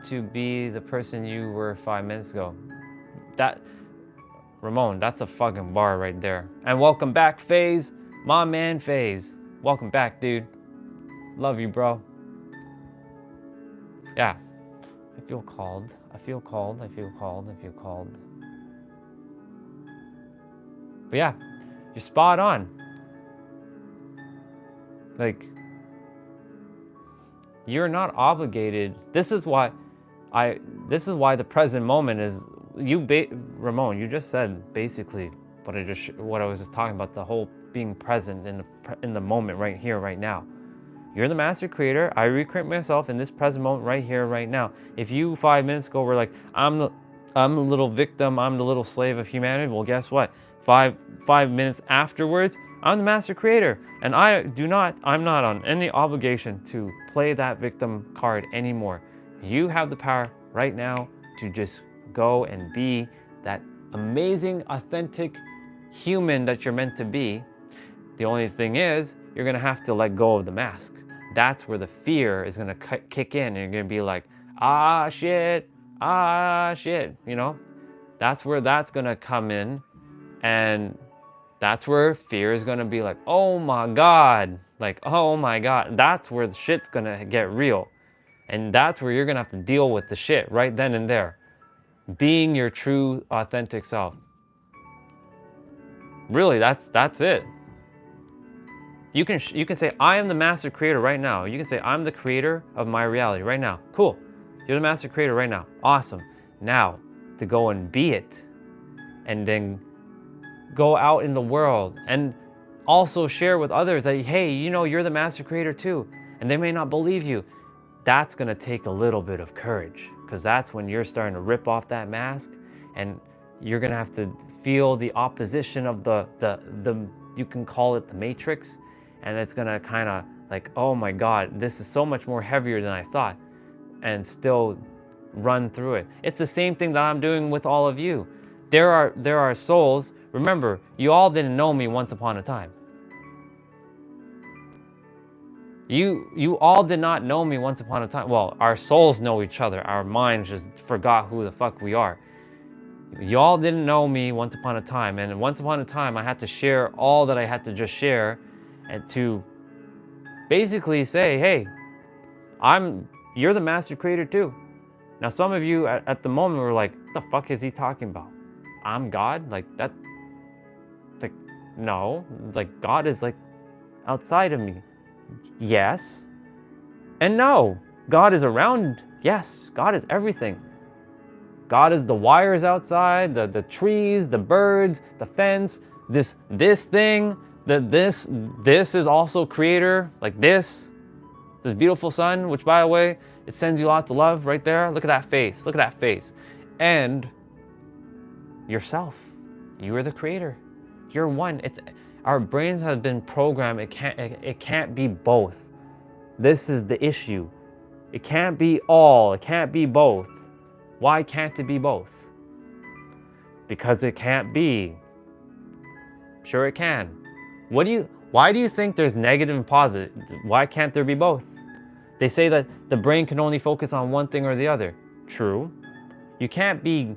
to be the person you were 5 minutes ago. That, Ramon, that's a fucking bar right there. And welcome back, FaZe. My man, FaZe. Welcome back, dude. Love you, bro. Yeah. I feel called. I feel called. I feel called. I feel called. But yeah, you're spot on. Like, you're not obligated. This is why the present moment is Ramon, you just said basically what I was just talking about, the whole being present in the moment, right here, right now. You're the master creator. I recreate myself in this present moment, right here, right now. If you 5 minutes ago were like, I'm the little victim, I'm the little slave of humanity, well, guess what? Five minutes afterwards, I'm the master creator, and I'm not on any obligation to play that victim card anymore. You have the power right now to just go and be that amazing, authentic human that you're meant to be. The only thing is, you're gonna have to let go of the mask. That's where the fear is gonna kick in, and you're gonna be like, ah shit, you know? That's where that's gonna come in, and that's where fear is gonna be like, oh my God, like, oh my God. That's where the shit's gonna get real. And that's where you're gonna have to deal with the shit right then and there. Being your true, authentic self. Really, that's it. You can say, I am the master creator right now. You can say, I'm the creator of my reality right now. Cool. You're the master creator right now. Awesome. Now, to go and be it, and then go out in the world and also share with others that, hey, you know, you're the master creator too. And they may not believe you. That's gonna take a little bit of courage, because that's when you're starting to rip off that mask, and you're gonna have to feel the opposition of the you can call it the matrix, and it's gonna kind of like, oh my God, this is so much more heavier than I thought, and still run through it. It's the same thing that I'm doing with all of you. There are souls. Remember, you all didn't know me once upon a time. You all did not know me once upon a time. Well, our souls know each other. Our minds just forgot who the fuck we are. Y'all didn't know me once upon a time, and once upon a time I had to share all that I had to just share, and to basically say, hey, you're the master creator too. Now some of you at the moment were like, what the fuck is he talking about? I'm God? Like that, like, no, like God is like outside of me. Yes and no. God is around. Yes, God is everything. God is the wires outside, the trees, the birds, the fence, this thing, this is also creator, like this beautiful sun, which by the way, it sends you lots of love right there. Look at that face, look at that face. And yourself, you are the creator. You're one. Our brains have been programmed, it can't be both. This is the issue. It can't be all, it can't be both. Why can't it be both? Because it can't be. Sure it can. Why do you think there's negative and positive? Why can't there be both? They say that the brain can only focus on one thing or the other. True. You can't be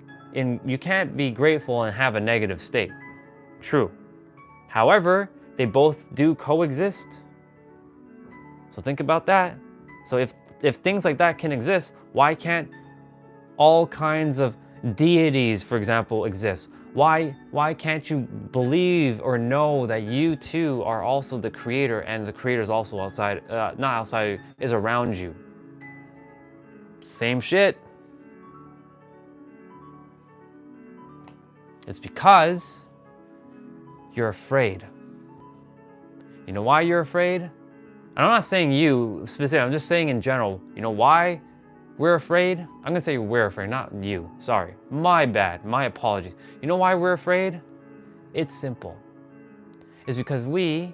grateful and have a negative state. True. However, they both do coexist. So think about that. So if things like that can exist, why can't all kinds of deities, for example, exist? Why can't you believe or know that you too are also the creator, and the creator is also outside, not outside, is around you? Same shit. It's because you're afraid. You know why you're afraid? And I'm not saying you specifically, I'm just saying in general. You know why we're afraid? I'm gonna say we're afraid, not you. Sorry. My bad. My apologies. You know why we're afraid? It's simple. It's because we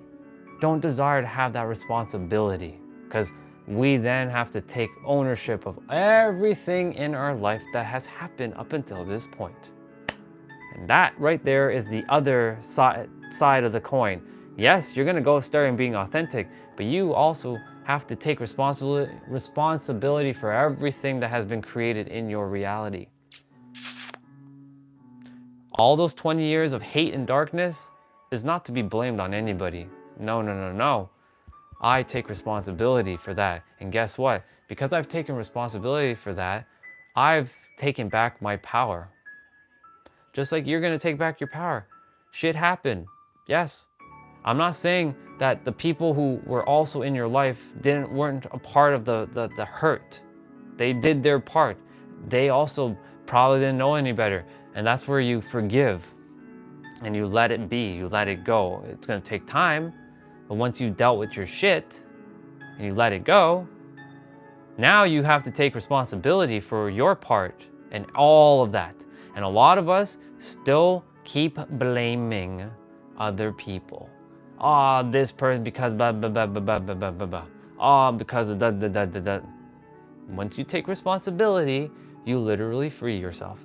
don't desire to have that responsibility. Because we then have to take ownership of everything in our life that has happened up until this point. And that right there is the other side of the coin. Yes, you're gonna go start and being authentic, but you also have to take responsibility for everything that has been created in your reality. All those 20 years of hate and darkness is not to be blamed on anybody. No, no, no, no. I take responsibility for that. And guess what? Because I've taken responsibility for that, I've taken back my power. Just like you're gonna take back your power. Shit happened. Yes. I'm not saying that the people who were also in your life weren't a part of the hurt. They did their part. They also probably didn't know any better. And that's where you forgive and you let it be, you let it go. It's gonna take time, but once you dealt with your shit and you let it go, now you have to take responsibility for your part and all of that. And a lot of us still keep blaming other people. Oh, this person because blah, blah, blah, blah, blah, blah, blah, blah, blah. Oh, because of that, that, that, that, that. Once you take responsibility, you literally free yourself.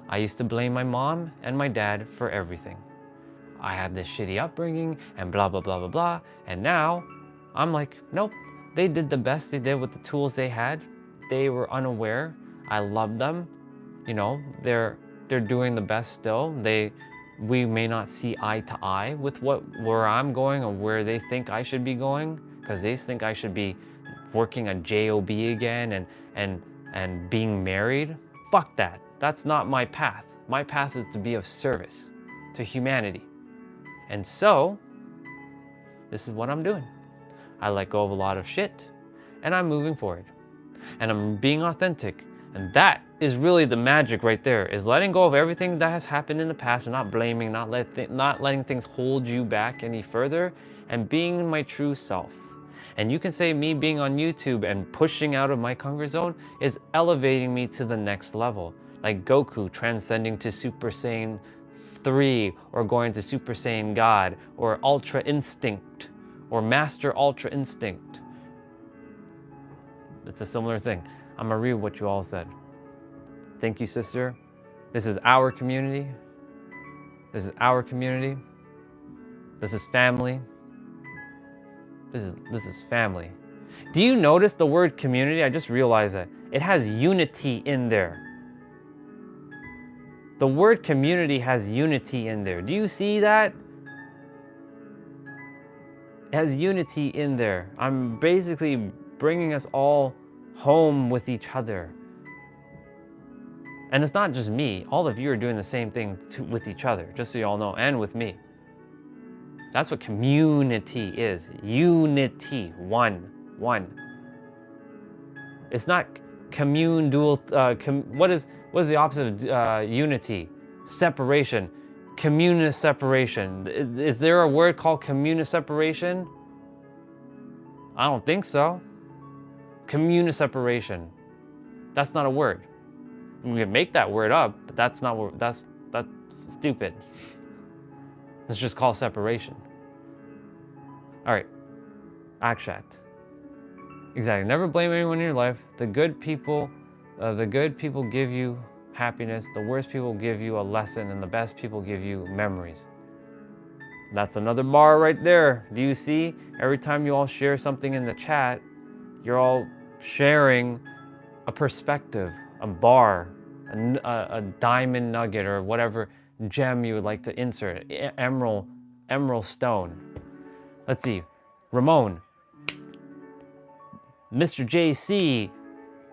I used to blame my mom and my dad for everything. I had this shitty upbringing and blah, blah, blah, blah, blah. And now I'm like, nope, they did the best they did with the tools they had. They were unaware. I love them. You know, they're doing the best still. We may not see eye to eye with where I'm going or where they think I should be going, because they think I should be working a job again and being married. Fuck that. That's not my path. My path is to be of service to humanity. And so, this is what I'm doing. I let go of a lot of shit and I'm moving forward. And I'm being authentic. And that is really the magic right there, is letting go of everything that has happened in the past and not blaming, not letting things hold you back any further, and being my true self. And you can say me being on YouTube and pushing out of my comfort zone is elevating me to the next level. Like Goku transcending to Super Saiyan 3, or going to Super Saiyan God, or Ultra Instinct, or Master Ultra Instinct. It's a similar thing. I'm gonna read what you all said. Thank you, sister. This is our community. This is our community. This is family. This is family. Do you notice the word community? I just realized that it has unity in there. The word community has unity in there. Do you see that? It has unity in there. I'm basically bringing us all home with each other. And it's not just me. All of you are doing the same thing with each other, just so you all know, and with me. That's what community is. Unity. One. It's not commune, dual. What is the opposite of unity? Separation. Communist separation. Is there a word called communist separation? I don't think so. Communist separation. That's not a word. We can make that word up, but that's not. That's stupid. It's just called separation. All right. Akshat. Exactly. Never blame anyone in your life. The good people give you happiness. The worst people give you a lesson, and the best people give you memories. That's another bar right there. Do you see? Every time you all share something in the chat, you're all sharing a perspective, a bar, a diamond nugget, or whatever gem you would like to insert, emerald stone. Let's see, Ramon, Mr. JC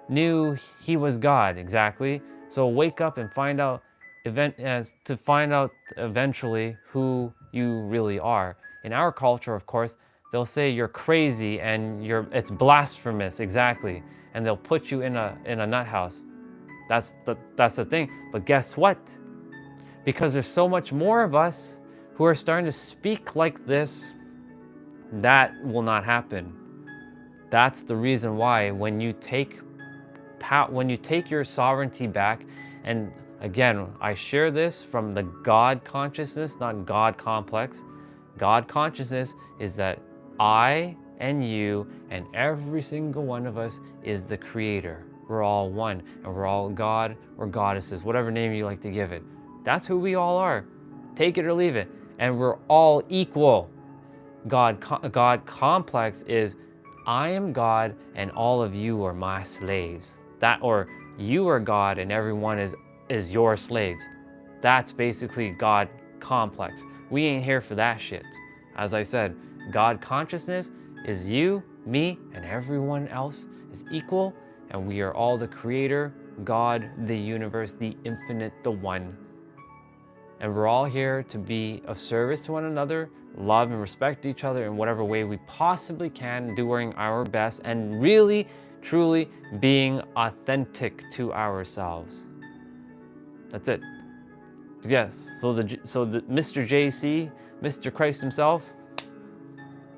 knew he was God, exactly. So wake up and find out, to find out eventually who you really are. In our culture, of course, they'll say you're crazy and it's blasphemous, exactly, and they'll put you in a nut house. That's the thing. But guess what? Because there's so much more of us who are starting to speak like this, that will not happen. That's the reason why when you take your sovereignty back, and again, I share this from the God consciousness, not God complex. God consciousness is that I and you and every single one of us is the creator. We're all one, and we're all God or goddesses, whatever name you like to give it. That's who we all are. Take it or leave it. And we're all equal. God complex is I am God and all of you are my slaves. That, or you are God and everyone is your slaves. That's basically God complex. We ain't here for that shit. As I said, God consciousness is you, me, and everyone else is equal, and we are all the creator, God, the universe, the infinite, the one. And we're all here to be of service to one another, love and respect each other in whatever way we possibly can, doing our best, and really, truly being authentic to ourselves. That's it. Yes, so the Mr. JC, Mr. Christ himself,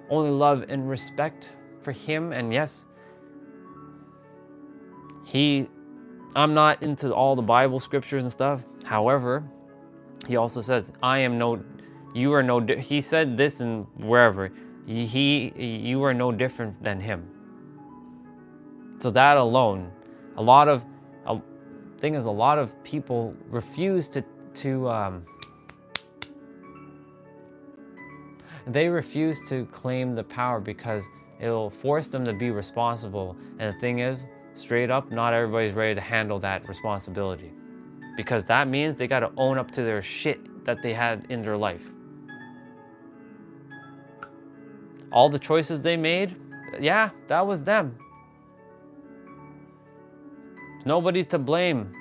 only love and respect for him. And yes, I'm not into all the Bible scriptures and stuff. However, he also says, he said this in wherever, you are no different than him. So that alone, a lot of people refuse to claim the power because it'll force them to be responsible. And the thing is, straight up, not everybody's ready to handle that responsibility. Because that means they got to own up to their shit that they had in their life. All the choices they made, yeah, that was them. Nobody to blame.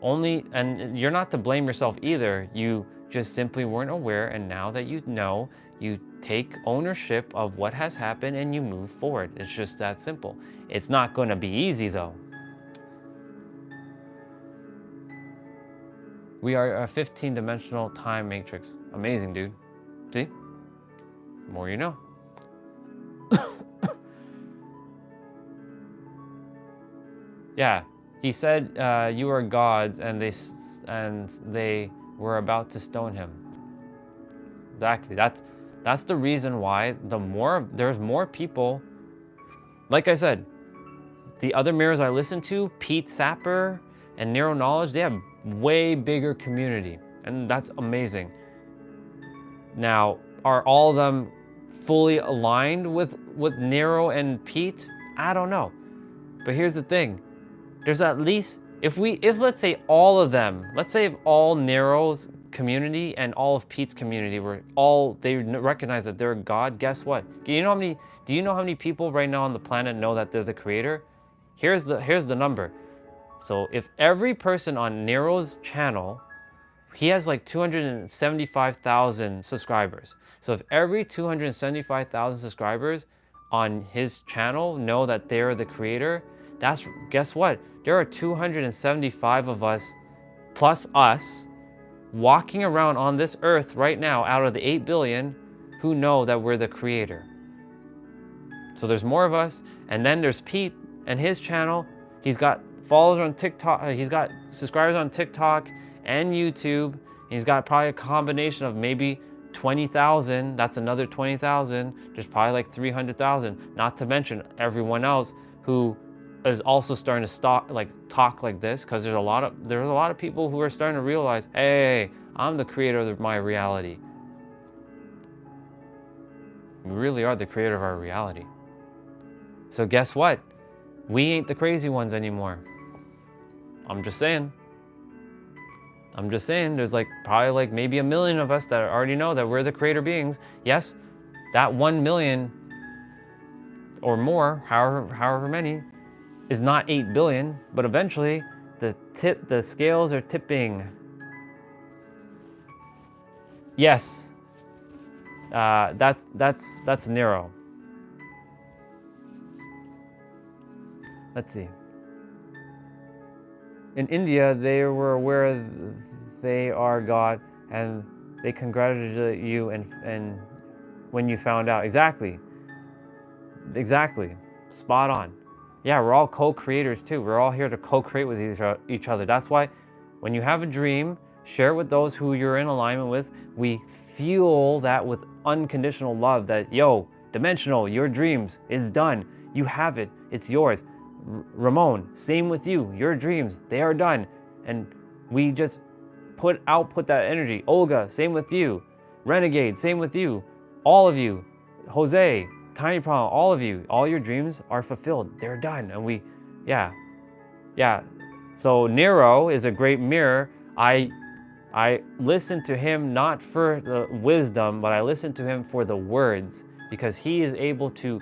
And you're not to blame yourself either. You just simply weren't aware, and now that you know, you take ownership of what has happened and you move forward. It's just that simple. It's not going to be easy though. We are a 15-dimensional time matrix. Amazing, dude. See? More you know. Yeah, he said you are gods, and they were about to stone him. Exactly. That's the reason why there's more people. Like I said, the other mirrors I listen to, Pete Sapper and Neuro Knowledge, they have way bigger community, and that's amazing. Now, are all of them fully aligned with Nero and Pete? I don't know. But here's the thing. There's at least, if let's say all of them, let's say if all Nero's community and all of Pete's community they recognize that they're God, guess what? Do you know how many people right now on the planet know that they're the creator? Here's the number. So if every person on Nero's channel, he has like 275,000 subscribers. So if every 275,000 subscribers on his channel know that they're the creator, guess what? There are 275 of us, plus us, walking around on this earth right now out of the 8 billion who know that we're the creator. So there's more of us, and then there's Pete and his channel. He's got followers on TikTok, he's got subscribers on TikTok and YouTube. He's got probably a combination of maybe 20,000, that's another 20,000. There's probably like 300,000, not to mention everyone else who is also starting to talk like this, because there's a lot of people who are starting to realize, hey, I'm the creator of my reality. We really are the creator of our reality. So guess what? We ain't the crazy ones anymore. I'm just saying. There's like probably like maybe 1 million of us that already know that we're the creator beings. Yes, that 1 million or more, however many, is not 8 billion, but eventually the scales are tipping. Yes, that's Nero. Let's see. In India, they were aware they are God, and they congratulate you and when you found out. Exactly. Spot on. Yeah, we're all co-creators too. We're all here to co-create with each other. That's why when you have a dream, share it with those who you're in alignment with. We fuel that with unconditional love that, yo, Dimensional, your dreams, it's done. You have it. It's yours. Ramon, same with you. Your dreams, they are done. And we just output that energy. Olga, same with you. Renegade, same with you. All of you. Jose, Tiny Problem, all of you. All your dreams are fulfilled. They're done. And yeah. So Nero is a great mirror. I listen to him not for the wisdom, but I listen to him for the words, because he is able to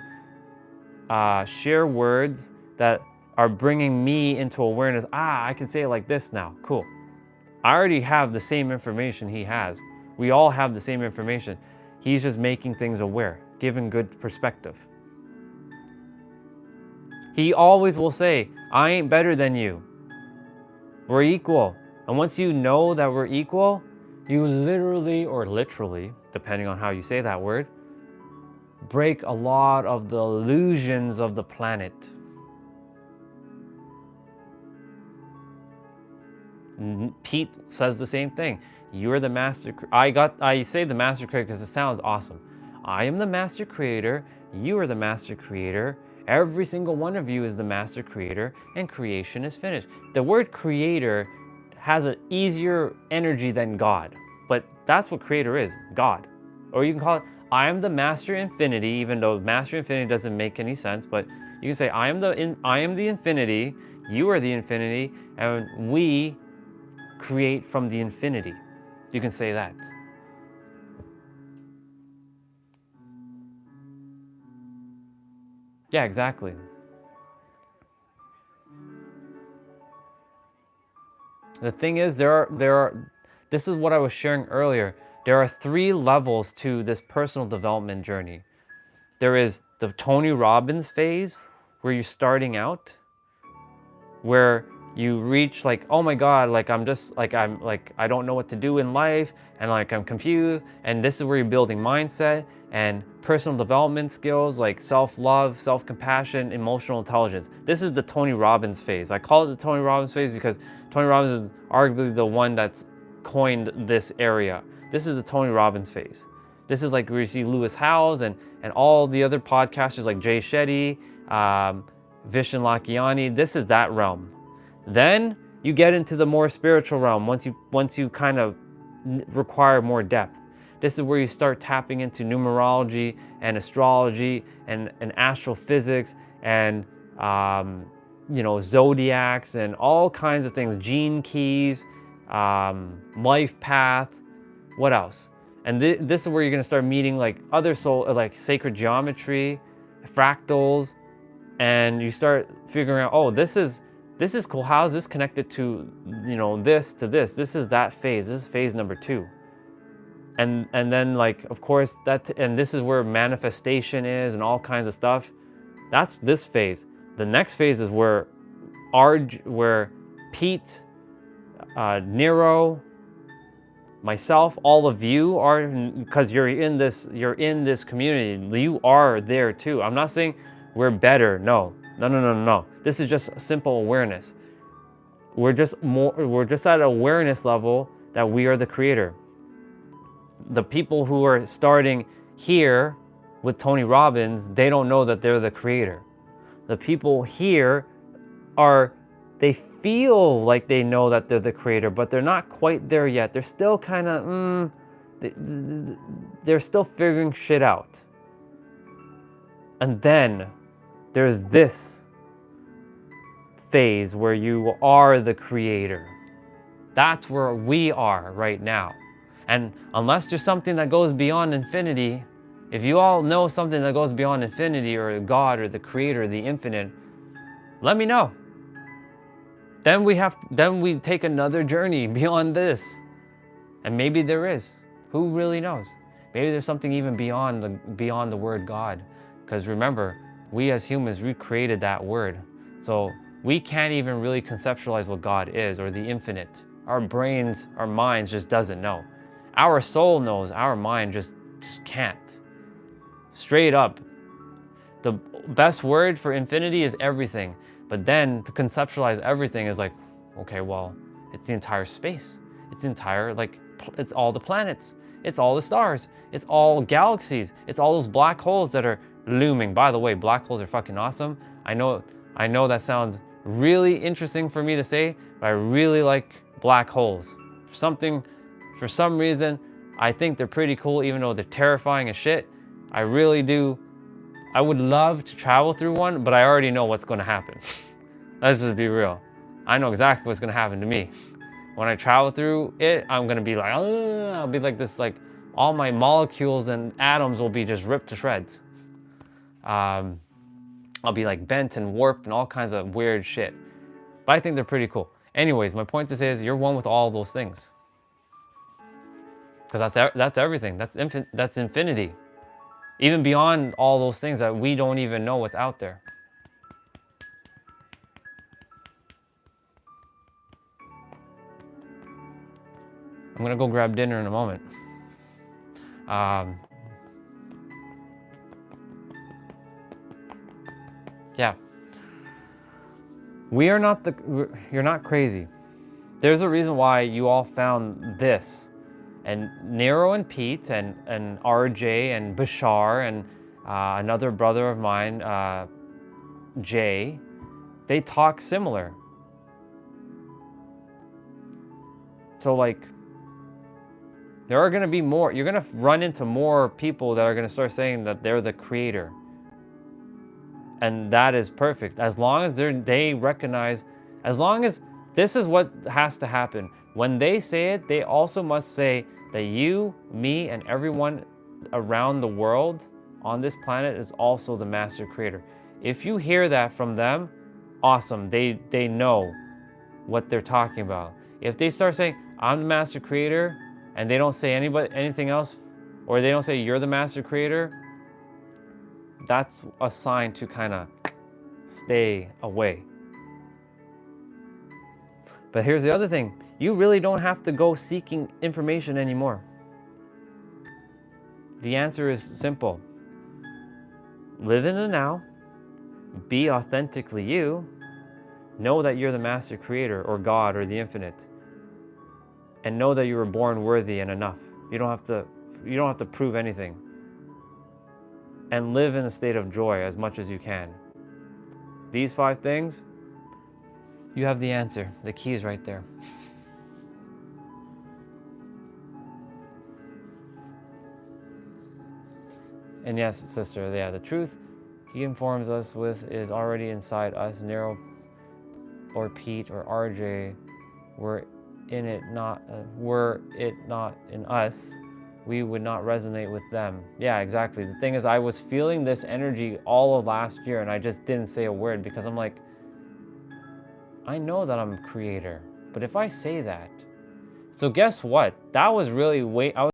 share words that are bringing me into awareness. I can say it like this now. Cool. I already have the same information he has. We all have the same information. He's just making things aware, giving good perspective. He always will say, I ain't better than you. We're equal. And once you know that we're equal, you literally, or literally, depending on how you say that word, break a lot of the illusions of the planet. Pete says the same thing. You're the master. I say the master creator because it sounds awesome. I am the master creator. You are the master creator. Every single one of you is the master creator, and creation is finished. The word creator has an easier energy than God, but that's what creator is, God. Or you can call it, I am the master infinity, even though master infinity doesn't make any sense, but you can say, I am the infinity, you are the infinity, and we create from the infinity. You can say that. Yeah, exactly. The thing is, this is what I was sharing earlier. There are 3 levels to this personal development journey. There is the Tony Robbins phase, where you're starting out, where you reach like, oh my God, like I don't know what to do in life, and like I'm confused. And this is where you're building mindset and personal development skills like self-love, self-compassion, emotional intelligence. This is the Tony Robbins phase. I call it the Tony Robbins phase because Tony Robbins is arguably the one that's coined this area. This is the Tony Robbins phase. This is like where you see Lewis Howes and all the other podcasters like Jay Shetty, Vishen Lakhiani. This is that realm. Then you get into the more spiritual realm once you kind of require more depth. This is where you start tapping into numerology and astrology and astrophysics and zodiacs and all kinds of things, gene keys, life path. What else? And this is where you're going to start meeting like other like sacred geometry, fractals, and you start figuring out, oh, this is cool. How is this connected to, this to this? This is that phase. This is phase number 2. And then like, of course, and this is where manifestation is and all kinds of stuff. That's this phase. The next phase is where Pete, Nero, myself, all of you are, because you're in this community. You are there too. I'm not saying we're better. No. This is just simple awareness. We're just at an awareness level that we are the creator. The people who are starting here with Tony Robbins, they don't know that they're the creator. The people here they feel like they know that they're the creator, but they're not quite there yet. They're still kind of, they're still figuring shit out. And then there's this phase where you are the creator. That's where we are right now. And unless there's something that goes beyond infinity, if you all know something that goes beyond infinity, or God, or the creator, the infinite, let me know. Then we take another journey beyond this. And maybe there is. Who really knows? Maybe there's something even beyond the word God. Because remember, we as humans, we created that word. So we can't even really conceptualize what God is, or the infinite. Our brains, our minds just doesn't know. Our soul knows, our mind just can't. Straight up. The best word for infinity is everything. But then to conceptualize everything is like, okay, well, it's the entire space. It's the entire, it's all the planets. It's all the stars. It's all galaxies. It's all those black holes that are looming. By the way, black holes are fucking awesome. I know that sounds really interesting for me to say, but I really like black holes. For some reason, I think they're pretty cool, even though they're terrifying as shit. I really do. I would love to travel through one, but I already know what's going to happen. Let's just be real. I know exactly what's going to happen to me. When I travel through it, I'm going to be like, I'll be like this, like all my molecules and atoms will be just ripped to shreds. I'll be like bent and warped and all kinds of weird shit. But I think they're pretty cool. Anyways, my point to say is you're one with all those things. Because that's everything. That's infinity. Even beyond all those things that we don't even know what's out there. I'm gonna go grab dinner in a moment. Yeah. You're not crazy. There's a reason why you all found this. And Nero and Pete and RJ and Bashar and another brother of mine, Jay, they talk similar. So like, there are going to be more, you're going to run into more people that are going to start saying that they're the creator. And that is perfect. As long as they recognize, as long as this is what has to happen. When they say it, they also must say that you, me, and everyone around the world on this planet is also the master creator. If you hear that from them, awesome. They know what they're talking about. If they start saying, I'm the master creator, and they don't say anything else, or they don't say you're the master creator, that's a sign to kind of stay away. But here's the other thing. You really don't have to go seeking information anymore. The answer is simple. Live in the now. Be authentically you. Know that you're the master creator, or God, or the infinite. And know that you were born worthy and enough. You don't have to prove anything. And live in a state of joy as much as you can. These 5 things, you have the answer. The key is right there. And yes, sister, yeah, the truth he informs us with is already inside us. Nero or Pete or RJ, were it not in us, we would not resonate with them. Yeah, exactly. The thing is, I was feeling this energy all of last year, and I just didn't say a word because I'm like, I know that I'm a creator, but if I say that, so guess what? That was really I was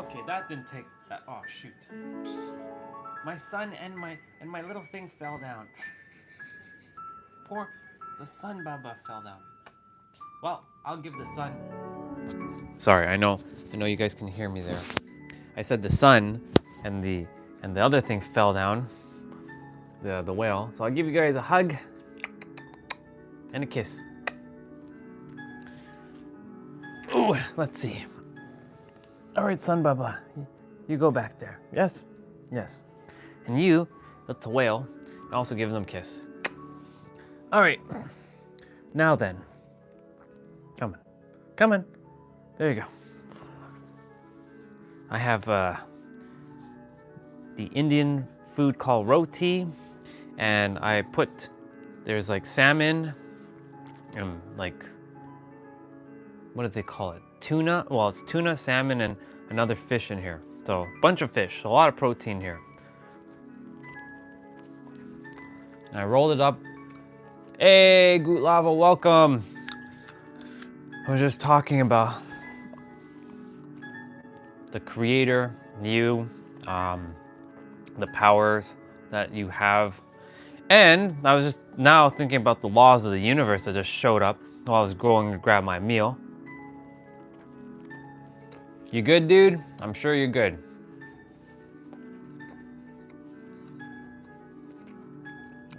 Okay, that didn't take that. Oh shoot! My son and my little thing fell down. Poor, the sun Baba fell down. Well, I'll give the sun. Sorry, I know you guys can hear me there. I said the sun and the other thing fell down. The whale. So I'll give you guys a hug and a kiss. Ooh, let's see. All right, Sun Baba, you go back there. Yes, yes. And you, that's the whale, also give them a kiss. All right. Now then, come on. There you go. I have the Indian food called roti, and I put, there's like salmon and like, what do they call it? Tuna? Well, it's tuna, salmon, and another fish in here. So, a bunch of fish, a lot of protein here. And I rolled it up. Hey, Goot Lava, welcome. I was just talking about the creator, you, the powers that you have. And I was just now thinking about the laws of the universe that just showed up while I was going to grab my meal. You good, dude? I'm sure you're good.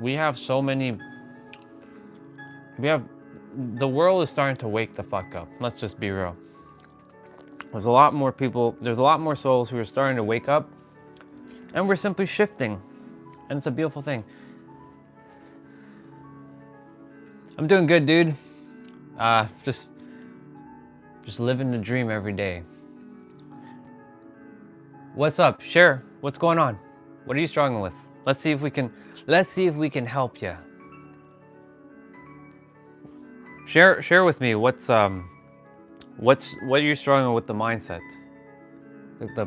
We have so many, the world is starting to wake the fuck up. Let's just be real. There's a lot more people, there's a lot more souls who are starting to wake up, and we're simply shifting. And it's a beautiful thing. I'm doing good, dude. Just living the dream every day. What's up? Share. What's going on? What are you struggling with? Let's see if we can help you. Share with me what you're struggling with the mindset. The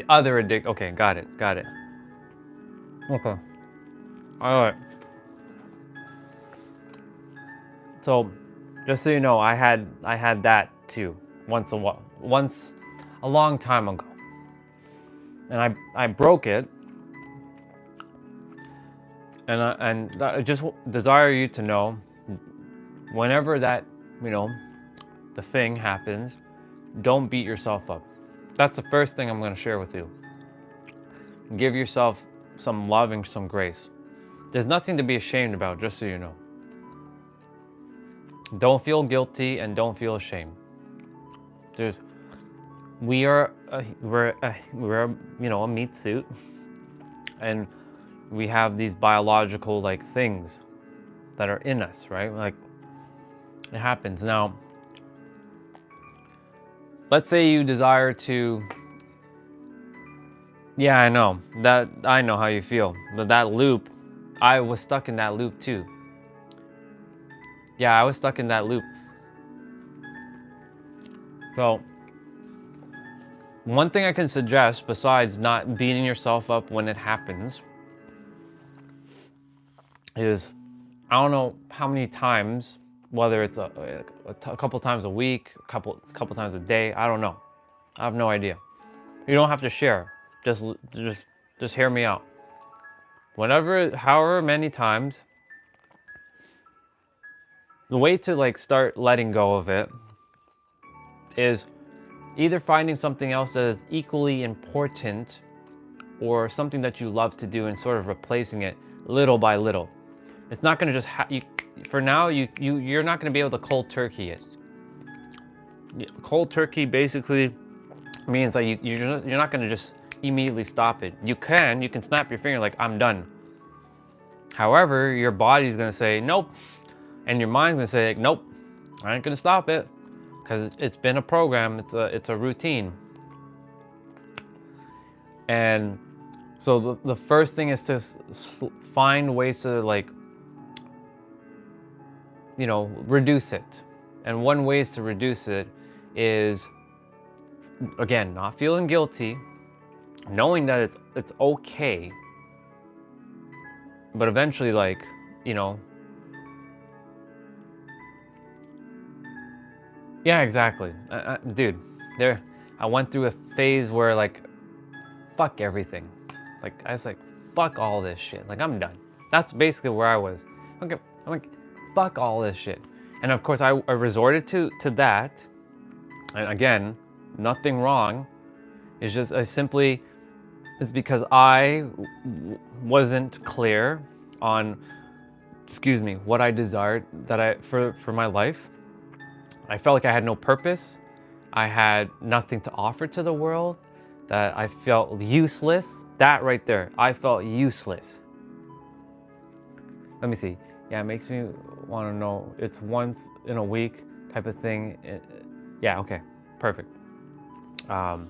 other addict. Okay, got it. Okay. All right. So, just so you know, I had that too once a long time ago, and I broke it, and I just desire you to know, whenever that the thing happens, don't beat yourself up. That's the first thing I'm going to share with you. Give yourself some love and some grace. There's nothing to be ashamed about, just so you know. Don't feel guilty and don't feel ashamed. We're a meat suit, and we have these biological things that are in us, right? Like, it happens. Now, let's say you desire to, yeah, I know how you feel. That loop, I was stuck in that loop too. Yeah, I was stuck in that loop. So, one thing I can suggest, besides not beating yourself up when it happens, is, I don't know how many times, whether it's a couple times a week, a couple times a day, I don't know. I have no idea. You don't have to share. Just hear me out. However many times, the way to start letting go of it is either finding something else that is equally important, or something that you love to do, and sort of replacing it little by little. It's not going to just for now, you're not going to be able to cold turkey it. Cold turkey basically means that you're not going to just immediately stop it. You can snap your finger like, I'm done. However, your body's going to say nope, and your mind's going to say nope, I ain't going to stop it, because it's been a program, it's a routine. And so the first thing is to find ways to reduce it. And one ways to reduce it is, again, not feeling guilty, knowing that it's okay, but eventually yeah, exactly. Dude, I went through a phase where like, fuck everything. Like I was like, fuck all this shit. Like I'm done. That's basically where I was. Okay, I'm like, fuck all this shit. And of course I resorted to that. And again, nothing wrong. It's just it's because I wasn't clear on, excuse me, what I desired for my life. I felt like I had no purpose. I had nothing to offer to the world, that I felt useless. That right there, I felt useless. Let me see. Yeah, it makes me want to know. It's once in a week type of thing. Yeah, okay, perfect. I'm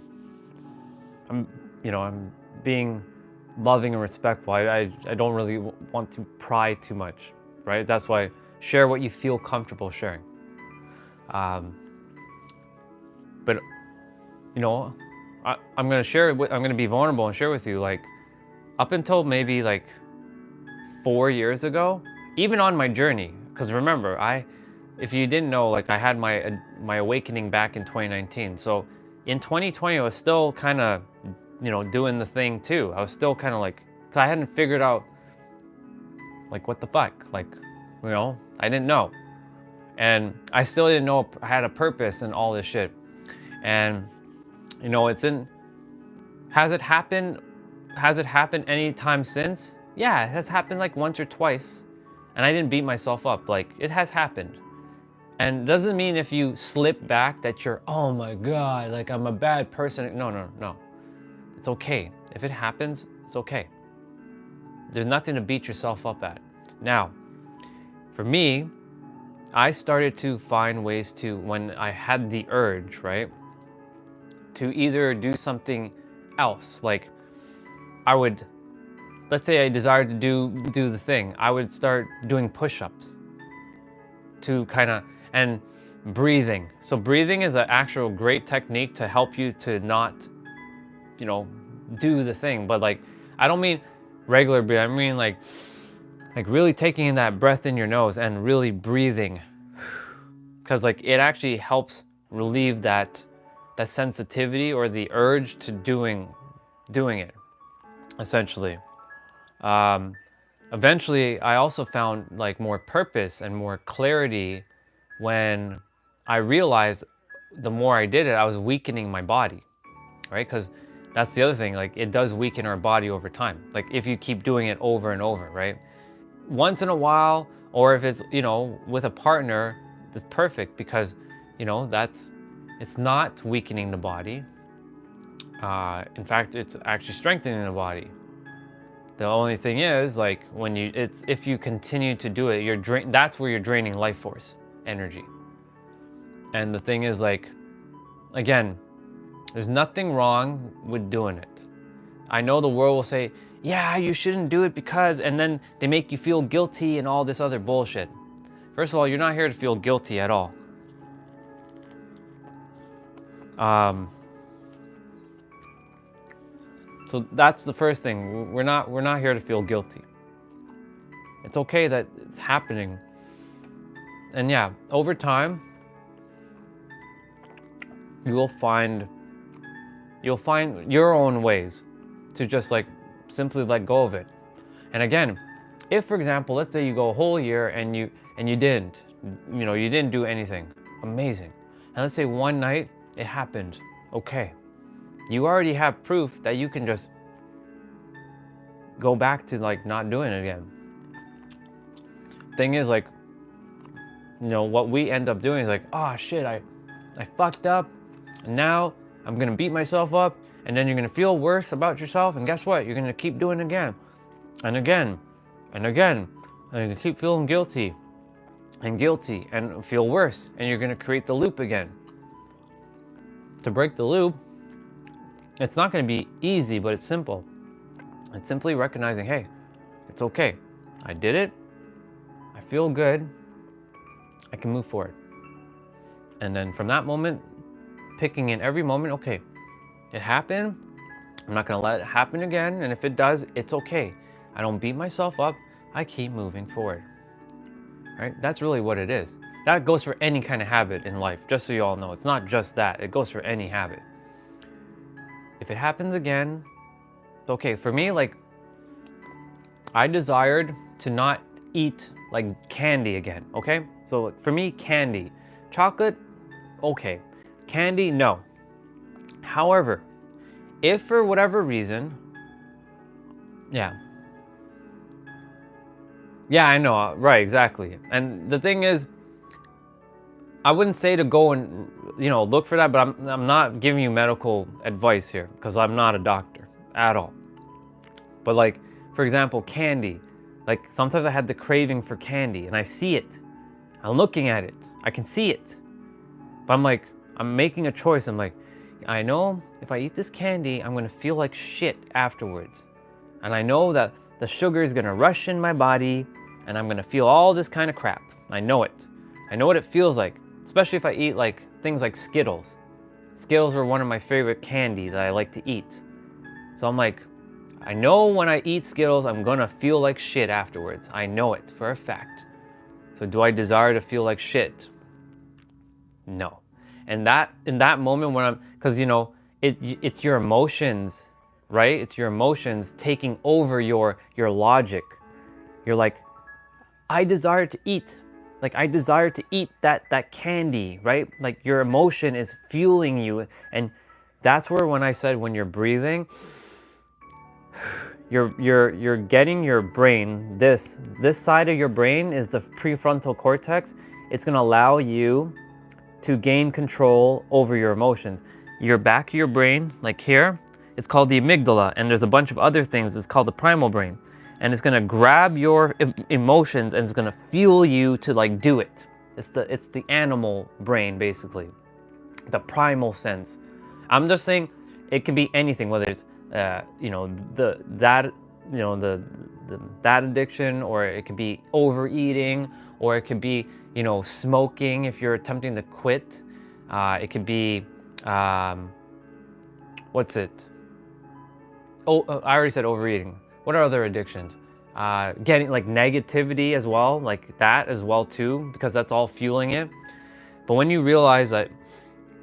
being loving and respectful. I don't really want to pry too much, right? That's why share what you feel comfortable sharing. But I'm gonna share. I'm gonna be vulnerable and share with you. Like up until maybe like 4 years ago, even on my journey. Because remember, if you didn't know, like I had my awakening back in 2019. So in 2020, I was still kind of, doing the thing too. I was still kind of like, 'cause I hadn't figured out, like, what the fuck, like, I didn't know, and I still didn't know I had a purpose and all this shit. And has it happened? Has it happened any time since? Yeah, it has happened like once or twice, and I didn't beat myself up. Like it has happened. And it doesn't mean if you slip back that you're, oh my God, like I'm a bad person. No. It's okay. If it happens, it's okay. There's nothing to beat yourself up at. Now, for me, I started to find ways to, when I had the urge, right, to either do something else. Like let's say I desired to do the thing, I would start doing push-ups to and breathing. So breathing is an actual great technique to help you to not, do the thing. But like, I don't mean regular breathing. I mean like really taking in that breath in your nose and really breathing, because like it actually helps relieve that sensitivity or the urge to doing it, essentially. Eventually, I also found like more purpose and more clarity when I realized the more I did it, I was weakening my body, right? Because that's the other thing, like it does weaken our body over time. Like if you keep doing it over and over, right? Once in a while, or if it's, with a partner, that's perfect because, it's not weakening the body. In fact, it's actually strengthening the body. The only thing is, like, if you continue to do it, that's where you're draining life force, energy. And the thing is, like, again, there's nothing wrong with doing it. I know the world will say, yeah, you shouldn't do it because, and then they make you feel guilty and all this other bullshit. First of all, you're not here to feel guilty at all. So that's the first thing. We're not here to feel guilty. It's okay that it's happening. And yeah, over time, you'll find your own ways to just like simply let go of it. And again, if for example, let's say you go a whole year and you didn't, you didn't do anything, amazing. And let's say one night it happened, okay. You already have proof that you can just go back to like not doing it again. Thing is, like, what we end up doing is like, oh shit, I fucked up, and now I'm gonna beat myself up, and then you're gonna feel worse about yourself, and guess what? You're gonna keep doing it again, and again, and again, and you're gonna keep feeling guilty, and feel worse, and you're gonna create the loop again. To break the loop, it's not gonna be easy, but it's simple. It's simply recognizing, hey, it's okay. I did it. I feel good. I can move forward. And then from that moment, picking in every moment, okay, it happened. I'm not gonna let it happen again. And if it does, it's okay. I don't beat myself up. I keep moving forward. Right? That's really what it is. That goes for any kind of habit in life, just so you all know. It's not just that, it goes for any habit. If it happens again, okay, for me, like, I desired to not eat like candy again, okay? So for me, candy. Chocolate, okay. Candy, no. However, if for whatever reason, yeah. Yeah, I know, right, exactly. And the thing is, I wouldn't say to go and, look for that, but I'm not giving you medical advice here because I'm not a doctor at all. But like, for example, candy. Like sometimes I had the craving for candy and I see it. I'm looking at it. I can see it. But I'm like, I'm making a choice. I'm like, I know if I eat this candy, I'm gonna feel like shit afterwards. And I know that the sugar is gonna rush in my body and I'm gonna feel all this kind of crap. I know it. I know what it feels like, especially if I eat like things like Skittles. Skittles are one of my favorite candy that I like to eat. So I'm like, I know when I eat Skittles, I'm gonna feel like shit afterwards. I know it for a fact. So do I desire to feel like shit? No. And that in that moment when because it's your emotions, right? It's your emotions taking over your logic. You're like, I desire to eat. Like I desire to eat that candy, right? Like your emotion is fueling you, and that's where when I said when you're breathing, you're getting your brain, this side of your brain is the prefrontal cortex. It's gonna allow you to gain control over your emotions. Your back of your brain, like here, it's called the amygdala, and there's a bunch of other things. It's called the primal brain, and it's gonna grab your emotions and it's gonna fuel you to like do it. It's the animal brain basically, the primal sense. I'm just saying it can be anything, whether it's that addiction, or it could be overeating, or it could be smoking if you're attempting to quit. It could be what's it? Oh, I already said overeating. What are other addictions? Getting like negativity as well, like that as well too, because that's all fueling it. But when you realize that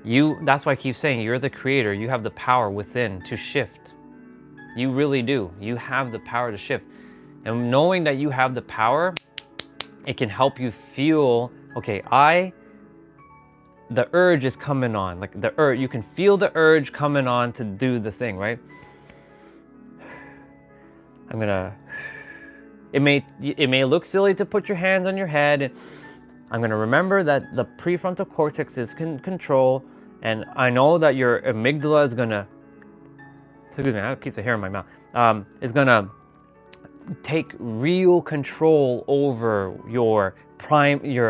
that's why I keep saying you're the creator, you have the power within to shift. You really do. You have the power to shift. And knowing that you have the power, it can help you feel, okay, the urge is coming on. Like the urge, you can feel the urge coming on to do the thing, right? It may look silly to put your hands on your head. I'm gonna remember that the prefrontal cortex is control, and I know that your amygdala is gonna, excuse me, I have a piece of hair in my mouth, is gonna take real control over your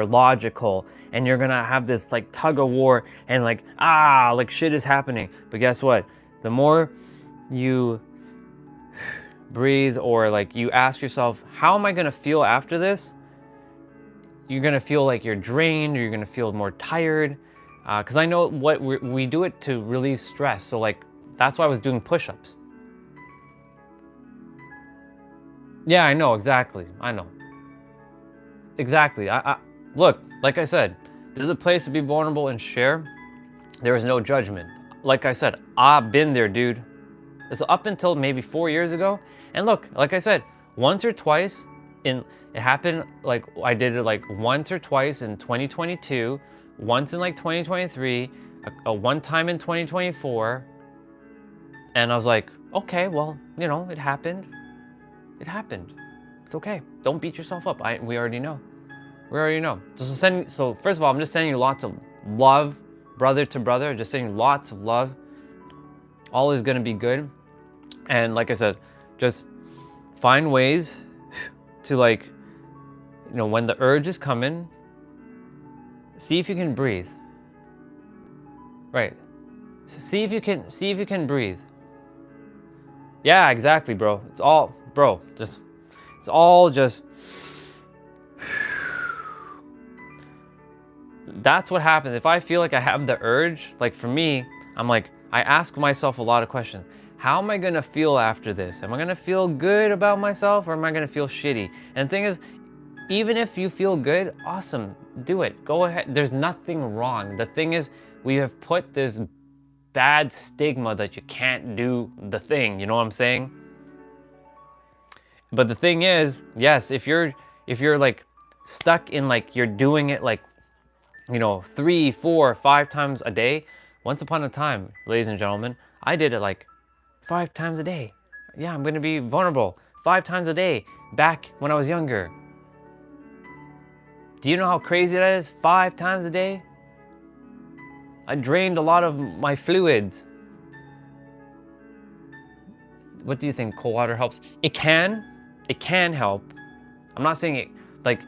logical, and you're gonna have this like tug of war and like shit is happening. But guess what? The more you breathe, or like you ask yourself, how am I gonna feel after this? You're gonna feel like you're drained, or you're gonna feel more tired. Because I know what we do it to relieve stress. So like that's why I was doing push-ups. Yeah, I know, exactly. I know. Exactly. I look, like I said, there's a place to be vulnerable and share. There is no judgment. Like I said, I've been there, dude. It's up until maybe 4 years ago. And look, like I said, once or twice it happened, like I did it like once or twice in 2022, once in like 2023, a one time in 2024. And I was like, okay, well, it happened. It happened. It's okay. Don't beat yourself up. We already know. We already know. So first of all, I'm just sending you lots of love, brother to brother. Just sending you lots of love. All is gonna be good. And like I said, just find ways to like, when the urge is coming, see if you can breathe. Right. See if you can breathe. Yeah, exactly, bro. It's all just that's what happens. If I feel like I have the urge, like for me, I'm like, I ask myself a lot of questions. How am I gonna feel after this? Am I gonna feel good about myself, or am I gonna feel shitty? And the thing is, even if you feel good, awesome. do it. Go ahead. There's nothing wrong. The thing is, we have put this bad stigma that you can't do the thing. You know what I'm saying? But the thing is, yes, if you're like stuck in like you're doing it like, you know, 3, 4, 5 times a day. Once upon a time, ladies and gentlemen, I did it like 5 times a day. Yeah, I'm gonna be vulnerable. 5 times a day back when I was younger. Do you know how crazy that is? 5 times a day? I drained a lot of my fluids. What do you think? Cold water helps? It can help. I'm not saying it, like,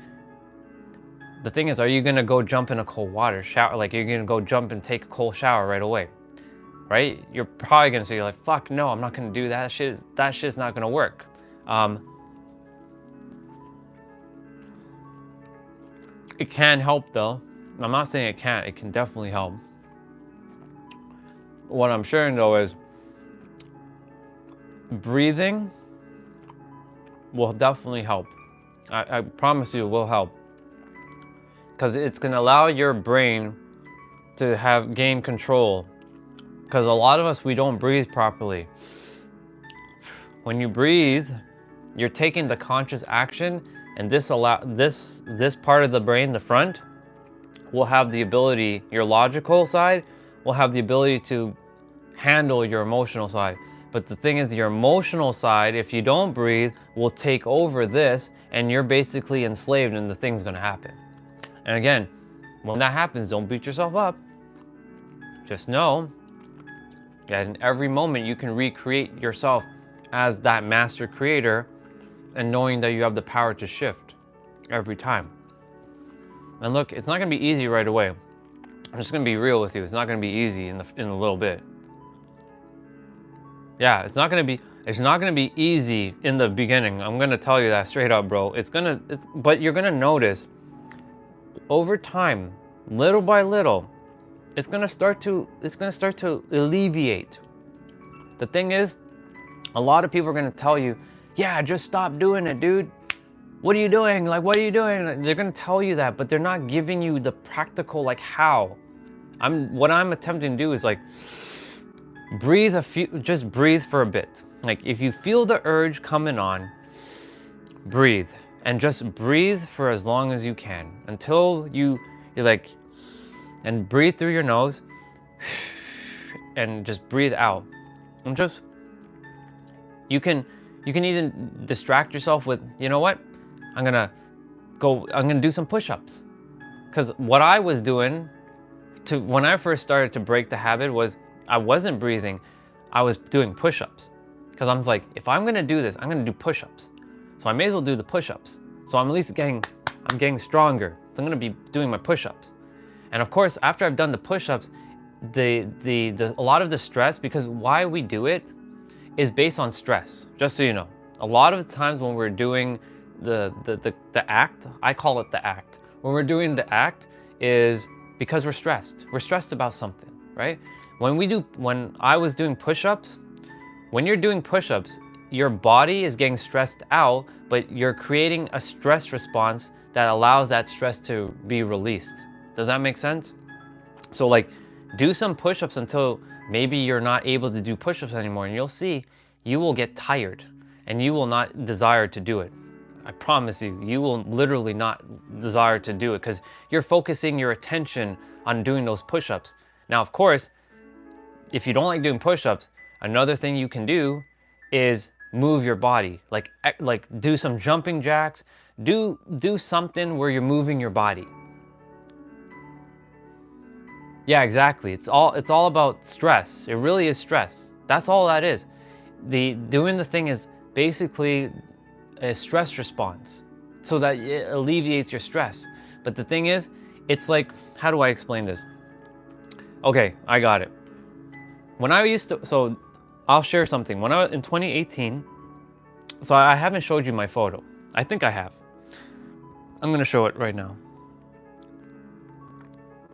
the thing is, are you gonna go jump in a cold water shower? Like, you're gonna go jump and take a cold shower right away, right? You're probably gonna say, like, fuck no, I'm not gonna do that. That shit's not gonna work. It can help though. I'm not saying it can't. It can definitely help. What I'm sharing though is breathing will definitely help. I promise you it will help. Because it's going to allow your brain to gain control. Because a lot of us, we don't breathe properly. When you breathe, you're taking the conscious action, and this part of the brain, the front, will have the ability, your logical side will have the ability to handle your emotional side. But the thing is, your emotional side, if you don't breathe, will take over this, and you're basically enslaved, and the thing's going to happen. And again, when that happens, don't beat yourself up. Just know that in every moment you can recreate yourself as that master creator, and knowing that you have the power to shift every time. And look, it's not going to be easy right away. I'm just going to be real with you. It's not going to be easy in a little bit. Yeah, it's not going to be easy in the beginning. I'm going to tell you that straight up, bro. But you're going to notice over time, little by little, it's going to start to alleviate. The thing is, a lot of people are going to tell you, yeah, just stop doing it, dude. What are you doing? Like, what are you doing? They're going to tell you that, but they're not giving you the practical, like, how. What I'm attempting to do is, like, just breathe for a bit. Like, if you feel the urge coming on, breathe. And just breathe for as long as you can until you're like, and breathe through your nose and just breathe out. And just, you can even distract yourself with, you know what? I'm gonna do some push-ups. Because what I was doing when I first started to break the habit was I wasn't breathing, I was doing push-ups. Because I'm like, if I'm gonna do this, I'm gonna do push-ups. So I may as well do the push-ups. So I'm at least getting stronger. So I'm gonna be doing my push-ups. And of course, after I've done the push-ups, a lot of the stress, because why we do it is based on stress, just so you know. A lot of the times when we're doing the act, I call it the act. When we're doing the act is because we're stressed. We're stressed about something, right? When I was doing push-ups, when you're doing push-ups, your body is getting stressed out, but you're creating a stress response that allows that stress to be released. Does that make sense? So like, do some push-ups until maybe you're not able to do push-ups anymore, and you'll see you will get tired and you will not desire to do it. I promise you, you will literally not desire to do it because you're focusing your attention on doing those push-ups. Now, of course, if you don't like doing push-ups, another thing you can do is move your body, like do some jumping jacks, do something where you're moving your body. Yeah, exactly. It's all about stress. It really is stress. That's all that is. Doing the thing is basically a stress response so that it alleviates your stress. But the thing is, it's like, how do I explain this? Okay, I got it. When I used to, so I'll share something. When I was in 2018, so I haven't showed you my photo. I think I have. I'm gonna show it right now.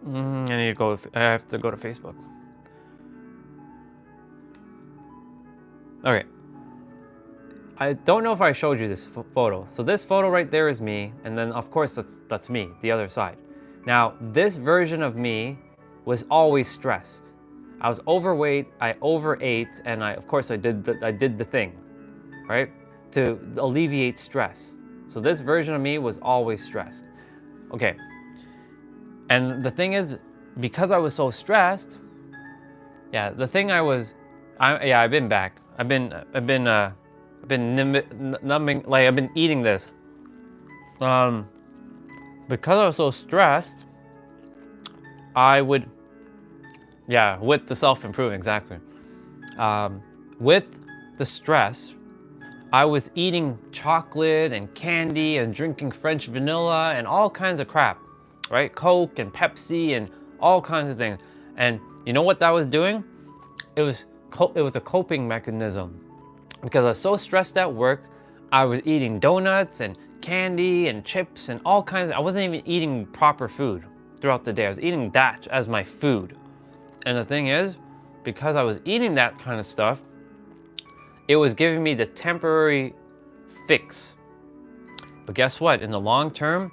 I have to go to Facebook. Okay. I don't know if I showed you this photo. So this photo right there is me, and then of course that's me, the other side. Now, this version of me was always stressed. I was overweight, I overate, and of course I did the thing, right? To alleviate stress. So this version of me was always stressed. Okay. And the thing is, because I was so stressed, yeah, the thing I've been back. I've been numbing, like I've been eating this. Because I was so stressed, I would, yeah, with the self-improvement, exactly. With the stress, I was eating chocolate and candy and drinking French vanilla and all kinds of crap, right? Coke and Pepsi and all kinds of things. And you know what that was doing? It was a coping mechanism. Because I was so stressed at work, I was eating donuts and candy and chips and all kinds of, I wasn't even eating proper food throughout the day. I was eating that as my food. And the thing is, because I was eating that kind of stuff, it was giving me the temporary fix. But guess what? In the long term,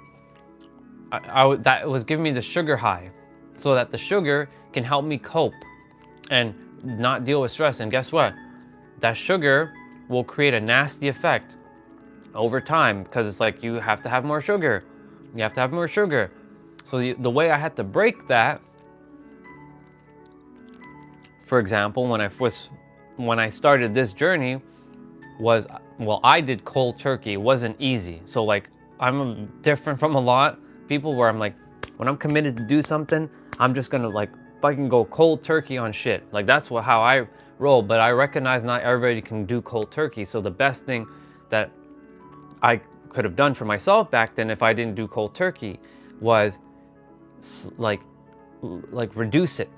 that was giving me the sugar high, so that the sugar can help me cope and not deal with stress. And guess what? That sugar will create a nasty effect over time, because it's like you have to have more sugar. You have to have more sugar. So the way I had to break that, for example, when I started this journey was, well, I did cold turkey. It wasn't easy. So like, I'm different from a lot of people where I'm like, when I'm committed to do something, I'm just gonna like, if I can go cold turkey on shit. Like that's how I roll, but I recognize not everybody can do cold turkey. So the best thing that I could have done for myself back then if I didn't do cold turkey was like reduce it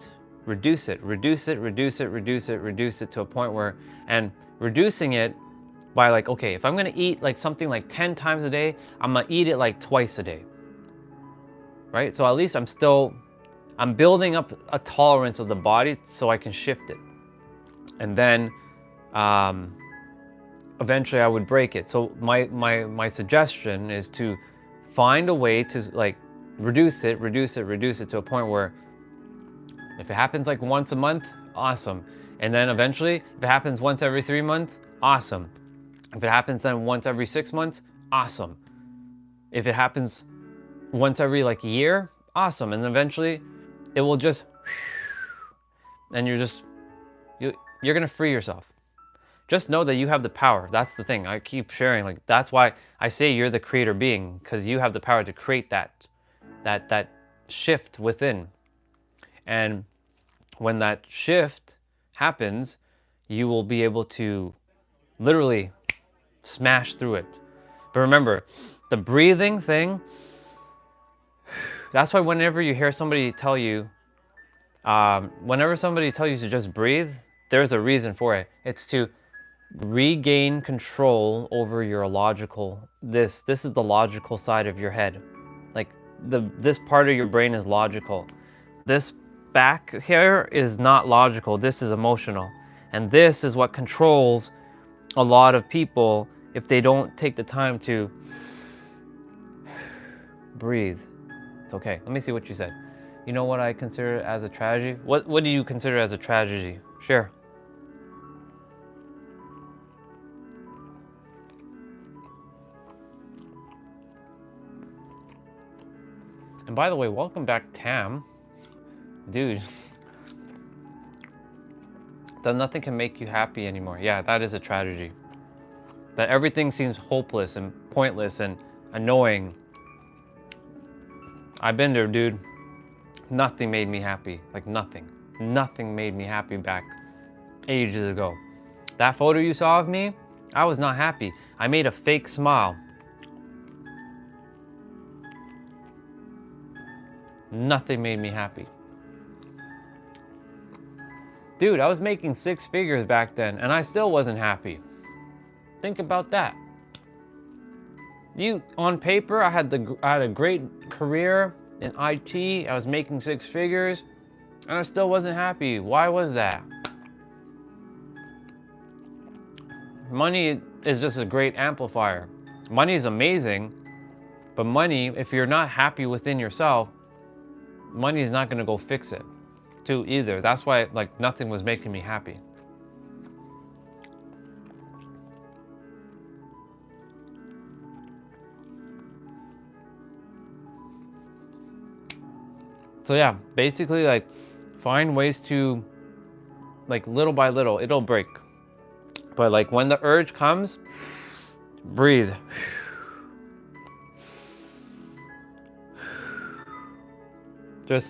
to a point where, and reducing it by like, okay, if I'm gonna eat like something like 10 times a day, I'm gonna eat it like twice a day, right? So at least I'm building up a tolerance of the body so I can shift it. And then eventually I would break it. So my suggestion is to find a way to like reduce it to a point where if it happens like once a month, awesome. And then eventually, if it happens once every 3 months, awesome. If it happens then once every 6 months, awesome. If it happens once every like year, awesome. And eventually it will just, and you're gonna free yourself. Just know that you have the power. That's the thing. I keep sharing, like that's why I say you're the creator being, because you have the power to create that shift within. And when that shift happens, you will be able to literally smash through it. But remember, the breathing thing, that's why whenever you hear somebody tell you, to just breathe, there's a reason for it. It's to regain control over your logical, this is the logical side of your head. Like this part of your brain is logical. This back here is not logical, this is emotional. And this is what controls a lot of people if they don't take the time to breathe. It's okay. Let me see what you said. You know what I consider as a tragedy? What do you consider as a tragedy? Share. And by the way, welcome back, Tam. Dude, that nothing can make you happy anymore. Yeah, that is a tragedy. That everything seems hopeless and pointless and annoying. I've been there, dude. Nothing made me happy. Like nothing. Nothing made me happy back ages ago. That photo you saw of me, I was not happy. I made a fake smile. Nothing made me happy. Dude, I was making 6 figures back then and I still wasn't happy. Think about that. On paper, I had a great career in IT. I was making 6 figures and I still wasn't happy. Why was that? Money is just a great amplifier. Money is amazing, but money, if you're not happy within yourself, money is not going to go fix it too either. That's why like nothing was making me happy. So yeah, basically like find ways to, like, little by little, it'll break. But like when the urge comes, breathe. Just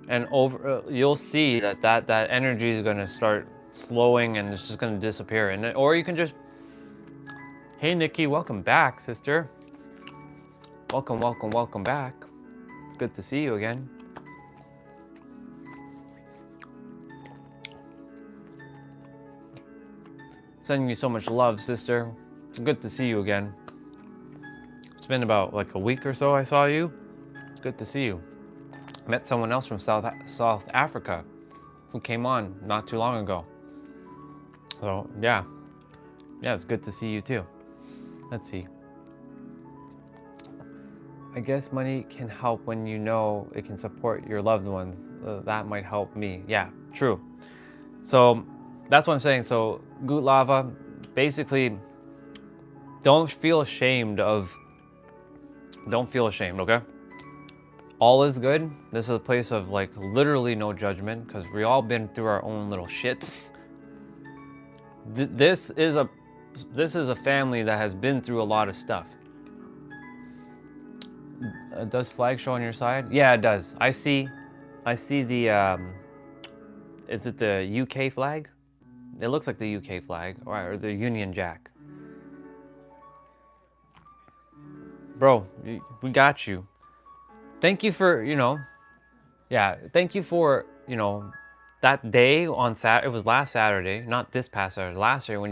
and over you'll see that energy is going to start slowing and it's just going to disappear. And or you can just, hey Nikki, welcome back, sister. Welcome back. Good to see you again. Sending you so much love, sister. It's good to see you again. It's been about like a week or so I saw you. Good to see you. Met someone else from South Africa who came on not too long ago. So yeah, it's good to see you too. Let's see. I guess money can help when you know it can support your loved ones. That might help me. Yeah, true. So that's what I'm saying. So Gut Lava, basically, don't feel ashamed, okay? All is good. This is a place of like literally no judgment because we all been through our own little shit. This is a family that has been through a lot of stuff. Does flag show on your side? Yeah, it does. I see the, is it the UK flag? It looks like the UK flag, or the Union Jack. Bro, we got you. Thank you for, yeah, thank you for, that day on it was last Saturday, not this past Saturday, last year when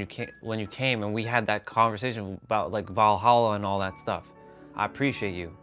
you came and we had that conversation about like Valhalla and all that stuff. I appreciate you.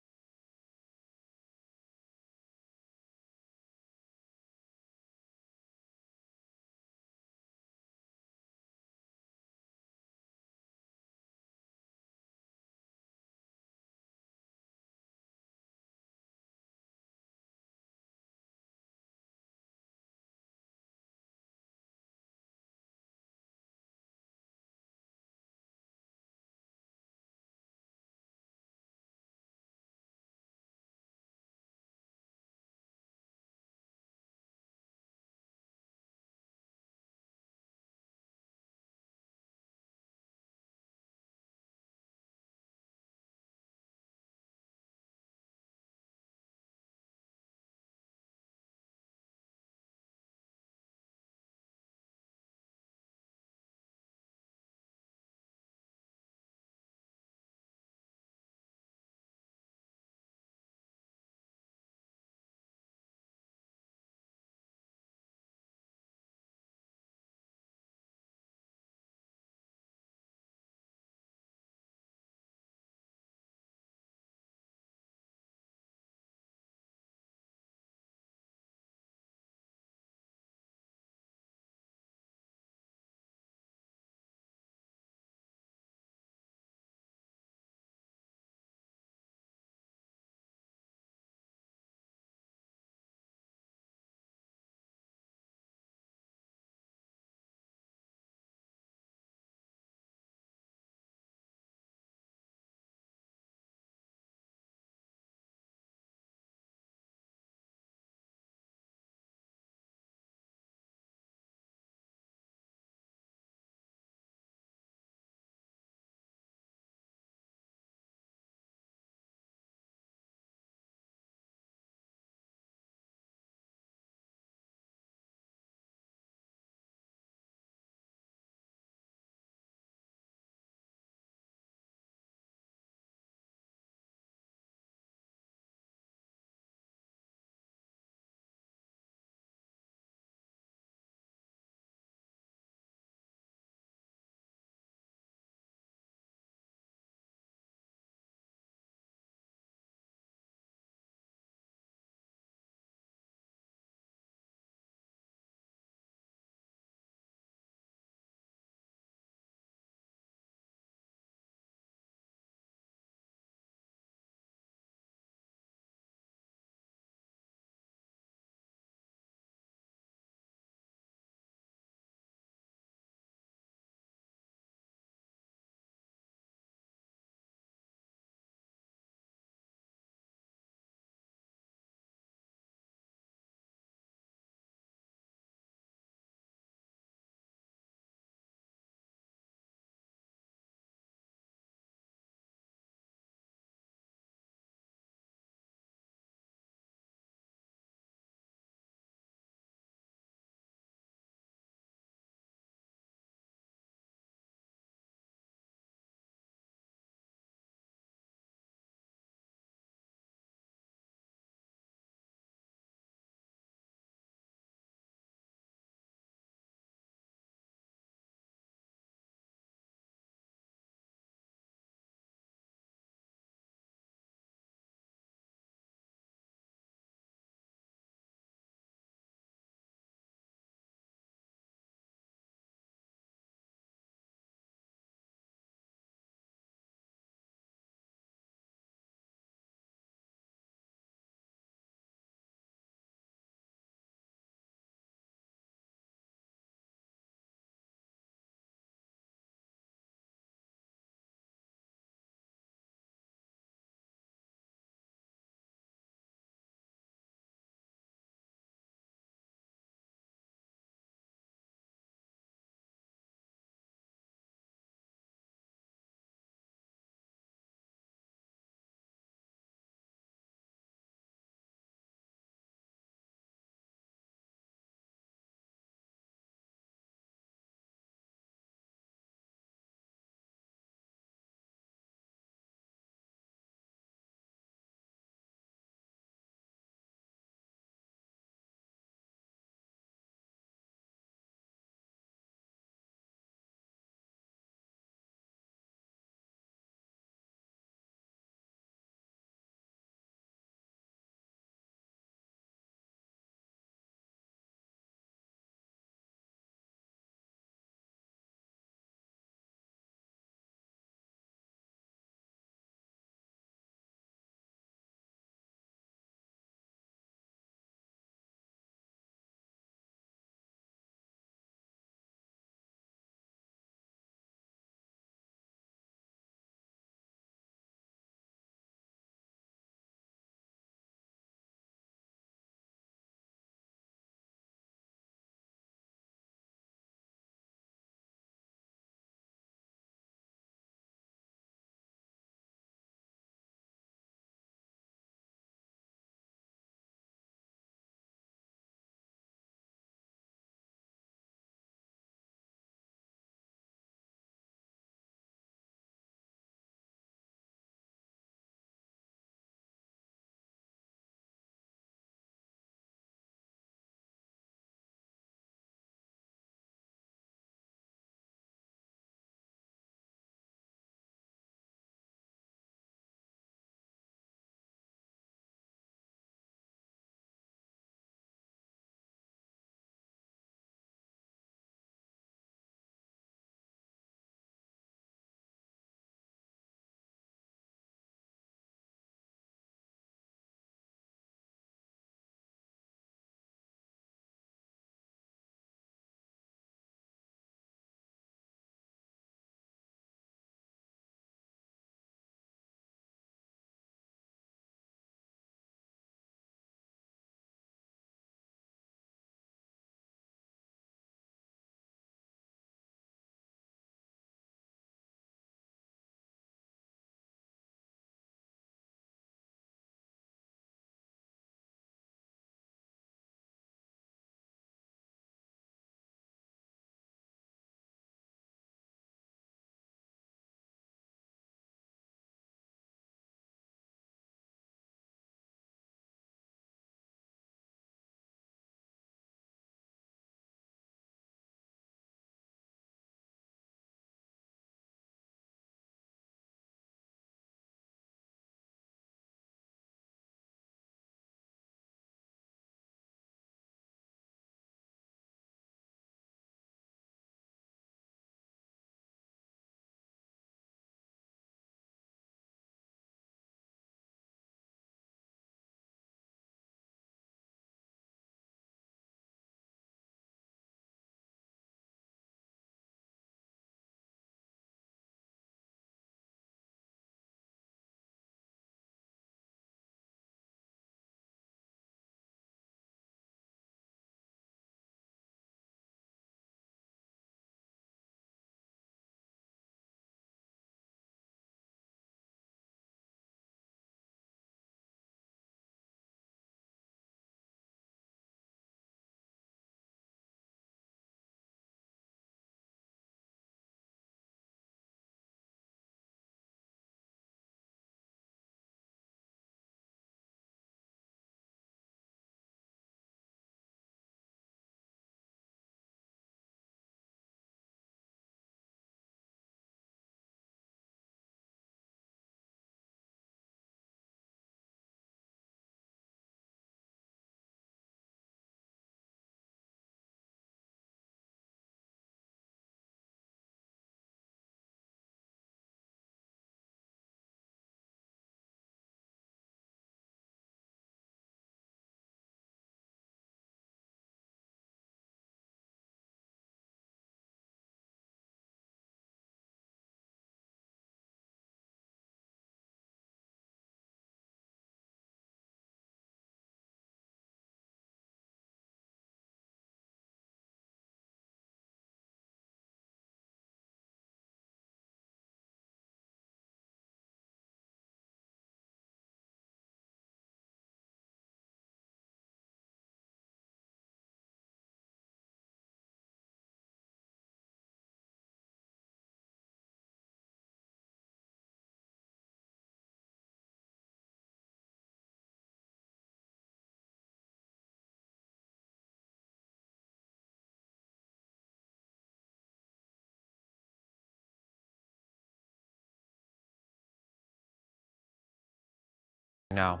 now.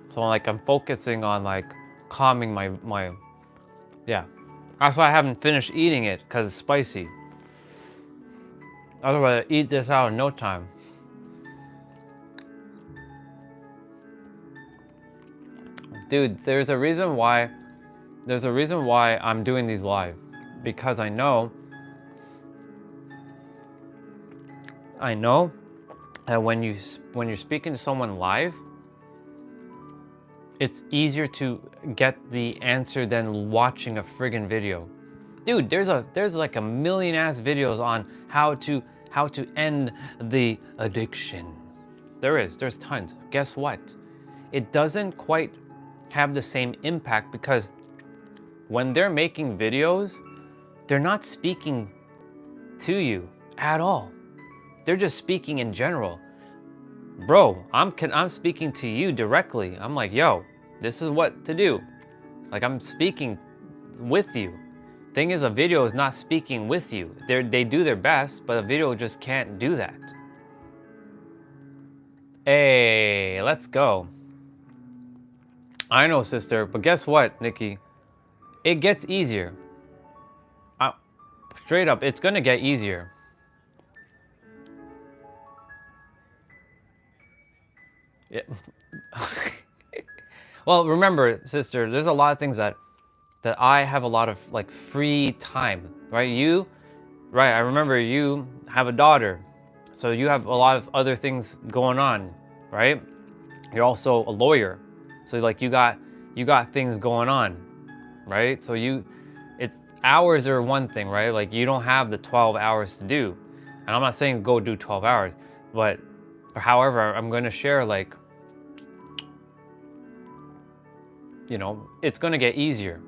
So like I'm focusing on like calming my yeah. That's why I haven't finished eating it, because it's spicy. Otherwise I'd eat this out in no time. Dude, there's a reason why I'm doing these live. Because I know that when you're speaking to someone live, it's easier to get the answer than watching a friggin' video. Dude, there's like a million ass videos on how to end the addiction. There's tons. Guess what? It doesn't quite have the same impact, because when they're making videos, they're not speaking to you at all. They're just speaking in general. Bro, I'm speaking to you directly. I'm like, yo, this is what to do. Like, I'm speaking with you. Thing is, a video is not speaking with you. They do their best, but a video just can't do that. Hey, let's go. I know, sister, but guess what, Nikki? It gets easier. Straight up, it's gonna get easier. Yeah. Well, remember, sister, there's a lot of things that I have a lot of like free time, right? I remember you have a daughter, so you have a lot of other things going on, right? You're also a lawyer, so like you got things going on, right? So it's hours are one thing, right? Like you don't have the 12 hours to do, and I'm not saying go do 12 hours, but however, I'm going to share like, you know, it's going to get easier.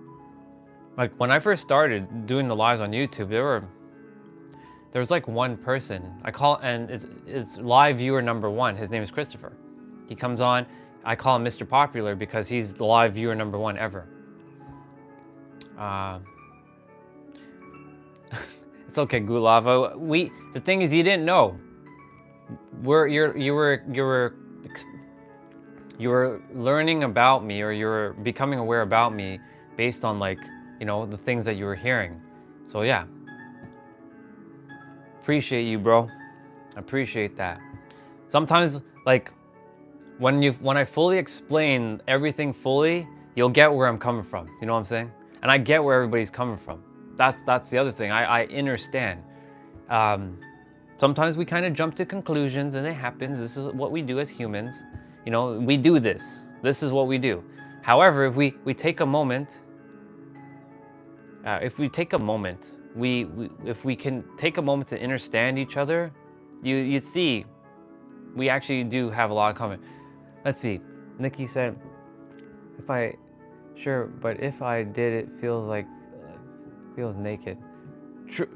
Like when I first started doing the lives on YouTube, there was like one person and it's live viewer number 1. His name is Christopher. He comes on. I call him Mr. Popular because he's the live viewer number 1 ever. It's okay, Gulava. The thing is, you didn't know. You were learning about me, or you were becoming aware about me based on like, you know, the things that you were hearing. So yeah. Appreciate you, bro. Appreciate that. Sometimes like when I fully explain everything fully, you'll get where I'm coming from. You know what I'm saying? And I get where everybody's coming from. That's the other thing. I understand. Sometimes we kind of jump to conclusions, and it happens. This is what we do as humans. You know, we do this. This is what we do. However, if we take a moment, if we can take a moment to understand each other, you see, we actually do have a lot in common. Let's see. Nikki said, but if I did, it feels naked. True.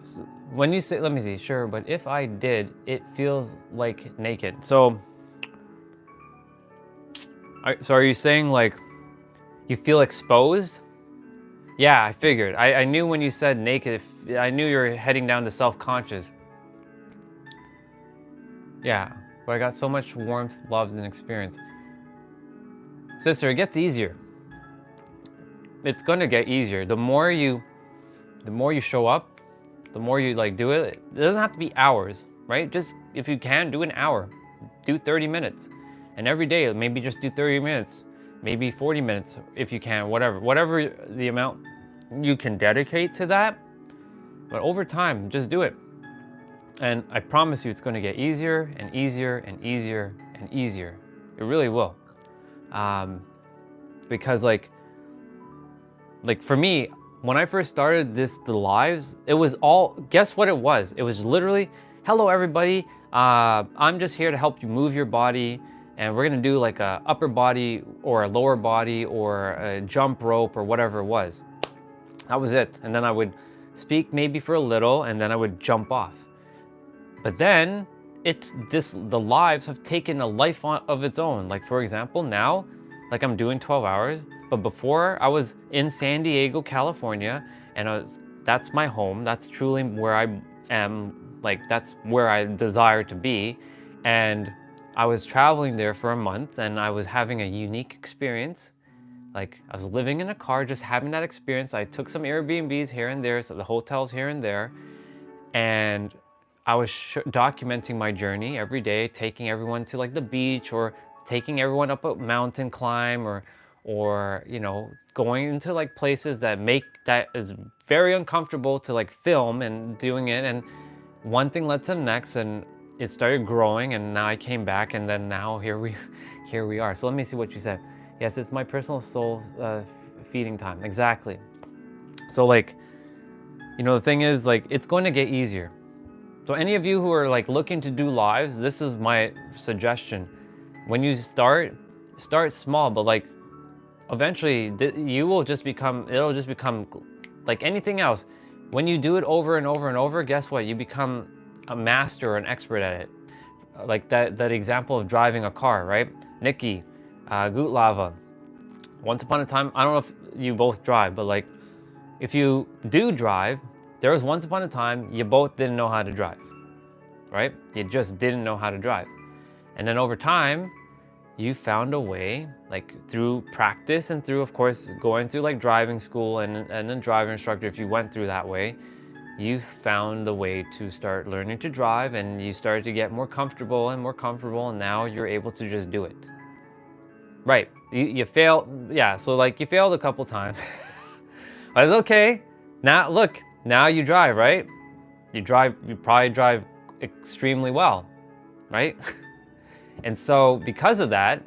When you say, let me see, sure, but if I did, it feels like naked. So are you saying like you feel exposed? Yeah, I figured. I knew when you said naked, I knew you were heading down to self-conscious. Yeah, but I got so much warmth, love, and experience. Sister, it gets easier. It's gonna get easier. The more you show up, the more you like do it. It doesn't have to be hours, right? Just if you can, do an hour, do 30 minutes. And every day, maybe just do 30 minutes, maybe 40 minutes if you can, whatever the amount you can dedicate to that. But over time, just do it. And I promise you, it's going to get easier and easier and easier and easier. It really will. Because like for me, when I first started the lives, it was all, guess what it was? It was literally, hello everybody, I'm just here to help you move your body, and we're gonna do like a upper body or a lower body or a jump rope or whatever it was. That was it. And then I would speak maybe for a little, and then I would jump off. But then the lives have taken a life of its own. Like for example, now, like I'm doing 12 hours, but before I was in San Diego, California, and that's my home. That's truly where I am. Like that's where I desire to be. And I was traveling there for a month and I was having a unique experience. Like I was living in a car, just having that experience. I took some Airbnbs here and there, so the hotels here and there, and I was documenting my journey every day, taking everyone to like the beach or taking everyone up a mountain climb or you know, going into like places that is very uncomfortable to like film and doing it. And one thing led to the next and it started growing, and now I came back, and then now here we here we are. So let me see what you said. Yes, it's my personal soul feeding time. Exactly. So like, you know, the thing is like, it's going to get easier. So any of you who are like looking to do lives, this is my suggestion. When you start small, but like eventually you will just become, it'll just become like anything else. When you do it over and over and over, guess what? You become a master or an expert at it. Like that example of driving a car, right? Nikki, Gutlava. Once upon a time, I don't know if you both drive, but like if you do drive, there was once upon a time you both didn't know how to drive, right? You just didn't know how to drive. And then over time, you found a way, like through practice and through, of course, going through like driving school and a driver instructor, if you went through that way, you found the way to start learning to drive, and you started to get more comfortable, and now you're able to just do it. Right, you fail, yeah, so like you failed a couple times. But it's okay. Now look, now you drive, right? You probably drive extremely well, right? And so because of that,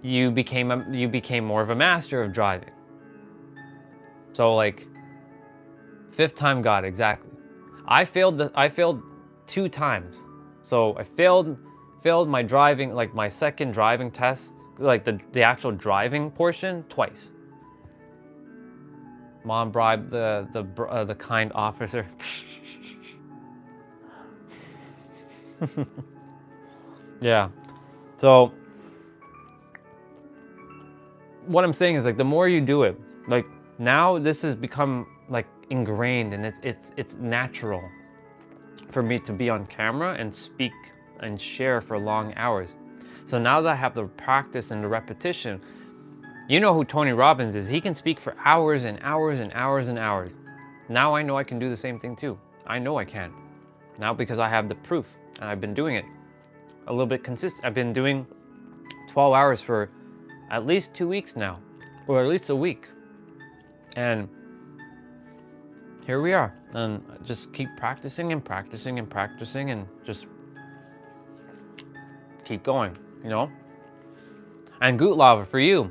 you became more of a master of driving. So like, fifth time God, exactly. I failed 2 times. So I failed my driving, like my second driving test, like the actual driving portion, twice. Mom bribed the kind officer. Yeah. So what I'm saying is like, the more you do it, like now this has become like ingrained, and it's natural for me to be on camera and speak and share for long hours. So now that I have the practice and the repetition, you know who Tony Robbins is. He can speak for hours and hours and hours and hours. Now I know I can do the same thing too. I know I can. Now because I have the proof, and I've been doing it a little bit consistent. I've been doing 12 hours for at least 2 weeks now, or at least a week. And here we are. And just keep practicing and practicing and practicing, and just keep going, you know? And Gutlava, for you,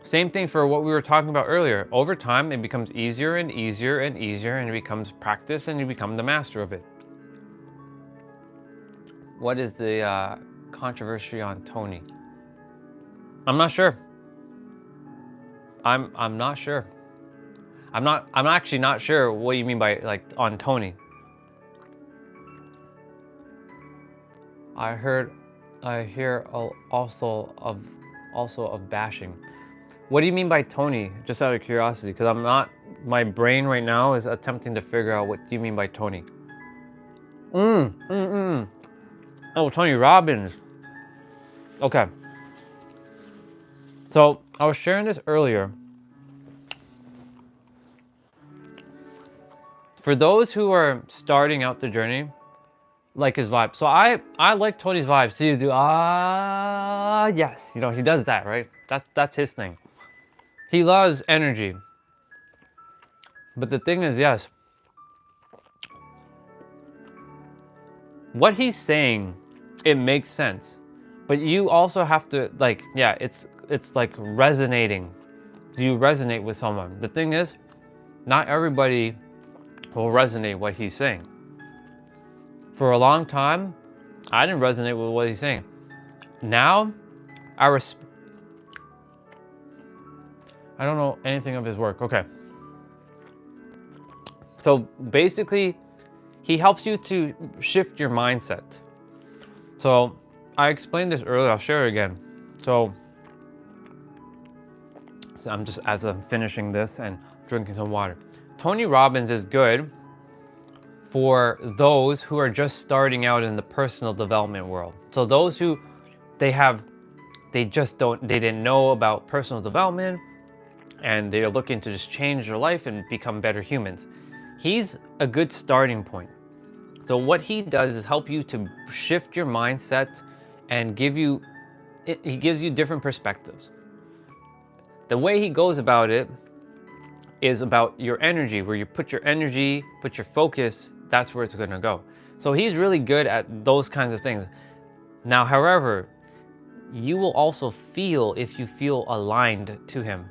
same thing for what we were talking about earlier. Over time, it becomes easier and easier and easier, and it becomes practice, and you become the master of it. What is the controversy on Tony? I'm not sure. I'm not sure. I'm actually not sure what you mean by like on Tony. I hear also of bashing. What do you mean by Tony? Just out of curiosity, because my brain right now is attempting to figure out what you mean by Tony. Oh, Tony Robbins. Okay. So I was sharing this earlier. For those who are starting out the journey, like his vibe. So I like Tony's vibes. So you do yes, you know, he does that, right? That's his thing. He loves energy. But the thing is, yes, what he's saying, it makes sense. But you also have to like, yeah, it's like resonating. You resonate with someone. The thing is, not everybody will resonate what he's saying. For a long time, I didn't resonate with what he's saying. Now, I don't know anything of his work. Okay. So basically, he helps you to shift your mindset. So I explained this earlier, I'll share it again. So I'm just, as I'm finishing this and drinking some water. Tony Robbins is good for those who are just starting out in the personal development world. So those who they didn't know about personal development, and they're looking to just change their life and become better humans. He's a good starting point. So what he does is help you to shift your mindset and he gives you different perspectives. The way he goes about it is about your energy, where you put your energy, put your focus, that's where it's going to go. So he's really good at those kinds of things. Now, however, you will also feel if you feel aligned to him.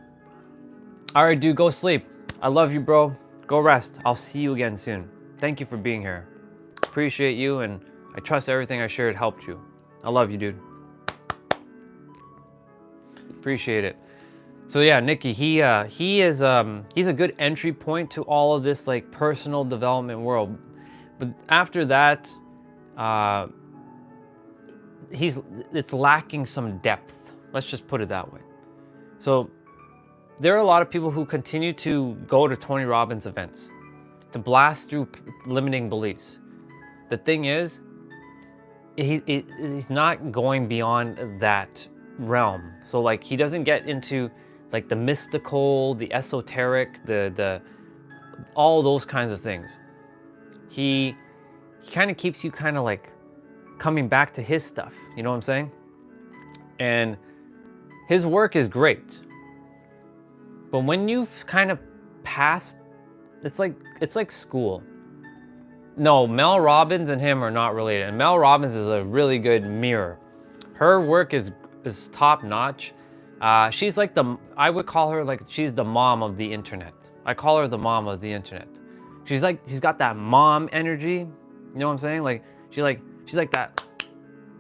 All right, dude, go sleep. I love you, bro. Go rest. I'll see you again soon. Thank you for being here. Appreciate you, and I trust everything I shared helped you. I love you, dude. Appreciate it. So yeah, Nikki, he's a good entry point to all of this like personal development world. But after that, it's lacking some depth. Let's just put it that way. So there are a lot of people who continue to go to Tony Robbins events to blast through limiting beliefs. The thing is, he's not going beyond that realm. So like he doesn't get into like the mystical, the esoteric, the all those kinds of things. He kind of keeps you kind of like coming back to his stuff. You know what I'm saying? And his work is great. But when you've kind of passed, it's like school. No, Mel Robbins and him are not related. And Mel Robbins is a really good mirror. Her work is top notch. She's like I would call her like she's the mom of the internet. I call her the mom of the internet. She's got that mom energy. You know what I'm saying? Like she's like that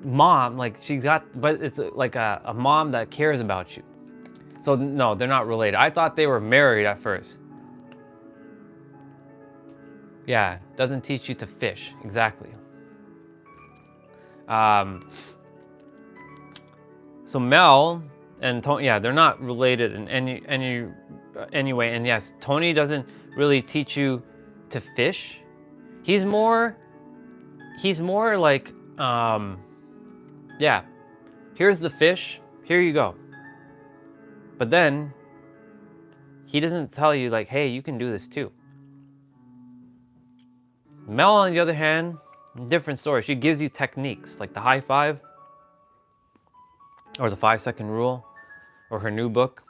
mom. Like but it's like a mom that cares about you. So no, they're not related. I thought they were married at first. Yeah, doesn't teach you to fish. Exactly. So Mel and Tony, yeah, they're not related in any way. And yes, Tony doesn't really teach you to fish. He's more like, yeah, here's the fish, here you go. But then he doesn't tell you like, hey, you can do this too. Mel, on the other hand, different story. She gives you techniques like the high five or the 5-second rule or her new book.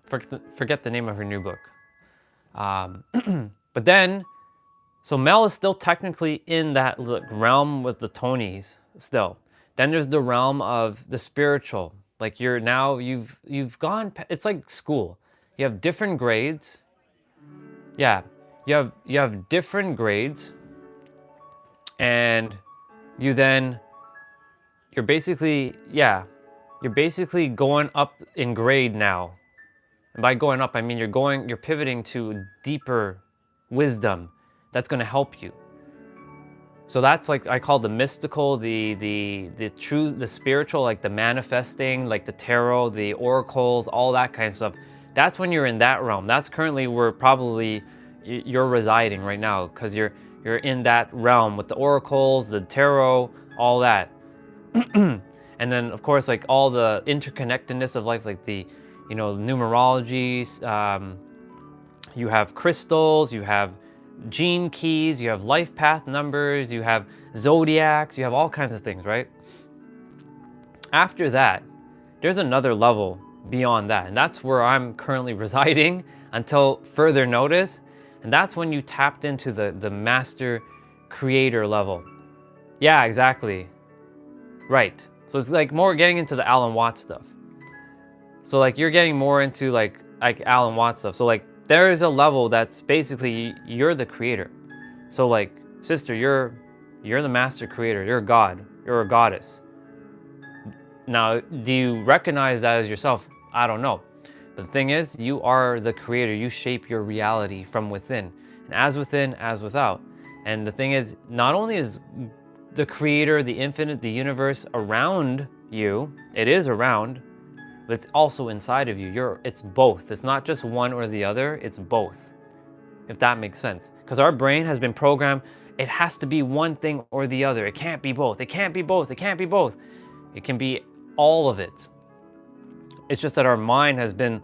Forget the name of her new book. But then, so Mel is still technically in that realm with the Tonys still. Then there's the realm of the spiritual. Like you've gone, it's like school. You have different grades. Yeah, you have different grades. And you're basically going up in grade now. And by going up, I mean you're pivoting to deeper wisdom that's going to help you. So that's like I call the mystical, the true, the spiritual, like the manifesting, like the tarot, the oracles, all that kind of stuff. That's when you're in that realm. That's currently where probably you're residing right now, because you're in that realm with the oracles, the tarot, all that. And then of course like all the interconnectedness of life, like the numerology, you have crystals, you have gene keys, you have life path numbers, you have zodiacs, you have all kinds of things, right? After that, there's another level beyond that, and that's where I'm currently residing until further notice. And that's when you tapped into the master creator level. Yeah, exactly. Right. So it's like more getting into the Alan Watts stuff. So like you're getting more into like Alan Watts stuff. So like there is a level that's basically you're the creator. So like, sister, you're the master creator. You're a god. You're a goddess. Now, do you recognize that as yourself? I don't know. The thing is, you are the creator. You shape your reality from within. And as within, as without. And the thing is, not only is the creator, the infinite, the universe around you, it is around, but it's also inside of you. It's both. It's not just one or the other, it's both. If that makes sense. Because our brain has been programmed, it has to be one thing or the other. It can't be both. It can't be both. It can't be both. It can be all of it. It's just that our mind has been,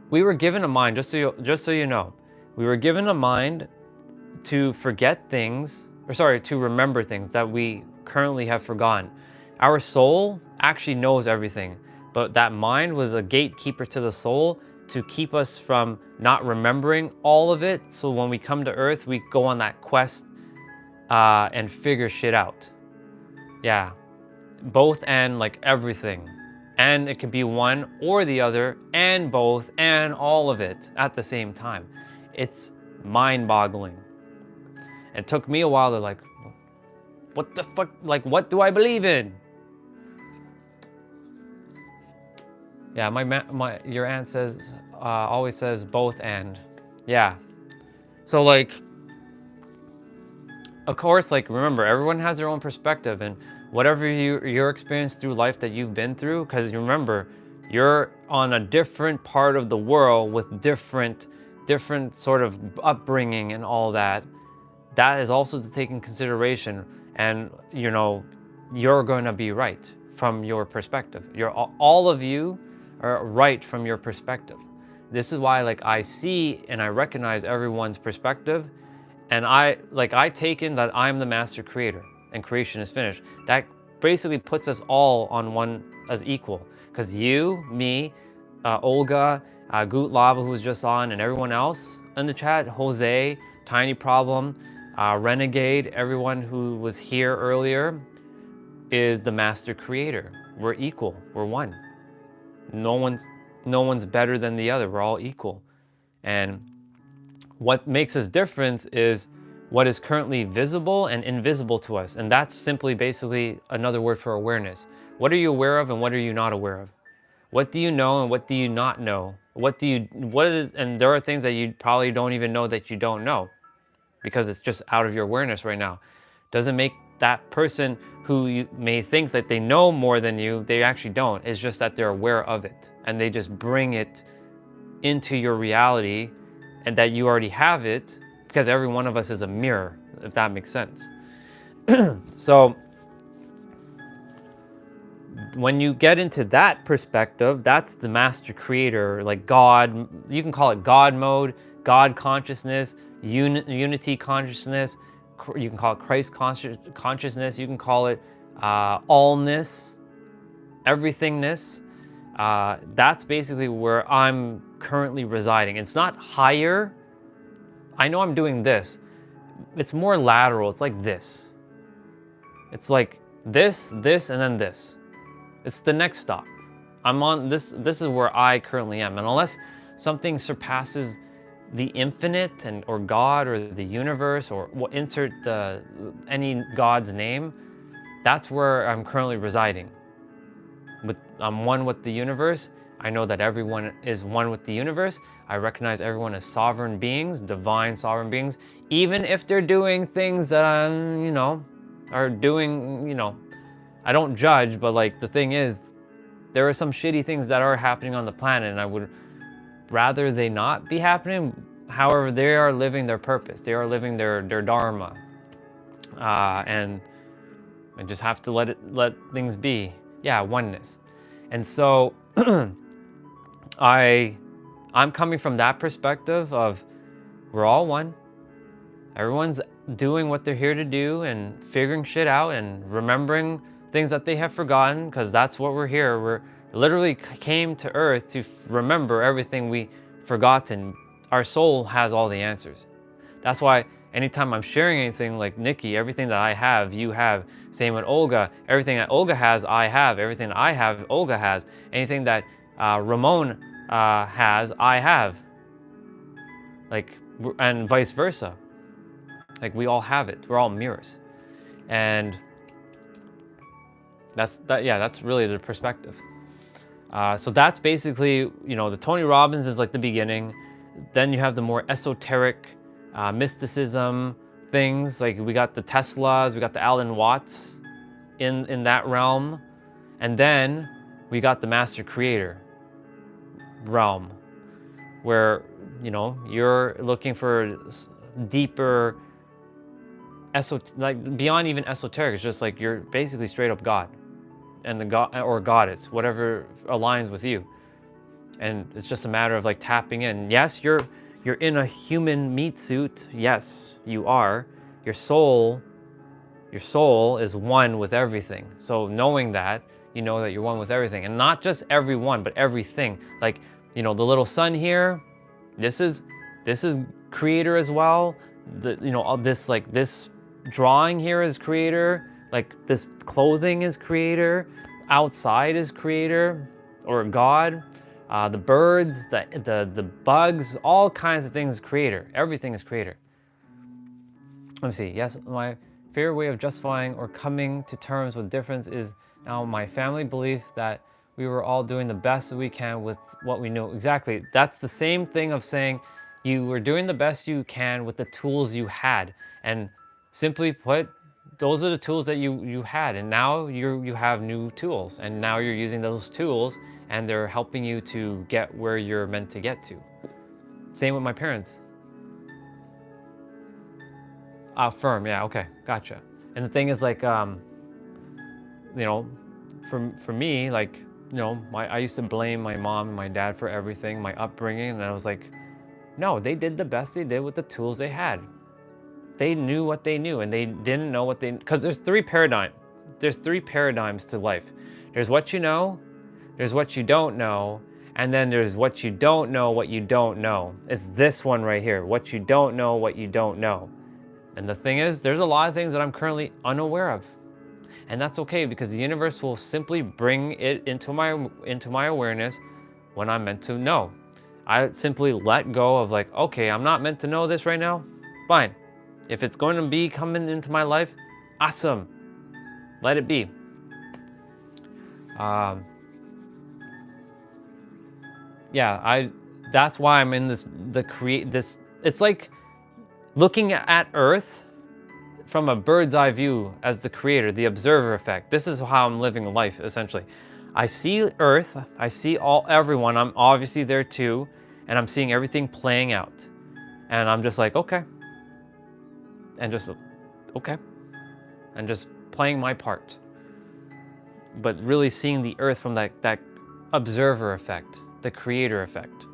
we were given a mind, just so you know, we were given a mind to forget things, or sorry, to remember things that we currently have forgotten. Our soul actually knows everything, but that mind was a gatekeeper to the soul to keep us from not remembering all of it. So when we come to earth, we go on that quest and figure shit out. Yeah, both and like everything. And it could be one or the other and both and all of it at the same time. It's mind-boggling. It took me a while to like, what the fuck, like what do I believe in? Yeah, your aunt says, always says both and. Yeah. So like, of course, like remember, everyone has their own perspective, and whatever your experience through life that you've been through, because you remember, you're on a different part of the world with different sort of upbringing and all that. That is also to take in consideration, and you know, you're going to be right from your perspective. All of you are right from your perspective. This is why like I see and I recognize everyone's perspective, and I take in that I'm the master creator and creation is finished. That basically puts us all on one as equal, because you, me, Olga, Goot Lava, who was just on, and everyone else in the chat, Jose, Tiny Problem, Renegade, everyone who was here earlier, is the master creator. We're equal. We're one. No one's better than the other. We're all equal. And what makes us different is what is currently visible and invisible to us. And that's simply basically another word for awareness. What are you aware of and what are you not aware of? What do you know and what do you not know? And there are things that you probably don't even know that you don't know, because it's just out of your awareness right now. Doesn't make that person who you may think that they know more than you, they actually don't. It's just that they're aware of it and they just bring it into your reality, and that you already have it, because every one of us is a mirror, if that makes sense. So when you get into that perspective, that's the master creator, like God. You can call it God mode, God consciousness, unity consciousness. You can call it Christ consciousness. You can call it allness, everythingness. That's basically where I'm currently residing. It's not higher. I know I'm doing this. It's more lateral. It's like this. It's like this, and then this. It's the next stop. I'm on this. This is where I currently am. And unless something surpasses the infinite or God or the universe, or insert any God's name, that's where I'm currently residing. I'm one with the universe. I know that everyone is one with the universe. I recognize everyone as sovereign beings, divine sovereign beings, even if they're doing things that are doing, I don't judge, but like the thing is, there are some shitty things that are happening on the planet, and I would rather they not be happening. However, they are living their purpose. They are living their dharma, and I just have to let things be. Yeah, oneness. And so I'm coming from that perspective of we're all one. Everyone's doing what they're here to do and figuring shit out and remembering things that they have forgotten, because that's what we're here. We're literally came to earth to remember everything we forgotten. Our soul has all the answers. That's why anytime I'm sharing anything, like Nikki, everything that I have, you have. Same with Olga. Everything that Olga has, I have. Everything that I have, Olga has. Anything that Ramon has, I have. Like, and vice versa. Like, we all have it. We're all mirrors. And that's really the perspective. So that's basically, the Tony Robbins is like the beginning. Then you have the more esoteric mysticism things. Like we got the Teslas, we got the Alan Watts in that realm. And then we got the master creator realm, where, you're looking for deeper like beyond even esoteric. It's just like you're basically straight up God, and the god or goddess, whatever aligns with you. And it's just a matter of like tapping in. Yes, you're in a human meat suit. Yes, you are. Your soul is one with everything. So knowing that, you know that you're one with everything, and not just everyone, but everything. Like, the little sun here, this is creator as well. All this, like this drawing here is creator. Like this clothing is creator. Outside is creator or God. The birds, the bugs, all kinds of things is creator. Everything is creator. Let me see. Yes, my favorite way of justifying or coming to terms with difference is now my family belief that we were all doing the best that we can with what we knew. Exactly. That's the same thing of saying you were doing the best you can with the tools you had. And simply put, those are the tools that you had. And now you have new tools. And now you're using those tools and they're helping you to get where you're meant to get to. Same with my parents. Firm, yeah, okay, gotcha. And the thing is, like, for me, like, I used to blame my mom and my dad for everything, my upbringing, and I was like, no, they did the best they did with the tools they had. They knew what they knew, and they didn't know what they, because there's three paradigms to life. There's what you know, there's what you don't know, and then there's what you don't know, what you don't know. It's this one right here, what you don't know, what you don't know. And the thing is, there's a lot of things that I'm currently unaware of. And that's okay, because the universe will simply bring it into my awareness when I'm meant to know. I simply let go of like, okay, I'm not meant to know this right now. Fine. If it's going to be coming into my life, awesome. Let it be. That's why I'm in this, it's like looking at Earth from a bird's eye view as the creator, the observer effect. This is how I'm living life, essentially. I see Earth, I see everyone, I'm obviously there too, and I'm seeing everything playing out. And I'm just like, okay. And just, okay. And just playing my part. But really seeing the Earth from that observer effect, the creator effect.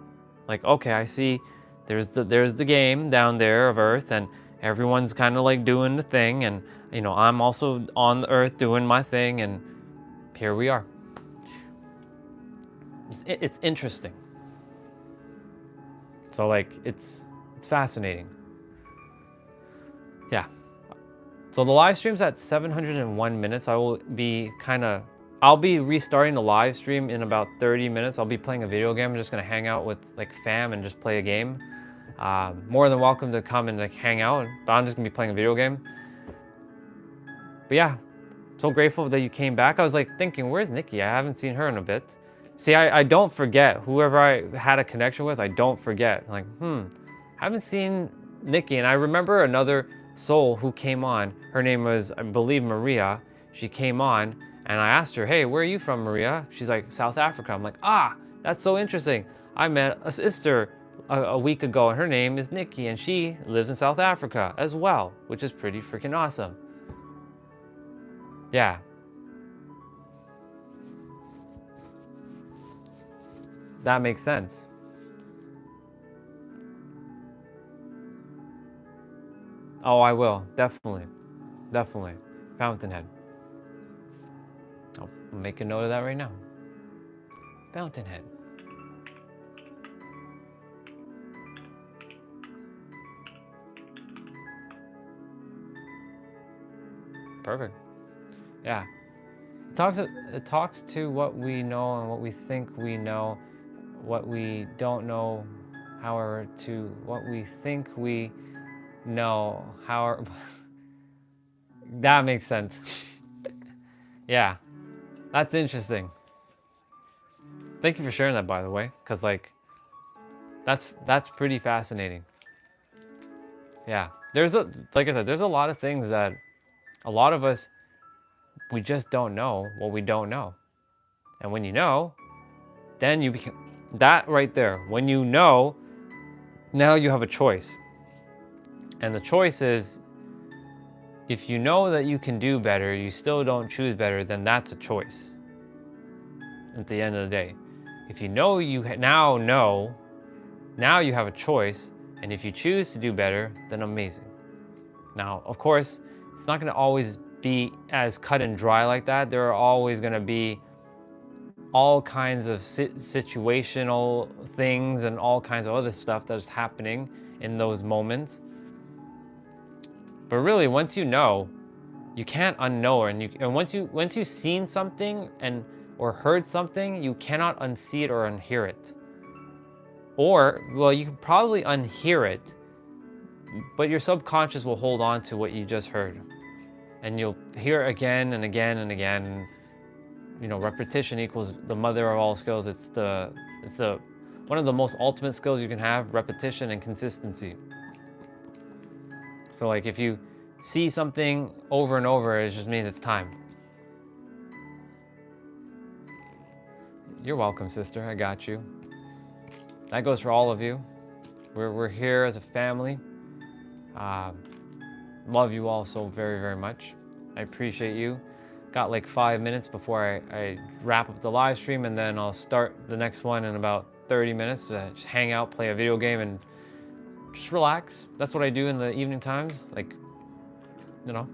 Like, okay, I see there's the game down there of Earth, and everyone's kind of like doing the thing, and I'm also on the Earth doing my thing, and here we are. It's interesting. So like it's fascinating. Yeah. So the live stream's at 701 minutes. I'll be restarting the live stream in about 30 minutes. I'll be playing a video game. I'm just gonna hang out with like fam and just play a game. More than welcome to come and like hang out, but I'm just gonna be playing a video game. But yeah, so grateful that you came back. I was like thinking, where's Nikki? I haven't seen her in a bit. See, I don't forget. Whoever I had a connection with, I don't forget. Like, I haven't seen Nikki. And I remember another soul who came on. Her name was, I believe, Maria. She came on and I asked her, hey, where are you from, Maria? She's like, South Africa. I'm like, that's so interesting. I met a sister a week ago and her name is Nikki and she lives in South Africa as well, which is pretty freaking awesome. Yeah. That makes sense. Oh, I will. Definitely. Definitely. Fountainhead. I'll make a note of that right now. Fountainhead. Perfect. Yeah. It talks to what we know and what we think we know, what we don't know, however, to what we think we know, however. That makes sense. Yeah, that's interesting. Thank you for sharing that, by the way, because like, that's pretty fascinating. Yeah, like I said, there's a lot of things that a lot of us, we just don't know what we don't know. And when you know, then you become, that right there, when you know, now you have a choice. And the choice is if you know that you can do better, you still don't choose better, then that's a choice at the end of the day. If you know now you have a choice, and if you choose to do better, then amazing. Now, of course, it's not going to always be as cut and dry like that. There are always going to be all kinds of situational things and all kinds of other stuff that's happening in those moments. But really, once you know, you can't unknow, and once you've seen something or heard something, you cannot unsee it or unhear it. Or, well, you can probably unhear it, but your subconscious will hold on to what you just heard, and you'll hear it again and again and again. You know, repetition equals the mother of all skills. It's the one of the most ultimate skills you can have: repetition and consistency. So, like, if you see something over and over, it just means it's time. You're welcome, sister. I got you. That goes for all of you. We're here as a family. Love you all so very, very much. I appreciate you. Got like 5 minutes before I wrap up the live stream, and then I'll start the next one in about 30 minutes. Just hang out, play a video game, and just relax. That's what I do in the evening times. Like, you know,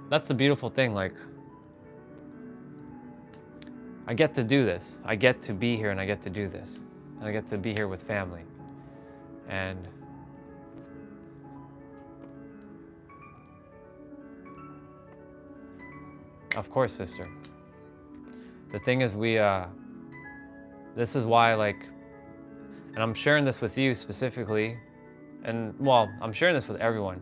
that's the beautiful thing. Like, I get to do this. I get to be here, and I get to do this. And I get to be here with family. And of course, sister. The thing is, this is why, like, and I'm sharing this with you specifically, and well, I'm sharing this with everyone.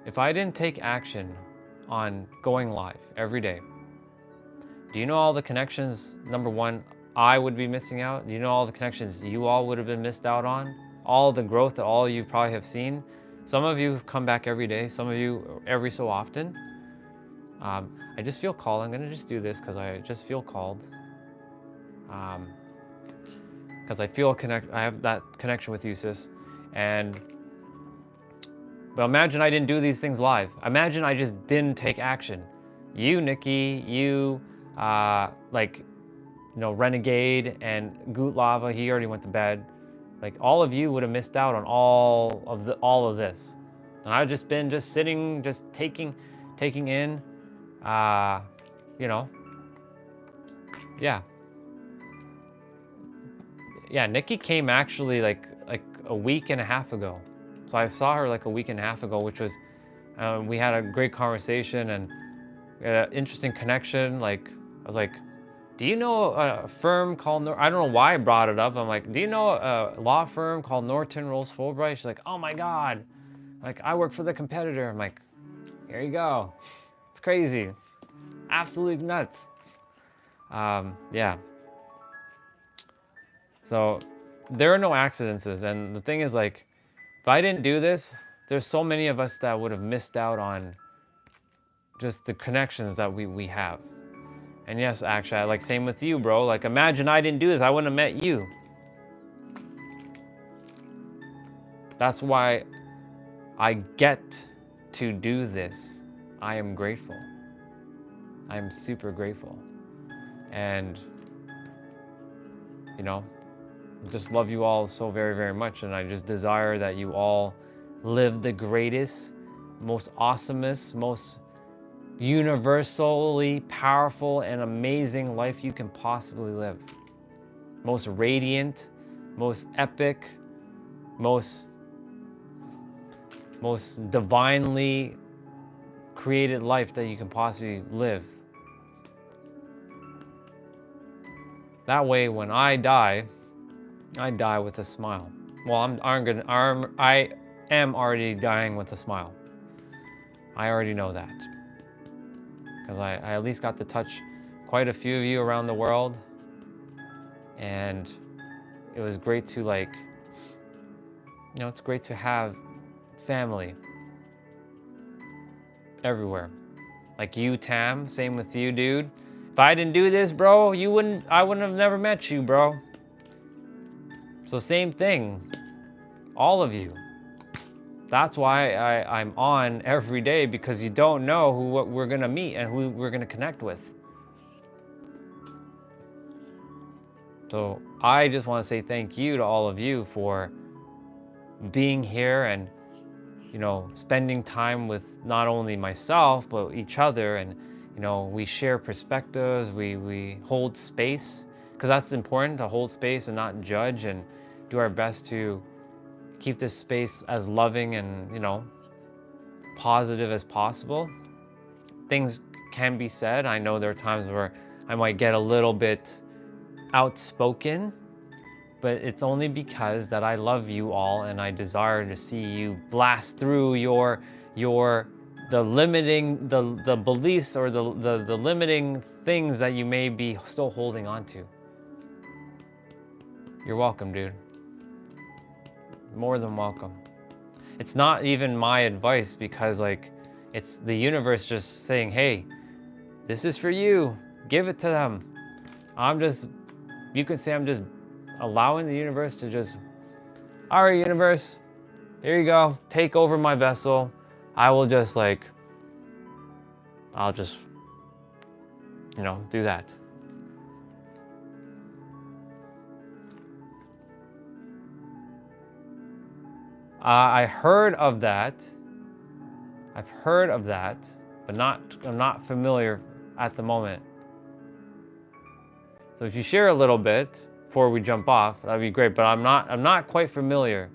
If I didn't take action on going live every day, do you know all the connections, number one, I would be missing out? Do you know all the connections you all would have been missed out on? All the growth that all you probably have seen? Some of you come back every day, some of you every so often. I just feel called. I'm gonna just do this because I just feel called. Because I feel I have that connection with you, sis. But imagine I didn't do these things live. Imagine I just didn't take action. You, Nikki, you, Renegade and Goot Lava, he already went to bed. Like, all of you would have missed out on all of this. And I've just been sitting, just taking in, yeah. Yeah, Nikki came actually like a week and a half ago. So I saw her like a week and a half ago, which was, we had a great conversation and we had an interesting connection. Like, I was like, do you know a firm called, I don't know why I brought it up. I'm like, do you know a law firm called Norton Rose Fulbright? She's like, oh my God. Like, I work for the competitor. I'm like, here you go. It's crazy. Absolute nuts. Yeah. So there are no accidents. And the thing is, like, if I didn't do this, there's so many of us that would have missed out on just the connections that we have. And yes, actually, like, same with you, bro. Like, imagine I didn't do this, I wouldn't have met you. That's why I get to do this. I am grateful. I am super grateful. And, you know, just love you all so very, very much. And I just desire that you all live the greatest, most awesomest, most universally powerful and amazing life you can possibly live. Most radiant, most epic, most divinely created life that you can possibly live. That way, when I die with a smile. Well, I am already dying with a smile. I already know that. Because I at least got to touch quite a few of you around the world. And it was great to, like, you know, it's great to have family everywhere. Like you, Tam, same with you, dude. If I didn't do this, bro, I wouldn't have never met you, bro. So same thing, all of you. That's why I'm on every day, because you don't know what we're gonna meet and who we're gonna connect with. So I just want to say thank you to all of you for being here and, spending time with not only myself, but each other. And, we share perspectives, we hold space, because that's important, to hold space and not judge, and do our best to keep this space as loving and, positive as possible. Things can be said. I know there are times where I might get a little bit outspoken, but it's only because that I love you all and I desire to see you blast through the limiting the beliefs or the limiting things that you may be still holding on to. You're welcome, dude. More than welcome. It's not even my advice, because it's the universe just saying, hey, this is for you. Give it to them. You could say I'm just allowing the universe to just, all right, universe, here you go. Take over my vessel. I'll just do that. I heard of that. I've heard of that, but I'm not familiar at the moment. So if you share a little bit before we jump off, that'd be great. But I'm not quite familiar.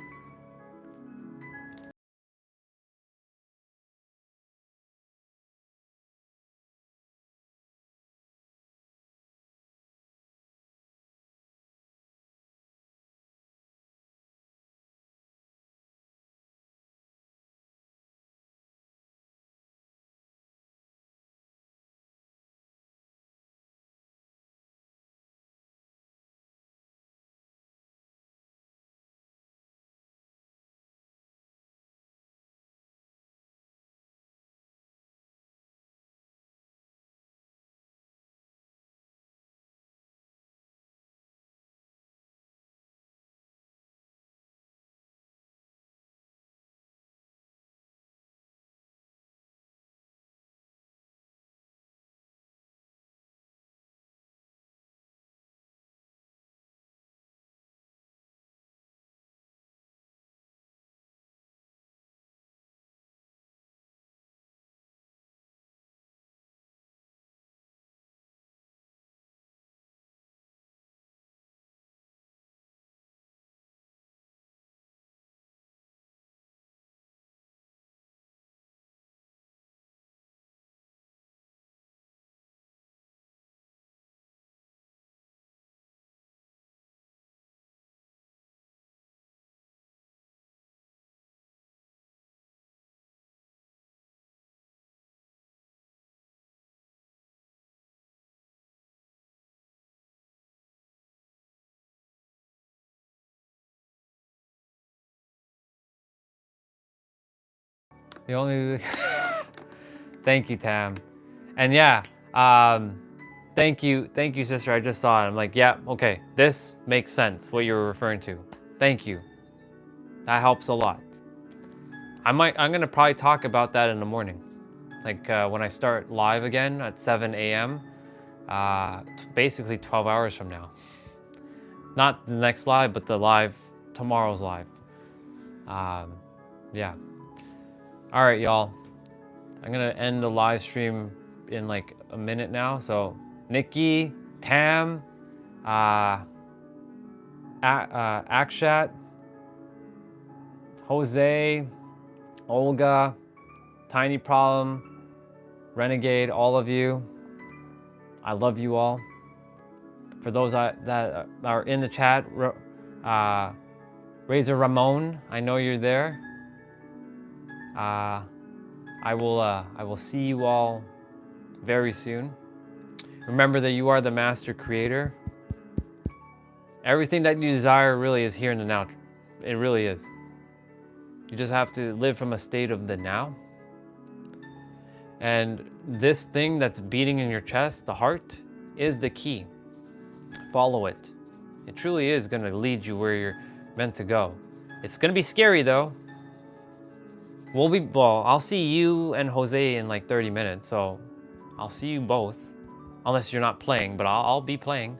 The only Thank you, Tam. And yeah, thank you, sister. I just saw it. I'm like, yeah, okay, this makes sense, what you're referring to. Thank you. That helps a lot. I'm gonna probably talk about that in the morning, when I start live again at 7 a.m. Basically 12 hours from now. Not the next live, but tomorrow's live. Yeah. All right, y'all. I'm gonna end the live stream in a minute now. So Nikki, Tam, Akshat, Jose, Olga, Tiny Problem, Renegade, all of you, I love you all. For those that are in the chat, Razor Ramon, I know you're there. I will see you all very soon. Remember that you are the master creator. Everything that you desire really is here in the now. It really is. You just have to live from a state of the now. And this thing that's beating in your chest, the heart, is the key. Follow it. It truly is going to lead you where you're meant to go. It's going to be scary though. Well, I'll see you and Jose in like 30 minutes, so I'll see you both. Unless you're not playing, but I'll be playing.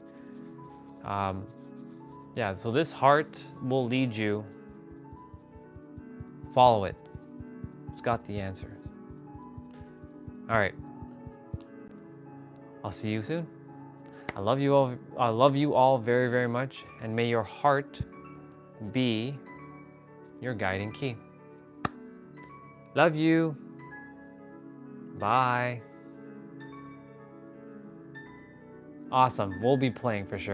Yeah, so this heart will lead you. Follow it. It's got the answers. All right. I'll see you soon. I love you all. I love you all very, very much, and may your heart be your guiding key. Love you. Bye. Awesome. We'll be playing for sure.